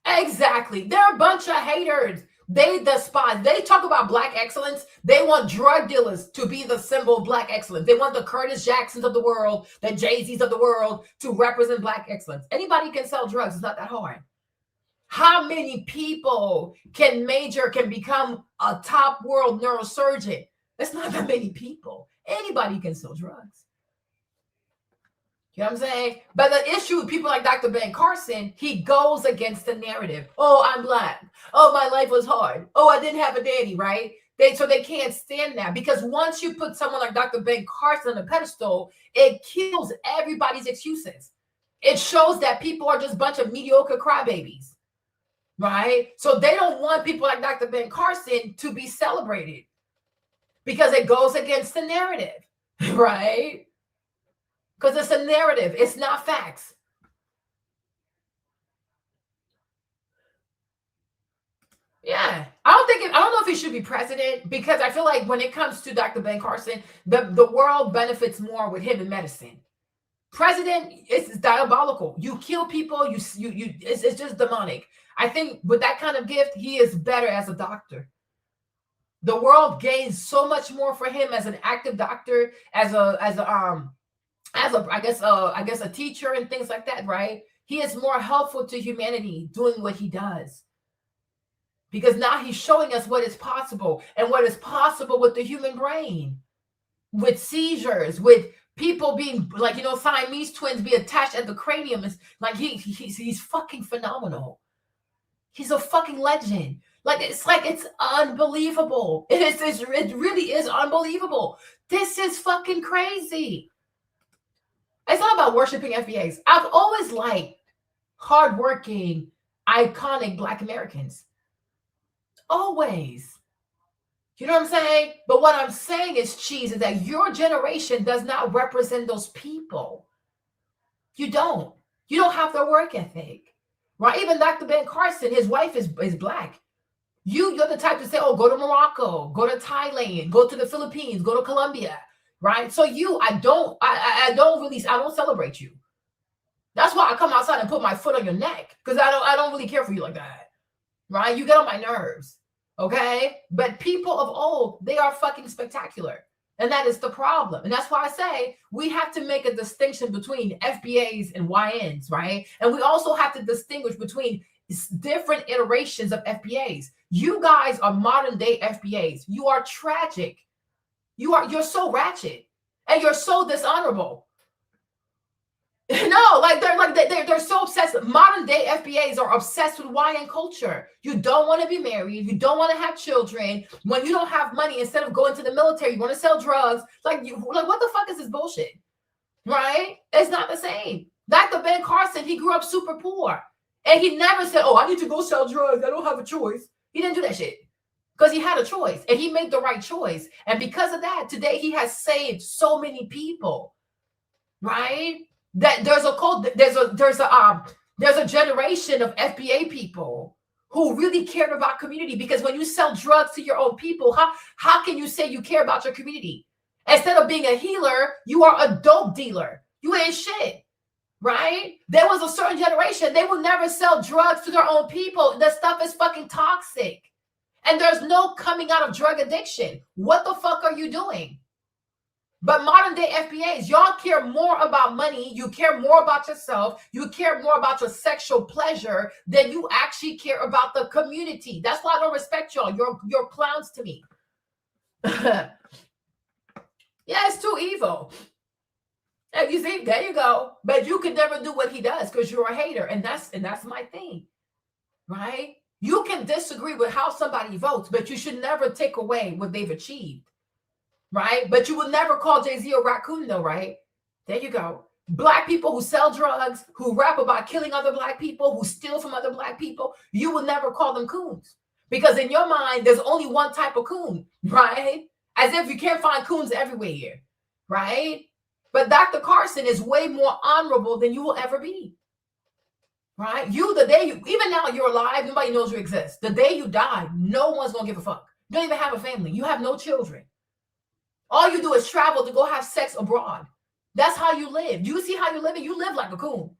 Exactly. They're a bunch of haters. They despise. They talk about black excellence. They want drug dealers to be the symbol of black excellence. They want the Curtis Jacksons of the world, the Jay-Z's of the world to represent black excellence. Anybody can sell drugs. It's not that hard. How many people can become a top world neurosurgeon? That's not that many people. Anybody can sell drugs. You know what I'm saying? But the issue with people like Dr. Ben Carson, he goes against the narrative. Oh, I'm black. Oh, my life was hard. Oh, I didn't have a daddy, right? So they can't stand that, because once you put someone like Dr. Ben Carson on a pedestal, it kills everybody's excuses. It shows that people are just a bunch of mediocre crybabies, right? So they don't want people like Dr. Ben Carson to be celebrated, because it goes against the narrative, right? Because it's a narrative. It's not facts. Yeah. I don't know if he should be president, because I feel like when it comes to Dr. Ben Carson, the world benefits more with him in medicine. President is diabolical. You kill people, it's just demonic. I think with that kind of gift, he is better as a doctor. The world gains so much more for him as an active doctor, as a teacher and things like that, right? He is more helpful to humanity doing what he does, because now he's showing us what is possible, and what is possible with the human brain, with seizures, with people being like, Siamese twins be attached at the cranium. It's like he's fucking phenomenal. He's a fucking legend. It's unbelievable. It really is unbelievable. This is fucking crazy. It's not about worshiping FBAs. I've always liked hardworking, iconic Black Americans. Always. You know what I'm saying? But what I'm saying is, cheese, is that your generation does not represent those people. You don't. You don't have their work ethic. Right? Even Dr. Ben Carson, his wife is Black. You're the type to say, oh, go to Morocco, go to Thailand, go to the Philippines, go to Colombia. Right? So I don't celebrate you. That's why I come outside and put my foot on your neck, because I don't really care for you like that. Right? You get on my nerves. Okay? But people of old, they are fucking spectacular. And that is the problem. And that's why I say we have to make a distinction between FBAs and YNs, right? And we also have to distinguish between different iterations of FBAs. You guys are modern day FBAs. You are tragic. You're so ratchet, and you're so dishonorable. No, they're so obsessed. Modern day FBAs are obsessed with YN culture. You don't want to be married. You don't want to have children. When you don't have money, instead of going to the military, you want to sell drugs. What the fuck is this bullshit? Right? It's not the same. Dr. Ben Carson, he grew up super poor, and he never said, "Oh, I need to go sell drugs. I don't have a choice." He didn't do that shit, because he had a choice, and he made the right choice. And because of that, today he has saved so many people. Right? That there's a generation of FBA people who really cared about community, because when you sell drugs to your own people, how can you say you care about your community? Instead of being a healer, you are a dope dealer. You ain't shit, right? There was a certain generation, they will never sell drugs to their own people. The stuff is fucking toxic. And there's no coming out of drug addiction. What the fuck are you doing? But modern day FBAs, y'all care more about money. You care more about yourself. You care more about your sexual pleasure than you actually care about the community. That's why I don't respect y'all. You're clowns to me. Yeah, it's too evil. And you see, there you go. But you can never do what he does because you're a hater. And that's my thing. Right? You can disagree with how somebody votes, but you should never take away what they've achieved. Right? But you will never call Jay-Z a raccoon, though, right? There you go. Black people who sell drugs, who rap about killing other Black people, who steal from other Black people, you will never call them coons. Because in your mind, there's only one type of coon, right? As if you can't find coons everywhere here, right? But Dr. Carson is way more honorable than you will ever be, right? The day even now you're alive, nobody knows you exist. The day you die, no one's going to give a fuck. You don't even have a family. You have no children. All you do is travel to go have sex abroad. That's how you live. You see how you live? You live like a coon.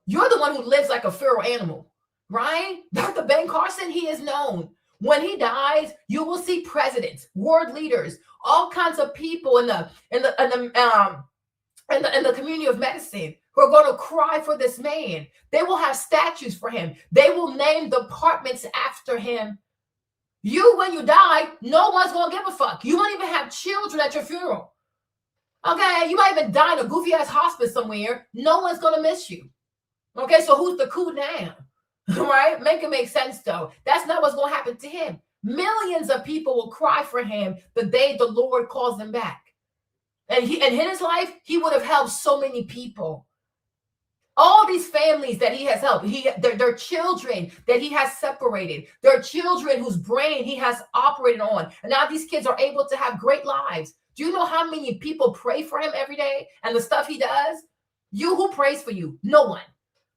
You're the one who lives like a feral animal, right? Dr. Ben Carson, he is known. When he dies, you will see presidents, world leaders, all kinds of people in the community of medicine who are going to cry for this man. They will have statues for him. They will name departments after him. You, when you die, no one's going to give a fuck. You won't even have children at your funeral. Okay, you might even die in a goofy ass hospice somewhere. No one's going to miss you. Okay, so who's the cool now? Right? Make it make sense, though. That's not what's going to happen to him. Millions of people will cry for him the day the Lord calls them back. And in his life, he would have helped so many people. All these families that he has helped, their children that he has separated, their children whose brain he has operated on. And now these kids are able to have great lives. Do you know how many people pray for him every day and the stuff he does? You, who prays for you? No one.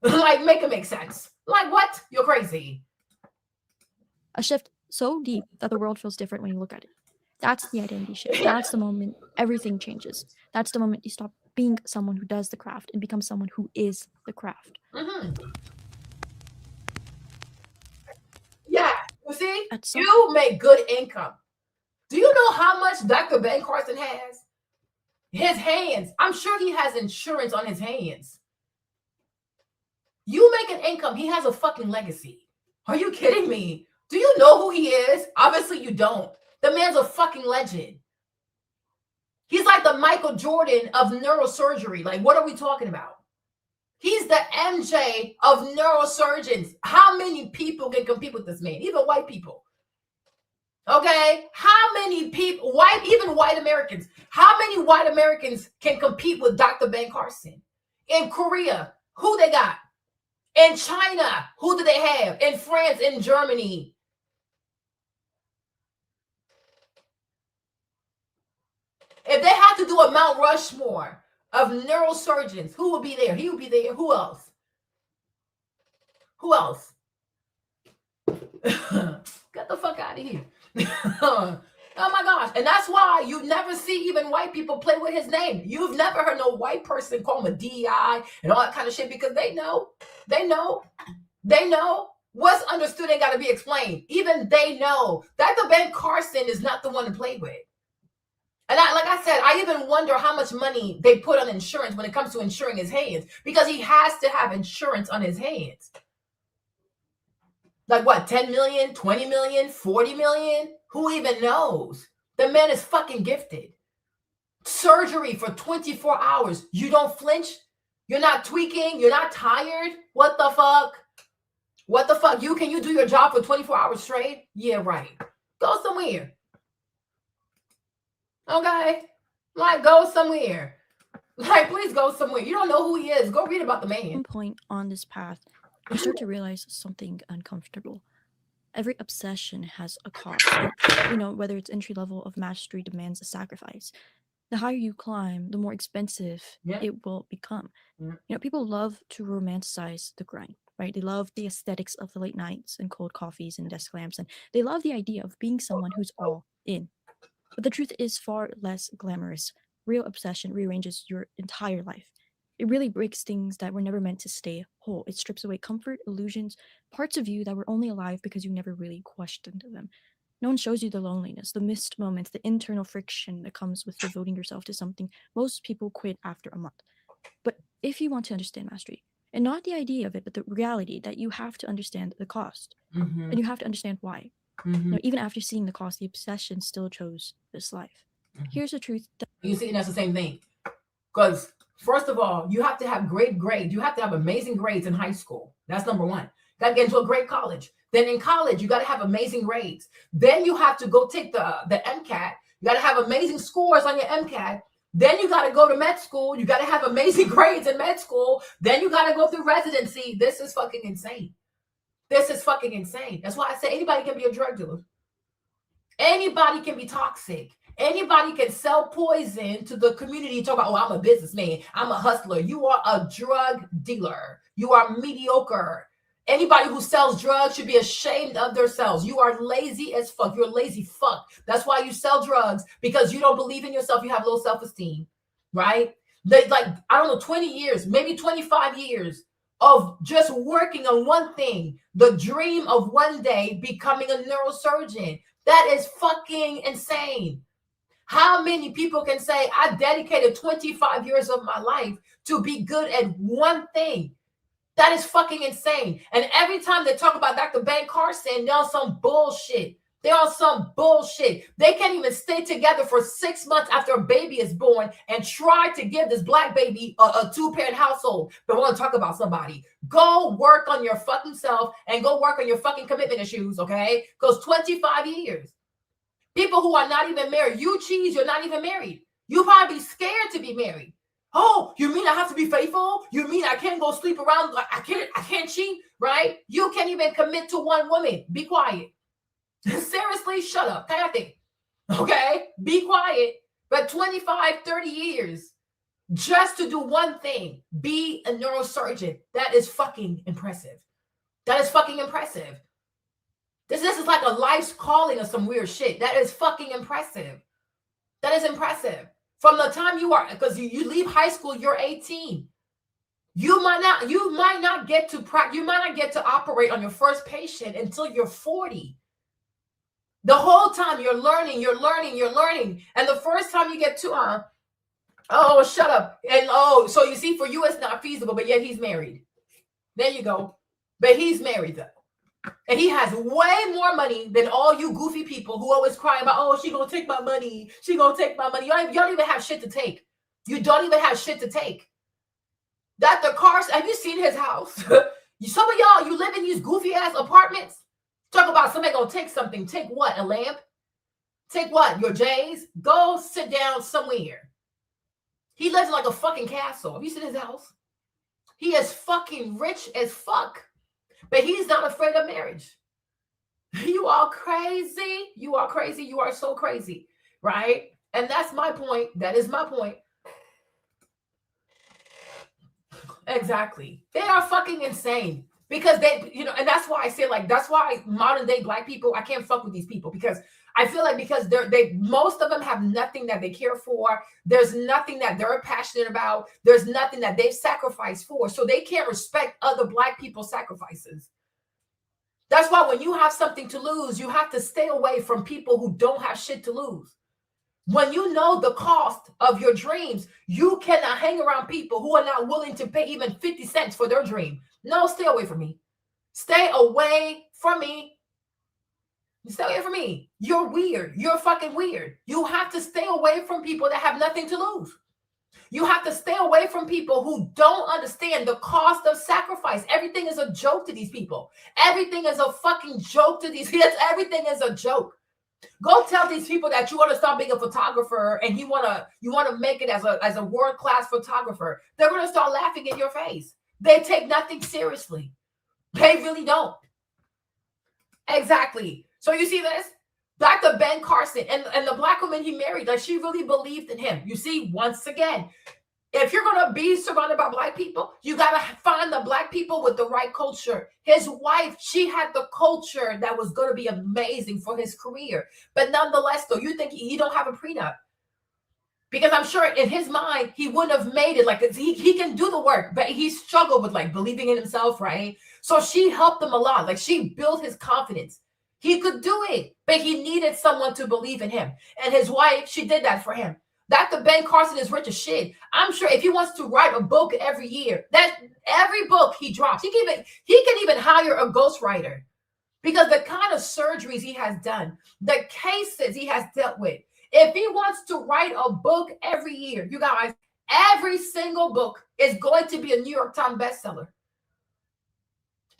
Like, make it make sense. Like, what? You're crazy. A shift so deep that the world feels different when you look at it. That's the identity shift. That's the moment everything changes. That's the moment you stop being someone who does the craft and become someone who is the craft. Mm-hmm. Yeah, you see, you make good income. Do you know how much Dr. Ben Carson has? His hands. I'm sure he has insurance on his hands. You make an income. He has a fucking legacy. Are you kidding me? Do you know who he is? Obviously you don't. The man's a fucking legend. He's like the Michael Jordan of neurosurgery. Like, what are we talking about? He's the MJ of neurosurgeons. How many people can compete with this man? Even white people. Okay? How many people, even white Americans, how many white Americans can compete with Dr. Ben Carson? In Korea, who they got? In China, who do they have? In France, in Germany. If they had to do a Mount Rushmore of neurosurgeons, who would be there? He would be there. Who else? Who else? Get the fuck out of here. Oh my gosh. And that's why you never see even white people play with his name. You've never heard no white person call him a DEI and all that kind of shit because they know. They know. They know. What's understood ain't got to be explained. Even they know. Dr. Ben Carson is not the one to play with. And like I said, I even wonder how much money they put on insurance when it comes to insuring his hands, because he has to have insurance on his hands. Like what, 10 million, 20 million, 40 million? Who even knows? The man is fucking gifted. Surgery for 24 hours. You don't flinch? You're not tweaking? You're not tired? What the fuck? What the fuck? Can you do your job for 24 hours straight? Yeah, right. Go somewhere. Okay? Like, go somewhere. Like, please go somewhere. You don't know who he is. Go read about the man. At one point on this path, you start to realize something uncomfortable. Every obsession has a cost. And, whether it's entry level of mastery demands a sacrifice. The higher you climb, the more expensive it will become. Yeah. People love to romanticize the grind, right? They love the aesthetics of the late nights and cold coffees and desk lamps, and they love the idea of being someone who's all in. But the truth is far less glamorous. Real obsession rearranges your entire life. It really breaks things that were never meant to stay whole. It strips away comfort, illusions, parts of you that were only alive because you never really questioned them. No one shows you the loneliness, the missed moments, the internal friction that comes with devoting yourself to something most people quit after a month. But if you want to understand mastery, and not the idea of it, but the reality that you have to understand the cost, and you have to understand why. Even after seeing the cost, the obsession still chose this life. Here's the truth. You see, that's the same thing. Because first of all, you have to have great grades. You have to have amazing grades in high school. That's number one. Got to get into a great college. Then in college, you got to have amazing grades. Then you have to go take the MCAT. You got to have amazing scores on your MCAT. Then you got to go to med school. You got to have amazing grades in med school. Then you got to go through residency. This is fucking insane. This is fucking insane. That's why I say anybody can be a drug dealer. Anybody can be toxic. Anybody can sell poison to the community. Talk about, oh, I'm a businessman. I'm a hustler. You are a drug dealer. You are mediocre. Anybody who sells drugs should be ashamed of themselves. You are lazy as fuck. You're a lazy fuck. That's why you sell drugs, because you don't believe in yourself. You have low self-esteem, right? Like, I don't know, 20 years, maybe 25 years of just working on one thing, the dream of one day becoming a neurosurgeon. That is fucking insane. How many people can say, I dedicated 25 years of my life to be good at one thing? That is fucking insane. And every time they talk about Dr. Ben Carson, they're on some bullshit. They're on some bullshit. They can't even stay together for 6 months after a baby is born and try to give this black baby a two-parent household. But want to talk about somebody. Go work on your fucking self and go work on your fucking commitment issues, okay? Because 25 years. People who are not even married. You cheese, you're not even married. You probably be scared to be married. Oh, you mean I have to be faithful? You mean I can't go sleep around? I can't cheat, right? You can't even commit to one woman. Be quiet. Seriously, shut up. Kathy. Okay? Be quiet. But 25, 30 years just to do one thing. Be a neurosurgeon. That is fucking impressive. That is fucking impressive. This is like a life's calling or some weird shit. That is fucking impressive. That is impressive. From the time you are, because you leave high school, you're 18. You might not get to operate on your first patient until you're 40. The whole time you're learning. And the first time you get to, oh, shut up. And so you see, for you, it's not feasible, but yet he's married. There you go. But he's married though. And he has way more money than all you goofy people who always cry about, oh, she gonna take my money. She gonna take my money. You don't even have shit to take. You don't even have shit to take. Dr. Carson, have you seen his house? Some of y'all, you live in these goofy ass apartments. Talk about somebody gonna take something. Take what? A lamp? Take what? Your J's? Go sit down somewhere. He lives in like a fucking castle. Have you seen his house? He is fucking rich as fuck. But he's not afraid of marriage. You are crazy. You are crazy. You are so crazy. Right? And that's my point. That is my point. Exactly. They are fucking insane. Because they, and that's why I say, like, that's why modern day black people, I can't fuck with these people, because I feel like because most of them have nothing that they care for. There's nothing that they're passionate about. There's nothing that they've sacrificed for. So they can't respect other black people's sacrifices. That's why when you have something to lose, you have to stay away from people who don't have shit to lose. When you know the cost of your dreams, you cannot hang around people who are not willing to pay even 50 cents for their dream. No, stay away from me. Stay away from me. Stay away from me. You're weird. You're fucking weird. You have to stay away from people that have nothing to lose. You have to stay away from people who don't understand the cost of sacrifice. Everything is a joke to these people. Everything is a fucking joke to these kids. Everything is a joke. Go tell these people that you want to start being a photographer and you want to make it as a world-class photographer. They're going to start laughing in your face. They take nothing seriously. They really don't. Exactly. So you see this? Dr. Ben Carson and the black woman he married, like, she really believed in him. You see, once again, if you're going to be surrounded by black people, you got to find the black people with the right culture. His wife, she had the culture that was going to be amazing for his career. But nonetheless, though, you think he don't have a prenup. Because I'm sure in his mind, he wouldn't have made it. Like, he can do the work, but he struggled with like believing in himself, right? So she helped him a lot. Like, she built his confidence. He could do it, but he needed someone to believe in him. And his wife, she did that for him. Dr. Ben Carson is rich as shit. I'm sure if he wants to write a book every year, that every book he drops, he can even hire a ghostwriter, because the kind of surgeries he has done, the cases he has dealt with, if he wants to write a book every year, you guys, every single book is going to be a New York Times bestseller.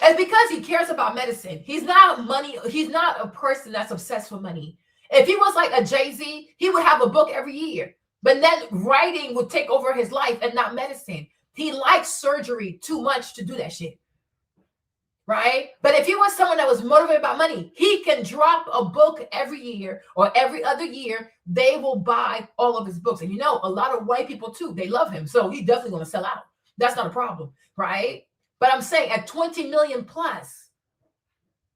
It's because he cares about medicine. He's not money. He's not a person that's obsessed with money. If he was like a Jay-Z, he would have a book every year. But then writing would take over his life and not medicine. He likes surgery too much to do that shit. Right? But if he was someone that was motivated by money, he can drop a book every year or every other year. They will buy all of his books. And you know, a lot of white people too, they love him. So he's definitely going to sell out. That's not a problem. Right? But I'm saying at 20 million plus,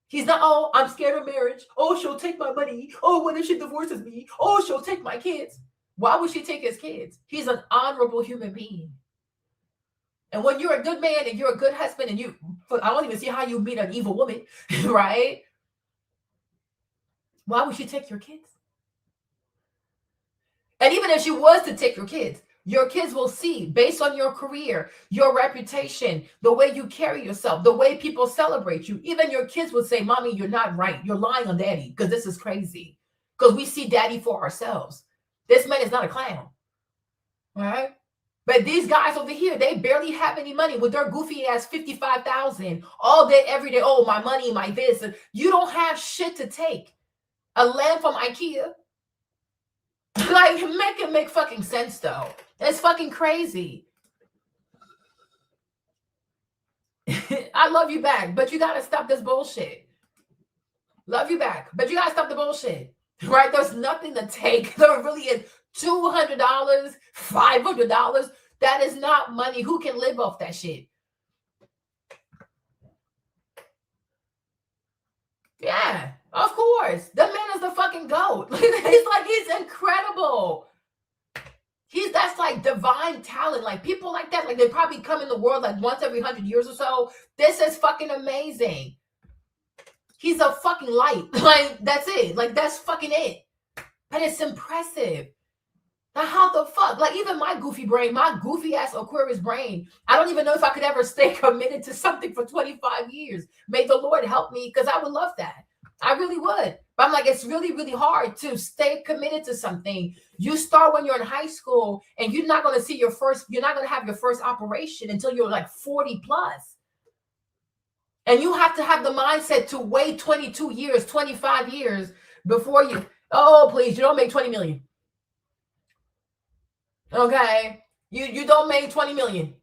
he's not, oh, I'm scared of marriage. Oh, she'll take my money. Oh, what if she divorces me? Oh, she'll take my kids. Why would she take his kids? He's an honorable human being. And when you're a good man and you're a good husband and I don't even see how you meet an evil woman, right? Why would she take your kids? And even if she was to take your kids will see, based on your career, your reputation, the way you carry yourself, the way people celebrate you, even your kids would say, Mommy, you're not right. You're lying on Daddy because this is crazy. Because we see Daddy for ourselves. This man is not a clown. All right? But these guys over here, they barely have any money with their goofy ass 55,000 all day, every day. Oh, my money, my this. You don't have shit to take. A lamp from IKEA. Like, make it make fucking sense, though. It's fucking crazy. I love you back, but you got to stop this bullshit. Love you back, but you got to stop the bullshit. Right? There's nothing to take. There really is. $200, $500, that is not money. Who can live off that shit? Yeah, of course. The man is the fucking GOAT. He's incredible. That's like divine talent. Like people like that, like they probably come in the world like once every 100 years or so. This is fucking amazing. He's a fucking light. Like that's it. Like that's fucking it. But it's impressive. Now, how the fuck? Like, even my goofy brain, my goofy-ass Aquarius brain, I don't even know if I could ever stay committed to something for 25 years. May the Lord help me, because I would love that. I really would. But I'm like, it's really, really hard to stay committed to something. You start when you're in high school, and you're not going to have your first operation until you're like 40 plus. And you have to have the mindset to wait 22 years, 25 years before you, oh, please, you don't make 20 million. Okay, you don't make 20 million.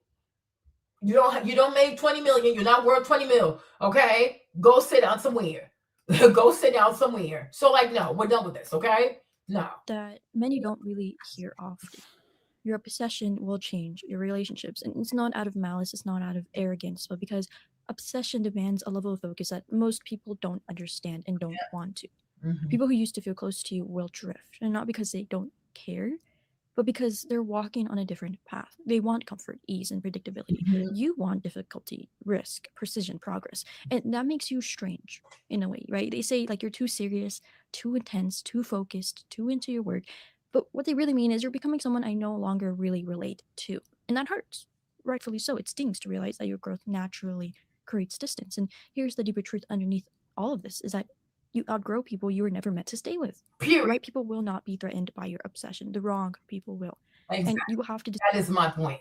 You don't make 20 million. You're not worth 20 mil. Okay, go sit down somewhere. Go sit down somewhere. So like, no, we're done with this. Okay, no. That many don't really hear often. Your obsession will change your relationships, and it's not out of malice. It's not out of arrogance, but because obsession demands a level of focus that most people don't understand and don't want to. Mm-hmm. People who used to feel close to you will drift, and not because they don't care, but because they're walking on a different path. They want comfort, ease, and predictability. Mm-hmm. You want difficulty, risk, precision, progress. And that makes you strange in a way, right? They say like you're too serious, too intense, too focused, too into your work. But what they really mean is you're becoming someone I no longer really relate to. And that hurts. Rightfully so. It stings to realize that your growth naturally creates distance. And here's the deeper truth underneath all of this is that you outgrow people you were never meant to stay with. Period. The right people will not be threatened by your obsession. The wrong people will. Exactly. And you have to that is my point.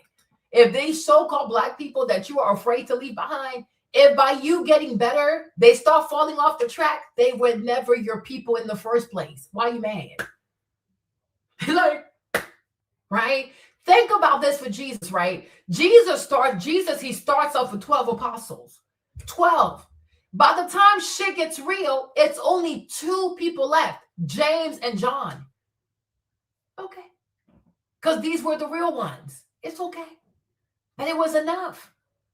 If these so-called Black people that you are afraid to leave behind, if by you getting better, they start falling off the track, they were never your people in the first place. Why are you mad? Like, right? Think about this for Jesus, right? Jesus, he starts off with 12 apostles. 12. By the time shit gets real, it's only 2 people left, James and John. Okay. Because these were the real ones. It's okay. And it was enough.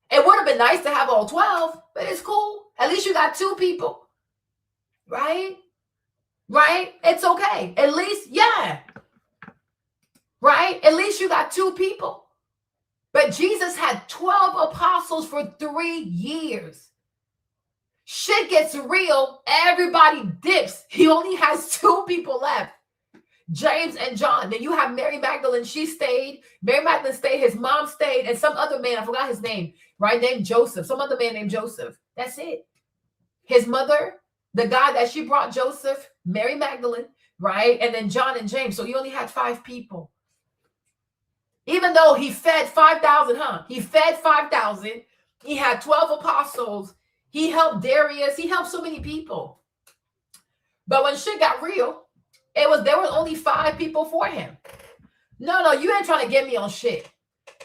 It would have been nice to have all 12, but it's cool. At least you got 2 people. Right? Right? It's okay. At least, yeah. right? At least you got 2 people. But Jesus had 12 apostles for 3 years. Shit gets real. Everybody dips. He only has 2 people left. James and John. Then you have Mary Magdalene. She stayed. Mary Magdalene stayed. His mom stayed. And some other man, I forgot his name, right? Named Joseph. Some other man named Joseph. That's it. His mother, the guy that she brought Joseph, Mary Magdalene, right? And then John and James. So he only had 5 people. Even though he fed 5,000, He fed 5,000. He had 12 apostles. He helped Darius. He helped so many people. But when shit got real, there were only 5 people for him. No, you ain't trying to get me on shit.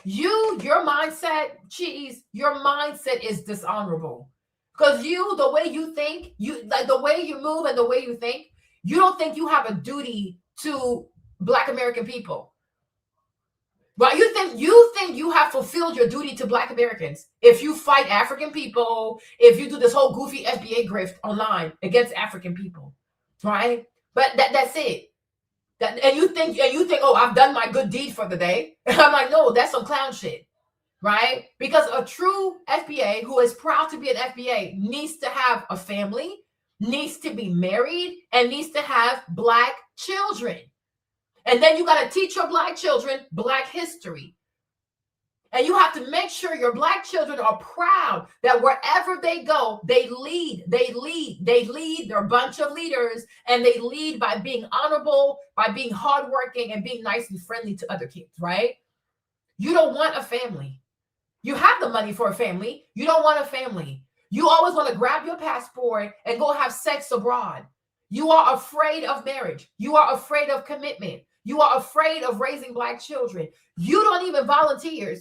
Your mindset, cheese, your mindset is dishonorable. Because the way you think, the way you move and the way you think, you don't think you have a duty to Black American people. Right? You think you have fulfilled your duty to Black Americans if you fight African people, if you do this whole goofy FBA grift online against African people, right? But that's it. And you think, oh, I've done my good deed for the day. And I'm like, no, that's some clown shit, right? Because a true FBA who is proud to be an FBA needs to have a family, needs to be married, and needs to have Black children. And then you got to teach your Black children Black history. And you have to make sure your Black children are proud that wherever they go, they lead. They're a bunch of leaders, and they lead by being honorable, by being hardworking, and being nice and friendly to other kids, right? You don't want a family. You have the money for a family. You don't want a family. You always want to grab your passport and go have sex abroad. You are afraid of marriage. You are afraid of commitment. You are afraid of raising Black children. You don't even volunteer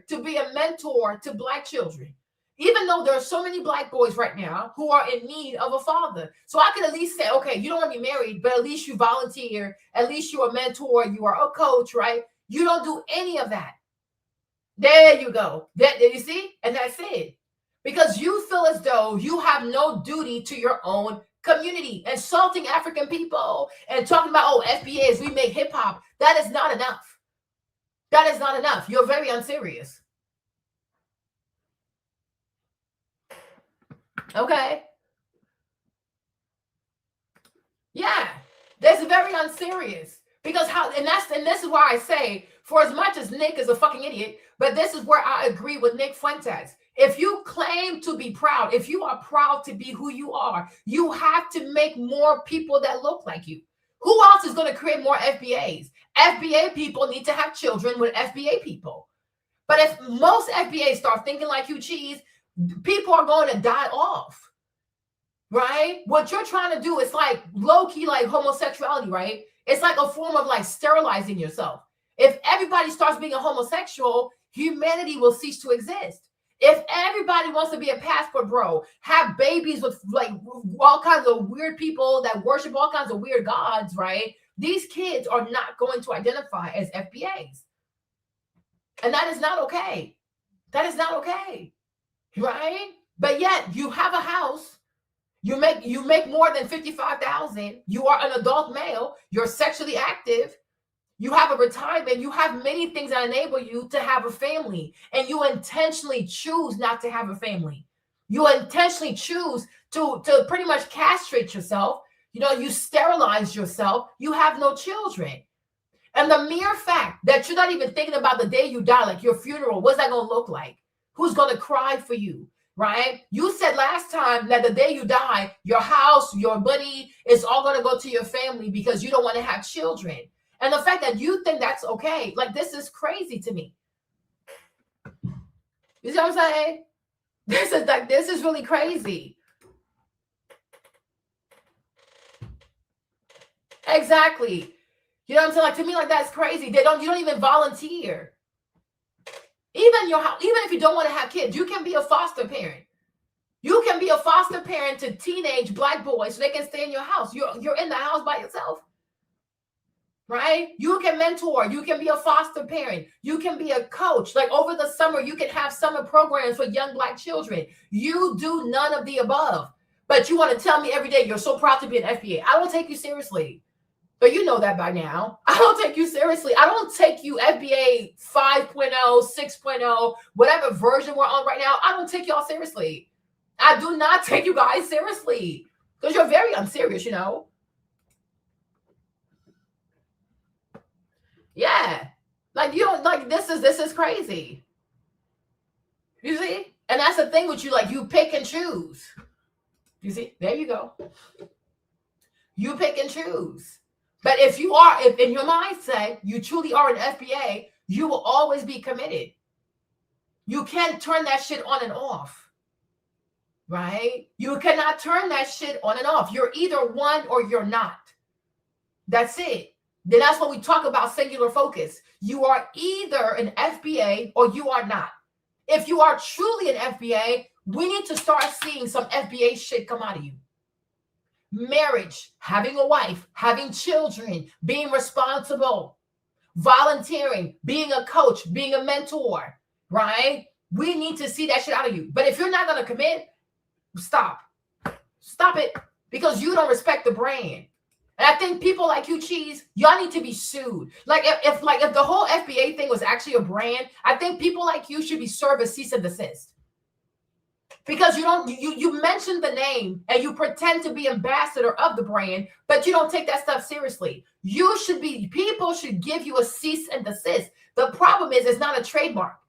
to be a mentor to Black children, even though there are so many Black boys right now who are in need of a father. So I could at least say, okay, you don't want to be married, but at least you volunteer. At least you're a mentor. You are a coach, right? You don't do any of that. There you go. You see? And that's it. Because you feel as though you have no duty to your own community. Insulting African people and talking about, oh, FBAs, we make hip hop. That is not enough. That is not enough. You're very unserious. Okay. Yeah. That's very unserious. Because this is why I say, for as much as Nick is a fucking idiot, but this is where I agree with Nick Fuentes. If you claim to be proud, if you are proud to be who you are, you have to make more people that look like you. Who else is going to create more FBAs? FBA people need to have children with FBA people. But if most FBAs start thinking like you, cheese, people are going to die off, right? What you're trying to do is like low-key like homosexuality, right? It's like a form of like sterilizing yourself. If everybody starts being a homosexual, humanity will cease to exist. If everybody wants to be a passport bro, have babies with like all kinds of weird people that worship all kinds of weird gods, right? These kids are not going to identify as FBAs. And that is not okay. That is not okay, right? But yet you have a house, you make more than $55,000, you are an adult male, you're sexually active, you have a retirement, you have many things that enable you to have a family, and you intentionally choose not to have a family. You intentionally choose to pretty much castrate yourself. You sterilize yourself. You have no children. And the mere fact that you're not even thinking about the day you die, like your funeral, what's that going to look like? Who's going to cry for you, right? You said last time that the day you die, your house, your money, it's all going to go to your family because you don't want to have children. And the fact that you think that's okay, like this is crazy to me. You see what I'm saying? This is really crazy. Exactly. You know what I'm saying? Like to me, like that's crazy. You don't even volunteer. Even if you don't want to have kids, you can be a foster parent. You can be a foster parent to teenage Black boys so they can stay in your house. You're in the house by yourself. Right? You can mentor. You can be a foster parent. You can be a coach. Like over the summer, you can have summer programs for young Black children. You do none of the above. But you want to tell me every day you're so proud to be an FBA. I don't take you seriously. But you know that by now. I don't take you seriously. I don't take you FBA 5.0, 6.0, whatever version we're on right now. I don't take y'all seriously. I do not take you guys seriously because you're very unserious, you know. Yeah. Like you don't like this is crazy. You see? And that's the thing with you, like you pick and choose. You see? There you go. You pick and choose. But if in your mindset, you truly are an FBA, you will always be committed. You can't turn that shit on and off. Right? You cannot turn that shit on and off. You're either one or you're not. That's it. Then that's when we talk about singular focus. You are either an FBA or you are not. If you are truly an FBA, we need to start seeing some FBA shit come out of you. Marriage, having a wife, having children, being responsible, volunteering, being a coach, being a mentor, right? We need to see that shit out of you. But if you're not going to commit, stop. Stop it because you don't respect the brand. And I think people like you, Cheese, y'all need to be sued. Like if the whole FBA thing was actually a brand, I think people like you should be served a cease and desist. Because you mention the name and you pretend to be ambassador of the brand, but you don't take that stuff seriously. People should give you a cease and desist. The problem is it's not a trademark.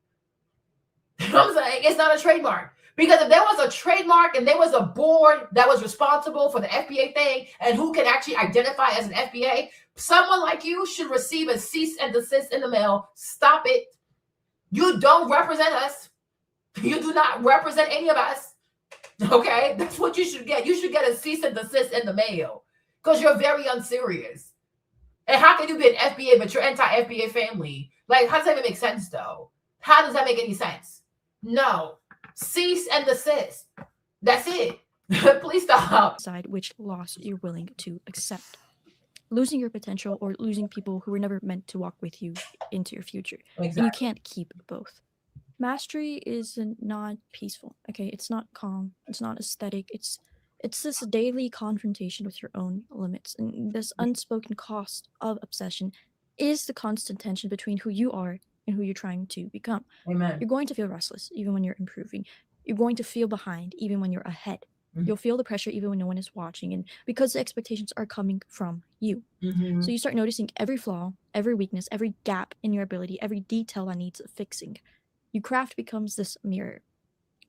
You know what I'm saying? It's not a trademark. Because if there was a trademark and there was a board that was responsible for the FBA thing and who can actually identify as an FBA, someone like you should receive a cease and desist in the mail. Stop it. You don't represent us. You do not represent any of us. Okay? That's what you should get. You should get a cease and desist in the mail because you're very unserious. And how can you be an FBA but you're anti-FBA family? Like, how does that even make sense, though? How does that make any sense? No. Cease and desist. That's it. Please stop. Decide which loss you're willing to accept. Losing your potential or losing people who were never meant to walk with you into your future. Exactly. And you can't keep both. Mastery is not peaceful, okay? It's not calm. It's not aesthetic. It's this daily confrontation with your own limits. And this unspoken cost of obsession is the constant tension between who you are and who you're trying to become. Amen. You're going to feel restless even when you're improving. You're going to feel behind even when you're ahead. Mhm. You'll feel the pressure even when no one is watching, and because the expectations are coming from you. Mhm. So you start noticing every flaw, every weakness, every gap in your ability, every detail that needs fixing. Your craft becomes this mirror,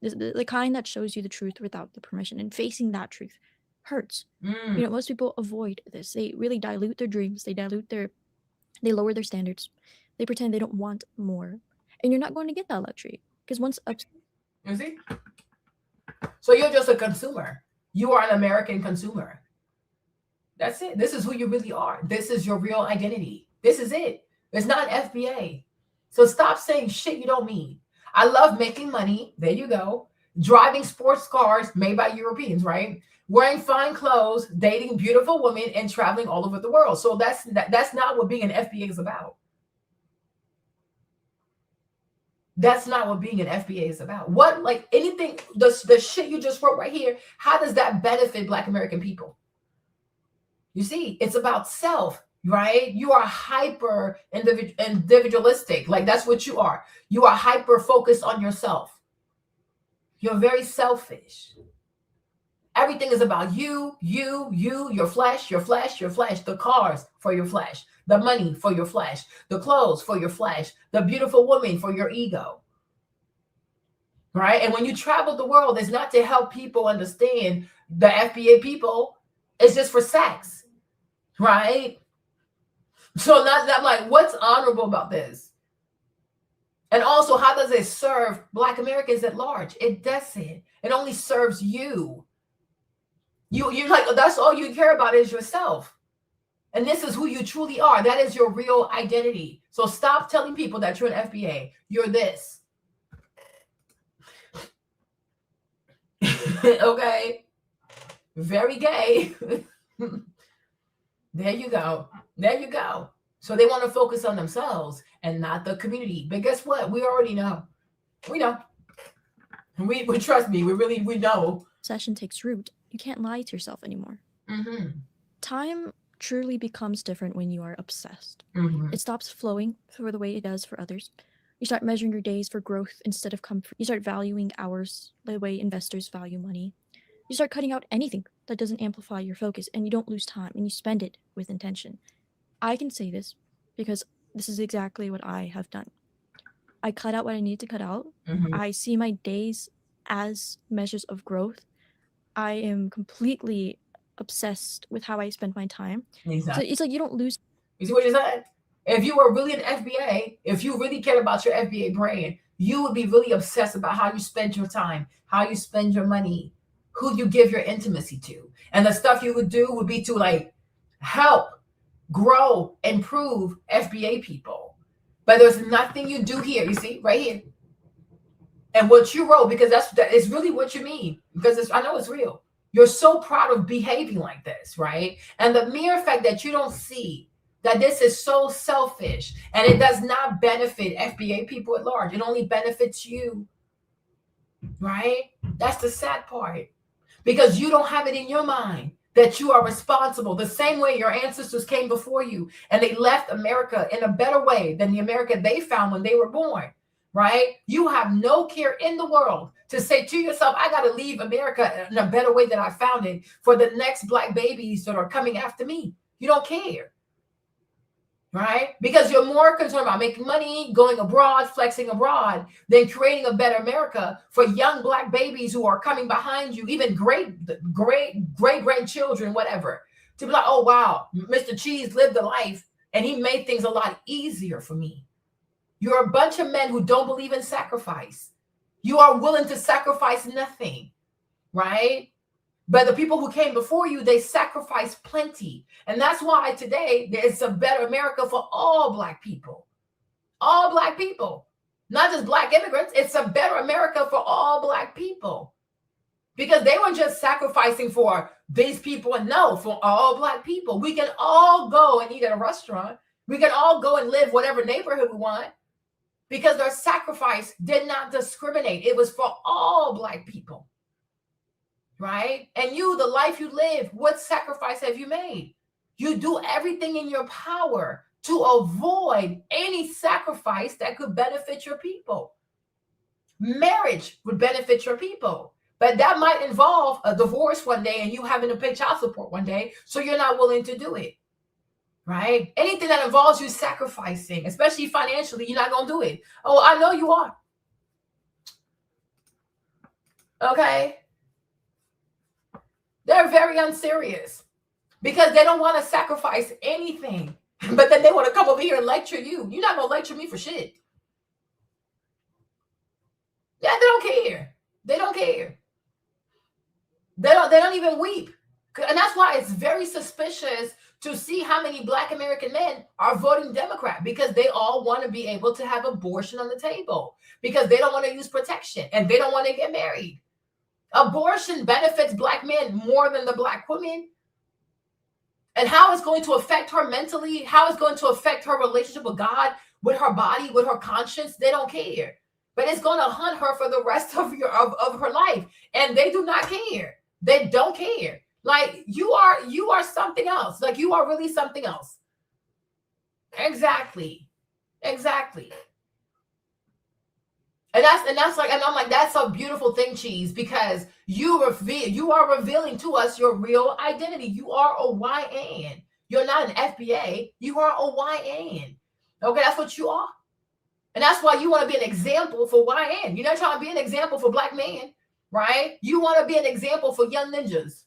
the kind that shows you the truth without the permission, and facing that truth hurts. Mm. You know, most people avoid this. They really dilute their dreams. They lower their standards. They pretend they don't want more, and you're not going to get that luxury because once You see? So you're just a consumer. You are an American consumer. That's it. This is who you really are. This is your real identity. This is it. It's not FBA. So stop saying shit you don't mean. I love making money. There you go. Driving sports cars made by Europeans, right? Wearing fine clothes, dating beautiful women, and traveling all over the world. So that's not what being an FBA is about. That's not what being an FBA is about. What, like anything, the shit you just wrote right here, how does that benefit Black American people? You see, it's about self, right? You are hyper individualistic. Like that's what you are. You are hyper focused on yourself. You're very selfish. Everything is about you, your flesh, the cars for your flesh, the money for your flesh, the clothes for your flesh, the beautiful woman for your ego. Right? And when you travel the world, it's not to help people understand the FBA people. It's just for sex. Right? So I'm like, what's honorable about this? And also, how does it serve Black Americans at large? It doesn't. It only serves you. You're like, that's all you care about is yourself. And this is who you truly are. That is your real identity. So stop telling people that you're an FBA. You're this. Okay? Very gay. There you go. There you go. So they want to focus on themselves and not the community. But guess what? We already know. We know. We trust me. We know. obsession takes root, you can't lie to yourself anymore. Mm-hmm. Time truly becomes different when you are obsessed. Mhm. It stops flowing for the way it does for others. You start measuring your days for growth instead of comfort. You start valuing hours the way investors value money. You start cutting out anything that doesn't amplify your focus, and you don't lose time, and you spend it with intention. I can say this because this is exactly what I have done. I cut out what I need to cut out. Mhm. I see my days as measures of growth. I am completely obsessed with how I spend my time. So Exactly. it's like you don't lose. You see what you said? If you were really an FBA, if you really cared about your FBA brand, you would be really obsessed about how you spend your time, how you spend your money, who you give your intimacy to. And the stuff you would do would be to like help grow, improve FBA people. But there's nothing you do here, you see, right here. And what you wrote, because that is really what you mean, because I know it's real. You're so proud of behaving like this, right? And the mere fact that you don't see that this is so selfish and it does not benefit FBA people at large. It only benefits you, right? That's the sad part, because you don't have it in your mind that you are responsible the same way your ancestors came before you and they left America in a better way than the America they found when they were born, right? You have no care in the world to say to yourself, I got to leave America in a better way than I found it for the next Black babies that are coming after me. You don't care, right? Because you're more concerned about making money, going abroad, flexing abroad, than creating a better America for young Black babies who are coming behind you, even great grandchildren, whatever, to be like, oh, wow, Mr. Cheese lived a life and he made things a lot easier for me. You're a bunch of men who don't believe in sacrifice. You are willing to sacrifice nothing, right? But the people who came before you, they sacrificed plenty. And that's why today there's a better America for all Black people. All Black people. Not just Black immigrants. It's a better America for all Black people. Because they weren't just sacrificing for these people, and no, for all Black people. We can all go and eat at a restaurant. We can all go and live whatever neighborhood we want. Because their sacrifice did not discriminate. It was for all Black people. Right? And you, the life you live, what sacrifice have you made? You do everything in your power to avoid any sacrifice that could benefit your people. Marriage would benefit your people, but that might involve a divorce one day and you having to pay child support one day, so you're not willing to do it. Right? Anything that involves you sacrificing, especially financially, you're not going to do it. Oh, I know you are. Okay? They're very unserious because they don't want to sacrifice anything. But then they want to come over here and lecture you. You're not going to lecture me for shit. Yeah, they don't care. They don't care. They don't even weep. And that's why it's very suspicious to see how many Black American men are voting Democrat, because they all want to be able to have abortion on the table, because they don't want to use protection and they don't want to get married. Abortion benefits Black men more than the Black women. And how it's going to affect her mentally, how it's going to affect her relationship with God, with her body, with her conscience, they don't care. But it's going to hunt her for the rest of her life. And they do not care. They don't care. Like you are something else. Like you are really something else. Exactly. And I'm like, that's a beautiful thing, Cheese, because you are revealing to us your real identity. You are a YN. You're not an FBA. You are a YN. Okay, that's what you are. And that's why you want to be an example for YN. You're not trying to be an example for Black men, right? You want to be an example for young ninjas,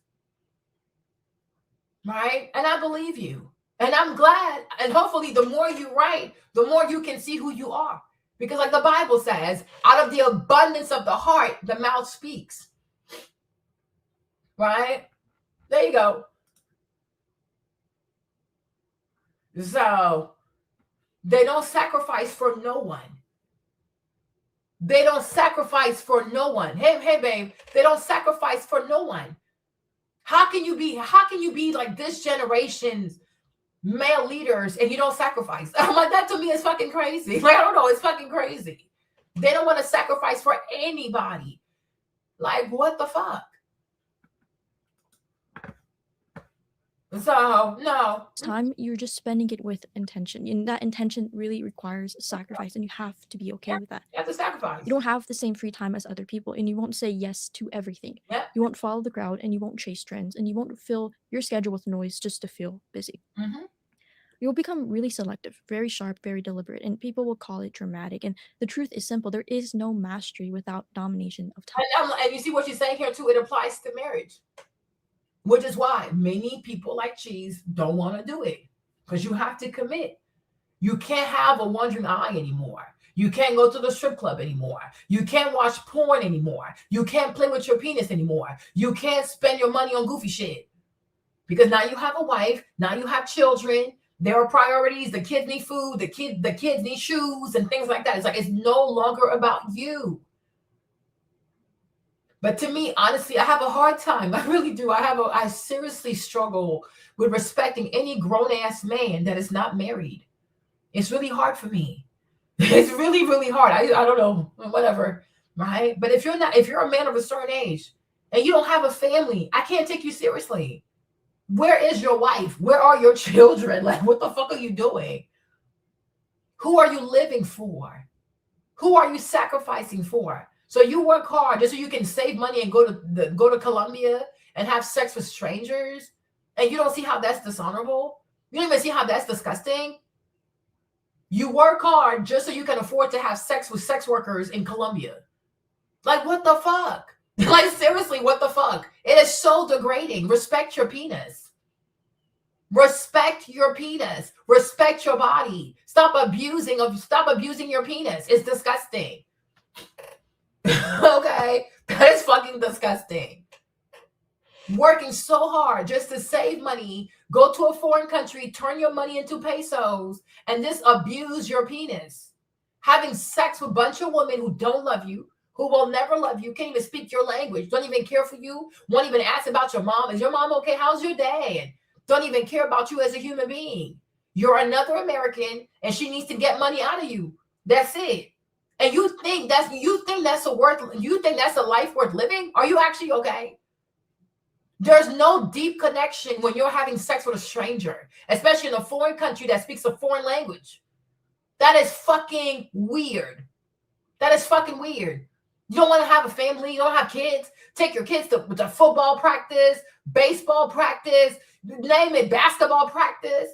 right? And I believe you. And I'm glad. And hopefully the more you write, the more you can see who you are. Because like the Bible says, out of the abundance of the heart, the mouth speaks. Right? There you go. So they don't sacrifice for no one. They don't sacrifice for no one. Hey, babe, they don't sacrifice for no one. How can you be like this generation's male leaders and you don't sacrifice? I'm like, that to me is fucking crazy. Like, I don't know, it's fucking crazy. They don't want to sacrifice for anybody. Like, what the fuck? So no. Time you're just spending it with intention, and that intention really requires sacrifice, and you have to be okay with that. You have to sacrifice. You don't have the same free time as other people, and you won't say yes to everything. Yep. You won't follow the crowd, and you won't chase trends, and you won't fill your schedule with noise just to feel busy. Mm-hmm. You'll become really selective, very sharp, very deliberate, and people will call it dramatic. And the truth is simple: there is no mastery without domination of time. And you see what she's saying here too. It applies to marriage, which is why many people like Cheese don't want to do it, because you have to commit. You can't have a wandering eye anymore. You can't go to the strip club anymore. You can't watch porn anymore. You can't play with your penis anymore. You can't spend your money on goofy shit, because now you have a wife. Now you have children. There are priorities. The kids need food. The kids need shoes and things like that. It's like it's no longer about you. But to me, honestly, I have a hard time. I really do. I seriously struggle with respecting any grown-ass man that is not married. It's really hard for me. It's really, really hard. I don't know, whatever, right? But if you're a man of a certain age and you don't have a family, I can't take you seriously. Where is your wife? Where are your children? Like, what the fuck are you doing? Who are you living for? Who are you sacrificing for? So you work hard just so you can save money and go to Colombia and have sex with strangers, and you don't see how that's dishonorable? You don't even see how that's disgusting? You work hard just so you can afford to have sex with sex workers in Colombia. Like, what the fuck? Like, seriously, what the fuck? It is so degrading. Respect your penis. Respect your penis. Respect your body. Stop abusing your penis. It's disgusting. Okay? That is fucking disgusting. Working so hard just to save money, go to a foreign country, turn your money into pesos, and just abuse your penis. Having sex with a bunch of women who don't love you, who will never love you, can't even speak your language, don't even care for you, won't even ask about your mom. Is your mom okay? How's your day? And don't even care about you as a human being. You're another American, and she needs to get money out of you. That's it. And you think that's a life worth living? Are you actually okay? There's no deep connection when you're having sex with a stranger, especially in a foreign country that speaks a foreign language. That is fucking weird. That is fucking weird. You don't want to have a family. You don't have kids. Take your kids to football practice, baseball practice, name it, basketball practice.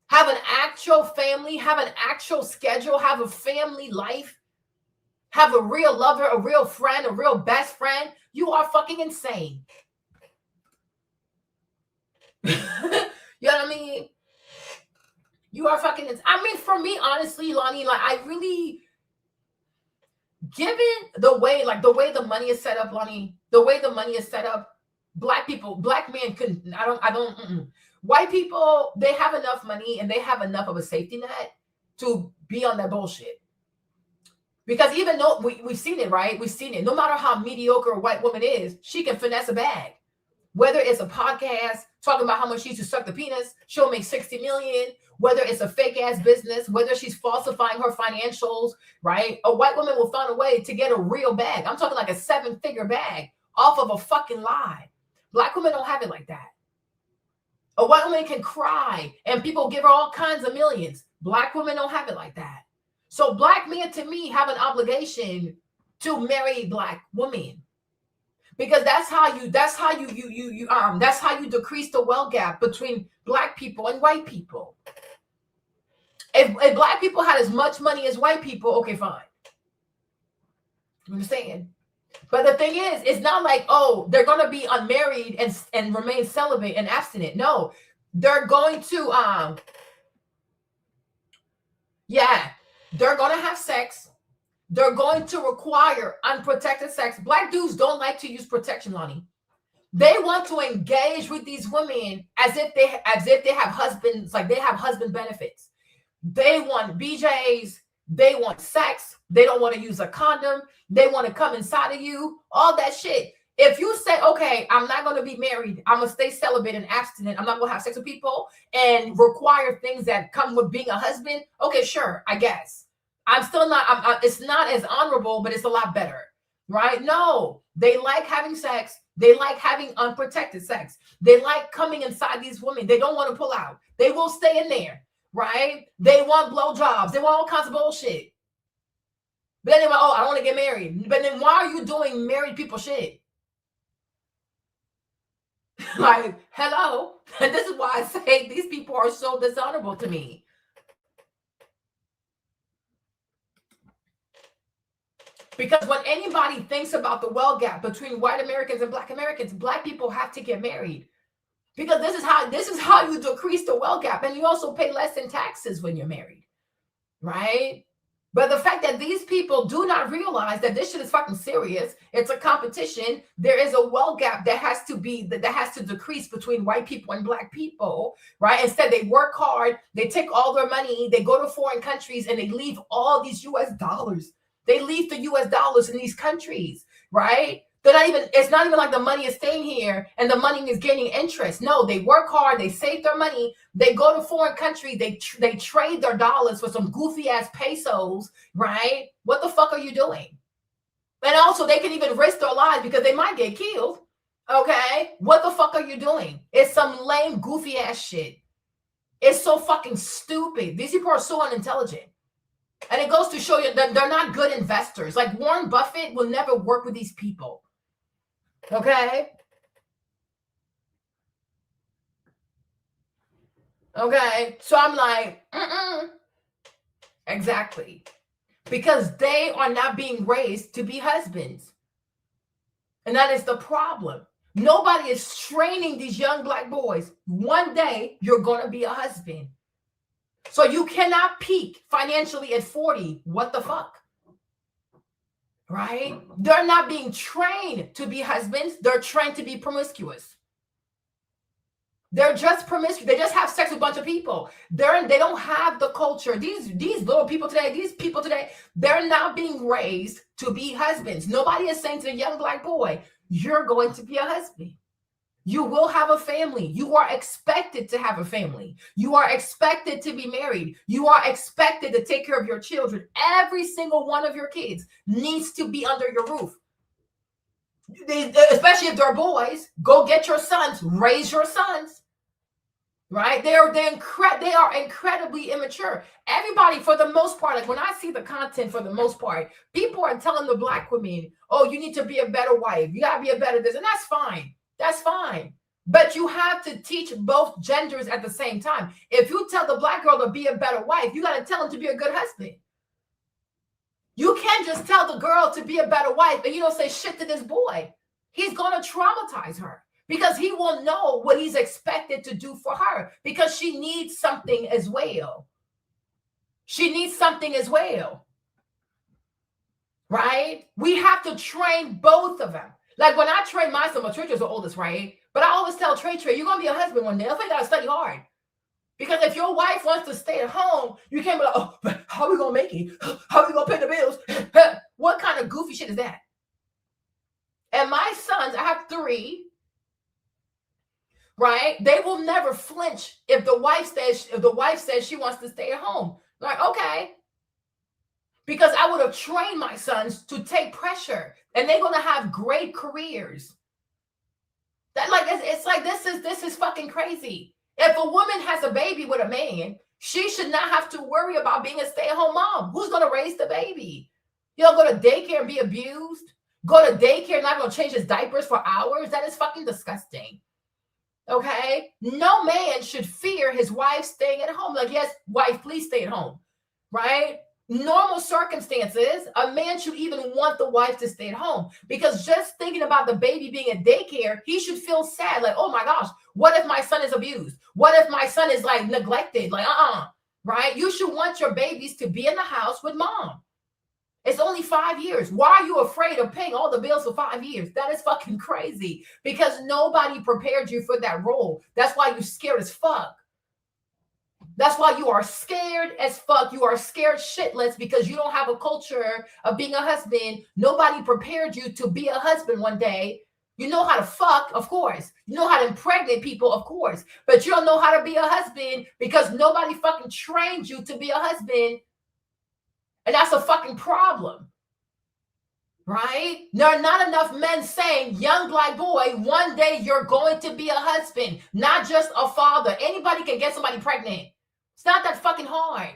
Have an actual family. Have an actual schedule. Have a family life. Have a real lover, a real friend, a real best friend. You are fucking insane. You know what I mean? You are fucking insane. I mean, for me, honestly, Lonnie, like, I really, given the way the money is set up, Lonnie, the way the money is set up, black men couldn't, white people, they have enough money and they have enough of a safety net to be on that bullshit. Because even though we've seen it, right? We've seen it. No matter how mediocre a white woman is, she can finesse a bag. Whether it's a podcast talking about how much she used to suck the penis, she'll make $60 million. Whether it's a fake ass business, whether she's falsifying her financials, right? A white woman will find a way to get a real bag. I'm talking like a 7-figure bag off of a fucking lie. Black women don't have it like that. A white woman can cry and people give her all kinds of millions. Black women don't have it like that. So black men, to me, have an obligation to marry black women. Because that's how you decrease the wealth gap between black people and white people. If black people had as much money as white people, okay, fine. You understand? But the thing is, it's not like, oh, they're going to be unmarried and remain celibate and abstinent. No, they're going to, they're going to have sex. They're going to require unprotected sex. Black dudes don't like to use protection, Lonnie. They want to engage with these women as if they have husbands, like they have husband benefits. They want BJs. They want sex. They don't want to use a condom. They want to come inside of you. All that shit. If you say, okay, I'm not going to be married, I'm going to stay celibate and abstinent, I'm not going to have sex with people and require things that come with being a husband, okay, sure, I guess. I'm still not, it's not as honorable, but it's a lot better, right? No, they like having sex. They like having unprotected sex. They like coming inside these women. They don't want to pull out. They will stay in there, right? They want blowjobs. They want all kinds of bullshit. But then they're like, oh, I want to get married. But then why are you doing married people shit? Like, hello. And this is why I say these people are so dishonorable to me. Because when anybody thinks about the wealth gap between white Americans and black people have to get married. Because this is how you decrease the wealth gap. And you also pay less in taxes when you're married. Right? But the fact that these people do not realize that this shit is fucking serious, it's a competition. There is a wealth gap that has to decrease between white people and black people, right? Instead, they work hard, they take all their money, they go to foreign countries, and they leave all these US dollars. They leave the US dollars in these countries, right? It's not even like the money is staying here and the money is gaining interest. No, they work hard, they save their money, they go to foreign countries, they trade their dollars for some goofy ass pesos, right? What the fuck are you doing? And also they can even risk their lives because they might get killed. Okay? What the fuck are you doing? It's some lame, goofy ass shit. It's so fucking stupid. These people are so unintelligent. And it goes to show you that they're not good investors. Like Warren Buffett will never work with these people. Okay? Okay. So I'm like, exactly. Because they are not being raised to be husbands. And that is the problem. Nobody is training these young black boys. One day you're going to be a husband. So you cannot peak financially at 40. What the fuck? Right? They're not being trained to be husbands. They're trained to be promiscuous. They're just promiscuous. They just have sex with a bunch of people. They don't have the culture. These little people today, they're not being raised to be husbands. Nobody is saying to a young black boy, you're going to be a husband. You will have a family. You are expected to have a family. You are expected to be married. You are expected to take care of your children. Every single one of your kids needs to be under your roof. Especially if they're boys, go get your sons, raise your sons. Right? They are incredibly immature. Everybody, for the most part, like when I see the content, for the most part, people are telling the black women, oh, you need to be a better wife. You got to be a better this. And that's fine. That's fine. But you have to teach both genders at the same time. If you tell the black girl to be a better wife, you got to tell him to be a good husband. You can't just tell the girl to be a better wife and you don't say shit to this boy. He's going to traumatize her because he will know what he's expected to do for her because she needs something as well. She needs something as well. Right? We have to train both of them. Like when I train my son, my Trey's the oldest, right? But I always tell Trey, you're going to be a husband one day. That's why you got to study hard. Because if your wife wants to stay at home, you can't be like, oh, how are we going to make it? How are we going to pay the bills? What kind of goofy shit is that? And my sons, I have 3, right? They will never flinch if the wife says she wants to stay at home. Like, okay. Because I would have trained my sons to take pressure and they're going to have great careers. That like it's like this is fucking crazy. If a woman has a baby with a man, she should not have to worry about being a stay-at-home mom. Who's going to raise the baby? You don't go to daycare and be abused. Go to daycare, not going to change his diapers for hours. That is fucking disgusting. Okay? No man should fear his wife staying at home. Like, yes, wife, please stay at home. Right? Normal circumstances, a man should even want the wife to stay at home because just thinking about the baby being at daycare, he should feel sad. Like, oh my gosh, what if my son is abused? What if my son is like neglected? Like, right? You should want your babies to be in the house with mom. It's only 5 years. Why are you afraid of paying all the bills for 5 years? That is fucking crazy because nobody prepared you for that role. That's why you're scared as fuck. That's why you are scared as fuck. You are scared shitless because you don't have a culture of being a husband. Nobody prepared you to be a husband one day. You know how to fuck, of course. You know how to impregnate people, of course. But you don't know how to be a husband because nobody fucking trained you to be a husband. And that's a fucking problem. right? There are not enough men saying, young black boy, one day you're going to be a husband, not just a father. Anybody can get somebody pregnant. It's not that fucking hard.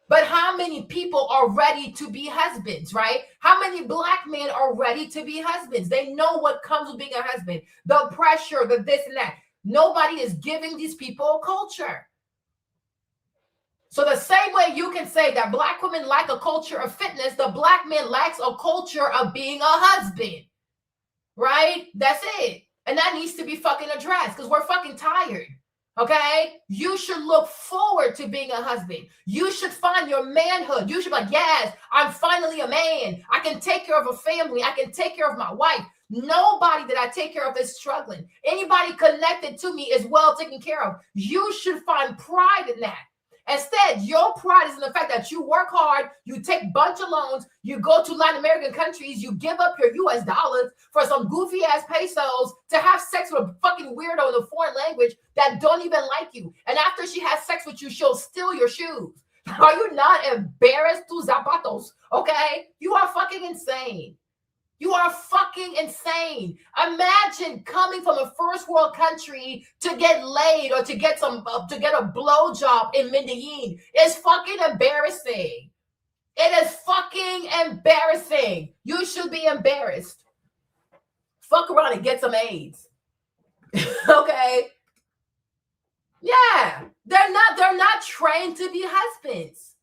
But how many people are ready to be husbands, right? How many black men are ready to be husbands? They know what comes with being a husband, the pressure, the this and that. Nobody is giving these people a culture. So the same way you can say that black women lack a culture of fitness, the black man lacks a culture of being a husband, right? That's it. And that needs to be fucking addressed because we're fucking tired, okay? You should look forward to being a husband. You should find your manhood. You should be like, yes, I'm finally a man. I can take care of a family. I can take care of my wife. Nobody that I take care of is struggling. Anybody connected to me is well taken care of. You should find pride in that. Instead, your pride is in the fact that you work hard, you take a bunch of loans, you go to Latin American countries, you give up your US dollars for some goofy ass pesos to have sex with a fucking weirdo in a foreign language that don't even like you. And after she has sex with you, she'll steal your shoes. Are you not embarrassed to zapatos? Okay? You are fucking insane. You are fucking insane. Imagine coming from a first world country to get laid or to get to get a blowjob in Medellin. It's fucking embarrassing. It is fucking embarrassing. You should be embarrassed. Fuck around and get some AIDS. Okay? Yeah. They're not trained to be husbands.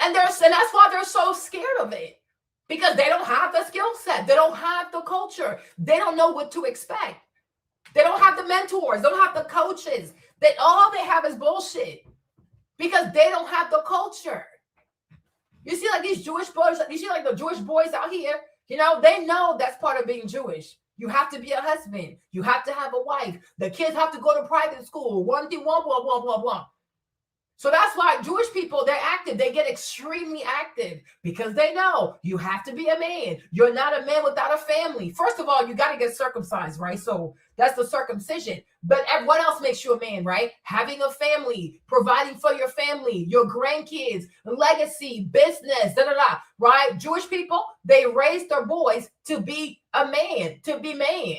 And that's why they're so scared of it. Because they don't have the skill set. They don't have the culture. They don't know what to expect. They don't have the mentors. They don't have the coaches. All they have is bullshit. Because they don't have the culture. You see like these Jewish boys, you see like the Jewish boys out here, you know, they know that's part of being Jewish. You have to be a husband. You have to have a wife. The kids have to go to private school. One thing, blah, blah, blah, blah, blah. So that's why Jewish people, they're active. They get extremely active because they know you have to be a man. You're not a man without a family. First of all, you got to get circumcised, right? So that's the circumcision. But what else makes you a man, right? Having a family, providing for your family, your grandkids, legacy, business, right? Jewish people, they raise their boys to be a man, to be man.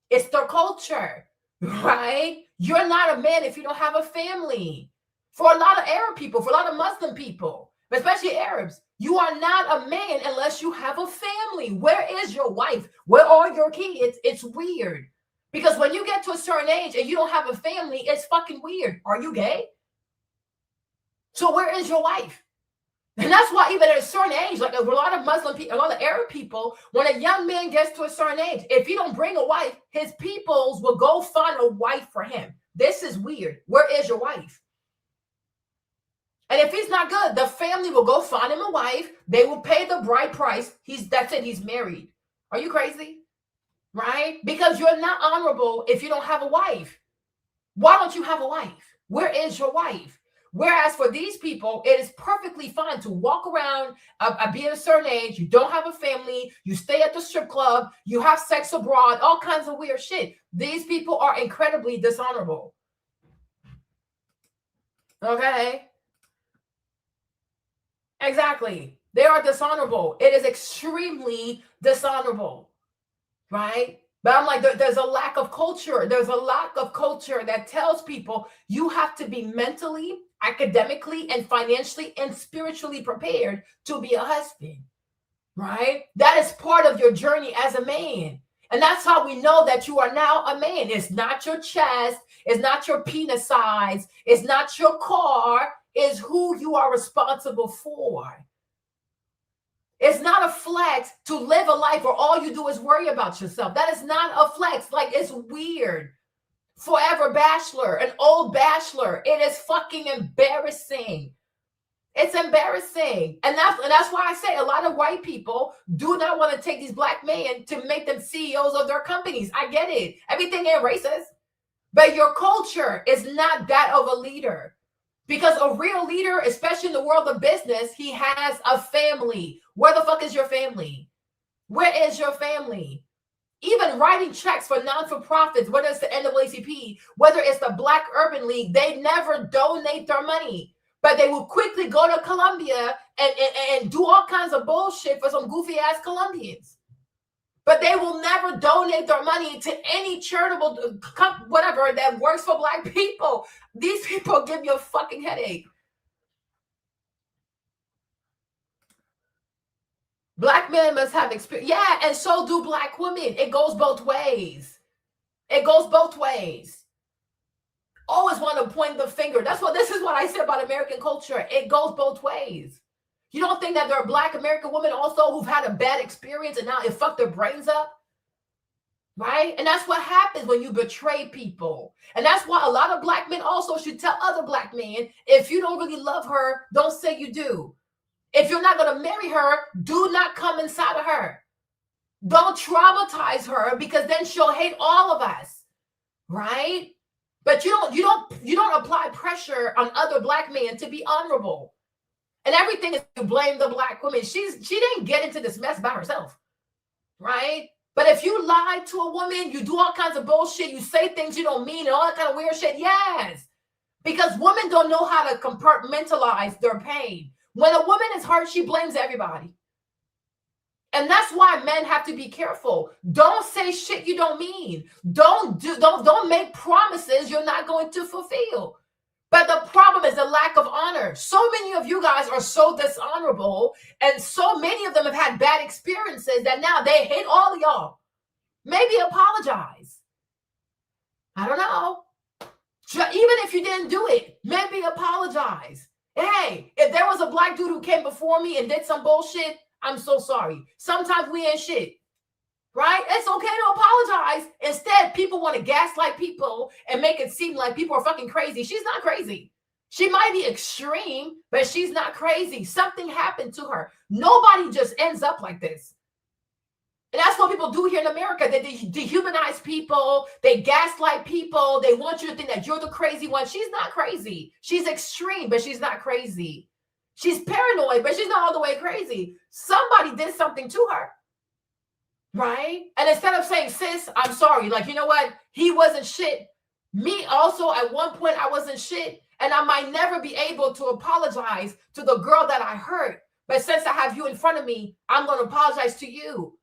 It's their culture, right? You're not a man if you don't have a family. For a lot of Arab people, for a lot of Muslim people, especially Arabs, you are not a man unless you have a family. Where is your wife? Where are your kids? It's weird. Because when you get to a certain age and you don't have a family, it's fucking weird. Are you gay? So where is your wife? And that's why even at a certain age, like a lot of Muslim people, a lot of Arab people, when a young man gets to a certain age, if he don't bring a wife, his peoples will go find a wife for him. This is weird. Where is your wife? And if he's not good, the family will go find him a wife. They will pay the bride price. That's it. He's married. Are you crazy? Right? Because you're not honorable if you don't have a wife. Why don't you have a wife? Where is your wife? Whereas for these people, it is perfectly fine to walk around, be at a certain age, you don't have a family, you stay at the strip club, you have sex abroad, all kinds of weird shit. These people are incredibly dishonorable. Okay? Exactly. They are dishonorable. It is extremely dishonorable. Right? But I'm like, there's a lack of culture. There's a lack of culture that tells people you have to be mentally, academically, and financially and spiritually prepared to be a husband, right? That is part of your journey as a man. And that's how we know that you are now a man. It's not your chest. It's not your penis size. It's not your car. It's who you are responsible for. It's not a flex to live a life where all you do is worry about yourself. That is not a flex. Like, it's weird. Forever bachelor, an old bachelor. It is fucking embarrassing. It's embarrassing. And that's why I say a lot of white people do not want to take these black men to make them CEOs of their companies. I get it. Everything ain't racist. But your culture is not that of a leader. Because a real leader, especially in the world of business, he has a family. Where the fuck is your family? Where is your family? Even writing checks for non-for-profits, whether it's the NAACP, whether it's the Black Urban League, they never donate their money. But they will quickly go to Colombia and do all kinds of bullshit for some goofy ass Colombians. But they will never donate their money to any charitable whatever that works for Black people. These people give you a fucking headache. Black men must have experience. Yeah, and so do Black women. It goes both ways. It goes both ways. Always want to point the finger. This is what I said about American culture. It goes both ways. You don't think that there are Black American women also who've had a bad experience and now it fucked their brains up? Right? And that's what happens when you betray people. And that's why a lot of Black men also should tell other Black men, if you don't really love her, don't say you do. If you're not going to marry her, do not come inside of her. Don't traumatize her, because then she'll hate all of us. Right? But you don't apply pressure on other Black men to be honorable. And everything is to blame the Black woman. She didn't get into this mess by herself, right? But if you lie to a woman, you do all kinds of bullshit, you say things you don't mean and all that kind of weird shit, yes. Because women don't know how to compartmentalize their pain. When a woman is hurt, she blames everybody. And that's why men have to be careful. Don't say shit you don't mean. Don't make promises you're not going to fulfill. But the problem is the lack of honor. So many of you guys are so dishonorable, and so many of them have had bad experiences that now they hate all of y'all. Maybe apologize. I don't know. Even if you didn't do it, maybe apologize. Hey, if there was a Black dude who came before me and did some bullshit, I'm so sorry. Sometimes we ain't shit. Right? It's okay to apologize. Instead, people want to gaslight people and make it seem like people are fucking crazy. She's not crazy. She might be extreme, but she's not crazy. Something happened to her. Nobody just ends up like this. And that's what people do here in America. They dehumanize people. They gaslight people. They want you to think that you're the crazy one. She's not crazy. She's extreme, but she's not crazy. She's paranoid, but she's not all the way crazy. Somebody did something to her. Right? And instead of saying, sis, I'm sorry, like, you know what? He wasn't shit. Me also, at one point, I wasn't shit. And I might never be able to apologize to the girl that I hurt. But since I have you in front of me, I'm going to apologize to you.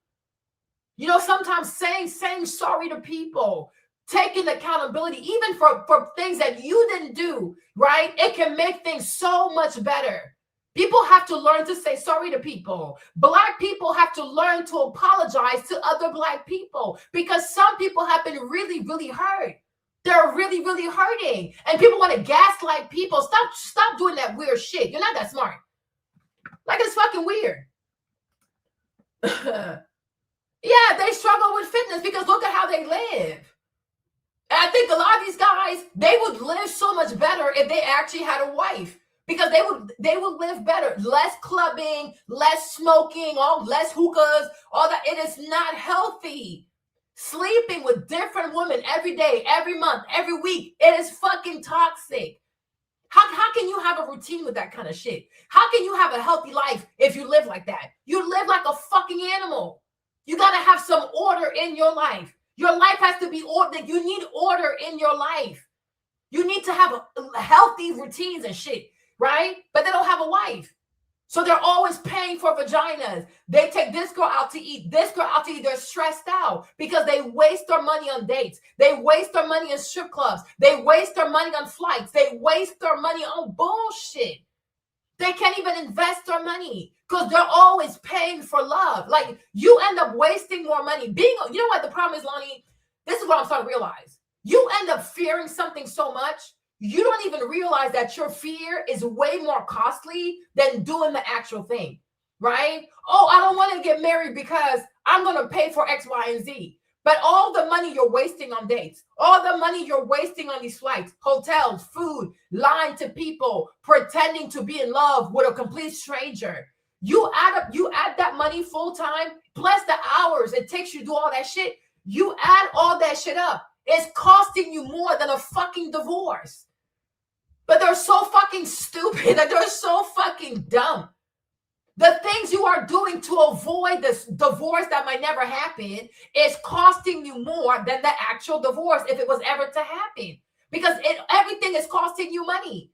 You know, sometimes saying sorry to people, taking accountability, even for things that you didn't do, right? It can make things so much better. People have to learn to say sorry to people. Black people have to learn to apologize to other Black people, because some people have been really, really hurt. They're really, really hurting. And people want to gaslight people. Stop doing that weird shit. You're not that smart. Like, it's fucking weird. Yeah, they struggle with fitness because look at how they live. And I think a lot of these guys, they would live so much better if they actually had a wife. Because they would live better. Less clubbing, less smoking, less hookahs, all that. It is not healthy. Sleeping with different women every day, every month, every week. It is fucking toxic. How can you have a routine with that kind of shit? How can you have a healthy life if you live like that? You live like a fucking animal. You got to have some order in your life. Your life has to be ordered. You need order in your life. You need to have healthy routines and shit. Right? But they don't have a wife. So they're always paying for vaginas. They take this girl out to eat, this girl out to eat. They're stressed out because they waste their money on dates. They waste their money in strip clubs. They waste their money on flights. They waste their money on bullshit. They can't even invest their money because they're always paying for love. Like, you end up wasting more money. You know what the problem is, Lonnie? This is what I'm starting to realize. You end up fearing something so much, you don't even realize that your fear is way more costly than doing the actual thing, right? Oh, I don't want to get married because I'm going to pay for X, Y, and Z. But all the money you're wasting on dates, all the money you're wasting on these flights, hotels, food, lying to people, pretending to be in love with a complete stranger. You add that money full time, plus the hours it takes you to do all that shit. You add all that shit up. It's costing you more than a fucking divorce. But they're so fucking stupid that they're so fucking dumb. The things you are doing to avoid this divorce that might never happen is costing you more than the actual divorce if it was ever to happen. Because everything is costing you money.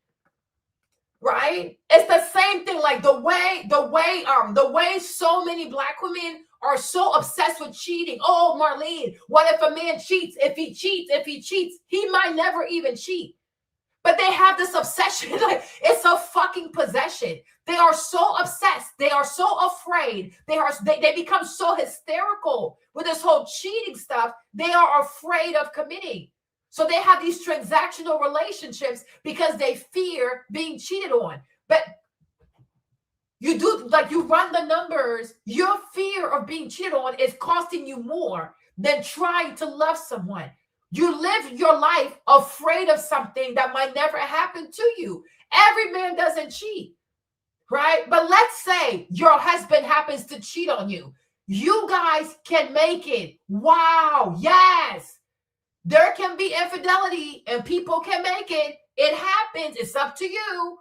right? It's the same thing. Like the way so many Black women are so obsessed with cheating. Oh, Marlene, what if a man cheats? If he cheats, he might never even cheat. But they have this obsession, like it's a fucking possession. They are so obsessed. They are so afraid. They become so hysterical with this whole cheating stuff. They are afraid of committing. So they have these transactional relationships because they fear being cheated on. But you do, like, you run the numbers. Your fear of being cheated on is costing you more than trying to love someone. You live your life afraid of something that might never happen to you. Every man doesn't cheat, right? But let's say your husband happens to cheat on you. You guys can make it. Wow, yes. There can be infidelity and people can make it. It happens. It's up to you,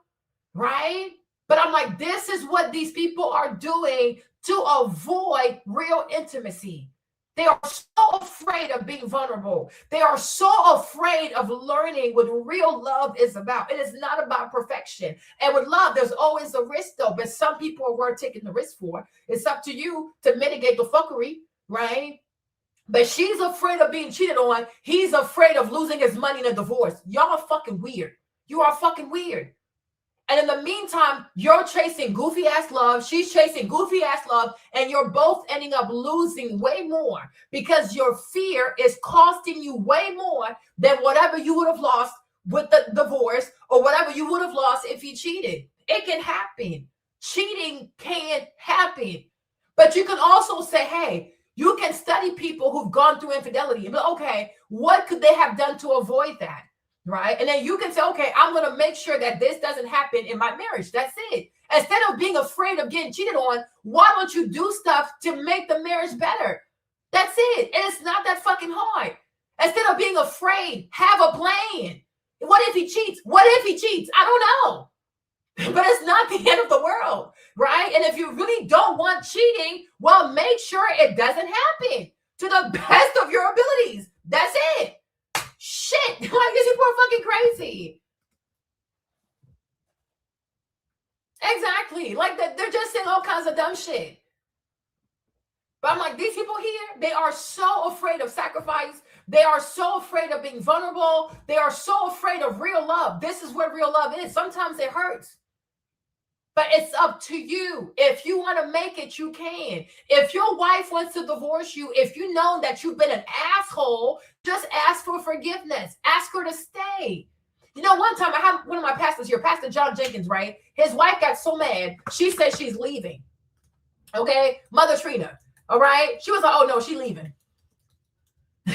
right? But I'm like, this is what these people are doing to avoid real intimacy. They are so afraid of being vulnerable. They are so afraid of learning what real love is about. It is not about perfection. And with love, there's always a risk, though. But some people are worth taking the risk for. It's up to you to mitigate the fuckery, right? But she's afraid of being cheated on. He's afraid of losing his money in a divorce. Y'all are fucking weird. You are fucking weird. And in the meantime, you're chasing goofy ass love. She's chasing goofy ass love. And you're both ending up losing way more because your fear is costing you way more than whatever you would have lost with the divorce or whatever you would have lost if you cheated. It can happen. Cheating can happen. But you can also say, hey, you can study people who've gone through infidelity and be like, okay, what could they have done to avoid that? Right? And then you can say, okay, I'm going to make sure that this doesn't happen in my marriage. That's it. Instead of being afraid of getting cheated on, why don't you do stuff to make the marriage better? That's it. And it's not that fucking hard. Instead of being afraid, have a plan. What if he cheats? What if he cheats? I don't know. But it's not the end of the world, right? And if you really don't want cheating, well, make sure it doesn't happen to the best of your abilities. That's it. Shit, like these people are fucking crazy. Exactly. Like they're just saying all kinds of dumb shit. But I'm like, these people here, they are so afraid of sacrifice. They are so afraid of being vulnerable. They are so afraid of real love. This is what real love is. Sometimes it hurts. But it's up to you. If you want to make it, you can. If your wife wants to divorce you, if you know that you've been an asshole, just ask for forgiveness. Ask her to stay. You know, one time I had one of my pastors here, Pastor John Jenkins, right? His wife got so mad, she said she's leaving. Okay? Mother Trina, all right? She was like, oh, no, she's leaving.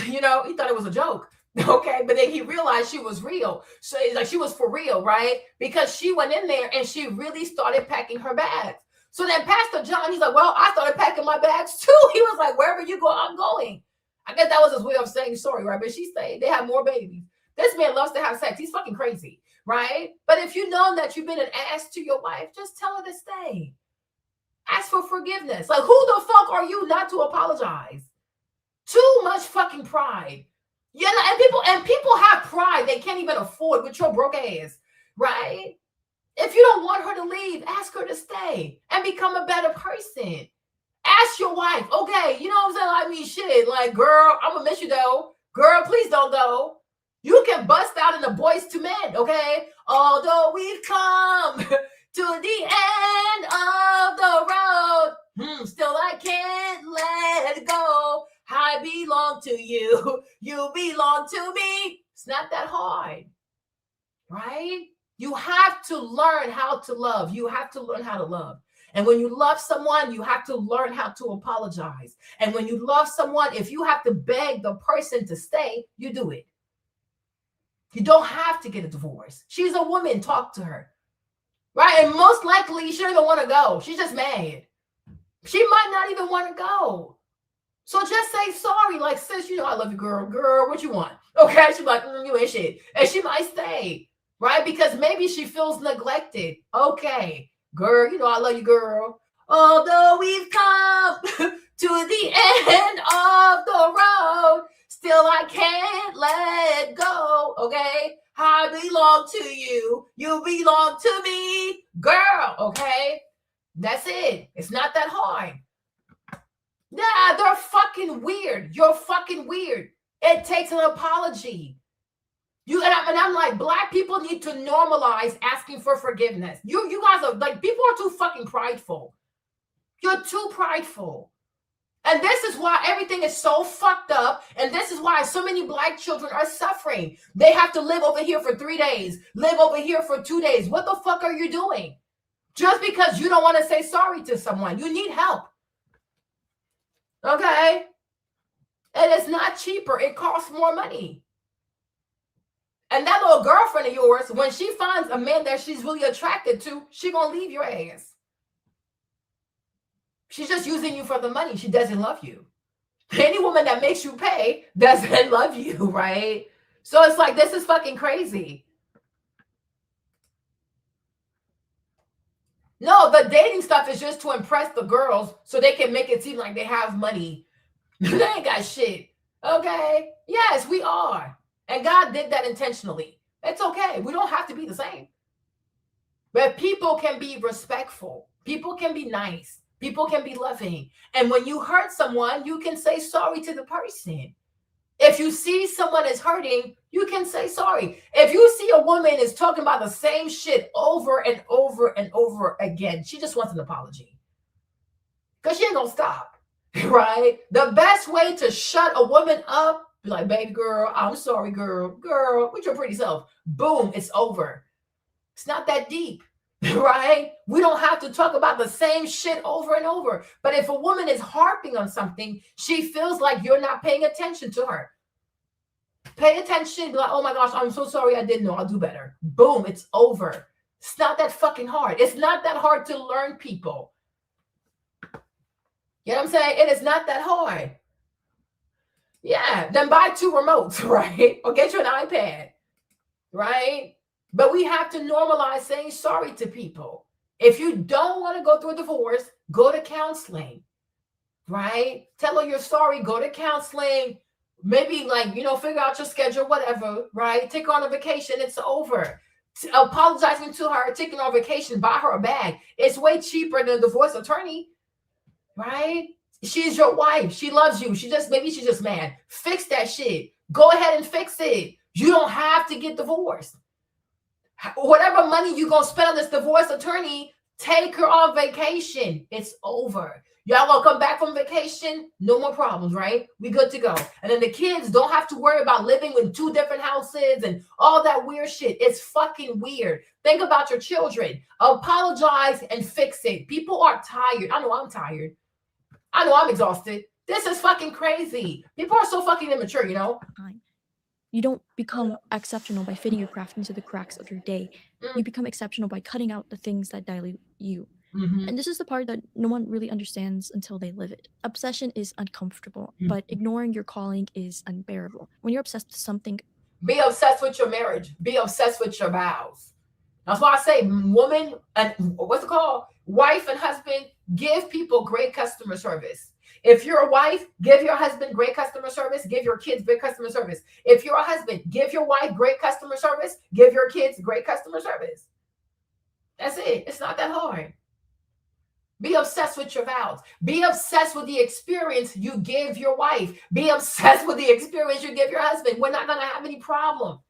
You know, he thought it was a joke. Okay, but then he realized she was real. So it's like she was for real, right? Because she went in there and she really started packing her bags. So then Pastor John, he's like, well, I started packing my bags too. He was like, wherever you go, I'm going. I guess that was his way of saying sorry, right? But she said they have more babies. This man loves to have sex. He's fucking crazy, right? But if you know that you've been an ass to your wife, just tell her to stay. Ask for forgiveness. Like, who the fuck are you not to apologize? Too much fucking pride. You know, and people have pride they can't even afford with your broke ass, right? If you don't want her to leave, ask her to stay and become a better person. Ask your wife, okay, you know what I'm saying? I mean, shit, like, girl, I'm gonna miss you though. Girl, please don't go. You can bust out in the Boys to Men, okay? Although we've come to the end of the road, still I can't let go. I belong to you. You belong to me. It's not that hard, right? You have to learn how to love. You have to learn how to love. And when you love someone, you have to learn how to apologize. And when you love someone, if you have to beg the person to stay, you do it. You don't have to get a divorce. She's a woman. Talk to her, right? And most likely, she don't even want to go. She's just mad. She might not even want to go. So just say sorry, like, sis, you know I love you, girl. Girl, what you want? Okay, she's like, you ain't shit. And she might stay, right? Because maybe she feels neglected. Okay, girl, you know I love you, girl. Although we've come to the end of the road, still I can't let go, okay? I I belong to you. You belong to me, girl. Okay, that's it. It's not that hard. Nah, they're fucking weird. You're fucking weird. It takes an apology. I'm like, black people need to normalize asking for forgiveness. You guys are like, people are too fucking prideful. You're too prideful. And this is why everything is so fucked up. And this is why so many black children are suffering. They have to live over here for 3 days, live over here for 2 days. What the fuck are you doing? Just because you don't want to say sorry to someone. You need help. Okay? And it's not cheaper. It costs more money. And that little girlfriend of yours, when she finds a man that she's really attracted to, she gonna leave your ass. She's just using you for the money. She doesn't love you. Any woman that makes you pay doesn't love you, right? So it's like, this is fucking crazy. No, the dating stuff is just to impress the girls so they can make it seem like they have money. They ain't got shit. Okay? Yes, we are. And God did that intentionally. It's okay. We don't have to be the same. But people can be respectful. People can be nice. People can be loving. And when you hurt someone, you can say sorry to the person. If you see someone is hurting, you can say sorry. If you see a woman is talking about the same shit over and over and over again, she just wants an apology. Because she ain't gonna stop. Right? The best way to shut a woman up, be like, baby girl, I'm sorry, girl, with your pretty self. Boom, it's over. It's not that deep, right? We don't have to talk about the same shit over and over. But if a woman is harping on something, she feels like you're not paying attention to her. Pay attention, be like, oh my gosh, I'm so sorry, I didn't know, I'll do better. Boom, it's over. It's not that fucking hard. It's not that hard to learn people. You know what I'm saying? It is not that hard. Yeah, then buy 2 remotes, right? Or get you an iPad, right? But we have to normalize saying sorry to people. If you don't want to go through a divorce, go to counseling, right? Tell her you're sorry, go to counseling. Maybe figure out your schedule, whatever, right? Take her on a vacation, it's over. Apologizing to her, taking her on vacation, buy her a bag. It's way cheaper than a divorce attorney. Right? She's your wife. She loves you. Maybe she's just mad. Fix that shit. Go ahead and fix it. You don't have to get divorced. Whatever money you're going to spend on this divorce attorney, take her on vacation. It's over. Y'all gonna come back from vacation? No more problems, right? We good to go. And then the kids don't have to worry about living in 2 different houses and all that weird shit. It's fucking weird. Think about your children. Apologize and fix it. People are tired. I know I'm tired. I know I'm exhausted. This is fucking crazy. People are so fucking immature, you know? You don't become exceptional by fitting your craft into the cracks of your day. You become exceptional by cutting out the things that dilute you. And this is the part that no one really understands until they live it. Obsession is uncomfortable, but ignoring your calling is unbearable. When you're obsessed with something, be obsessed with your marriage. Be obsessed with your vows. That's why I say woman and what's it called? Wife and husband, give people great customer service. If you're a wife, give your husband great customer service. Give your kids great customer service. If you're a husband, give your wife great customer service. Give your kids great customer service. That's it. It's not that hard. Be obsessed with your vows. Be obsessed with the experience you give your wife. Be obsessed with the experience you give your husband. We're not going to have any problem.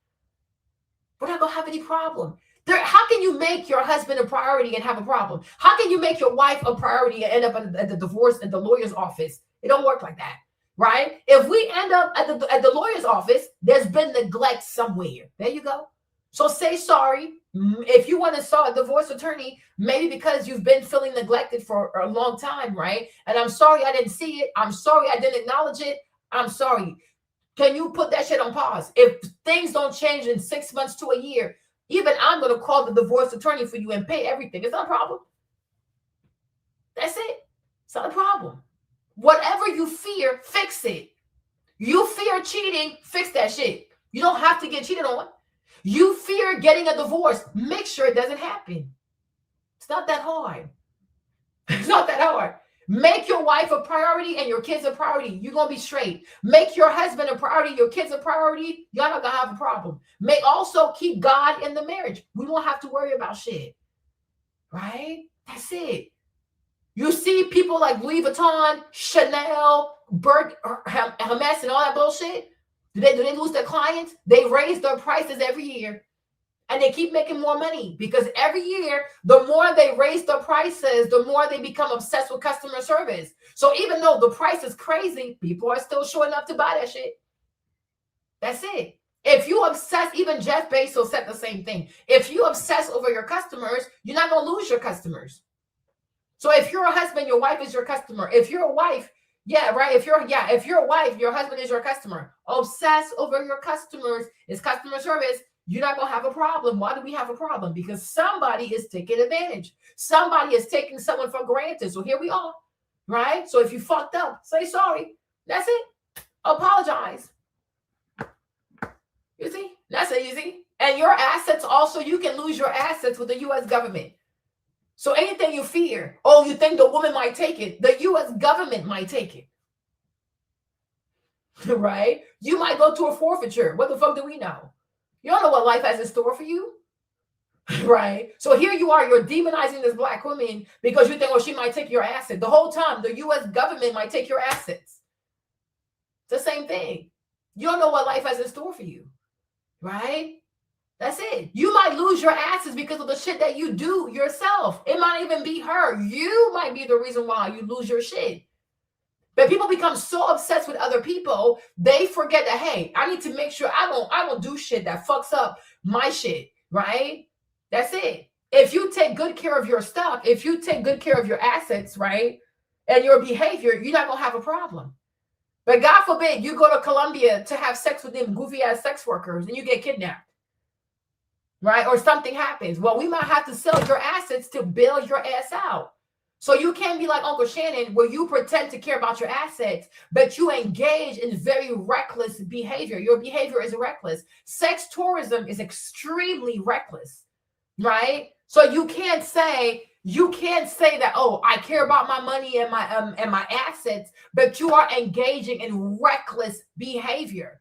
We're not going to have any problem. How can you make your husband a priority and have a problem? How can you make your wife a priority and end up at the divorce at the lawyer's office? It don't work like that, right? If we end up at the lawyer's office, there's been neglect somewhere. There you go. So say sorry. If you want to start a divorce attorney, maybe because you've been feeling neglected for a long time, right? And I'm sorry I didn't see it. I'm sorry I didn't acknowledge it. I'm sorry. Can you put that shit on pause? If things don't change in 6 months to a year, even I'm going to call the divorce attorney for you and pay everything. It's not a problem. That's it. It's not a problem. Whatever you fear, fix it. You fear cheating, fix that shit. You don't have to get cheated on. You fear getting a divorce, make sure it doesn't happen. It's not that hard. It's not that hard. Make your wife a priority and your kids a priority. You're going to be straight. Make your husband a priority, your kids a priority. Y'all not going to have a problem. May also keep God in the marriage. We don't have to worry about shit. Right? That's it. You see people like Louis Vuitton, Chanel, Hermes, and all that bullshit. Do they lose their clients? They raise their prices every year. And they keep making more money because every year, the more they raise the prices, the more they become obsessed with customer service. So even though the price is crazy, people are still showing up to buy that shit. That's it. If you obsess, even Jeff Bezos said the same thing. If you obsess over your customers, you're not going to lose your customers. So if you're a husband, your wife is your customer. If you're a wife, yeah, right. If you're a wife, your husband is your customer. Obsess over your customers is customer service. You're not going to have a problem. Why do we have a problem? Because somebody is taking advantage. Somebody is taking someone for granted. So here we are, right? So if you fucked up, say sorry. That's it. Apologize. You see? That's easy. And your assets also, you can lose your assets with the U.S. government. So anything you fear, oh, you think the woman might take it, the U.S. government might take it. Right? You might go to a forfeiture. What the fuck do we know? You don't know what life has in store for you. Right? So here you are, you're demonizing this black woman because you think, oh, she might take your asset. The whole time, the U.S. government might take your assets. It's the same thing. You don't know what life has in store for you. Right? That's it. You might lose your assets because of the shit that you do yourself. It might even be her. You might be the reason why you lose your shit. But people become so obsessed with other people, they forget that, hey, I need to make sure I don't do shit that fucks up my shit, right? That's it. If you take good care of your stuff, if you take good care of your assets, right, and your behavior, you're not going to have a problem. But God forbid you go to Colombia to have sex with them goofy-ass sex workers and you get kidnapped, right? Or something happens. Well, we might have to sell your assets to bail your ass out. So you can't be like Uncle Shannon where you pretend to care about your assets, but you engage in very reckless behavior. Your behavior is reckless. Sex tourism is extremely reckless, right? So you can't say that, oh, I care about my money and my assets, but you are engaging in reckless behavior.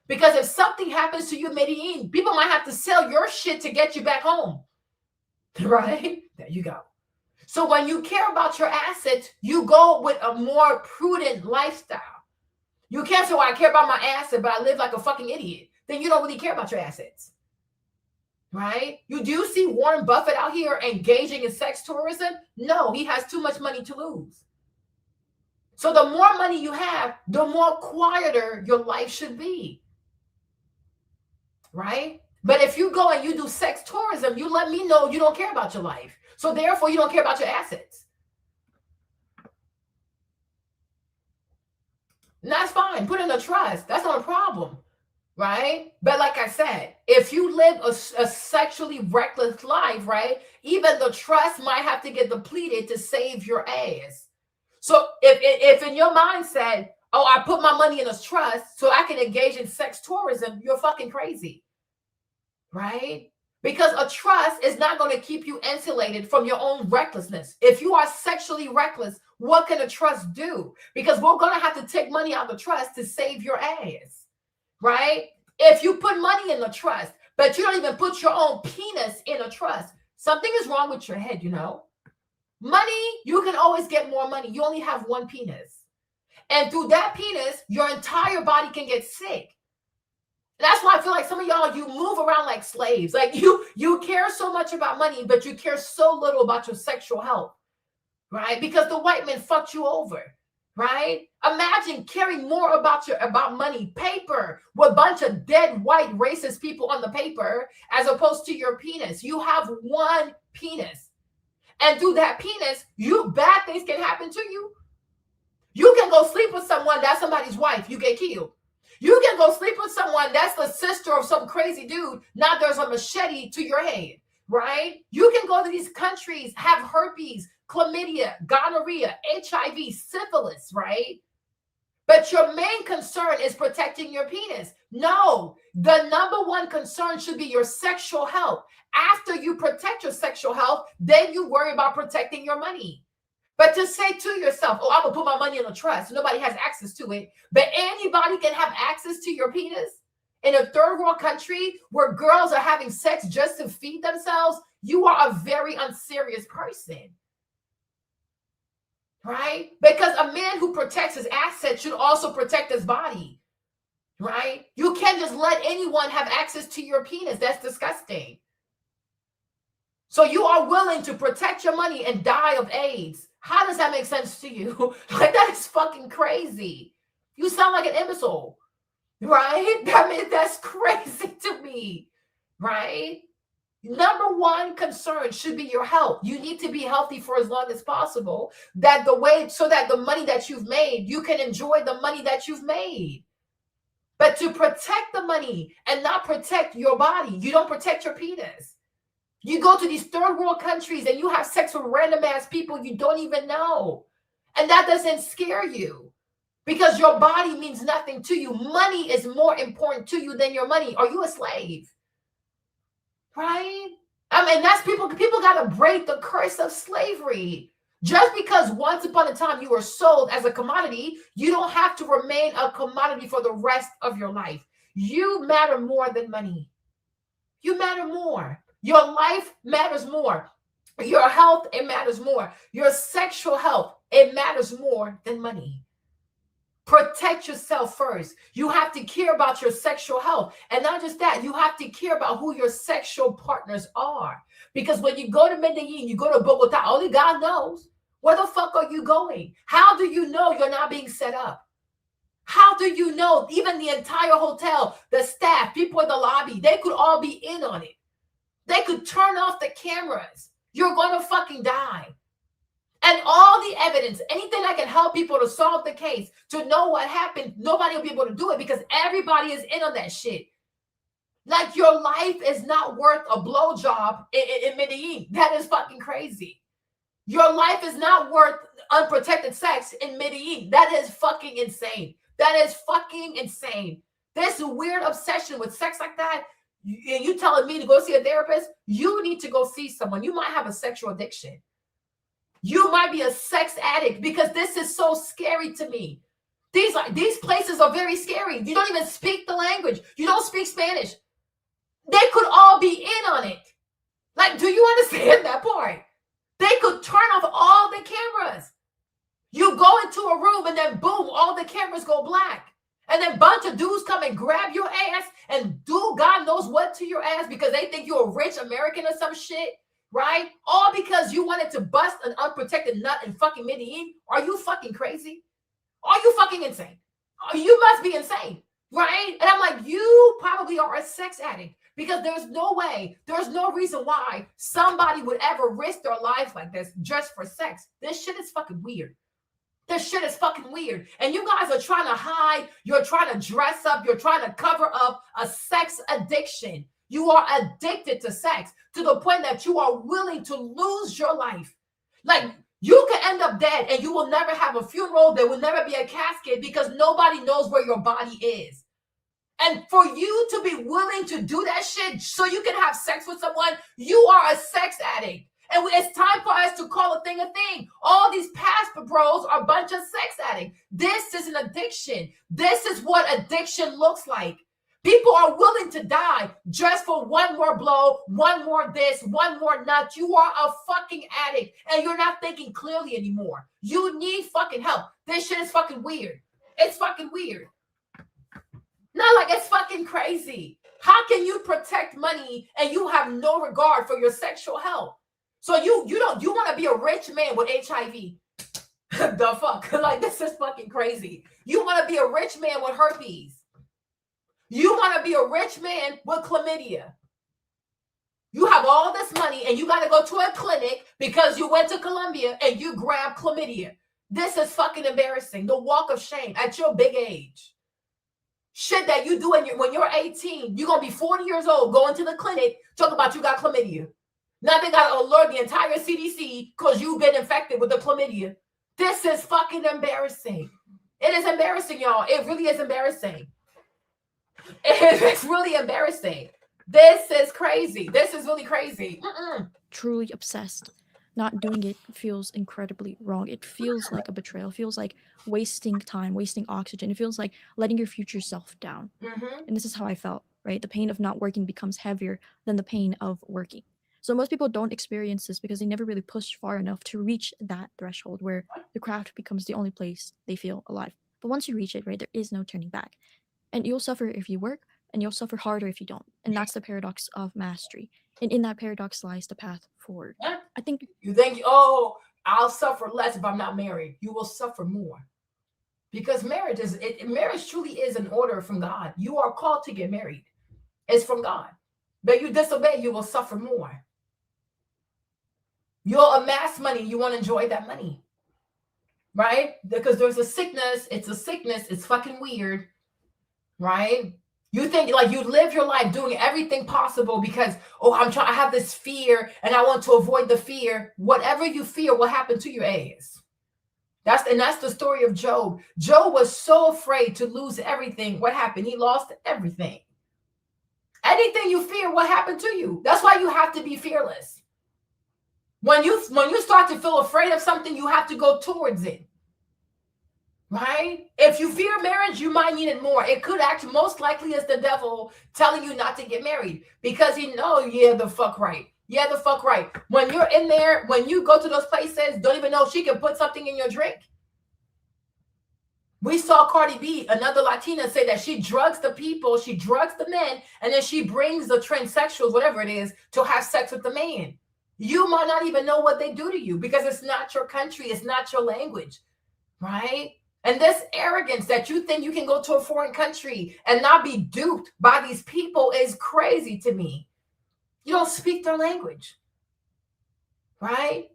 Because if something happens to you in Medellin, people might have to sell your shit to get you back home, right? There you go. So when you care about your assets, you go with a more prudent lifestyle. You can't say, well, I care about my asset, but I live like a fucking idiot. Then you don't really care about your assets, right? Do you see Warren Buffett out here engaging in sex tourism? No, he has too much money to lose. So the more money you have, the more quieter your life should be, right? But if you go and you do sex tourism, you let me know you don't care about your life. So therefore, you don't care about your assets. And that's fine. Put in a trust. That's not a problem, right? But like I said, if you live a sexually reckless life, right, even the trust might have to get depleted to save your ass. So if in your mindset, oh, I put my money in a trust so I can engage in sex tourism, you're fucking crazy, right? Because a trust is not going to keep you insulated from your own recklessness. If you are sexually reckless, what can a trust do? Because we're going to have to take money out of the trust to save your ass, right? If you put money in the trust, but you don't even put your own penis in a trust, something is wrong with your head, you know? Money, you can always get more money. You only have one penis. And through that penis, your entire body can get sick. That's why I feel like some of y'all, you move around like slaves. Like you care so much about money, but you care so little about your sexual health, right? Because the white man fucked you over, right? Imagine caring more about money, paper, with a bunch of dead white racist people on the paper, as opposed to your penis. You have one penis. And through that penis, bad things can happen to you. You can go sleep with someone, that's somebody's wife, you get killed. You can go sleep with someone that's the sister of some crazy dude. Now there's a machete to your head, right? You can go to these countries, have herpes, chlamydia, gonorrhea, HIV, syphilis, right? But your main concern is protecting your penis. No, the number one concern should be your sexual health. After you protect your sexual health, then you worry about protecting your money. But to say to yourself, oh, I'm going to put my money in a trust. Nobody has access to it. But anybody can have access to your penis in a third world country where girls are having sex just to feed themselves. You are a very unserious person. Right? Because a man who protects his assets should also protect his body. Right? You can't just let anyone have access to your penis. That's disgusting. So you are willing to protect your money and die of AIDS. How does that make sense to you? Like, that is fucking crazy. You sound like an imbecile, right? I mean, that's crazy to me, right? Number one concern should be your health. You need to be healthy for as long as possible, so that the money that you've made, you can enjoy the money that you've made. But to protect the money and not protect your body, you don't protect your penis. You go to these third world countries and you have sex with random ass people you don't even know. And that doesn't scare you because your body means nothing to you. Money is more important to you than your money. Are you a slave? Right? I mean, that's people got to break the curse of slavery. Just because once upon a time you were sold as a commodity, you don't have to remain a commodity for the rest of your life. You matter more than money. You matter more. Your life matters more. Your health, it matters more. Your sexual health, it matters more than money. Protect yourself first. You have to care about your sexual health. And not just that, you have to care about who your sexual partners are. Because when you go to Medellin, you go to Bogota, only God knows. Where the fuck are you going? How do you know you're not being set up? How do you know even the entire hotel, the staff, people in the lobby, they could all be in on it? They could turn off the cameras. You're going to fucking die. And all the evidence, anything that can help people to solve the case, to know what happened, nobody will be able to do it because everybody is in on that shit. Like, your life is not worth a blowjob in Medellin. That is fucking crazy. Your life is not worth unprotected sex in Medellin. That is fucking insane. That is fucking insane. This weird obsession with sex like that, you telling me to go see a therapist? You need to go see someone. You might have a sexual addiction. You might be a sex addict because this is so scary to me. These places are very scary. You don't even speak the language. You don't speak Spanish. They could all be in on it. Like, do you understand that part? They could turn off all the cameras. You go into a room and then boom, all the cameras go black. And then a bunch of dudes come and grab your ass and do God knows what to your ass because they think you're a rich American or some shit, right? All because you wanted to bust an unprotected nut in fucking Medellin. Are you fucking crazy? Are you fucking insane? You must be insane, right? And I'm like, you probably are a sex addict because there's no way, there's no reason why somebody would ever risk their life like this just for sex. This shit is fucking weird. This shit is fucking weird. And you guys are trying to hide. You're trying to dress up. You're trying to cover up a sex addiction. You are addicted to sex to the point that you are willing to lose your life. Like, you can end up dead and you will never have a funeral. There will never be a casket because nobody knows where your body is. And for you to be willing to do that shit so you can have sex with someone, you are a sex addict. And it's time for us to call a thing a thing. All these pastor bros are a bunch of sex addicts. This is an addiction. This is what addiction looks like. People are willing to die just for one more blow, one more this, one more nut. You are a fucking addict and you're not thinking clearly anymore. You need fucking help. This shit is fucking weird. It's fucking weird. Not like it's fucking crazy. How can you protect money and you have no regard for your sexual health? So you want to be a rich man with HIV. The fuck? Like, this is fucking crazy. You want to be a rich man with herpes. You want to be a rich man with chlamydia. You have all this money and you got to go to a clinic because you went to Colombia and you grabbed chlamydia. This is fucking embarrassing. The walk of shame at your big age. Shit that you do when you're 18. You're going to be 40 years old going to the clinic talking about you got chlamydia. Now they got to alert the entire CDC because you've been infected with the chlamydia. This is fucking embarrassing. It is embarrassing, y'all. It really is embarrassing. It's really embarrassing. This is crazy. This is really crazy. Truly obsessed. not doing it feels incredibly wrong. It feels like a betrayal. It feels like wasting time, wasting oxygen. It feels like letting your future self down. And this is how I felt, right? The pain of not working becomes heavier than the pain of working. So most people don't experience this because they never really pushed far enough to reach that threshold where the craft becomes the only place they feel alive. But once you reach it, right, there is no turning back. And you'll suffer if you work, and you'll suffer harder if you don't. And that's the paradox of mastery. And in that paradox lies the path forward. I think you think, oh, I'll suffer less if I'm not married. You will suffer more. Because marriage truly is an order from God. You are called to get married. It's from God. But you disobey, you will suffer more. You'll amass money. You won't enjoy that money. Right? Because there's a sickness. It's a sickness. It's fucking weird. Right? You think like you live your life doing everything possible because, oh, I have this fear and I want to avoid the fear. Whatever you fear will happen to your ass. That's the story of Job. Job was so afraid to lose everything. What happened? He lost everything. Anything you fear, what happened to you? That's why you have to be fearless. When you start to feel afraid of something, you have to go towards it. Right? If you fear marriage, you might need it more. It could act most likely as the devil telling you not to get married because he knows, yeah, the fuck right. Yeah, the fuck right. When you're in there, when you go to those places, don't even know she can put something in your drink. We saw Cardi B, another Latina, say that she drugs the people, she drugs the men, and then she brings the transsexuals, whatever it is, to have sex with the man. You might not even know what they do to you because it's not your country, it's not your language, right? And this arrogance that you think you can go to a foreign country and not be duped by these people is crazy to me. You don't speak their language, right?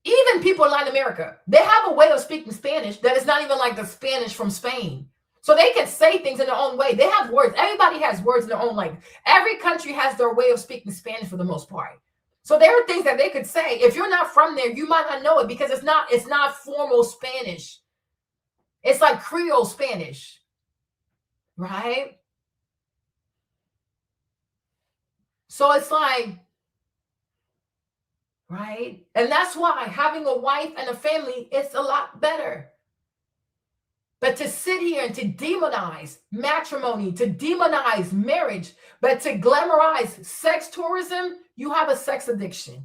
Even people in Latin America, they have a way of speaking Spanish that is not even like the Spanish from Spain. So they can say things in their own way. They have words. Everybody has words in their own language. Every country has their way of speaking Spanish for the most part. So there are things that they could say. If you're not from there, you might not know it because it's not formal Spanish. It's like Creole Spanish, right? So it's like, right? And that's why having a wife and a family is a lot better. But to sit here and to demonize matrimony, to demonize marriage, but to glamorize sex tourism, you have a sex addiction.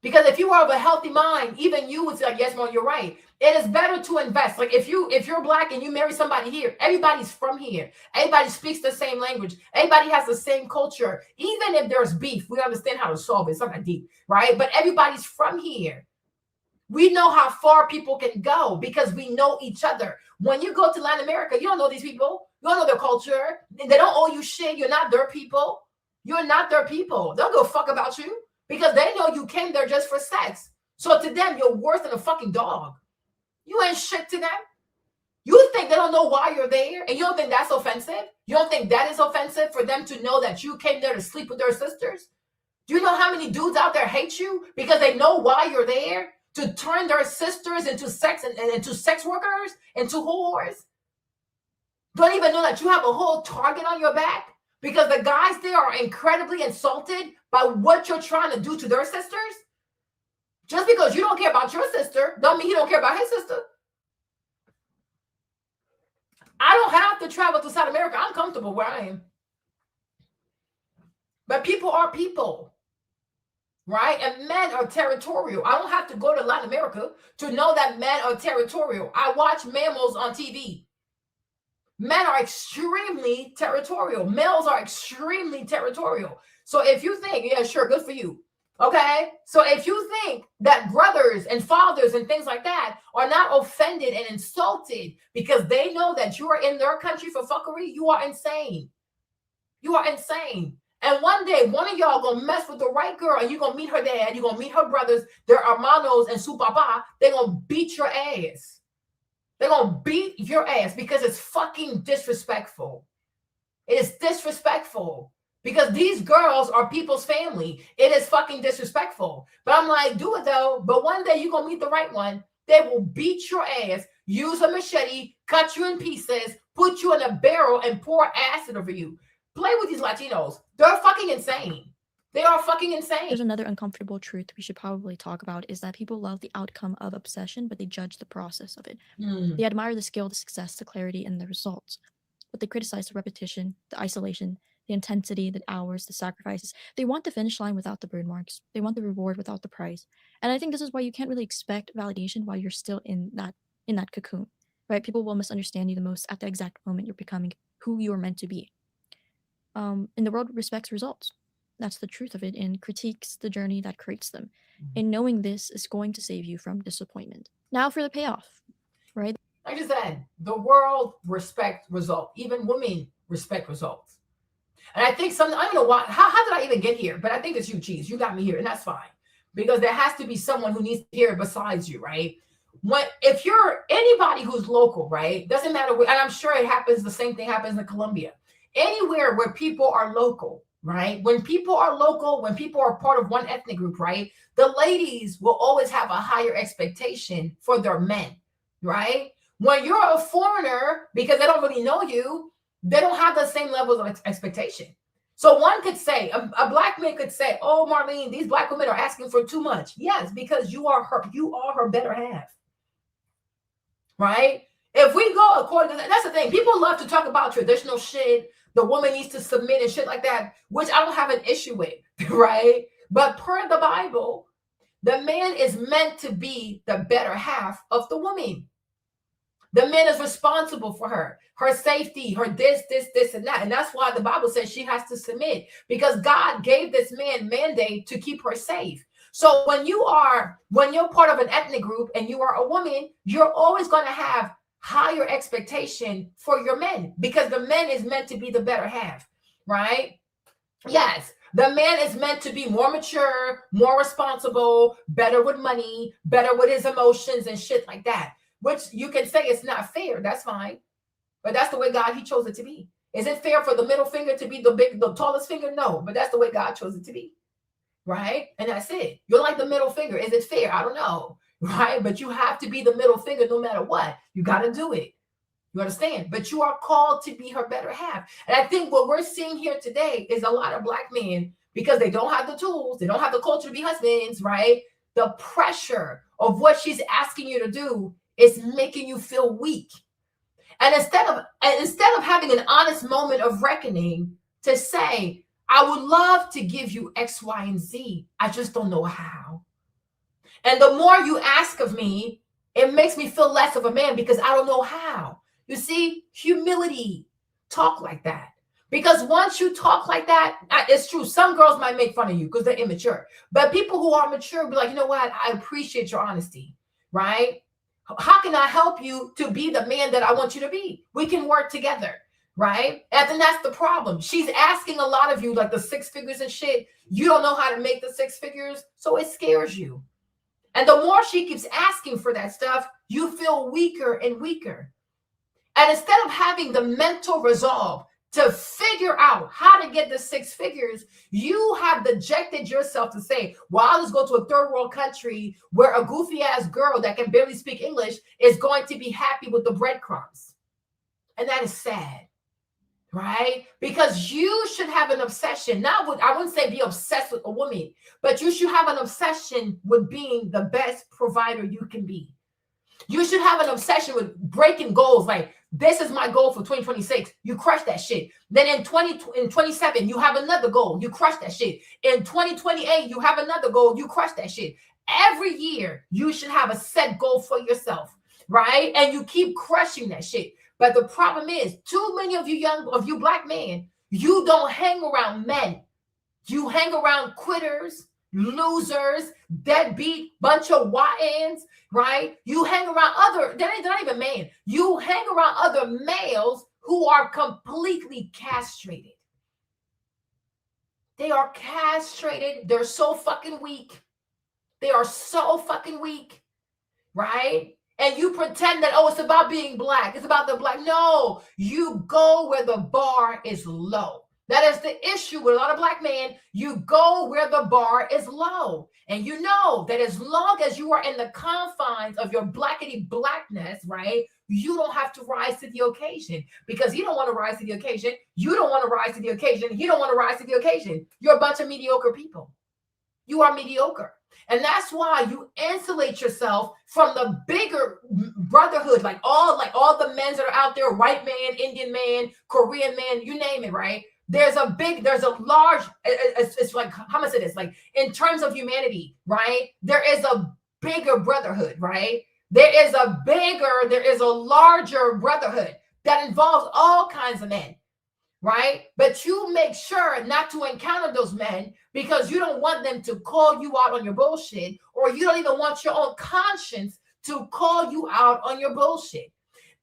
Because if you are of a healthy mind, even you would say, like, yes, Mo, you're right. It is better to invest. Like if you're Black and you marry somebody here, everybody's from here. Everybody speaks the same language. Everybody has the same culture. Even if there's beef, we understand how to solve it. It's not that deep, right? But everybody's from here. We know how far people can go because we know each other. When you go to Latin America, you don't know these people. You don't know their culture. They don't owe you shit. You're not their people. You're not their people. They'll go fuck about you because they know you came there just for sex. So to them, you're worse than a fucking dog. You ain't shit to them. You think they don't know why you're there, and you don't think that's offensive? You don't think that is offensive for them to know that you came there to sleep with their sisters? Do you know how many dudes out there hate you because they know why you're there? To turn their sisters into sex and into sex workers, into whores? Don't even know that you have a whole target on your back because the guys there are incredibly insulted by what you're trying to do to their sisters? Just because you don't care about your sister, don't mean he don't care about his sister. I don't have to travel to South America. I'm comfortable where I am. But people are people, right? And men are territorial. I don't have to go to Latin America to know that men are territorial. I watch mammals on TV. Men are extremely territorial. Males are extremely territorial. So if you think, yeah, sure, good for you. Okay, so if you think that brothers and fathers and things like that are not offended and insulted because they know that you are in their country for fuckery, you are insane. You are insane. And one day, one of y'all gonna mess with the right girl and you're gonna meet her dad, you're gonna meet her brothers, their hermanos and su papa, they're gonna beat your ass. They're gonna beat your ass because it's fucking disrespectful. It is disrespectful. Because these girls are people's family. It is fucking disrespectful. But I'm like, do it though. But one day you're going to meet the right one. They will beat your ass, use a machete, cut you in pieces, put you in a barrel, and pour acid over you. Play with these Latinos. They're fucking insane. They are fucking insane. There's another uncomfortable truth we should probably talk about is that people love the outcome of obsession, but they judge the process of it. They admire the skill, the success, the clarity, and the results. But they criticize the repetition, the isolation, the intensity, the hours, the sacrifices. They want the finish line without the burn marks. They want the reward without the prize. And I think this is why you can't really expect validation while you're still in that cocoon. Right? People will misunderstand you the most at the exact moment you're becoming who you are meant to be. And the world respects results. That's the truth of it, and critiques the journey that creates them. And knowing this is going to save you from disappointment. Now for the payoff, right? Like I said, the world respects results. Even women respect results. And I think I don't know why, how did I even get here? But I think it's you, Cheese. You got me here, and that's fine. Because there has to be someone who needs to hear it besides you, right? If you're anybody who's local, right? Doesn't matter where, and I'm sure it happens, the same thing happens in Colombia. Anywhere where people are local, right? When people are local, when people are part of one ethnic group, right? The ladies will always have a higher expectation for their men, right? When you're a foreigner, because they don't really know you, they don't have the same levels of expectation. So one could say, a black man could say, oh, Marlene, these black women are asking for too much. Yes, because you are her better half, right? If we go according to that, that's the thing. People love to talk about traditional shit. The woman needs to submit and shit like that, which I don't have an issue with, right? But per the Bible, the man is meant to be the better half of the woman. The man is responsible for her safety, her this, and that. And that's why the Bible says she has to submit, because God gave this man mandate to keep her safe. So when you're part of an ethnic group and you are a woman, you're always going to have higher expectation for your men, because the man is meant to be the better half, right? Yes, the man is meant to be more mature, more responsible, better with money, better with his emotions and shit like that, which you can say it's not fair. That's fine. But that's the way he chose it to be. Is it fair for the middle finger to be the tallest finger? No, but that's the way God chose it to be, right? And that's it. You're like the middle finger. Is it fair? I don't know. Right? But you have to be the middle finger no matter what. You got to do it. You understand? But you are called to be her better half. And I think what we're seeing here today is a lot of black men, because they don't have the tools, they don't have the culture to be husbands, right? The pressure of what she's asking you to do is making you feel weak. And instead of having an honest moment of reckoning to say, I would love to give you X, Y, and Z. I just don't know how. And the more you ask of me, it makes me feel less of a man because I don't know how. You see, humility, talk like that. Because once you talk like that, it's true. Some girls might make fun of you because they're immature. But people who are mature be like, you know what? I appreciate your honesty, right? How can I help you to be the man that I want you to be? We can work together, right? And then that's the problem. She's asking a lot of you, like the 6 figures and shit. You don't know how to make the 6 figures, so it scares you. And the more she keeps asking for that stuff, you feel weaker and weaker. And instead of having the mental resolve to figure out how to get the 6 figures, you have dejected yourself to say, well, I'll just go to a third world country where a goofy ass girl that can barely speak English is going to be happy with the breadcrumbs. And that is sad, right? Because you should have an obsession, I wouldn't say be obsessed with a woman, but you should have an obsession with being the best provider you can be. You should have an obsession with breaking goals. Like, this is my goal for 2026. You crush that shit. Then in 2027, you have another goal. You crush that shit. In 2028, you have another goal. You crush that shit. Every year, you should have a set goal for yourself, right? And you keep crushing that shit. But the problem is, too many of you black men, you don't hang around men. You hang around quitters, losers, deadbeat, bunch of YNs, right? You hang around they're not even men. You hang around other males who are completely castrated. They are castrated. They're so fucking weak. They are so fucking weak, right? And you pretend that, oh, it's about being black. It's about the black. No, you go where the bar is low. That is the issue with a lot of black men. You go where the bar is low. And you know that as long as you are in the confines of your blackity blackness, right, you don't have to rise to the occasion because you don't want to rise to the occasion. You don't want to rise to the occasion. You don't want to rise to the occasion. You're a bunch of mediocre people. You are mediocre. And that's why you insulate yourself from the bigger brotherhood, like all the men that are out there, white man, Indian man, Korean man, you name it, right? There's a large, it's like, how much it is, like in terms of humanity, right? There is a bigger brotherhood, right? There is a larger brotherhood that involves all kinds of men, right? But you make sure not to encounter those men because you don't want them to call you out on your bullshit, or you don't even want your own conscience to call you out on your bullshit.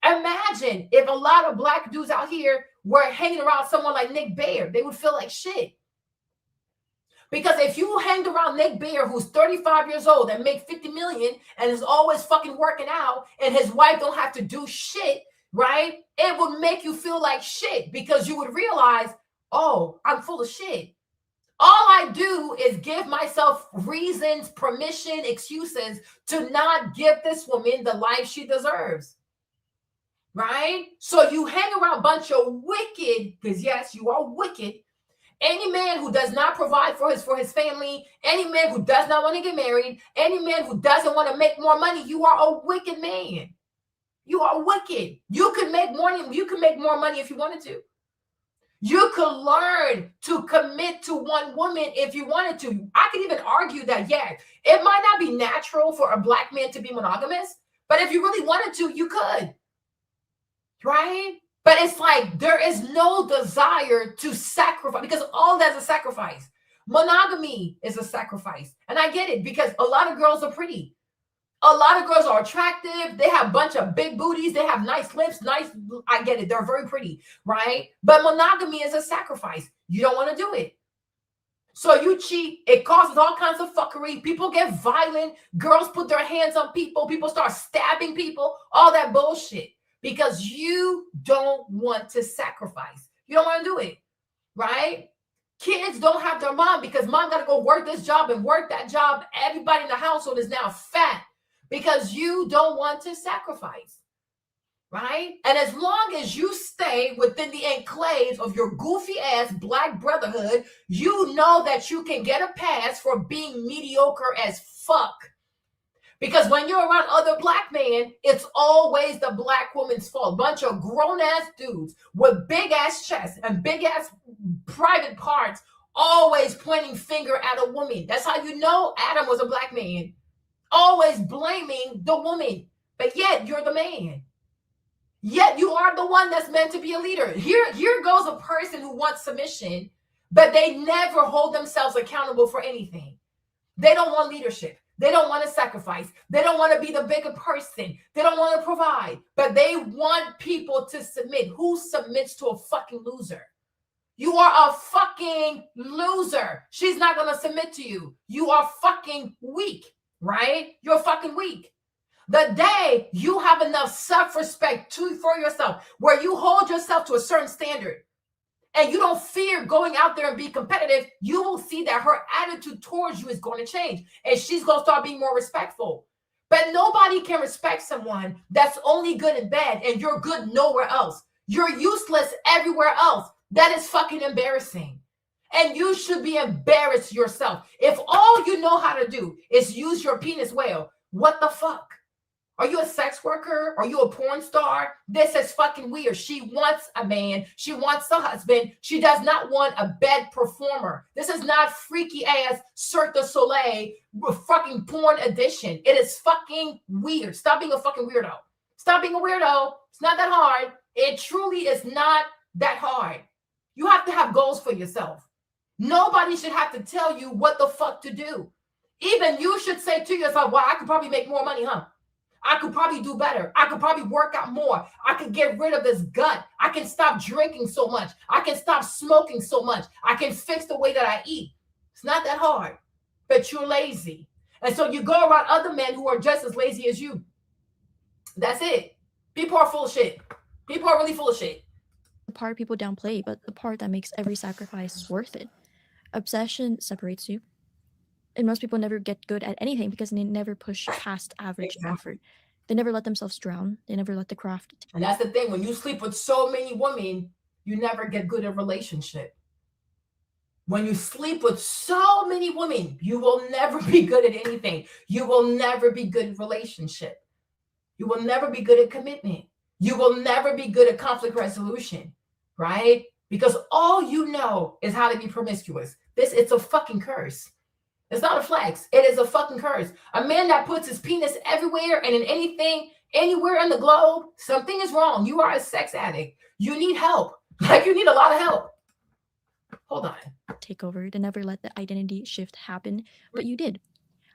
Imagine if a lot of black dudes out here were hanging around someone like Nick Baer, they would feel like shit. Because if you hanged around Nick Baer, who's 35 years old and make 50 million and is always fucking working out, and his wife don't have to do shit, right? It would make you feel like shit because you would realize, oh, I'm full of shit. All I do is give myself reasons, permission, excuses to not give this woman the life she deserves. Right? So you hang around a bunch of wicked, because yes, you are wicked. Any man who does not provide for his family, any man who does not want to get married, any man who doesn't want to make more money, you are a wicked man. You are wicked. You can make more money if you wanted to. You could learn to commit to one woman if you wanted to. I could even argue that, yeah, it might not be natural for a black man to be monogamous, but if you really wanted to, you could. Right? But it's like there is no desire to sacrifice because all that's a sacrifice. Monogamy is a sacrifice. And I get it because a lot of girls are pretty. A lot of girls are attractive. They have a bunch of big booties. They have nice lips, I get it. They're very pretty, right? But monogamy is a sacrifice. You don't want to do it. So you cheat. It causes all kinds of fuckery. People get violent. Girls put their hands on people. People start stabbing people. All that bullshit. Because you don't want to sacrifice. You don't want to do it, right? Kids don't have their mom because mom got to go work this job and work that job. Everybody in the household is now fat because you don't want to sacrifice, right? And as long as you stay within the enclaves of your goofy ass black brotherhood, you know that you can get a pass for being mediocre as fuck. Because when you're around other black men, it's always the black woman's fault. Bunch of grown-ass dudes with big-ass chests and big-ass private parts always pointing finger at a woman. That's how you know Adam was a black man. Always blaming the woman. But yet, you're the man. Yet, you are the one that's meant to be a leader. Here goes a person who wants submission, but they never hold themselves accountable for anything. They don't want leadership. They don't want to sacrifice. They don't want to be the bigger person. They don't want to provide, but they want people to submit. Who submits to a fucking loser? You are a fucking loser. She's not going to submit to you. You are fucking weak, right? You're fucking weak. The day you have enough self-respect for yourself, where you hold yourself to a certain standard, and you don't fear going out there and be competitive, you will see that her attitude towards you is going to change. And she's going to start being more respectful. But nobody can respect someone that's only good in bed and you're good nowhere else. You're useless everywhere else. That is fucking embarrassing. And you should be embarrassed yourself. If all you know how to do is use your penis well, what the fuck? Are you a sex worker? Are you a porn star? This is fucking weird. She wants a man. She wants a husband. She does not want a bed performer. This is not freaky ass Cirque du Soleil fucking porn edition. It is fucking weird. Stop being a fucking weirdo. Stop being a weirdo. It's not that hard. It truly is not that hard. You have to have goals for yourself. Nobody should have to tell you what the fuck to do. Even you should say to yourself, well, I could probably make more money, huh? I could probably do better. I could probably work out more. I could get rid of this gut. I can stop drinking so much. I can stop smoking so much. I can fix the way that I eat. It's not that hard, but you're lazy. And so you go around other men who are just as lazy as you. That's it. People are full of shit. People are really full of shit. The part people downplay, but the part that makes every sacrifice worth it. Obsession separates you. And most people never get good at anything because they never push past average effort. They never let themselves drown. They never let the craft. And that's the thing. When you sleep with so many women, you never get good at a relationship. When you sleep with so many women, you will never be good at anything. You will never be good at relationship. You will never be good at commitment. You will never be good at conflict resolution, right? Because all you know is how to be promiscuous. It's a fucking curse. It's not a flex. It is a fucking curse. A man that puts his penis everywhere and in anything, anywhere in the globe, something is wrong. You are a sex addict. You need help. Like, you need a lot of help. Hold on. Take over. They never let the identity shift happen, but you did.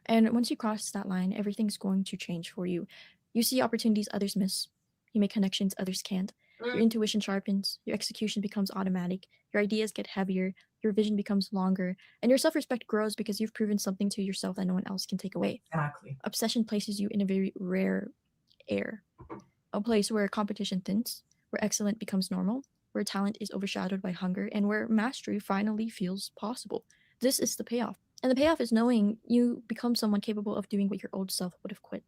And once you cross that line, everything's going to change for you. You see opportunities others miss. You make connections others can't. Your intuition sharpens. Your execution becomes automatic. Your ideas get heavier. Your vision becomes longer. And your self-respect grows because you've proven something to yourself that no one else can take away. Exactly. Obsession places you in a very rare air. A place where competition thins, where excellence becomes normal, where talent is overshadowed by hunger, and where mastery finally feels possible. This is the payoff. And the payoff is knowing you become someone capable of doing what your old self would have quit.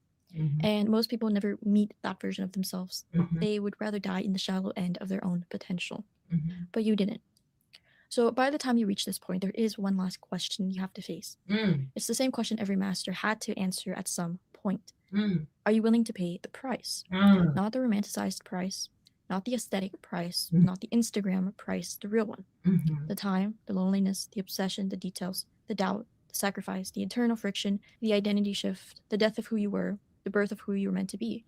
And most people never meet that version of themselves. They would rather die in the shallow end of their own potential. But you didn't. So by the time you reach this point, there is one last question you have to face. It's the same question every master had to answer at some point. Are you willing to pay the price? Not the romanticized price, not the aesthetic price, not the Instagram price, the real one. The time, the loneliness, the obsession, the details, the doubt, the sacrifice, the internal friction, the identity shift, the death of who you were, the birth of who you were meant to be.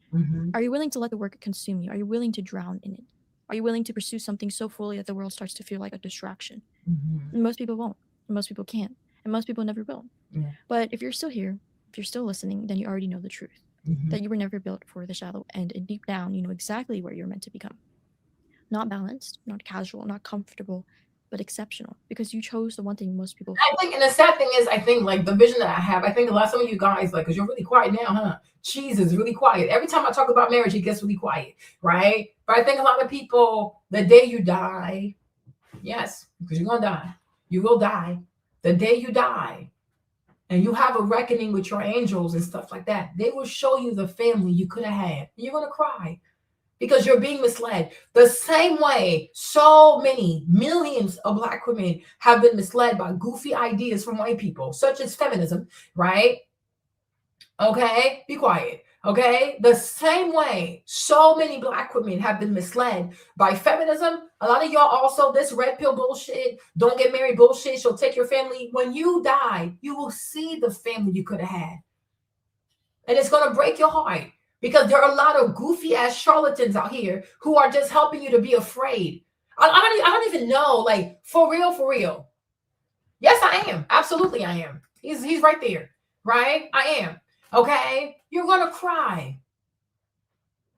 Are you willing to let the work consume you? Are you willing to drown in it? Are you willing to pursue something so fully that the world starts to feel like a distraction? And most people won't. And most people can't. And most people never will. But if you're still here, if you're still listening, then you already know the truth. That you were never built for the shallow end. And deep down, you know exactly where you're meant to become. Not balanced, not casual, not comfortable, but exceptional. Because you chose the one thing most people... I think, and the sad thing is, I think, like, the vision that I have, I think a lot of some of you guys, like, because you're really quiet now, huh? Cheese is really quiet. Every time I talk about marriage, it gets really quiet, right? But I think a lot of people, the day you die, yes, because you're going to die. You will die. The day you die, and you have a reckoning with your angels and stuff like that, they will show you the family you could have had. You're going to cry. Because you're being misled. The same way so many millions of Black women have been misled by goofy ideas from white people, such as feminism, right? Okay, be quiet. Okay, the same way so many Black women have been misled by feminism. A lot of y'all also, this red pill bullshit, don't get married bullshit, she'll take your family. When you die, you will see the family you could have had. And it's going to break your heart. Because there are a lot of goofy ass charlatans out here who are just helping you to be afraid. I don't even know, like, for real. Yes, I am. Absolutely, I am. He's right there, right? I am. Okay, you're gonna cry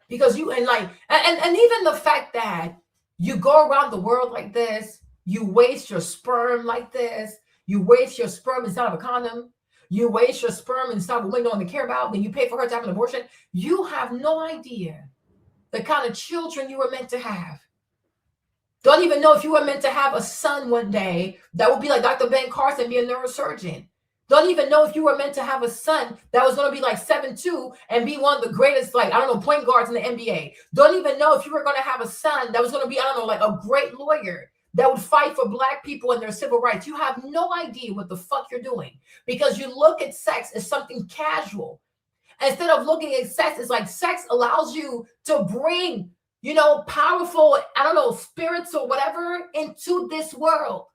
because you and even the fact that you go around the world like this, you waste your sperm like this, you waste your sperm inside of a condom. You waste your sperm inside of a woman you don't care about, then you pay for her to have an abortion. You have no idea the kind of children you were meant to have. Don't even know if you were meant to have a son one day that would be like Dr. Ben Carson, be a neurosurgeon. Don't even know if you were meant to have a son that was going to be like 7'2" and be one of the greatest, like, I don't know, point guards in the NBA. Don't even know if you were going to have a son that was going to be, I don't know, like a great lawyer that would fight for Black people and their civil rights. You have no idea what the fuck you're doing because you look at sex as something casual. Instead of looking at sex as like sex allows you to bring, powerful, I don't know, spirits or whatever into this world.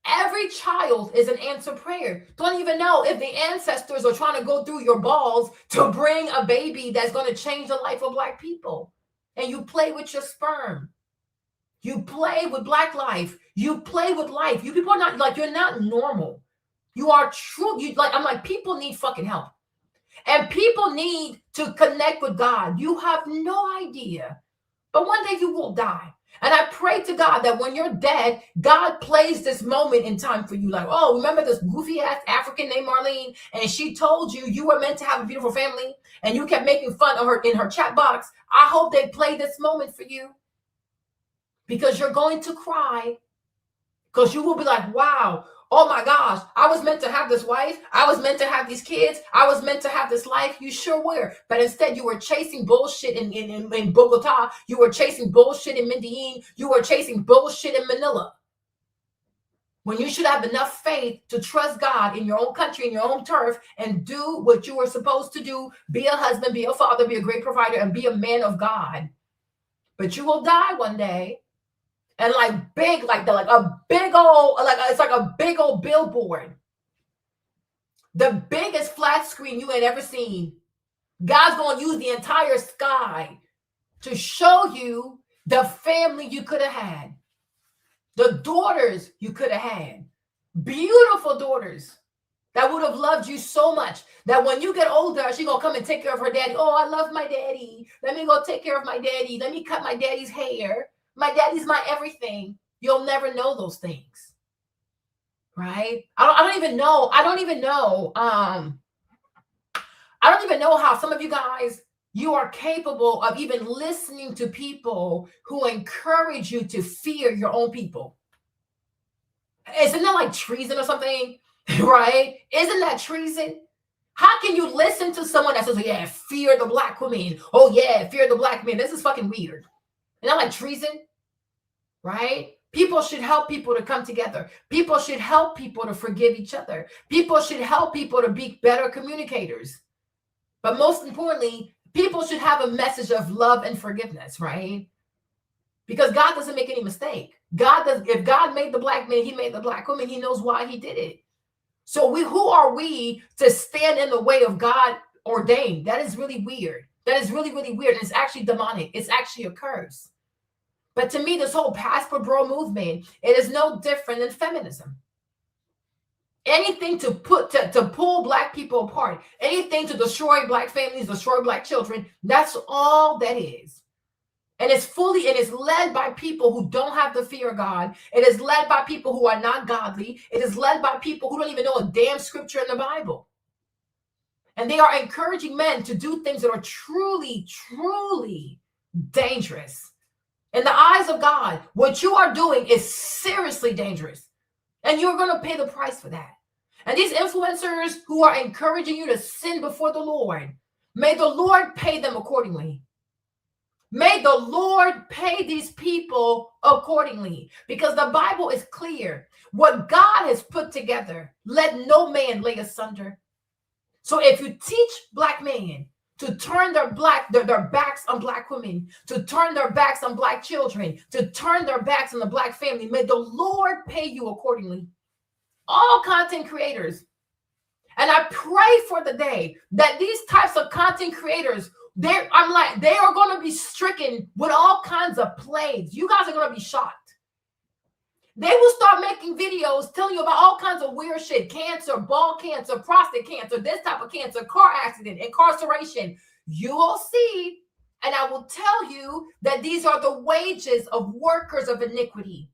Every child is an answered prayer. Don't even know if the ancestors are trying to go through your balls to bring a baby that's going to change the life of Black people. And you play with your sperm. You play with Black life. You play with life. You people are not like, you're not normal. You are true. I'm like, people need fucking help. And people need to connect with God. You have no idea. But one day you will die. And I pray to God that when you're dead, God plays this moment in time for you. Like, oh, remember this goofy ass African named Marlene? And she told you you were meant to have a beautiful family. And you kept making fun of her in her chat box. I hope they play this moment for you. Because you're going to cry. Because you will be like, wow, Oh my gosh, I was meant to have this wife. I was meant to have these kids. I was meant to have this life. You sure were. But instead, you were chasing bullshit in Bogota. You were chasing bullshit in Medellin. You were chasing bullshit in Manila. When you should have enough faith to trust God in your own country, in your own turf, and do what you were supposed to do. Be a husband, be a father, be a great provider, and be a man of God. But you will die one day. And like a big old, it's like a big old billboard. The biggest flat screen you ain't ever seen. God's going to use the entire sky to show you the family you could have had. The daughters you could have had. Beautiful daughters that would have loved you so much that when you get older, she's going to come and take care of her daddy. Oh, I love my daddy. Let me go take care of my daddy. Let me cut my daddy's hair. My daddy's my everything. You'll never know those things, right? I don't even know. I don't even know how some of you guys, you are capable of even listening to people who encourage you to fear your own people. Isn't that like treason or something, right? Isn't that treason? How can you listen to someone that says, yeah, fear the black woman? Oh yeah, fear the black man. This is fucking weird. Isn't that like treason? Right? People should help people to come together. People should help people to forgive each other. People should help people to be better communicators. But most importantly, people should have a message of love and forgiveness, right? Because God doesn't make any mistake. If God made the black man, he made the black woman, he knows why he did it. So who are we to stand in the way of God ordained? That is really weird. That is really, really weird. It's actually demonic. It's actually a curse. But to me, this whole passport bro movement, it is no different than feminism. Anything to pull black people apart, anything to destroy black families, destroy black children, that's all that is. And it is led by people who don't have the fear of God. It is led by people who are not godly. It is led by people who don't even know a damn scripture in the Bible. And they are encouraging men to do things that are truly, truly dangerous. In the eyes of God, what you are doing is seriously dangerous. And you're going to pay the price for that. And these influencers who are encouraging you to sin before the Lord, may the Lord pay them accordingly. May the Lord pay these people accordingly. Because the Bible is clear. What God has put together, let no man lay asunder. So if you teach black men to turn their backs on black women, to turn their backs on black children, to turn their backs on the black family, may the Lord pay you accordingly. All content creators. And I pray for the day that these types of content creators, they are going to be stricken with all kinds of plagues. You guys are going to be shocked. They will start making videos telling you about all kinds of weird shit. Cancer, ball cancer, prostate cancer, this type of cancer, car accident, incarceration. You will see, and I will tell you that these are the wages of workers of iniquity.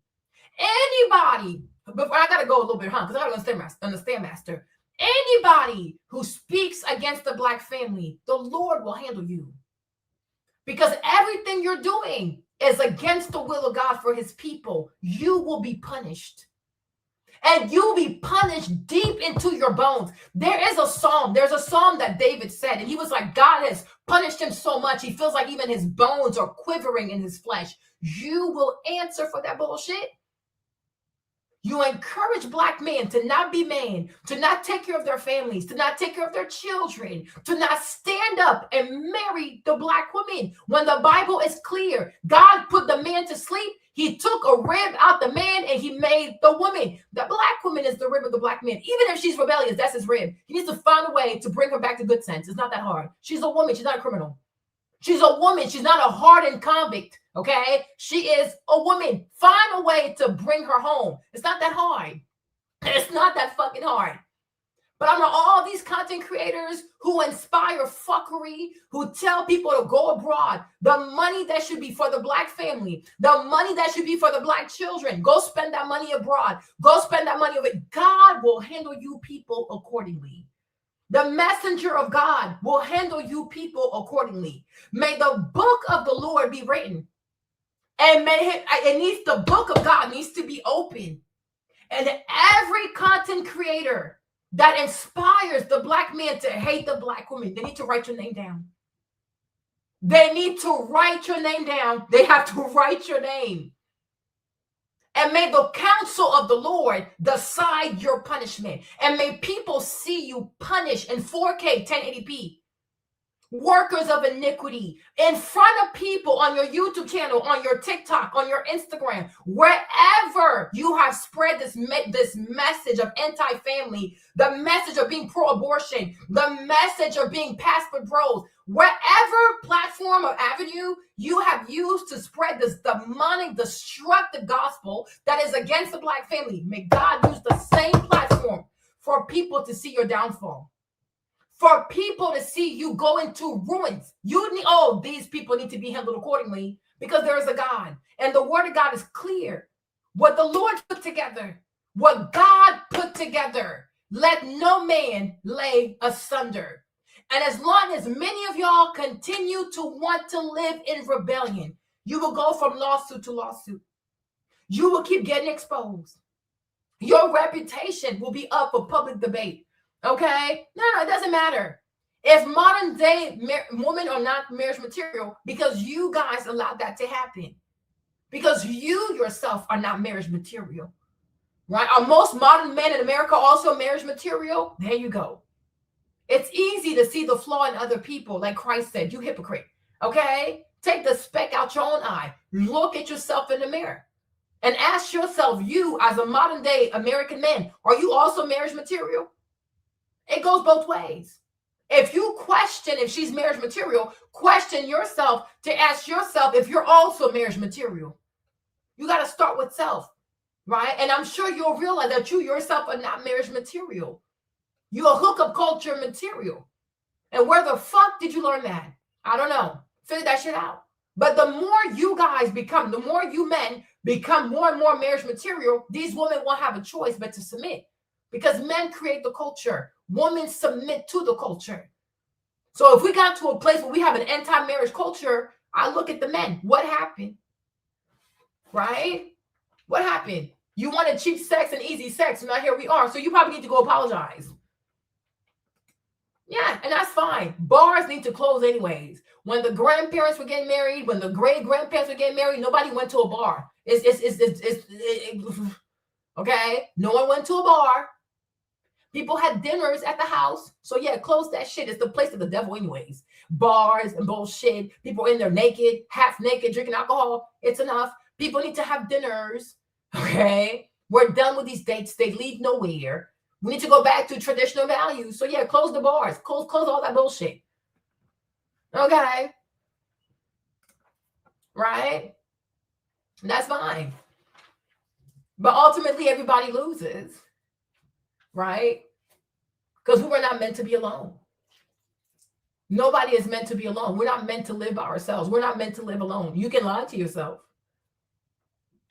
Anybody, before I got to go a little bit, because I don't understand, Master. Anybody who speaks against the black family, the Lord will handle you. Because everything you're doing is against the will of God for his people. You will be punished. And you'll be punished deep into your bones. There's a psalm that David said, and he was like, God has punished him so much, he feels like even his bones are quivering in his flesh. You will answer for that bullshit. You encourage black men to not be men, to not take care of their families, to not take care of their children, to not stand up and marry the black woman. When the Bible is clear, God put the man to sleep. He took a rib out the man and he made the woman. The black woman is the rib of the black man. Even if she's rebellious, that's his rib. He needs to find a way to bring her back to good sense. It's not that hard. She's a woman. She's not a criminal. She's a woman. She's not a hardened convict. Okay, she is a woman. Find a way to bring her home. It's not that hard. It's not that fucking hard. But under all these content creators who inspire fuckery, who tell people to go abroad, the money that should be for the black family, the money that should be for the black children, go spend that money abroad. Go spend that money over it. God will handle you people accordingly. The messenger of God will handle you people accordingly. May the book of the Lord be written. And the book of God needs to be open. And every content creator that inspires the black man to hate the black woman, they need to write your name down. They need to write your name down. They have to write your name. And may the counsel of the Lord decide your punishment. And may people see you punished in 4K 1080p. Workers of iniquity in front of people on your YouTube channel, on your TikTok, on your Instagram, wherever you have spread this message of anti-family, the message of being pro-abortion, the message of being passport bros, wherever platform or avenue you have used to spread this demonic, destructive gospel that is against the black family, may God use the same platform for people to see your downfall. For people to see you go into ruins. You need, these people need to be handled accordingly because there is a God. And the word of God is clear. What the Lord put together, what God put together, let no man lay asunder. And as long as many of y'all continue to want to live in rebellion, you will go from lawsuit to lawsuit. You will keep getting exposed. Your reputation will be up for public debate. Okay? No, it doesn't matter. If modern day women are not marriage material because you guys allowed that to happen. Because you yourself are not marriage material. Right? Are most modern men in America also marriage material? There you go. It's easy to see the flaw in other people, like Christ said, you hypocrite. Okay? Take the speck out your own eye. Look at yourself in the mirror. And ask yourself, you as a modern day American man, are you also marriage material? It goes both ways. If you question if she's marriage material, question yourself to ask yourself if you're also marriage material. You got to start with self, right? And I'm sure you'll realize that you yourself are not marriage material. You're hookup culture material. And where the fuck did you learn that? I don't know. Figure that shit out. But the more you guys become, the more you men become more and more marriage material, these women won't have a choice but to submit. Because men create the culture. Women submit to the culture. So if we got to a place where we have an anti-marriage culture, I look at the men. What happened? Right? What happened? You wanted cheap sex and easy sex, and now here we are. So you probably need to go apologize. Yeah, and that's fine. Bars need to close anyways. When the grandparents were getting married, when the great-grandparents were getting married, nobody went to a bar. Okay? No one went to a bar. People had dinners at the house. So yeah, close that shit. It's the place of the devil anyways. Bars and bullshit. People in there naked, half naked, drinking alcohol. It's enough. People need to have dinners. Okay? We're done with these dates. They lead nowhere. We need to go back to traditional values. So yeah, close the bars. Close all that bullshit. Okay? Right? That's fine. But ultimately, everybody loses. Right? Because we were not meant to be alone. Nobody is meant to be alone. We're not meant to live by ourselves. We're not meant to live alone. You can lie to yourself.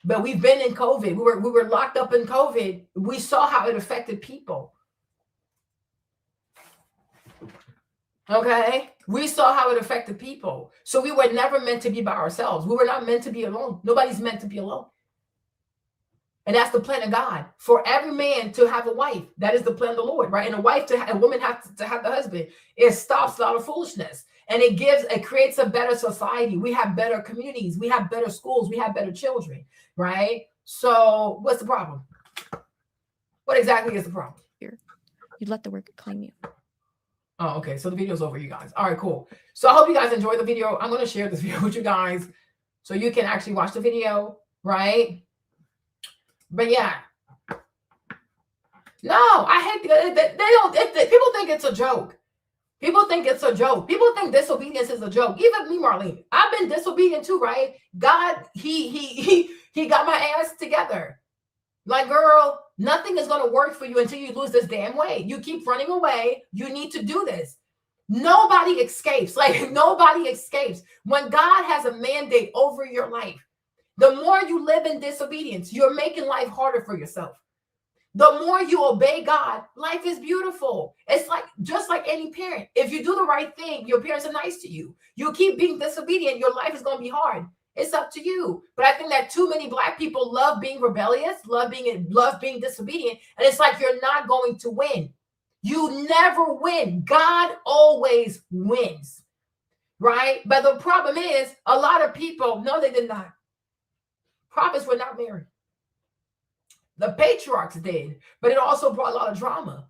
But we've been in COVID. We were locked up in COVID. We saw how it affected people. Okay? We saw how it affected people. So we were never meant to be by ourselves. We were not meant to be alone. Nobody's meant to be alone. And that's the plan of God. For every man to have a wife. That is the plan of the Lord, right? And a woman has to have the husband. It stops a lot of foolishness. And it creates a better society. We have better communities. We have better schools. We have better children, right? So what's the problem? What exactly is the problem? You let the work claim you. Oh, okay. So the video's over, you guys. All right, cool. So I hope you guys enjoyed the video. I'm going to share this video with you guys so you can actually watch the video, right? But yeah. No, I hate people think it's a joke. People think it's a joke. People think disobedience is a joke. Even me, Marlene. I've been disobedient too, right? God, he got my ass together. Like, girl, nothing is going to work for you until you lose this damn weight. You keep running away. You need to do this. Nobody escapes. Like, nobody escapes. When God has a mandate over your life, the more you live in disobedience, you're making life harder for yourself. The more you obey God, life is beautiful. It's like, just like any parent. If you do the right thing, your parents are nice to you. You keep being disobedient, your life is going to be hard. It's up to you. But I think that too many Black people love being rebellious, love being disobedient, and it's like you're not going to win. You never win. God always wins, right? But the problem is, a lot of people, no, they did not. Prophets were not married. The patriarchs did, but it also brought a lot of drama,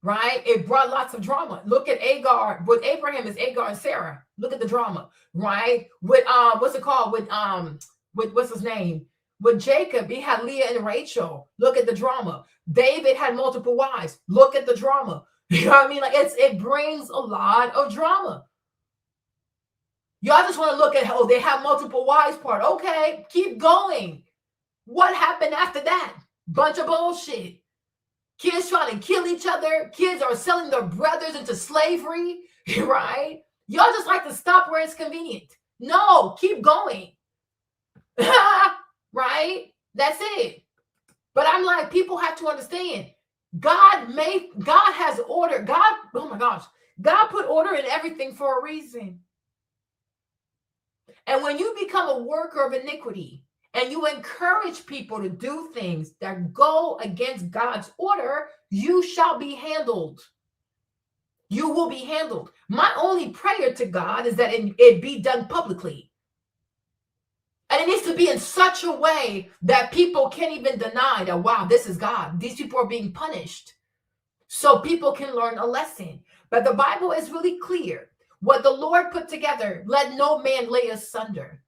right? It brought lots of drama. Look at Agar. With Abraham is Agar and Sarah. Look at the drama, right? With what's it called? With what's his name? With Jacob, he had Leah and Rachel. Look at the drama. David had multiple wives. Look at the drama. You know what I mean? Like it brings a lot of drama. Y'all just want to look at how they have multiple wives part. Okay, keep going. What happened after that? Bunch of bullshit. Kids trying to kill each other. Kids are selling their brothers into slavery, right? Y'all just like to stop where it's convenient. No, keep going. Right? That's it. But I'm like, people have to understand. God has order. Oh my gosh. God put order in everything for a reason. And when you become a worker of iniquity and you encourage people to do things that go against God's order, you shall be handled. You will be handled. My only prayer to God is that it be done publicly. And it needs to be in such a way that people can't even deny that, wow, this is God. These people are being punished. So people can learn a lesson. But the Bible is really clear. What the Lord put together, let no man lay asunder.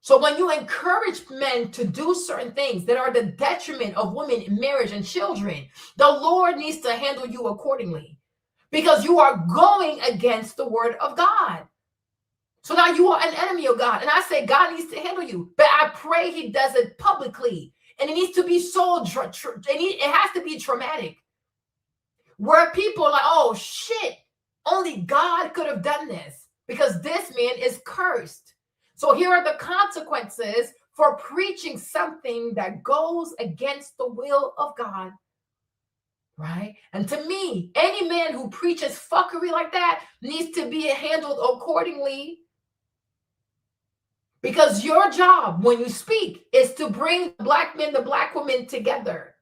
So when you encourage men to do certain things that are the detriment of women in marriage and children, the Lord needs to handle you accordingly because you are going against the word of God. So now you are an enemy of God. And I say God needs to handle you, but I pray he does it publicly. And it needs to be so, it has to be traumatic. Where people are like, oh shit, only God could have done this because this man is cursed. So here are the consequences for preaching something that goes against the will of God, right? And to me, any man who preaches fuckery like that needs to be handled accordingly because your job when you speak is to bring Black men, the Black women together.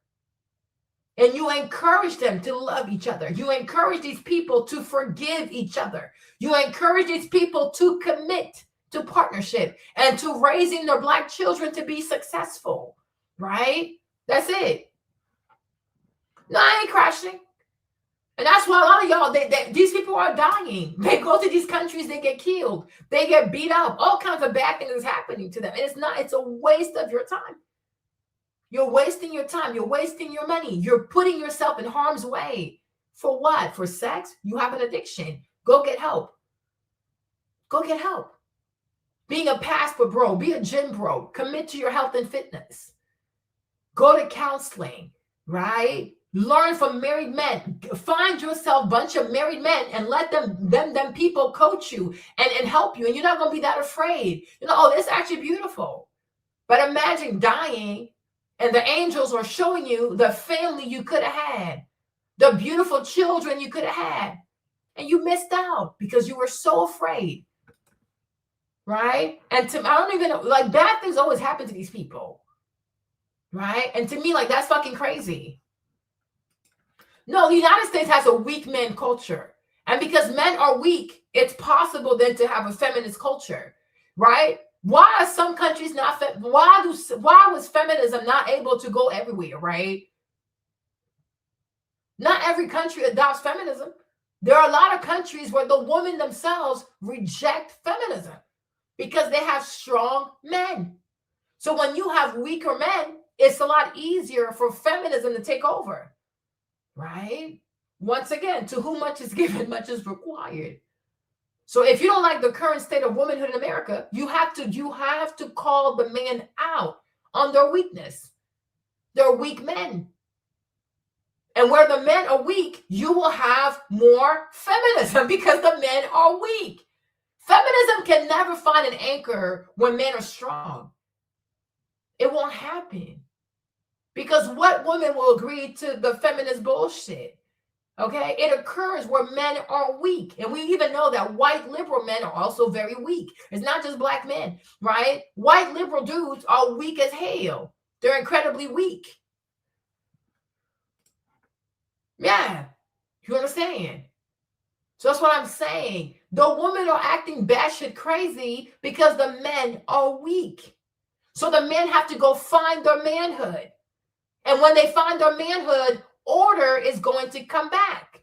And you encourage them to love each other. You encourage these people to forgive each other. You encourage these people to commit to partnership and to raising their Black children to be successful, right? That's it. No, I ain't crashing. And that's why a lot of y'all, these people are dying. They go to these countries, they get killed. They get beat up. All kinds of bad things is happening to them. And it's a waste of your time. You're wasting your time. You're wasting your money. You're putting yourself in harm's way. For what? For sex? You have an addiction. Go get help. Go get help. Being a passport bro, be a gym bro. Commit to your health and fitness. Go to counseling, right? Learn from married men. Find yourself a bunch of married men and let them people coach you and help you. And you're not going to be that afraid. You know, oh, this is actually beautiful. But imagine dying and the angels are showing you the family you could have had, the beautiful children you could have had, and you missed out because you were so afraid, right? And I don't even know, like bad things always happen to these people, right? And to me, like that's fucking crazy. No, the United States has a weak men culture. And because men are weak, it's possible then to have a feminist culture, right? Why are some countries not? Why was feminism not able to go everywhere? Right? Not every country adopts feminism. There are a lot of countries where the women themselves reject feminism because they have strong men. So when you have weaker men, it's a lot easier for feminism to take over. Right? Once again, to whom much is given, much is required. So if you don't like the current state of womanhood in America, you have to call the man out on their weakness. They're weak men. And where the men are weak, you will have more feminism because the men are weak. Feminism can never find an anchor when men are strong. It won't happen. Because what woman will agree to the feminist bullshit? Okay, it occurs where men are weak. And we even know that white liberal men are also very weak. It's not just black men, right? White liberal dudes are weak as hell. They're incredibly weak. Yeah, you understand? So that's what I'm saying. The women are acting batshit crazy because the men are weak. So the men have to go find their manhood. And when they find their manhood, order is going to come back.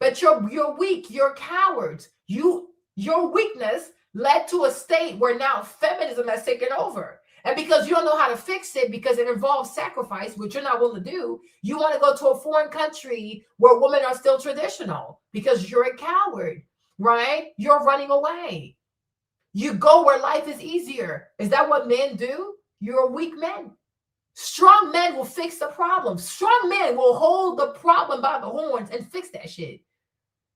But you're weak, you're cowards. Your weakness led to a state where now feminism has taken over. And because you don't know how to fix it, because it involves sacrifice, which you're not willing to do, you want to go to a foreign country where women are still traditional because you're a coward, right? You're running away. You go where life is easier. Is that what men do? You're a weak man. Strong men will fix the problem. Strong men will hold the problem by the horns and fix that shit.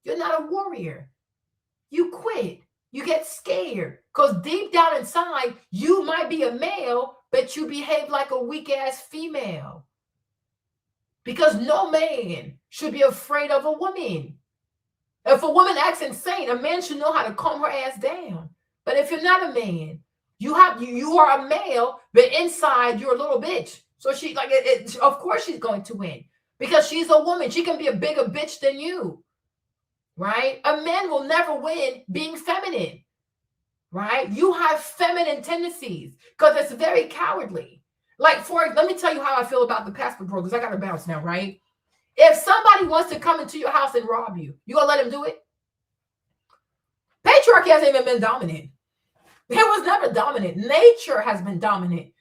You're not a warrior. You quit. You get scared because deep down inside, you might be a male, but you behave like a weak-ass female. Because no man should be afraid of a woman. If a woman acts insane, a man should know how to calm her ass down. But if you're not a man, you are a male, but inside you're a little bitch. So she of course she's going to win because she's a woman. She can be a bigger bitch than you. Right? A man will never win being feminine, right? You have feminine tendencies because it's very cowardly. Like, let me tell you how I feel about the passport bro, because I got to bounce now, right? If somebody wants to come into your house and rob you, you gonna let him do it? Patriarchy hasn't even been dominant. It was never dominant. Nature has been dominant.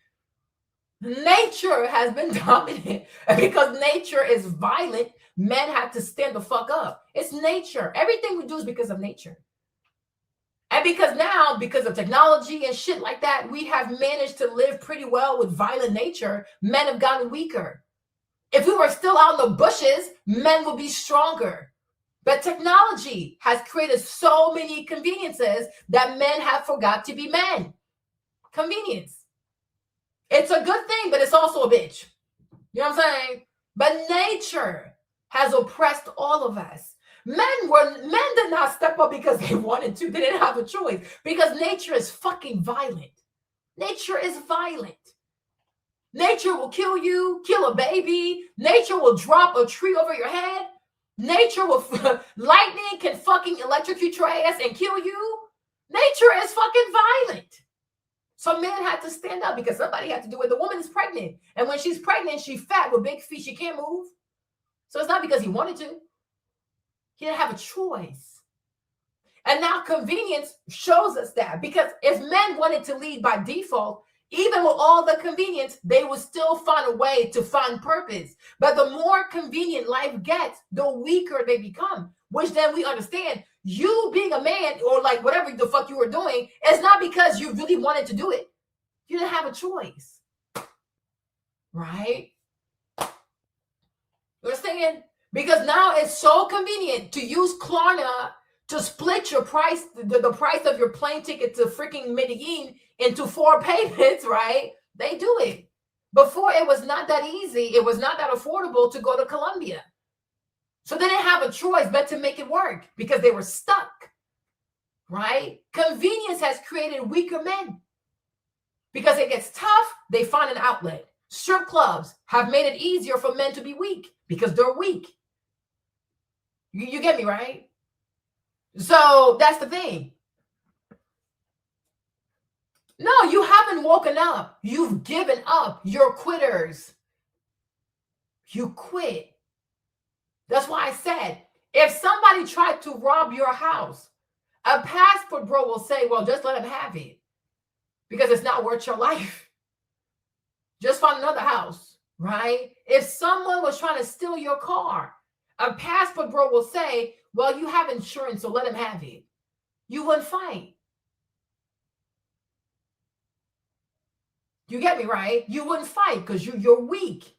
Nature has been dominant. And because nature is violent, men have to stand the fuck up. It's nature. Everything we do is because of nature. And because now, because of technology and shit like that, we have managed to live pretty well with violent nature. Men have gotten weaker. If we were still out in the bushes, men would be stronger. But technology has created so many conveniences that men have forgot to be men. Convenience. It's a good thing, but it's also a bitch. You know what I'm saying? But nature has oppressed all of us. Men did not step up because they wanted to. They didn't have a choice because nature is fucking violent. Nature is violent. Nature will kill you, kill a baby. Nature will drop a tree over your head. Nature will, lightning can fucking electrocute your ass and kill you. Nature is fucking violent. So men had to stand up because somebody had to do it. The woman is pregnant. And when she's pregnant, she's fat with big feet. She can't move. So it's not because he wanted to. He didn't have a choice. And now convenience shows us that. Because if men wanted to lead by default, even with all the convenience, they would still find a way to find purpose. But the more convenient life gets, the weaker they become. Which then we understand, you being a man or like whatever the fuck you were doing, it's not because you really wanted to do it. You didn't have a choice. Right? You understand? Because now it's so convenient to use Klarna to split your price, the price of your plane ticket to freaking Medellin into 4 payments, right? They do it. Before, it was not that easy. It was not that affordable to go to Colombia. So they didn't have a choice but to make it work because they were stuck, right? Convenience has created weaker men. Because it gets tough, they find an outlet. Strip clubs have made it easier for men to be weak because they're weak. You get me, right? So that's the thing. No, you haven't woken up. You've given up. You're quitters. You quit. That's why I said, if somebody tried to rob your house, a passport bro will say, well, just let him have it because it's not worth your life. Just find another house, right? If someone was trying to steal your car, a passport bro will say, well, you have insurance, so let him have it. You wouldn't fight. You get me, right? You wouldn't fight because you're weak.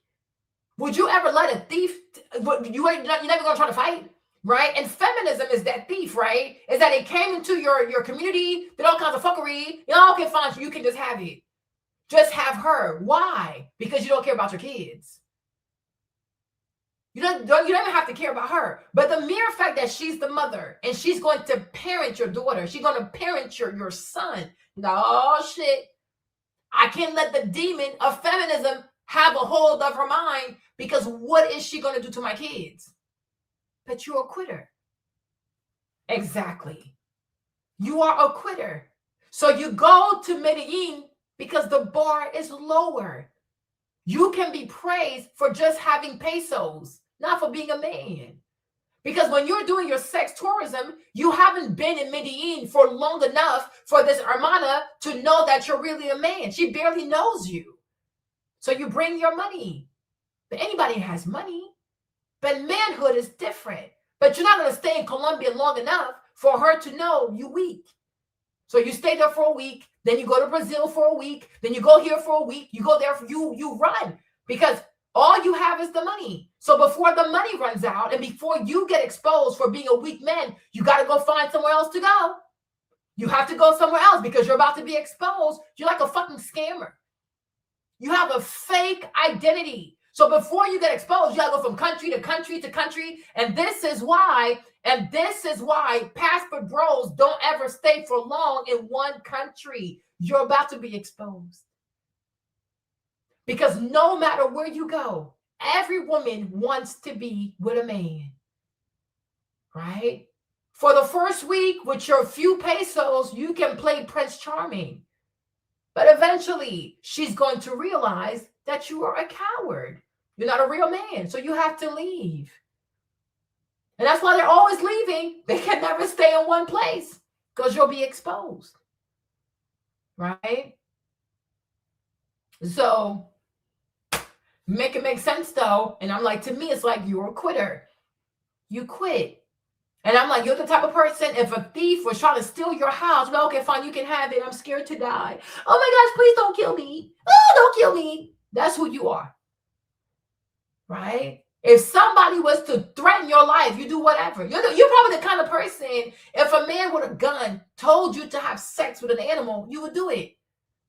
Would you ever let a thief, you're never going to try to fight, right? And feminism is that thief, right? Is that it came into your community, did all kinds of fuckery. Okay, fine, you can just have it. Just have her. Why? Because you don't care about your kids. You don't even have to care about her. But the mere fact that she's the mother and she's going to parent your daughter, she's going to parent your son. Oh, shit. I can't let the demon of feminism have a hold of her mind, because what is she going to do to my kids? But you're a quitter. Exactly. You are a quitter. So you go to Medellin because the bar is lower. You can be praised for just having pesos, not for being a man. Because when you're doing your sex tourism, you haven't been in Medellin for long enough for this hermana to know that you're really a man. She barely knows you. So you bring your money. But anybody has money. But manhood is different. But you're not going to stay in Colombia long enough for her to know you weak. So you stay there for a week, then you go to Brazil for a week, then you go here for a week, you go there, you run, because all you have is the money. So before the money runs out and before you get exposed for being a weak man, you got to go find somewhere else to go. You have to go somewhere else because you're about to be exposed. You're like a fucking scammer. You have a fake identity. So before you get exposed, you got to go from country to country to country. And this is why passport bros don't ever stay for long in one country. You're about to be exposed. Because no matter where you go, every woman wants to be with a man. Right? For the first week, with your few pesos, you can play Prince Charming. But eventually, she's going to realize that you are a coward. You're not a real man, so you have to leave. And that's why they're always leaving. They can never stay in one place because you'll be exposed. Right? So, make it make sense, though. And I'm like, to me, it's like you're a quitter. You quit. And I'm like, you're the type of person, if a thief was trying to steal your house, well, okay, fine, you can have it. I'm scared to die. Oh my gosh, please don't kill me. Oh, don't kill me. That's who you are. Right? If somebody was to threaten your life, you do whatever. You're probably the kind of person, if a man with a gun told you to have sex with an animal, you would do it.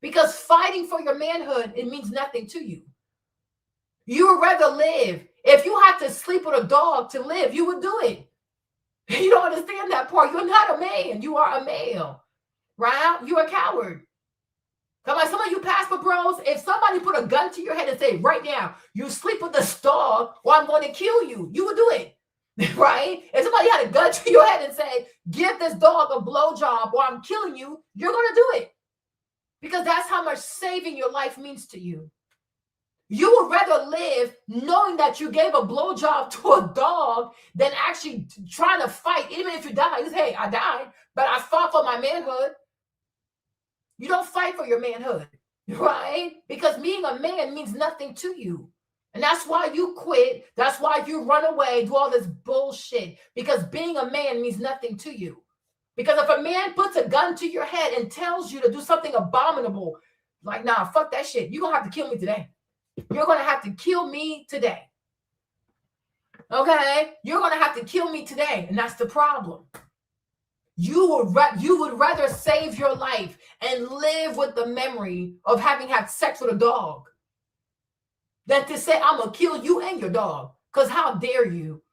Because fighting for your manhood, it means nothing to you. You would rather live. If you had to sleep with a dog to live, you would do it. You don't understand that part. You're not a man. You are a male. Right? You're a coward. Come on, some of you passport bros, if somebody put a gun to your head and say, right now, you sleep with this dog or I'm going to kill you, you would do it. Right? If somebody had a gun to your head and say, give this dog a blowjob or I'm killing you, you're going to do it. Because that's how much saving your life means to you. You would rather live knowing that you gave a blowjob to a dog than actually trying to fight. Even if you die, you say, hey, I died, but I fought for my manhood. You don't fight for your manhood, right? Because being a man means nothing to you. And that's why you quit. That's why you run away, do all this bullshit. Because being a man means nothing to you. Because if a man puts a gun to your head and tells you to do something abominable, like, nah, fuck that shit. You're going to have to kill me today. You're going to have to kill me today. Okay? You're going to have to kill me today. And that's the problem. You would rather save your life and live with the memory of having had sex with a dog than to say, I'm going to kill you and your dog. Because how dare you?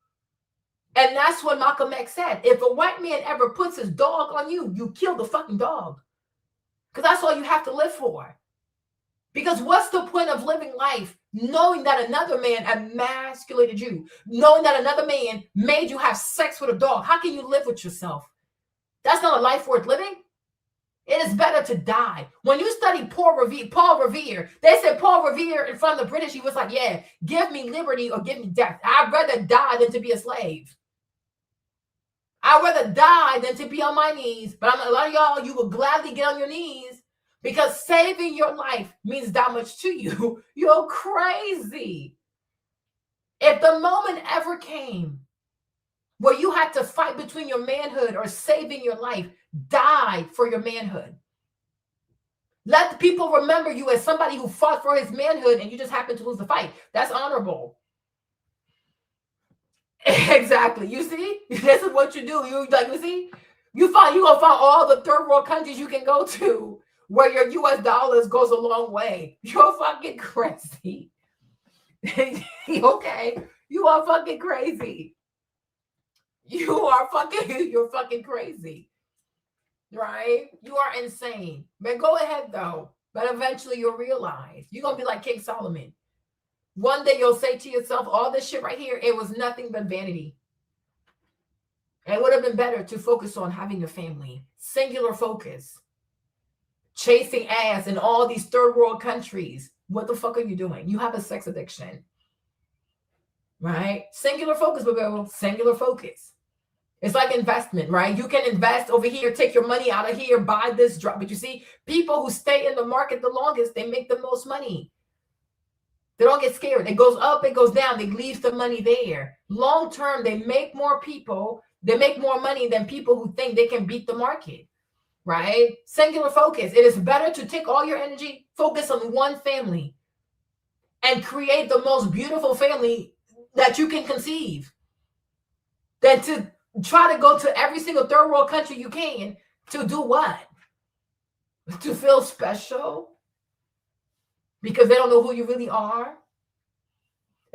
And that's what Malcolm X said. If a white man ever puts his dog on you, you kill the fucking dog. Because that's all you have to live for. Because what's the point of living life knowing that another man emasculated you, knowing that another man made you have sex with a dog? How can you live with yourself? That's not a life worth living. It is better to die. When you study Paul Revere, they said Paul Revere in front of the British, he was like, yeah, give me liberty or give me death. I'd rather die than to be a slave. I'd rather die than to be on my knees. But a lot of y'all, you will gladly get on your knees because saving your life means that much to you. You're crazy. If the moment ever came where you had to fight between your manhood or saving your life, die for your manhood. Let the people remember you as somebody who fought for his manhood and you just happened to lose the fight. That's honorable. Exactly. You see? This is what you do. You see? You're gonna find all the third world countries you can go to where your US dollars goes a long way. You're fucking crazy. Okay. You are fucking crazy. You're fucking crazy. Right? You are insane. But go ahead though. But eventually you'll realize you're gonna be like King Solomon. One day you'll say to yourself, all this shit right here, it was nothing but vanity. It would have been better to focus on having a family. Singular focus. Chasing ass in all these third world countries. What the fuck are you doing? You have a sex addiction. Right? Singular focus, baby. Singular focus. It's like investment, right? You can invest over here, take your money out of here, buy this drug. But you see, people who stay in the market the longest, they make the most money. They don't get scared. It goes up, it goes down. They leave the money there. Long term, they make more people. They make more money than people who think they can beat the market, right? Singular focus. It is better to take all your energy, focus on one family, and create the most beautiful family that you can conceive than to try to go to every single third world country you can to do what? To feel special? Because they don't know who you really are?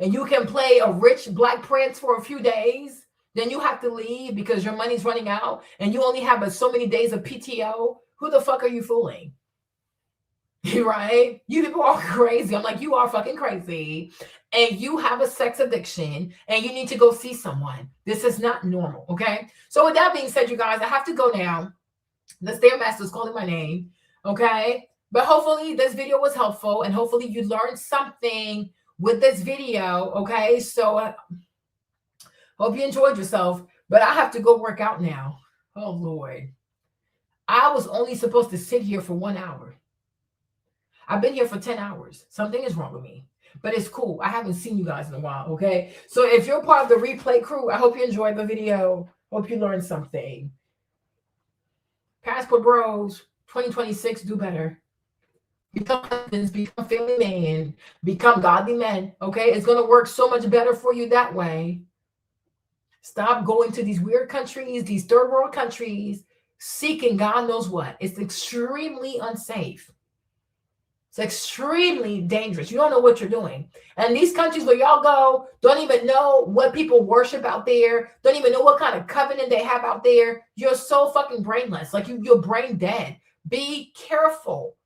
And you can play a rich black prince for a few days. Then you have to leave because your money's running out and you only have so many days of PTO. Who the fuck are you fooling? Right? You people are crazy. I'm like, you are fucking crazy. And you have a sex addiction and you need to go see someone. This is not normal. Okay. So with that being said, you guys, I have to go now. The Stairmaster is calling my name. Okay. But hopefully this video was helpful and hopefully you learned something with this video. Okay. So hope you enjoyed yourself, but I have to go work out now. Oh, Lord. I was only supposed to sit here for 1 hour. I've been here for 10 hours. Something is wrong with me, but it's cool. I haven't seen you guys in a while, okay? So if you're part of the replay crew, I hope you enjoyed the video. Hope you learned something. Passport Bros, 2026, do better. Become husbands, become family men, become godly men, okay? It's going to work so much better for you that way. Stop going to these weird countries, these third world countries, seeking God knows what. It's extremely unsafe. It's extremely dangerous. You don't know what you're doing. And these countries where y'all go don't even know what people worship out there, don't even know what kind of covenant they have out there. You're so fucking brainless. Like you're brain dead. Be careful.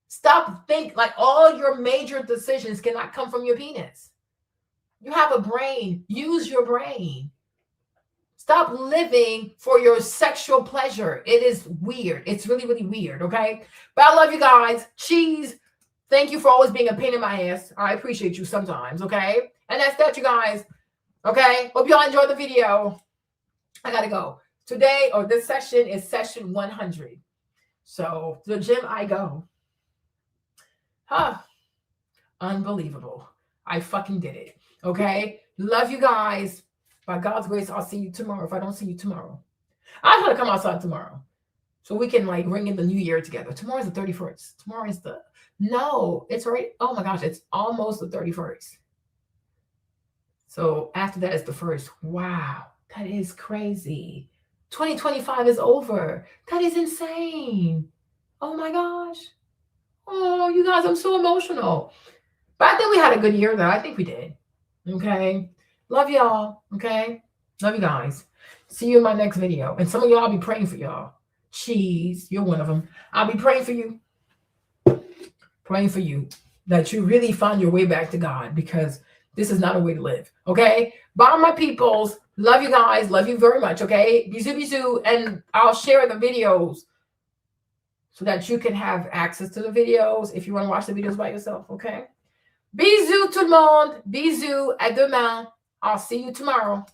Stop think like all your major decisions cannot come from your penis. You have a brain. Use your brain. Stop living for your sexual pleasure. It is weird. It's really, really weird, okay? But I love you guys. Cheese. Thank you for always being a pain in my ass. I appreciate you sometimes, okay? And that's that, you guys. Okay? Hope y'all enjoyed the video. I got to go. Today, or this session is session 100. So, to the gym I go. Huh. Unbelievable. I fucking did it. Okay? Love you guys. By God's grace, I'll see you tomorrow. If I don't see you tomorrow, I'm going to come outside tomorrow so we can like ring in the new year together. Tomorrow's the 31st. Tomorrow is no, it's already, oh my gosh, it's almost the 31st. So after that is the 1st. Wow, that is crazy. 2025 is over. That is insane. Oh my gosh. Oh, you guys, I'm so emotional. But I think we had a good year though. I think we did. Okay. Love y'all. Okay. Love you guys. See you in my next video. And some of y'all, I'll be praying for y'all. Cheese. You're one of them. I'll be praying for you. Praying for you that you really find your way back to God because this is not a way to live. Okay. Bye, my peoples. Love you guys. Love you very much. Okay. Bisous, bisous. And I'll share the videos so that you can have access to the videos if you want to watch the videos by yourself. Okay. Bisous, tout le monde. Bisous. À demain. I'll see you tomorrow.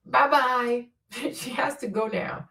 Bye-bye. She has to go now.